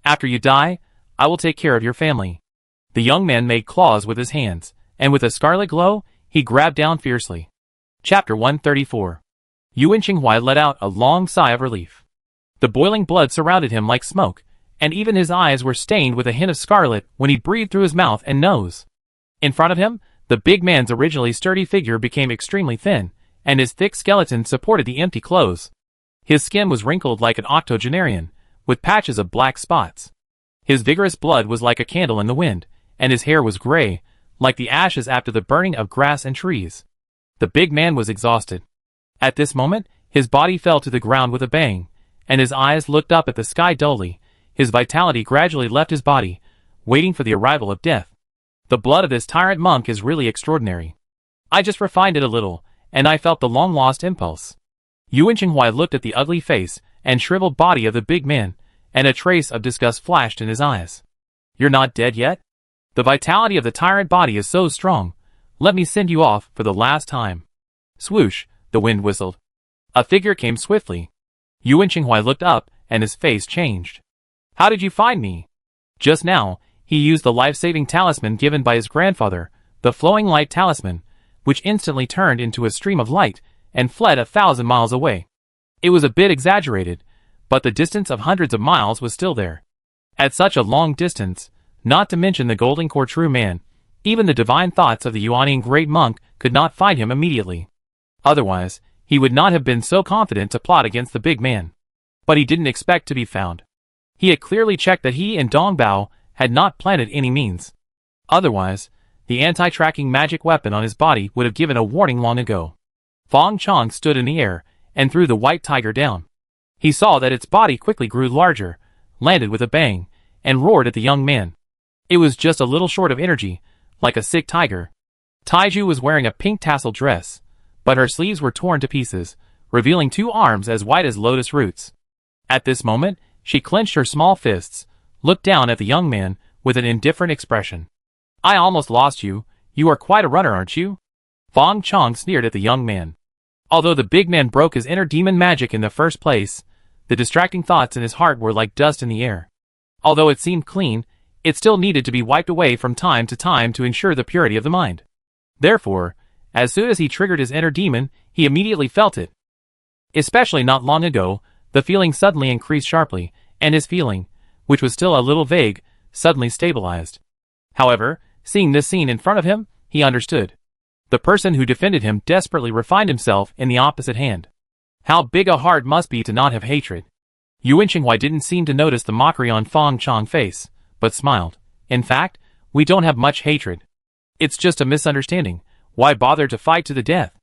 After you die, I will take care of your family. The young man made claws with his hands, and with a scarlet glow, he grabbed down fiercely. Chapter 134. Yuan Qinghuai let out a long sigh of relief. The boiling blood surrounded him like smoke, and even his eyes were stained with a hint of scarlet when he breathed through his mouth and nose. In front of him, the big man's originally sturdy figure became extremely thin, and his thick skeleton supported the empty clothes. His skin was wrinkled like an octogenarian, with patches of black spots. His vigorous blood was like a candle in the wind, and his hair was gray, like the ashes after the burning of grass and trees. The big man was exhausted. At this moment, his body fell to the ground with a bang, and his eyes looked up at the sky dully. His vitality gradually left his body, waiting for the arrival of death. The blood of this tyrant monk is really extraordinary. I just refined it a little, and I felt the long-lost impulse. Yuan Qinghai looked at the ugly face and shriveled body of the big man, and a trace of disgust flashed in his eyes. You're not dead yet? The vitality of the tyrant body is so strong. Let me send you off for the last time. Swoosh, the wind whistled. A figure came swiftly. Yuan Qinghai looked up, and his face changed. How did you find me? Just now, he used the life-saving talisman given by his grandfather, the flowing light talisman, which instantly turned into a stream of light and fled 1,000 miles away. It was a bit exaggerated, but the distance of hundreds of miles was still there. At such a long distance, not to mention the golden core true man, even the divine thoughts of the Yuanian great monk could not find him immediately. Otherwise, he would not have been so confident to plot against the big man. But he didn't expect to be found. He had clearly checked that he and Dong Bao had not planted any means. Otherwise, the anti-tracking magic weapon on his body would have given a warning long ago. Fong Chong stood in the air and threw the white tiger down. He saw that its body quickly grew larger, landed with a bang, and roared at the young man. It was just a little short of energy, like a sick tiger. Taiju was wearing a pink tassel dress, but her sleeves were torn to pieces, revealing 2 arms as white as lotus roots. At this moment, she clenched her small fists, looked down at the young man with an indifferent expression. I almost lost you. You are quite a runner, aren't you? Fong Chong sneered at the young man. Although the big man broke his inner demon magic in the first place, the distracting thoughts in his heart were like dust in the air. Although it seemed clean, it still needed to be wiped away from time to time to ensure the purity of the mind. Therefore, as soon as he triggered his inner demon, he immediately felt it. Especially not long ago, the feeling suddenly increased sharply, and his feeling, which was still a little vague, suddenly stabilized. However, seeing this scene in front of him, he understood. The person who defended him desperately refined himself in the opposite hand. How big a heart must be to not have hatred. Yuan Qinghai didn't seem to notice the mockery on Fong Chong's face, but smiled. In fact, we don't have much hatred. It's just a misunderstanding. Why bother to fight to the death?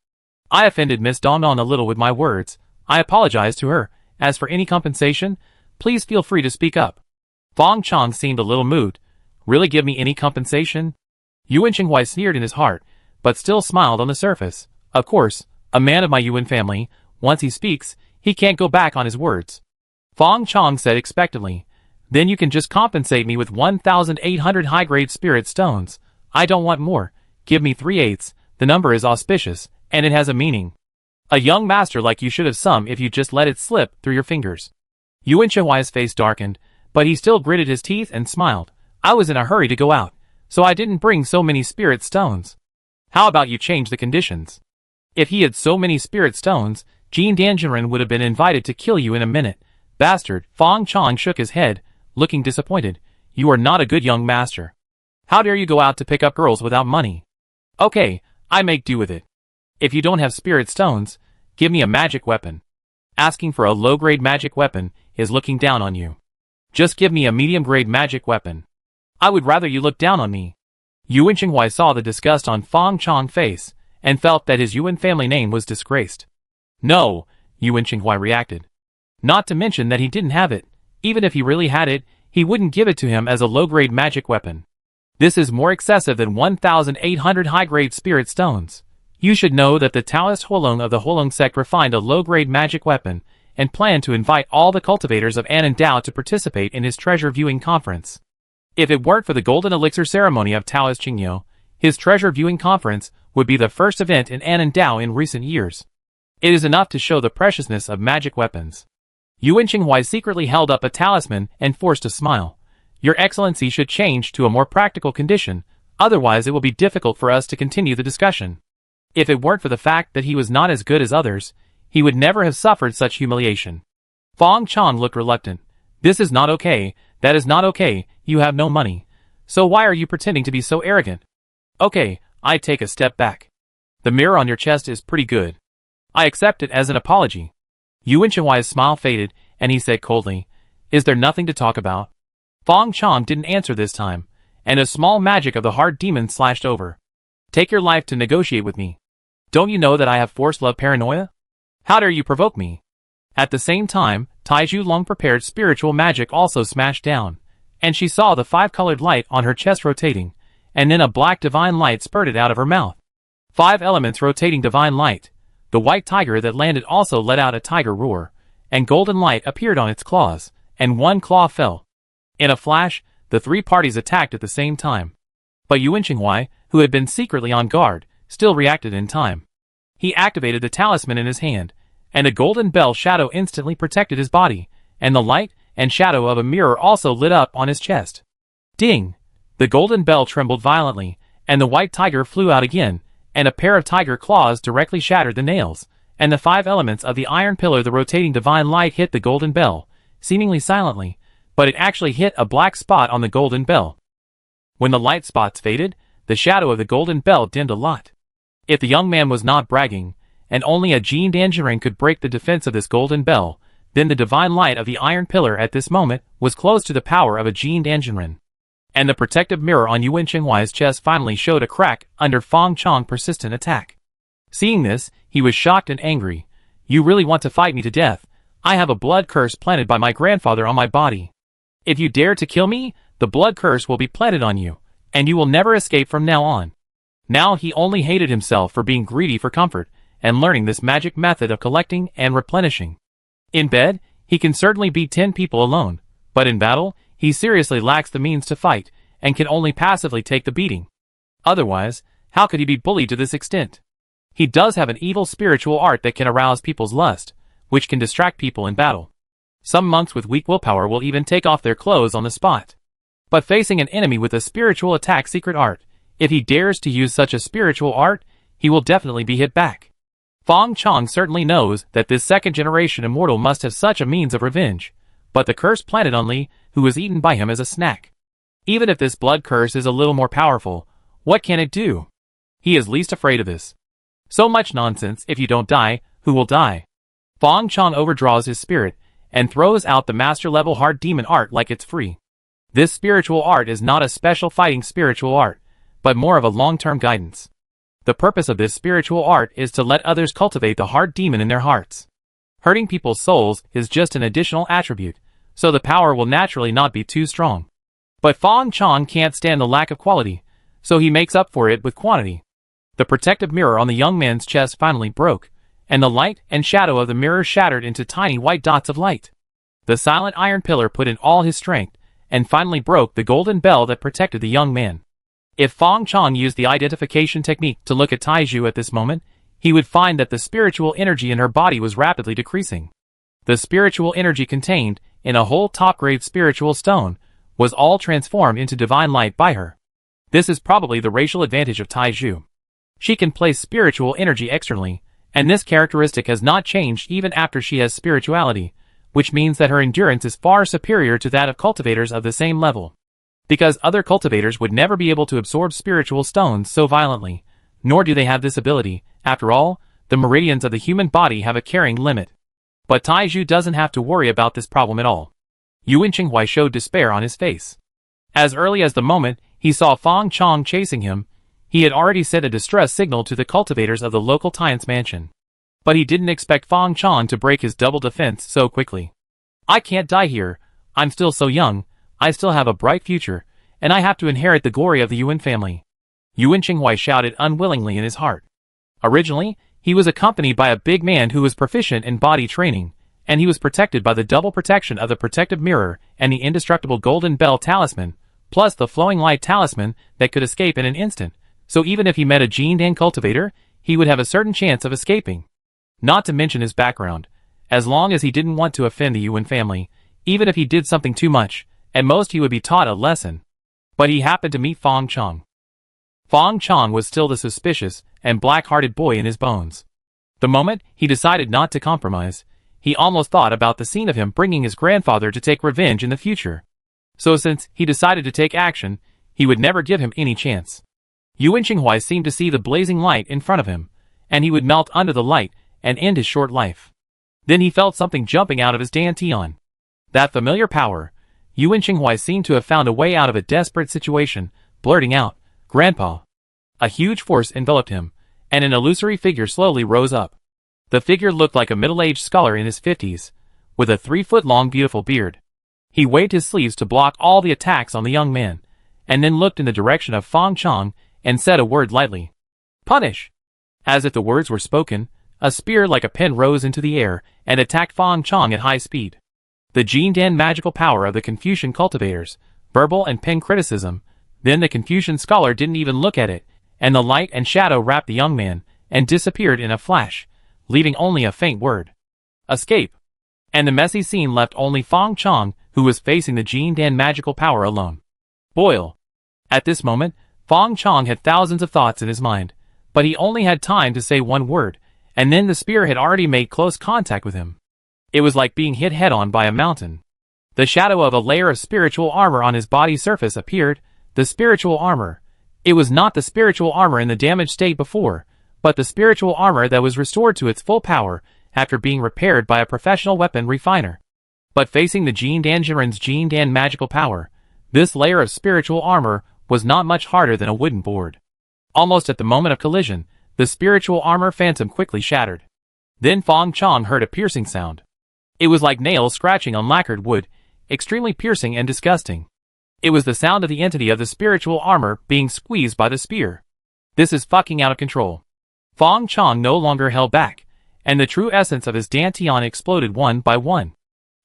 I offended Miss Dongnan a little with my words. I apologize to her. As for any compensation, please feel free to speak up. Fong Chong seemed a little moved. Really give me any compensation? Yuan Qinghai sneered in his heart, but still smiled on the surface. Of course, a man of my Yuan family, once he speaks, he can't go back on his words. Fong Chong said expectantly, then you can just compensate me with 1,800 high-grade spirit stones. I don't want more. Give me 3/8. The number is auspicious, and it has a meaning. A young master like you should have some if you just let it slip through your fingers. Yuan Qinghai's face darkened, but he still gritted his teeth and smiled. I was in a hurry to go out, so I didn't bring so many spirit stones. How about you change the conditions? If he had so many spirit stones, Jean Danjiren would have been invited to kill you in a minute. Bastard. Fong Chong shook his head, looking disappointed. You are not a good young master. How dare you go out to pick up girls without money? Okay, I make do with it. If you don't have spirit stones, give me a magic weapon. Asking for a low-grade magic weapon is looking down on you. Just give me a medium-grade magic weapon. I would rather you look down on me. Yuan Qinghai saw the disgust on Fong Chong's face, and felt that his Yuan family name was disgraced. No, Yuan Qinghai reacted. Not to mention that he didn't have it. Even if he really had it, he wouldn't give it to him as a low-grade magic weapon. This is more excessive than 1,800 high-grade spirit stones. You should know that the Taoist Huolong of the Huolong sect refined a low-grade magic weapon, and planned to invite all the cultivators of Anandao to participate in his treasure viewing conference. If it weren't for the golden elixir ceremony of Taoist Qingyou, his treasure viewing conference would be the first event in Anandao in recent years. It is enough to show the preciousness of magic weapons. Yuan Qinghai secretly held up a talisman and forced a smile. Your Excellency should change to a more practical condition, otherwise it will be difficult for us to continue the discussion. If it weren't for the fact that he was not as good as others, he would never have suffered such humiliation. Fong Chong looked reluctant. This is not okay, that is not okay, you have no money. So why are you pretending to be so arrogant? Okay, I take a step back. The mirror on your chest is pretty good. I accept it as an apology. Yuan Qinghai's smile faded, and he said coldly, Is there nothing to talk about? Fong Chong didn't answer this time, and a small magic of the heart demon slashed over. Take your life to negotiate with me. Don't you know that I have forced love paranoia? How dare you provoke me? At the same time, Taiju long-prepared spiritual magic also smashed down, and she saw the five-colored light on her chest rotating, and then a black divine light spurted out of her mouth. 5 elements rotating divine light. The white tiger that landed also let out a tiger roar, and golden light appeared on its claws, and one claw fell. In a flash, the 3 parties attacked at the same time. But Yuan Qinghai, who had been secretly on guard, still reacted in time. He activated the talisman in his hand, and a golden bell shadow instantly protected his body, and the light and shadow of a mirror also lit up on his chest. Ding! The golden bell trembled violently, and the white tiger flew out again, and a pair of tiger claws directly shattered the nails, and the 5 elements of the iron pillar. The rotating divine light hit the golden bell, seemingly silently, but it actually hit a black spot on the golden bell. When the light spots faded, the shadow of the golden bell dimmed a lot. If the young man was not bragging, and only a Jin Danjiren could break the defense of this golden bell, then the divine light of the iron pillar at this moment was close to the power of a Jin Danjiren. And the protective mirror on Yuan Qinghai's chest finally showed a crack under Fang Chong's persistent attack. Seeing this, he was shocked and angry. You really want to fight me to death? I have a blood curse planted by my grandfather on my body. If you dare to kill me, the blood curse will be planted on you, and you will never escape from now on. Now he only hated himself for being greedy for comfort, and learning this magic method of collecting and replenishing. In bed, he can certainly beat 10 people alone, but in battle, he seriously lacks the means to fight, and can only passively take the beating. Otherwise, how could he be bullied to this extent? He does have an evil spiritual art that can arouse people's lust, which can distract people in battle. Some monks with weak willpower will even take off their clothes on the spot. But facing an enemy with a spiritual attack secret art, if he dares to use such a spiritual art, he will definitely be hit back. Fang Chong certainly knows that this second-generation immortal must have such a means of revenge, but the curse planted on Li, who was eaten by him as a snack. Even if this blood curse is a little more powerful, what can it do? He is least afraid of this. So much nonsense. If you don't die, who will die? Fang Chong overdraws his spirit, and throws out the master-level hard demon art like it's free. This spiritual art is not a special fighting spiritual art, but more of a long-term guidance. The purpose of this spiritual art is to let others cultivate the hard demon in their hearts. Hurting people's souls is just an additional attribute, so the power will naturally not be too strong. But Fang Chong can't stand the lack of quality, so he makes up for it with quantity. The protective mirror on the young man's chest finally broke, and the light and shadow of the mirror shattered into tiny white dots of light. The silent iron pillar put in all his strength, and finally broke the golden bell that protected the young man. If Fang Chong used the identification technique to look at Taiju at this moment, he would find that the spiritual energy in her body was rapidly decreasing. The spiritual energy contained in a whole top-grade spiritual stone was all transformed into divine light by her. This is probably the racial advantage of Taiju. She can place spiritual energy externally, and this characteristic has not changed even after she has spirituality, which means that her endurance is far superior to that of cultivators of the same level. Because other cultivators would never be able to absorb spiritual stones so violently, nor do they have this ability. After all, the meridians of the human body have a carrying limit. But Taiju doesn't have to worry about this problem at all. Yuan Qinghai showed despair on his face. As early as the moment he saw Fang Chong chasing him, he had already sent a distress signal to the cultivators of the local Tian's mansion. But he didn't expect Fang Chong to break his double defense so quickly. I can't die here. I'm still so young. I still have a bright future, and I have to inherit the glory of the Yuan family. Yuan Qinghai shouted unwillingly in his heart. Originally, he was accompanied by a big man who was proficient in body training, and he was protected by the double protection of the protective mirror and the indestructible golden bell talisman, plus the flowing light talisman that could escape in an instant, so even if he met a Jindan cultivator, he would have a certain chance of escaping. Not to mention his background. As long as he didn't want to offend the Yuan family, even if he did something too much, at most he would be taught a lesson. But he happened to meet Fang Chong. Fang Chong was still the suspicious and black-hearted boy in his bones. The moment he decided not to compromise, he almost thought about the scene of him bringing his grandfather to take revenge in the future. So since he decided to take action, he would never give him any chance. Yuan Qinghai seemed to see the blazing light in front of him, and he would melt under the light and end his short life. Then he felt something jumping out of his dantian. That familiar power. Yuan Qinghai seemed to have found a way out of a desperate situation, blurting out, "Grandpa." A huge force enveloped him, and an illusory figure slowly rose up. The figure looked like a middle-aged scholar in his 50s, with a 3-foot-long beautiful beard. He waved his sleeves to block all the attacks on the young man, and then looked in the direction of Fang Chong and said a word lightly. Punish! As if the words were spoken, a spear like a pen rose into the air and attacked Fang Chong at high speed. The Jindan magical power of the Confucian cultivators, verbal and pen criticism. Then the Confucian scholar didn't even look at it, and the light and shadow wrapped the young man and disappeared in a flash, leaving only a faint word. Escape. And the messy scene left only Fang Chong, who was facing the Jindan magical power alone. Boil. At this moment, Fang Chong had thousands of thoughts in his mind, but he only had time to say one word, and then the spear had already made close contact with him. It was like being hit head-on by a mountain. The shadow of a layer of spiritual armor on his body's surface appeared. The spiritual armor. It was not the spiritual armor in the damaged state before, but the spiritual armor that was restored to its full power after being repaired by a professional weapon refiner. But facing the Jindanjiren's Jindan magical power, this layer of spiritual armor was not much harder than a wooden board. Almost at the moment of collision, the spiritual armor phantom quickly shattered. Then Fang Chong heard a piercing sound. It was like nails scratching on lacquered wood, extremely piercing and disgusting. It was the sound of the entity of the spiritual armor being squeezed by the spear. This is fucking out of control. Fang Chong no longer held back, and the true essence of his dantian exploded one by one.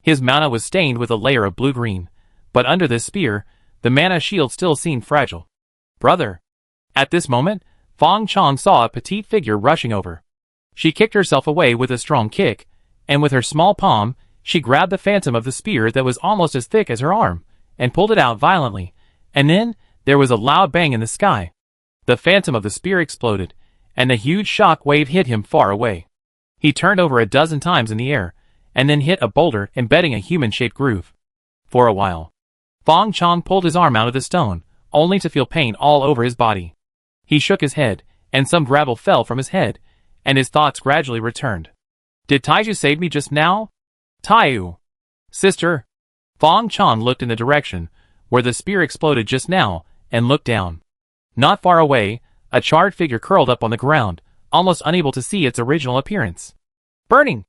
His mana was stained with a layer of blue-green, but under this spear, the mana shield still seemed fragile. Brother. At this moment, Fang Chong saw a petite figure rushing over. She kicked herself away with a strong kick, and with her small palm, she grabbed the phantom of the spear that was almost as thick as her arm, and pulled it out violently, and then, there was a loud bang in the sky. The phantom of the spear exploded, and a huge shock wave hit him far away. He turned over a dozen times in the air, and then hit a boulder embedding a human-shaped groove. For a while, Fang Chong pulled his arm out of the stone, only to feel pain all over his body. He shook his head, and some gravel fell from his head, and his thoughts gradually returned. Did Taiju save me just now? Taiyu. Sister. Fang Chong looked in the direction where the spear exploded just now, and looked down. Not far away, a charred figure curled up on the ground, almost unable to see its original appearance. Burning!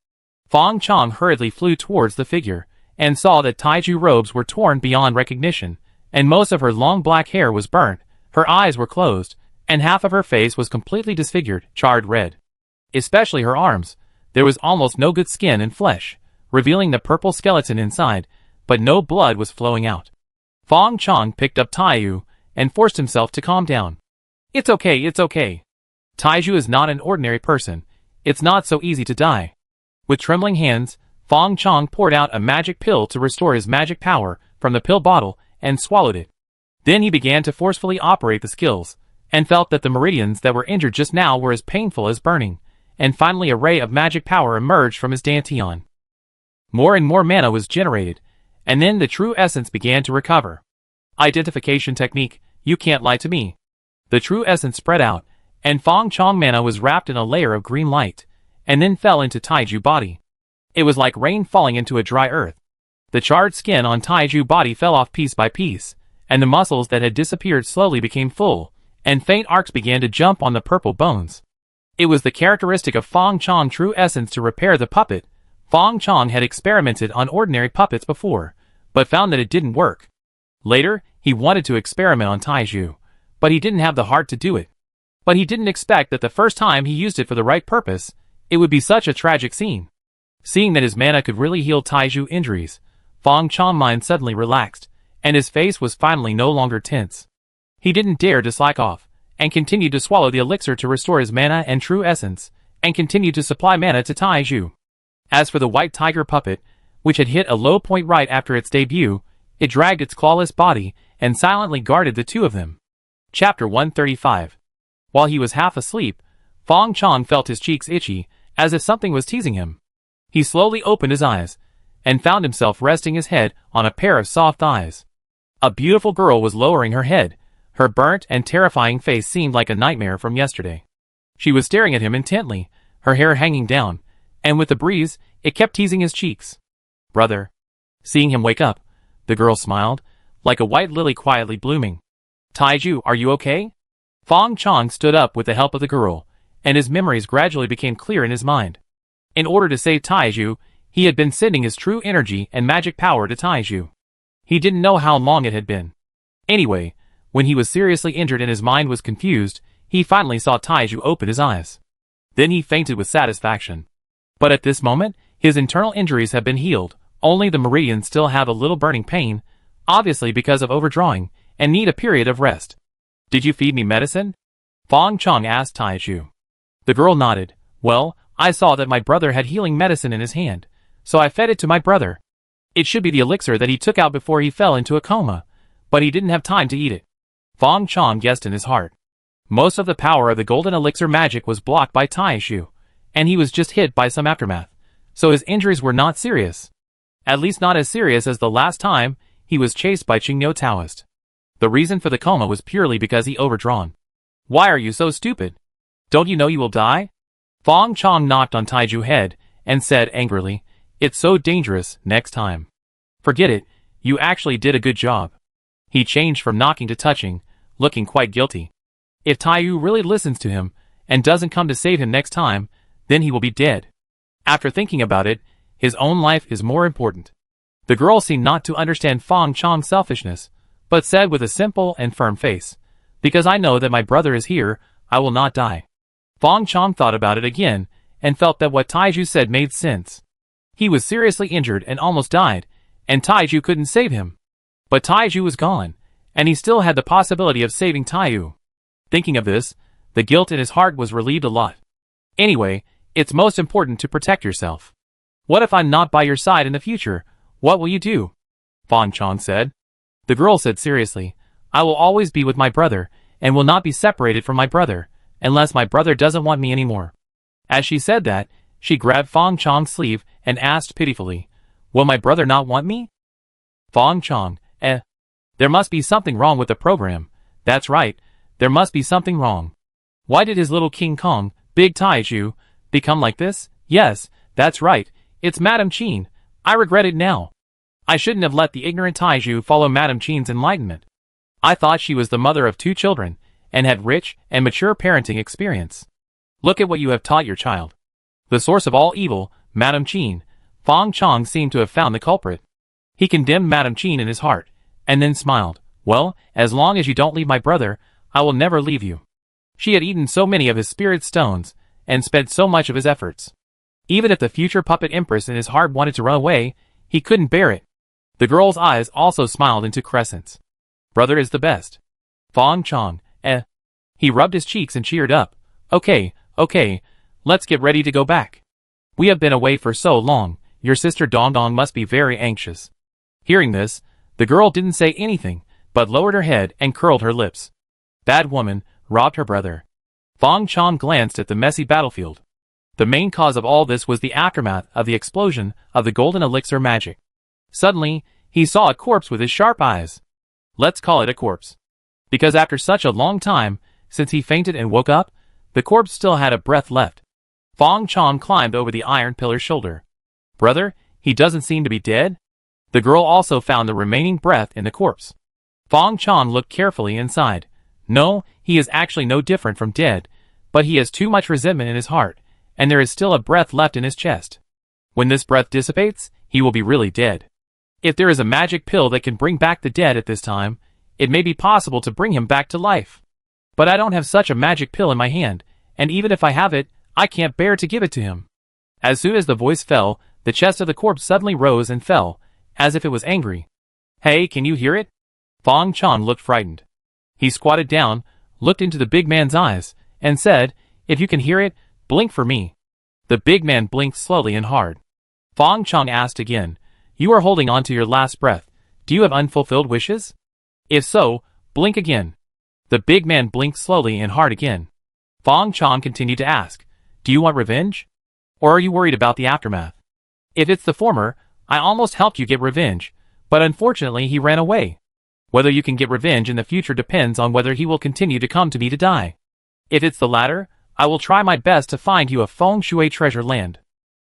Fang Chong hurriedly flew towards the figure, and saw that Taiju robes were torn beyond recognition, and most of her long black hair was burnt, her eyes were closed, and half of her face was completely disfigured, charred red. Especially her arms. There was almost no good skin and flesh, revealing the purple skeleton inside, but no blood was flowing out. Fang Chong picked up Taiyu, and forced himself to calm down. It's okay, it's okay. Taiju is not an ordinary person. It's not so easy to die. With trembling hands, Fang Chong poured out a magic pill to restore his magic power from the pill bottle, and swallowed it. Then he began to forcefully operate the skills, and felt that the meridians that were injured just now were as painful as burning, and finally a ray of magic power emerged from his dantian. More and more mana was generated, and then the true essence began to recover. Identification technique, you can't lie to me. The true essence spread out, and Fang Chong mana was wrapped in a layer of green light, and then fell into Taiju body. It was like rain falling into a dry earth. The charred skin on Taiju body fell off piece by piece, and the muscles that had disappeared slowly became full, and faint arcs began to jump on the purple bones. It was the characteristic of Fang Chong true essence to repair the puppet. Fang Chong had experimented on ordinary puppets before, but found that it didn't work. Later, he wanted to experiment on Taiju, but he didn't have the heart to do it. But he didn't expect that the first time he used it for the right purpose, it would be such a tragic scene. Seeing that his mana could really heal Taiju injuries, Fang Chong's mind suddenly relaxed, and his face was finally no longer tense. He didn't dare to slack off, and continued to swallow the elixir to restore his mana and true essence, and continued to supply mana to Taiju. As for the white tiger puppet, which had hit a low point right after its debut, it dragged its clawless body, and silently guarded the two of them. Chapter 135. While he was half asleep, Fang Chong felt his cheeks itchy, as if something was teasing him. He slowly opened his eyes, and found himself resting his head on a pair of soft eyes. A beautiful girl was lowering her head. Her burnt and terrifying face seemed like a nightmare from yesterday. She was staring at him intently, her hair hanging down, and with the breeze, it kept teasing his cheeks. Brother. Seeing him wake up, the girl smiled, like a white lily quietly blooming. Taiju, are you okay? Fang Chong stood up with the help of the girl, and his memories gradually became clear in his mind. In order to save Taiju, he had been sending his true energy and magic power to Taiju. He didn't know how long it had been. Anyway, when he was seriously injured and his mind was confused, he finally saw Taiju open his eyes. Then he fainted with satisfaction. But at this moment, his internal injuries have been healed, only the meridians still have a little burning pain, obviously because of overdrawing, and need a period of rest. Did you feed me medicine? Fong Chong asked Taiju. The girl nodded. Well, I saw that my brother had healing medicine in his hand, so I fed it to my brother. It should be the elixir that he took out before he fell into a coma, but he didn't have time to eat it. Fong Chong guessed in his heart. Most of the power of the golden elixir magic was blocked by Taiju, and he was just hit by some aftermath, so his injuries were not serious. At least not as serious as the last time he was chased by Qingniu Taoist. The reason for the coma was purely because he overdrawn. Why are you so stupid? Don't you know you will die? Fong Chong knocked on Taiju's head and said angrily, It's so dangerous, next time. Forget it, you actually did a good job. He changed from knocking to touching, looking quite guilty. If Taiju really listens to him and doesn't come to save him next time, then he will be dead. After thinking about it, his own life is more important. The girl seemed not to understand Fong Chong's selfishness, but said with a simple and firm face, Because I know that my brother is here, I will not die. Fong Chong thought about it again, and felt that what Taiju said made sense. He was seriously injured and almost died, and Taiju couldn't save him. But Taiju was gone, and he still had the possibility of saving Taiju. Thinking of this, the guilt in his heart was relieved a lot. Anyway, it's most important to protect yourself. What if I'm not by your side in the future? What will you do? Fong Chong said. The girl said seriously, I will always be with my brother, and will not be separated from my brother, unless my brother doesn't want me anymore. As she said that, she grabbed Fong Chong's sleeve and asked pitifully, Will my brother not want me? Fong Chong, There must be something wrong with the program. That's right, there must be something wrong. Why did his little King Kong, Big Taiju, become like this? Yes, that's right, it's Madame Qin. I regret it now. I shouldn't have let the ignorant Taiju follow Madame Qin's enlightenment. I thought she was the mother of 2 children, and had rich and mature parenting experience. Look at what you have taught your child. The source of all evil, Madame Qin. Fong Chong seemed to have found the culprit. He condemned Madame Qin in his heart, and then smiled. Well, as long as you don't leave my brother, I will never leave you. She had eaten so many of his spirit stones, and spent so much of his efforts. Even if the future puppet empress in his heart wanted to run away, he couldn't bear it. The girl's eyes also smiled into crescents. Brother is the best. Fong Chong, He rubbed his cheeks and cheered up. Okay, let's get ready to go back. We have been away for so long, your sister Dong Dong must be very anxious. Hearing this, the girl didn't say anything, but lowered her head and curled her lips. Bad woman, robbed her brother. Fong Chong glanced at the messy battlefield. The main cause of all this was the aftermath of the explosion of the golden elixir magic. Suddenly, he saw a corpse with his sharp eyes. Let's call it a corpse. Because after such a long time, since he fainted and woke up, the corpse still had a breath left. Fong Chong climbed over the iron pillar's shoulder. Brother, he doesn't seem to be dead? The girl also found the remaining breath in the corpse. Fong Chong looked carefully inside. No, he is actually no different from dead, but he has too much resentment in his heart, and there is still a breath left in his chest. When this breath dissipates, he will be really dead. If there is a magic pill that can bring back the dead at this time, it may be possible to bring him back to life. But I don't have such a magic pill in my hand, and even if I have it, I can't bear to give it to him. As soon as the voice fell, the chest of the corpse suddenly rose and fell, as if it was angry. Hey, can you hear it? Fong Chong looked frightened. He squatted down, looked into the big man's eyes, and said, If you can hear it, blink for me. The big man blinked slowly and hard. Fong Chong asked again, You are holding on to your last breath. Do you have unfulfilled wishes? If so, blink again. The big man blinked slowly and hard again. Fong Chong continued to ask, Do you want revenge? Or are you worried about the aftermath? If it's the former, I almost helped you get revenge, but unfortunately he ran away. Whether you can get revenge in the future depends on whether he will continue to come to me to die. If it's the latter, I will try my best to find you a feng shui treasure land.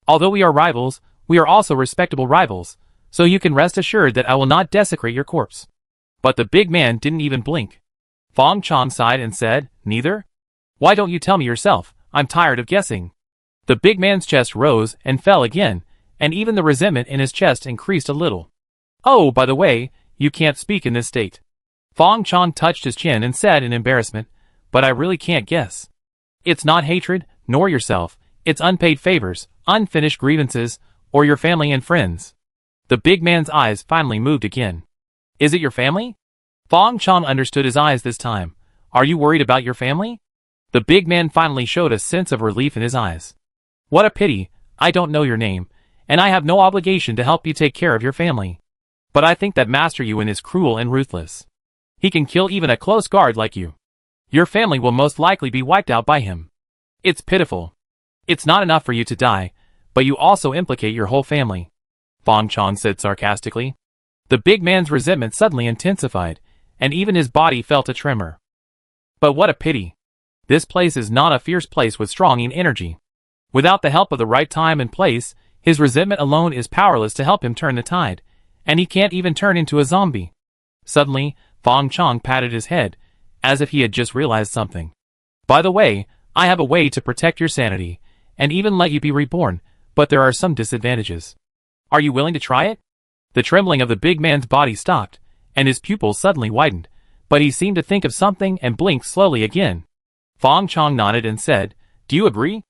Although we are rivals, we are also respectable rivals, so you can rest assured that I will not desecrate your corpse. But the big man didn't even blink. Fong Chong sighed and said, Neither? Why don't you tell me yourself? I'm tired of guessing. The big man's chest rose and fell again, and even the resentment in his chest increased a little. Oh, by the way, You can't speak in this state. Fong Chong touched his chin and said in embarrassment, but I really can't guess. It's not hatred, nor yourself, it's unpaid favors, unfinished grievances, or your family and friends. The big man's eyes finally moved again. Is it your family? Fong Chong understood his eyes this time. Are you worried about your family? The big man finally showed a sense of relief in his eyes. What a pity, I don't know your name, and I have no obligation to help you take care of your family. But I think that Master Yuan is cruel and ruthless. He can kill even a close guard like you. Your family will most likely be wiped out by him. It's pitiful. It's not enough for you to die, but you also implicate your whole family. Fong Chong said sarcastically. The big man's resentment suddenly intensified, and even his body felt a tremor. But what a pity. This place is not a fierce place with strong energy. Without the help of the right time and place, his resentment alone is powerless to help him turn the tide, and he can't even turn into a zombie. Suddenly, Fong Chong patted his head, as if he had just realized something. By the way, I have a way to protect your sanity, and even let you be reborn, but there are some disadvantages. Are you willing to try it? The trembling of the big man's body stopped, and his pupils suddenly widened, but he seemed to think of something and blinked slowly again. Fong Chong nodded and said, Do you agree?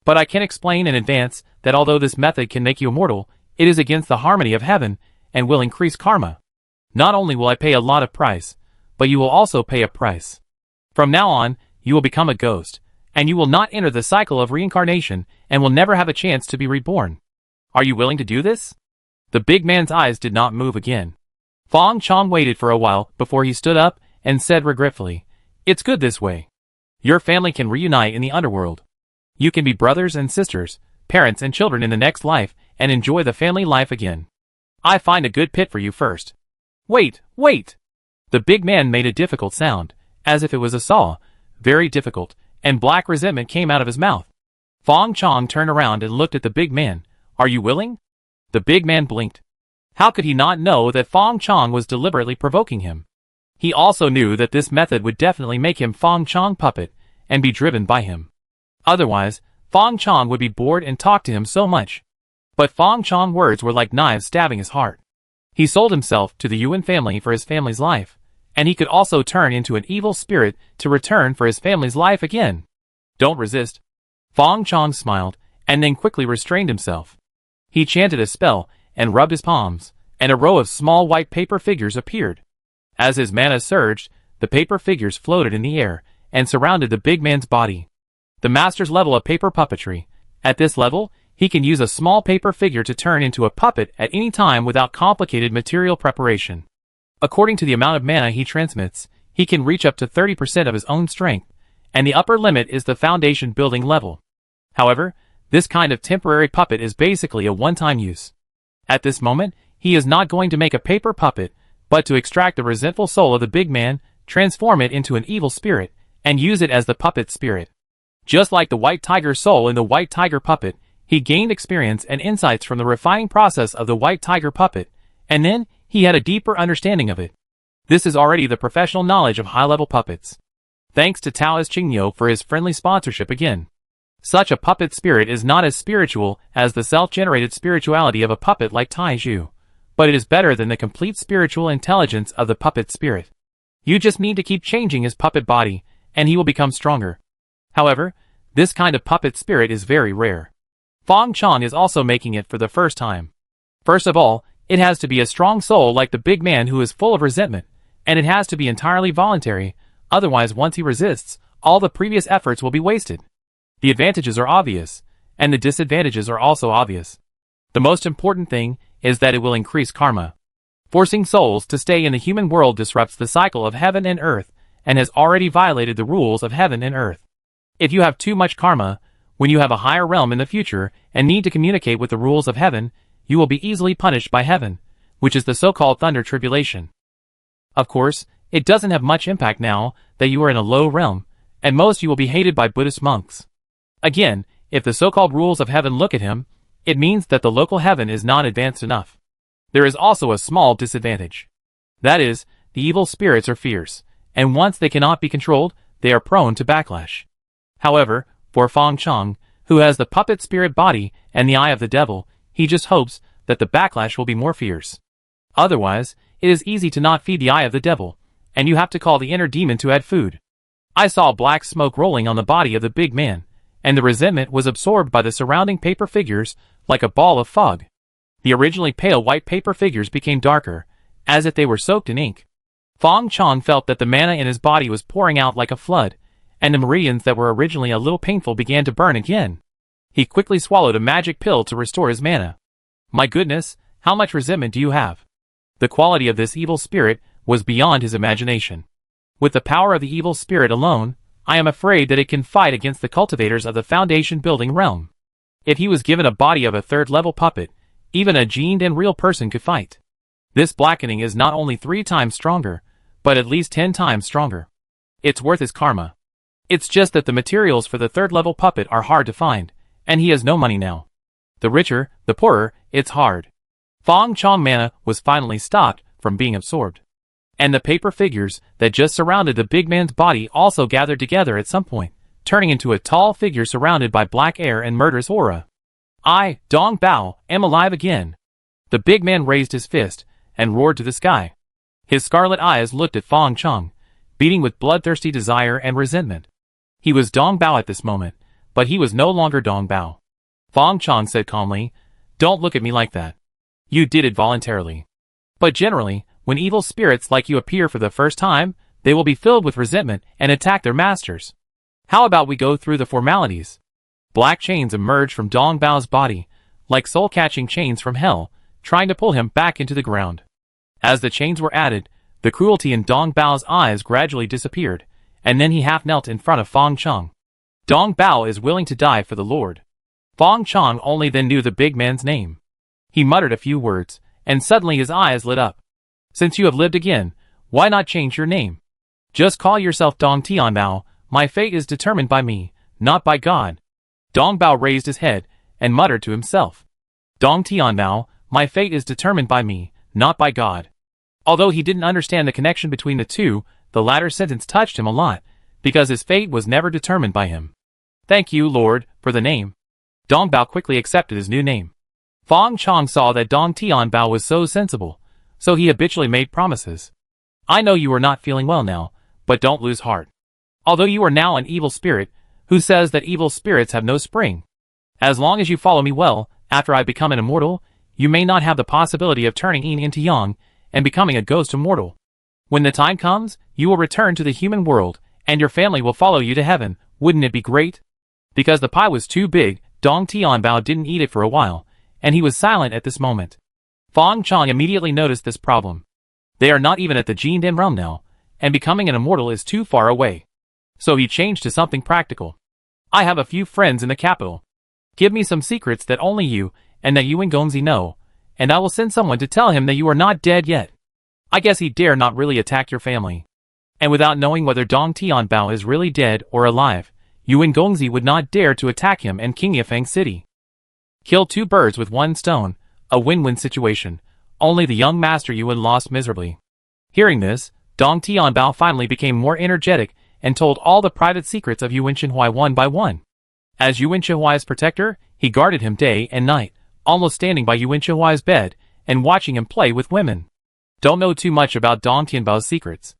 But I can explain in advance that although this method can make you immortal, it is against the harmony of heaven and will increase karma. Not only will I pay a lot of price, but you will also pay a price. From now on, you will become a ghost, and you will not enter the cycle of reincarnation and will never have a chance to be reborn. Are you willing to do this? The big man's eyes did not move again. Fong Chong waited for a while before he stood up and said regretfully, It's good this way. Your family can reunite in the underworld. You can be brothers and sisters, parents and children in the next life, and enjoy the family life again. I find a good pit for you first. Wait, wait! The big man made a difficult sound, as if it was a saw, very difficult, and black resentment came out of his mouth. Fong Chong turned around and looked at the big man. Are you willing? The big man blinked. How could he not know that Fong Chong was deliberately provoking him? He also knew that this method would definitely make him Fong Chong puppet and be driven by him. Otherwise, Fong Chong would be bored and talk to him so much. But Fong Chong's words were like knives stabbing his heart. He sold himself to the Yuan family for his family's life, and he could also turn into an evil spirit to return for his family's life again. Don't resist. Fong Chong smiled, and then quickly restrained himself. He chanted a spell, and rubbed his palms, and a row of small white paper figures appeared. As his mana surged, the paper figures floated in the air, and surrounded the big man's body. The master's level of paper puppetry. At this level, he can use a small paper figure to turn into a puppet at any time without complicated material preparation. According to the amount of mana he transmits, he can reach up to 30% of his own strength, and the upper limit is the foundation building level. However, this kind of temporary puppet is basically a one-time use. At this moment, he is not going to make a paper puppet, but to extract the resentful soul of the big man, transform it into an evil spirit, and use it as the puppet spirit. Just like the white tiger soul in the white tiger puppet, he gained experience and insights from the refining process of the white tiger puppet, and then he had a deeper understanding of it. This is already the professional knowledge of high-level puppets. Thanks to Taoist Qingyo for his friendly sponsorship again. Such a puppet spirit is not as spiritual as the self-generated spirituality of a puppet like Taizhu, but it is better than the complete spiritual intelligence of the puppet spirit. You just need to keep changing his puppet body, and he will become stronger. However, this kind of puppet spirit is very rare. Fong Chong is also making it for the first time. First of all, it has to be a strong soul like the big man who is full of resentment, and it has to be entirely voluntary, otherwise once he resists, all the previous efforts will be wasted. The advantages are obvious, and the disadvantages are also obvious. The most important thing is that it will increase karma. Forcing souls to stay in the human world disrupts the cycle of heaven and earth, and has already violated the rules of heaven and earth. If you have too much karma, when you have a higher realm in the future and need to communicate with the rules of heaven, you will be easily punished by heaven, which is the so-called thunder tribulation. Of course, it doesn't have much impact now that you are in a low realm, and most you will be hated by Buddhist monks. Again, if the so-called rules of heaven look at him, it means that the local heaven is not advanced enough. There is also a small disadvantage. That is, the evil spirits are fierce, and once they cannot be controlled, they are prone to backlash. However, for Fong Chong, who has the puppet spirit body and the eye of the devil, he just hopes that the backlash will be more fierce. Otherwise, it is easy to not feed the eye of the devil, and you have to call the inner demon to add food. I saw black smoke rolling on the body of the big man, and the resentment was absorbed by the surrounding paper figures like a ball of fog. The originally pale white paper figures became darker, as if they were soaked in ink. Fong Chong felt that the mana in his body was pouring out like a flood, and the meridians that were originally a little painful began to burn again. He quickly swallowed a magic pill to restore his mana. My goodness, how much resentment do you have? The quality of this evil spirit was beyond his imagination. With the power of the evil spirit alone, I am afraid that it can fight against the cultivators of the foundation building realm. If he was given a body of a third-level puppet, even a gened and real person could fight. This blackening is not only 3 times stronger, but at least 10 times stronger. It's worth his karma. It's just that the materials for the third-level puppet are hard to find, and he has no money now. The richer, the poorer, it's hard. Fong Chong mana was finally stopped from being absorbed. And the paper figures that just surrounded the big man's body also gathered together at some point, turning into a tall figure surrounded by black air and murderous aura. I, Dong Bao, am alive again. The big man raised his fist and roared to the sky. His scarlet eyes looked at Fong Chong, beating with bloodthirsty desire and resentment. He was Dong Bao at this moment, but he was no longer Dong Bao. Fong Chong said calmly, "Don't look at me like that. You did it voluntarily. But generally, when evil spirits like you appear for the first time, they will be filled with resentment and attack their masters. How about we go through the formalities?" Black chains emerged from Dong Bao's body, like soul-catching chains from hell, trying to pull him back into the ground. As the chains were added, the cruelty in Dong Bao's eyes gradually disappeared, and then he half knelt in front of Fong Chong. Dong Bao is willing to die for the Lord. Fong Chong only then knew the big man's name. He muttered a few words, and suddenly his eyes lit up. "Since you have lived again, why not change your name? Just call yourself Dong Tianbao. My fate is determined by me, not by God." Dong Bao raised his head and muttered to himself. "Dong Tianbao, my fate is determined by me, not by God." Although he didn't understand the connection between the two, the latter sentence touched him a lot, because his fate was never determined by him. "Thank you, Lord, for the name." Dong Bao quickly accepted his new name. Fong Chong saw that Dong Tianbao was so sensible, so he habitually made promises. "I know you are not feeling well now, but don't lose heart. Although you are now an evil spirit, who says that evil spirits have no spring? As long as you follow me well, after I become an immortal, you may not have the possibility of turning yin into yang, and becoming a ghost immortal. When the time comes, you will return to the human world, and your family will follow you to heaven. Wouldn't it be great?" Because the pie was too big, Dong Tianbao didn't eat it for a while, and he was silent at this moment. Fong Chong immediately noticed this problem. They are not even at the Jindan realm now, and becoming an immortal is too far away. So he changed to something practical. "I have a few friends in the capital. Give me some secrets that only you and that you and Gongzi know, and I will send someone to tell him that you are not dead yet." I guess he dare not really attack your family. And without knowing whether Dong Tianbao is really dead or alive, you and Gongzi would not dare to attack him and King Yifeng City. Kill 2 birds with 1 stone, a win-win situation. Only the young master Yuan lost miserably. Hearing this, Dong Tianbao finally became more energetic and told all the private secrets of Yuan Shenhuai one by one. As Yuan Shenhuai's protector, he guarded him day and night, almost standing by Yuan Shenhuai's bed and watching him play with women. Don't know too much about Dong Tianbao's secrets.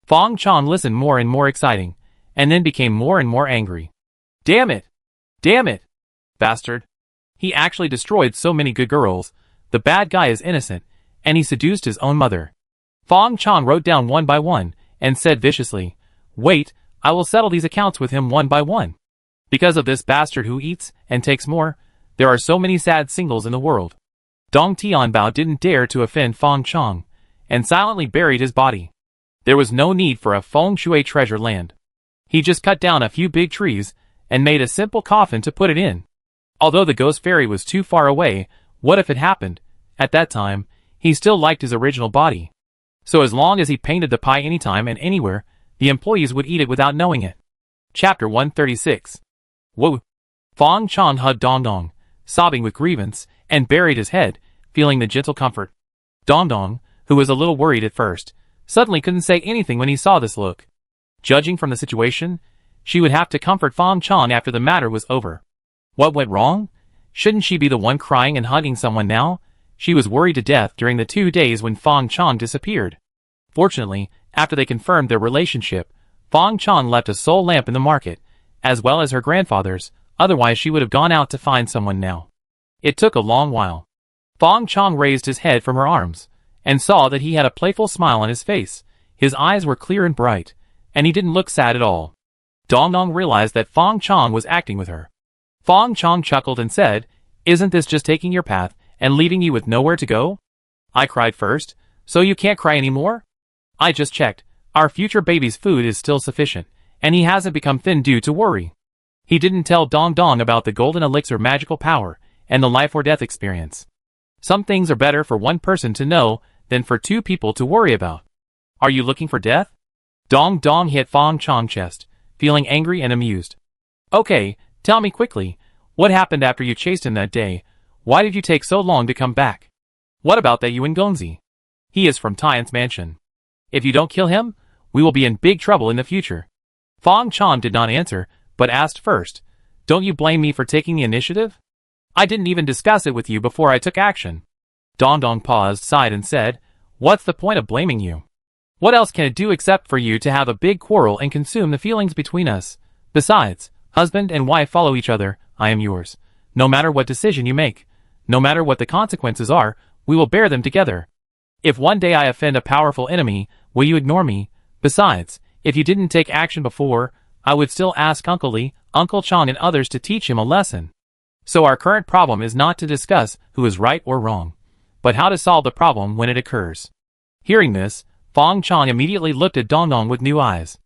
Fong Chong listened more and more exciting, and then became more and more angry. Damn it! Damn it! Bastard! He actually destroyed so many good girls. The bad guy is innocent, and he seduced his own mother. Fong Chong wrote down one by one, and said viciously, "Wait, I will settle these accounts with him one by one. Because of this bastard who eats and takes more, there are so many sad singles in the world." Dong Tianbao didn't dare to offend Fong Chong, and silently buried his body. There was no need for a feng shui treasure land. He just cut down a few big trees, and made a simple coffin to put it in. Although the ghost fairy was too far away, what if it happened? At that time, he still liked his original body. So as long as he painted the pie anytime and anywhere, the employees would eat it without knowing it. Chapter 136. Whoa! Fong Chong hugged Dong Dong, sobbing with grievance, and buried his head, feeling the gentle comfort. Dong Dong, who was a little worried at first, suddenly couldn't say anything when he saw this look. Judging from the situation, she would have to comfort Fong Chong after the matter was over. What went wrong? Shouldn't she be the one crying and hugging someone now? she was worried to death during the 2 days when Fong Chong disappeared. Fortunately, after they confirmed their relationship, Fong Chong left a soul lamp in the market, as well as her grandfather's, otherwise she would have gone out to find someone now. It took a long while. Fong Chong raised his head from her arms, and saw that he had a playful smile on his face. His eyes were clear and bright, and he didn't look sad at all. Dong Dong realized that Fong Chong was acting with her. Fong Chong chuckled and said, "Isn't this just taking your path and leaving you with nowhere to go?" I cried first, "So you can't cry anymore?" I just checked. Our future baby's food is still sufficient, and he hasn't become thin due to worry. He didn't tell Dong Dong about the golden elixir magical power and the life or death experience. Some things are better for one person to know than for 2 people to worry about. Are you looking for death? Dong Dong hit Fong Chong's chest, feeling angry and amused. Okay, tell me quickly, what happened after you chased him that day? Why did you take so long to come back? What about that Yuan Gongzi? He is from Tian's mansion. If you don't kill him, we will be in big trouble in the future. Fong Chong did not answer, but asked first, "Don't you blame me for taking the initiative? I didn't even discuss it with you before I took action." Dong Dong paused, sighed and said, "What's the point of blaming you? What else can it do except for you to have a big quarrel and consume the feelings between us? Besides, husband and wife follow each other. I am yours. No matter what decision you make, no matter what the consequences are, we will bear them together. If one day I offend a powerful enemy, will you ignore me? Besides, if you didn't take action before, I would still ask Uncle Li, Uncle Chong and others to teach him a lesson. So our current problem is not to discuss who is right or wrong, but how to solve the problem when it occurs." Hearing this, Fong Chong immediately looked at Dong Dong with new eyes.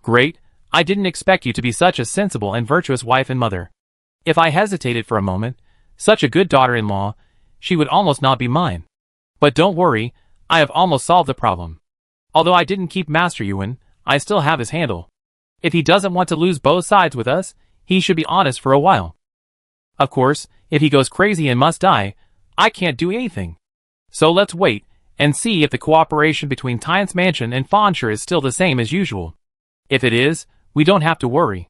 "Great, I didn't expect you to be such a sensible and virtuous wife and mother. If I hesitated for a moment, such a good daughter-in-law, she would almost not be mine. But don't worry, I have almost solved the problem. Although I didn't keep Master Yuan, I still have his handle. If he doesn't want to lose both sides with us, he should be honest for a while. Of course, if he goes crazy and must die, I can't do anything. So let's wait and see if the cooperation between Tian's mansion and Fansha is still the same as usual. If it is, we don't have to worry.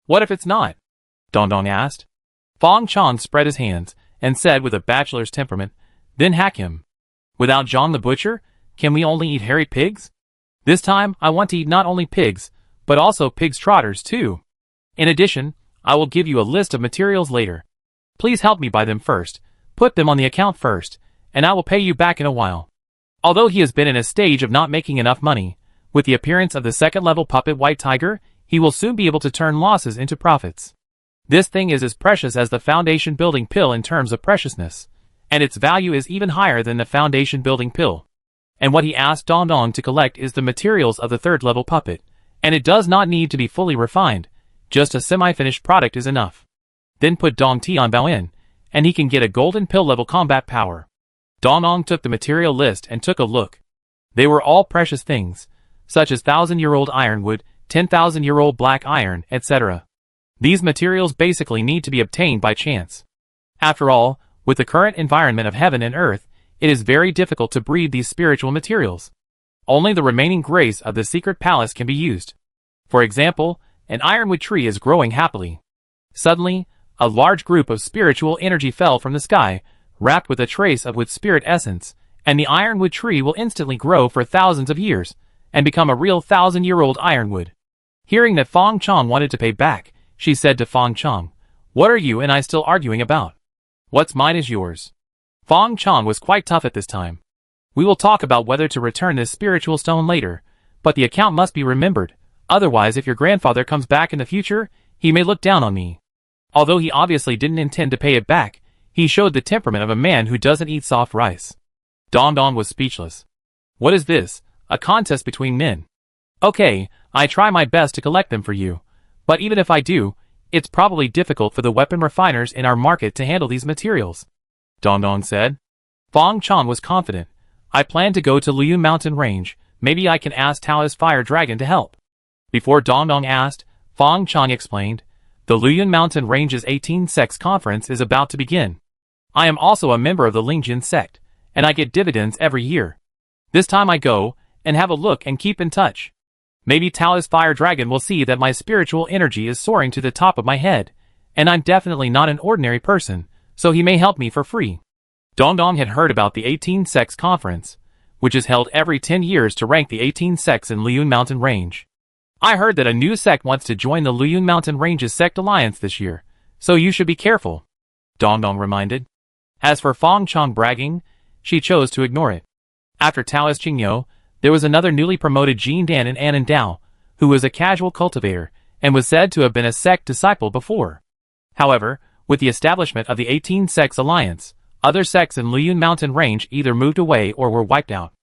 What if it's not?" Dong Dong asked. Fong Chong spread his hands and said with a bachelor's temperament, "Then hack him. Without John the Butcher, can we only eat hairy pigs? This time I want to eat not only pigs, but also pig's trotters too. In addition, I will give you a list of materials later. Please help me buy them first, put them on the account first, and I will pay you back in a while." Although he has been in a stage of not making enough money, with the appearance of the second-level puppet White Tiger, he will soon be able to turn losses into profits. This thing is as precious as the foundation building pill in terms of preciousness, and its value is even higher than the foundation building pill. And what he asked Dong Dong to collect is the materials of the third-level puppet, and it does not need to be fully refined, just a semi-finished product is enough. Then put Dong Tian Bao in, and he can get a golden pill-level combat power. Dong Dong took the material list and took a look. They were all precious things, such as 1,000-year-old ironwood, 10,000-year-old black iron, etc. These materials basically need to be obtained by chance. After all, with the current environment of heaven and earth, it is very difficult to breed these spiritual materials. Only the remaining grace of the secret palace can be used. For example, an ironwood tree is growing happily. Suddenly, a large group of spiritual energy fell from the sky, wrapped with a trace of wood spirit essence, and the ironwood tree will instantly grow for thousands of years, and become a real 1,000-year-old ironwood. Hearing that Fong Chong wanted to pay back, she said to Fong Chong, "What are you and I still arguing about? What's mine is yours." Fong Chong was quite tough at this time. "We will talk about whether to return this spiritual stone later, but the account must be remembered, otherwise if your grandfather comes back in the future, he may look down on me." Although he obviously didn't intend to pay it back, he showed the temperament of a man who doesn't eat soft rice. Dong Dong was speechless. "What is this? A contest between men? Okay, I try my best to collect them for you, but even if I do, it's probably difficult for the weapon refiners in our market to handle these materials," Dong Dong said. Fong Chong was confident. "I plan to go to Liu Mountain Range, maybe I can ask Taoist Fire Dragon to help." Before Dong Dong asked, Fong Chong explained, "The Luyun Mountain Range's 18 Sects Conference is about to begin. I am also a member of the Lingjin sect, and I get dividends every year. This time I go, and have a look and keep in touch. Maybe Taoist Fire Dragon will see that my spiritual energy is soaring to the top of my head, and I'm definitely not an ordinary person, so he may help me for free." Dongdong had heard about the 18 sects conference, which is held every 10 years to rank the 18 sects in Liyun Mountain Range. I heard that a new sect wants to join the Liyun Mountain Range's sect alliance this year, so you should be careful, Dongdong reminded. As for Fong Chong bragging, she chose to ignore it. After Taoist Qingyou, there was another newly promoted Jin Dan in Anan Dao, who was a casual cultivator, and was said to have been a sect disciple before. However, with the establishment of the 18 sects alliance, other sects in Liyun Mountain Range either moved away or were wiped out.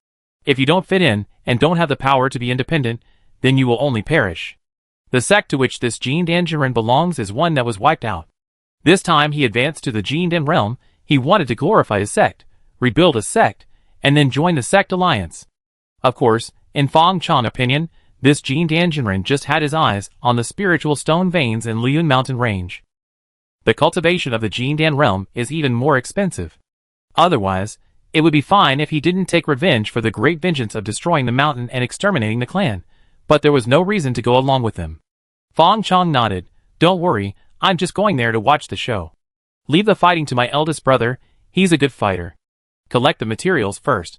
If you don't fit in, and don't have the power to be independent, then you will only perish. The sect to which this Jin Dan Jiren belongs is one that was wiped out. This time he advanced to the Jin Dan realm. He wanted to glorify his sect, rebuild a sect, and then join the sect alliance. Of course, in Fong Chong's opinion, this Jin Dan Jiren just had his eyes on the spiritual stone veins in Liyun Mountain Range. The cultivation of the Jin Dan realm is even more expensive. Otherwise, it would be fine if he didn't take revenge for the great vengeance of destroying the mountain and exterminating the clan, but there was no reason to go along with him. Fong Chong nodded. Don't worry, I'm just going there to watch the show. Leave the fighting to my eldest brother, he's a good fighter. Collect the materials first.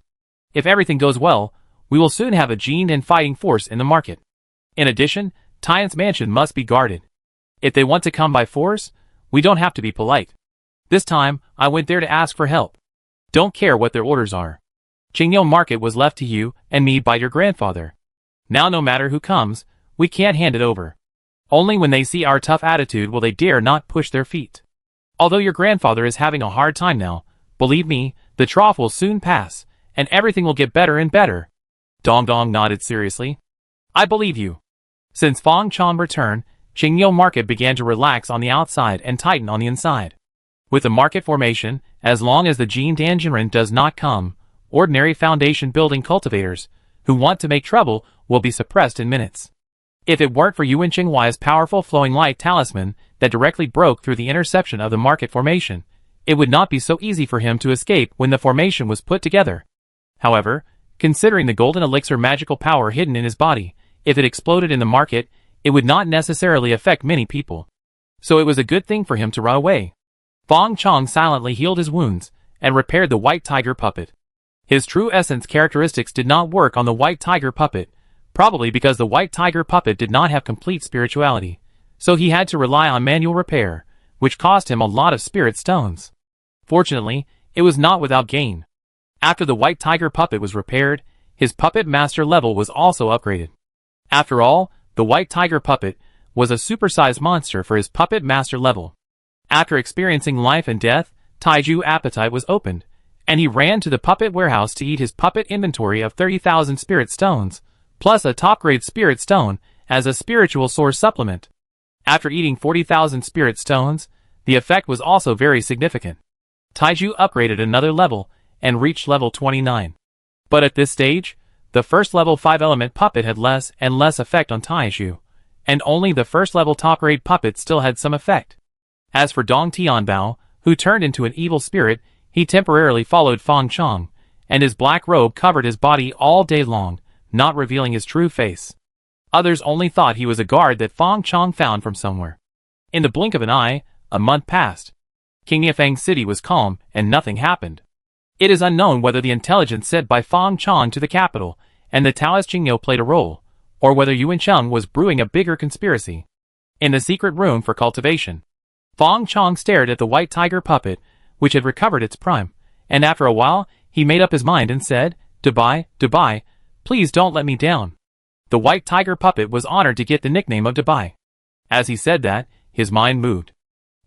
If everything goes well, we will soon have a Jin Dan fighting force in the market. In addition, Tian's mansion must be guarded. If they want to come by force, we don't have to be polite. This time, I went there to ask for help. Don't care what their orders are. Qingyou Market was left to you and me by your grandfather. Now no matter who comes, we can't hand it over. Only when they see our tough attitude will they dare not push their feet. Although your grandfather is having a hard time now, believe me, the trough will soon pass, and everything will get better and better. Dongdong nodded seriously. I believe you. Since Fong Chong returned, Qingyou Market began to relax on the outside and tighten on the inside. With the market formation, as long as the Jin Dan Jiren does not come, ordinary foundation building cultivators, who want to make trouble, will be suppressed in minutes. If it weren't for Yuan Qinghuai's powerful flowing light talisman that directly broke through the interception of the market formation, it would not be so easy for him to escape when the formation was put together. However, considering the golden elixir magical power hidden in his body, if it exploded in the market, it would not necessarily affect many people. So it was a good thing for him to run away. Fong Chong silently healed his wounds and repaired the white tiger puppet. His true essence characteristics did not work on the white tiger puppet, probably because the white tiger puppet did not have complete spirituality, so he had to rely on manual repair, which cost him a lot of spirit stones. Fortunately, it was not without gain. After the white tiger puppet was repaired, his puppet master level was also upgraded. After all, the white tiger puppet was a supersized monster for his puppet master level. After experiencing life and death, Taiju's appetite was opened, and he ran to the puppet warehouse to eat his puppet inventory of 30,000 spirit stones, plus a top-grade spirit stone as a spiritual source supplement. After eating 40,000 spirit stones, the effect was also very significant. Taiju upgraded another level and reached level 29. But at this stage, the first level 5-element puppet had less and less effect on Taiju, and only the first level top-grade puppet still had some effect. As for Dong Tianbao, who turned into an evil spirit, he temporarily followed Fong Chong, and his black robe covered his body all day long, not revealing his true face. Others only thought he was a guard that Fong Chong found from somewhere. In the blink of an eye, a month passed. King Yifeng City was calm, and nothing happened. It is unknown whether the intelligence sent by Fong Chong to the capital and the Taoist Qingyou played a role, or whether Yuan Cheng was brewing a bigger conspiracy. In the secret room for cultivation, Fong Chong stared at the white tiger puppet, which had recovered its prime, and after a while, he made up his mind and said, Dubai, Dubai, please don't let me down. The white tiger puppet was honored to get the nickname of Dubai. As he said that, his mind moved.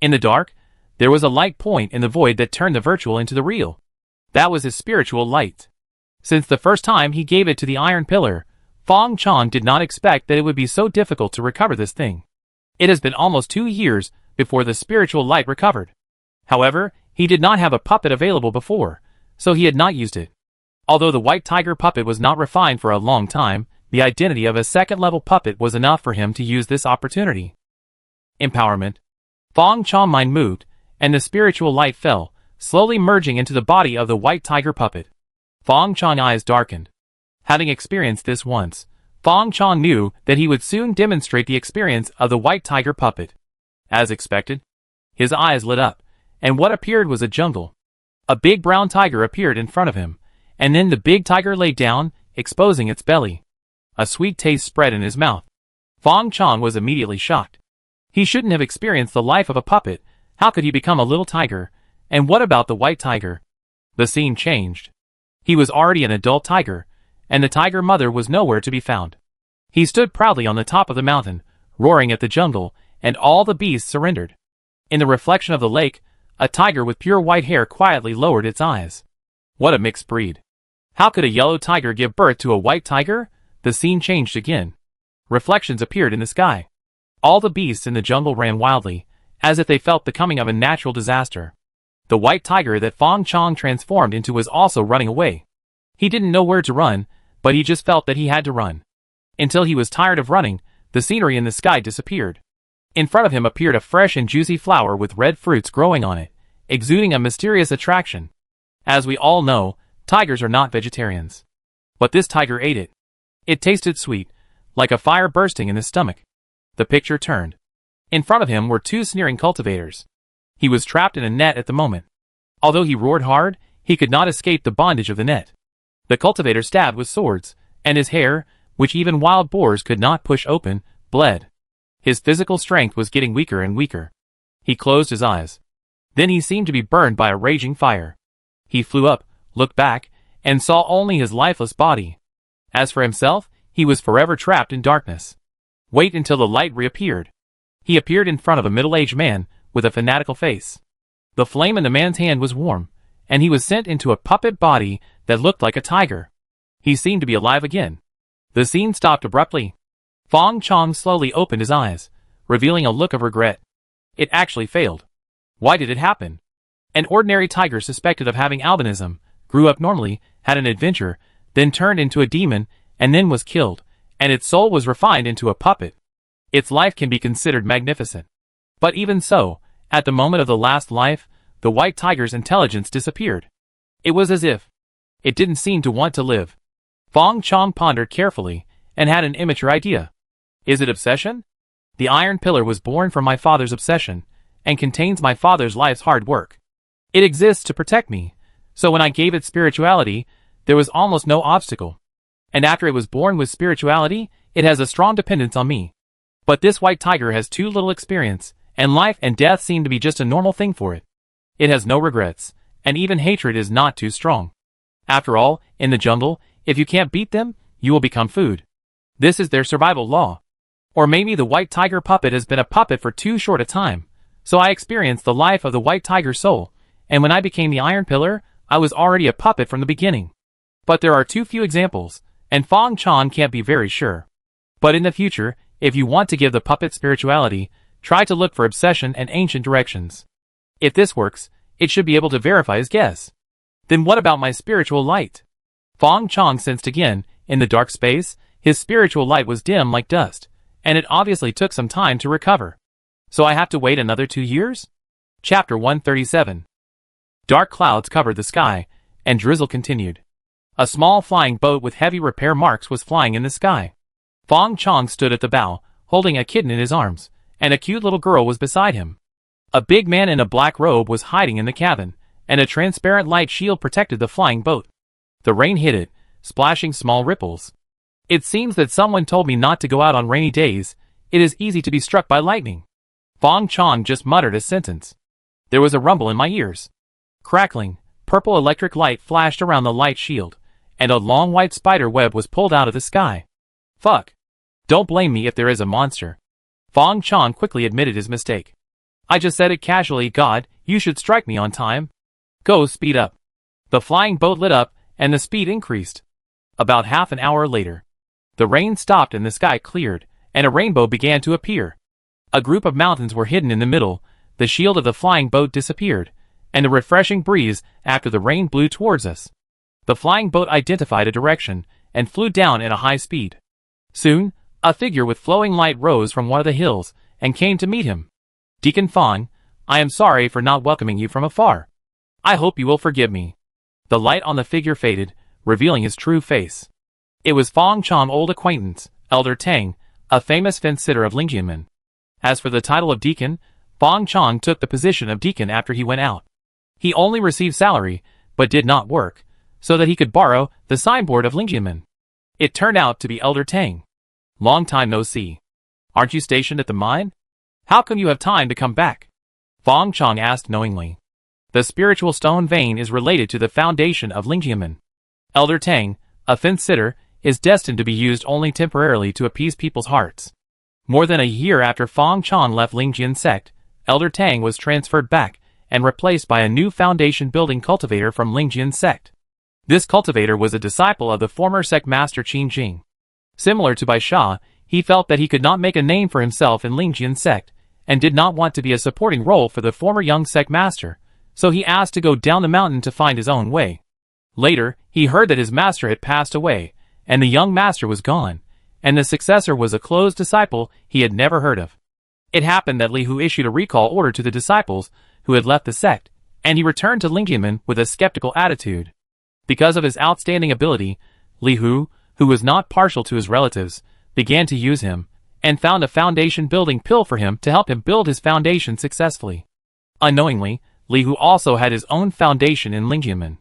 In the dark, there was a light point in the void that turned the virtual into the real. That was his spiritual light. Since the first time he gave it to the iron pillar, Fong Chong did not expect that it would be so difficult to recover this thing. It has been almost 2 years before the spiritual light recovered. However, he did not have a puppet available before, so he had not used it. Although the white tiger puppet was not refined for a long time, the identity of a second-level puppet was enough for him to use this opportunity. Empowerment. Fong Chong's mind moved, and the spiritual light fell, slowly merging into the body of the white tiger puppet. Fong Chong's eyes darkened. Having experienced this once, Fong Chong knew that he would soon demonstrate the experience of the white tiger puppet. As expected, his eyes lit up, and what appeared was a jungle. A big brown tiger appeared in front of him, and then the big tiger lay down, exposing its belly. A sweet taste spread in his mouth. Fong Chong was immediately shocked. He shouldn't have experienced the life of a puppet. How could he become a little tiger? And what about the white tiger? The scene changed. He was already an adult tiger, and the tiger mother was nowhere to be found. He stood proudly on the top of the mountain, roaring at the jungle, and all the beasts surrendered. In the reflection of the lake, a tiger with pure white hair quietly lowered its eyes. What a mixed breed. How could a yellow tiger give birth to a white tiger? The scene changed again. Reflections appeared in the sky. All the beasts in the jungle ran wildly, as if they felt the coming of a natural disaster. The white tiger that Fong Chong transformed into was also running away. He didn't know where to run, but he just felt that he had to run. Until he was tired of running, the scenery in the sky disappeared. In front of him appeared a fresh and juicy flower with red fruits growing on it, exuding a mysterious attraction. As we all know, tigers are not vegetarians. But this tiger ate it. It tasted sweet, like a fire bursting in his stomach. The picture turned. In front of him were two sneering cultivators. He was trapped in a net at the moment. Although he roared hard, he could not escape the bondage of the net. The cultivator stabbed with swords, and his hair, which even wild boars could not push open, bled. His physical strength was getting weaker and weaker. He closed his eyes. Then he seemed to be burned by a raging fire. He flew up, looked back, and saw only his lifeless body. As for himself, he was forever trapped in darkness. Wait until the light reappeared. He appeared in front of a middle-aged man, with a fanatical face. The flame in the man's hand was warm, and he was sent into a puppet body that looked like a tiger. He seemed to be alive again. The scene stopped abruptly. Fong Chong slowly opened his eyes, revealing a look of regret. It actually failed. Why did it happen? An ordinary tiger suspected of having albinism, grew up normally, had an adventure, then turned into a demon, and then was killed, and its soul was refined into a puppet. Its life can be considered magnificent. But even so, at the moment of the last life, the white tiger's intelligence disappeared. It was as if it didn't seem to want to live. Fong Chong pondered carefully, and had an immature idea. Is it obsession? The iron pillar was born from my father's obsession, and contains my father's life's hard work. It exists to protect me, so when I gave it spirituality, there was almost no obstacle. And after it was born with spirituality, it has a strong dependence on me. But this white tiger has too little experience, and life and death seem to be just a normal thing for it. It has no regrets, and even hatred is not too strong. After all, in the jungle, if you can't beat them, you will become food. This is their survival law. Or maybe the white tiger puppet has been a puppet for too short a time, so I experienced the life of the white tiger soul, and when I became the iron pillar, I was already a puppet from the beginning. But there are too few examples, and Fong Chong can't be very sure. But in the future, if you want to give the puppet spirituality, try to look for obsession and ancient directions. If this works, it should be able to verify his guess. Then what about my spiritual light? Fong Chong sensed again, in the dark space, his spiritual light was dim like dust, and it obviously took some time to recover. So I have to wait another 2 years? Chapter 137. Dark clouds covered the sky, and drizzle continued. A small flying boat with heavy repair marks was flying in the sky. Fong Chong stood at the bow, holding a kitten in his arms, and a cute little girl was beside him. A big man in a black robe was hiding in the cabin, and a transparent light shield protected the flying boat. The rain hit it, splashing small ripples. It seems that someone told me not to go out on rainy days. It is easy to be struck by lightning. Fong Chong just muttered a sentence. There was a rumble in my ears. Crackling, purple electric light flashed around the light shield, and a long white spider web was pulled out of the sky. Fuck. Don't blame me if there is a monster. Fong Chong quickly admitted his mistake. I just said it casually. God, you should strike me on time. Go, speed up. The flying boat lit up, and the speed increased. About half an hour later, the rain stopped and the sky cleared, and a rainbow began to appear. A group of mountains were hidden in the middle, the shield of the flying boat disappeared, and the refreshing breeze after the rain blew towards us. The flying boat identified a direction, and flew down at a high speed. Soon, a figure with flowing light rose from one of the hills, and came to meet him. Deacon Fong, I am sorry for not welcoming you from afar. I hope you will forgive me. The light on the figure faded, revealing his true face. It was Fong Chong's old acquaintance, Elder Tang, a famous fence-sitter of Lingjianmen. As for the title of deacon, Fong Chong took the position of deacon after he went out. He only received salary, but did not work, so that he could borrow the signboard of Ling Jianmen. It turned out to be Elder Tang. Long time no see. Aren't you stationed at the mine? How come you have time to come back? Fong Chong asked knowingly. The spiritual stone vein is related to the foundation of Ling Jianmen. Elder Tang, a fence sitter, is destined to be used only temporarily to appease people's hearts. More than a year after Fong Chong left Lingjian sect, Elder Tang was transferred back and replaced by a new foundation building cultivator from Lingjian sect. This cultivator was a disciple of the former sect master Qin Jing. Similar to Bai Sha, he felt that he could not make a name for himself in Lingjian sect, and did not want to be a supporting role for the former young sect master, so he asked to go down the mountain to find his own way. Later, he heard that his master had passed away, and the young master was gone, and the successor was a closed disciple he had never heard of. It happened that Li Hu issued a recall order to the disciples who had left the sect, and he returned to Lingjianmen with a skeptical attitude. Because of his outstanding ability, Li Hu, who was not partial to his relatives, began to use him, and found a foundation building pill for him to help him build his foundation successfully. Unknowingly, Li Hu also had his own foundation in Lingjianmen.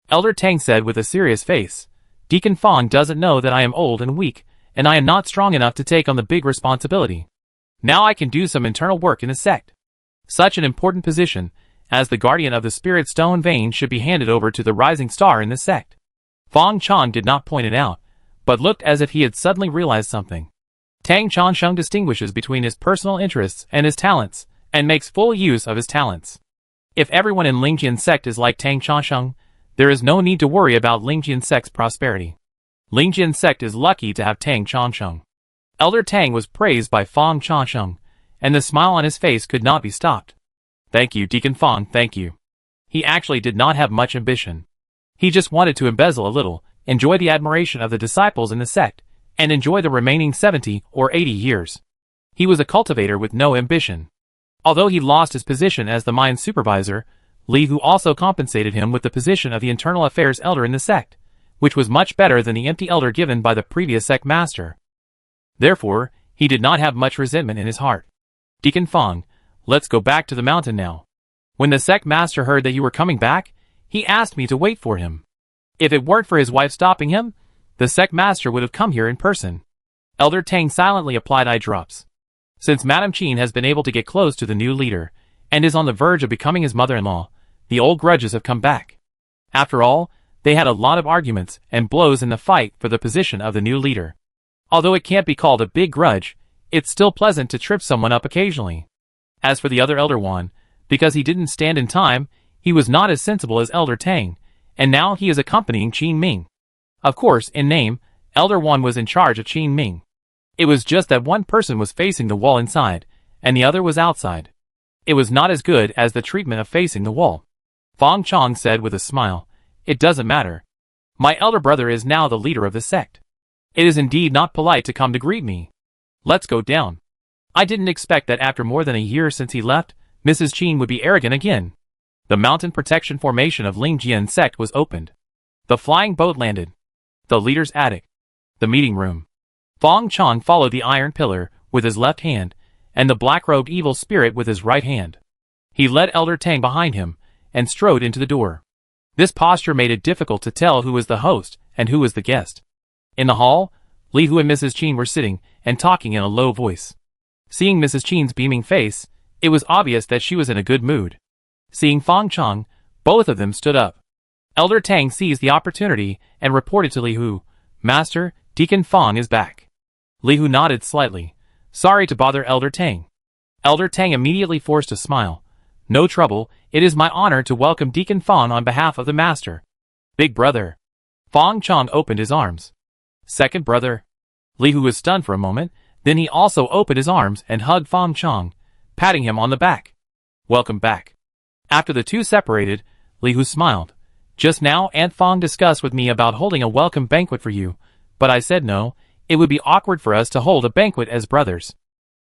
Elder Tang said with a serious face, "Deacon Fong doesn't know that I am old and weak, and I am not strong enough to take on the big responsibility. Now I can do some internal work in the sect. Such an important position, as the guardian of the spirit stone vein, should be handed over to the rising star in the sect." Fong Chong did not point it out, but looked as if he had suddenly realized something. Tang Chongsheng distinguishes between his personal interests and his talents, and makes full use of his talents. If everyone in Lingjian sect is like Tang Chongsheng, there is no need to worry about Lingjian sect's prosperity. Lingjian sect is lucky to have Tang Chongsheng. Elder Tang was praised by Fong Chongsheng, and the smile on his face could not be stopped. "Thank you, Deacon Fong, thank you." He actually did not have much ambition. He just wanted to embezzle a little, enjoy the admiration of the disciples in the sect, and enjoy the remaining 70 or 80 years. He was a cultivator with no ambition. Although he lost his position as the mine supervisor, Li Hu also compensated him with the position of the internal affairs elder in the sect, which was much better than the empty elder given by the previous sect master. Therefore, he did not have much resentment in his heart. "Deacon Fong, let's go back to the mountain now. When the sect master heard that you were coming back, he asked me to wait for him. If it weren't for his wife stopping him, the sect master would have come here in person." Elder Tang silently applied eye drops. Since Madame Qin has been able to get close to the new leader, and is on the verge of becoming his mother-in-law, the old grudges have come back. After all, they had a lot of arguments and blows in the fight for the position of the new leader. Although it can't be called a big grudge, it's still pleasant to trip someone up occasionally. As for the other Elder Wan, because he didn't stand in time, he was not as sensible as Elder Tang, and now he is accompanying Qin Ming. Of course, in name, Elder Wan was in charge of Qin Ming. It was just that one person was facing the wall inside, and the other was outside. It was not as good as the treatment of facing the wall. Fong Chong said with a smile, "It doesn't matter. My elder brother is now the leader of the sect. It is indeed not polite to come to greet me. Let's go down." I didn't expect that after more than a year since he left, Mrs. Qin would be arrogant again. The mountain protection formation of Lingjian sect was opened. The flying boat landed. The leader's attic. The meeting room. Fong Chong followed the iron pillar with his left hand, and the black-robed evil spirit with his right hand. He led Elder Tang behind him, and strode into the door. This posture made it difficult to tell who was the host and who was the guest. In the hall, Li Hu and Mrs. Qin were sitting and talking in a low voice. Seeing Mrs. Qin's beaming face, it was obvious that she was in a good mood. Seeing Fong Chong, both of them stood up. Elder Tang seized the opportunity and reported to Li Hu, "Master, Deacon Fong is back." Li Hu nodded slightly. "Sorry to bother Elder Tang." Elder Tang immediately forced a smile. "No trouble, it is my honor to welcome Deacon Fong on behalf of the master." "Big brother." Fong Chong opened his arms. "Second brother." Li Hu was stunned for a moment, then he also opened his arms and hugged Fong Chong, patting him on the back. "Welcome back." After the two separated, Li Hu smiled. "Just now Aunt Fong discussed with me about holding a welcome banquet for you, but I said no. It would be awkward for us to hold a banquet as brothers."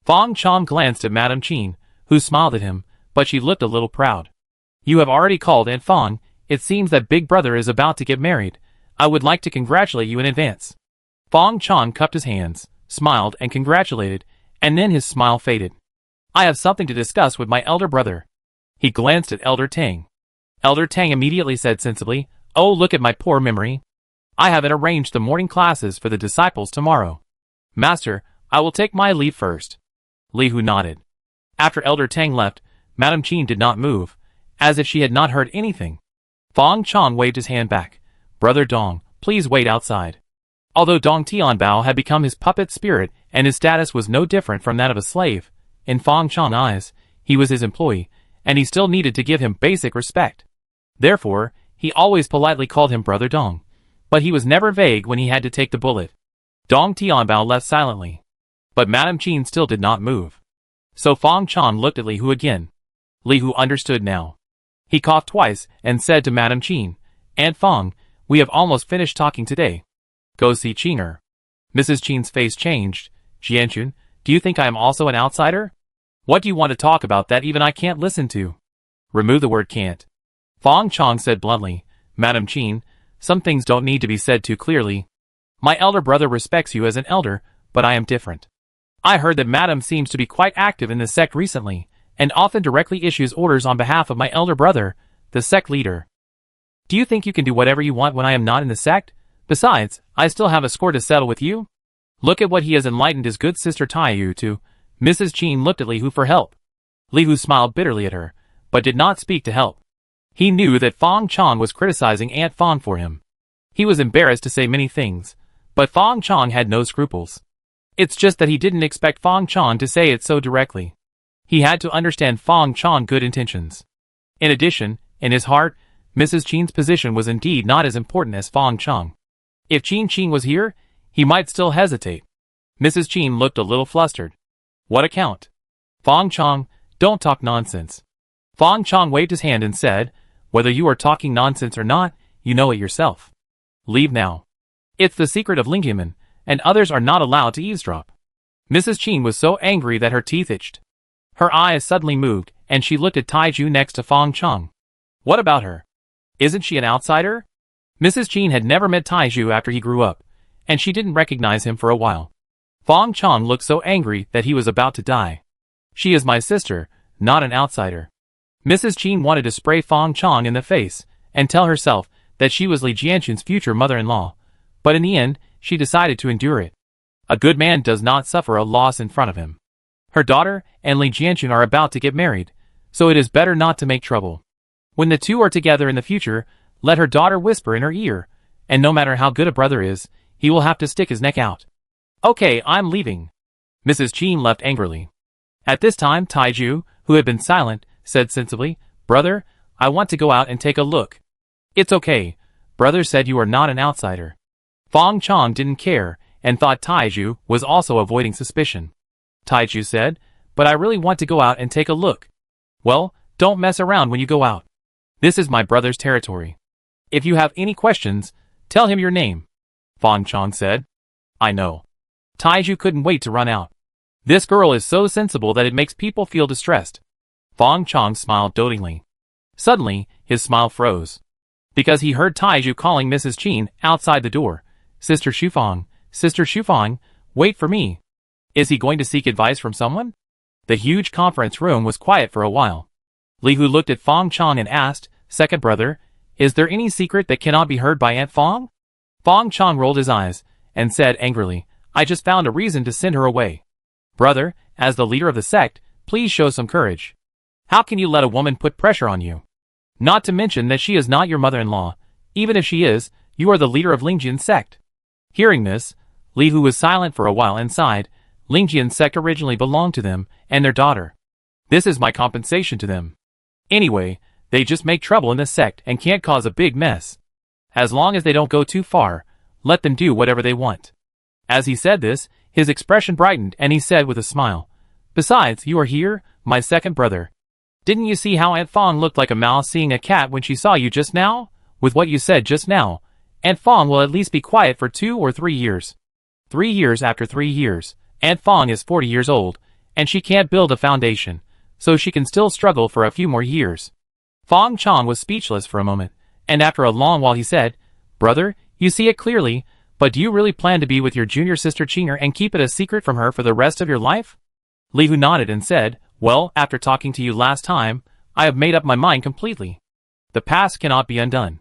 Fong Chong glanced at Madame Qin, who smiled at him, but she looked a little proud. "You have already called Aunt Fong. It seems that Big Brother is about to get married. I would like to congratulate you in advance." Fong Chong cupped his hands, smiled and congratulated, and then his smile faded. "I have something to discuss with my elder brother." He glanced at Elder Tang. Elder Tang immediately said sensibly, "Oh, look at my poor memory. I haven't arranged the morning classes for the disciples tomorrow. Master, I will take my leave first." Li Hu nodded. After Elder Tang left, Madame Qin did not move, as if she had not heard anything. Fang Chong waved his hand back. "Brother Dong, please wait outside." Although Dong Tianbao had become his puppet spirit and his status was no different from that of a slave, in Fang Chong's eyes, he was his employee, and he still needed to give him basic respect. Therefore, he always politely called him Brother Dong, but he was never vague when he had to take the bullet. Dong Tianbao left silently. But Madame Qin still did not move. So Fang Chong looked at Li Hu again. Li Hu understood now. He coughed twice and said to Madame Qin, "Aunt Fang, we have almost finished talking today. Go see Qing'er." Mrs. Qin's face changed. "Jianchun, do you think I am also an outsider? What do you want to talk about that even I can't listen to?" "Remove the word can't." Fang Chong said bluntly, "Madame Qin, some things don't need to be said too clearly. My elder brother respects you as an elder, but I am different. I heard that Madame seems to be quite active in the sect recently, and often directly issues orders on behalf of my elder brother, the sect leader. Do you think you can do whatever you want when I am not in the sect? Besides, I still have a score to settle with you. Look at what he has enlightened his good sister Taiyu to." Mrs. Qin looked at Li Hu for help. Li Hu smiled bitterly at her, but did not speak to help. He knew that Fang Chong was criticizing Aunt Fang for him. He was embarrassed to say many things, but Fang Chong had no scruples. It's just that he didn't expect Fang Chong to say it so directly. He had to understand Fang Chong's good intentions. In addition, in his heart, Mrs. Qin's position was indeed not as important as Fang Chong. If Qin was here, he might still hesitate. Mrs. Qin looked a little flustered. "What account?" "Fang Chong, don't talk nonsense." Fang Chong waved his hand and said, "Whether you are talking nonsense or not, you know it yourself. Leave now. It's the secret of Lingyamen, and others are not allowed to eavesdrop." Mrs. Qin was so angry that her teeth itched. Her eyes suddenly moved, and she looked at Taiju next to Fang Chong. "What about her? Isn't she an outsider?" Mrs. Qin had never met Taiju after he grew up, and she didn't recognize him for a while. Fang Chong looked so angry that he was about to die. "She is my sister, not an outsider." Mrs. Qin wanted to spray Fang Chong in the face, and tell herself that she was Li Jianchun's future mother-in-law, but in the end, she decided to endure it. A good man does not suffer a loss in front of him. Her daughter and Li Jianchun are about to get married, so it is better not to make trouble. When the two are together in the future, let her daughter whisper in her ear, and no matter how good a brother is, he will have to stick his neck out. "Okay, I'm leaving." Mrs. Qin left angrily. At this time Taiju, who had been silent, said sensibly, "Brother, I want to go out and take a look." "It's okay. Brother said you are not an outsider." Fang Chong didn't care, and thought Taiju was also avoiding suspicion. Taiju said, "But I really want to go out and take a look." "Well, don't mess around when you go out. This is my brother's territory. If you have any questions, tell him your name." Fang Chong said. "I know." Taiju couldn't wait to run out. This girl is so sensible that it makes people feel distressed. Fang Chong smiled dotingly. Suddenly, his smile froze. Because he heard Taiju calling Mrs. Qin outside the door. Sister Shufang, wait for me." Is he going to seek advice from someone? The huge conference room was quiet for a while. Li Hu looked at Fang Chong and asked, "Second brother, is there any secret that cannot be heard by Aunt Fang?" Fang Chong rolled his eyes, and said angrily, "I just found a reason to send her away. Brother, as the leader of the sect, please show some courage. How can you let a woman put pressure on you? Not to mention that she is not your mother-in-law. Even if she is, you are the leader of Lingjian's sect." Hearing this, Li Hu was silent for a while and sighed. Lingjian's sect originally belonged to them and their daughter. This is my compensation to them. Anyway, they just make trouble in the sect and can't cause a big mess. As long as they don't go too far, let them do whatever they want. As he said this, his expression brightened and he said with a smile, "Besides, you are here, my second brother. Didn't you see how Aunt Fang looked like a mouse seeing a cat when she saw you just now? With what you said just now, Aunt Fang will at least be quiet for 2 or 3 years. 3 years after 3 years, Aunt Fang is 40 years old, and she can't build a foundation, so she can still struggle for a few more years." Fang Chong was speechless for a moment, and after a long while he said, "Brother, you see it clearly, but do you really plan to be with your junior sister Qing'er and keep it a secret from her for the rest of your life?" Li Hu nodded and said, "Well, after talking to you last time, I have made up my mind completely. The past cannot be undone.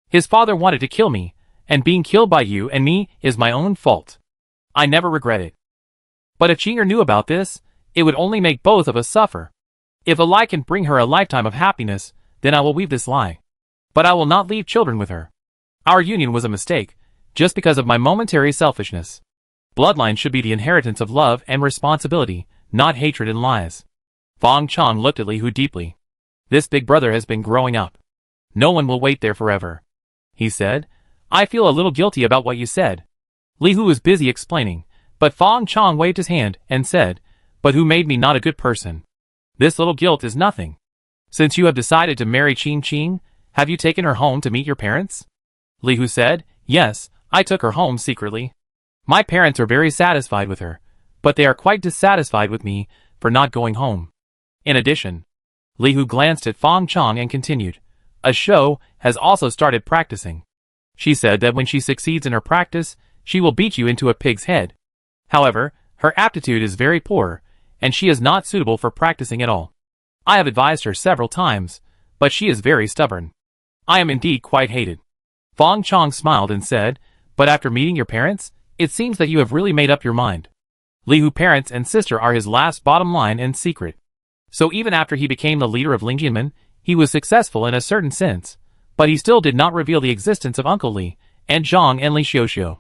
His father wanted to kill me, and being killed by you and me is my own fault. I never regret it. But if Chinger knew about this, it would only make both of us suffer. If a lie can bring her a lifetime of happiness, then I will weave this lie. But I will not leave children with her. Our union was a mistake, just because of my momentary selfishness. Bloodline should be the inheritance of love and responsibility, not hatred and lies. Fong Chong looked at Li Hu deeply. This big brother has been growing up. No one will wait there forever. He said, I feel a little guilty about what you said. Li Hu was busy explaining, but Fong Chong waved his hand and said, but who made me not a good person? This little guilt is nothing. Since you have decided to marry Qing Qing, have you taken her home to meet your parents? Li Hu said, yes, I took her home secretly. My parents are very satisfied with her, but they are quite dissatisfied with me for not going home. In addition, Li Hu glanced at Fong Chong and continued, a show has also started practicing. She said that when she succeeds in her practice, she will beat you into a pig's head. However, her aptitude is very poor, and she is not suitable for practicing at all. I have advised her several times, but she is very stubborn. I am indeed quite hated. Fong Chong smiled and said, but after meeting your parents, it seems that you have really made up your mind. Li Hu's parents and sister are his last bottom line and secret. So even after he became the leader of Lingjianmen, he was successful in a certain sense, but he still did not reveal the existence of Uncle Li, Aunt Zhang and Li Xiuxiu.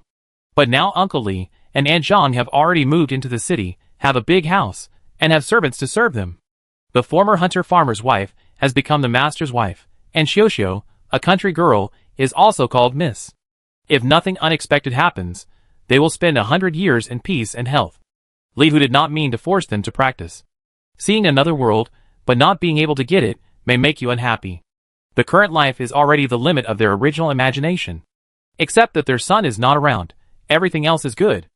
But now Uncle Li and Aunt Zhang have already moved into the city, have a big house, and have servants to serve them. The former hunter-farmer's wife has become the master's wife, and Xiuxiu, a country girl, is also called Miss. If nothing unexpected happens, they will spend 100 years in peace and health. Li Hu did not mean to force them to practice. Seeing another world, but not being able to get it, may make you unhappy. The current life is already the limit of their original imagination. Except that their son is not around, everything else is good.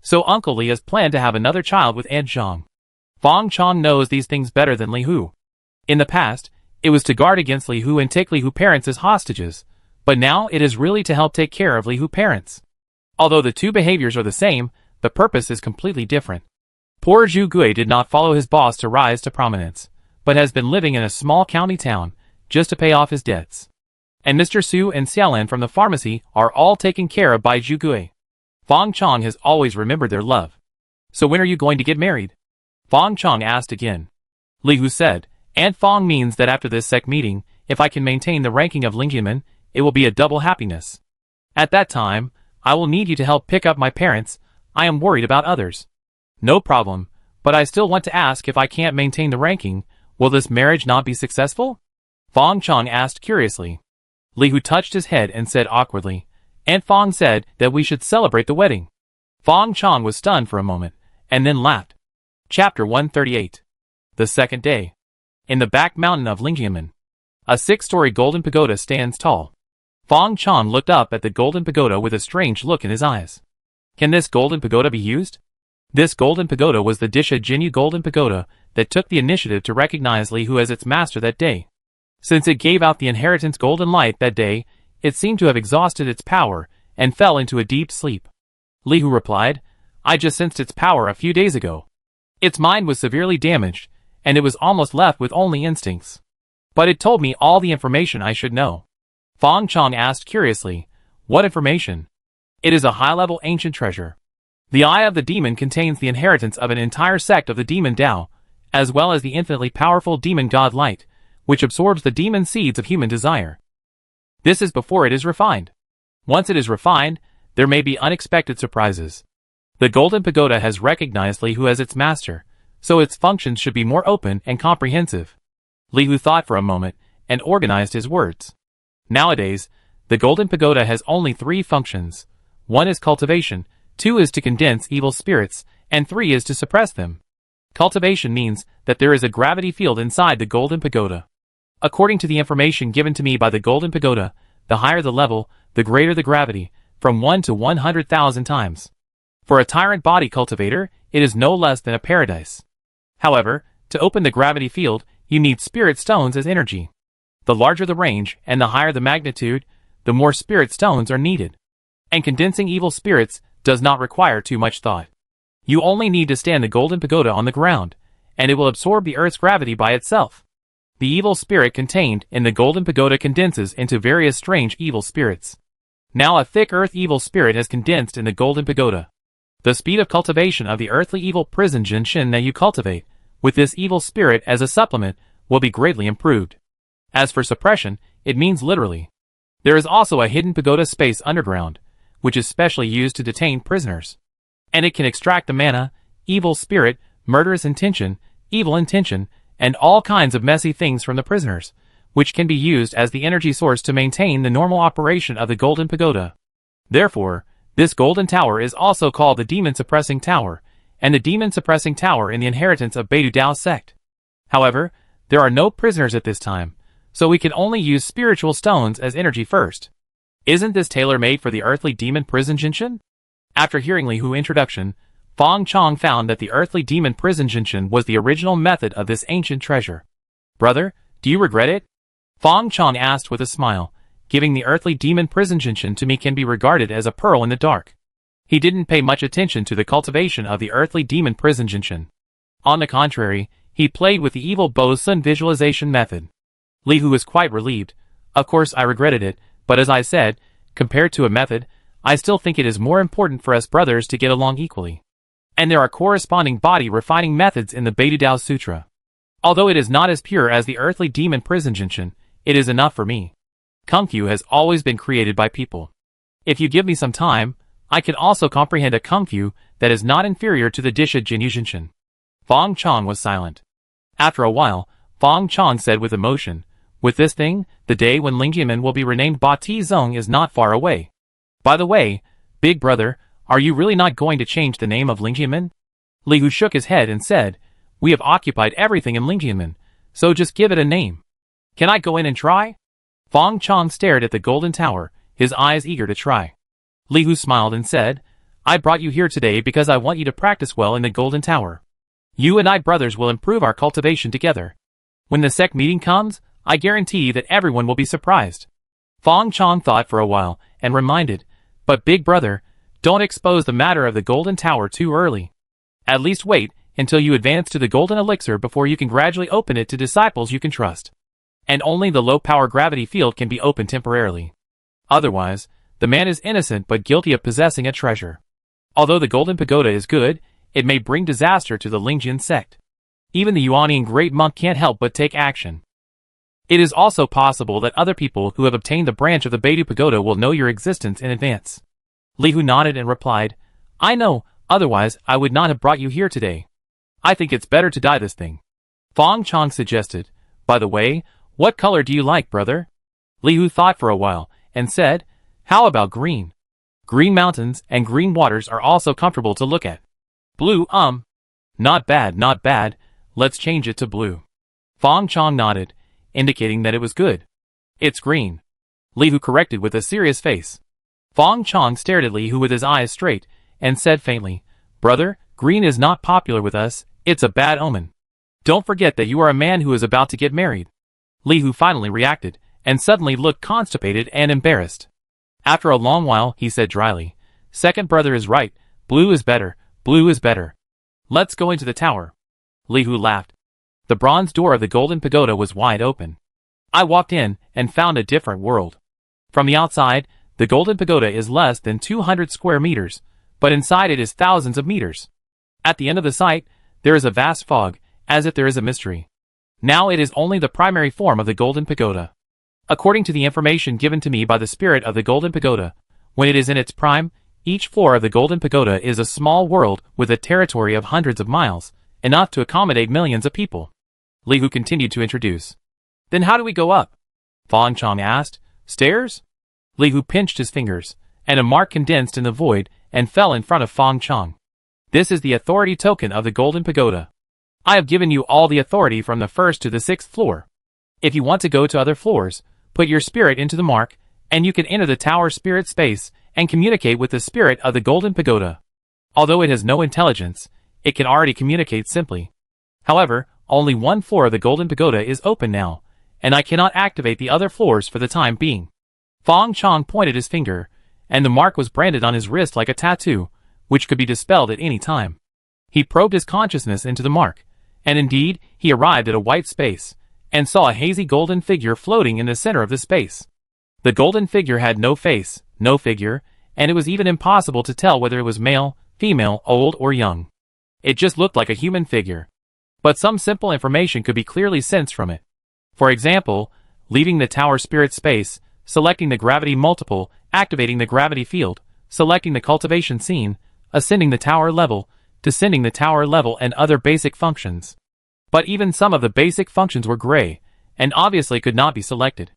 So Uncle Li has planned to have another child with Aunt Zhang. Fong Chong knows these things better than Li Hu. In the past, it was to guard against Li Hu and take Li Hu's parents as hostages, but now it is really to help take care of Li Hu's parents. Although the two behaviors are the same, the purpose is completely different. Poor Zhu Gui did not follow his boss to rise to prominence, but has been living in a small county town, just to pay off his debts. And Mr. Su and Xiaolan from the pharmacy are all taken care of by Zhu Gui. Fong Chong has always remembered their love. So when are you going to get married? Fong Chong asked again. Li Hu said, Aunt Fong means that after this sect meeting, if I can maintain the ranking of Lingjianmen, it will be a double happiness. At that time, I will need you to help pick up my parents. I am worried about others. No problem, but I still want to ask if I can't maintain the ranking, will this marriage not be successful? Fong Chong asked curiously. Li Hu touched his head and said awkwardly, Aunt Fong said that we should celebrate the wedding. Fong Chong was stunned for a moment, and then laughed. Chapter 138. The second day. In the back mountain of Lingjianmen, a 6-story golden pagoda stands tall. Fong Chong looked up at the golden pagoda with a strange look in his eyes. Can this golden pagoda be used? This golden pagoda was the Disha Jinyu golden pagoda that took the initiative to recognize Li Hu as its master that day. Since it gave out the inheritance golden light that day, it seemed to have exhausted its power and fell into a deep sleep. Li Hu replied, I just sensed its power a few days ago. Its mind was severely damaged, and it was almost left with only instincts. But it told me all the information I should know. Fong Chong asked curiously, what information? It is a high-level ancient treasure. The Eye of the Demon contains the inheritance of an entire sect of the Demon Tao, as well as the infinitely powerful Demon God Light, which absorbs the demon seeds of human desire. This is before it is refined. Once it is refined, there may be unexpected surprises. The Golden Pagoda has recognized Li Hu as its master, so its functions should be more open and comprehensive. Li Hu thought for a moment and organized his words. Nowadays, the Golden Pagoda has only 3 functions. 1 is cultivation, 2 is to condense evil spirits, and 3 is to suppress them. Cultivation means that there is a gravity field inside the Golden Pagoda. According to the information given to me by the Golden Pagoda, the higher the level, the greater the gravity, from 1 to 100,000 times. For a tyrant body cultivator, it is no less than a paradise. However, to open the gravity field, you need spirit stones as energy. The larger the range and the higher the magnitude, the more spirit stones are needed. And condensing evil spirits does not require too much thought. You only need to stand the Golden Pagoda on the ground, and it will absorb the Earth's gravity by itself. The evil spirit contained in the golden pagoda condenses into various strange evil spirits. Now a thick earth evil spirit has condensed in the golden pagoda. The speed of cultivation of the earthly evil prison Jinshin that you cultivate, with this evil spirit as a supplement, will be greatly improved. As for suppression, it means literally. There is also a hidden pagoda space underground, which is specially used to detain prisoners. And it can extract the mana, evil spirit, murderous intention, evil intention, and all kinds of messy things from the prisoners, which can be used as the energy source to maintain the normal operation of the golden pagoda. Therefore, this golden tower is also called the demon-suppressing tower, and the demon-suppressing tower in the inheritance of Beidou Dao sect. However, there are no prisoners at this time, so we can only use spiritual stones as energy first. Isn't this tailor-made for the earthly demon prison Jinshin? After hearing Li Hu's introduction, Fong Chong found that the earthly demon prison Jinshin was the original method of this ancient treasure. Brother, do you regret it? Fong Chong asked with a smile. Giving the earthly demon prison Jinshin to me can be regarded as a pearl in the dark. He didn't pay much attention to the cultivation of the earthly demon prison Jinshin. On the contrary, he played with the evil Bo Sun visualization method. Li Hu was quite relieved. Of course I regretted it, but as I said, compared to a method, I still think it is more important for us brothers to get along equally. And there are corresponding body refining methods in the Beidou Dao Sutra. Although it is not as pure as the earthly demon prison Jinshin, it is enough for me. Kung Fu has always been created by people. If you give me some time, I can also comprehend a Kung Fu that is not inferior to the Disha Jinyu Jinshin. Fong Chong was silent. After a while, Fong Chong said with emotion, with this thing, the day when Lingjiamen will be renamed Ba Ti Zong is not far away. By the way, big brother, are you really not going to change the name of Lingjiamen? Li Hu shook his head and said, we have occupied everything in Lingjiamen, so just give it a name. Can I go in and try? Fong Chong stared at the golden tower, his eyes eager to try. Li Hu smiled and said, I brought you here today because I want you to practice well in the golden tower. You and I brothers will improve our cultivation together. When the sect meeting comes, I guarantee that everyone will be surprised. Fong Chong thought for a while and reminded, but big brother, don't expose the matter of the golden tower too early. At least wait until you advance to the golden elixir before you can gradually open it to disciples you can trust. And only the low-power gravity field can be opened temporarily. Otherwise, the man is innocent but guilty of possessing a treasure. Although the golden pagoda is good, it may bring disaster to the Lingjian sect. Even the Yuanian great monk can't help but take action. It is also possible that other people who have obtained the branch of the Beidou pagoda will know your existence in advance. Li Hu nodded and replied, I know, otherwise I would not have brought you here today. I think it's better to dye this thing. Fong Chong suggested, by the way, what color do you like, brother? Li Hu thought for a while, and said, how about green? Green mountains and green waters are also comfortable to look at. Blue, not bad, not bad, let's change it to blue. Fong Chong nodded, indicating that it was good. It's green. Li Hu corrected with a serious face. Fong Chong stared at Li Hu with his eyes straight, and said faintly, brother, green is not popular with us, it's a bad omen. Don't forget that you are a man who is about to get married. Li Hu finally reacted, and suddenly looked constipated and embarrassed. After a long while, he said dryly, second brother is right, blue is better, blue is better. Let's go into the tower. Li Hu laughed. The bronze door of the golden pagoda was wide open. I walked in, and found a different world. From the outside, the golden pagoda is less than 200 square meters, but inside it is thousands of meters. At the end of the site, there is a vast fog, as if there is a mystery. Now it is only the primary form of the golden pagoda. According to the information given to me by the spirit of the golden pagoda, when it is in its prime, each floor of the golden pagoda is a small world with a territory of hundreds of miles, enough to accommodate millions of people. Li Hu continued to introduce. Then how do we go up? Fong Chong asked. Stairs? Li Hu pinched his fingers, and a mark condensed in the void and fell in front of Fong Chong. This is the authority token of the golden pagoda. I have given you all the authority from the first to the 6th floor. If you want to go to other floors, put your spirit into the mark, and you can enter the tower spirit space and communicate with the spirit of the golden pagoda. Although it has no intelligence, it can already communicate simply. However, only one floor of the golden pagoda is open now, and I cannot activate the other floors for the time being. Fong Chong pointed his finger, and the mark was branded on his wrist like a tattoo, which could be dispelled at any time. He probed his consciousness into the mark, and indeed, he arrived at a white space, and saw a hazy golden figure floating in the center of the space. The golden figure had no face, no figure, and it was even impossible to tell whether it was male, female, old, or young. It just looked like a human figure. But some simple information could be clearly sensed from it. For example, leaving the tower spirit space, selecting the gravity multiple, activating the gravity field, selecting the cultivation scene, ascending the tower level, descending the tower level, and other basic functions. But even some of the basic functions were gray, and obviously could not be selected.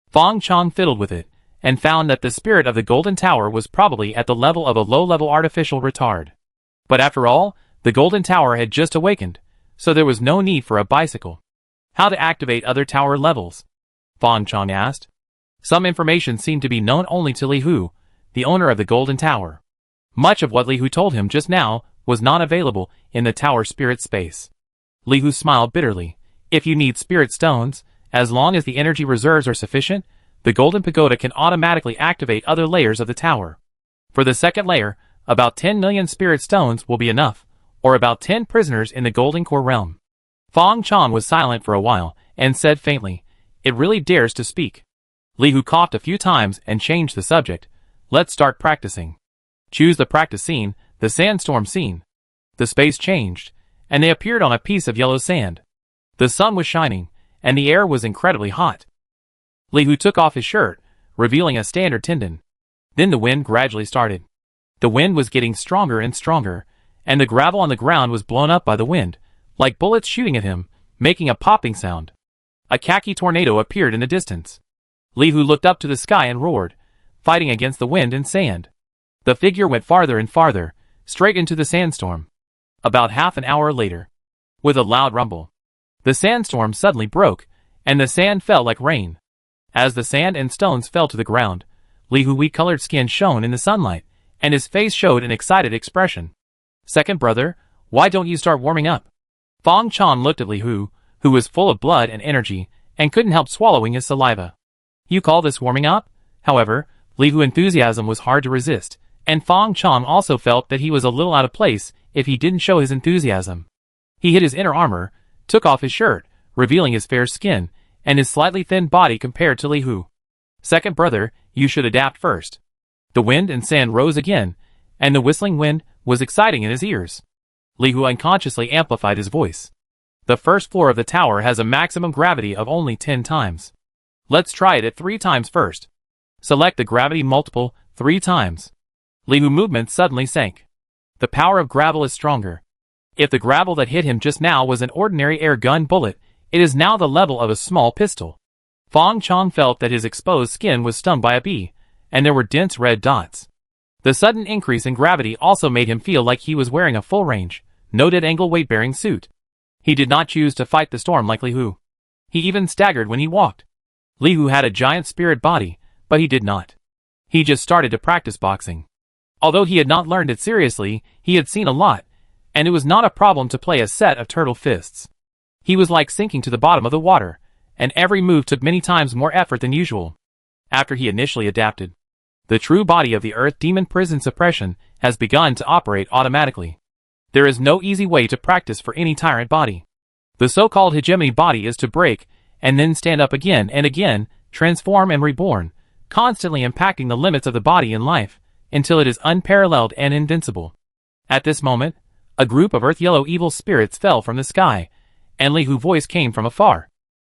Fong Chong fiddled with it, and found that the spirit of the Golden Tower was probably at the level of a low-level artificial retard. But after all, the Golden Tower had just awakened, so there was no need for a bicycle. How to activate other tower levels? Fong Chong asked. Some information seemed to be known only to Li Hu, the owner of the Golden Tower. Much of what Li Hu told him just now was not available in the tower spirit space. Li Hu smiled bitterly. If you need spirit stones, as long as the energy reserves are sufficient, the Golden Pagoda can automatically activate other layers of the tower. For the second layer, about 10 million spirit stones will be enough, or about 10 prisoners in the Golden Core realm. Fong Chong was silent for a while, and said faintly, "It really dares to speak." Li Hu coughed a few times and changed the subject. "Let's start practicing. Choose the practice scene, the sandstorm scene." The space changed, and they appeared on a piece of yellow sand. The sun was shining, and the air was incredibly hot. Li Hu took off his shirt, revealing a standard tendon. Then the wind gradually started. The wind was getting stronger and stronger, and the gravel on the ground was blown up by the wind, like bullets shooting at him, making a popping sound. A khaki tornado appeared in the distance. Li Hu looked up to the sky and roared, fighting against the wind and sand. The figure went farther and farther, straight into the sandstorm. About half an hour later, with a loud rumble, the sandstorm suddenly broke, and the sand fell like rain. As the sand and stones fell to the ground, Li Hu's wheat-colored skin shone in the sunlight, and his face showed an excited expression. "Second brother, why don't you start warming up?" Fong Chong looked at Li Hu, who was full of blood and energy, and couldn't help swallowing his saliva. "You call this warming up?" However, Li Hu's enthusiasm was hard to resist, and Fong Chong also felt that he was a little out of place if he didn't show his enthusiasm. He hid his inner armor, took off his shirt, revealing his fair skin, and his slightly thin body compared to Li Hu. "Second brother, you should adapt first." The wind and sand rose again, and the whistling wind was exciting in his ears. Li Hu unconsciously amplified his voice. "The first floor of the tower has a maximum gravity of only 10 times. Let's try it at 3 times first. Select the gravity multiple 3 times. Li Hu's movement suddenly sank. The power of gravel is stronger. If the gravel that hit him just now was an ordinary air gun bullet, it is now the level of a small pistol. Fong Chong felt that his exposed skin was stung by a bee, and there were dense red dots. The sudden increase in gravity also made him feel like he was wearing a full-range, no-dead-angle weight-bearing suit. He did not choose to fight the storm like Li Hu. He even staggered when he walked. Li Hu had a giant spirit body, but he did not. He just started to practice boxing. Although he had not learned it seriously, he had seen a lot, and it was not a problem to play a set of turtle fists. He was like sinking to the bottom of the water, and every move took many times more effort than usual. After he initially adapted, the true body of the Earth Demon Prison Suppression has begun to operate automatically. There is no easy way to practice for any tyrant body. The so-called hegemony body is to break, and then stand up again and again, transform and reborn, constantly impacting the limits of the body in life, until it is unparalleled and invincible. At this moment, a group of earth-yellow evil spirits fell from the sky, and Li Hu's voice came from afar.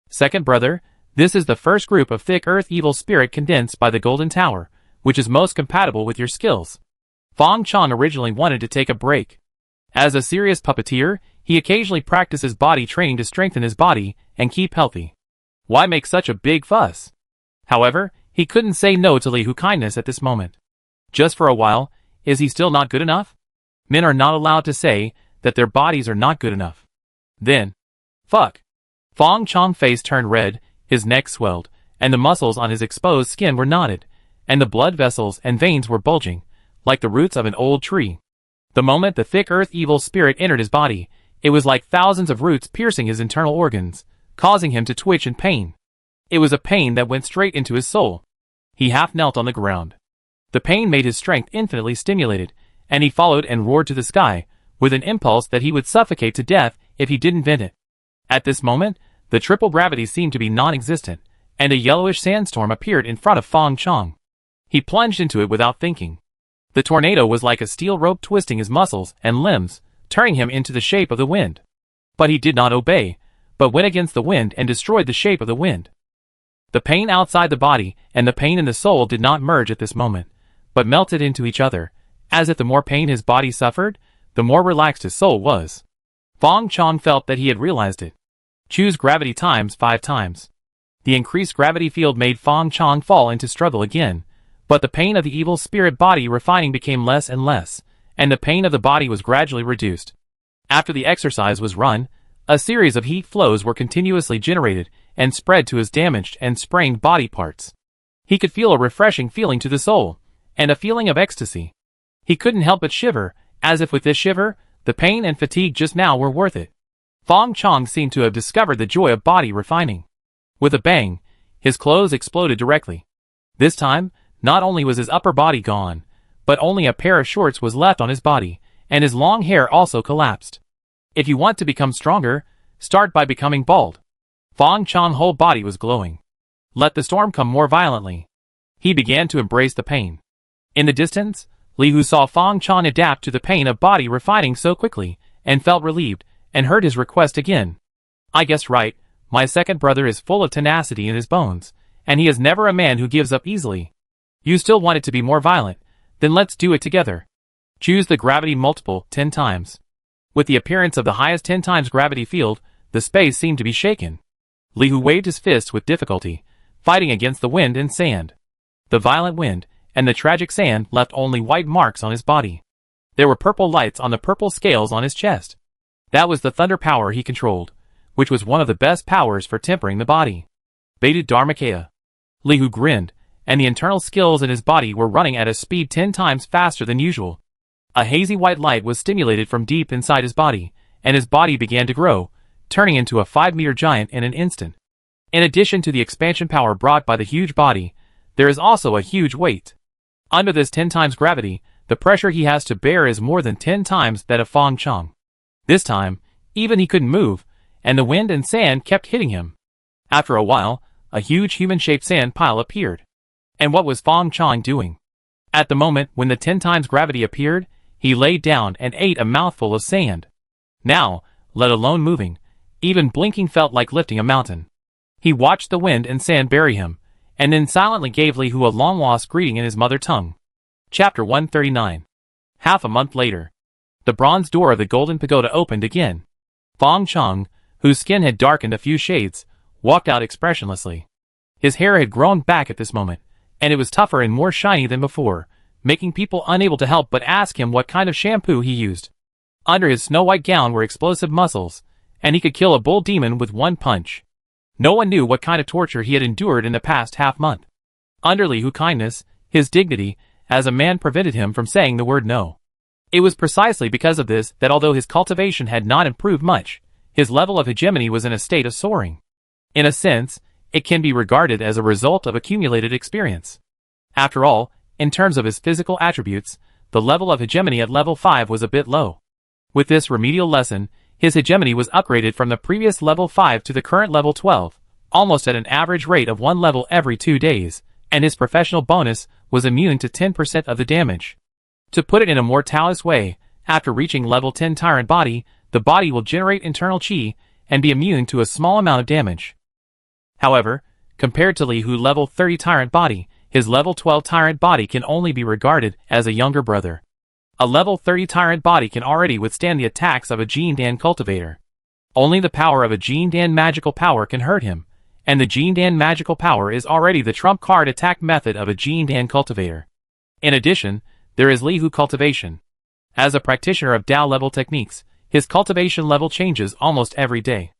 "Second brother, this is the first group of thick earth evil spirit condensed by the Golden Tower, which is most compatible with your skills." Fong Chong originally wanted to take a break. As a serious puppeteer, he occasionally practices body training to strengthen his body and keep healthy. Why make such a big fuss? However, he couldn't say no to Li Hu's kindness at this moment. Just for a while, is he still not good enough? Men are not allowed to say that their bodies are not good enough. Then, fuck. Fong Chong's face turned red, his neck swelled, and the muscles on his exposed skin were knotted, and the blood vessels and veins were bulging, like the roots of an old tree. The moment the thick earth evil spirit entered his body, it was like thousands of roots piercing his internal organs, causing him to twitch in pain. It was a pain that went straight into his soul. He half knelt on the ground. The pain made his strength infinitely stimulated, and he followed and roared to the sky, with an impulse that he would suffocate to death if he didn't vent it. At this moment, The triple gravity seemed to be non-existent, and a yellowish sandstorm appeared in front of Fong Chong. He plunged into it without thinking. The tornado was like a steel rope twisting his muscles and limbs, turning him into the shape of the wind. But he did not obey, but went against the wind and destroyed the shape of the wind. The pain outside the body and the pain in the soul did not merge at this moment, but melted into each other, as if the more pain his body suffered, the more relaxed his soul was. Fong Chong felt that he had realized it. Choose gravity times 5 times. The increased gravity field made Fong Chong fall into struggle again, but the pain of the evil spirit body refining became less and less, and the pain of the body was gradually reduced. After the exercise was run, a series of heat flows were continuously generated and spread to his damaged and sprained body parts. He could feel a refreshing feeling to the soul, and a feeling of ecstasy. He couldn't help but shiver, as if with this shiver, the pain and fatigue just now were worth it. Fong Chong seemed to have discovered the joy of body refining. With a bang, his clothes exploded directly. This time, not only was his upper body gone, but only a pair of shorts was left on his body, and his long hair also collapsed. If you want to become stronger, start by becoming bald. Fong Chong's whole body was glowing. Let the storm come more violently. He began to embrace the pain. In the distance, Li Hu saw Fong Chong adapt to the pain of body refining so quickly, and felt relieved, and heard his request again. I guessed right, my second brother is full of tenacity in his bones, and he is never a man who gives up easily. You still want it to be more violent, then let's do it together. Choose the gravity multiple 10 times. With the appearance of the highest 10 times gravity field, the space seemed to be shaken. Li Hu waved his fists with difficulty, fighting against the wind and sand. The violent wind and the tragic sand left only white marks on his body. There were purple lights on the purple scales on his chest. That was the thunder power he controlled, which was one of the best powers for tempering the body. Baited Dharmakaya. Li Hu grinned, and the internal skills in his body were running at a speed 10 times faster than usual. A hazy white light was stimulated from deep inside his body, and his body began to grow, turning into a 5-meter giant in an instant. In addition to the expansion power brought by the huge body, there is also a huge weight. Under this 10 times gravity, the pressure he has to bear is more than 10 times that of Fong Chong. This time, even he couldn't move, and the wind and sand kept hitting him. After a while, a huge human-shaped sand pile appeared. And what was Fong Chong doing? At the moment when the 10 times gravity appeared, he lay down and ate a mouthful of sand. Now, let alone moving, even blinking felt like lifting a mountain. He watched the wind and sand bury him, and then silently gave Li Hu a long-lost greeting in his mother tongue. Chapter 139. Half a month later. The bronze door of the Golden Pagoda opened again. Fong Chong, whose skin had darkened a few shades, walked out expressionlessly. His hair had grown back at this moment, and it was tougher and more shiny than before, making people unable to help but ask him what kind of shampoo he used. Under his snow-white gown were explosive muscles, and he could kill a bull demon with one punch. No one knew what kind of torture he had endured in the past half-month. Under Li Hu's kindness, his dignity, as a man prevented him from saying the word no. It was precisely because of this that although his cultivation had not improved much, his level of hegemony was in a state of soaring. In a sense, it can be regarded as a result of accumulated experience. After all, in terms of his physical attributes, the level of hegemony at level 5 was a bit low. With this remedial lesson, his hegemony was upgraded from the previous level 5 to the current level 12, almost at an average rate of 1 level every 2 days, and his professional bonus was immune to 10% of the damage. To put it in a more Taoist way, after reaching level 10 Tyrant Body, the body will generate internal chi and be immune to a small amount of damage. However, compared to Li Hu's level 30 Tyrant Body, his level 12 Tyrant Body can only be regarded as a younger brother. A level 30 Tyrant Body can already withstand the attacks of a Jin Dan cultivator. Only the power of a Jin Dan magical power can hurt him, and the Jin Dan magical power is already the trump card attack method of a Jin Dan cultivator. In addition, there is Li Hu cultivation. As a practitioner of Dao level techniques, his cultivation level changes almost every day.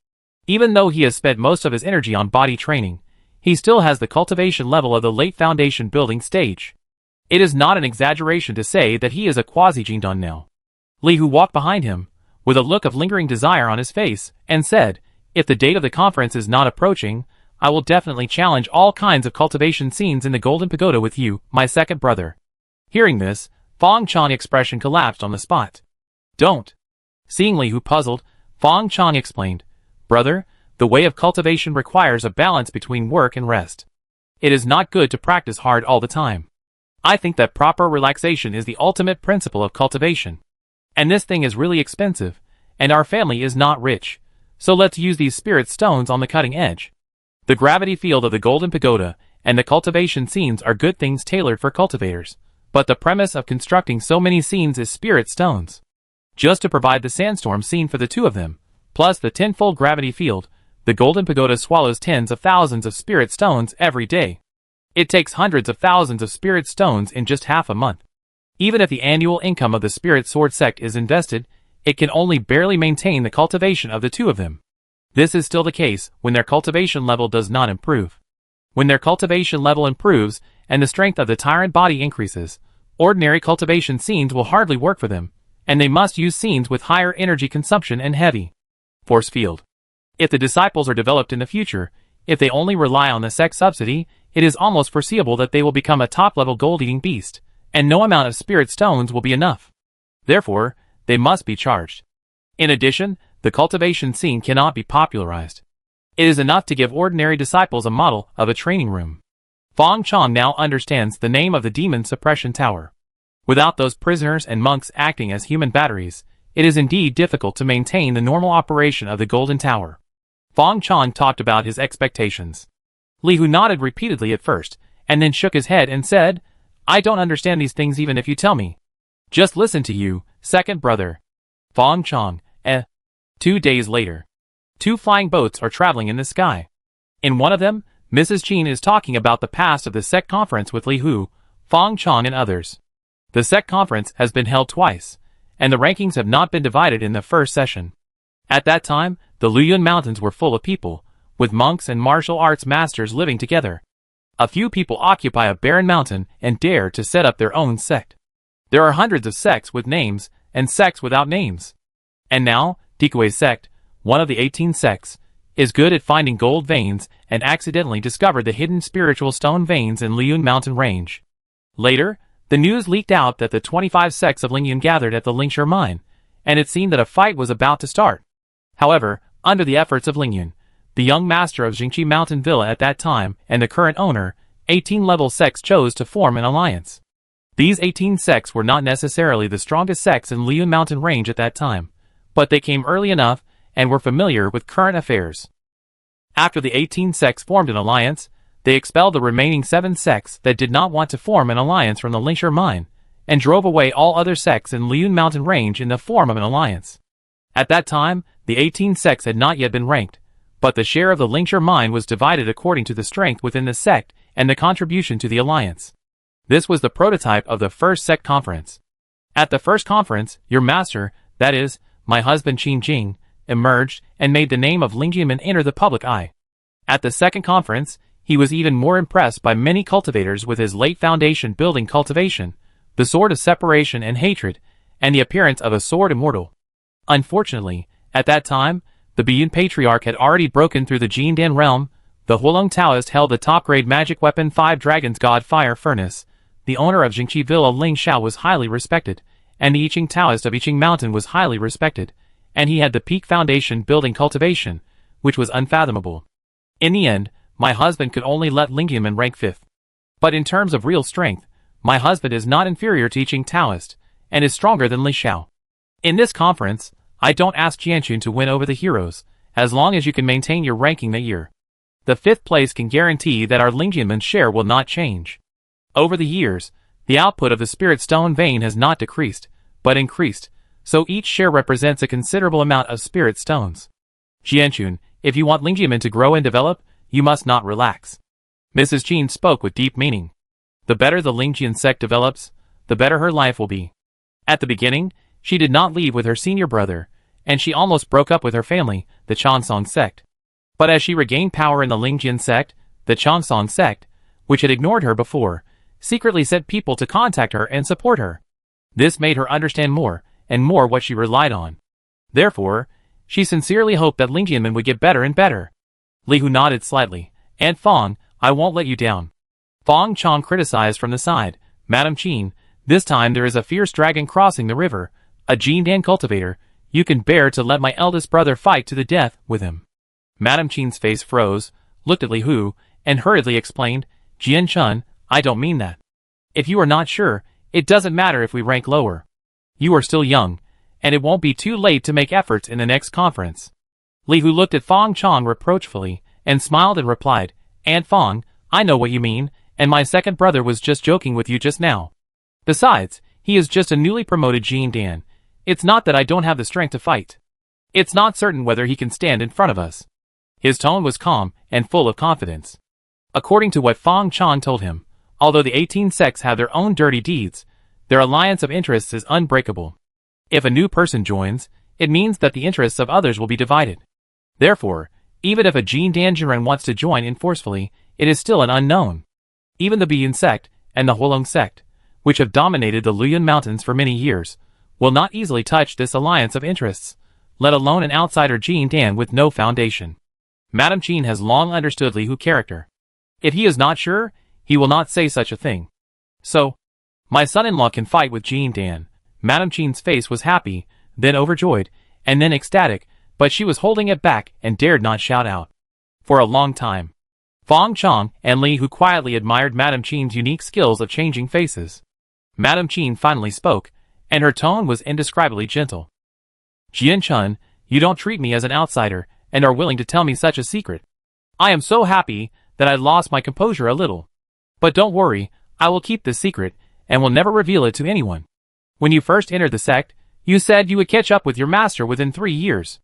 Even though he has spent most of his energy on body training, he still has the cultivation level of the late foundation building stage. It is not an exaggeration to say that he is a quasi-Jindan now. Li Hu walked behind him, with a look of lingering desire on his face, and said, "If the date of the conference is not approaching, I will definitely challenge all kinds of cultivation scenes in the Golden Pagoda with you, my second brother." Hearing this, Fong Chong's expression collapsed on the spot. "Don't." Seeing Li Hu puzzled, Fong Chong explained, "Brother, the way of cultivation requires a balance between work and rest. It is not good to practice hard all the time. I think that proper relaxation is the ultimate principle of cultivation. And this thing is really expensive, and our family is not rich, so let's use these spirit stones on the cutting edge. The gravity field of the Golden Pagoda and the cultivation scenes are good things tailored for cultivators, but the premise of constructing so many scenes is spirit stones. Just to provide the sandstorm scene for the two of them, plus the tenfold gravity field, the Golden Pagoda swallows tens of thousands of spirit stones every day. It takes hundreds of thousands of spirit stones in just half a month. Even if the annual income of the Spirit Sword sect is invested, it can only barely maintain the cultivation of the two of them. This is still the case when their cultivation level does not improve. When their cultivation level improves and the strength of the tyrant body increases, ordinary cultivation scenes will hardly work for them, and they must use scenes with higher energy consumption and heavy force field. If the disciples are developed in the future, if they only rely on the sect subsidy, it is almost foreseeable that they will become a top-level gold-eating beast, and no amount of spirit stones will be enough. Therefore, they must be charged. In addition, the cultivation scene cannot be popularized. It is enough to give ordinary disciples a model of a training room. Fong Chong now understands the name of the demon suppression tower. Without those prisoners and monks acting as human batteries, it is indeed difficult to maintain the normal operation of the Golden Tower. Fong Chong talked about his expectations. Li Hu nodded repeatedly at first, and then shook his head and said, "I don't understand these things even if you tell me." "Just listen to you, second brother." Fong Chong, 2 days later. 2 flying boats are traveling in the sky. In one of them, Mrs. Qin is talking about the past of the sect conference with Li Hu, Fong Chong and others. The sect conference has been held twice, and the rankings have not been divided in the first session. At that time, the Luyun Mountains were full of people, with monks and martial arts masters living together. A few people occupy a barren mountain and dare to set up their own sect. There are hundreds of sects with names, and sects without names. And now, Dikuei sect, one of the 18 sects, is good at finding gold veins and accidentally discovered the hidden spiritual stone veins in Liyun mountain range. Later, the news leaked out that the 25 sects of Lingyun gathered at the Lingshire mine, and it seemed that a fight was about to start. However, under the efforts of Lingyun, the young master of Jingqi Mountain Villa at that time and the current owner, 18 level sects chose to form an alliance. These 18 sects were not necessarily the strongest sects in Liyun mountain range at that time, but they came early enough and were familiar with current affairs. After the 18 sects formed an alliance, they expelled the remaining 7 sects that did not want to form an alliance from the Lingshire mine, and drove away all other sects in Liyun mountain range in the form of an alliance. At that time, the 18 sects had not yet been ranked, but the share of the Lingshire mine was divided according to the strength within the sect and the contribution to the alliance. This was the prototype of the first sect conference. At the first conference, your master, that is, my husband Qin Jing, emerged and made the name of Lingjianmen enter the public eye. At the second conference, he was even more impressed by many cultivators with his late foundation building cultivation, the sword of separation and hatred, and the appearance of a sword immortal. Unfortunately, at that time, the Biyun Patriarch had already broken through the Jindan realm. The Huolong Taoist held the top-grade magic weapon 5 Dragons God Fire Furnace. The owner of Jingqi Villa Ling Xiao was highly respected, and the I Ching Taoist of I Ching Mountain was highly respected, and he had the peak foundation building cultivation, which was unfathomable. In the end, my husband could only let Lingjianmen rank 5th. But in terms of real strength, my husband is not inferior to I Ching Taoist, and is stronger than Li Xiao. In this conference, I don't ask Jianqun to win over the heroes, as long as you can maintain your ranking that year. The 5th place can guarantee that our Lingjianmen's share will not change. Over the years, the output of the spirit stone vein has not decreased, but increased, so each share represents a considerable amount of spirit stones. Jianqun, if you want Lingjianmen to grow and develop, you must not relax. Mrs. Qin spoke with deep meaning. The better the Lingjian sect develops, the better her life will be. At the beginning, she did not leave with her senior brother, and she almost broke up with her family, the Chansong sect. But as she regained power in the Lingjian sect, the Chansong sect, which had ignored her before, secretly sent people to contact her and support her. This made her understand more and more what she relied on. Therefore, she sincerely hoped that Lingjianmen would get better and better. Li Hu nodded slightly. "Aunt Fong, I won't let you down." Fong Chong criticized from the side. "Madam Qin, this time there is a fierce dragon crossing the river, a Jindan cultivator. You can bear to let my eldest brother fight to the death with him." Madame Qin's face froze, looked at Li Hu, and hurriedly explained, Jian Chun, I don't mean that. If you are not sure, it doesn't matter if we rank lower. You are still young, and it won't be too late to make efforts in the next conference. Li Hu looked at Fang Chong reproachfully, and smiled and replied, Aunt Fang, I know what you mean, and my second brother was just joking with you just now. Besides, he is just a newly promoted Jin Dan. It's not that I don't have the strength to fight. It's not certain whether he can stand in front of us. His tone was calm and full of confidence. According to what Fang Chong told him, although the 18 sects have their own dirty deeds, their alliance of interests is unbreakable. If a new person joins, it means that the interests of others will be divided. Therefore, even if a Jin Dan Jinren wants to join in forcefully, it is still an unknown. Even the Biyun sect and the Huolong sect, which have dominated the Luyun Mountains for many years, will not easily touch this alliance of interests, let alone an outsider Jin Dan with no foundation. Madame Qin has long understood Li Hu's character. If he is not sure, he will not say such a thing. So, my son-in-law can fight with Jin Dan. Madame Qin's face was happy, then overjoyed, and then ecstatic, but she was holding it back and dared not shout out. For a long time, Fang Chong and Li Hu quietly admired Madame Qin's unique skills of changing faces. Madame Qin finally spoke, and her tone was indescribably gentle. Jian Chun, you don't treat me as an outsider, and are willing to tell me such a secret. I am so happy that I lost my composure a little. But don't worry, I will keep this secret, and will never reveal it to anyone. When you first entered the sect, you said you would catch up with your master within 3 years.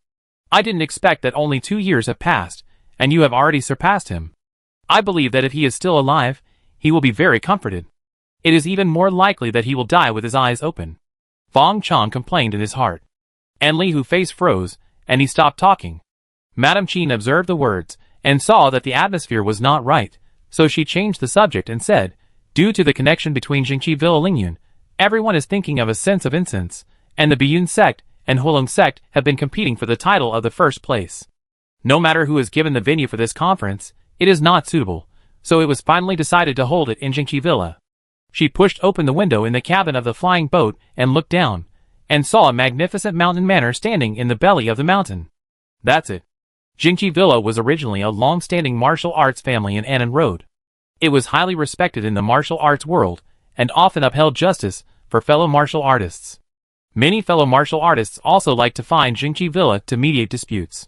I didn't expect that only 2 years have passed, and you have already surpassed him. I believe that if he is still alive, he will be very comforted. It is even more likely that he will die with his eyes open. Fang Chong complained in his heart. And Li Hu's face froze, and he stopped talking. Madame Qin observed the words, and saw that the atmosphere was not right, so she changed the subject and said, due to the connection between Jingqi Villa Lingyun, everyone is thinking of a sense of incense, and the Biyun sect and Huolong sect have been competing for the title of the first place. No matter who is given the venue for this conference, it is not suitable, so it was finally decided to hold it in Jingqi Villa. She pushed open the window in the cabin of the flying boat and looked down, and saw a magnificent mountain manor standing in the belly of the mountain. That's it. Jingqi Villa was originally a long-standing martial arts family in Annan Road. It was highly respected in the martial arts world, and often upheld justice for fellow martial artists. Many fellow martial artists also liked to find Jingqi Villa to mediate disputes.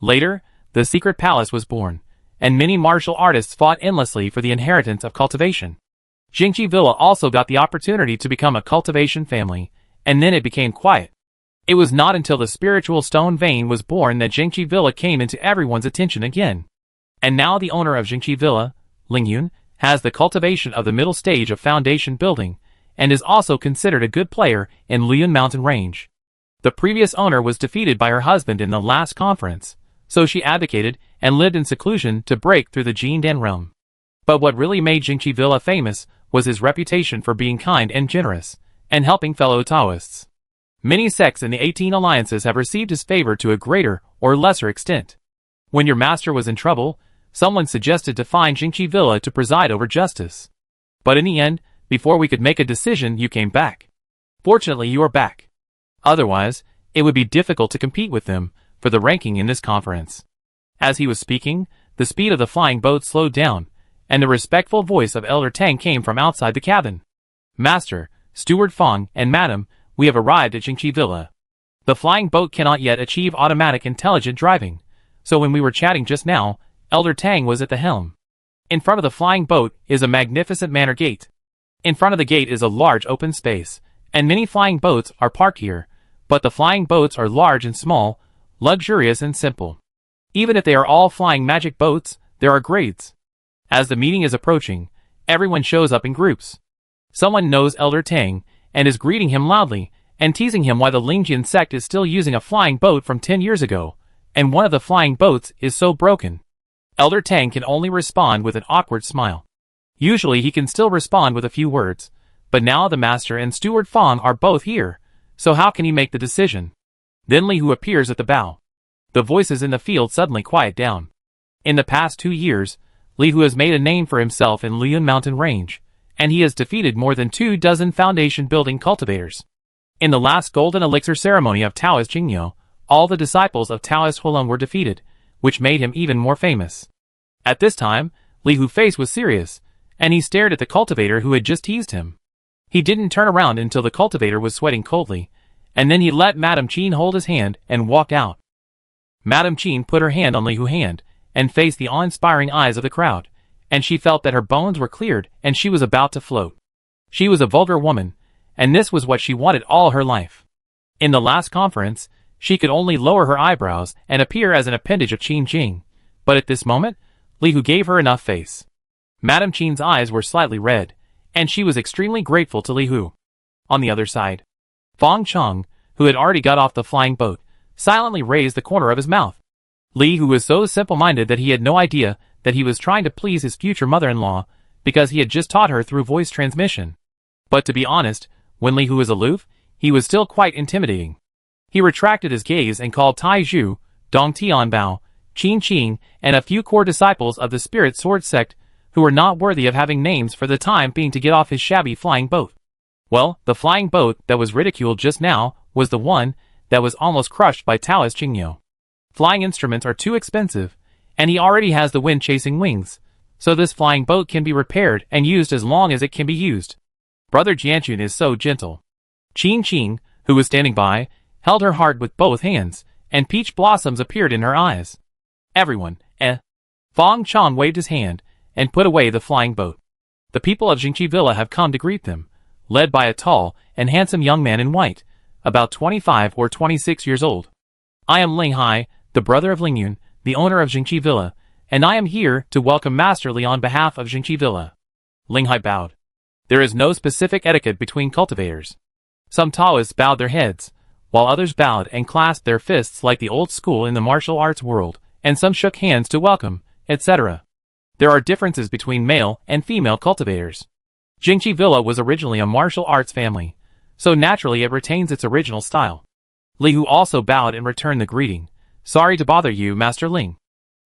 Later, the secret palace was born, and many martial artists fought endlessly for the inheritance of cultivation. Jingqi Villa also got the opportunity to become a cultivation family, and then it became quiet. It was not until the spiritual stone vein was born that Jingqi Villa came into everyone's attention again. And now the owner of Jingqi Villa, Lingyun, has the cultivation of the middle stage of foundation building, and is also considered a good player in Luyun Mountain Range. The previous owner was defeated by her husband in the last conference, so she abdicated and lived in seclusion to break through the Jin Dan realm. But what really made Jingqi Villa famous was his reputation for being kind and generous, and helping fellow Taoists. Many sects in the 18 alliances have received his favor to a greater or lesser extent. When your master was in trouble, someone suggested to find Jingqi Villa to preside over justice. But in the end, before we could make a decision, you came back. Fortunately, you are back. Otherwise, it would be difficult to compete with them for the ranking in this conference. As he was speaking, the speed of the flying boat slowed down, and the respectful voice of Elder Tang came from outside the cabin. Master, Steward Fang, and Madam, we have arrived at Jingqi Villa. The flying boat cannot yet achieve automatic intelligent driving, so when we were chatting just now, Elder Tang was at the helm. In front of the flying boat is a magnificent manor gate. In front of the gate is a large open space, and many flying boats are parked here, but the flying boats are large and small, luxurious and simple. Even if they are all flying magic boats, there are grades. As the meeting is approaching, everyone shows up in groups. Someone knows Elder Tang, and is greeting him loudly, and teasing him why the Lingjian sect is still using a flying boat from 10 years ago, and one of the flying boats is so broken. Elder Tang can only respond with an awkward smile. Usually he can still respond with a few words, but now the Master and Steward Fang are both here, so how can he make the decision? Then Li Hu appears at the bow. The voices in the field suddenly quiet down. In the past 2 years, Li Hu has made a name for himself in Luyun Mountain Range, and he has defeated more than 24 foundation-building cultivators. In the last golden elixir ceremony of Taoist Jingyo, all the disciples of Taoist Huolong were defeated, which made him even more famous. At this time, Li Hu's face was serious, and he stared at the cultivator who had just teased him. He didn't turn around until the cultivator was sweating coldly, and then he let Madame Qin hold his hand and walk out. Madame Qin put her hand on Li Hu's hand and faced the awe-inspiring eyes of the crowd, and she felt that her bones were cleared and she was about to float. She was a vulgar woman, and this was what she wanted all her life. In the last conference, she could only lower her eyebrows and appear as an appendage of Qin Jing, but at this moment, Li Hu gave her enough face. Madame Qin's eyes were slightly red, and she was extremely grateful to Li Hu. On the other side, Fang Chong, who had already got off the flying boat, silently raised the corner of his mouth. Li Hu was so simple-minded that he had no idea that he was trying to please his future mother-in-law because he had just taught her through voice transmission. But to be honest, when Li Hu was aloof, he was still quite intimidating. He retracted his gaze and called Tai Zhu, Dong Tianbao, Qin Qing, and a few core disciples of the Spirit Sword sect who were not worthy of having names for the time being to get off his shabby flying boat. Well, the flying boat that was ridiculed just now was the one that was almost crushed by Taoist Qingyo. Flying instruments are too expensive, and he already has the wind-chasing wings, so this flying boat can be repaired and used as long as it can be used. Brother Jianchun is so gentle. Qin Qing, who was standing by, held her heart with both hands, and peach blossoms appeared in her eyes. Everyone, Fang Chong waved his hand and put away the flying boat. The people of Jingqi Villa have come to greet them, led by a tall and handsome young man in white, about 25 or 26 years old. I am Ling Hai, the brother of Ling Yun, the owner of Jingqi Villa, and I am here to welcome Master Li on behalf of Jingqi Villa. Ling Hai bowed. There is no specific etiquette between cultivators. Some Taoists bowed their heads, while others bowed and clasped their fists like the old school in the martial arts world, and some shook hands to welcome, etc. There are differences between male and female cultivators. Jingqi Villa was originally a martial arts family, so naturally it retains its original style. Li Hu also bowed and returned the greeting. Sorry to bother you, Master Ling.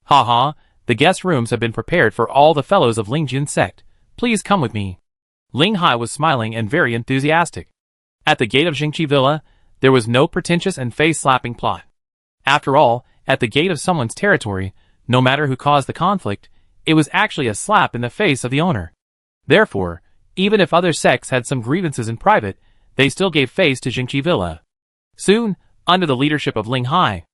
Ha, the guest rooms have been prepared for all the fellows of Lingjin sect. Please come with me. Ling Hai was smiling and very enthusiastic. At the gate of Jingqi Villa, there was no pretentious and face-slapping plot. After all, at the gate of someone's territory, no matter who caused the conflict, it was actually a slap in the face of the owner. Therefore, even if other sects had some grievances in private, they still gave face to Jingqi Villa. Soon, under the leadership of Ling Hai,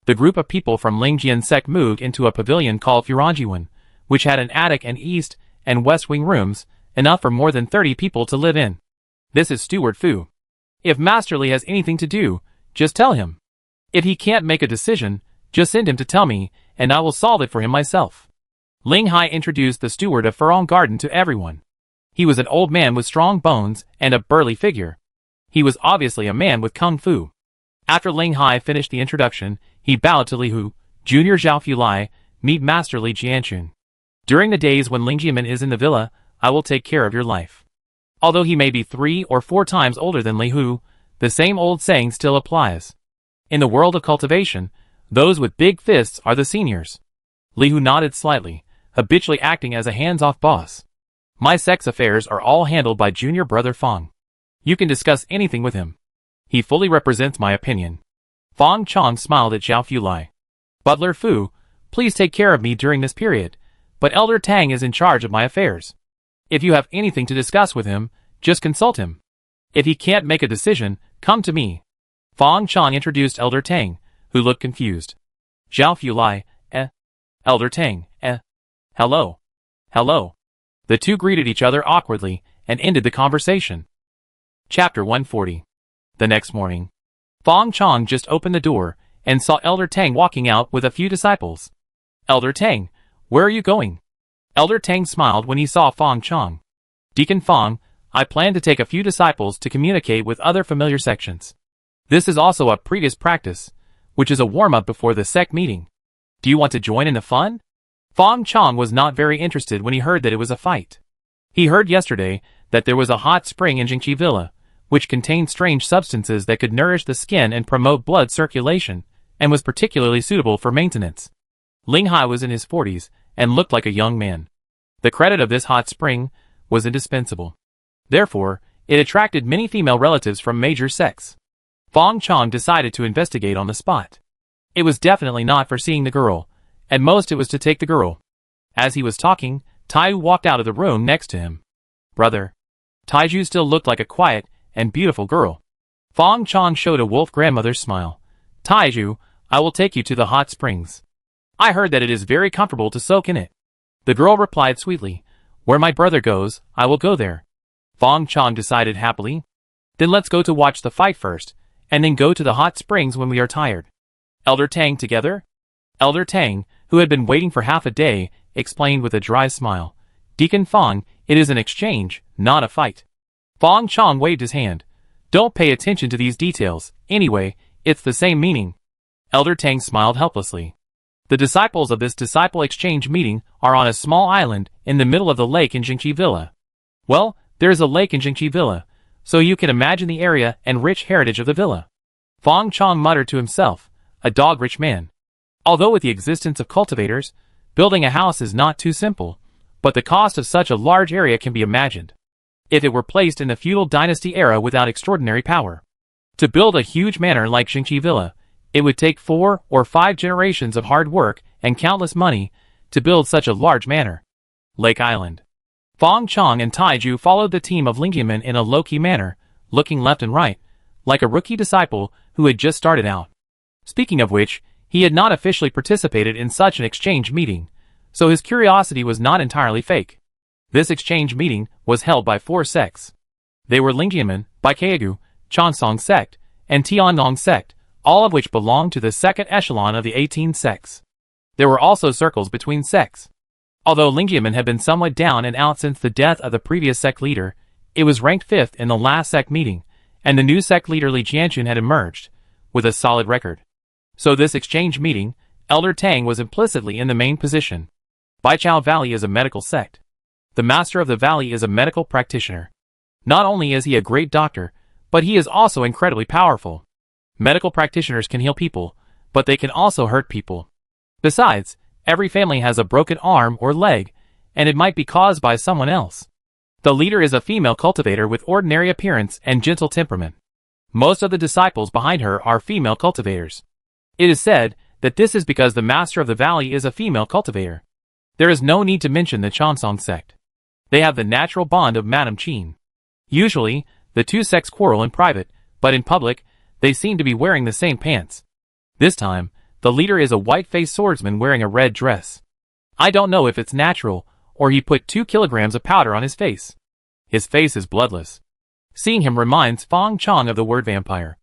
the group of people from Lingjian sect moved into a pavilion called Furanjiwan, which had an attic and east and west wing rooms, enough for more than 30 people to live in. This is Steward Fu. If Master Li has anything to do, just tell him. If he can't make a decision, just send him to tell me, and I will solve it for him myself. Ling Hai introduced the steward of Furong Garden to everyone. He was an old man with strong bones and a burly figure. He was obviously a man with kung fu. After Ling Hai finished the introduction, he bowed to Li Hu, Junior Zhao Fulai, meet Master Li Jianchun. During the days when Ling Jiamen is in the villa, I will take care of your life. Although he may be 3 or 4 times older than Li Hu, the same old saying still applies. In the world of cultivation, those with big fists are the seniors. Li Hu nodded slightly, habitually acting as a hands-off boss. My sex affairs are all handled by junior brother Fang. You can discuss anything with him. He fully represents my opinion. Fang Chong smiled at Zhao Fulai. Butler Fu, please take care of me during this period, but Elder Tang is in charge of my affairs. If you have anything to discuss with him, just consult him. If he can't make a decision, come to me. Fang Chong introduced Elder Tang, who looked confused. Zhao Fulai, Elder Tang, hello. Hello. The two greeted each other awkwardly and ended the conversation. Chapter 140. The next morning, Fang Chong just opened the door and saw Elder Tang walking out with a few disciples. Elder Tang, where are you going? Elder Tang smiled when he saw Fang Chong. Deacon Fang, I plan to take a few disciples to communicate with other familiar sections. This is also a previous practice, which is a warm-up before the sect meeting. Do you want to join in the fun? Fang Chong was not very interested when he heard that it was a fight. He heard yesterday that there was a hot spring in Jingqi Villa, which contained strange substances that could nourish the skin and promote blood circulation, and was particularly suitable for maintenance. Ling Hai was in his 40s, and looked like a young man. The credit of this hot spring was indispensable. Therefore, it attracted many female relatives from major sects. Fang Chong decided to investigate on the spot. It was definitely not for seeing the girl, At most it was to take the girl. As he was talking, Taiyu walked out of the room next to him. Brother. Taiju still looked like a quiet and beautiful girl. Fong Chong showed a wolf grandmother's smile. Taiju, I will take you to the hot springs. I heard that it is very comfortable to soak in it. The girl replied sweetly, where my brother goes, I will go there. Fong Chong decided happily. Then let's go to watch the fight first, and then go to the hot springs when we are tired. Elder Tang together? Elder Tang, who had been waiting for half a day, explained with a dry smile. Deacon Fong, it is an exchange, not a fight. Fong Chong waved his hand. Don't pay attention to these details, anyway, it's the same meaning. Elder Tang smiled helplessly. The disciples of this disciple exchange meeting are on a small island in the middle of the lake in Jingqi Villa. Well, there is a lake in Jingqi Villa, so you can imagine the area and rich heritage of the villa. Fong Chong muttered to himself, a dog-rich man. Although with the existence of cultivators, building a house is not too simple, but the cost of such a large area can be imagined. If it were placed in the feudal dynasty era without extraordinary power. To build a huge manor like Jingqi Villa, it would take 4 or 5 generations of hard work and countless money to build such a large manor. Lake Island. Fong Chong and Taiju followed the team of Lingyamen in a low-key manner, looking left and right, like a rookie disciple who had just started out. Speaking of which, he had not officially participated in such an exchange meeting, so his curiosity was not entirely fake. This exchange meeting was held by 4 sects. They were Lingyamen, Baikegu, Chansong sect, and Tiannong sect, all of which belonged to the second echelon of the 18 sects. There were also circles between sects. Although Lingyamen had been somewhat down and out since the death of the previous sect leader, it was ranked 5th in the last sect meeting, and the new sect leader Li Jianchun had emerged, with a solid record. So this exchange meeting, Elder Tang was implicitly in the main position. Baichao Valley is a medical sect. The master of the valley is a medical practitioner. Not only is he a great doctor, but he is also incredibly powerful. Medical practitioners can heal people, but they can also hurt people. Besides, every family has a broken arm or leg, and it might be caused by someone else. The leader is a female cultivator with ordinary appearance and gentle temperament. Most of the disciples behind her are female cultivators. It is said that this is because the master of the valley is a female cultivator. There is no need to mention the Chansong sect. They have the natural bond of Madame Qin. Usually, the two sects quarrel in private, but in public, they seem to be wearing the same pants. This time, the leader is a white-faced swordsman wearing a red dress. I don't know if it's natural, or he put 2 kilograms of powder on his face. His face is bloodless. Seeing him reminds Fong Chong of the word vampire.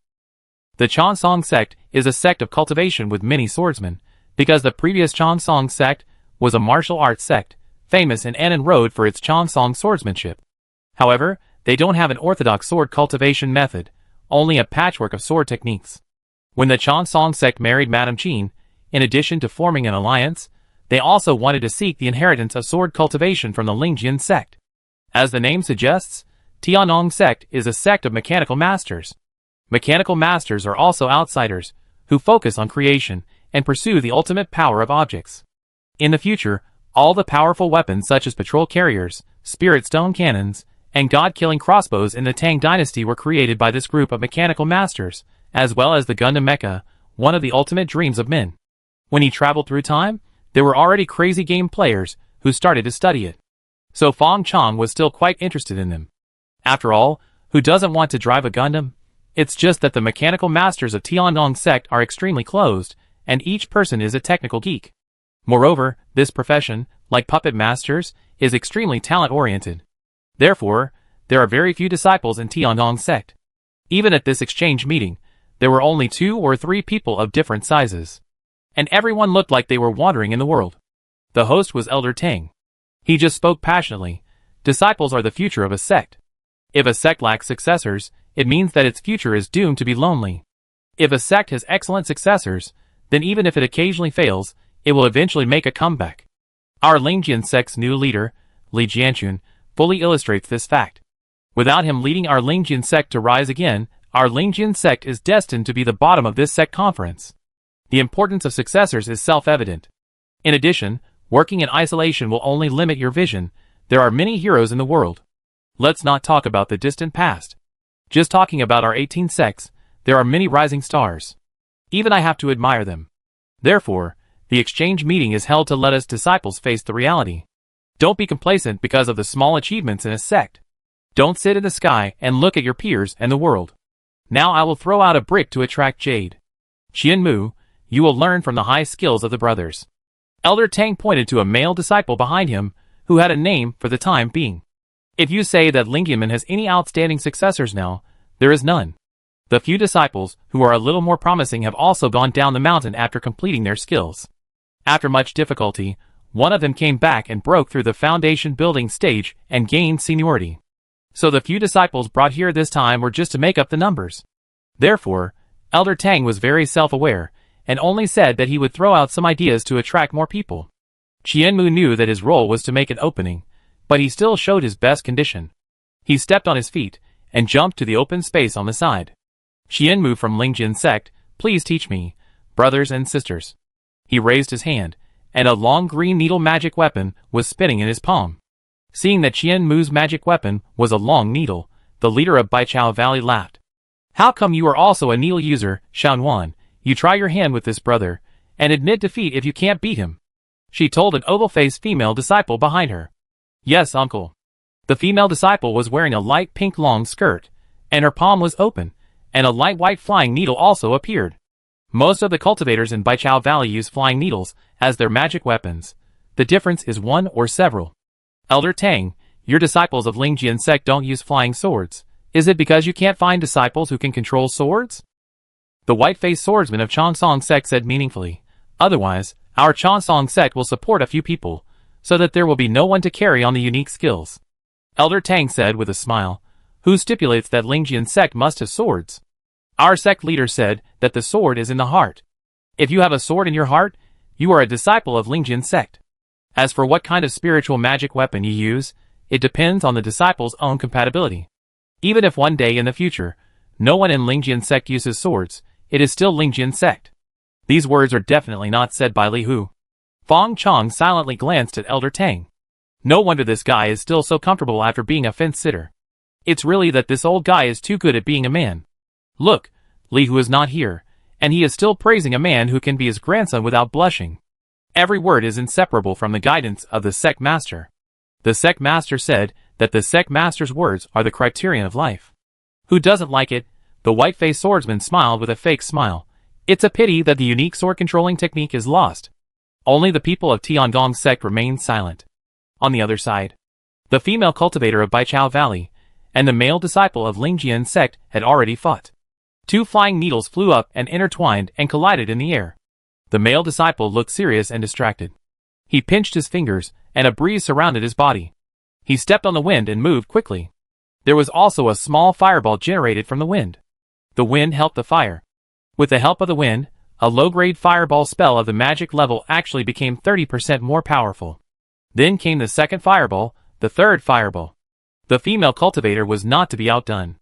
The Chansong sect is a sect of cultivation with many swordsmen, because the previous Chansong sect was a martial arts sect, famous in Annan Road for its Chansong swordsmanship. However, they don't have an orthodox sword cultivation method, only a patchwork of sword techniques. When the Chansong sect married Madame Qin, in addition to forming an alliance, they also wanted to seek the inheritance of sword cultivation from the Lingjian sect. As the name suggests, Tiannong sect is a sect of mechanical masters. Mechanical masters are also outsiders, who focus on creation and pursue the ultimate power of objects. In the future, all the powerful weapons such as patrol carriers, spirit stone cannons, and god-killing crossbows in the Tang dynasty were created by this group of mechanical masters, as well as the Gundam mecha, one of the ultimate dreams of men. When he traveled through time, there were already crazy game players who started to study it. So Fong Chong was still quite interested in them. After all, who doesn't want to drive a Gundam? It's just that the mechanical masters of Tiannong sect are extremely closed, and each person is a technical geek. Moreover, this profession, like puppet masters, is extremely talent-oriented. Therefore, there are very few disciples in Tiannong sect. Even at this exchange meeting, there were only 2 or 3 people of different sizes. And everyone looked like they were wandering in the world. The host was Elder Tang. He just spoke passionately. Disciples are the future of a sect. If a sect lacks successors, it means that its future is doomed to be lonely. If a sect has excellent successors, then even if it occasionally fails, it will eventually make a comeback. Our Lingjian sect's new leader, Li Jianchun, fully illustrates this fact. Without him leading our Lingjian sect to rise again, our Lingjian sect is destined to be the bottom of this sect conference. The importance of successors is self-evident. In addition, working in isolation will only limit your vision. There are many heroes in the world. Let's not talk about the distant past. Just talking about our 18 sects, there are many rising stars. Even I have to admire them. Therefore, The exchange meeting is held to let us disciples face the reality. Don't be complacent because of the small achievements in a sect. Don't sit in the sky and look at your peers and the world. Now I will throw out a brick to attract jade. Qianmu, you will learn from the high skills of the brothers. Elder Tang pointed to a male disciple behind him, who had a name for the time being. If you say that Lingyamen has any outstanding successors now, there is none. The few disciples who are a little more promising have also gone down the mountain after completing their skills. After much difficulty, one of them came back and broke through the foundation building stage and gained seniority. So the few disciples brought here this time were just to make up the numbers. Therefore, Elder Tang was very self-aware, and only said that he would throw out some ideas to attract more people. Qianmu knew that his role was to make an opening, but he still showed his best condition. He stepped on his feet, and jumped to the open space on the side. Qianmu from Lingjian sect, please teach me, brothers and sisters. He raised his hand, and a long green needle magic weapon was spinning in his palm. Seeing that Qianmu's magic weapon was a long needle, the leader of Baichao Valley laughed. How come you are also a needle user, Xiaonuan? You try your hand with this brother, and admit defeat if you can't beat him. She told an oval-faced female disciple behind her. Yes, uncle. The female disciple was wearing a light pink long skirt, and her palm was open, and a light white flying needle also appeared. Most of the cultivators in Baichao Valley use flying needles as their magic weapons. The difference is one or several. Elder Tang, your disciples of Lingjian sect don't use flying swords. Is it because you can't find disciples who can control swords? The white-faced swordsman of Changsong sect said meaningfully. Otherwise, our Changsong sect will support a few people, so that there will be no one to carry on the unique skills. Elder Tang said with a smile. Who stipulates that Lingjian sect must have swords? Our sect leader said that the sword is in the heart. If you have a sword in your heart, you are a disciple of Lingjian sect. As for what kind of spiritual magic weapon you use, it depends on the disciple's own compatibility. Even if one day in the future, no one in Lingjian sect uses swords, it is still Lingjian sect. These words are definitely not said by Li Hu. Fong Chong silently glanced at Elder Tang. No wonder this guy is still so comfortable after being a fence-sitter. It's really that this old guy is too good at being a man. Look, Li Hu is not here, and he is still praising a man who can be his grandson without blushing. Every word is inseparable from the guidance of the sect master. The sect master said that the sect master's words are the criterion of life. Who doesn't like it? The white-faced swordsman smiled with a fake smile. It's a pity that the unique sword-controlling technique is lost. Only the people of Tiangong sect remained silent. On the other side, the female cultivator of Baichao Valley and the male disciple of Lingjian sect had already fought. Two flying needles flew up and intertwined and collided in the air. The male disciple looked serious and distracted. He pinched his fingers, and a breeze surrounded his body. He stepped on the wind and moved quickly. There was also a small fireball generated from the wind. The wind helped the fire. With the help of the wind, a low-grade fireball spell of the magic level actually became 30% more powerful. Then came the second fireball, the third fireball. The female cultivator was not to be outdone.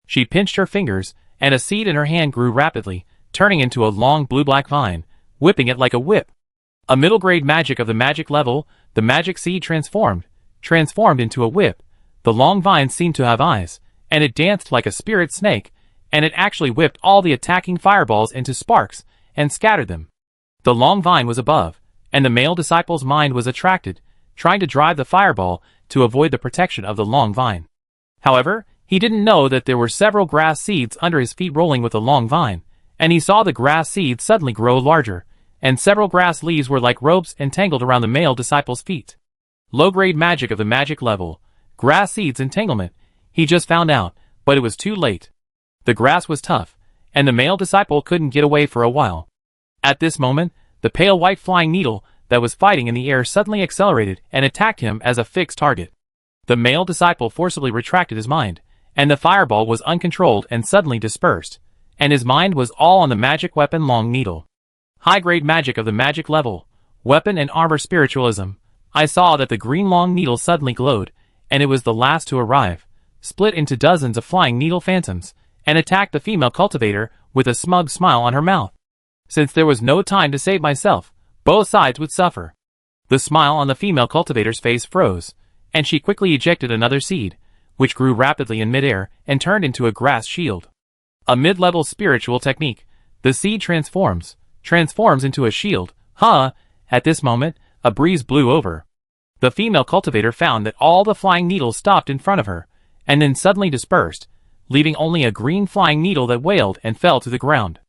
She pinched her fingers, and a seed in her hand grew rapidly, turning into a long blue-black vine, whipping it like a whip. A middle-grade magic of the magic level, the magic seed transformed into a whip. The long vine seemed to have eyes, and it danced like a spirit snake, and it actually whipped all the attacking fireballs into sparks, and scattered them. The long vine was above, and the male disciple's mind was attracted, trying to drive the fireball to avoid the protection of the long vine. However, he didn't know that there were several grass seeds under his feet rolling with the long vine, and he saw the grass seeds suddenly grow larger, and several grass leaves were like ropes entangled around the male disciple's feet. Low-grade magic of the magic level, grass seeds entanglement, he just found out, but it was too late. The grass was tough, and the male disciple couldn't get away for a while. At this moment, the pale white flying needle that was fighting in the air suddenly accelerated and attacked him as a fixed target. The male disciple forcibly retracted his mind, and the fireball was uncontrolled and suddenly dispersed, and his mind was all on the magic weapon long needle. High-grade magic of the magic level, weapon and armor spiritualism. I saw that the green long needle suddenly glowed, and it was the last to arrive, split into dozens of flying needle phantoms, and attacked the female cultivator with a smug smile on her mouth. Since there was no time to save myself, both sides would suffer. The smile on the female cultivator's face froze, and she quickly ejected another seed, which grew rapidly in midair and turned into a grass shield. A mid-level spiritual technique. The seed transforms into a shield, Huh, at this moment, a breeze blew over. The female cultivator found that all the flying needles stopped in front of her, and then suddenly dispersed, leaving only a green flying needle that wailed and fell to the ground.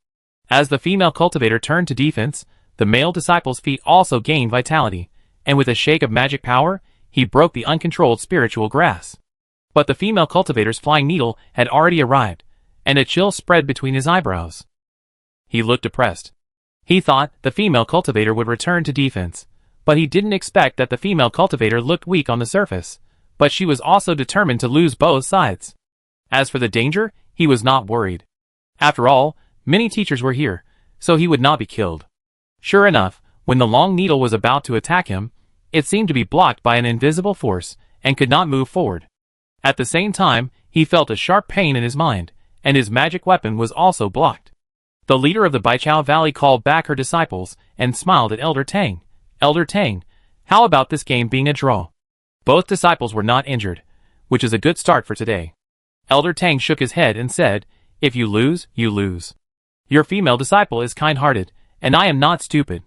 As the female cultivator turned to defense, the male disciple's feet also gained vitality, and with a shake of magic power, he broke the uncontrolled spiritual grass. But the female cultivator's flying needle had already arrived, and a chill spread between his eyebrows. He looked depressed. He thought the female cultivator would return to defense, but he didn't expect that the female cultivator looked weak on the surface, but she was also determined to lose both sides. As for the danger, he was not worried. After all, many teachers were here, so he would not be killed. Sure enough, when the long needle was about to attack him, it seemed to be blocked by an invisible force and could not move forward. At the same time, he felt a sharp pain in his mind, and his magic weapon was also blocked. The leader of the Baichao Valley called back her disciples and smiled at Elder Tang. Elder Tang, how about this game being a draw? Both disciples were not injured, which is a good start for today. Elder Tang shook his head and said, if you lose, you lose. Your female disciple is kind-hearted, and I am not stupid.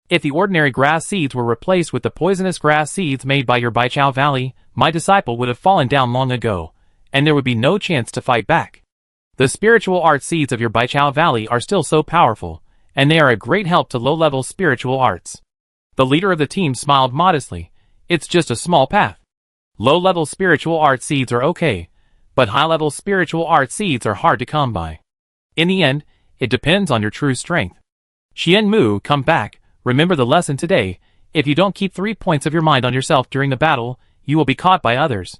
If the ordinary grass seeds were replaced with the poisonous grass seeds made by your Baichao Valley, my disciple would have fallen down long ago, and there would be no chance to fight back. The spiritual art seeds of your Baichao Valley are still so powerful, and they are a great help to low-level spiritual arts. The leader of the team smiled modestly. It's just a small path. Low-level spiritual art seeds are okay, but high-level spiritual art seeds are hard to come by. In the end, it depends on your true strength. Xian Mu, come back. Remember the lesson today. If you don't keep 3 points of your mind on yourself during the battle, you will be caught by others.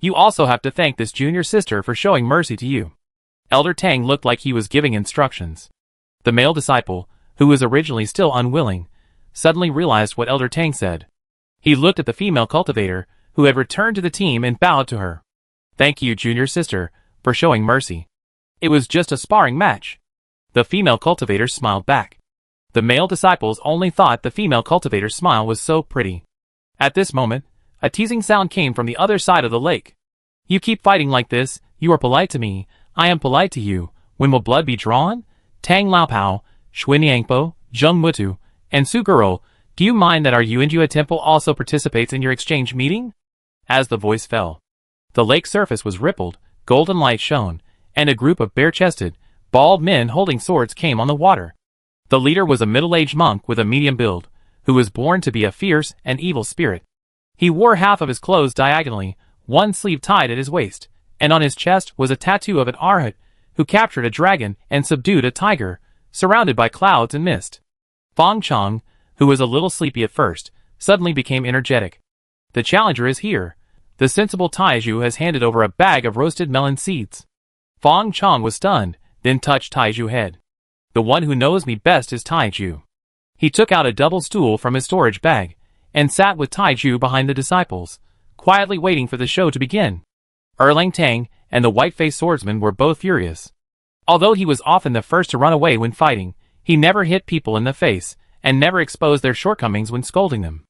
You also have to thank this junior sister for showing mercy to you. Elder Tang looked like he was giving instructions. The male disciple, who was originally still unwilling, suddenly realized what Elder Tang said. He looked at the female cultivator, who had returned to the team, and bowed to her. Thank you, junior sister, for showing mercy. It was just a sparring match. The female cultivator smiled back. The male disciples only thought the female cultivator's smile was so pretty. At this moment, a teasing sound came from the other side of the lake. You keep fighting like this, you are polite to me, I am polite to you, when will blood be drawn? Tang Laopao, Xuan Yangpo, Zheng Mutu, and Su Girl, do you mind that our Yuanjua temple also participates in your exchange meeting? As the voice fell, the lake surface was rippled, golden light shone, and a group of bare-chested, bald men holding swords came on the water. The leader was a middle-aged monk with a medium build, who was born to be a fierce and evil spirit. He wore half of his clothes diagonally, one sleeve tied at his waist, and on his chest was a tattoo of an arhat, who captured a dragon and subdued a tiger, surrounded by clouds and mist. Fang Chong, who was a little sleepy at first, suddenly became energetic. The challenger is here. The sensible Taiju has handed over a bag of roasted melon seeds. Fang Chong was stunned, then touched Taiju's head. The one who knows me best is Taiju. He took out a double stool from his storage bag, and sat with Taiju behind the disciples, quietly waiting for the show to begin. Erlang Tang and the white-faced swordsman were both furious. Although he was often the first to run away when fighting, he never hit people in the face, and never exposed their shortcomings when scolding them.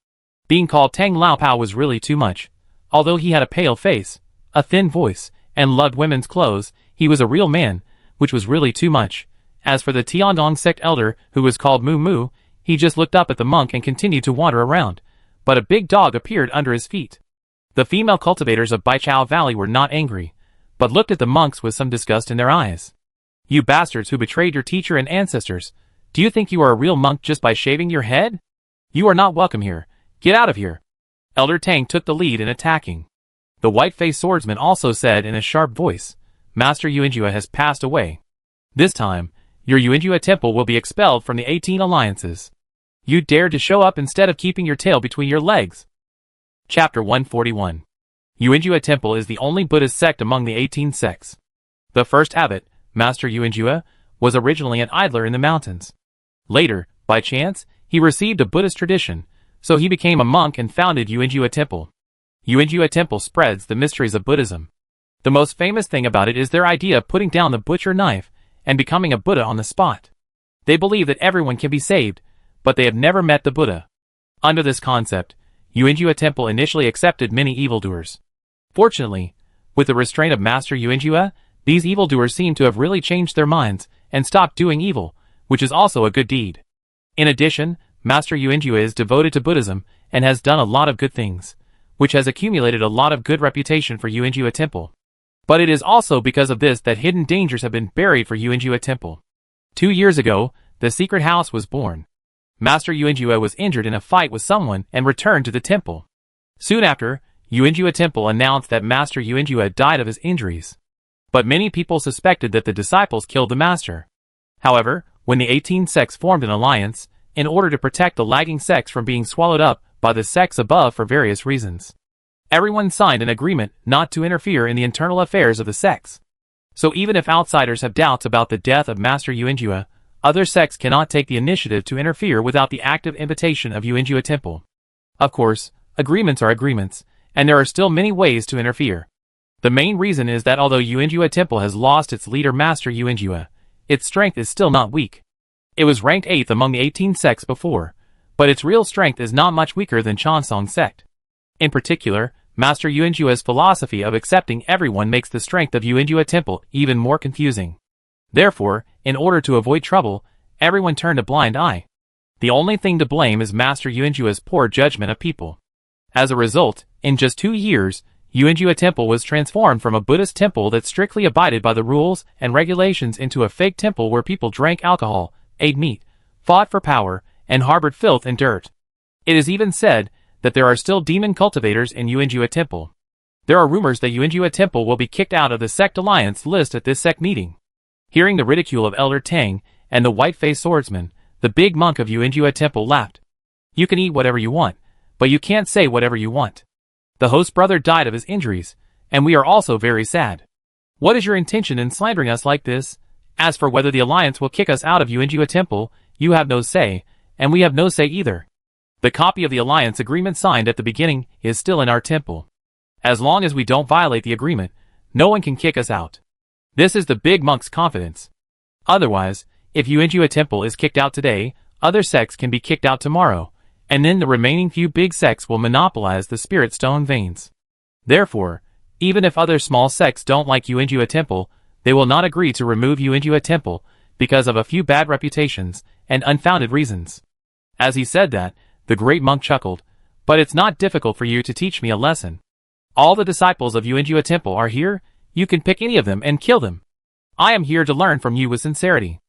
Being called Tang Laopao was really too much. Although he had a pale face, a thin voice, and loved women's clothes, he was a real man, which was really too much. As for the Tiandong sect elder, who was called Mu Mu, he just looked up at the monk and continued to wander around, but a big dog appeared under his feet. The female cultivators of Baichao Valley were not angry, but looked at the monks with some disgust in their eyes. You bastards who betrayed your teacher and ancestors, do you think you are a real monk just by shaving your head? You are not welcome here. Get out of here. Elder Tang took the lead in attacking. The white-faced swordsman also said in a sharp voice, Master Yuanjua has passed away. This time, your Yuanjua temple will be expelled from the 18 alliances. You dared to show up instead of keeping your tail between your legs. Chapter 141. Yuanjua Temple is the only Buddhist sect among the 18 sects. The first abbot, Master Yuanjua, was originally an idler in the mountains. Later, by chance, he received a Buddhist tradition, so he became a monk and founded Yuanjua Temple. Yuanjua Temple spreads the mysteries of Buddhism. The most famous thing about it is their idea of putting down the butcher knife and becoming a Buddha on the spot. They believe that everyone can be saved, but they have never met the Buddha. Under this concept, Yuanjua Temple initially accepted many evildoers. Fortunately, with the restraint of Master Yuanjua, these evildoers seem to have really changed their minds and stopped doing evil, which is also a good deed. In addition, Master Yuanjue is devoted to Buddhism and has done a lot of good things, which has accumulated a lot of good reputation for Yuanjue Temple. But it is also because of this that hidden dangers have been buried for Yuanjue Temple. 2 years ago, the secret house was born. Master Yuanjue was injured in a fight with someone and returned to the temple. Soon after, Yuanjue Temple announced that Master Yuanjue died of his injuries. But many people suspected that the disciples killed the master. However, when the 18 sects formed an alliance, in order to protect the lagging sects from being swallowed up by the sects above for various reasons, everyone signed an agreement not to interfere in the internal affairs of the sects. So even if outsiders have doubts about the death of Master Yuanjue, other sects cannot take the initiative to interfere without the active invitation of Yuanjue Temple. Of course, agreements are agreements, and there are still many ways to interfere. The main reason is that although Yuanjue Temple has lost its leader Master Yuanjue, its strength is still not weak. It was ranked 8th among the 18 sects before, but its real strength is not much weaker than Chansong sect. In particular, Master Yuanjue's philosophy of accepting everyone makes the strength of Yuanjue Temple even more confusing. Therefore, in order to avoid trouble, everyone turned a blind eye. The only thing to blame is Master Yuanjue's poor judgment of people. As a result, in just 2 years, Yuanjue Temple was transformed from a Buddhist temple that strictly abided by the rules and regulations into a fake temple where people drank alcohol, ate meat, fought for power, and harbored filth and dirt. It is even said that there are still demon cultivators in Yuanjue Temple. There are rumors that Yuanjue Temple will be kicked out of the sect alliance list at this sect meeting. Hearing the ridicule of Elder Tang and the white-faced swordsman, the big monk of Yuanjue Temple laughed. You can eat whatever you want, but you can't say whatever you want. The host brother died of his injuries, and we are also very sad. What is your intention in slandering us like this? As for whether the alliance will kick us out of Yuanjue Temple, you have no say, and we have no say either. The copy of the alliance agreement signed at the beginning is still in our temple. As long as we don't violate the agreement, no one can kick us out. This is the big monk's confidence. Otherwise, if Yuanjue Temple is kicked out today, other sects can be kicked out tomorrow, and then the remaining few big sects will monopolize the spirit stone veins. Therefore, even if other small sects don't like Yuanjue Temple, they will not agree to remove Yuanjue Temple because of a few bad reputations and unfounded reasons. As he said that, the great monk chuckled, but it's not difficult for you to teach me a lesson. All the disciples of Yuanjue Temple are here, you can pick any of them and kill them. I am here to learn from you with sincerity.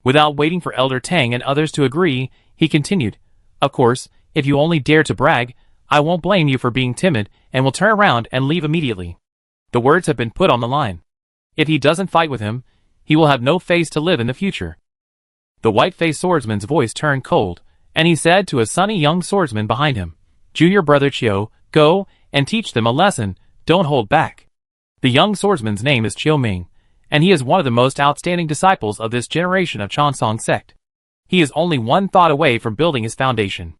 Without waiting for Elder Tang and others to agree, he continued, of course, if you only dare to brag, I won't blame you for being timid and will turn around and leave immediately. The words have been put on the line. If he doesn't fight with him, he will have no face to live in the future. The white-faced swordsman's voice turned cold, and he said to a sunny young swordsman behind him, Junior brother Chiu, go and teach them a lesson, don't hold back. The young swordsman's name is Chiu Ming, and he is one of the most outstanding disciples of this generation of Chansong sect. He is only one thought away from building his foundation,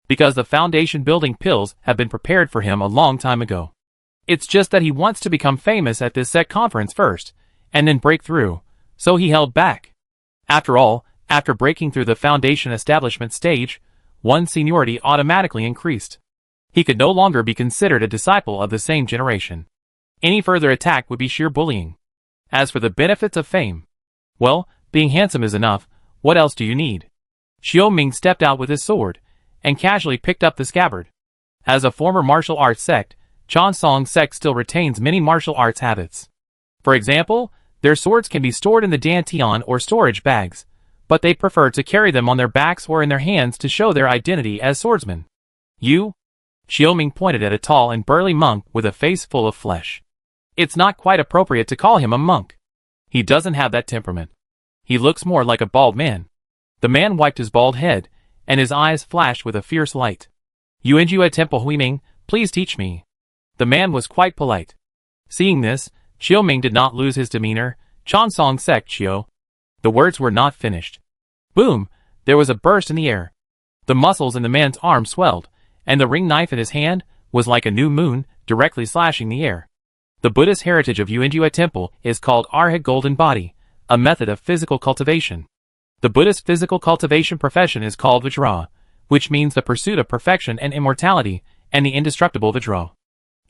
because the foundation building pills have been prepared for him a long time ago. It's just that he wants to become famous at this sect conference first, and then break through, so he held back. After all, after breaking through the foundation establishment stage, one's seniority automatically increased. He could no longer be considered a disciple of the same generation. Any further attack would be sheer bullying. As for the benefits of fame, well, being handsome is enough, what else do you need? Chiu Ming stepped out with his sword, and casually picked up the scabbard. As a former martial arts sect, Chansong sect still retains many martial arts habits. For example, their swords can be stored in the dantian or storage bags, but they prefer to carry them on their backs or in their hands to show their identity as swordsmen. You? Chiu Ming pointed at a tall and burly monk with a face full of flesh. It's not quite appropriate to call him a monk. He doesn't have that temperament. He looks more like a bald man. The man wiped his bald head, and his eyes flashed with a fierce light. Yuanjue Temple Huiming, please teach me. The man was quite polite. Seeing this, Chiu Ming did not lose his demeanor. Chansong sect Chiu. The words were not finished. Boom! There was a burst in the air. The muscles in the man's arm swelled, and the ring knife in his hand was like a new moon, directly slashing the air. The Buddhist heritage of Yuanjue Temple is called Arhat Golden Body, a method of physical cultivation. The Buddhist physical cultivation profession is called Vajra, which means the pursuit of perfection and immortality, and the indestructible Vajra.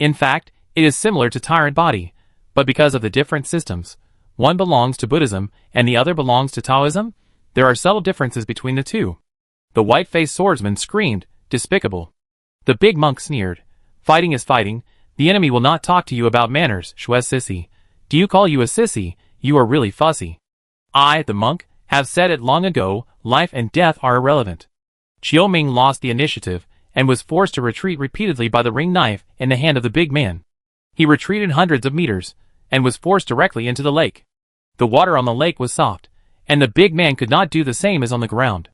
In fact, it is similar to Tyrant Body, but because of the different systems, one belongs to Buddhism and the other belongs to Taoism, there are subtle differences between the two. The white-faced swordsman screamed, "Despicable." The big monk sneered, "Fighting is fighting. The enemy will not talk to you about manners, Shuez sissy. Do you call you a sissy? You are really fussy. I, the monk, have said it long ago, life and death are irrelevant." Chiu Ming lost the initiative, and was forced to retreat repeatedly by the ring knife in the hand of the big man. He retreated hundreds of meters, and was forced directly into the lake. The water on the lake was soft, and the big man could not do the same as on the ground.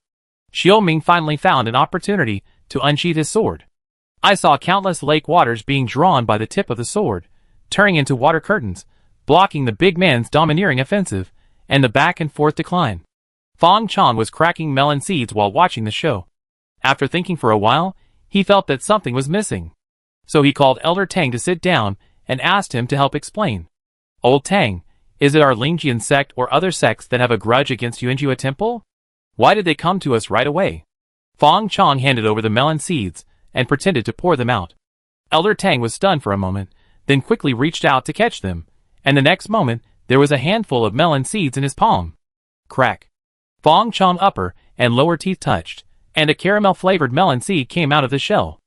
Chiu Ming finally found an opportunity to unsheath his sword. I saw countless lake waters being drawn by the tip of the sword, turning into water curtains, blocking the big man's domineering offensive, and the back and forth decline. Fong Chong was cracking melon seeds while watching the show. After thinking for a while, he felt that something was missing. So he called Elder Tang to sit down and asked him to help explain. "Old Tang, is it our Lingjian sect or other sects that have a grudge against Yuanjua Temple? Why did they come to us right away?" Fong Chong handed over the melon seeds and pretended to pour them out. Elder Tang was stunned for a moment, then quickly reached out to catch them, and the next moment there was a handful of melon seeds in his palm. Crack. Fong Chong upper and lower teeth touched, and a caramel-flavored melon seed came out of the shell.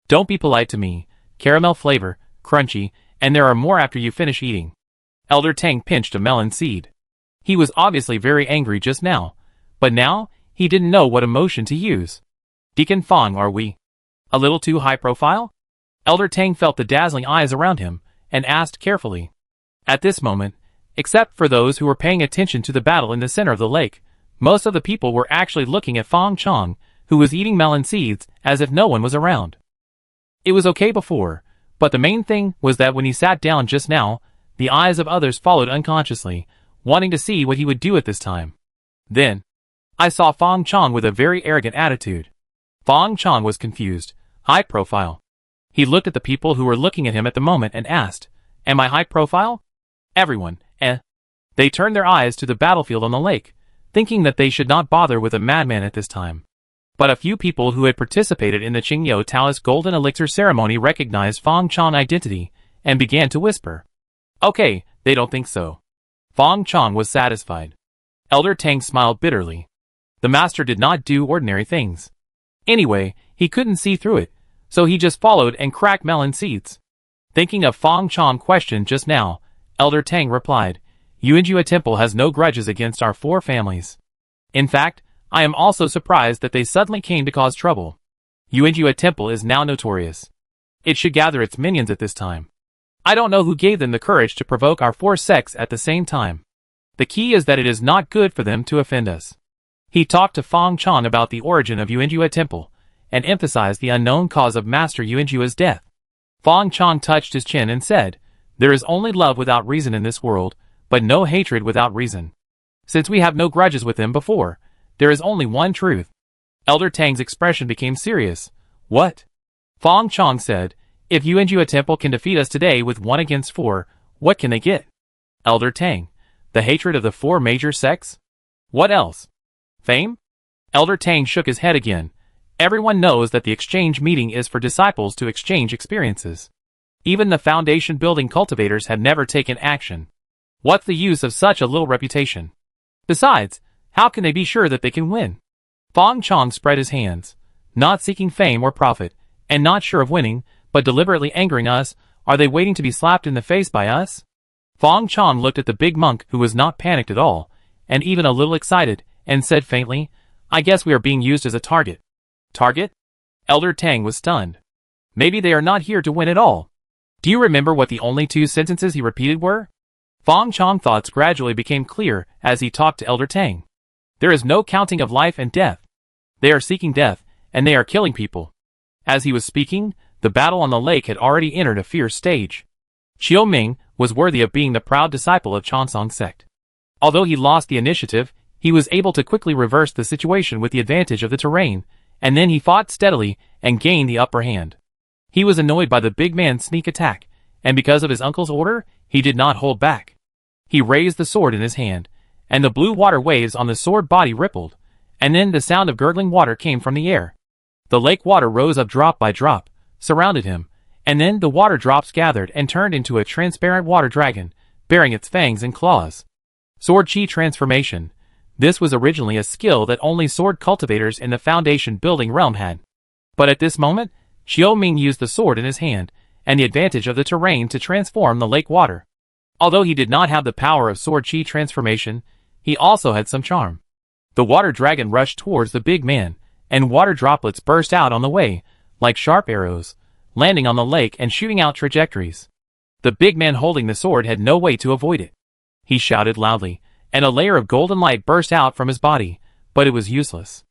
"Don't be polite to me. Caramel flavor, crunchy, and there are more after you finish eating." Elder Tang pinched a melon seed. He was obviously very angry just now, but now he didn't know what emotion to use. "Deacon Fong, are we a little too high profile?" Elder Tang felt the dazzling eyes around him, and asked carefully. At this moment, except for those who were paying attention to the battle in the center of the lake, most of the people were actually looking at Fong Chong, who was eating melon seeds as if no one was around. It was okay before, but the main thing was that when he sat down just now, the eyes of others followed unconsciously, wanting to see what he would do at this time. Then, I saw Fong Chong with a very arrogant attitude. Fong Chong was confused, high profile. He looked at the people who were looking at him at the moment and asked, "Am I high profile?" Everyone, They turned their eyes to the battlefield on the lake, thinking that they should not bother with a madman at this time. But a few people who had participated in the Qingyou Taoist Golden Elixir ceremony recognized Fong Chong's identity, and began to whisper. "Okay, they don't think so." Fong Chong was satisfied. Elder Tang smiled bitterly. The master did not do ordinary things. Anyway, he couldn't see through it, so he just followed and cracked melon seeds. Thinking of Fong Chong's question just now, Elder Tang replied, "Yuanjua Temple has no grudges against our four families. In fact, I am also surprised that they suddenly came to cause trouble. Yuanjua Temple is now notorious. It should gather its minions at this time. I don't know who gave them the courage to provoke our four sects at the same time. The key is that it is not good for them to offend us." He talked to Fong Chong about the origin of Yuanjua Temple, and emphasized the unknown cause of Master Yuanjua's death. Fong Chong touched his chin and said, "There is only love without reason in this world, but no hatred without reason. Since we have no grudges with them before, there is only one truth." Elder Tang's expression became serious. "What?" Fong Chong said, "If Yuanjua Temple can defeat us today with 1 against 4, what can they get?" Elder Tang, "The hatred of the 4 major sects? What else? Fame?" Elder Tang shook his head again. "Everyone knows that the exchange meeting is for disciples to exchange experiences. Even the foundation building cultivators have never taken action. What's the use of such a little reputation? Besides, how can they be sure that they can win?" Fong Chong spread his hands. "Not seeking fame or profit, and not sure of winning, but deliberately angering us, are they waiting to be slapped in the face by us?" Fong Chong looked at the big monk, who was not panicked at all, and even a little excited, and said faintly, "I guess we are being used as a target." "Target?" Elder Tang was stunned. "Maybe they are not here to win at all." Do you remember what the only 2 sentences he repeated were? Fong Chong's thoughts gradually became clear as he talked to Elder Tang. There is no counting of life and death. They are seeking death, and they are killing people. As he was speaking, the battle on the lake had already entered a fierce stage. Chiu Ming was worthy of being the proud disciple of Chansong sect. Although he lost the initiative, he was able to quickly reverse the situation with the advantage of the terrain, and then he fought steadily and gained the upper hand. He was annoyed by the big man's sneak attack, and because of his uncle's order, he did not hold back. He raised the sword in his hand, and the blue water waves on the sword body rippled, and then the sound of gurgling water came from the air. The lake water rose up drop by drop, surrounded him, and then the water drops gathered and turned into a transparent water dragon, bearing its fangs and claws. Sword Chi transformation. This was originally a skill that only sword cultivators in the foundation building realm had. But at this moment, Xiao Ming used the sword in his hand, and the advantage of the terrain to transform the lake water. Although he did not have the power of sword chi transformation, he also had some charm. The water dragon rushed towards the big man, and water droplets burst out on the way, like sharp arrows, landing on the lake and shooting out trajectories. The big man holding the sword had no way to avoid it. He shouted loudly, and a layer of golden light burst out from his body, but it was useless.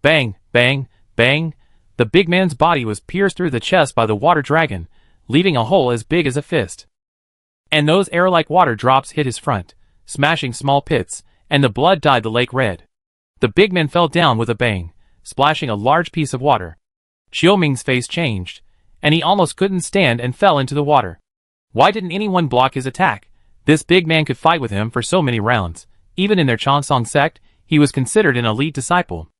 Bang, bang, bang. The big man's body was pierced through the chest by the water dragon, leaving a hole as big as a fist. And those arrow-like water drops hit his front, smashing small pits, and the blood dyed the lake red. The big man fell down with a bang, splashing a large piece of water. Xiao Ming's face changed, and he almost couldn't stand and fell into the water. Why didn't anyone block his attack? This big man could fight with him for so many rounds. Even in their Chansong sect, he was considered an elite disciple.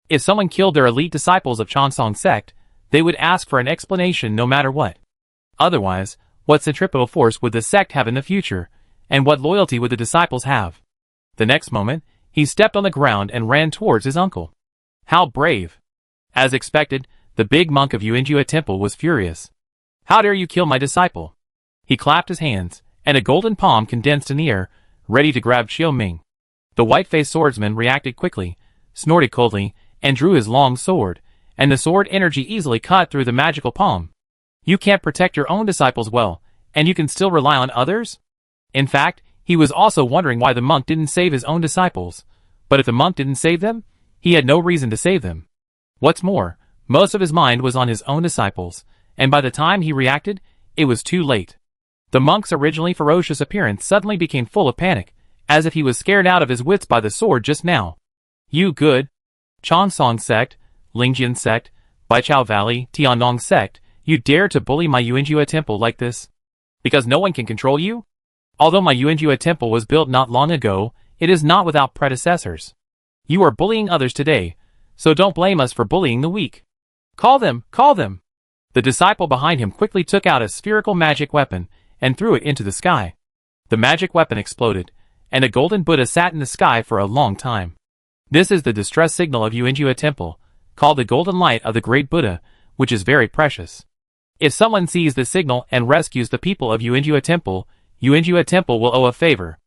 If someone killed their elite disciples of Chansong sect, they would ask for an explanation no matter what. Otherwise, what centripetal force would the sect have in the future, and what loyalty would the disciples have? The next moment, he stepped on the ground and ran towards his uncle. How brave! As expected, the big monk of Yuanjia Temple was furious. How dare you kill my disciple? He clapped his hands, and a golden palm condensed in the air, ready to grab Xiao Ming. The white-faced swordsman reacted quickly, snorted coldly, and drew his long sword, and the sword energy easily cut through the magical palm. You can't protect your own disciples well, and you can still rely on others? In fact, he was also wondering why the monk didn't save his own disciples. But if the monk didn't save them, he had no reason to save them. What's more, most of his mind was on his own disciples, and by the time he reacted, it was too late. The monk's originally ferocious appearance suddenly became full of panic, as if he was scared out of his wits by the sword just now. You good? Chansong sect, Lingjian sect, Baichao Valley, Tiannong sect, you dare to bully my Yuanjia temple like this? Because no one can control you? Although my Yuanjia temple was built not long ago, it is not without predecessors. You are bullying others today, so don't blame us for bullying the weak. Call them, call them! The disciple behind him quickly took out a spherical magic weapon and threw it into the sky. The magic weapon exploded, and a golden Buddha sat in the sky for a long time. This is the distress signal of Yuanjia Temple, called the golden light of the great Buddha, which is very precious. If someone sees this signal and rescues the people of Yuanjia Temple will owe a favor.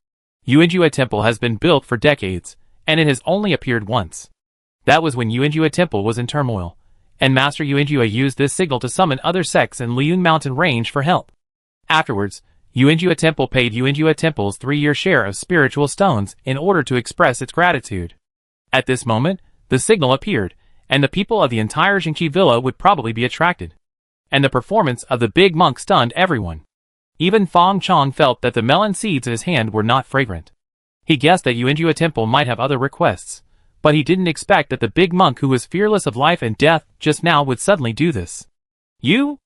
Yuanjia Temple has been built for decades, and it has only appeared once. That was when Yuanjia Temple was in turmoil, and Master Yuanjia used this signal to summon other sects in Liun Mountain Range for help. Afterwards, Yuanjia Temple paid Yuanjia Temple's 3-year share of spiritual stones in order to express its gratitude. At this moment, the signal appeared, and the people of the entire Jingqi Villa would probably be attracted. And the performance of the big monk stunned everyone. Even Fong Chong felt that the melon seeds in his hand were not fragrant. He guessed that Yuanjia Temple might have other requests, but he didn't expect that the big monk who was fearless of life and death just now would suddenly do this. You?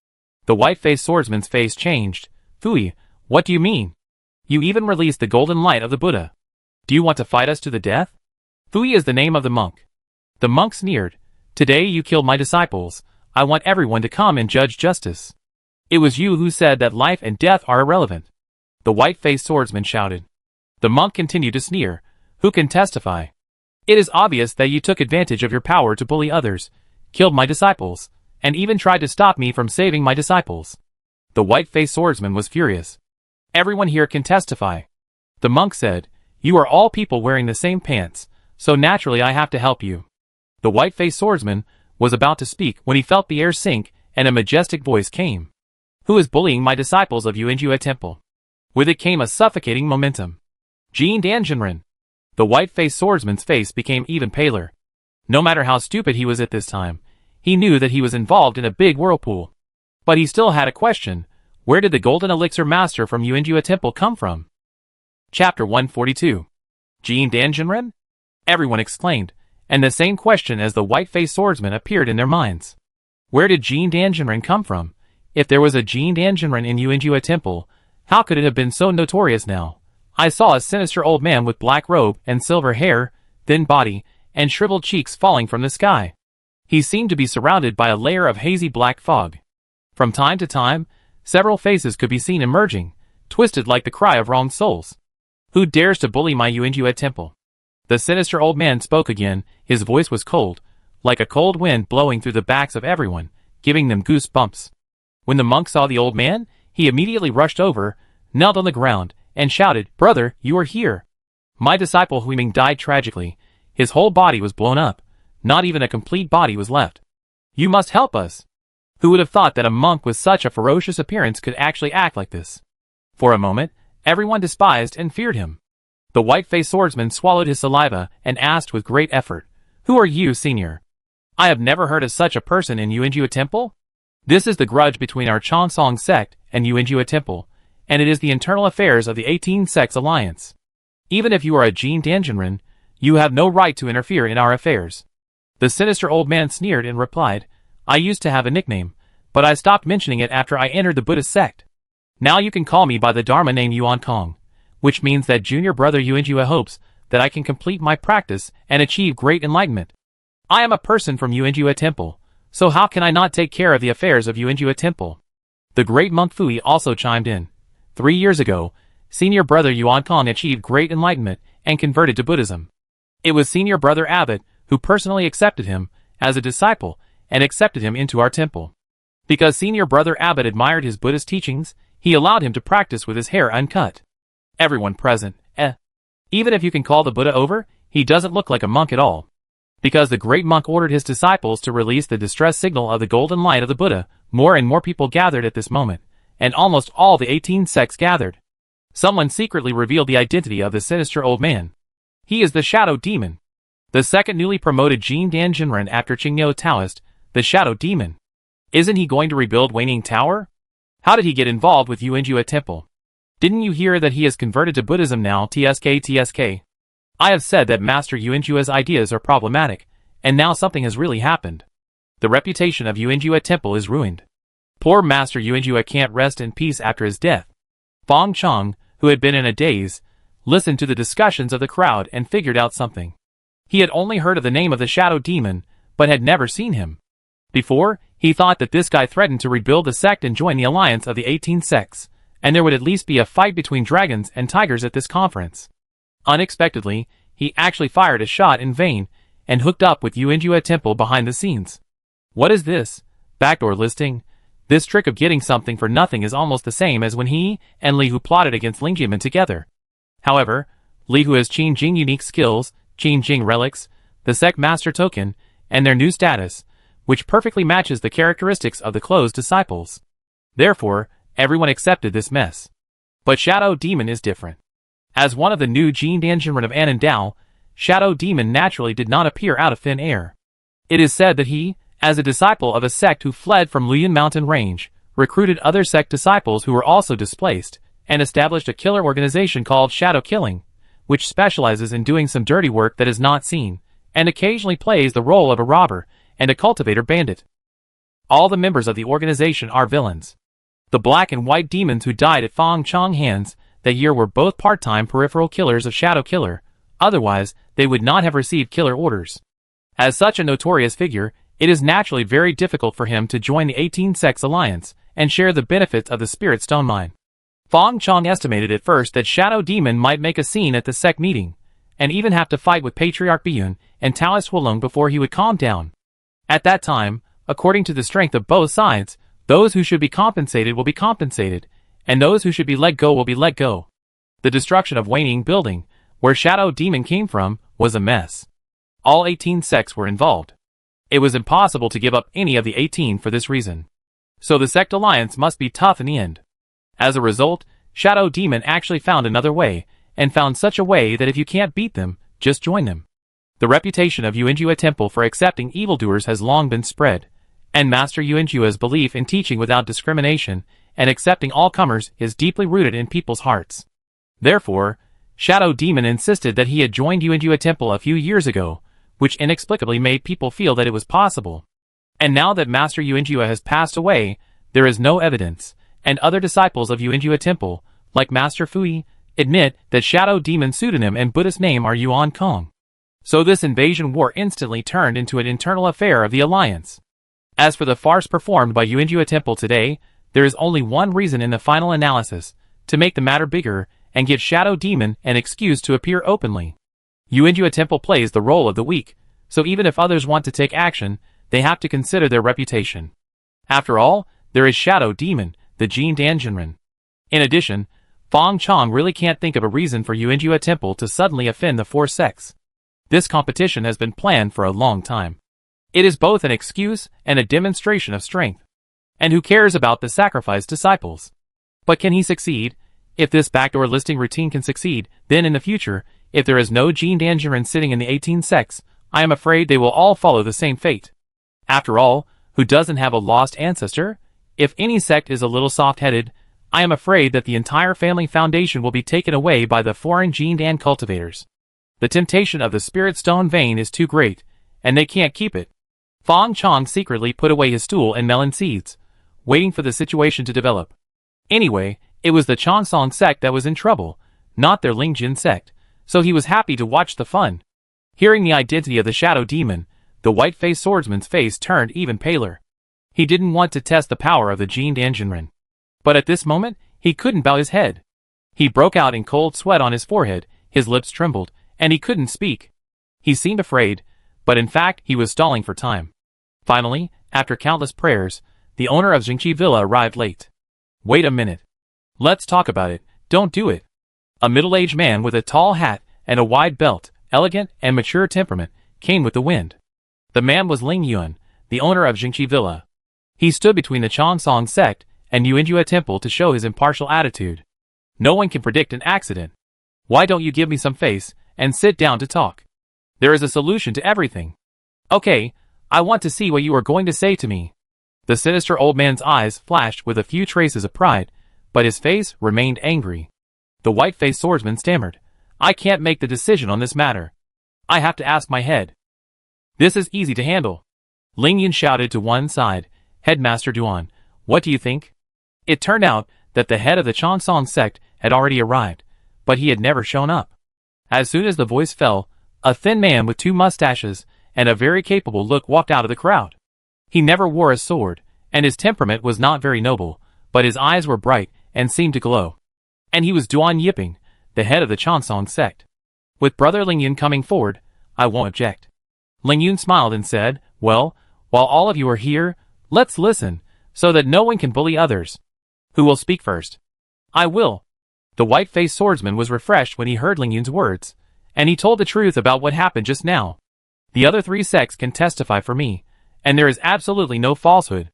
The white-faced swordsman's face changed. Fui, what do you mean? You even released the golden light of the Buddha. Do you want to fight us to the death? Fui is the name of the monk. The monk sneered. Today you killed my disciples. I want everyone to come and judge justice. It was you who said that life and death are irrelevant. The white-faced swordsman shouted. The monk continued to sneer. Who can testify? It is obvious that you took advantage of your power to bully others, killed my disciples, and even tried to stop me from saving my disciples. The white-faced swordsman was furious. Everyone here can testify. The monk said, you are all people wearing the same pants, so naturally I have to help you. The white-faced swordsman was about to speak when he felt the air sink and a majestic voice came. Who is bullying my disciples of Yuanjia Temple? With it came a suffocating momentum. Jin Danjinren. The white-faced swordsman's face became even paler. No matter how stupid he was at this time, he knew that he was involved in a big whirlpool. But he still had a question. Where did the golden elixir master from Yuanjia Temple come from? Chapter 142. Jin Danjinren? Everyone exclaimed, and the same question as the white-faced swordsman appeared in their minds. Where did Jin Danjinren come from? If there was a Jin Danjinren in Yuanjia Temple, how could it have been so notorious now? I saw a sinister old man with black robe and silver hair, thin body, and shriveled cheeks falling from the sky. He seemed to be surrounded by a layer of hazy black fog. From time to time, several faces could be seen emerging, twisted like the cry of wronged souls. Who dares to bully my Yuanjia Temple? The sinister old man spoke again. His voice was cold, like a cold wind blowing through the backs of everyone, giving them goosebumps. When the monk saw the old man, he immediately rushed over, knelt on the ground, and shouted, "Brother, you are here! My disciple Huiming died tragically. His whole body was blown up. Not even a complete body was left. You must help us." Who would have thought that a monk with such a ferocious appearance could actually act like this? For a moment, everyone despised and feared him. The white-faced swordsman swallowed his saliva and asked with great effort, "Who are you, senior? I have never heard of such a person in Yuanjua Temple. This is the grudge between our Chongsong sect and Yuanjua Temple, and it is the internal affairs of the 18 Sects Alliance. Even if you are a Jin Danjinren, you have no right to interfere in our affairs." The sinister old man sneered and replied, "I used to have a nickname, but I stopped mentioning it after I entered the Buddhist sect. Now you can call me by the Dharma name Yuan Kong, which means that junior brother Yuanjua hopes that I can complete my practice and achieve great enlightenment. I am a person from Yuanjua Temple, so how can I not take care of the affairs of Yuanjua Temple?" The great monk Fui also chimed in. 3 years ago, senior brother Yuan Kong achieved great enlightenment and converted to Buddhism. It was senior brother Abbot who personally accepted him as a disciple and accepted him into our temple. Because senior brother Abbot admired his Buddhist teachings, he allowed him to practice with his hair uncut. Everyone present, even if you can call the Buddha over, he doesn't look like a monk at all. Because the great monk ordered his disciples to release the distress signal of the golden light of the Buddha, more and more people gathered at this moment, and almost all the 18 sects gathered. Someone secretly revealed the identity of the sinister old man. He is the Shadow Demon. The second newly promoted Jin Danjinren after Qingyou Taoist, the Shadow Demon. Isn't he going to rebuild Waning Tower? How did he get involved with Yuanjua Temple? Didn't you hear that he has converted to Buddhism now? TSK. I have said that Master Yuanjua's ideas are problematic, and now something has really happened. The reputation of Yuanjua Temple is ruined. Poor Master Yuanjua can't rest in peace after his death. Fong Chong, who had been in a daze, listened to the discussions of the crowd and figured out something. He had only heard of the name of the Shadow Demon, but had never seen him. Before, he thought that this guy threatened to rebuild the sect and join the alliance of the 18 sects, and there would at least be a fight between dragons and tigers at this conference. Unexpectedly, he actually fired a shot in vain, and hooked up with Yuanjua Temple behind the scenes. What is this? Backdoor listing? This trick of getting something for nothing is almost the same as when he and Li Hu plotted against Lingjiamen together. However, Li Hu has Qin Jing unique skills, Qin Jing relics, the sect master token, and their new status, which perfectly matches the characteristics of the closed disciples. Therefore, everyone accepted this mess. But Shadow Demon is different. As one of the new Jin Danjinren of Anandao, Shadow Demon naturally did not appear out of thin air. It is said that he, as a disciple of a sect who fled from Luyan Mountain Range, recruited other sect disciples who were also displaced, and established a killer organization called Shadow Killing, which specializes in doing some dirty work that is not seen, and occasionally plays the role of a robber and a cultivator bandit. All the members of the organization are villains. The black and white demons who died at Fong Chong hands that year were both part-time peripheral killers of Shadow Killer, otherwise they would not have received killer orders. As such a notorious figure, it is naturally very difficult for him to join the 18 Sects Alliance and share the benefits of the Spirit Stone Mine. Fong Chong estimated at first that Shadow Demon might make a scene at the sect meeting, and even have to fight with Patriarch Biyun and Taoist Hulung before he would calm down. At that time, according to the strength of both sides, those who should be compensated will be compensated, and those who should be let go will be let go. The destruction of Waning Building, where Shadow Demon came from, was a mess. All 18 sects were involved. It was impossible to give up any of the 18 for this reason. So the sect alliance must be tough in the end. As a result, Shadow Demon actually found another way, and found such a way that if you can't beat them, just join them. The reputation of Yuanjua Temple for accepting evildoers has long been spread, and Master Yuanjua's belief in teaching without discrimination and accepting all comers is deeply rooted in people's hearts. Therefore, Shadow Demon insisted that he had joined Yuanjua Temple a few years ago, which inexplicably made people feel that it was possible. And now that Master Yuanjua has passed away, there is no evidence, and other disciples of Yuanjua Temple, like Master Fui, admit that Shadow Demon's pseudonym and Buddhist name are Yuan Kong. So this invasion war instantly turned into an internal affair of the alliance. As for the farce performed by Yuanjua Temple today, there is only one reason in the final analysis, to make the matter bigger and give Shadow Demon an excuse to appear openly. Yuanjua Temple plays the role of the weak, so even if others want to take action, they have to consider their reputation. After all, there is Shadow Demon, the Jin Danjinren. In addition, Fong Chong really can't think of a reason for Yuanjua Temple to suddenly offend the four sects. This competition has been planned for a long time. It is both an excuse and a demonstration of strength. And who cares about the sacrificed disciples? But can he succeed? If this backdoor listing routine can succeed, then in the future, if there is no Jin Danjinren sitting in the 18 sects, I am afraid they will all follow the same fate. After all, who doesn't have a lost ancestor? If any sect is a little soft-headed, I am afraid that the entire family foundation will be taken away by the foreign Jin Dan cultivators. The temptation of the spirit stone vein is too great, and they can't keep it. Fong Chong secretly put away his stool and melon seeds, waiting for the situation to develop. Anyway, it was the Chansong sect that was in trouble, not their Lingjin sect, so he was happy to watch the fun. Hearing the identity of the shadow demon, the white-faced swordsman's face turned even paler. He didn't want to test the power of the Jin Danjinren. But at this moment, he couldn't bow his head. He broke out in cold sweat on his forehead, his lips trembled, and he couldn't speak. He seemed afraid, but in fact he was stalling for time. Finally, after countless prayers, the owner of Jingqi Villa arrived late. Wait a minute. Let's talk about it, don't do it. A middle-aged man with a tall hat and a wide belt, elegant and mature temperament, came with the wind. The man was Ling Yuan, the owner of Jingqi Villa. He stood between the Chansong sect and Yuanjua Temple to show his impartial attitude. No one can predict an accident. Why don't you give me some face and sit down to talk? There is a solution to everything. Okay, I want to see what you are going to say to me. The sinister old man's eyes flashed with a few traces of pride, but his face remained angry. The white-faced swordsman stammered, I can't make the decision on this matter. I have to ask my head. This is easy to handle. Ling Yun shouted to one side, Headmaster Duan, what do you think? It turned out that the head of the Chansong sect had already arrived, but he had never shown up. As soon as the voice fell, a thin man with 2 mustaches and a very capable look walked out of the crowd. He never wore a sword, and his temperament was not very noble, but his eyes were bright and seemed to glow. And he was Duan Yiping, the head of the Chansong sect. With Brother Ling Yun coming forward, I won't object. Ling Yun smiled and said, well, while all of you are here, let's listen, so that no one can bully others. Who will speak first? I will. The white-faced swordsman was refreshed when he heard Ling Yun's words, and he told the truth about what happened just now. The other 3 sects can testify for me, and there is absolutely no falsehood.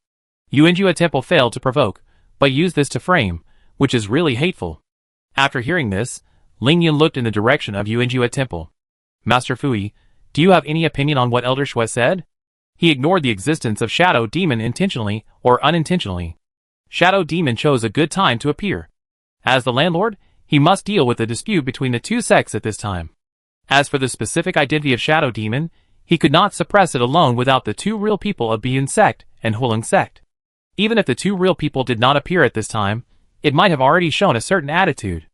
Yuanjua Temple failed to provoke, but used this to frame, which is really hateful. After hearing this, Ling Yun looked in the direction of Yuanjua Temple. Master Fui, do you have any opinion on what Elder Shui said? He ignored the existence of Shadow Demon intentionally or unintentionally. Shadow Demon chose a good time to appear. As the landlord, he must deal with the dispute between the 2 sects at this time. As for the specific identity of Shadow Demon, he could not suppress it alone without the 2 real people of Biyun sect and Hulung sect. Even if the 2 real people did not appear at this time, it might have already shown a certain attitude.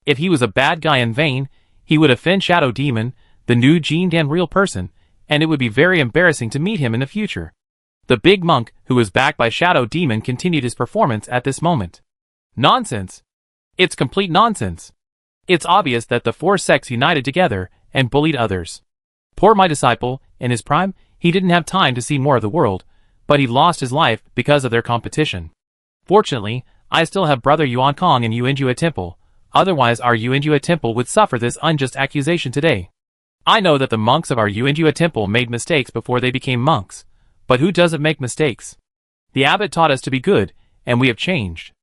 If he was a bad guy in vain, he would offend Shadow Demon, the new Jin Dan real person, and it would be very embarrassing to meet him in the future. The big monk, who was backed by Shadow Demon, continued his performance at this moment. Nonsense. It's complete nonsense. It's obvious that the 4 sects united together and bullied others. Poor my disciple, in his prime, he didn't have time to see more of the world, but he lost his life because of their competition. Fortunately, I still have Brother Yuan Kong and Yuanjua Temple, otherwise our Yuanjua Temple would suffer this unjust accusation today. I know that the monks of our Yuanjua Temple made mistakes before they became monks, but who doesn't make mistakes? The abbot taught us to be good, and we have changed.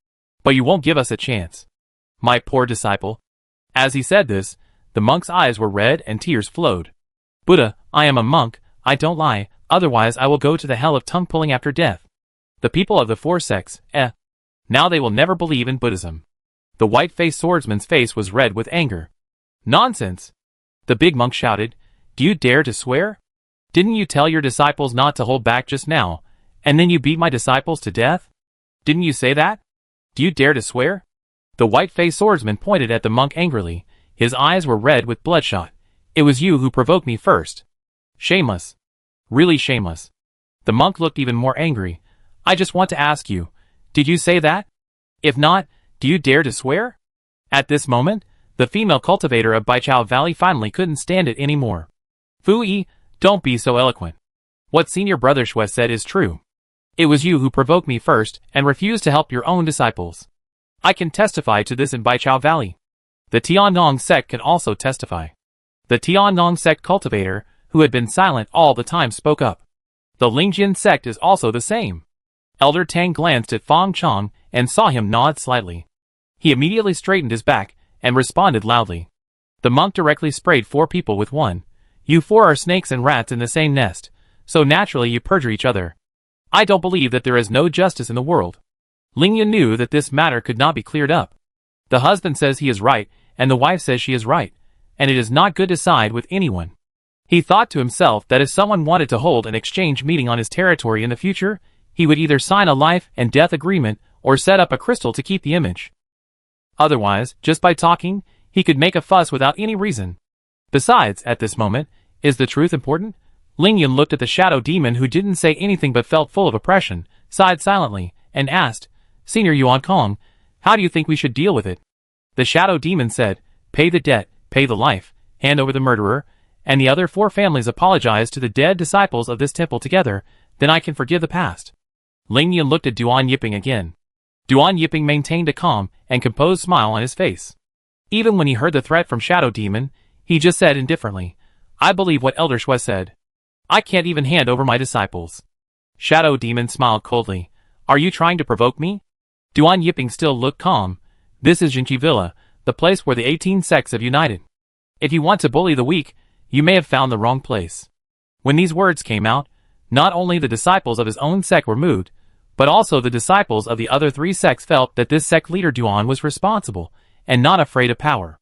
But you won't give us a chance. My poor disciple. As he said this, the monk's eyes were red and tears flowed. Buddha, I am a monk, I don't lie, otherwise I will go to the hell of tongue-pulling after death. The people of the 4 sects, now they will never believe in Buddhism. The white-faced swordsman's face was red with anger. Nonsense! The big monk shouted, do you dare to swear? Didn't you tell your disciples not to hold back just now, and then you beat my disciples to death? Didn't you say that? Do you dare to swear? The white-faced swordsman pointed at the monk angrily. His eyes were red with bloodshot. It was you who provoked me first. Shameless. Really shameless. The monk looked even more angry. I just want to ask you, did you say that? If not, do you dare to swear? At this moment, The female cultivator of Baichao Valley finally couldn't stand it anymore. Fu-yi, don't be so eloquent. What senior brother Shui said is true. It was you who provoked me first and refused to help your own disciples. I can testify to this in Baichao Valley. The Tiannong sect can also testify. The Tiannong sect cultivator, who had been silent all the time, spoke up. The Lingjian sect is also the same. Elder Tang glanced at Fang Chong and saw him nod slightly. He immediately straightened his back and responded loudly. The monk directly sprayed 4 people with one. You 4 are snakes and rats in the same nest, so naturally you perjure each other. I don't believe that there is no justice in the world. Lingyun knew that this matter could not be cleared up. The husband says he is right, and the wife says she is right, and it is not good to side with anyone. He thought to himself that if someone wanted to hold an exchange meeting on his territory in the future, he would either sign a life and death agreement or set up a crystal to keep the image. Otherwise, just by talking, he could make a fuss without any reason. Besides, at this moment, is the truth important? Lingyun looked at the shadow demon, who didn't say anything but felt full of oppression, sighed silently, and asked, Senior Yuan Kong, how do you think we should deal with it? The shadow demon said, pay the debt, pay the life, hand over the murderer, and the other 4 families apologize to the dead disciples of this temple together, then I can forgive the past. Lingyun looked at Duan Yiping again. Duan Yiping maintained a calm and composed smile on his face. Even when he heard the threat from Shadow Demon, he just said indifferently, I believe what Elder Shui said. I can't even hand over my disciples. Shadow Demon smiled coldly. Are you trying to provoke me? Duan Yiping still looked calm. This is Jinqi Villa, the place where the 18 sects have united. If you want to bully the weak, you may have found the wrong place. When these words came out, not only the disciples of his own sect were moved, but also the disciples of the other 3 sects felt that this sect leader Duan was responsible, and not afraid of power.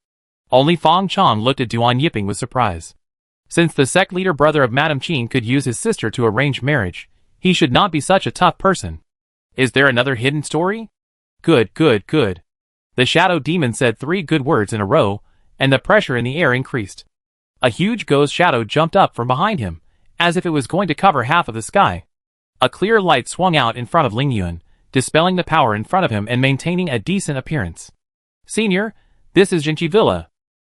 Only Fang Chong looked at Duan Yiping with surprise. Since the sect leader brother of Madame Qin could use his sister to arrange marriage, he should not be such a tough person. Is there another hidden story? Good, good, good. The shadow demon said 3 good words in a row, and the pressure in the air increased. A huge ghost shadow jumped up from behind him, as if it was going to cover half of the sky. A clear light swung out in front of Lingyun, dispelling the power in front of him and maintaining a decent appearance. Senior, this is Jinqi Villa.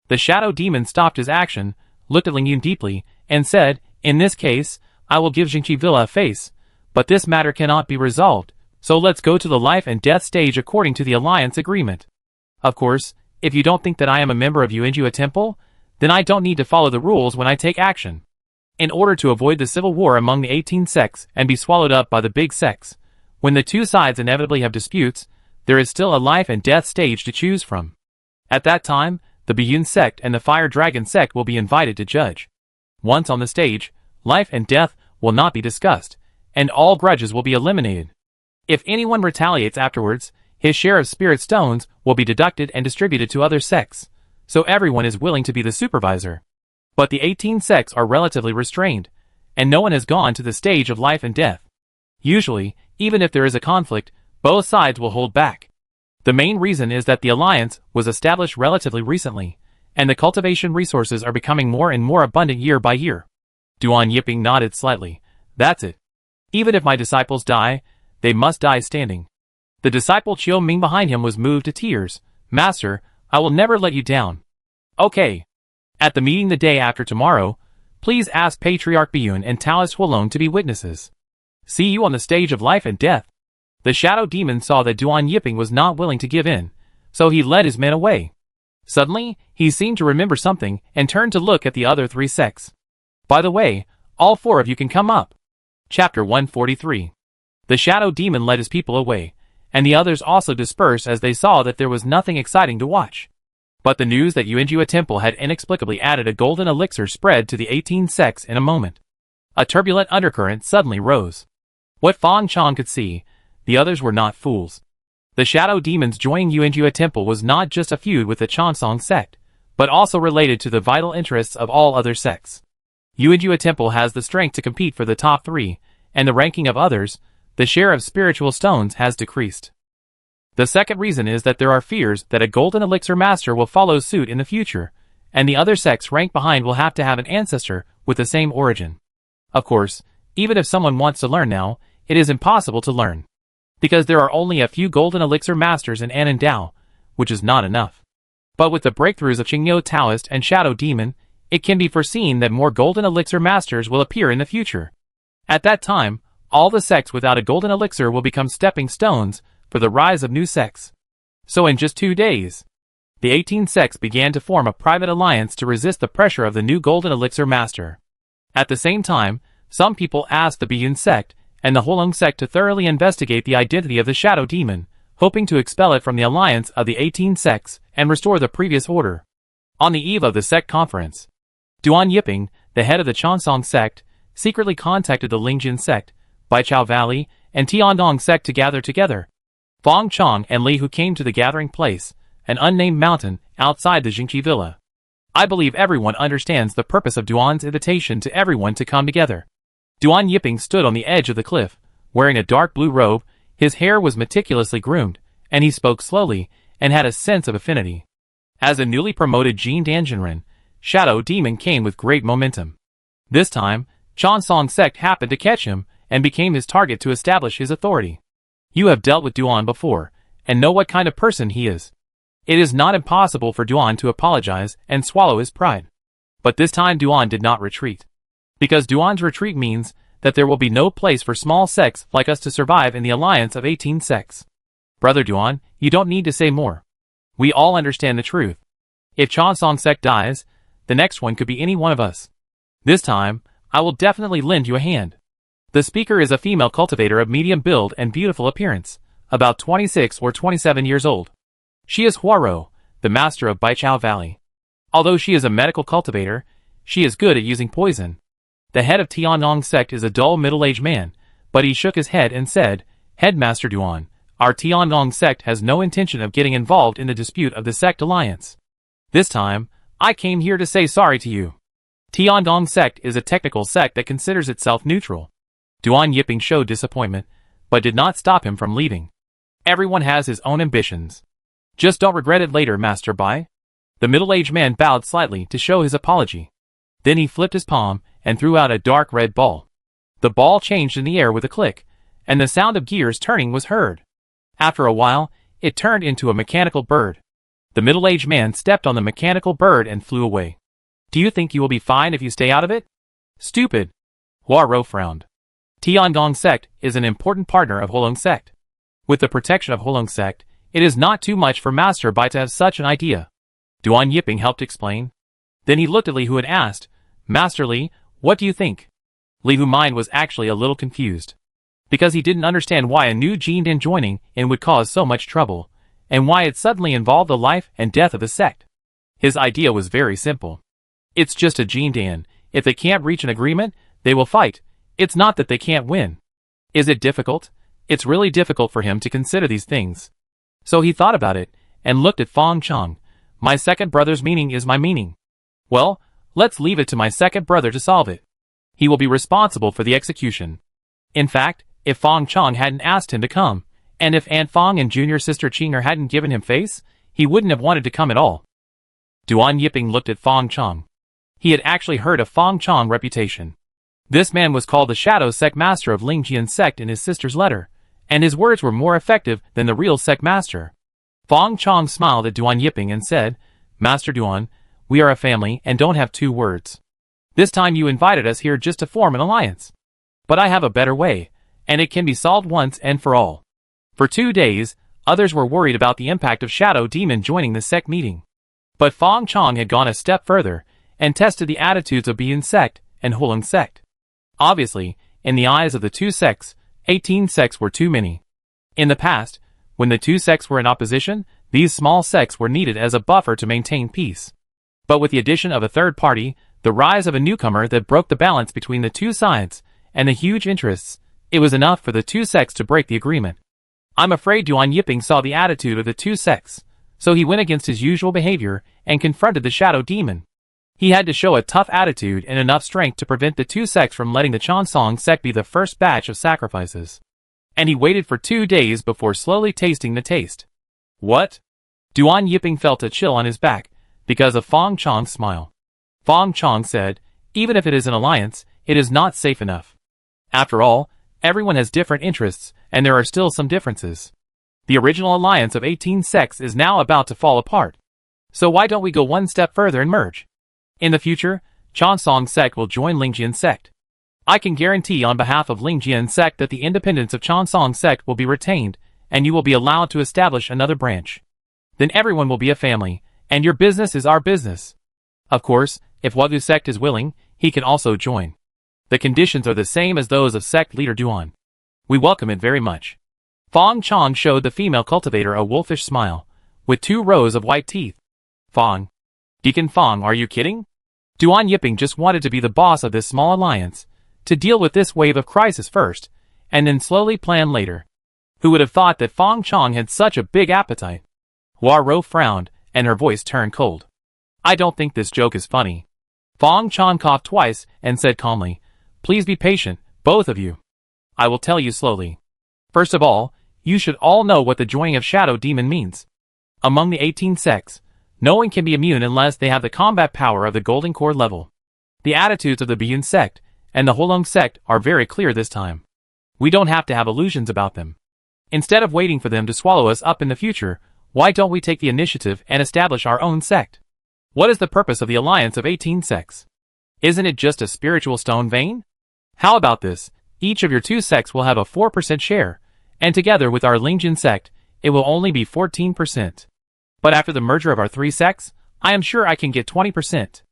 The shadow demon stopped his action, looked at Lingyun deeply, and said, in this case, I will give Jinqi Villa a face, but this matter cannot be resolved, so let's go to the life and death stage according to the alliance agreement. Of course, if you don't think that I am a member of Yuanjua Temple, then I don't need to follow the rules when I take action. In order to avoid the civil war among the 18 sects and be swallowed up by the big sects, when the 2 sides inevitably have disputes, there is still a life and death stage to choose from. At that time, the Biyun sect and the Fire Dragon sect will be invited to judge. Once on the stage, life and death will not be discussed, and all grudges will be eliminated. If anyone retaliates afterwards, his share of spirit stones will be deducted and distributed to other sects, so everyone is willing to be the supervisor. But the 18 sects are relatively restrained, and no one has gone to the stage of life and death. Usually, even if there is a conflict, both sides will hold back. The main reason is that the alliance was established relatively recently, and the cultivation resources are becoming more and more abundant year by year. Duan Yiping nodded slightly. That's it. Even if my disciples die, they must die standing. The disciple Chiu Ming behind him was moved to tears. Master, I will never let you down. Okay. At the meeting the day after tomorrow, please ask Patriarch Biyun and Taoist Huolong to be witnesses. See you on the stage of life and death. The shadow demon saw that Duan Yiping was not willing to give in, so he led his men away. Suddenly, he seemed to remember something and turned to look at the other 3 sects. By the way, all 4 of you can come up. Chapter 143. The shadow demon led his people away, and the others also dispersed as they saw that there was nothing exciting to watch. But the news that Yuanjua Temple had inexplicably added a golden elixir spread to the 18 sects in a moment. A turbulent undercurrent suddenly rose. What Fang Chong could see, the others were not fools. The shadow demons joining Yuanjua Temple was not just a feud with the Chansong sect, but also related to the vital interests of all other sects. Yuanjua Temple has the strength to compete for the top 3, and the ranking of others, the share of spiritual stones has decreased. The second reason is that there are fears that a golden elixir master will follow suit in the future, and the other sects ranked behind will have to have an ancestor with the same origin. Of course, even if someone wants to learn now, it is impossible to learn. Because there are only a few golden elixir masters in Annandao, which is not enough. But with the breakthroughs of Qingyo Taoist and Shadow Demon, it can be foreseen that more golden elixir masters will appear in the future. At that time, all the sects without a golden elixir will become stepping stones for the rise of new sects. So in just 2 days, the 18 sects began to form a private alliance to resist the pressure of the new golden elixir master. At the same time, some people asked the Biyun sect and the Holong sect to thoroughly investigate the identity of the Shadow Demon, hoping to expel it from the alliance of the 18 sects and restore the previous order. On the eve of the sect conference, Duan Yiping, the head of the Chansong sect, secretly contacted the Lingjin sect, Baichao Valley, and Tiandong sect to gather together. Fong Chong and Li Hu came to the gathering place, an unnamed mountain outside the Jingqi villa. I believe everyone understands the purpose of Duan's invitation to everyone to come together. Duan Yiping stood on the edge of the cliff, wearing a dark blue robe. His hair was meticulously groomed, and he spoke slowly and had a sense of affinity. As a newly promoted Jin Danjinren, Shadow Demon came with great momentum. This time, Chansong sect happened to catch him and became his target to establish his authority. You have dealt with Duan before, and know what kind of person he is. It is not impossible for Duan to apologize and swallow his pride. But this time Duan did not retreat. Because Duan's retreat means that there will be no place for small sects like us to survive in the alliance of 18 sects. Brother Duan, you don't need to say more. We all understand the truth. If Chansong sect dies, the next one could be any one of us. This time, I will definitely lend you a hand. The speaker is a female cultivator of medium build and beautiful appearance, about 26 or 27 years old. She is Huaro, the master of Baichao Valley. Although she is a medical cultivator, she is good at using poison. The head of Tiannong sect is a dull middle-aged man, but he shook his head and said, Headmaster Duan, our Tiannong sect has no intention of getting involved in the dispute of the sect alliance. This time, I came here to say sorry to you. Tiannong sect is a technical sect that considers itself neutral. Duan Yiping showed disappointment, but did not stop him from leaving. Everyone has his own ambitions. Just don't regret it later, Master Bai. The middle-aged man bowed slightly to show his apology. Then he flipped his palm and threw out a dark red ball. The ball changed in the air with a click, and the sound of gears turning was heard. After a while, it turned into a mechanical bird. The middle-aged man stepped on the mechanical bird and flew away. Do you think you will be fine if you stay out of it? Stupid. Huaro frowned. Tiandong sect is an important partner of Holong sect. With the protection of Holong sect, it is not too much for Master Bai to have such an idea. Duan Yiping helped explain. Then he looked at Li Hu and asked, Master Li, what do you think? Li Hu's mind was actually a little confused. Because he didn't understand why a new Jindan joining in would cause so much trouble, and why it suddenly involved the life and death of the sect. His idea was very simple. It's just a Jindan. If they can't reach an agreement, they will fight. It's not that they can't win. Is it difficult? It's really difficult for him to consider these things. So he thought about it, and looked at Fong Chong. My second brother's meaning is my meaning. Well, let's leave it to my second brother to solve it. He will be responsible for the execution. In fact, if Fong Chong hadn't asked him to come, and if Aunt Fong and junior sister Chinger hadn't given him face, he wouldn't have wanted to come at all. Duan Yiping looked at Fong Chong. He had actually heard of Fong Chong's reputation. This man was called the Shadow Sect Master of Lingjian Sect in his sister's letter, and his words were more effective than the real Sect Master. Fong Chong smiled at Duan Yiping and said, Master Duan, we are a family and don't have two words. This time you invited us here just to form an alliance. But I have a better way, and it can be solved once and for all. For 2 days, others were worried about the impact of Shadow Demon joining the sect meeting. But Fong Chong had gone a step further, and tested the attitudes of Biyun sect and Holong sect. Obviously, in the eyes of the two sects, 18 sects were too many. In the past, when the two sects were in opposition, these small sects were needed as a buffer to maintain peace. But with the addition of a third party, the rise of a newcomer that broke the balance between the two sides, and the huge interests, it was enough for the two sects to break the agreement. I'm afraid Duan Yiping saw the attitude of the two sects, so he went against his usual behavior and confronted the Shadow Demon. He had to show a tough attitude and enough strength to prevent the two sects from letting the Chansong sect be the first batch of sacrifices. And he waited for 2 days before slowly tasting the taste. What? Duan Yiping felt a chill on his back, because of Fong Chong's smile. Fong Chong said, even if it is an alliance, it is not safe enough. After all, everyone has different interests, and there are still some differences. The original alliance of 18 sects is now about to fall apart. So why don't we go one step further and merge? In the future, Chansong sect will join Lingjian sect. I can guarantee on behalf of Lingjian sect that the independence of Chansong sect will be retained, and you will be allowed to establish another branch. Then everyone will be a family, and your business is our business. Of course, if Wagyu sect is willing, he can also join. The conditions are the same as those of sect leader Duan. We welcome it very much. Fong Chong showed the female cultivator a wolfish smile, with 2 rows of white teeth. Fong. Deacon Fong, are you kidding? Duan Yiping just wanted to be the boss of this small alliance, to deal with this wave of crisis first, and then slowly plan later. Who would have thought that Fong Chong had such a big appetite? Hua Ro frowned, and her voice turned cold. I don't think this joke is funny. Fong Chong coughed twice and said calmly, please be patient, both of you. I will tell you slowly. First of all, you should all know what the joining of Shadow Demon means. Among the 18 sects, no one can be immune unless they have the combat power of the Golden Core level. The attitudes of the Biyun sect and the Holong sect are very clear this time. We don't have to have illusions about them. Instead of waiting for them to swallow us up in the future, why don't we take the initiative and establish our own sect? What is the purpose of the alliance of 18 sects? Isn't it just a spiritual stone vein? How about this? Each of your 2 sects will have a 4% share, and together with our Lingjin sect, it will only be 14%. But after the merger of our 3 sects, I am sure I can get 20%.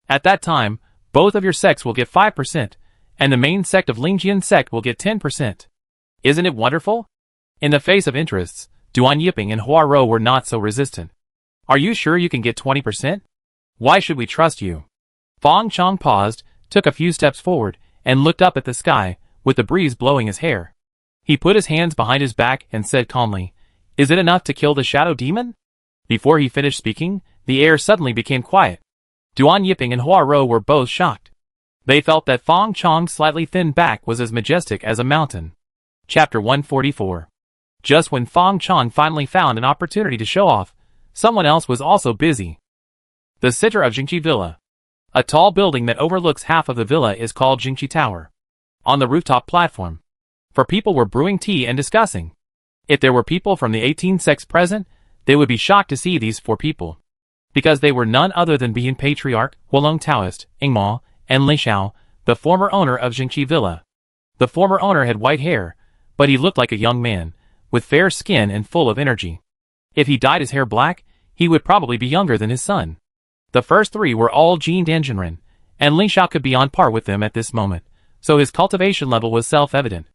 At that time, both of your sects will get 5%, and the main sect of Lingjian sect will get 10%. Isn't it wonderful? In the face of interests, Duan Yiping and Hua Ro were not so resistant. Are you sure you can get 20%? Why should we trust you? Fong Chong paused, took a few steps forward, and looked up at the sky, with the breeze blowing his hair. He put his hands behind his back and said calmly, is it enough to kill the shadow demon? Before he finished speaking, the air suddenly became quiet. Duan Yiping and Hua Ro were both shocked. They felt that Fong Chong's slightly thin back was as majestic as a mountain. Chapter 144. Just when Fong Chong finally found an opportunity to show off, someone else was also busy. The center of Jingqi Villa. A tall building that overlooks half of the villa is called Jingqi Tower. On the rooftop platform, 4 people were brewing tea and discussing. If there were people from the 18 sects present, they would be shocked to see these 4 people. Because they were none other than Biyun Patriarch, Huolong Taoist, Ingmo, and Li Xiao, the former owner of Jingqi Villa. The former owner had white hair, but he looked like a young man, with fair skin and full of energy. If he dyed his hair black, he would probably be younger than his son. The first 3 were all Jin Danjinren, and Li Xiao could be on par with them at this moment, so his cultivation level was self-evident.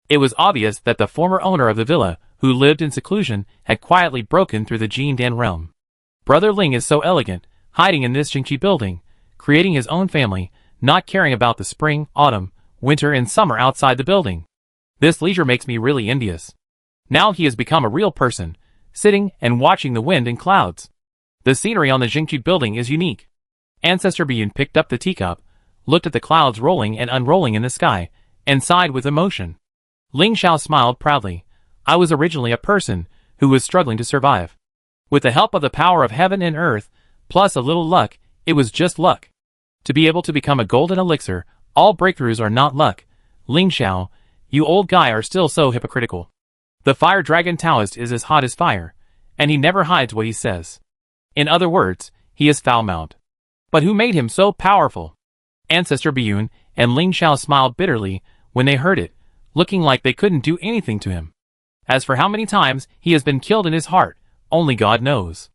It was obvious that the former owner of the villa, who lived in seclusion, had quietly broken through the Jin Dan realm. Brother Ling is so elegant, hiding in this Jingqi building, creating his own family, not caring about the spring, autumn, winter and summer outside the building. This leisure makes me really envious. Now he has become a real person, sitting and watching the wind and clouds. The scenery on the Jingqi building is unique. Ancestor Biyun picked up the teacup, looked at the clouds rolling and unrolling in the sky, and sighed with emotion. Ling Xiao smiled proudly. I was originally a person who was struggling to survive. With the help of the power of heaven and earth, plus a little luck, it was just luck. To be able to become a golden elixir, all breakthroughs are not luck. Ling Xiao, you old guy are still so hypocritical. The fire dragon Taoist is as hot as fire, and he never hides what he says. In other words, he is foul-mouthed. But who made him so powerful? Ancestor Biyun and Ling Xiao smiled bitterly when they heard it, looking like they couldn't do anything to him. As for how many times he has been killed in his heart, only God knows.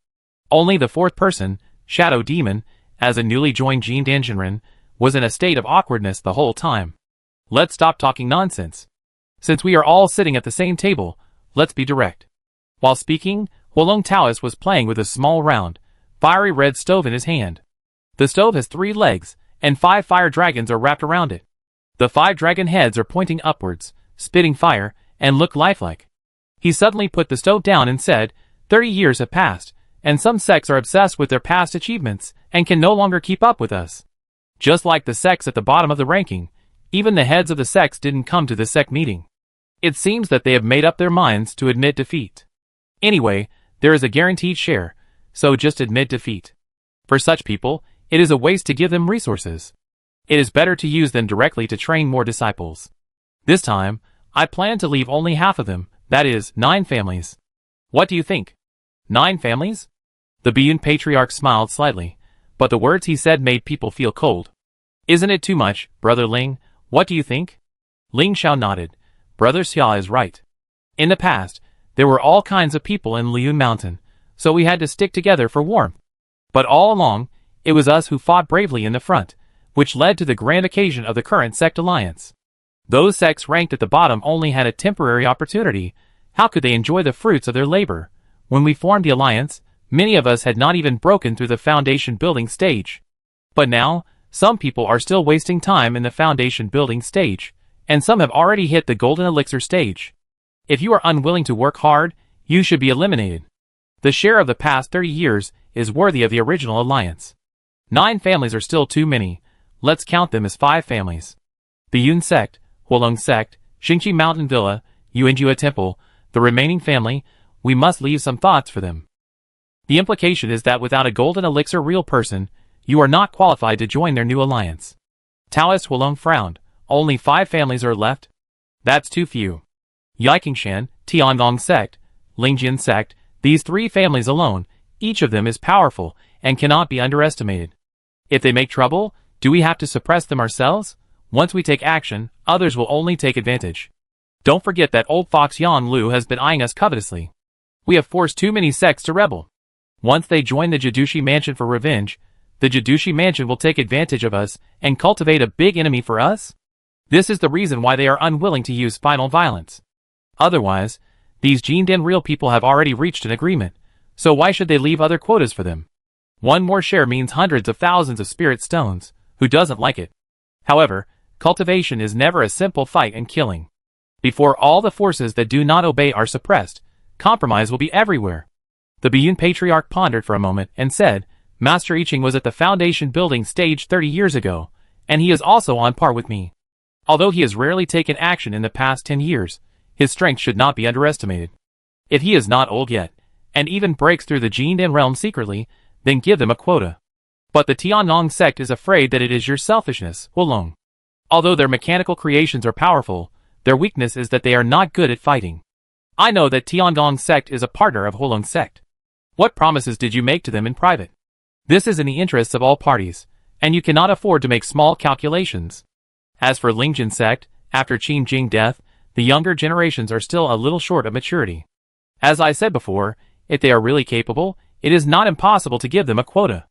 Only the 4th person, Shadow Demon, as a newly joined Jin Danjinren, was in a state of awkwardness the whole time. Let's stop talking nonsense. Since we are all sitting at the same table, let's be direct. While speaking, Huolong Taoist was playing with a small round, fiery red stove in his hand. The stove has 3 legs, and 5 fire dragons are wrapped around it. The 5 dragon heads are pointing upwards, spitting fire, and look lifelike. He suddenly put the stove down and said, 30 years have passed, and some sects are obsessed with their past achievements, and can no longer keep up with us. Just like the sects at the bottom of the ranking, even the heads of the sects didn't come to the sect meeting. It seems that they have made up their minds to admit defeat. Anyway, there is a guaranteed share, so just admit defeat. For such people, it is a waste to give them resources. It is better to use them directly to train more disciples. This time, I plan to leave only half of them, that is, 9 families. What do you think? 9 families? The Biyun Patriarch smiled slightly, but the words he said made people feel cold. Isn't it too much, Brother Ling? What do you think? Ling Xiao nodded. Brother Xia is right. In the past, there were all kinds of people in Liyun Mountain, so we had to stick together for warmth. But all along, it was us who fought bravely in the front, which led to the grand occasion of the current sect alliance. Those sects ranked at the bottom only had a temporary opportunity. How could they enjoy the fruits of their labor? When we formed the alliance, many of us had not even broken through the foundation building stage. But now, some people are still wasting time in the foundation building stage, and some have already hit the golden elixir stage. If you are unwilling to work hard, you should be eliminated. The share of the past 30 years is worthy of the original alliance. 9 families are still too many. Let's count them as 5 families. The Yun sect, Huolong sect, Xingqi Mountain Villa, Yuanjua Temple, the remaining family, we must leave some thoughts for them. The implication is that without a golden elixir real person, you are not qualified to join their new alliance. Taoist Huolong frowned. Only 5 families are left? That's too few. Yiqingshan, Tiangong sect, Lingjian sect, these 3 families alone, each of them is powerful and cannot be underestimated. If they make trouble, do we have to suppress them ourselves? Once we take action, others will only take advantage. Don't forget that old fox Yan Lu has been eyeing us covetously. We have forced too many sects to rebel. Once they join the Jidushi Mansion for revenge, the Jidushi Mansion will take advantage of us and cultivate a big enemy for us? This is the reason why they are unwilling to use final violence. Otherwise, these Jindan real people have already reached an agreement, so why should they leave other quotas for them? One more share means hundreds of thousands of spirit stones. Who doesn't like it? However, cultivation is never a simple fight and killing. Before all the forces that do not obey are suppressed, compromise will be everywhere. The Biyun Patriarch pondered for a moment and said, Master I Ching was at the foundation building stage 30 years ago, and he is also on par with me. Although he has rarely taken action in the past 10 years, his strength should not be underestimated. If he is not old yet, and even breaks through the Jindan realm secretly, then give them a quota. But the Tiangong sect is afraid that it is your selfishness, Huolong. Although their mechanical creations are powerful, their weakness is that they are not good at fighting. I know that Tiangong sect is a partner of Huolong sect. What promises did you make to them in private? This is in the interests of all parties, and you cannot afford to make small calculations. As for Lingjin sect, after Qin Jing death, the younger generations are still a little short of maturity. As I said before, if they are really capable, it is not impossible to give them a quota.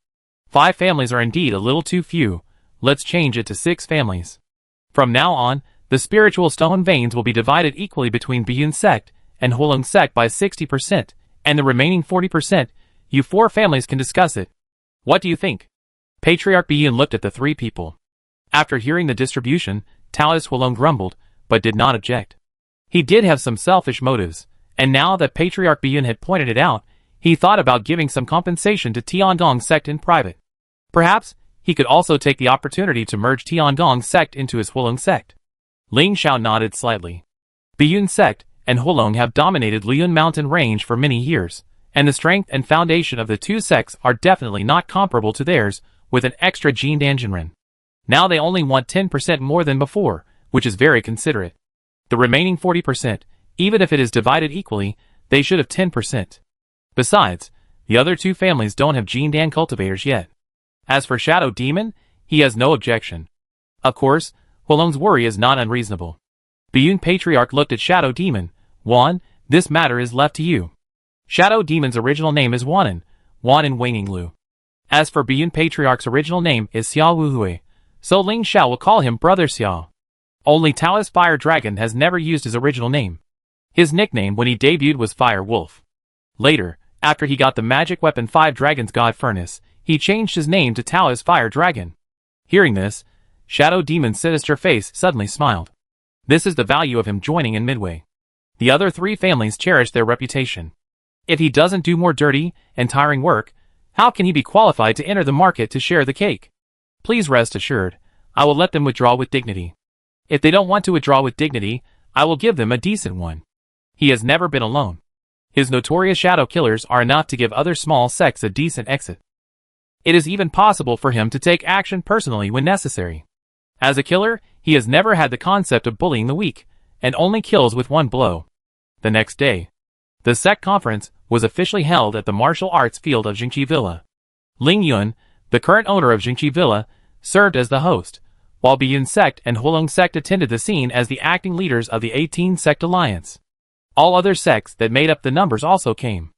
5 families are indeed a little too few. Let's change it to 6 families. From now on, the spiritual stone veins will be divided equally between Biyun sect and Huolong sect by 60%, and the remaining 40%, you 4 families can discuss it. What do you think? Patriarch Biyun looked at the 3 people. After hearing the distribution, Taoist Huolong grumbled, but did not object. He did have some selfish motives, and now that Patriarch Biyun had pointed it out, he thought about giving some compensation to Tiangong sect in private. Perhaps, he could also take the opportunity to merge Tiangong sect into his Huolong sect. Ling Xiao nodded slightly. Biyun sect and Huolong have dominated Liyun Mountain Range for many years, and the strength and foundation of the 2 sects are definitely not comparable to theirs, with an extra Jindan Jinren. Now they only want 10% more than before, which is very considerate. The remaining 40%, even if it is divided equally, they should have 10%. Besides, the other 2 families don't have Jindan cultivators yet. As for Shadow Demon, he has no objection. Of course, Huolong's worry is not unreasonable. Biyun Patriarch looked at Shadow Demon. Wan, this matter is left to you. Shadow Demon's original name is Wanan Waninglu. As for Biyun Patriarch's original name is Xiao Wuhui, so Ling Xiao will call him Brother Xiao. Only Taoist Fire Dragon has never used his original name. His nickname when he debuted was Fire Wolf. Later, after he got the magic weapon 5 Dragon's God Furnace, he changed his name to Taoist Fire Dragon. Hearing this, Shadow Demon's sinister face suddenly smiled. This is the value of him joining in Midway. The other 3 families cherish their reputation. If he doesn't do more dirty and tiring work, how can he be qualified to enter the market to share the cake? Please rest assured, I will let them withdraw with dignity. If they don't want to withdraw with dignity, I will give them a decent one. He has never been alone. His notorious shadow killers are enough to give other small sects a decent exit. It is even possible for him to take action personally when necessary. As a killer, he has never had the concept of bullying the weak, and only kills with one blow. The next day, The sect conference was officially held at the martial arts field of Jingqi Villa. Ling Yun, the current owner of Jingqi Villa, served as the host, while Biyun sect and Hulong sect attended the scene as the acting leaders of the 18 sect alliance. All other sects that made up the numbers also came.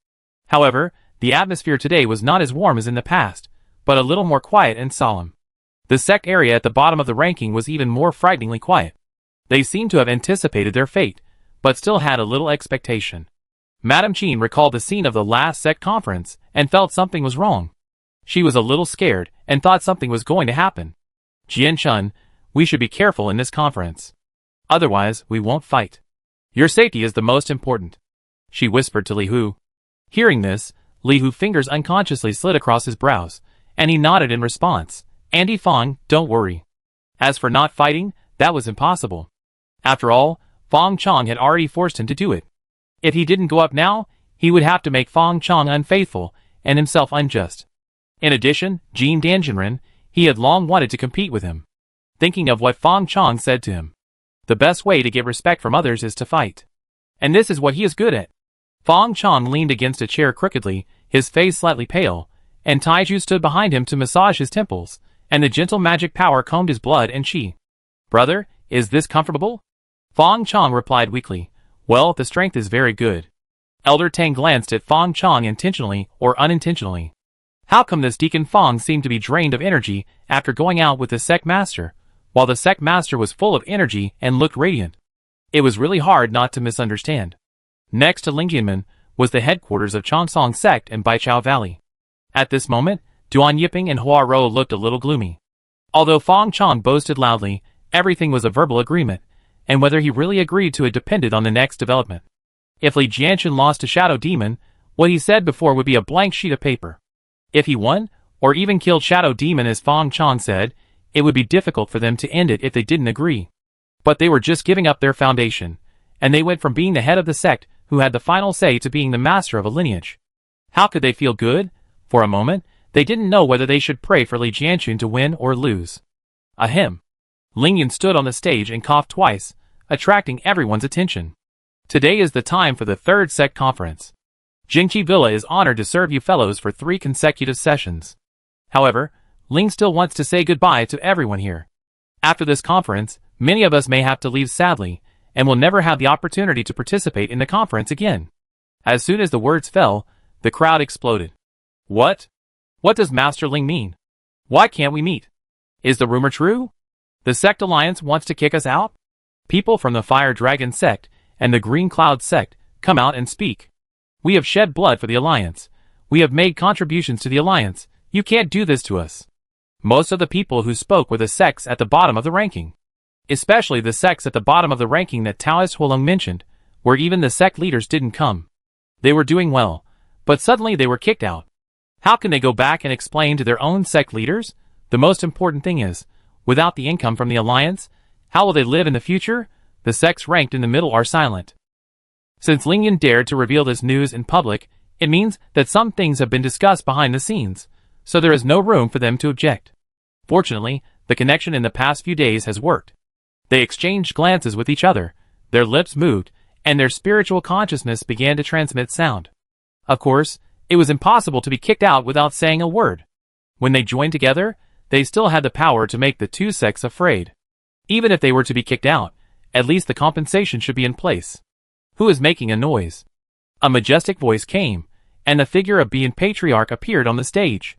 However, the atmosphere today was not as warm as in the past, but a little more quiet and solemn. The sect area at the bottom of the ranking was even more frighteningly quiet. They seemed to have anticipated their fate, but still had a little expectation. Madame Qin recalled the scene of the last sect conference and felt something was wrong. She was a little scared and thought something was going to happen. Jian Chun, we should be careful in this conference. Otherwise, we won't fight. Your safety is the most important, she whispered to Li Hu. Hearing this, Li Hu's fingers unconsciously slid across his brows, and he nodded in response. Andy Fong, don't worry. As for not fighting, that was impossible. After all, Fong Chong had already forced him to do it. If he didn't go up now, he would have to make Fong Chong unfaithful and himself unjust. In addition, Jin Danjinren, he had long wanted to compete with him. Thinking of what Fong Chong said to him. The best way to get respect from others is to fight. And this is what he is good at. Fong Chong leaned against a chair crookedly, his face slightly pale, and Taiju stood behind him to massage his temples, and the gentle magic power combed his blood and qi. Brother, is this comfortable? Fong Chong replied weakly. Well, the strength is very good. Elder Tang glanced at Fong Chong intentionally or unintentionally. How come this Deacon Fong seemed to be drained of energy after going out with the sect master, while the sect master was full of energy and looked radiant? It was really hard not to misunderstand. Next to Lingyanmen was the headquarters of Chongsong sect in Baichao Valley. At this moment, Duan Yiping and Hua Rou looked a little gloomy. Although Fong Chong boasted loudly, everything was a verbal agreement, and whether he really agreed to it depended on the next development. If Li Jianchun lost to Shadow Demon, what he said before would be a blank sheet of paper. If he won, or even killed Shadow Demon as Fong Chong said, it would be difficult for them to end it if they didn't agree. But they were just giving up their foundation, and they went from being the head of the sect who had the final say to being the master of a lineage. How could they feel good? For a moment, they didn't know whether they should pray for Li Jianchun to win or lose. Ahem. Ling Yun stood on the stage and coughed twice, attracting everyone's attention. Today is the time for the third sect conference. Jingqi Villa is honored to serve you fellows for 3 consecutive sessions. However, Ling still wants to say goodbye to everyone here. After this conference, many of us may have to leave sadly, and will never have the opportunity to participate in the conference again. As soon as the words fell, the crowd exploded. What? What does Master Ling mean? Why can't we meet? Is the rumor true? The sect alliance wants to kick us out? People from the Fire Dragon sect and the Green Cloud sect come out and speak. We have shed blood for the alliance. We have made contributions to the alliance. You can't do this to us. Most of the people who spoke were the sects at the bottom of the ranking. Especially the sects at the bottom of the ranking that Taoist Huolong mentioned, where even the sect leaders didn't come. They were doing well, but suddenly they were kicked out. How can they go back and explain to their own sect leaders? The most important thing is, without the income from the alliance, how will they live in the future? The sects ranked in the middle are silent. Since Ling Yun dared to reveal this news in public, it means that some things have been discussed behind the scenes, so there is no room for them to object. Fortunately, the connection in the past few days has worked. They exchanged glances with each other, their lips moved, and their spiritual consciousness began to transmit sound. Of course, it was impossible to be kicked out without saying a word. When they joined together, they still had the power to make the two sects afraid. Even if they were to be kicked out, at least the compensation should be in place. Who is making a noise? A majestic voice came, and the figure of Being Patriarch appeared on the stage.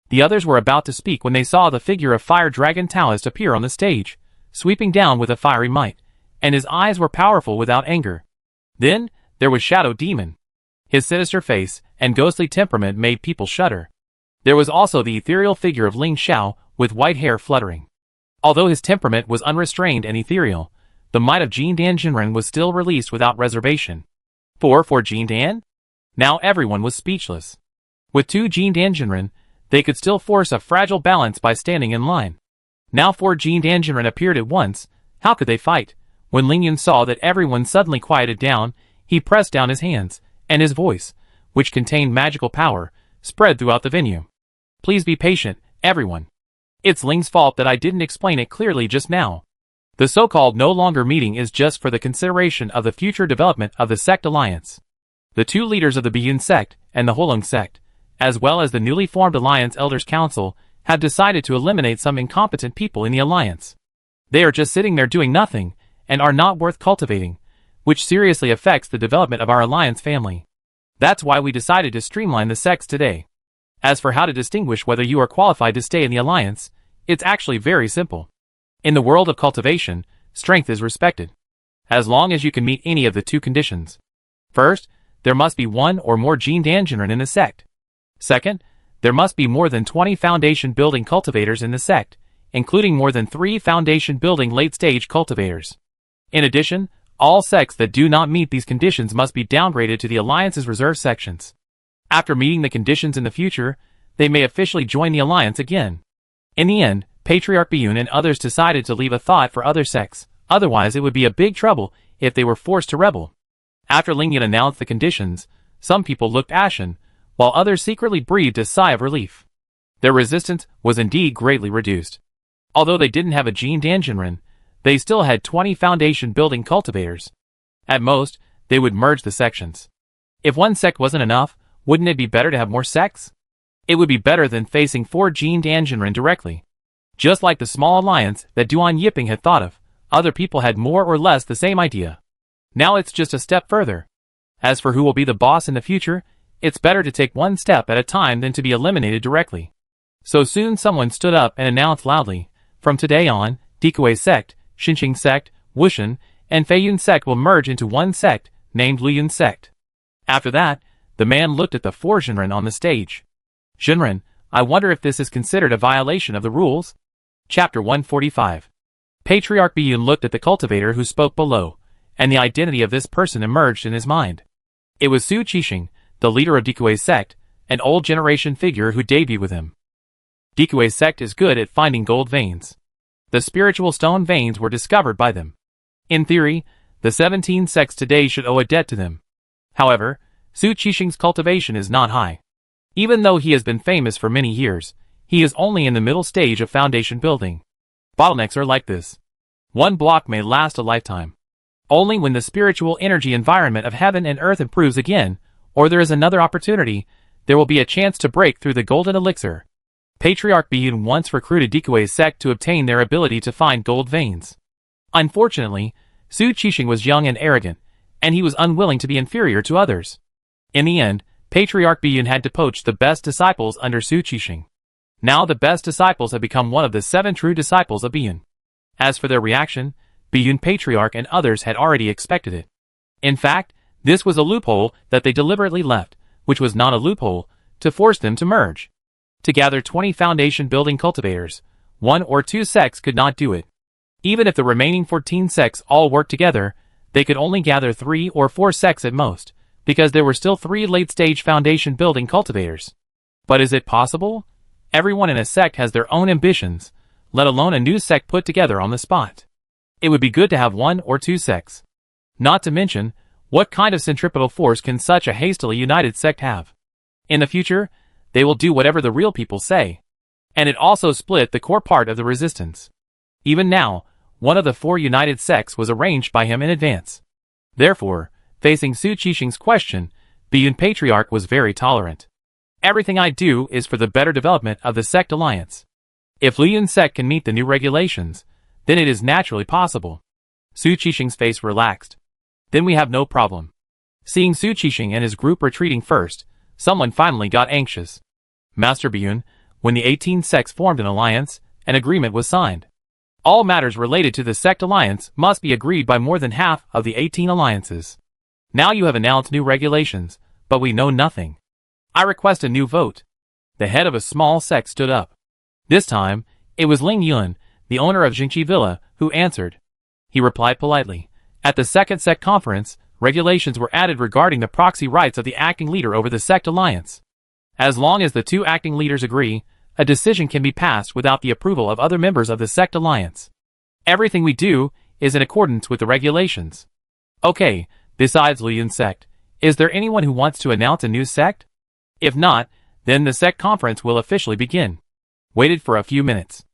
The others were about to speak when they saw the figure of Fire Dragon Taoist appear on the stage, sweeping down with a fiery might, and his eyes were powerful without anger. Then, there was Shadow Demon. His sinister face and ghostly temperament made people shudder. There was also the ethereal figure of Ling Xiao, with white hair fluttering. Although his temperament was unrestrained and ethereal, the might of Jin Dan Jinren was still released without reservation. For Jin Dan? Now everyone was speechless. With 2 Jin Dan Jinren, they could still force a fragile balance by standing in line. Now 4 Jin Dan Jinren appeared at once. How could they fight? When Ling Yun saw that everyone suddenly quieted down, he pressed down his hands, and his voice, which contained magical power, spread throughout the venue. Please be patient, everyone. It's Ling's fault that I didn't explain it clearly just now. The so-called no longer meeting is just for the consideration of the future development of the sect alliance. The two leaders of the Biyun sect and the Holung sect, as well as the newly formed Alliance Elders Council, have decided to eliminate some incompetent people in the alliance. They are just sitting there doing nothing, and are not worth cultivating, which seriously affects the development of our alliance family. That's why we decided to streamline the sects today. As for how to distinguish whether you are qualified to stay in the alliance, it's actually very simple. In the world of cultivation, strength is respected, as long as you can meet any of the two conditions. First, there must be one or more gene dangenrin in the sect. Second, there must be more than 20 foundation building cultivators in the sect, including more than 3 foundation building late-stage cultivators. In addition, all sects that do not meet these conditions must be downgraded to the Alliance's reserve sections. After meeting the conditions in the future, they may officially join the Alliance again. In the end, Patriarch Biyun and others decided to leave a thought for other sects, otherwise it would be a big trouble if they were forced to rebel. After Lingyun announced the conditions, some people looked ashen, while others secretly breathed a sigh of relief. Their resistance was indeed greatly reduced. Although they didn't have a gene dangenrin, they still had 20 foundation building cultivators. At most, they would merge the sections. If one sect wasn't enough, wouldn't it be better to have more sects? It would be better than facing 4 gene dangenrin directly. Just like the small alliance that Duan Yiping had thought of, other people had more or less the same idea. Now it's just a step further. As for who will be the boss in the future, it's better to take one step at a time than to be eliminated directly. So soon someone stood up and announced loudly, from today on, Dikuei sect, Xinqing sect, Wushan, and Feiyun sect will merge into one sect, named Liyun sect. After that, the man looked at the 4 Zhenren on the stage. Zhenren, I wonder if this is considered a violation of the rules? Chapter 145. Patriarch Biyun looked at the cultivator who spoke below, and the identity of this person emerged in his mind. It was Su Qixing, the leader of Dikuei's sect, an old generation figure who debuted with him. Dikuei's sect is good at finding gold veins. The spiritual stone veins were discovered by them. In theory, the 17 sects today should owe a debt to them. However, Su Qixing's cultivation is not high. Even though he has been famous for many years, he is only in the middle stage of foundation building. Bottlenecks are like this. One block may last a lifetime. Only when the spiritual energy environment of heaven and earth improves again, or there is another opportunity, there will be a chance to break through the golden elixir. Patriarch Biyun once recruited Dikuei's sect to obtain their ability to find gold veins. Unfortunately, Su Qixing was young and arrogant, and he was unwilling to be inferior to others. In the end, Patriarch Biyun had to poach the best disciples under Su Qixing. Now the best disciples have become one of the 7 true disciples of Biyun. As for their reaction, Biyun Patriarch and others had already expected it. In fact, this was a loophole that they deliberately left, which was not a loophole, to force them to merge. To gather 20 foundation building cultivators, 1 or 2 sects could not do it. Even if the remaining 14 sects all worked together, they could only gather 3 or 4 sects at most, because there were still 3 late-stage foundation building cultivators. But is it possible? Everyone in a sect has their own ambitions, let alone a new sect put together on the spot. It would be good to have 1 or 2 sects. Not to mention, what kind of centripetal force can such a hastily united sect have? In the future, they will do whatever the real people say. And it also split the core part of the resistance. Even now, one of the 4 united sects was arranged by him in advance. Therefore, facing Su Qixing's question, Biyun Patriarch was very tolerant. Everything I do is for the better development of the sect alliance. If Liyun sect can meet the new regulations, then it is naturally possible. Su Qixing's face relaxed. Then we have no problem. Seeing Su Qixing and his group retreating first, someone finally got anxious. Master Biyun, when the 18 sects formed an alliance, an agreement was signed. All matters related to the sect alliance must be agreed by more than half of the 18 alliances. Now you have announced new regulations, but we know nothing. I request a new vote. The head of a small sect stood up. This time, it was Ling Yun, the owner of Jingqi Villa, who answered. He replied politely. At the second sect conference, regulations were added regarding the proxy rights of the acting leader over the sect alliance. As long as the 2 acting leaders agree, a decision can be passed without the approval of other members of the sect alliance. Everything we do is in accordance with the regulations. Okay, besides Liyun sect, is there anyone who wants to announce a new sect? If not, then the sect conference will officially begin. Waited for a few minutes.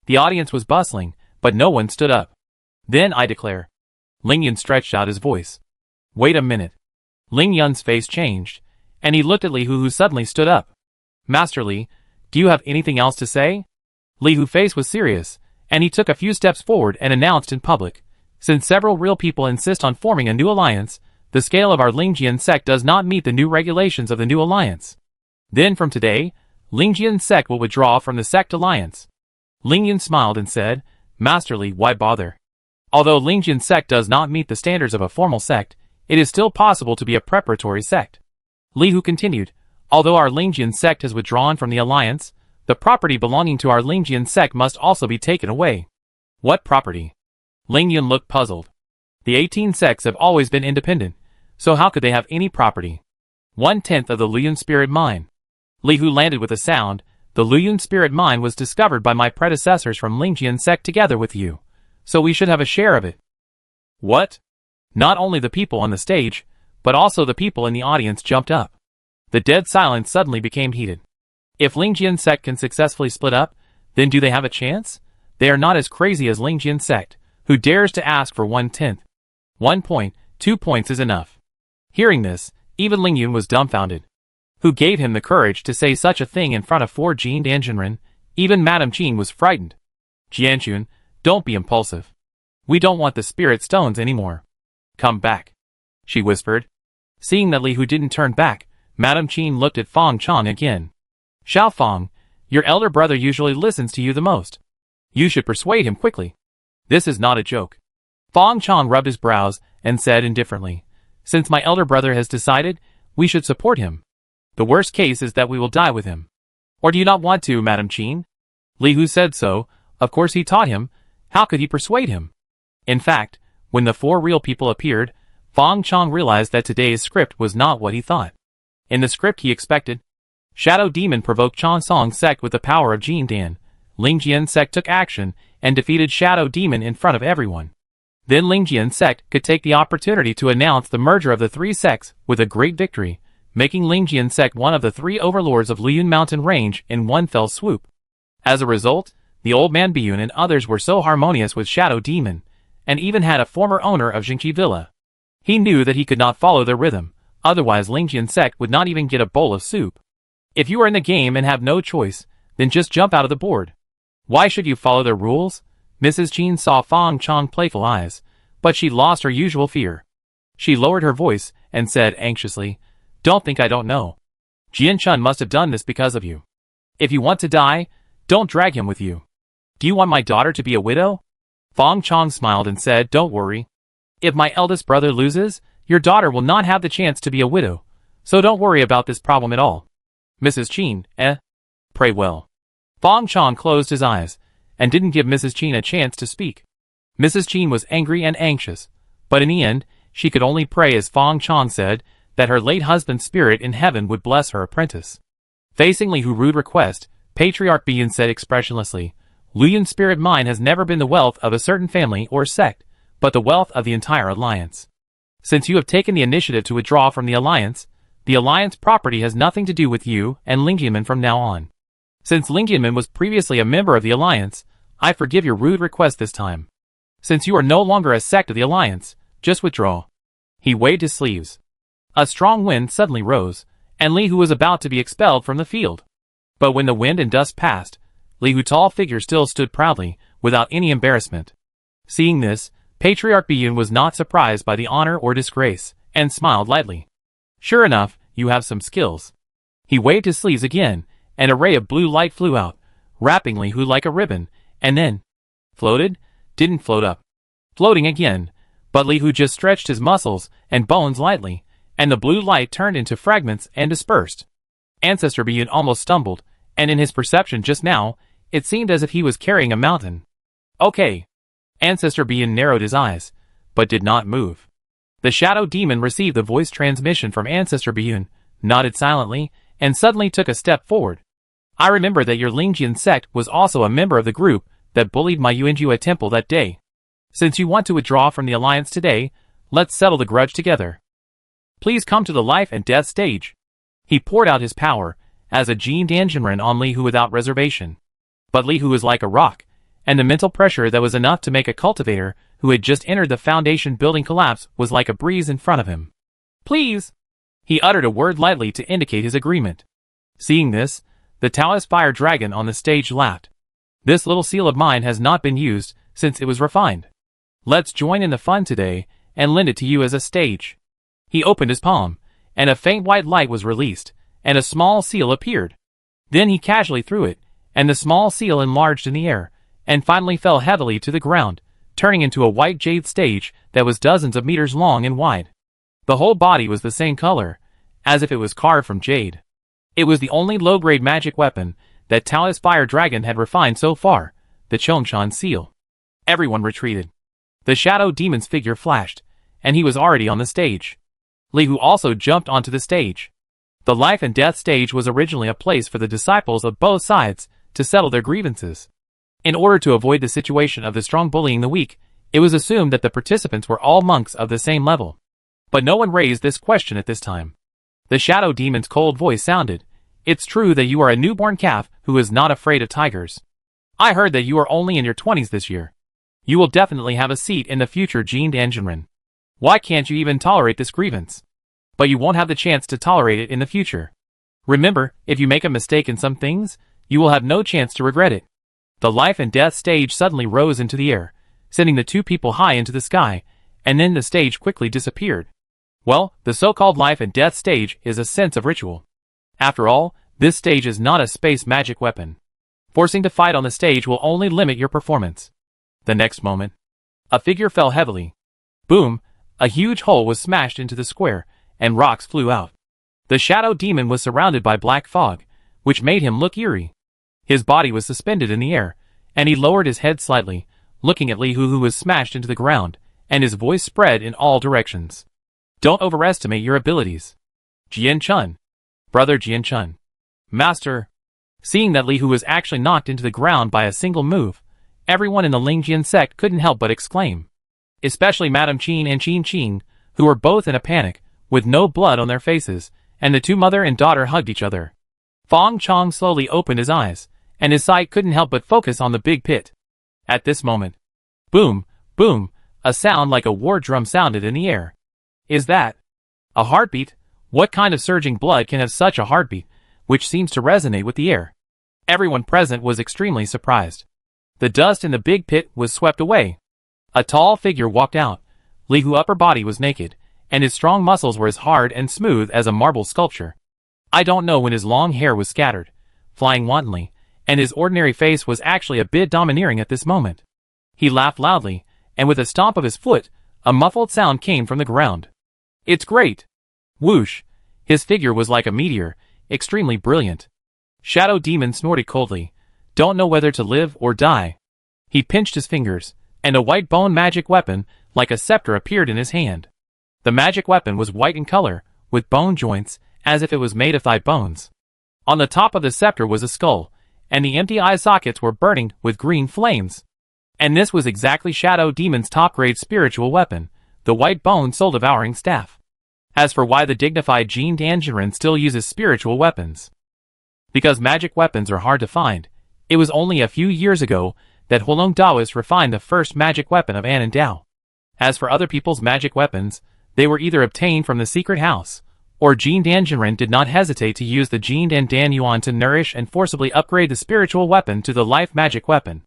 The audience was bustling, but no one stood up. Then I declare. Lingyun stretched out his voice. Wait a minute. Ling Yun's face changed, and he looked at Li Hu, who suddenly stood up. Master Li, do you have anything else to say? Li Hu's face was serious, and he took a few steps forward and announced in public, since several real people insist on forming a new alliance, the scale of our Lingjian sect does not meet the new regulations of the new alliance. Then from today, Lingjian sect will withdraw from the sect alliance. Ling Yun smiled and said, Master Li, why bother? Although Lingjian sect does not meet the standards of a formal sect, it is still possible to be a preparatory sect. Li Hu continued, although our Lingjian sect has withdrawn from the alliance, the property belonging to our Lingjian sect must also be taken away. What property? Ling Yun looked puzzled. The 18 sects have always been independent, so how could they have any property? 1/10 of the Luyun spirit mine. Li Hu landed with a sound. The Luyun spirit mine was discovered by my predecessors from Lingjian sect together with you, so we should have a share of it. What? Not only the people on the stage, but also the people in the audience jumped up. The dead silence suddenly became heated. If Lingjian sect can successfully split up, then do they have a chance? They are not as crazy as Lingjian sect, who dares to ask for 1/10. 1 point, 2 points is enough. Hearing this, even Ling Yun was dumbfounded. Who gave him the courage to say such a thing in front of 4 Jin Danjinren? Even Madame Qin was frightened. Jianchun, don't be impulsive. We don't want the spirit stones anymore. Come back, she whispered. Seeing that Li Hu didn't turn back, Madame Qin looked at Fang Chong again. Xiao Fang, your elder brother usually listens to you the most. You should persuade him quickly. This is not a joke. Fang Chong rubbed his brows and said indifferently, since my elder brother has decided, we should support him. The worst case is that we will die with him. Or do you not want to, Madame Qin? Li Hu said so. Of course he taught him. How could he persuade him? In fact, when the 4 real people appeared, Fang Chong realized that today's script was not what he thought. In the script he expected, Shadow Demon provoked Chong Song sect with the power of Jin Dan. Lingjian sect took action and defeated Shadow Demon in front of everyone. Then Lingjian sect could take the opportunity to announce the merger of the 3 sects with a great victory, making Lingjian sect one of the 3 overlords of Liyun Mountain Range in one fell swoop. As a result, the old man Biyun and others were so harmonious with Shadow Demon, and even had a former owner of Jingqi Villa. He knew that he could not follow their rhythm, otherwise Lingjian sect would not even get a bowl of soup. If you are in the game and have no choice, then just jump out of the board. Why should you follow their rules? Mrs. Qin saw Fang Chong's playful eyes, but she lost her usual fear. She lowered her voice and said anxiously, Don't think I don't know. Jian Chun must have done this because of you. If you want to die, don't drag him with you. Do you want my daughter to be a widow? Fang Chong smiled and said, Don't worry. If my eldest brother loses, your daughter will not have the chance to be a widow, so don't worry about this problem at all. Mrs. Qin, Pray well. Fang Chong closed his eyes, and didn't give Mrs. Qin a chance to speak. Mrs. Qin was angry and anxious, but in the end, she could only pray, as Fang Chong said, that her late husband's spirit in heaven would bless her apprentice. Facing Li Hu's rude request, Patriarch Biyun said expressionlessly, Luyun spirit mine has never been the wealth of a certain family or sect, but the wealth of the entire alliance. Since you have taken the initiative to withdraw from the alliance property has nothing to do with you and Lingjianmen from now on. Since Lingjianmen was previously a member of the alliance, I forgive your rude request this time. Since you are no longer a sect of the alliance, just withdraw. He waved his sleeves. A strong wind suddenly rose, and Li Hu was about to be expelled from the field. But when the wind and dust passed, Li Hu's tall figure still stood proudly, without any embarrassment. Seeing this, Patriarch Biyun was not surprised by the honor or disgrace, and smiled lightly. Sure enough, you have some skills. He waved his sleeves again, and a ray of blue light flew out, wrapping Li Hu like a ribbon, and then floated, didn't float up. Floating again, but Li Hu just stretched his muscles and bones lightly, and the blue light turned into fragments and dispersed. Ancestor Biyun almost stumbled, and in his perception just now, it seemed as if he was carrying a mountain. Okay. Ancestor Biyun narrowed his eyes, but did not move. The Shadow Demon received the voice transmission from Ancestor Biyun, nodded silently, and suddenly took a step forward. I remember that your Lingjian sect was also a member of the group that bullied my Yuanjua temple that day. Since you want to withdraw from the alliance today, let's settle the grudge together. Please come to the life and death stage. He poured out his power, as a Jin Danjinren on Li Hu without reservation. But Li Hu was like a rock, and the mental pressure that was enough to make a cultivator who had just entered the foundation building collapse was like a breeze in front of him. Please! He uttered a word lightly to indicate his agreement. Seeing this, the Taoist fire dragon on the stage laughed. This little seal of mine has not been used since it was refined. Let's join in the fun today and lend it to you as a stage. He opened his palm, and a faint white light was released, and a small seal appeared. Then he casually threw it, and the small seal enlarged in the air, and finally fell heavily to the ground, turning into a white jade stage that was dozens of meters long and wide. The whole body was the same color, as if it was carved from jade. It was the only low-grade magic weapon that Taoist Fire Dragon had refined so far, the Chongshan seal. Everyone retreated. The Shadow Demon's figure flashed, and he was already on the stage. Li Hu also jumped onto the stage. The life and death stage was originally a place for the disciples of both sides to settle their grievances. In order to avoid the situation of the strong bullying the weak, it was assumed that the participants were all monks of the same level. But no one raised this question at this time. The Shadow Demon's cold voice sounded, "It's true that you are a newborn calf who is not afraid of tigers. I heard that you are only in your 20s this year. You will definitely have a seat in the future Jin Danjinren. Why can't you even tolerate this grievance? But you won't have the chance to tolerate it in the future. Remember, if you make a mistake in some things, you will have no chance to regret it." The life and death stage suddenly rose into the air, sending the two people high into the sky, and then the stage quickly disappeared. Well, the so-called life and death stage is a sense of ritual. After all, this stage is not a space magic weapon. Forcing to fight on the stage will only limit your performance. The next moment, a figure fell heavily. Boom, a huge hole was smashed into the square, and rocks flew out. The Shadow Demon was surrounded by black fog, which made him look eerie. His body was suspended in the air, and he lowered his head slightly, looking at Li Hu, who was smashed into the ground, and his voice spread in all directions. "Don't overestimate your abilities. Jian Chun. Brother Jian Chun. Master." Seeing that Li Hu was actually knocked into the ground by a single move, everyone in the Lingjian sect couldn't help but exclaim. Especially Madame Qin and Qin Qing, who were both in a panic, with no blood on their faces, and the two mother and daughter hugged each other. Fong Chong slowly opened his eyes, and his sight couldn't help but focus on the big pit. At this moment, boom, boom, a sound like a war drum sounded in the air. Is that a heartbeat? What kind of surging blood can have such a heartbeat, which seems to resonate with the air? Everyone present was extremely surprised. The dust in the big pit was swept away. A tall figure walked out. Li Hu's upper body was naked, and his strong muscles were as hard and smooth as a marble sculpture. I don't know when his long hair was scattered, flying wantonly, and his ordinary face was actually a bit domineering at this moment. He laughed loudly, and with a stomp of his foot, a muffled sound came from the ground. "It's great!" Whoosh! His figure was like a meteor, extremely brilliant. Shadow Demon snorted coldly. "Don't know whether to live or die." He pinched his fingers, and a white bone magic weapon, like a scepter, appeared in his hand. The magic weapon was white in color, with bone joints, as if it was made of thigh bones. On the top of the scepter was a skull, and the empty eye sockets were burning with green flames. And this was exactly Shadow Demon's top-grade spiritual weapon, the white bone soul-devouring staff. As for why the dignified Jin Danjinren still uses spiritual weapons. Because magic weapons are hard to find, it was only a few years ago that Hulong Daoists refined the first magic weapon of An and Dao. As for other people's magic weapons, they were either obtained from the secret house, or Jin Danjinren did not hesitate to use the Jin and Dan Yuan to nourish and forcibly upgrade the spiritual weapon to the life magic weapon.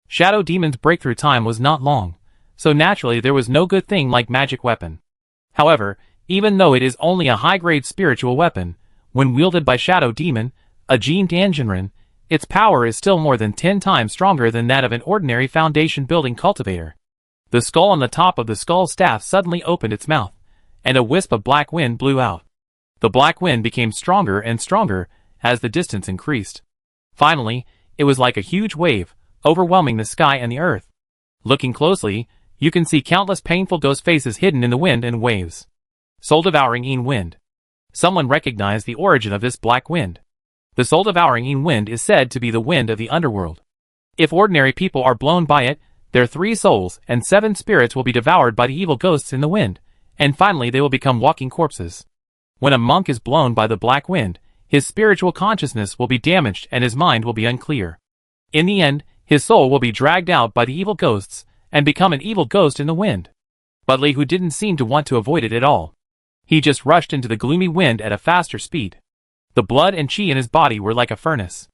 Shadow Demon's breakthrough time was not long, so naturally there was no good thing like magic weapon. However, even though it is only a high-grade spiritual weapon, when wielded by Shadow Demon, a Jin Danjinren, its power is still more than 10 times stronger than that of an ordinary foundation-building cultivator. The skull on the top of the skull staff suddenly opened its mouth, and a wisp of black wind blew out. The black wind became stronger and stronger as the distance increased. Finally, it was like a huge wave, overwhelming the sky and the earth. Looking closely, you can see countless painful ghost faces hidden in the wind and waves. Soul-devouring Yin Wind. Someone recognized the origin of this black wind. The soul-devouring Yin Wind is said to be the wind of the underworld. If ordinary people are blown by it, their 3 souls and 7 spirits will be devoured by the evil ghosts in the wind, and finally they will become walking corpses. When a monk is blown by the black wind, his spiritual consciousness will be damaged and his mind will be unclear. In the end, his soul will be dragged out by the evil ghosts and become an evil ghost in the wind. But Li Hu didn't seem to want to avoid it at all. He just rushed into the gloomy wind at a faster speed. The blood and chi in his body were like a furnace.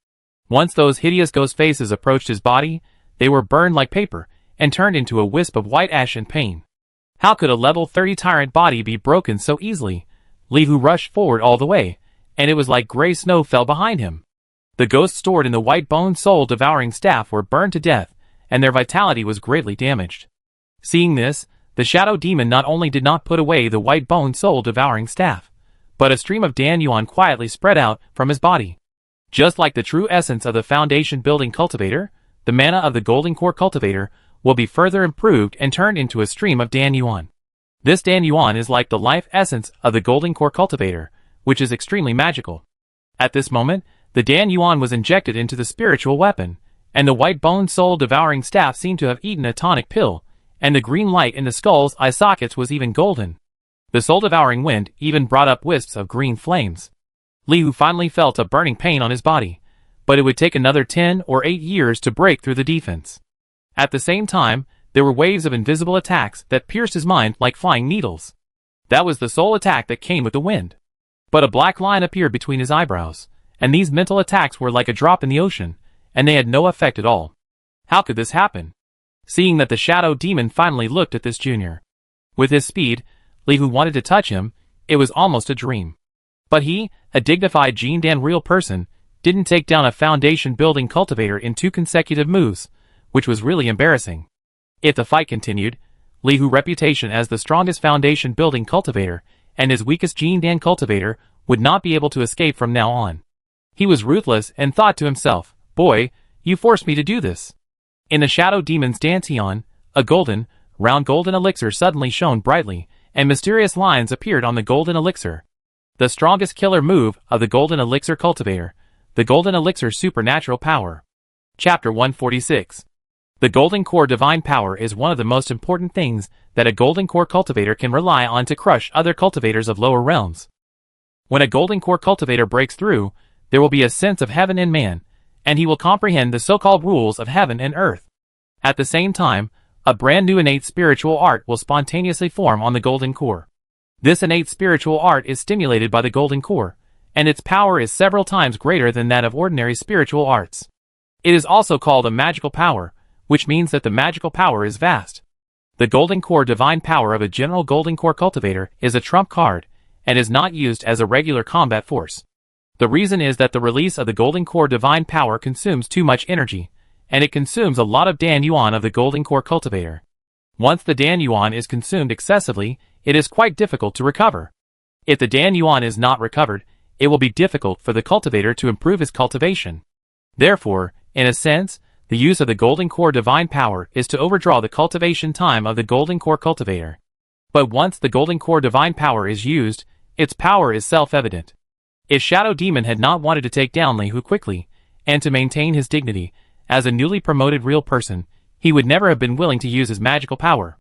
Once those hideous ghost faces approached his body, they were burned like paper, and turned into a wisp of white ash in pain. How could a level 30 tyrant body be broken so easily? Li Hu rushed forward all the way, and it was like gray snow fell behind him. The ghosts stored in the white bone soul devouring staff were burned to death, and their vitality was greatly damaged. Seeing this, the shadow demon not only did not put away the white bone soul devouring staff, but a stream of Dan Yuan quietly spread out from his body. Just like the true essence of the foundation building cultivator, the mana of the golden core cultivator will be further improved and turned into a stream of Dan Yuan. This Dan Yuan is like the life essence of the golden core cultivator, which is extremely magical. At this moment, the Dan Yuan was injected into the spiritual weapon, and the white bone soul devouring staff seemed to have eaten a tonic pill, and the green light in the skull's eye sockets was even golden. The soul devouring wind even brought up wisps of green flames. Li Hu finally felt a burning pain on his body, but it would take another 10 or 8 years to break through the defense. At the same time, there were waves of invisible attacks that pierced his mind like flying needles. That was the soul attack that came with the wind. But a black line appeared between his eyebrows, and these mental attacks were like a drop in the ocean, and they had no effect at all. How could this happen? Seeing that the shadow demon finally looked at this junior. With his speed, Li Hu wanted to touch him. It was almost a dream. But he, a dignified Jin Dan real person, didn't take down a foundation building cultivator in 2 consecutive moves, which was really embarrassing. If the fight continued, Li Hu's reputation as the strongest foundation building cultivator and his weakest Jin Dan cultivator would not be able to escape from now on. He was ruthless and thought to himself, "Boy, you forced me to do this." In the shadow demon's dantian, a golden, round golden elixir suddenly shone brightly, and mysterious lines appeared on the golden elixir. The strongest killer move of the golden elixir cultivator, the golden elixir supernatural power. Chapter 146. The golden core divine power is one of the most important things that a golden core cultivator can rely on to crush other cultivators of lower realms. When a golden core cultivator breaks through, there will be a sense of heaven in man, and he will comprehend the so-called rules of heaven and earth. At the same time, a brand new innate spiritual art will spontaneously form on the golden core. This innate spiritual art is stimulated by the golden core, and its power is several times greater than that of ordinary spiritual arts. It is also called a magical power, which means that the magical power is vast. The golden core divine power of a general golden core cultivator is a trump card, and is not used as a regular combat force. The reason is that the release of the golden core divine power consumes too much energy, and it consumes a lot of Dan Yuan of the golden core cultivator. Once the Dan Yuan is consumed excessively, it is quite difficult to recover. If the Dan Yuan is not recovered, it will be difficult for the cultivator to improve his cultivation. Therefore, in a sense, the use of the golden core divine power is to overdraw the cultivation time of the golden core cultivator. But once the golden core divine power is used, its power is self-evident. If Shadow Demon had not wanted to take down Li Hu quickly, and to maintain his dignity, as a newly promoted real person, he would never have been willing to use his magical power.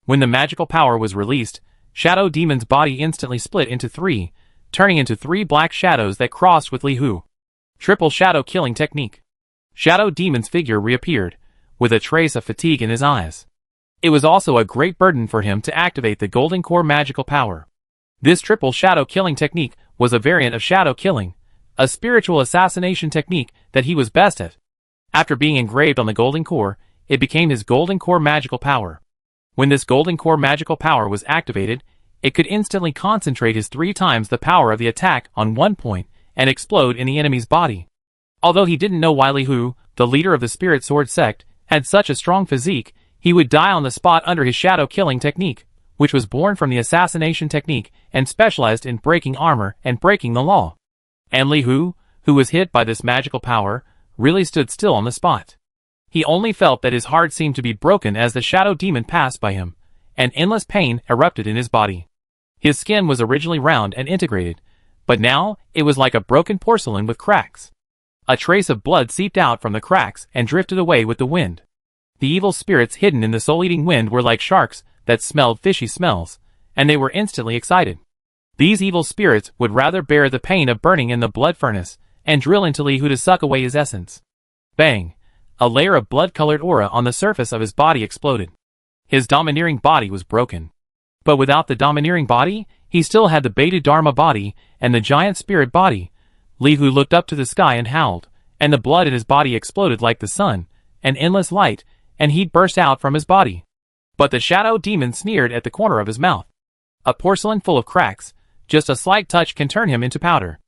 When the magical power was released, Shadow Demon's body instantly split into 3, turning into 3 black shadows that crossed with Li Hu. Triple shadow killing technique. Shadow Demon's figure reappeared, with a trace of fatigue in his eyes. It was also a great burden for him to activate the golden core magical power. This triple shadow killing technique was a variant of shadow killing, a spiritual assassination technique that he was best at. After being engraved on the golden core, it became his golden core magical power. When this golden core magical power was activated, it could instantly concentrate his 3 times the power of the attack on one point and explode in the enemy's body. Although he didn't know why Li Hu, the leader of the Spirit Sword sect, had such a strong physique, he would die on the spot under his shadow killing technique, which was born from the assassination technique and specialized in breaking armor and breaking the law. And Li Hu, who was hit by this magical power, really stood still on the spot. He only felt that his heart seemed to be broken as the shadow demon passed by him, and endless pain erupted in his body. His skin was originally round and integrated, but now it was like a broken porcelain with cracks. A trace of blood seeped out from the cracks and drifted away with the wind. The evil spirits hidden in the soul-eating wind were like sharks that smelled fishy smells, and they were instantly excited. These evil spirits would rather bear the pain of burning in the blood furnace and drill into Li Hu to suck away his essence. Bang! A layer of blood-colored aura on the surface of his body exploded. His domineering body was broken. But without the domineering body, he still had the Beta Dharma body and the giant spirit body. Li Hu looked up to the sky and howled, and the blood in his body exploded like the sun. An endless light and heat burst out from his body. But the shadow demon sneered at the corner of his mouth. A porcelain full of cracks, just a slight touch can turn him into powder.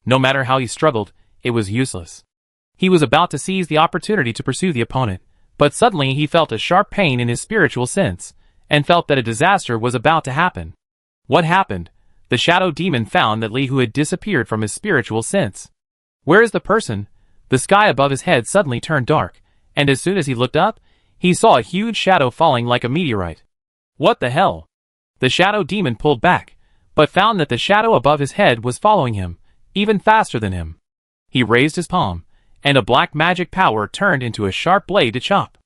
No matter how he struggled, it was useless. He was about to seize the opportunity to pursue the opponent, but suddenly he felt a sharp pain in his spiritual sense, and felt that a disaster was about to happen. What happened? The shadow demon found that Li Hu had disappeared from his spiritual sense. Where is the person? The sky above his head suddenly turned dark, and as soon as he looked up, he saw a huge shadow falling like a meteorite. What the hell? The shadow demon pulled back, but found that the shadow above his head was following him, even faster than him. He raised his palm, and a black magic power turned into a sharp blade to chop.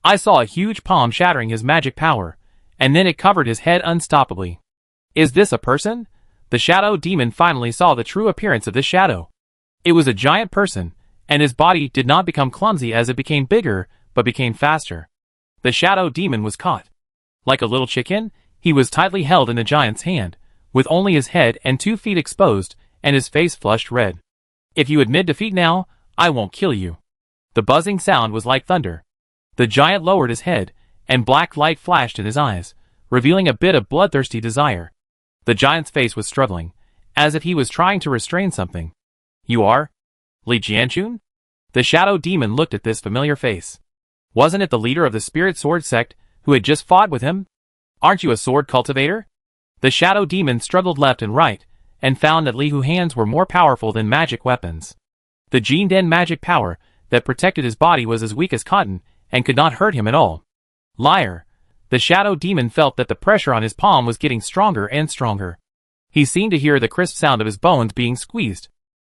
I saw a huge palm shattering his magic power, and then it covered his head unstoppably. Is this a person? The shadow demon finally saw the true appearance of this shadow. It was a giant person, and his body did not become clumsy as it became bigger, but became faster. The shadow demon was caught. Like a little chicken, he was tightly held in the giant's hand, with only his head and 2 feet exposed, and his face flushed red. If you admit defeat now, I won't kill you. The buzzing sound was like thunder. The giant lowered his head, and black light flashed in his eyes, revealing a bit of bloodthirsty desire. The giant's face was struggling, as if he was trying to restrain something. You are? Li Jianchun? The shadow demon looked at this familiar face. Wasn't it the leader of the spirit sword sect who had just fought with him? Aren't you a sword cultivator? The shadow demon struggled left and right, and found that Li Hu's hands were more powerful than magic weapons. The Jin Den magic power that protected his body was as weak as cotton, and could not hurt him at all. Liar! The shadow demon felt that the pressure on his palm was getting stronger and stronger. He seemed to hear the crisp sound of his bones being squeezed.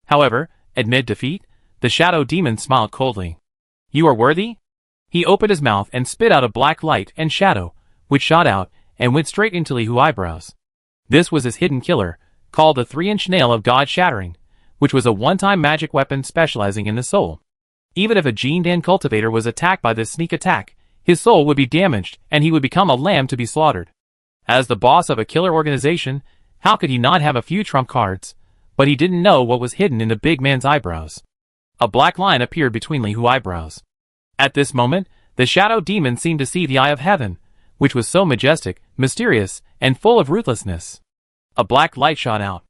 However, amid defeat, the shadow demon smiled coldly. You are worthy? He opened his mouth and spit out a black light and shadow, which shot out and went straight into Li Hu's eyebrows. This was his hidden killer, called the 3-inch nail of God Shattering, which was a one-time magic weapon specializing in the soul. Even if a Jin Dan cultivator was attacked by this sneak attack, his soul would be damaged and he would become a lamb to be slaughtered. As the boss of a killer organization, how could he not have a few trump cards? But he didn't know what was hidden in the big man's eyebrows. A black line appeared between Li Hu's eyebrows. At this moment, the shadow demon seemed to see the eye of heaven, which was so majestic, mysterious, and full of ruthlessness. A black light shot out.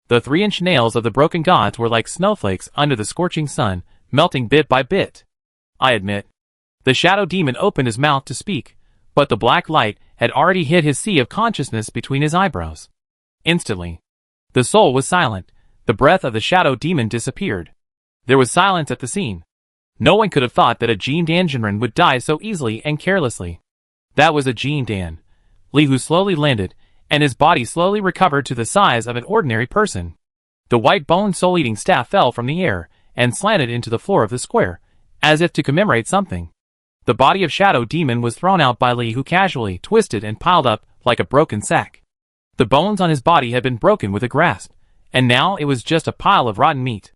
The 3-inch nails of the broken gods were like snowflakes under the scorching sun, melting bit by bit. I admit. The shadow demon opened his mouth to speak, but the black light had already hit his sea of consciousness between his eyebrows. Instantly, the soul was silent. The breath of the shadow demon disappeared. There was silence at the scene. No one could have thought that a Jin Dan Jinren would die so easily and carelessly. That was a Jin Dan. Li Hu slowly landed, and his body slowly recovered to the size of an ordinary person. The white bone soul-eating staff fell from the air and slanted into the floor of the square, as if to commemorate something. The body of Shadow Demon was thrown out by Li Hu casually, twisted and piled up like a broken sack. The bones on his body had been broken with a grasp, and now it was just a pile of rotten meat.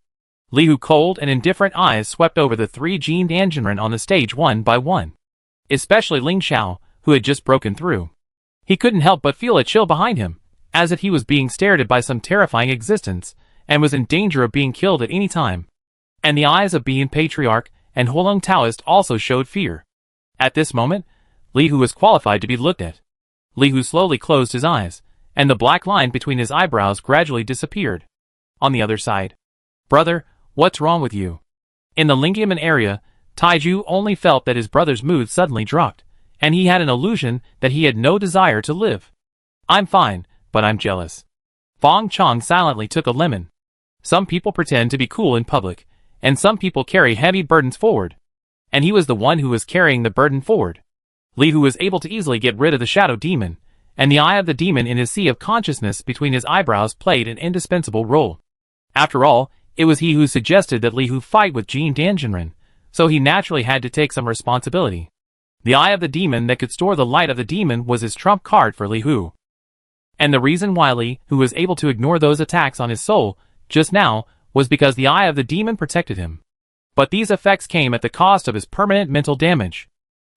Li Hu's cold and indifferent eyes swept over the 3 Jin Dan Jinren on the stage one by one. Especially Ling Xiao, who had just broken through. He couldn't help but feel a chill behind him, as if he was being stared at by some terrifying existence, and was in danger of being killed at any time. And the eyes of Being Patriarch and Huolong Taoist also showed fear. At this moment, Li Hu was qualified to be looked at. Li Hu slowly closed his eyes, and the black line between his eyebrows gradually disappeared. On the other side. Brother, what's wrong with you? In the Lingyamen area, Taiju only felt that his brother's mood suddenly dropped, and he had an illusion that he had no desire to live. I'm fine, but I'm jealous. Fong Chong silently took a lemon. Some people pretend to be cool in public, and some people carry heavy burdens forward. And he was the one who was carrying the burden forward. Li Hu was able to easily get rid of the shadow demon, and the eye of the demon in his sea of consciousness between his eyebrows played an indispensable role. After all, it was he who suggested that Li Hu fight with Jin Dan Jinren, so he naturally had to take some responsibility. The eye of the demon that could store the light of the demon was his trump card for Li Hu. And the reason why Li Hu was able to ignore those attacks on his soul, just now, was because the eye of the demon protected him. But these effects came at the cost of his permanent mental damage.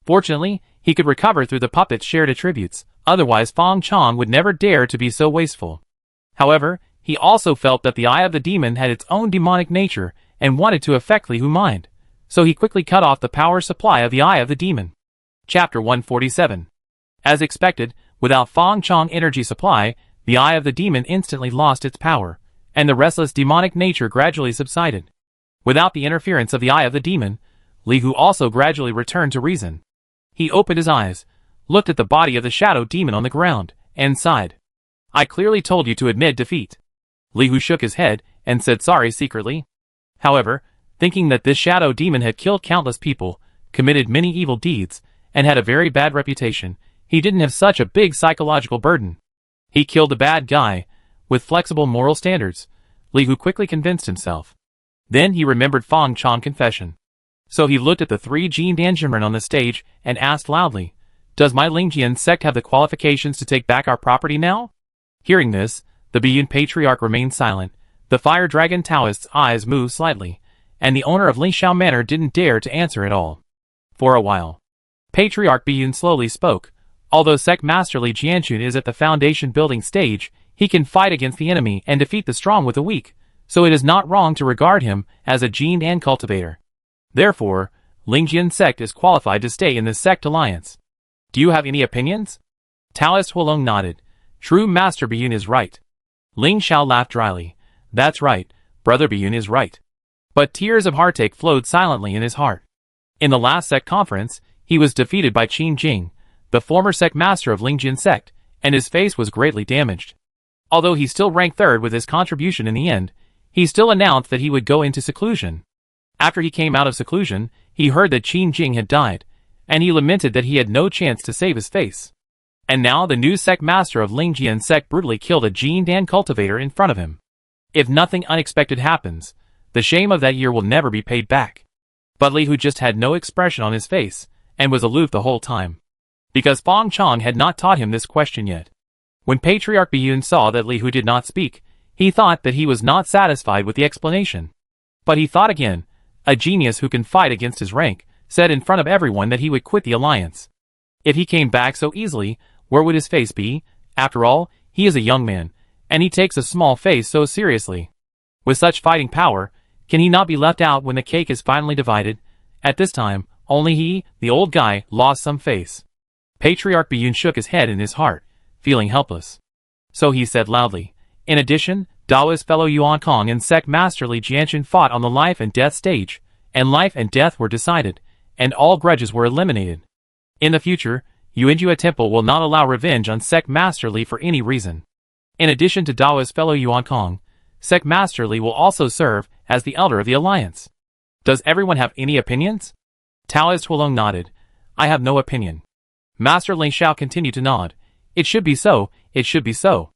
Fortunately, he could recover through the puppet's shared attributes, Otherwise Fang Chong would never dare to be so wasteful. However, he also felt that the Eye of the Demon had its own demonic nature and wanted to affect Li Hu mind, so he quickly cut off the power supply of the Eye of the Demon. Chapter 147. As expected, without Fang Chong energy supply, the Eye of the Demon instantly lost its power, and the restless demonic nature gradually subsided. Without the interference of the Eye of the Demon, Li Hu also gradually returned to reason. He opened his eyes, looked at the body of the shadow demon on the ground, and sighed. I clearly told you to admit defeat. Li Hu shook his head and said sorry secretly. However, thinking that this shadow demon had killed countless people, committed many evil deeds, and had a very bad reputation, he didn't have such a big psychological burden. He killed a bad guy, with flexible moral standards, Li Hu quickly convinced himself. Then he remembered Fang Chong's confession. So he looked at the three Jin Danjinren on the stage and asked loudly, Does my Lingjian sect have the qualifications to take back our property now? Hearing this, the Biyun Patriarch remained silent, the Fire Dragon Taoist's eyes moved slightly, and the owner of Lingxiao Manor didn't dare to answer at all. For a while, Patriarch Biyun slowly spoke. Although Sect Master Li Jianchun is at the foundation building stage, he can fight against the enemy and defeat the strong with the weak, so it is not wrong to regard him as a Jin Dan cultivator. Therefore, Lingjian sect is qualified to stay in this sect alliance. Do you have any opinions? Taoist Huolong nodded. True Master Biyun is right. Ling Xiao laughed dryly. That's right, Brother Biyun is right. But tears of heartache flowed silently in his heart. In the last sect conference, he was defeated by Qin Jing, the former sect master of Lingjian sect, and his face was greatly damaged. Although he still ranked third with his contribution in the end, he still announced that he would go into seclusion. After he came out of seclusion, he heard that Qin Jing had died, and he lamented that he had no chance to save his face. And now the new sect master of Lingjian sect brutally killed a Jin Dan cultivator in front of him. If nothing unexpected happens, the shame of that year will never be paid back. But Li Hu just had no expression on his face, and was aloof the whole time. Because Fang Chong had not taught him this question yet. When Patriarch Biyun saw that Li Hu did not speak, he thought that he was not satisfied with the explanation. But he thought again. A genius who can fight against his rank, said in front of everyone that he would quit the alliance. If he came back so easily, where would his face be? After all, he is a young man, and he takes a small face so seriously. With such fighting power, can he not be left out when the cake is finally divided? At this time, only he, the old guy, lost some face. Patriarch Biyun shook his head in his heart, feeling helpless. So he said loudly, In addition, Daoist fellow Yuan Kong and sect master Li Jianchun fought on the life and death stage, and life and death were decided, and all grudges were eliminated. In the future, Yuanjua Temple will not allow revenge on sect master Li for any reason. In addition to Daoist fellow Yuan Kong, sect master Li will also serve as the elder of the alliance. Does everyone have any opinions? Taoist Huolong nodded. I have no opinion. Master Ling Xiao continued to nod. It should be so, it should be so.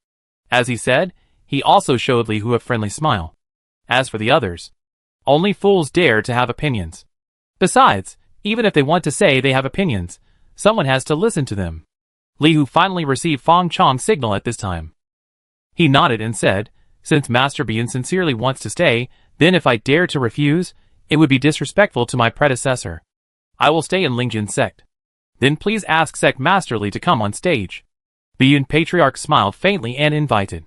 As he said, he also showed Li Hu a friendly smile. As for the others, only fools dare to have opinions. Besides, even if they want to say they have opinions, someone has to listen to them. Li Hu finally received Fang Chong's signal at this time. He nodded and said, Since Master Biyun sincerely wants to stay, then if I dare to refuse, it would be disrespectful to my predecessor. I will stay in Lingjian sect. Then please ask Sect Master Li to come on stage. Biyun Patriarch smiled faintly and invited.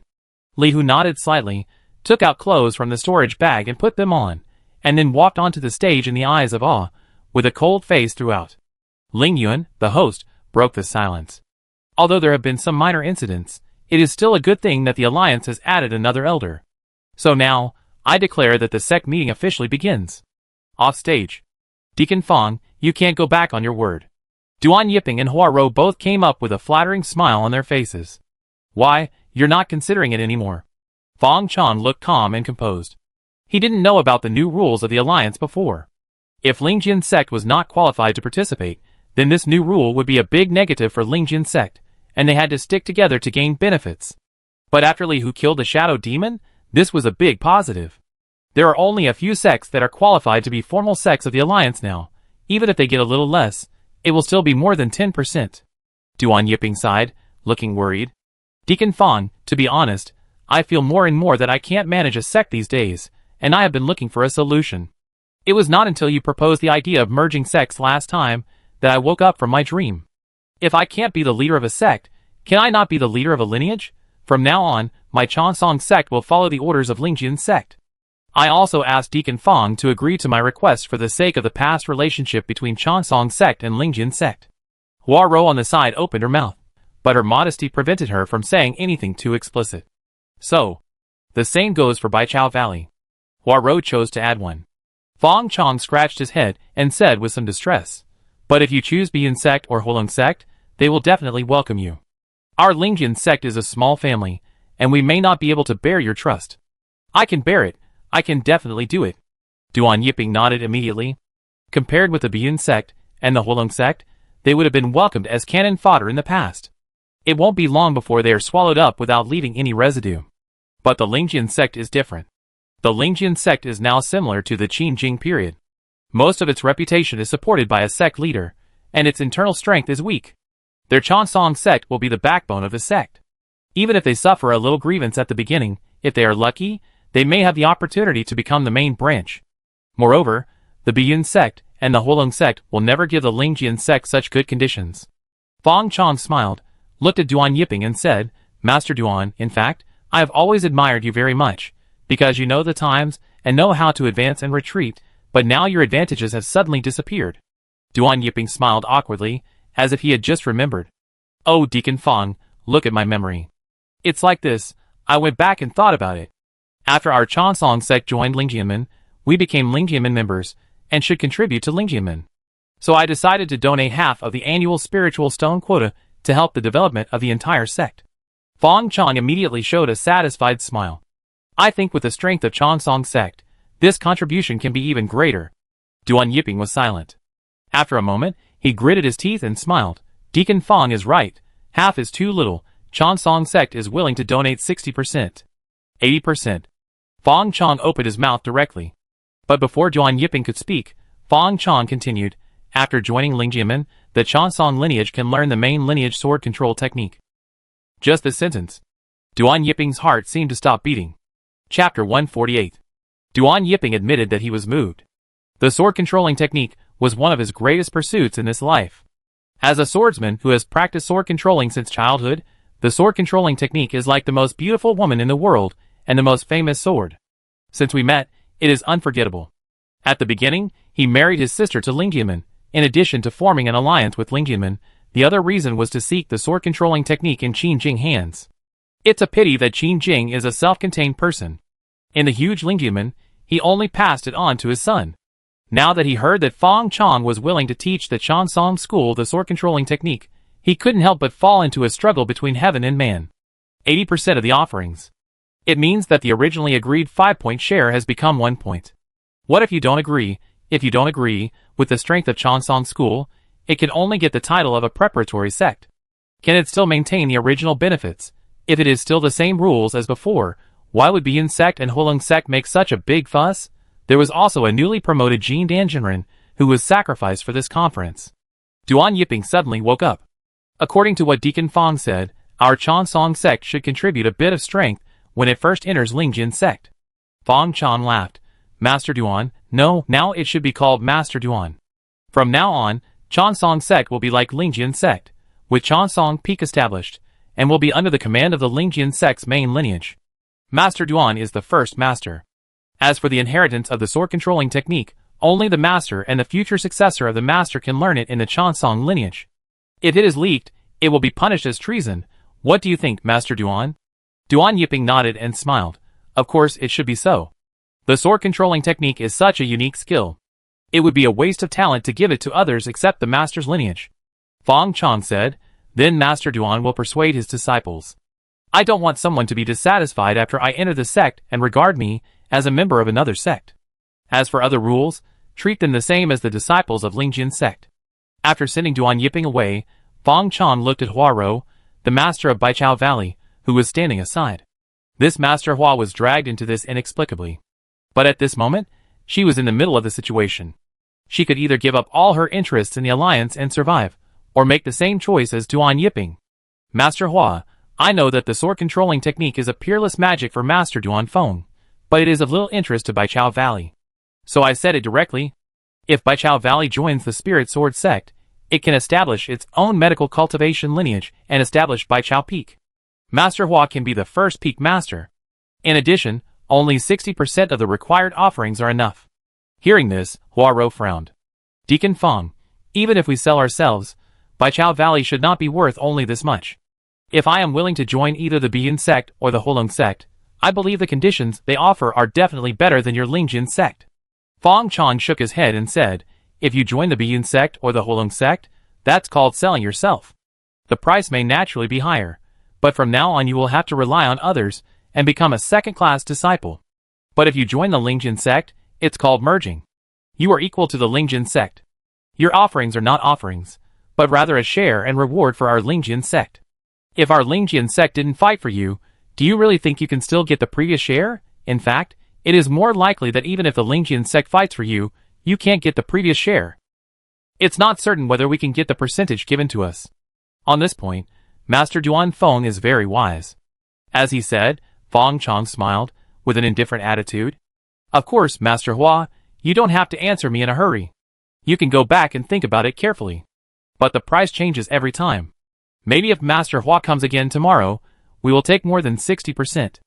Li Hu nodded slightly, took out clothes from the storage bag and put them on, and then walked onto the stage in the eyes of awe, with a cold face throughout. Ling Yuan, the host, broke the silence. Although there have been some minor incidents, it is still a good thing that the alliance has added another elder. So now, I declare that the sect meeting officially begins. Off stage. Deacon Fang, you can't go back on your word. Duan Yiping and Hua Rou both came up with a flattering smile on their faces. Why, you're not considering it anymore. Fang Chong looked calm and composed. He didn't know about the new rules of the alliance before. If Lingjian sect was not qualified to participate, then this new rule would be a big negative for Lingjian sect, and they had to stick together to gain benefits. But after Li Hu killed the shadow demon, this was a big positive. There are only a few sects that are qualified to be formal sects of the alliance now. Even if they get a little less, it will still be more than 10%. Duan Yiping sighed, looking worried. Deacon Fang, to be honest, I feel more and more that I can't manage a sect these days, and I have been looking for a solution. It was not until you proposed the idea of merging sects last time that I woke up from my dream. If I can't be the leader of a sect, Can I not be the leader of a lineage? From now on, my Chansong sect will follow the orders of Lingjin sect. I also asked Deacon Fong to agree to my request for the sake of the past relationship between Chansong sect and Lingjin sect. Hua Rou on the side opened her mouth, but her modesty prevented her from saying anything too explicit. So, the same goes for Baichao Valley. Hua Rou chose to add one. Fong Chong scratched his head and said with some distress, but if you choose Bian sect or Holung sect, they will definitely welcome you. Our Lingjin sect is a small family, and we may not be able to bear your trust. I can bear it. I can definitely do it. Duan Yiping nodded immediately. Compared with the Bian sect and the Holung sect, they would have been welcomed as cannon fodder in the past. It won't be long before they are swallowed up without leaving any residue. But the Lingjin sect is different. The Lingjin sect is now similar to the Qin Jing period. Most of its reputation is supported by a sect leader, and its internal strength is weak. Their Chansong sect will be the backbone of the sect. Even if they suffer a little grievance at the beginning, if they are lucky, they may have the opportunity to become the main branch. Moreover, the Bian sect and the Holung sect will never give the Lingjin sect such good conditions. Fong Chong smiled, looked at Duan Yiping and said, Master Duan, in fact, I have always admired you very much, because you know the times and know how to advance and retreat, but now your advantages have suddenly disappeared. Duan Yiping smiled awkwardly, as if he had just remembered. Oh, Deacon Fong, look at my memory. It's like this, I went back and thought about it. After our Chansong sect joined Lingjianmen, we became Lingjianmen members, and should contribute to Lingjianmen. So I decided to donate half of the annual spiritual stone quota to help the development of the entire sect. Fong Chong immediately showed a satisfied smile. I think with the strength of Chansong sect, this contribution can be even greater. Duan Yiping was silent. After a moment, he gritted his teeth and smiled. Deacon Fong is right. Half is too little. Chansong sect is willing to donate 60%. 80%. Fong Chong opened his mouth directly. But before Duan Yiping could speak, Fong Chong continued, after joining Lingjianmen, the Chansong lineage can learn the main lineage sword control technique. Just this sentence. Duan Yiping's heart seemed to stop beating. Chapter 148. Duan Yiping admitted that he was moved. The sword controlling technique was one of his greatest pursuits in this life. As a swordsman who has practiced sword controlling since childhood, the sword controlling technique is like the most beautiful woman in the world and the most famous sword. Since we met, it is unforgettable. At the beginning, he married his sister to Lingjianmen. In addition to forming an alliance with Lingjianmen, the other reason was to seek the sword controlling technique in Qin Jing hands. It's a pity that Qin Jing is a self-contained person. In the huge Lingjianmen, he only passed it on to his son. Now that he heard that Fong Chong was willing to teach the Chansong school the sword controlling technique, he couldn't help but fall into a struggle between heaven and man. 80% of the offerings. It means that the originally agreed 5-point share has become 1 point. What if you don't agree? If you don't agree with the strength of Chansong school, it can only get the title of a preparatory sect. Can it still maintain the original benefits? If it is still the same rules as before, why would Bian sect and Holung sect make such a big fuss? There was also a newly promoted Jin Danjinren, who was sacrificed for this conference. Duan Yiping suddenly woke up. According to what Deacon Fong said, our Chansong sect should contribute a bit of strength when it first enters Lingjin sect. Fong Chong laughed. Master Duan, no, now it should be called Master Duan. From now on, Chansong sect will be like Lingjin sect, with Chansong peak established, and will be under the command of the Lingjin sect's main lineage. Master Duan is the first master. As for the inheritance of the sword controlling technique, only the master and the future successor of the master can learn it in the Chansong lineage. If it is leaked, it will be punished as treason. What do you think, Master Duan? Duan Yiping nodded and smiled. Of course it should be so. The sword controlling technique is such a unique skill. It would be a waste of talent to give it to others except the master's lineage. Fong Chong said, then Master Duan will persuade his disciples. I don't want someone to be dissatisfied after I enter the sect and regard me as a member of another sect. As for other rules, treat them the same as the disciples of Lingjin sect. After sending Duan Yiping away, Fong Chong looked at Hua Rou, the master of Baichao Valley, who was standing aside. This Master Hua was dragged into this inexplicably. But at this moment, she was in the middle of the situation. She could either give up all her interests in the alliance and survive, or make the same choice as Duan Yiping. Master Hua, I know that the sword controlling technique is a peerless magic for Master Duan Feng, but it is of little interest to Baichao Valley. So I said it directly. If Baichao Valley joins the Spirit Sword sect, it can establish its own medical cultivation lineage and establish Baichao Peak. Master Hua can be the first peak master. In addition, only 60% of the required offerings are enough. Hearing this, Huaro frowned. Deacon Feng, even if we sell ourselves, Baichao Valley should not be worth only this much. If I am willing to join either the Biyun sect or the Holong sect, I believe the conditions they offer are definitely better than your Lingjin sect. Feng Chong shook his head and said, if you join the Biyun sect or the Holong sect, that's called selling yourself. The price may naturally be higher, but from now on you will have to rely on others and become a second-class disciple. But if you join the Lingjin sect, it's called merging. You are equal to the Lingjin sect. Your offerings are not offerings, but rather a share and reward for our Lingjin sect. If our Lingjin sect didn't fight for you, do you really think you can still get the previous share? In fact, it is more likely that even if the Lingjin sect fights for you, you can't get the previous share. It's not certain whether we can get the percentage given to us. On this point, Master Duan Feng is very wise. As he said, Feng Chong smiled, with an indifferent attitude. Of course, Master Hua, you don't have to answer me in a hurry. You can go back and think about it carefully. But the price changes every time. Maybe if Master Hua comes again tomorrow, we will take more than 60%.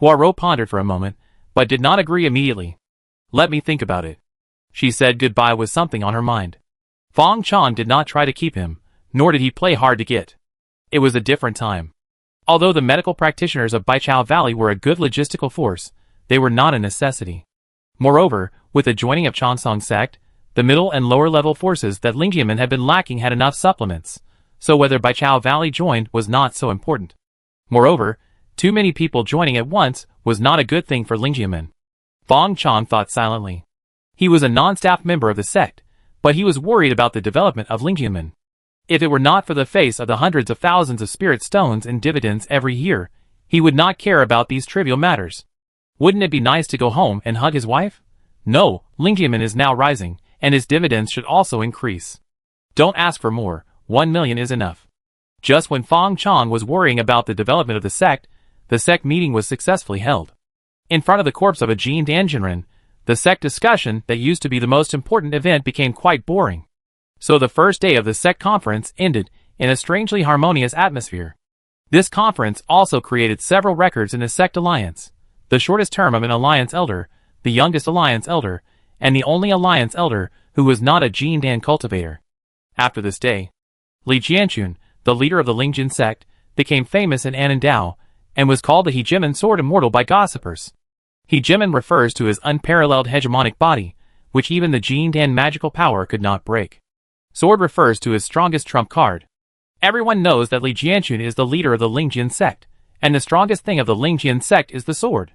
Huaro pondered for a moment, but did not agree immediately. Let me think about it. She said goodbye with something on her mind. Feng Chong did not try to keep him, nor did he play hard to get. It was a different time. Although the medical practitioners of Baichao Valley were a good logistical force, they were not a necessity. Moreover, with the joining of Changsong sect, the middle and lower level forces that Lingjiamen had been lacking had enough supplements, so whether Baichao Valley joined was not so important. Moreover, too many people joining at once was not a good thing for Lingjiamen. Feng Chong thought silently. He was a non-staff member of the sect, but he was worried about the development of Lingjiamen. If it were not for the face of the hundreds of thousands of spirit stones and dividends every year, he would not care about these trivial matters. Wouldn't it be nice to go home and hug his wife? No, Lingjiamen is now rising, and his dividends should also increase. Don't ask for more, 1 million is enough. Just when Feng Chong was worrying about the development of the sect meeting was successfully held. In front of the corpse of a Jin Danjinren, the sect discussion that used to be the most important event became quite boring. So the first day of the sect conference ended in a strangely harmonious atmosphere. This conference also created several records in the sect alliance, the shortest term of an alliance elder, the youngest alliance elder, and the only alliance elder who was not a Jin Dan cultivator. After this day, Li Jianchun, the leader of the Lingjin sect, became famous in Anandao, and was called the Hegemon Sword Immortal by gossipers. Hegemon refers to his unparalleled hegemonic body, which even the Jin Dan magical power could not break. Sword refers to his strongest trump card. Everyone knows that Li Jianchun is the leader of the Lingjin sect, and the strongest thing of the Lingjin sect is the sword.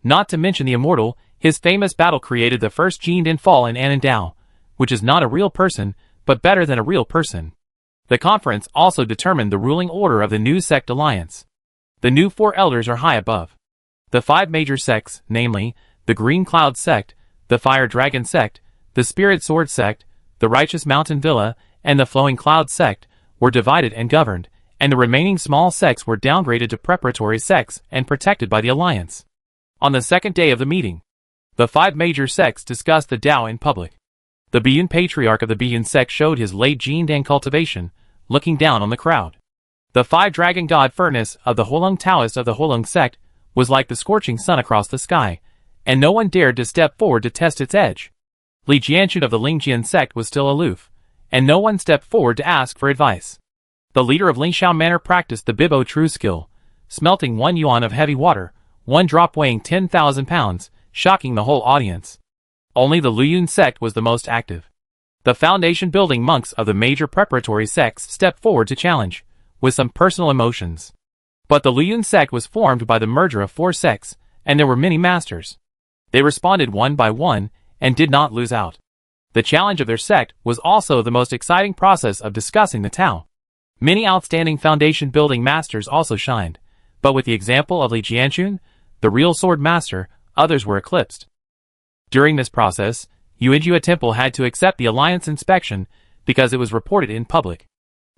Not to mention the immortal, his famous battle created the first Jin Dan fall in Anandao, which is not a real person, but better than a real person. The conference also determined the ruling order of the new sect alliance. The new 4 elders are high above. The 5 major sects, namely, the Green Cloud sect, the Fire Dragon sect, the Spirit Sword sect, the Righteous Mountain Villa, and the Flowing Cloud sect, were divided and governed, and the remaining small sects were downgraded to preparatory sects and protected by the alliance. On the second day of the meeting, the 5 major sects discussed the Tao in public. The Biyun patriarch of the Biyun sect showed his late Jin Dan cultivation, looking down on the crowd. The 5 dragon god furnace of the Holong Taoist of the Holong sect was like the scorching sun across the sky, and no one dared to step forward to test its edge. Li Jianchun of the Lingjian sect was still aloof, and no one stepped forward to ask for advice. The leader of Lingxiao Manor practiced the Bibo true skill, smelting 1 yuan of heavy water, 1 drop weighing 10,000 pounds, shocking the whole audience. Only the Luyun sect was the most active. The foundation-building monks of the major preparatory sects stepped forward to challenge, with some personal emotions. But the Luyun sect was formed by the merger of 4 sects, and there were many masters. They responded one by one, and did not lose out. The challenge of their sect was also the most exciting process of discussing the Tao. Many outstanding foundation-building masters also shined, but with the example of Li Jianchun, the real sword master, others were eclipsed. During this process, Yuanjia Temple had to accept the alliance inspection because it was reported in public.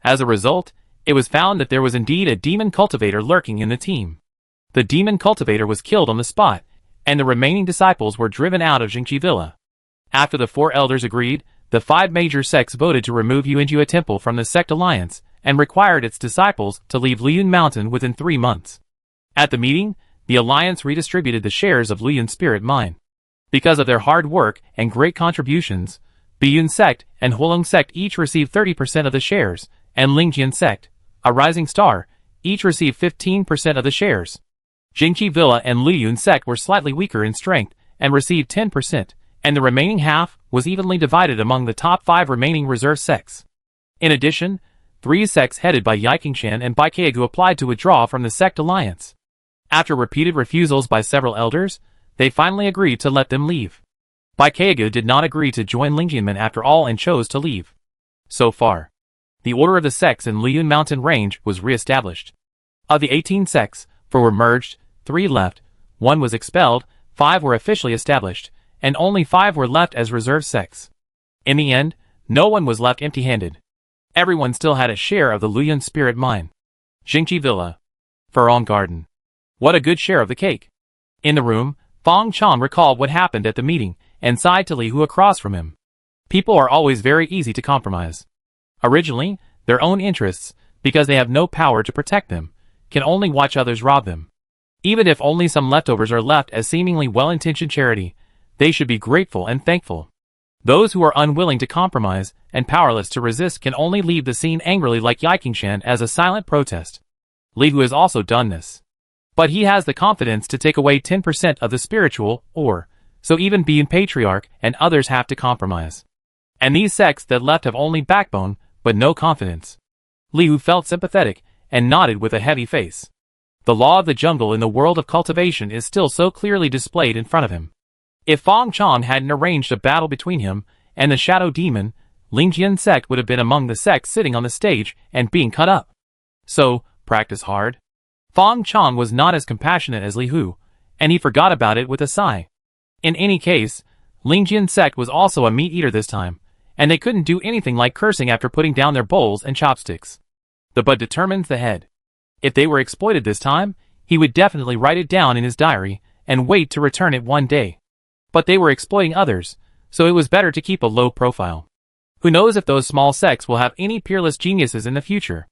As a result, it was found that there was indeed a demon cultivator lurking in the team. The demon cultivator was killed on the spot, and the remaining disciples were driven out of Jingqi Villa. After the 4 elders agreed, the 5 major sects voted to remove Yuanjua Temple from the sect alliance and required its disciples to leave Liyun Mountain within 3 months. At the meeting, the alliance redistributed the shares of Liyun Spirit Mine. Because of their hard work and great contributions, Biyun Sect and Huolong Sect each received 30% of the shares, and Lingjian Sect, a rising star, each received 15% of the shares. Jingqi Villa and Liyun Sect were slightly weaker in strength and received 10%, and the remaining half was evenly divided among the top 5 remaining reserve sects. In addition, 3 sects headed by Yiqingshan and Baikegu applied to withdraw from the sect alliance. After repeated refusals by several elders, they finally agreed to let them leave. Baikegu did not agree to join Lingjianmen after all and chose to leave. So far, the order of the sects in Liyun Mountain Range was re-established. Of the 18 sects, 4 were merged, 3 left, 1 was expelled, 5 were officially established, and only 5 were left as reserve sects. In the end, no one was left empty-handed. Everyone still had a share of the Liyun Spirit Mine. Jingqi Villa. Furong Garden. What a good share of the cake. In the room, Fong Chong recalled what happened at the meeting, and sighed to Li Hu across from him. People are always very easy to compromise. Originally, their own interests, because they have no power to protect them, can only watch others rob them. Even if only some leftovers are left as seemingly well-intentioned charity, they should be grateful and thankful. Those who are unwilling to compromise and powerless to resist can only leave the scene angrily like Yiqingshan as a silent protest. Li Hu has also done this. But he has the confidence to take away 10% of the spiritual ore, so even Biyun Patriarch and others have to compromise. And these sects that left have only backbone, but no confidence. Li Hu felt sympathetic and nodded with a heavy face. The law of the jungle in the world of cultivation is still so clearly displayed in front of him. If Fong Chong hadn't arranged a battle between him and the Shadow Demon, Lingjian Sect would have been among the sects sitting on the stage and being cut up. So, practice hard. Fong Chong was not as compassionate as Li Hu, and he forgot about it with a sigh. In any case, Lingjian Sect was also a meat-eater this time, and they couldn't do anything like cursing after putting down their bowls and chopsticks. The bud determines the head. If they were exploited this time, he would definitely write it down in his diary and wait to return it one day. But they were exploiting others, so it was better to keep a low profile. Who knows if those small sects will have any peerless geniuses in the future?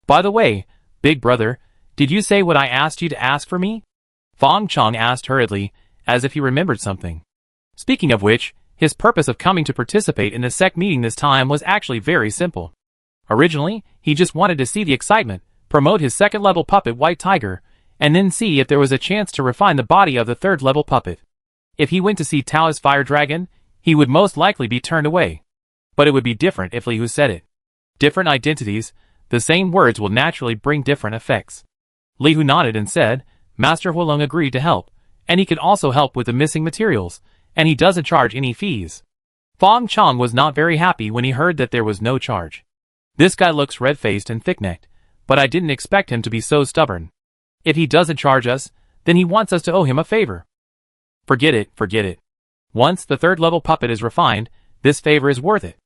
By the way, big brother, did you say what I asked you to ask for me? Fong Chong asked hurriedly, as if he remembered something. Speaking of which, his purpose of coming to participate in the sect meeting this time was actually very simple. Originally, he just wanted to see the excitement, promote his second-level puppet White Tiger, and then see if there was a chance to refine the body of the third-level puppet. If he went to see Tao's Fire Dragon, he would most likely be turned away. But it would be different if Li Hu said it. Different identities, the same words will naturally bring different effects. Li Hu nodded and said, Master Huolong agreed to help, and he can also help with the missing materials, and he doesn't charge any fees. Fong Chong was not very happy when he heard that there was no charge. This guy looks red-faced and thick-necked, but I didn't expect him to be so stubborn. If he doesn't charge us, then he wants us to owe him a favor. Forget it, forget it. Once the third-level puppet is refined, this favor is worth it.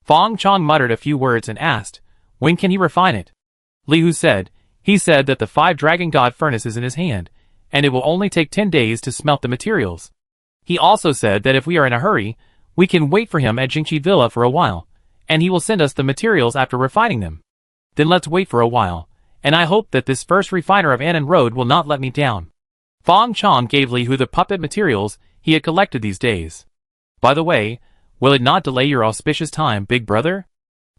Fong Chong muttered a few words and asked, when can he refine it? Li Hu said, he said that the 5 Dragon God furnace is in his hand, and it will only take 10 days to smelt the materials. He also said that if we are in a hurry, we can wait for him at Jingqi Villa for a while, and he will send us the materials after refining them. Then let's wait for a while, and I hope that this first refiner of Annan Road will not let me down. Fong Chong gave Li Hu the puppet materials he had collected these days. By the way, will it not delay your auspicious time, big brother?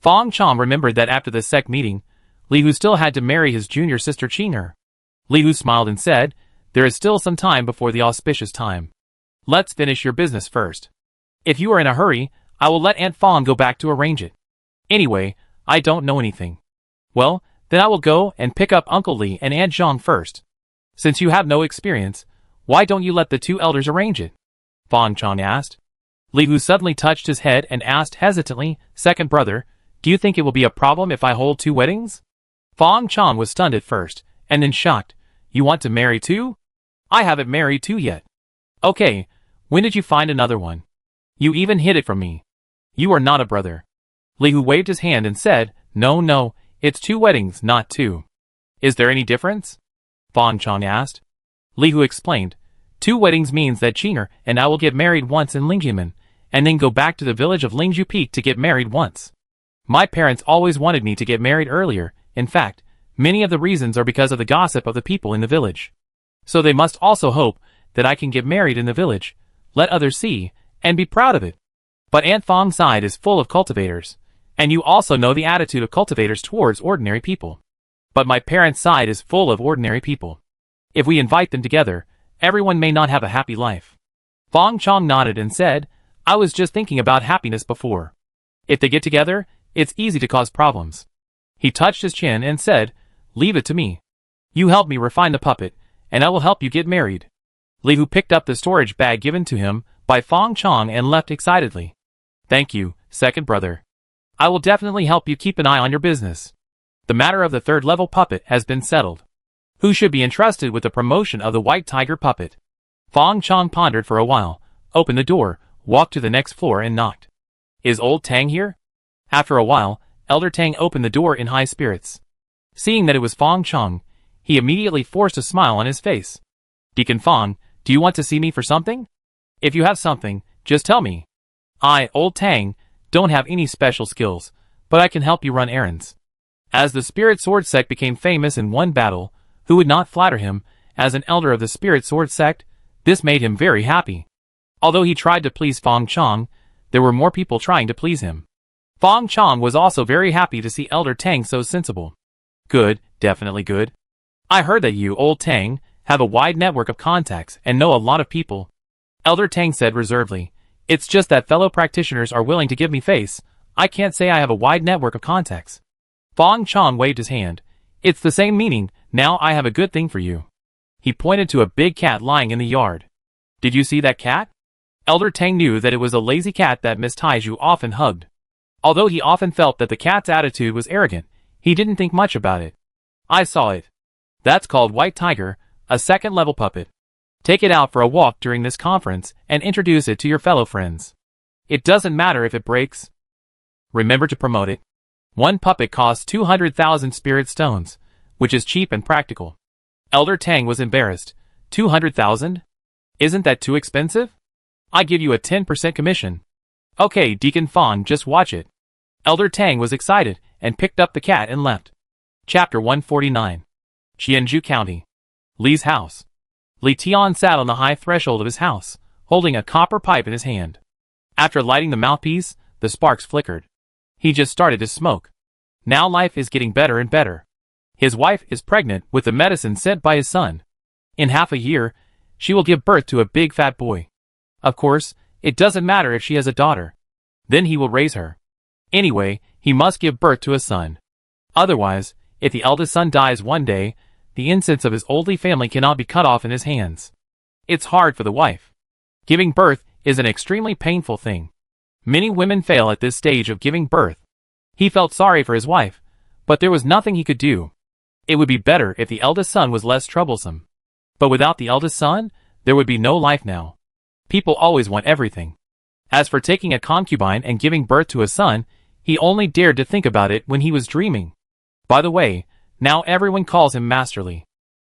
Fong Chong remembered that after the sect meeting, Li Hu still had to marry his junior sister Qing'er. Li Hu smiled and said, there is still some time before the auspicious time. Let's finish your business first. If you are in a hurry, I will let Aunt Fong go back to arrange it. Anyway, I don't know anything. Well, then I will go and pick up Uncle Li and Aunt Zhang first. Since you have no experience, why don't you let the 2 elders arrange it? Fong Chong asked. Li Hu suddenly touched his head and asked hesitantly, second brother, do you think it will be a problem if I hold 2 weddings? Fong Chong was stunned at first, and then shocked. You want to marry 2? I haven't married 2 yet. Okay, when did you find another one? You even hid it from me. You are not a brother. Li Hu waved his hand and said, no, it's 2 weddings, not 2. Is there any difference? Fong Chong asked. Li Hu explained, 2 weddings means that Qing'er and I will get married once in Lingjianmen, and then go back to the village of Lingju Peak to get married once. My parents always wanted me to get married earlier. In fact, many of the reasons are because of the gossip of the people in the village. So they must also hope that I can get married in the village, let others see, and be proud of it. But Aunt Fong's side is full of cultivators, and you also know the attitude of cultivators towards ordinary people. But my parents' side is full of ordinary people. If we invite them together, everyone may not have a happy life. Fong Chong nodded and said, I was just thinking about happiness before. If they get together, it's easy to cause problems. He touched his chin and said, leave it to me. You help me refine the puppet, and I will help you get married. Li Hu picked up the storage bag given to him by Fong Chong and left excitedly. Thank you, second brother. I will definitely help you keep an eye on your business. The matter of the third-level puppet has been settled. Who should be entrusted with the promotion of the White Tiger puppet? Fong Chong pondered for a while, opened the door, walked to the next floor and knocked. Is old Tang here? After a while, Elder Tang opened the door in high spirits. Seeing that it was Fong Chong, he immediately forced a smile on his face. Deacon Fong, do you want to see me for something? If you have something, just tell me. I, Old Tang, don't have any special skills, but I can help you run errands. As the Spirit Sword Sect became famous in one battle, who would not flatter him, as an elder of the Spirit Sword Sect, this made him very happy. Although he tried to please Fong Chong, there were more people trying to please him. Fong Chong was also very happy to see Elder Tang so sensible. Good, definitely good. I heard that you, Old Tang, have a wide network of contacts and know a lot of people. Elder Tang said reservedly, it's just that fellow practitioners are willing to give me face. I can't say I have a wide network of contacts. Fong Chong waved his hand. It's the same meaning, now I have a good thing for you. He pointed to a big cat lying in the yard. Did you see that cat? Elder Tang knew that it was a lazy cat that Miss Taiju often hugged. Although he often felt that the cat's attitude was arrogant, he didn't think much about it. I saw it. That's called White Tiger, a second-level puppet. Take it out for a walk during this conference and introduce it to your fellow friends. It doesn't matter if it breaks. Remember to promote it. One puppet costs 200,000 spirit stones, which is cheap and practical. Elder Tang was embarrassed. 200,000? Isn't that too expensive? I give you a 10% commission. Okay, Deacon Fong, just watch it. Elder Tang was excited and picked up the cat and left. Chapter 149. Qianju County. Li's house. Li Tian sat on the high threshold of his house, holding a copper pipe in his hand. After lighting the mouthpiece, the sparks flickered. He just started to smoke. Now life is getting better and better. His wife is pregnant with the medicine sent by his son. In half a year, she will give birth to a big fat boy. Of course, it doesn't matter if she has a daughter. Then he will raise her. Anyway, he must give birth to a son. Otherwise, if the eldest son dies one day, the incense of his oldly family cannot be cut off in his hands. It's hard for the wife. Giving birth is an extremely painful thing. Many women fail at this stage of giving birth. He felt sorry for his wife, but there was nothing he could do. It would be better if the eldest son was less troublesome. But without the eldest son, there would be no life now. People always want everything. As for taking a concubine and giving birth to a son, he only dared to think about it when he was dreaming. By the way, now everyone calls him Masterly.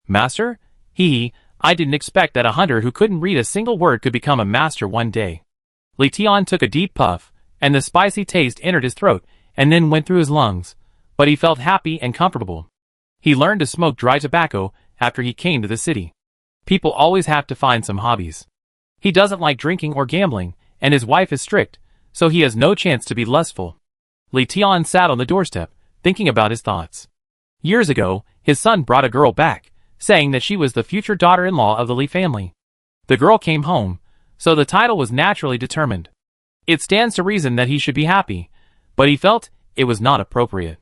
Master? I didn't expect that a hunter who couldn't read a single word could become a master one day. Li Tian took a deep puff, and the spicy taste entered his throat and then went through his lungs, but he felt happy and comfortable. He learned to smoke dry tobacco after he came to the city. People always have to find some hobbies. He doesn't like drinking or gambling, and his wife is strict, so he has no chance to be lustful. Li Tian sat on the doorstep, thinking about his thoughts. Years ago, his son brought a girl back, saying that she was the future daughter-in-law of the Li family. The girl came home, so the title was naturally determined. It stands to reason that he should be happy, but he felt it was not appropriate.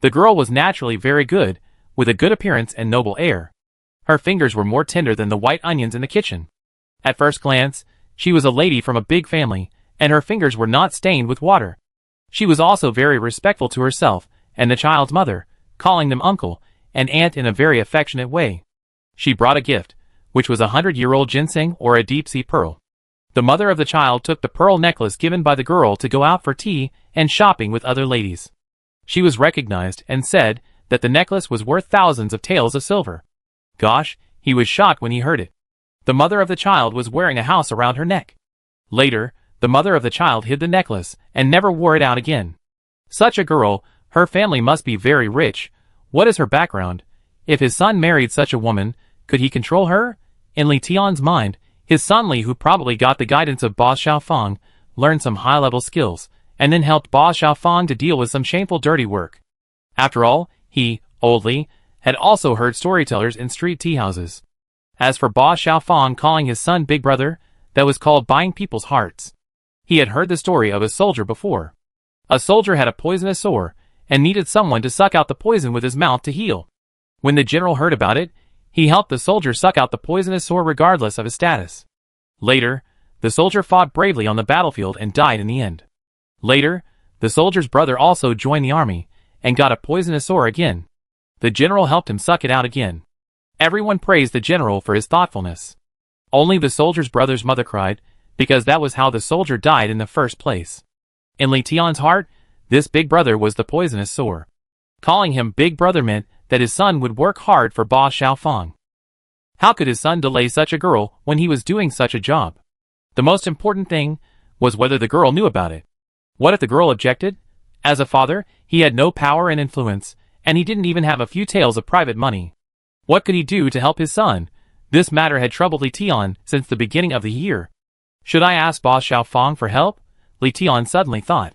The girl was naturally very good, with a good appearance and noble air. Her fingers were more tender than the white onions in the kitchen. At first glance, she was a lady from a big family, and her fingers were not stained with water. She was also very respectful to herself and the child's mother, calling them uncle and aunt in a very affectionate way. She brought a gift, which was a 100-year-old ginseng or a deep-sea pearl. The mother of the child took the pearl necklace given by the girl to go out for tea and shopping with other ladies. She was recognized and said that the necklace was worth thousands of taels of silver. Gosh, he was shocked when he heard it. The mother of the child was wearing a house around her neck. Later, the mother of the child hid the necklace and never wore it out again. Such a girl, her family must be very rich. What is her background? If his son married such a woman, could he control her? In Li Tian's mind, his son Li, who probably got the guidance of Boss Xiaofang, learned some high-level skills, and then helped Boss Xiaofang to deal with some shameful dirty work. After all, he, old Li, had also heard storytellers in street tea houses. As for Boss Xiaofang calling his son Big Brother, that was called buying people's hearts. He had heard the story of a soldier before. A soldier had a poisonous sore, and needed someone to suck out the poison with his mouth to heal. When the general heard about it, he helped the soldier suck out the poisonous sore regardless of his status. Later, the soldier fought bravely on the battlefield and died in the end. Later, the soldier's brother also joined the army, and got a poisonous sore again. The general helped him suck it out again. Everyone praised the general for his thoughtfulness. Only the soldier's brother's mother cried, because that was how the soldier died in the first place. In Li Tian's heart, this big brother was the poisonous sore. Calling him Big Brother meant that his son would work hard for Boss Xiaofang. How could his son delay such a girl when he was doing such a job? The most important thing was whether the girl knew about it. What if the girl objected? As a father, he had no power and influence, and he didn't even have a few taels of private money. What could he do to help his son? This matter had troubled Li Tian since the beginning of the year. Should I ask Boss Xiaofang for help? Li Tian suddenly thought.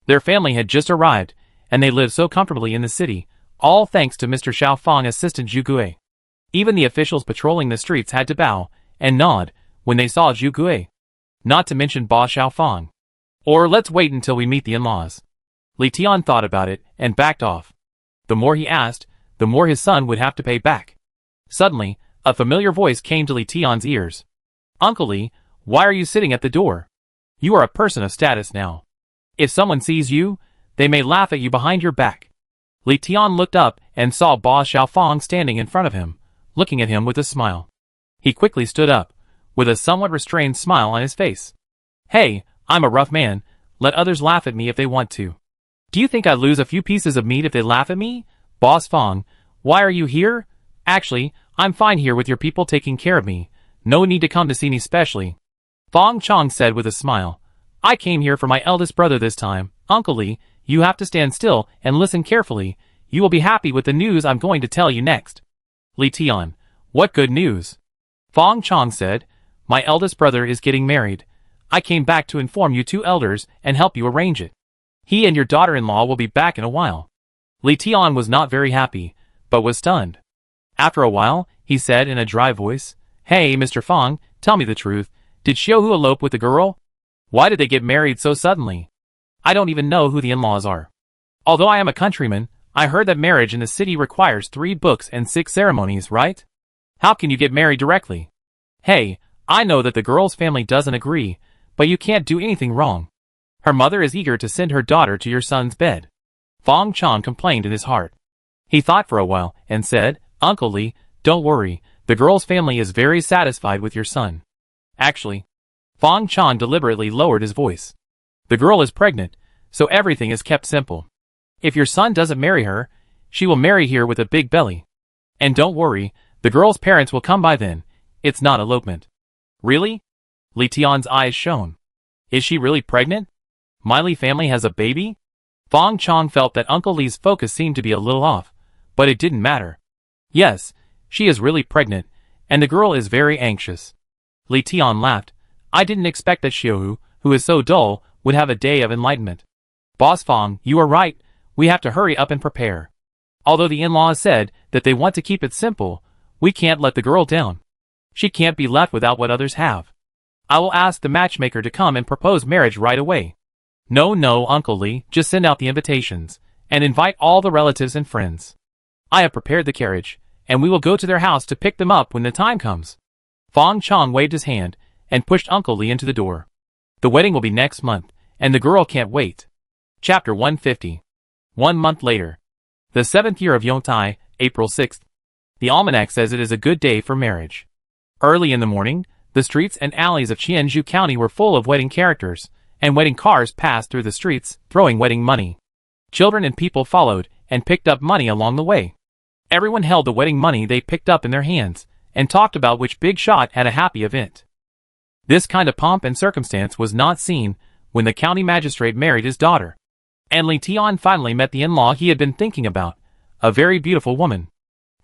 Their family had just arrived, and they lived so comfortably in the city, all thanks to Mr. Xiaofang's assistant Zhu Gui. Even the officials patrolling the streets had to bow and nod when they saw Zhu Gui. Not to mention Boss Xiaofang. Or let's wait until we meet the in-laws. Li Tian thought about it and backed off. The more he asked, the more his son would have to pay back. Suddenly, a familiar voice came to Li Tian's ears. Uncle Li, why are you sitting at the door? You are a person of status now. If someone sees you, they may laugh at you behind your back. Li Tian looked up and saw Boss Xiaofang standing in front of him, looking at him with a smile. He quickly stood up, with a somewhat restrained smile on his face. Hey, I'm a rough man, let others laugh at me if they want to. Do you think I'd lose a few pieces of meat if they laugh at me? Boss Fang, why are you here? Actually, I'm fine here with your people taking care of me. No need to come to see me specially. Fang Chong said with a smile. I came here for my eldest brother this time. Uncle Li, you have to stand still and listen carefully. You will be happy with the news I'm going to tell you next. Li Tian, what good news? Fang Chong said, my eldest brother is getting married. I came back to inform you two elders and help you arrange it. He and your daughter-in-law will be back in a while. Li Tian was not very happy, but was stunned. After a while, he said in a dry voice, Hey, Mr. Fang, tell me the truth. Did Xiaohu elope with the girl? Why did they get married so suddenly? I don't even know who the in-laws are. Although I am a countryman, I heard that marriage in the city requires 3 books and 6 ceremonies, right? How can you get married directly? Hey, I know that the girl's family doesn't agree, but you can't do anything wrong. Her mother is eager to send her daughter to your son's bed. Fang Chong complained in his heart. He thought for a while and said, Uncle Li, don't worry, the girl's family is very satisfied with your son. Actually, Fang Chong deliberately lowered his voice. The girl is pregnant, so everything is kept simple. If your son doesn't marry her, she will marry here with a big belly. And don't worry, the girl's parents will come by then. It's not elopement. Really? Li Tian's eyes shone. Is she really pregnant? My Li family has a baby? Fang Chong felt that Uncle Li's focus seemed to be a little off, but it didn't matter. Yes, she is really pregnant, and the girl is very anxious. Li Tian laughed. I didn't expect that Xiaohu, who is so dull, would have a day of enlightenment. Boss Fang, you are right. We have to hurry up and prepare. Although the in-laws said that they want to keep it simple, we can't let the girl down. She can't be left without what others have. I will ask the matchmaker to come and propose marriage right away. No, Uncle Li, just send out the invitations, and invite all the relatives and friends. I have prepared the carriage, and we will go to their house to pick them up when the time comes. Fang Chong waved his hand, and pushed Uncle Li into the door. The wedding will be next month, and the girl can't wait. Chapter 150. 1 month later. The 7th year of Yongtai, April 6th. The almanac says it is a good day for marriage. Early in the morning, the streets and alleys of Qianzhou County were full of wedding characters, and wedding cars passed through the streets, throwing wedding money. Children and people followed, and picked up money along the way. Everyone held the wedding money they picked up in their hands, and talked about which big shot had a happy event. This kind of pomp and circumstance was not seen when the county magistrate married his daughter. And Li Tian finally met the in-law he had been thinking about, a very beautiful woman.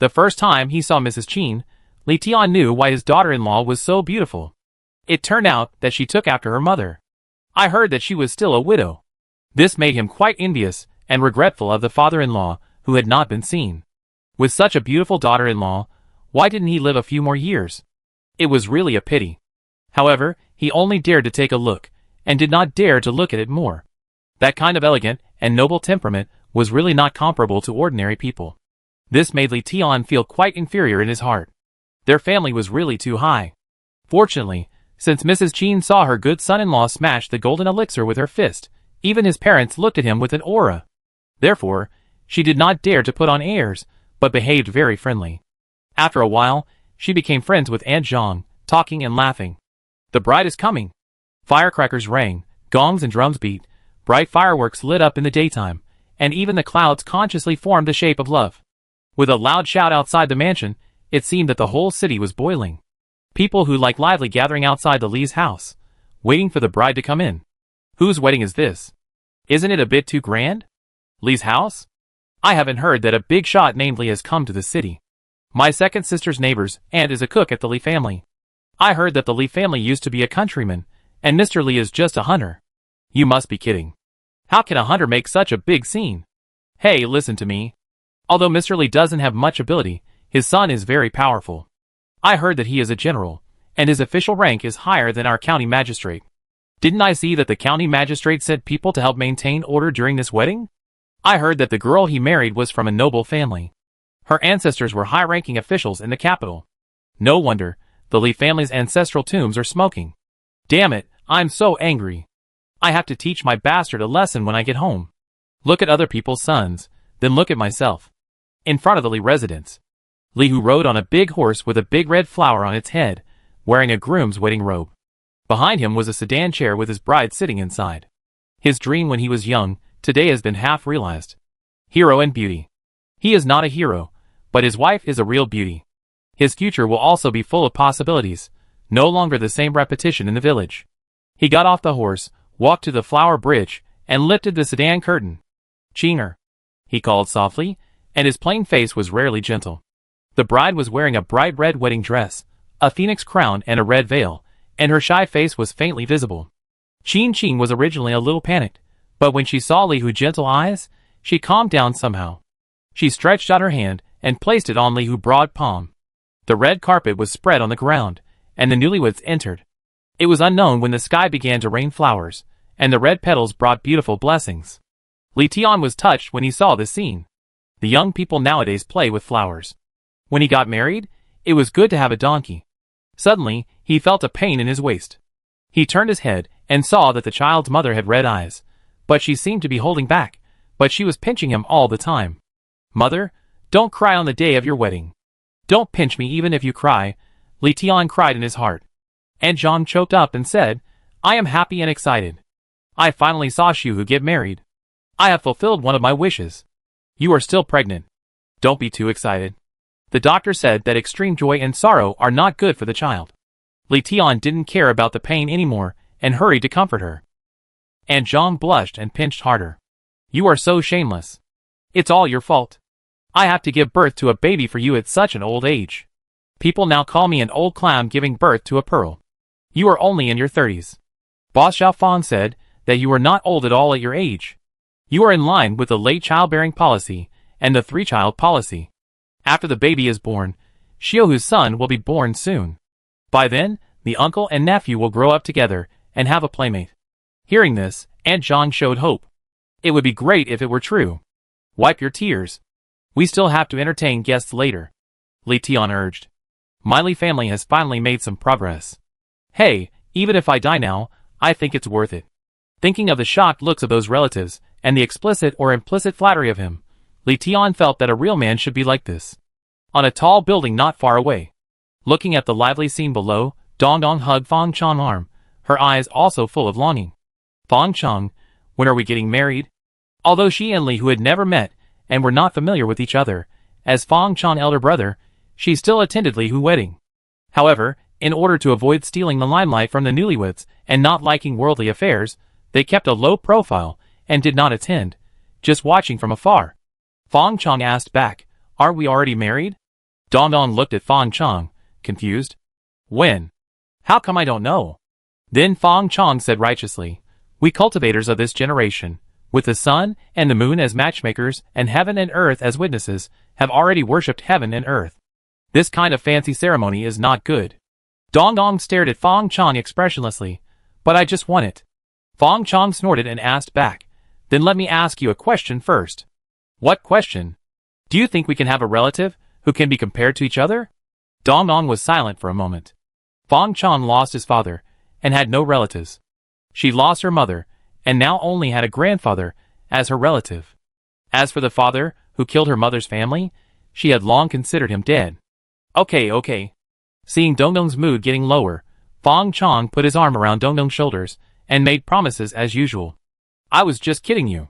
The first time he saw Mrs. Qin, Li Tian knew why his daughter-in-law was so beautiful. It turned out that she took after her mother. I heard that she was still a widow. This made him quite envious and regretful of the father-in-law who had not been seen. With such a beautiful daughter-in-law, why didn't he live a few more years? It was really a pity. However, he only dared to take a look, and did not dare to look at it more. That kind of elegant and noble temperament was really not comparable to ordinary people. This made Li Tian feel quite inferior in his heart. Their family was really too high. Fortunately, since Mrs. Qin saw her good son-in-law smash the golden elixir with her fist, even his parents looked at him with an aura. Therefore, she did not dare to put on airs, but behaved very friendly. After a while, she became friends with Aunt Zhang, talking and laughing. The bride is coming. Firecrackers rang, gongs and drums beat, bright fireworks lit up in the daytime, and even the clouds consciously formed the shape of love. With a loud shout outside the mansion, it seemed that the whole city was boiling. People who like lively gathering outside the Li's house, waiting for the bride to come in. Whose wedding is this? Isn't it a bit too grand? Li's house? I haven't heard that a big shot named Li has come to the city. My second sister's neighbor's aunt is a cook at the Li family. I heard that the Li family used to be a countryman, and Mr. Li is just a hunter. You must be kidding. How can a hunter make such a big scene? Hey, listen to me. Although Mr. Li doesn't have much ability, his son is very powerful. I heard that he is a general, and his official rank is higher than our county magistrate. Didn't I see that the county magistrate sent people to help maintain order during this wedding? I heard that the girl he married was from a noble family. Her ancestors were high-ranking officials in the capital. No wonder, the Li family's ancestral tombs are smoking. Damn it, I'm so angry. I have to teach my bastard a lesson when I get home. Look at other people's sons, then look at myself. In front of the Li residence, Li, who rode on a big horse with a big red flower on its head, wearing a groom's wedding robe. Behind him was a sedan chair with his bride sitting inside. His dream when he was young, today has been half realized. Hero and beauty. He is not a hero, but his wife is a real beauty. His future will also be full of possibilities, no longer the same repetition in the village. He got off the horse, walked to the flower bridge, and lifted the sedan curtain. Chinger, he called softly, and his plain face was rarely gentle. The bride was wearing a bright red wedding dress, a phoenix crown and a red veil, and her shy face was faintly visible. Qin was originally a little panicked, but when she saw Li's gentle eyes, she calmed down somehow. She stretched out her hand and placed it on Li's broad palm. The red carpet was spread on the ground, and the newlyweds entered. It was unknown when the sky began to rain flowers, and the red petals brought beautiful blessings. Li Tian was touched when he saw this scene. The young people nowadays play with flowers. When he got married, it was good to have a donkey. Suddenly, he felt a pain in his waist. He turned his head and saw that the child's mother had red eyes, but she seemed to be holding back, but she was pinching him all the time. Mother, don't cry on the day of your wedding. Don't pinch me even if you cry, Li Tian cried in his heart. And Zhang choked up and said, I am happy and excited. I finally saw Shu get married. I have fulfilled one of my wishes. You are still pregnant. Don't be too excited. The doctor said that extreme joy and sorrow are not good for the child. Li Tian didn't care about the pain anymore and hurried to comfort her. And Zhang blushed and pinched harder. You are so shameless. It's all your fault. I have to give birth to a baby for you at such an old age. People now call me an old clown giving birth to a pearl. You are only in your 30s. Boss Xiaofang said that you are not old at all at your age. You are in line with the late childbearing policy and the 3-child policy. After the baby is born, Xiaohu's son will be born soon. By then, the uncle and nephew will grow up together and have a playmate. Hearing this, Aunt Zhang showed hope. It would be great if it were true. Wipe your tears. We still have to entertain guests later, Li Tian urged. My Li family has finally made some progress. Hey, even if I die now, I think it's worth it. Thinking of the shocked looks of those relatives, and the explicit or implicit flattery of him, Li Tian felt that a real man should be like this. On a tall building not far away. Looking at the lively scene below, Dong Dong hugged Fang Chang's arm, her eyes also full of longing. Fang Chang, when are we getting married? Although she and Li, who had never met, and were not familiar with each other, as Fang Chang's elder brother, she still attended Li's wedding. However, In order to avoid stealing the limelight from the newlyweds and not liking worldly affairs, they kept a low profile and did not attend, just watching from afar. Fong Chong asked back, "Aren't we already married?" Dong Dong looked at Fong Chong, confused. "When? How come I don't know?" Then Fong Chong said righteously, "We cultivators of this generation, with the sun and the moon as matchmakers and heaven and earth as witnesses, have already worshipped heaven and earth. This kind of fancy ceremony is not good." Dong Dong stared at Fong Chong expressionlessly. "But I just want it." Fong Chong snorted and asked back, "Then let me ask you a question first." "What question? Do you think we can have a relative who can be compared to each other?" Dong Dong was silent for a moment. Fong Chong lost his father and had no relatives. She lost her mother and now only had a grandfather as her relative. As for the father who killed her mother's family, she had long considered him dead. Okay. Seeing Dong Dong's mood getting lower, Fong Chong put his arm around Dong Dong's shoulders and made promises as usual. "I was just kidding you.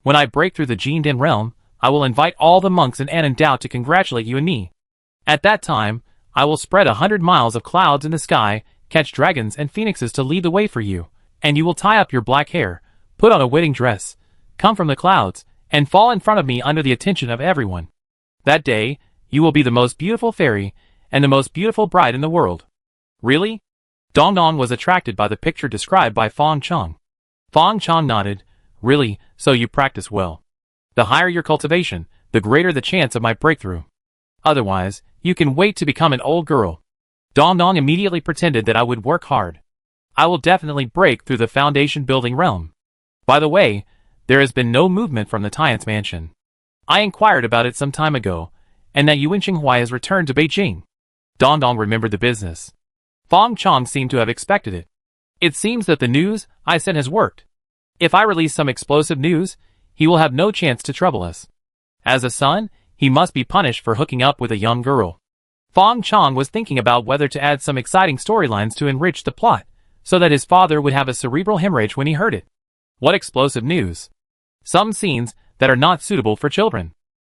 When I break through the Jin Din realm, I will invite all the monks in Anandao to congratulate you and me. At that time, I will spread 100 miles of clouds in the sky, catch dragons and phoenixes to lead the way for you, and you will tie up your black hair, put on a wedding dress, come from the clouds, and fall in front of me under the attention of everyone. That day, you will be the most beautiful fairy and the most beautiful bride in the world." "Really?" Dong Dong was attracted by the picture described by Fong Chong. Fong Chong nodded. "Really, so you practice well. The higher your cultivation, the greater the chance of my breakthrough. Otherwise, you can wait to become an old girl." Dong Dong immediately pretended that I would work hard. "I will definitely break through the foundation building realm. By the way, there has been no movement from the Tian's mansion. I inquired about it some time ago, and that Yuan Qinghua has returned to Beijing." Dong Dong remembered the business. Fong Chong seemed to have expected it. "It seems that the news I sent has worked. If I release some explosive news, he will have no chance to trouble us. As a son, he must be punished for hooking up with a young girl." Fong Chong was thinking about whether to add some exciting storylines to enrich the plot, so that his father would have a cerebral hemorrhage when he heard it. What explosive news? Some scenes that are not suitable for children.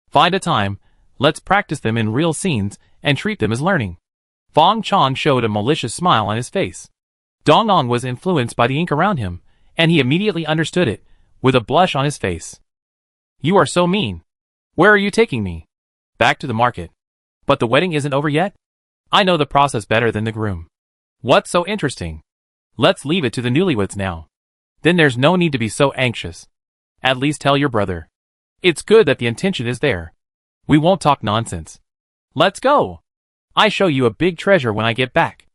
Find a time, let's practice them in real scenes, and treat them as learning. Fong Chong showed a malicious smile on his face. Dong Dong was influenced by the ink around him, and he immediately understood it, with a blush on his face. "You are so mean. Where are you taking me?" "Back to the market." "But the wedding isn't over yet?" "I know the process better than the groom." "What's so interesting?" "Let's leave it to the newlyweds now." "Then there's no need to be so anxious. At least tell your brother. It's good that the intention is there. We won't talk nonsense. Let's go. I show you a big treasure when I get back."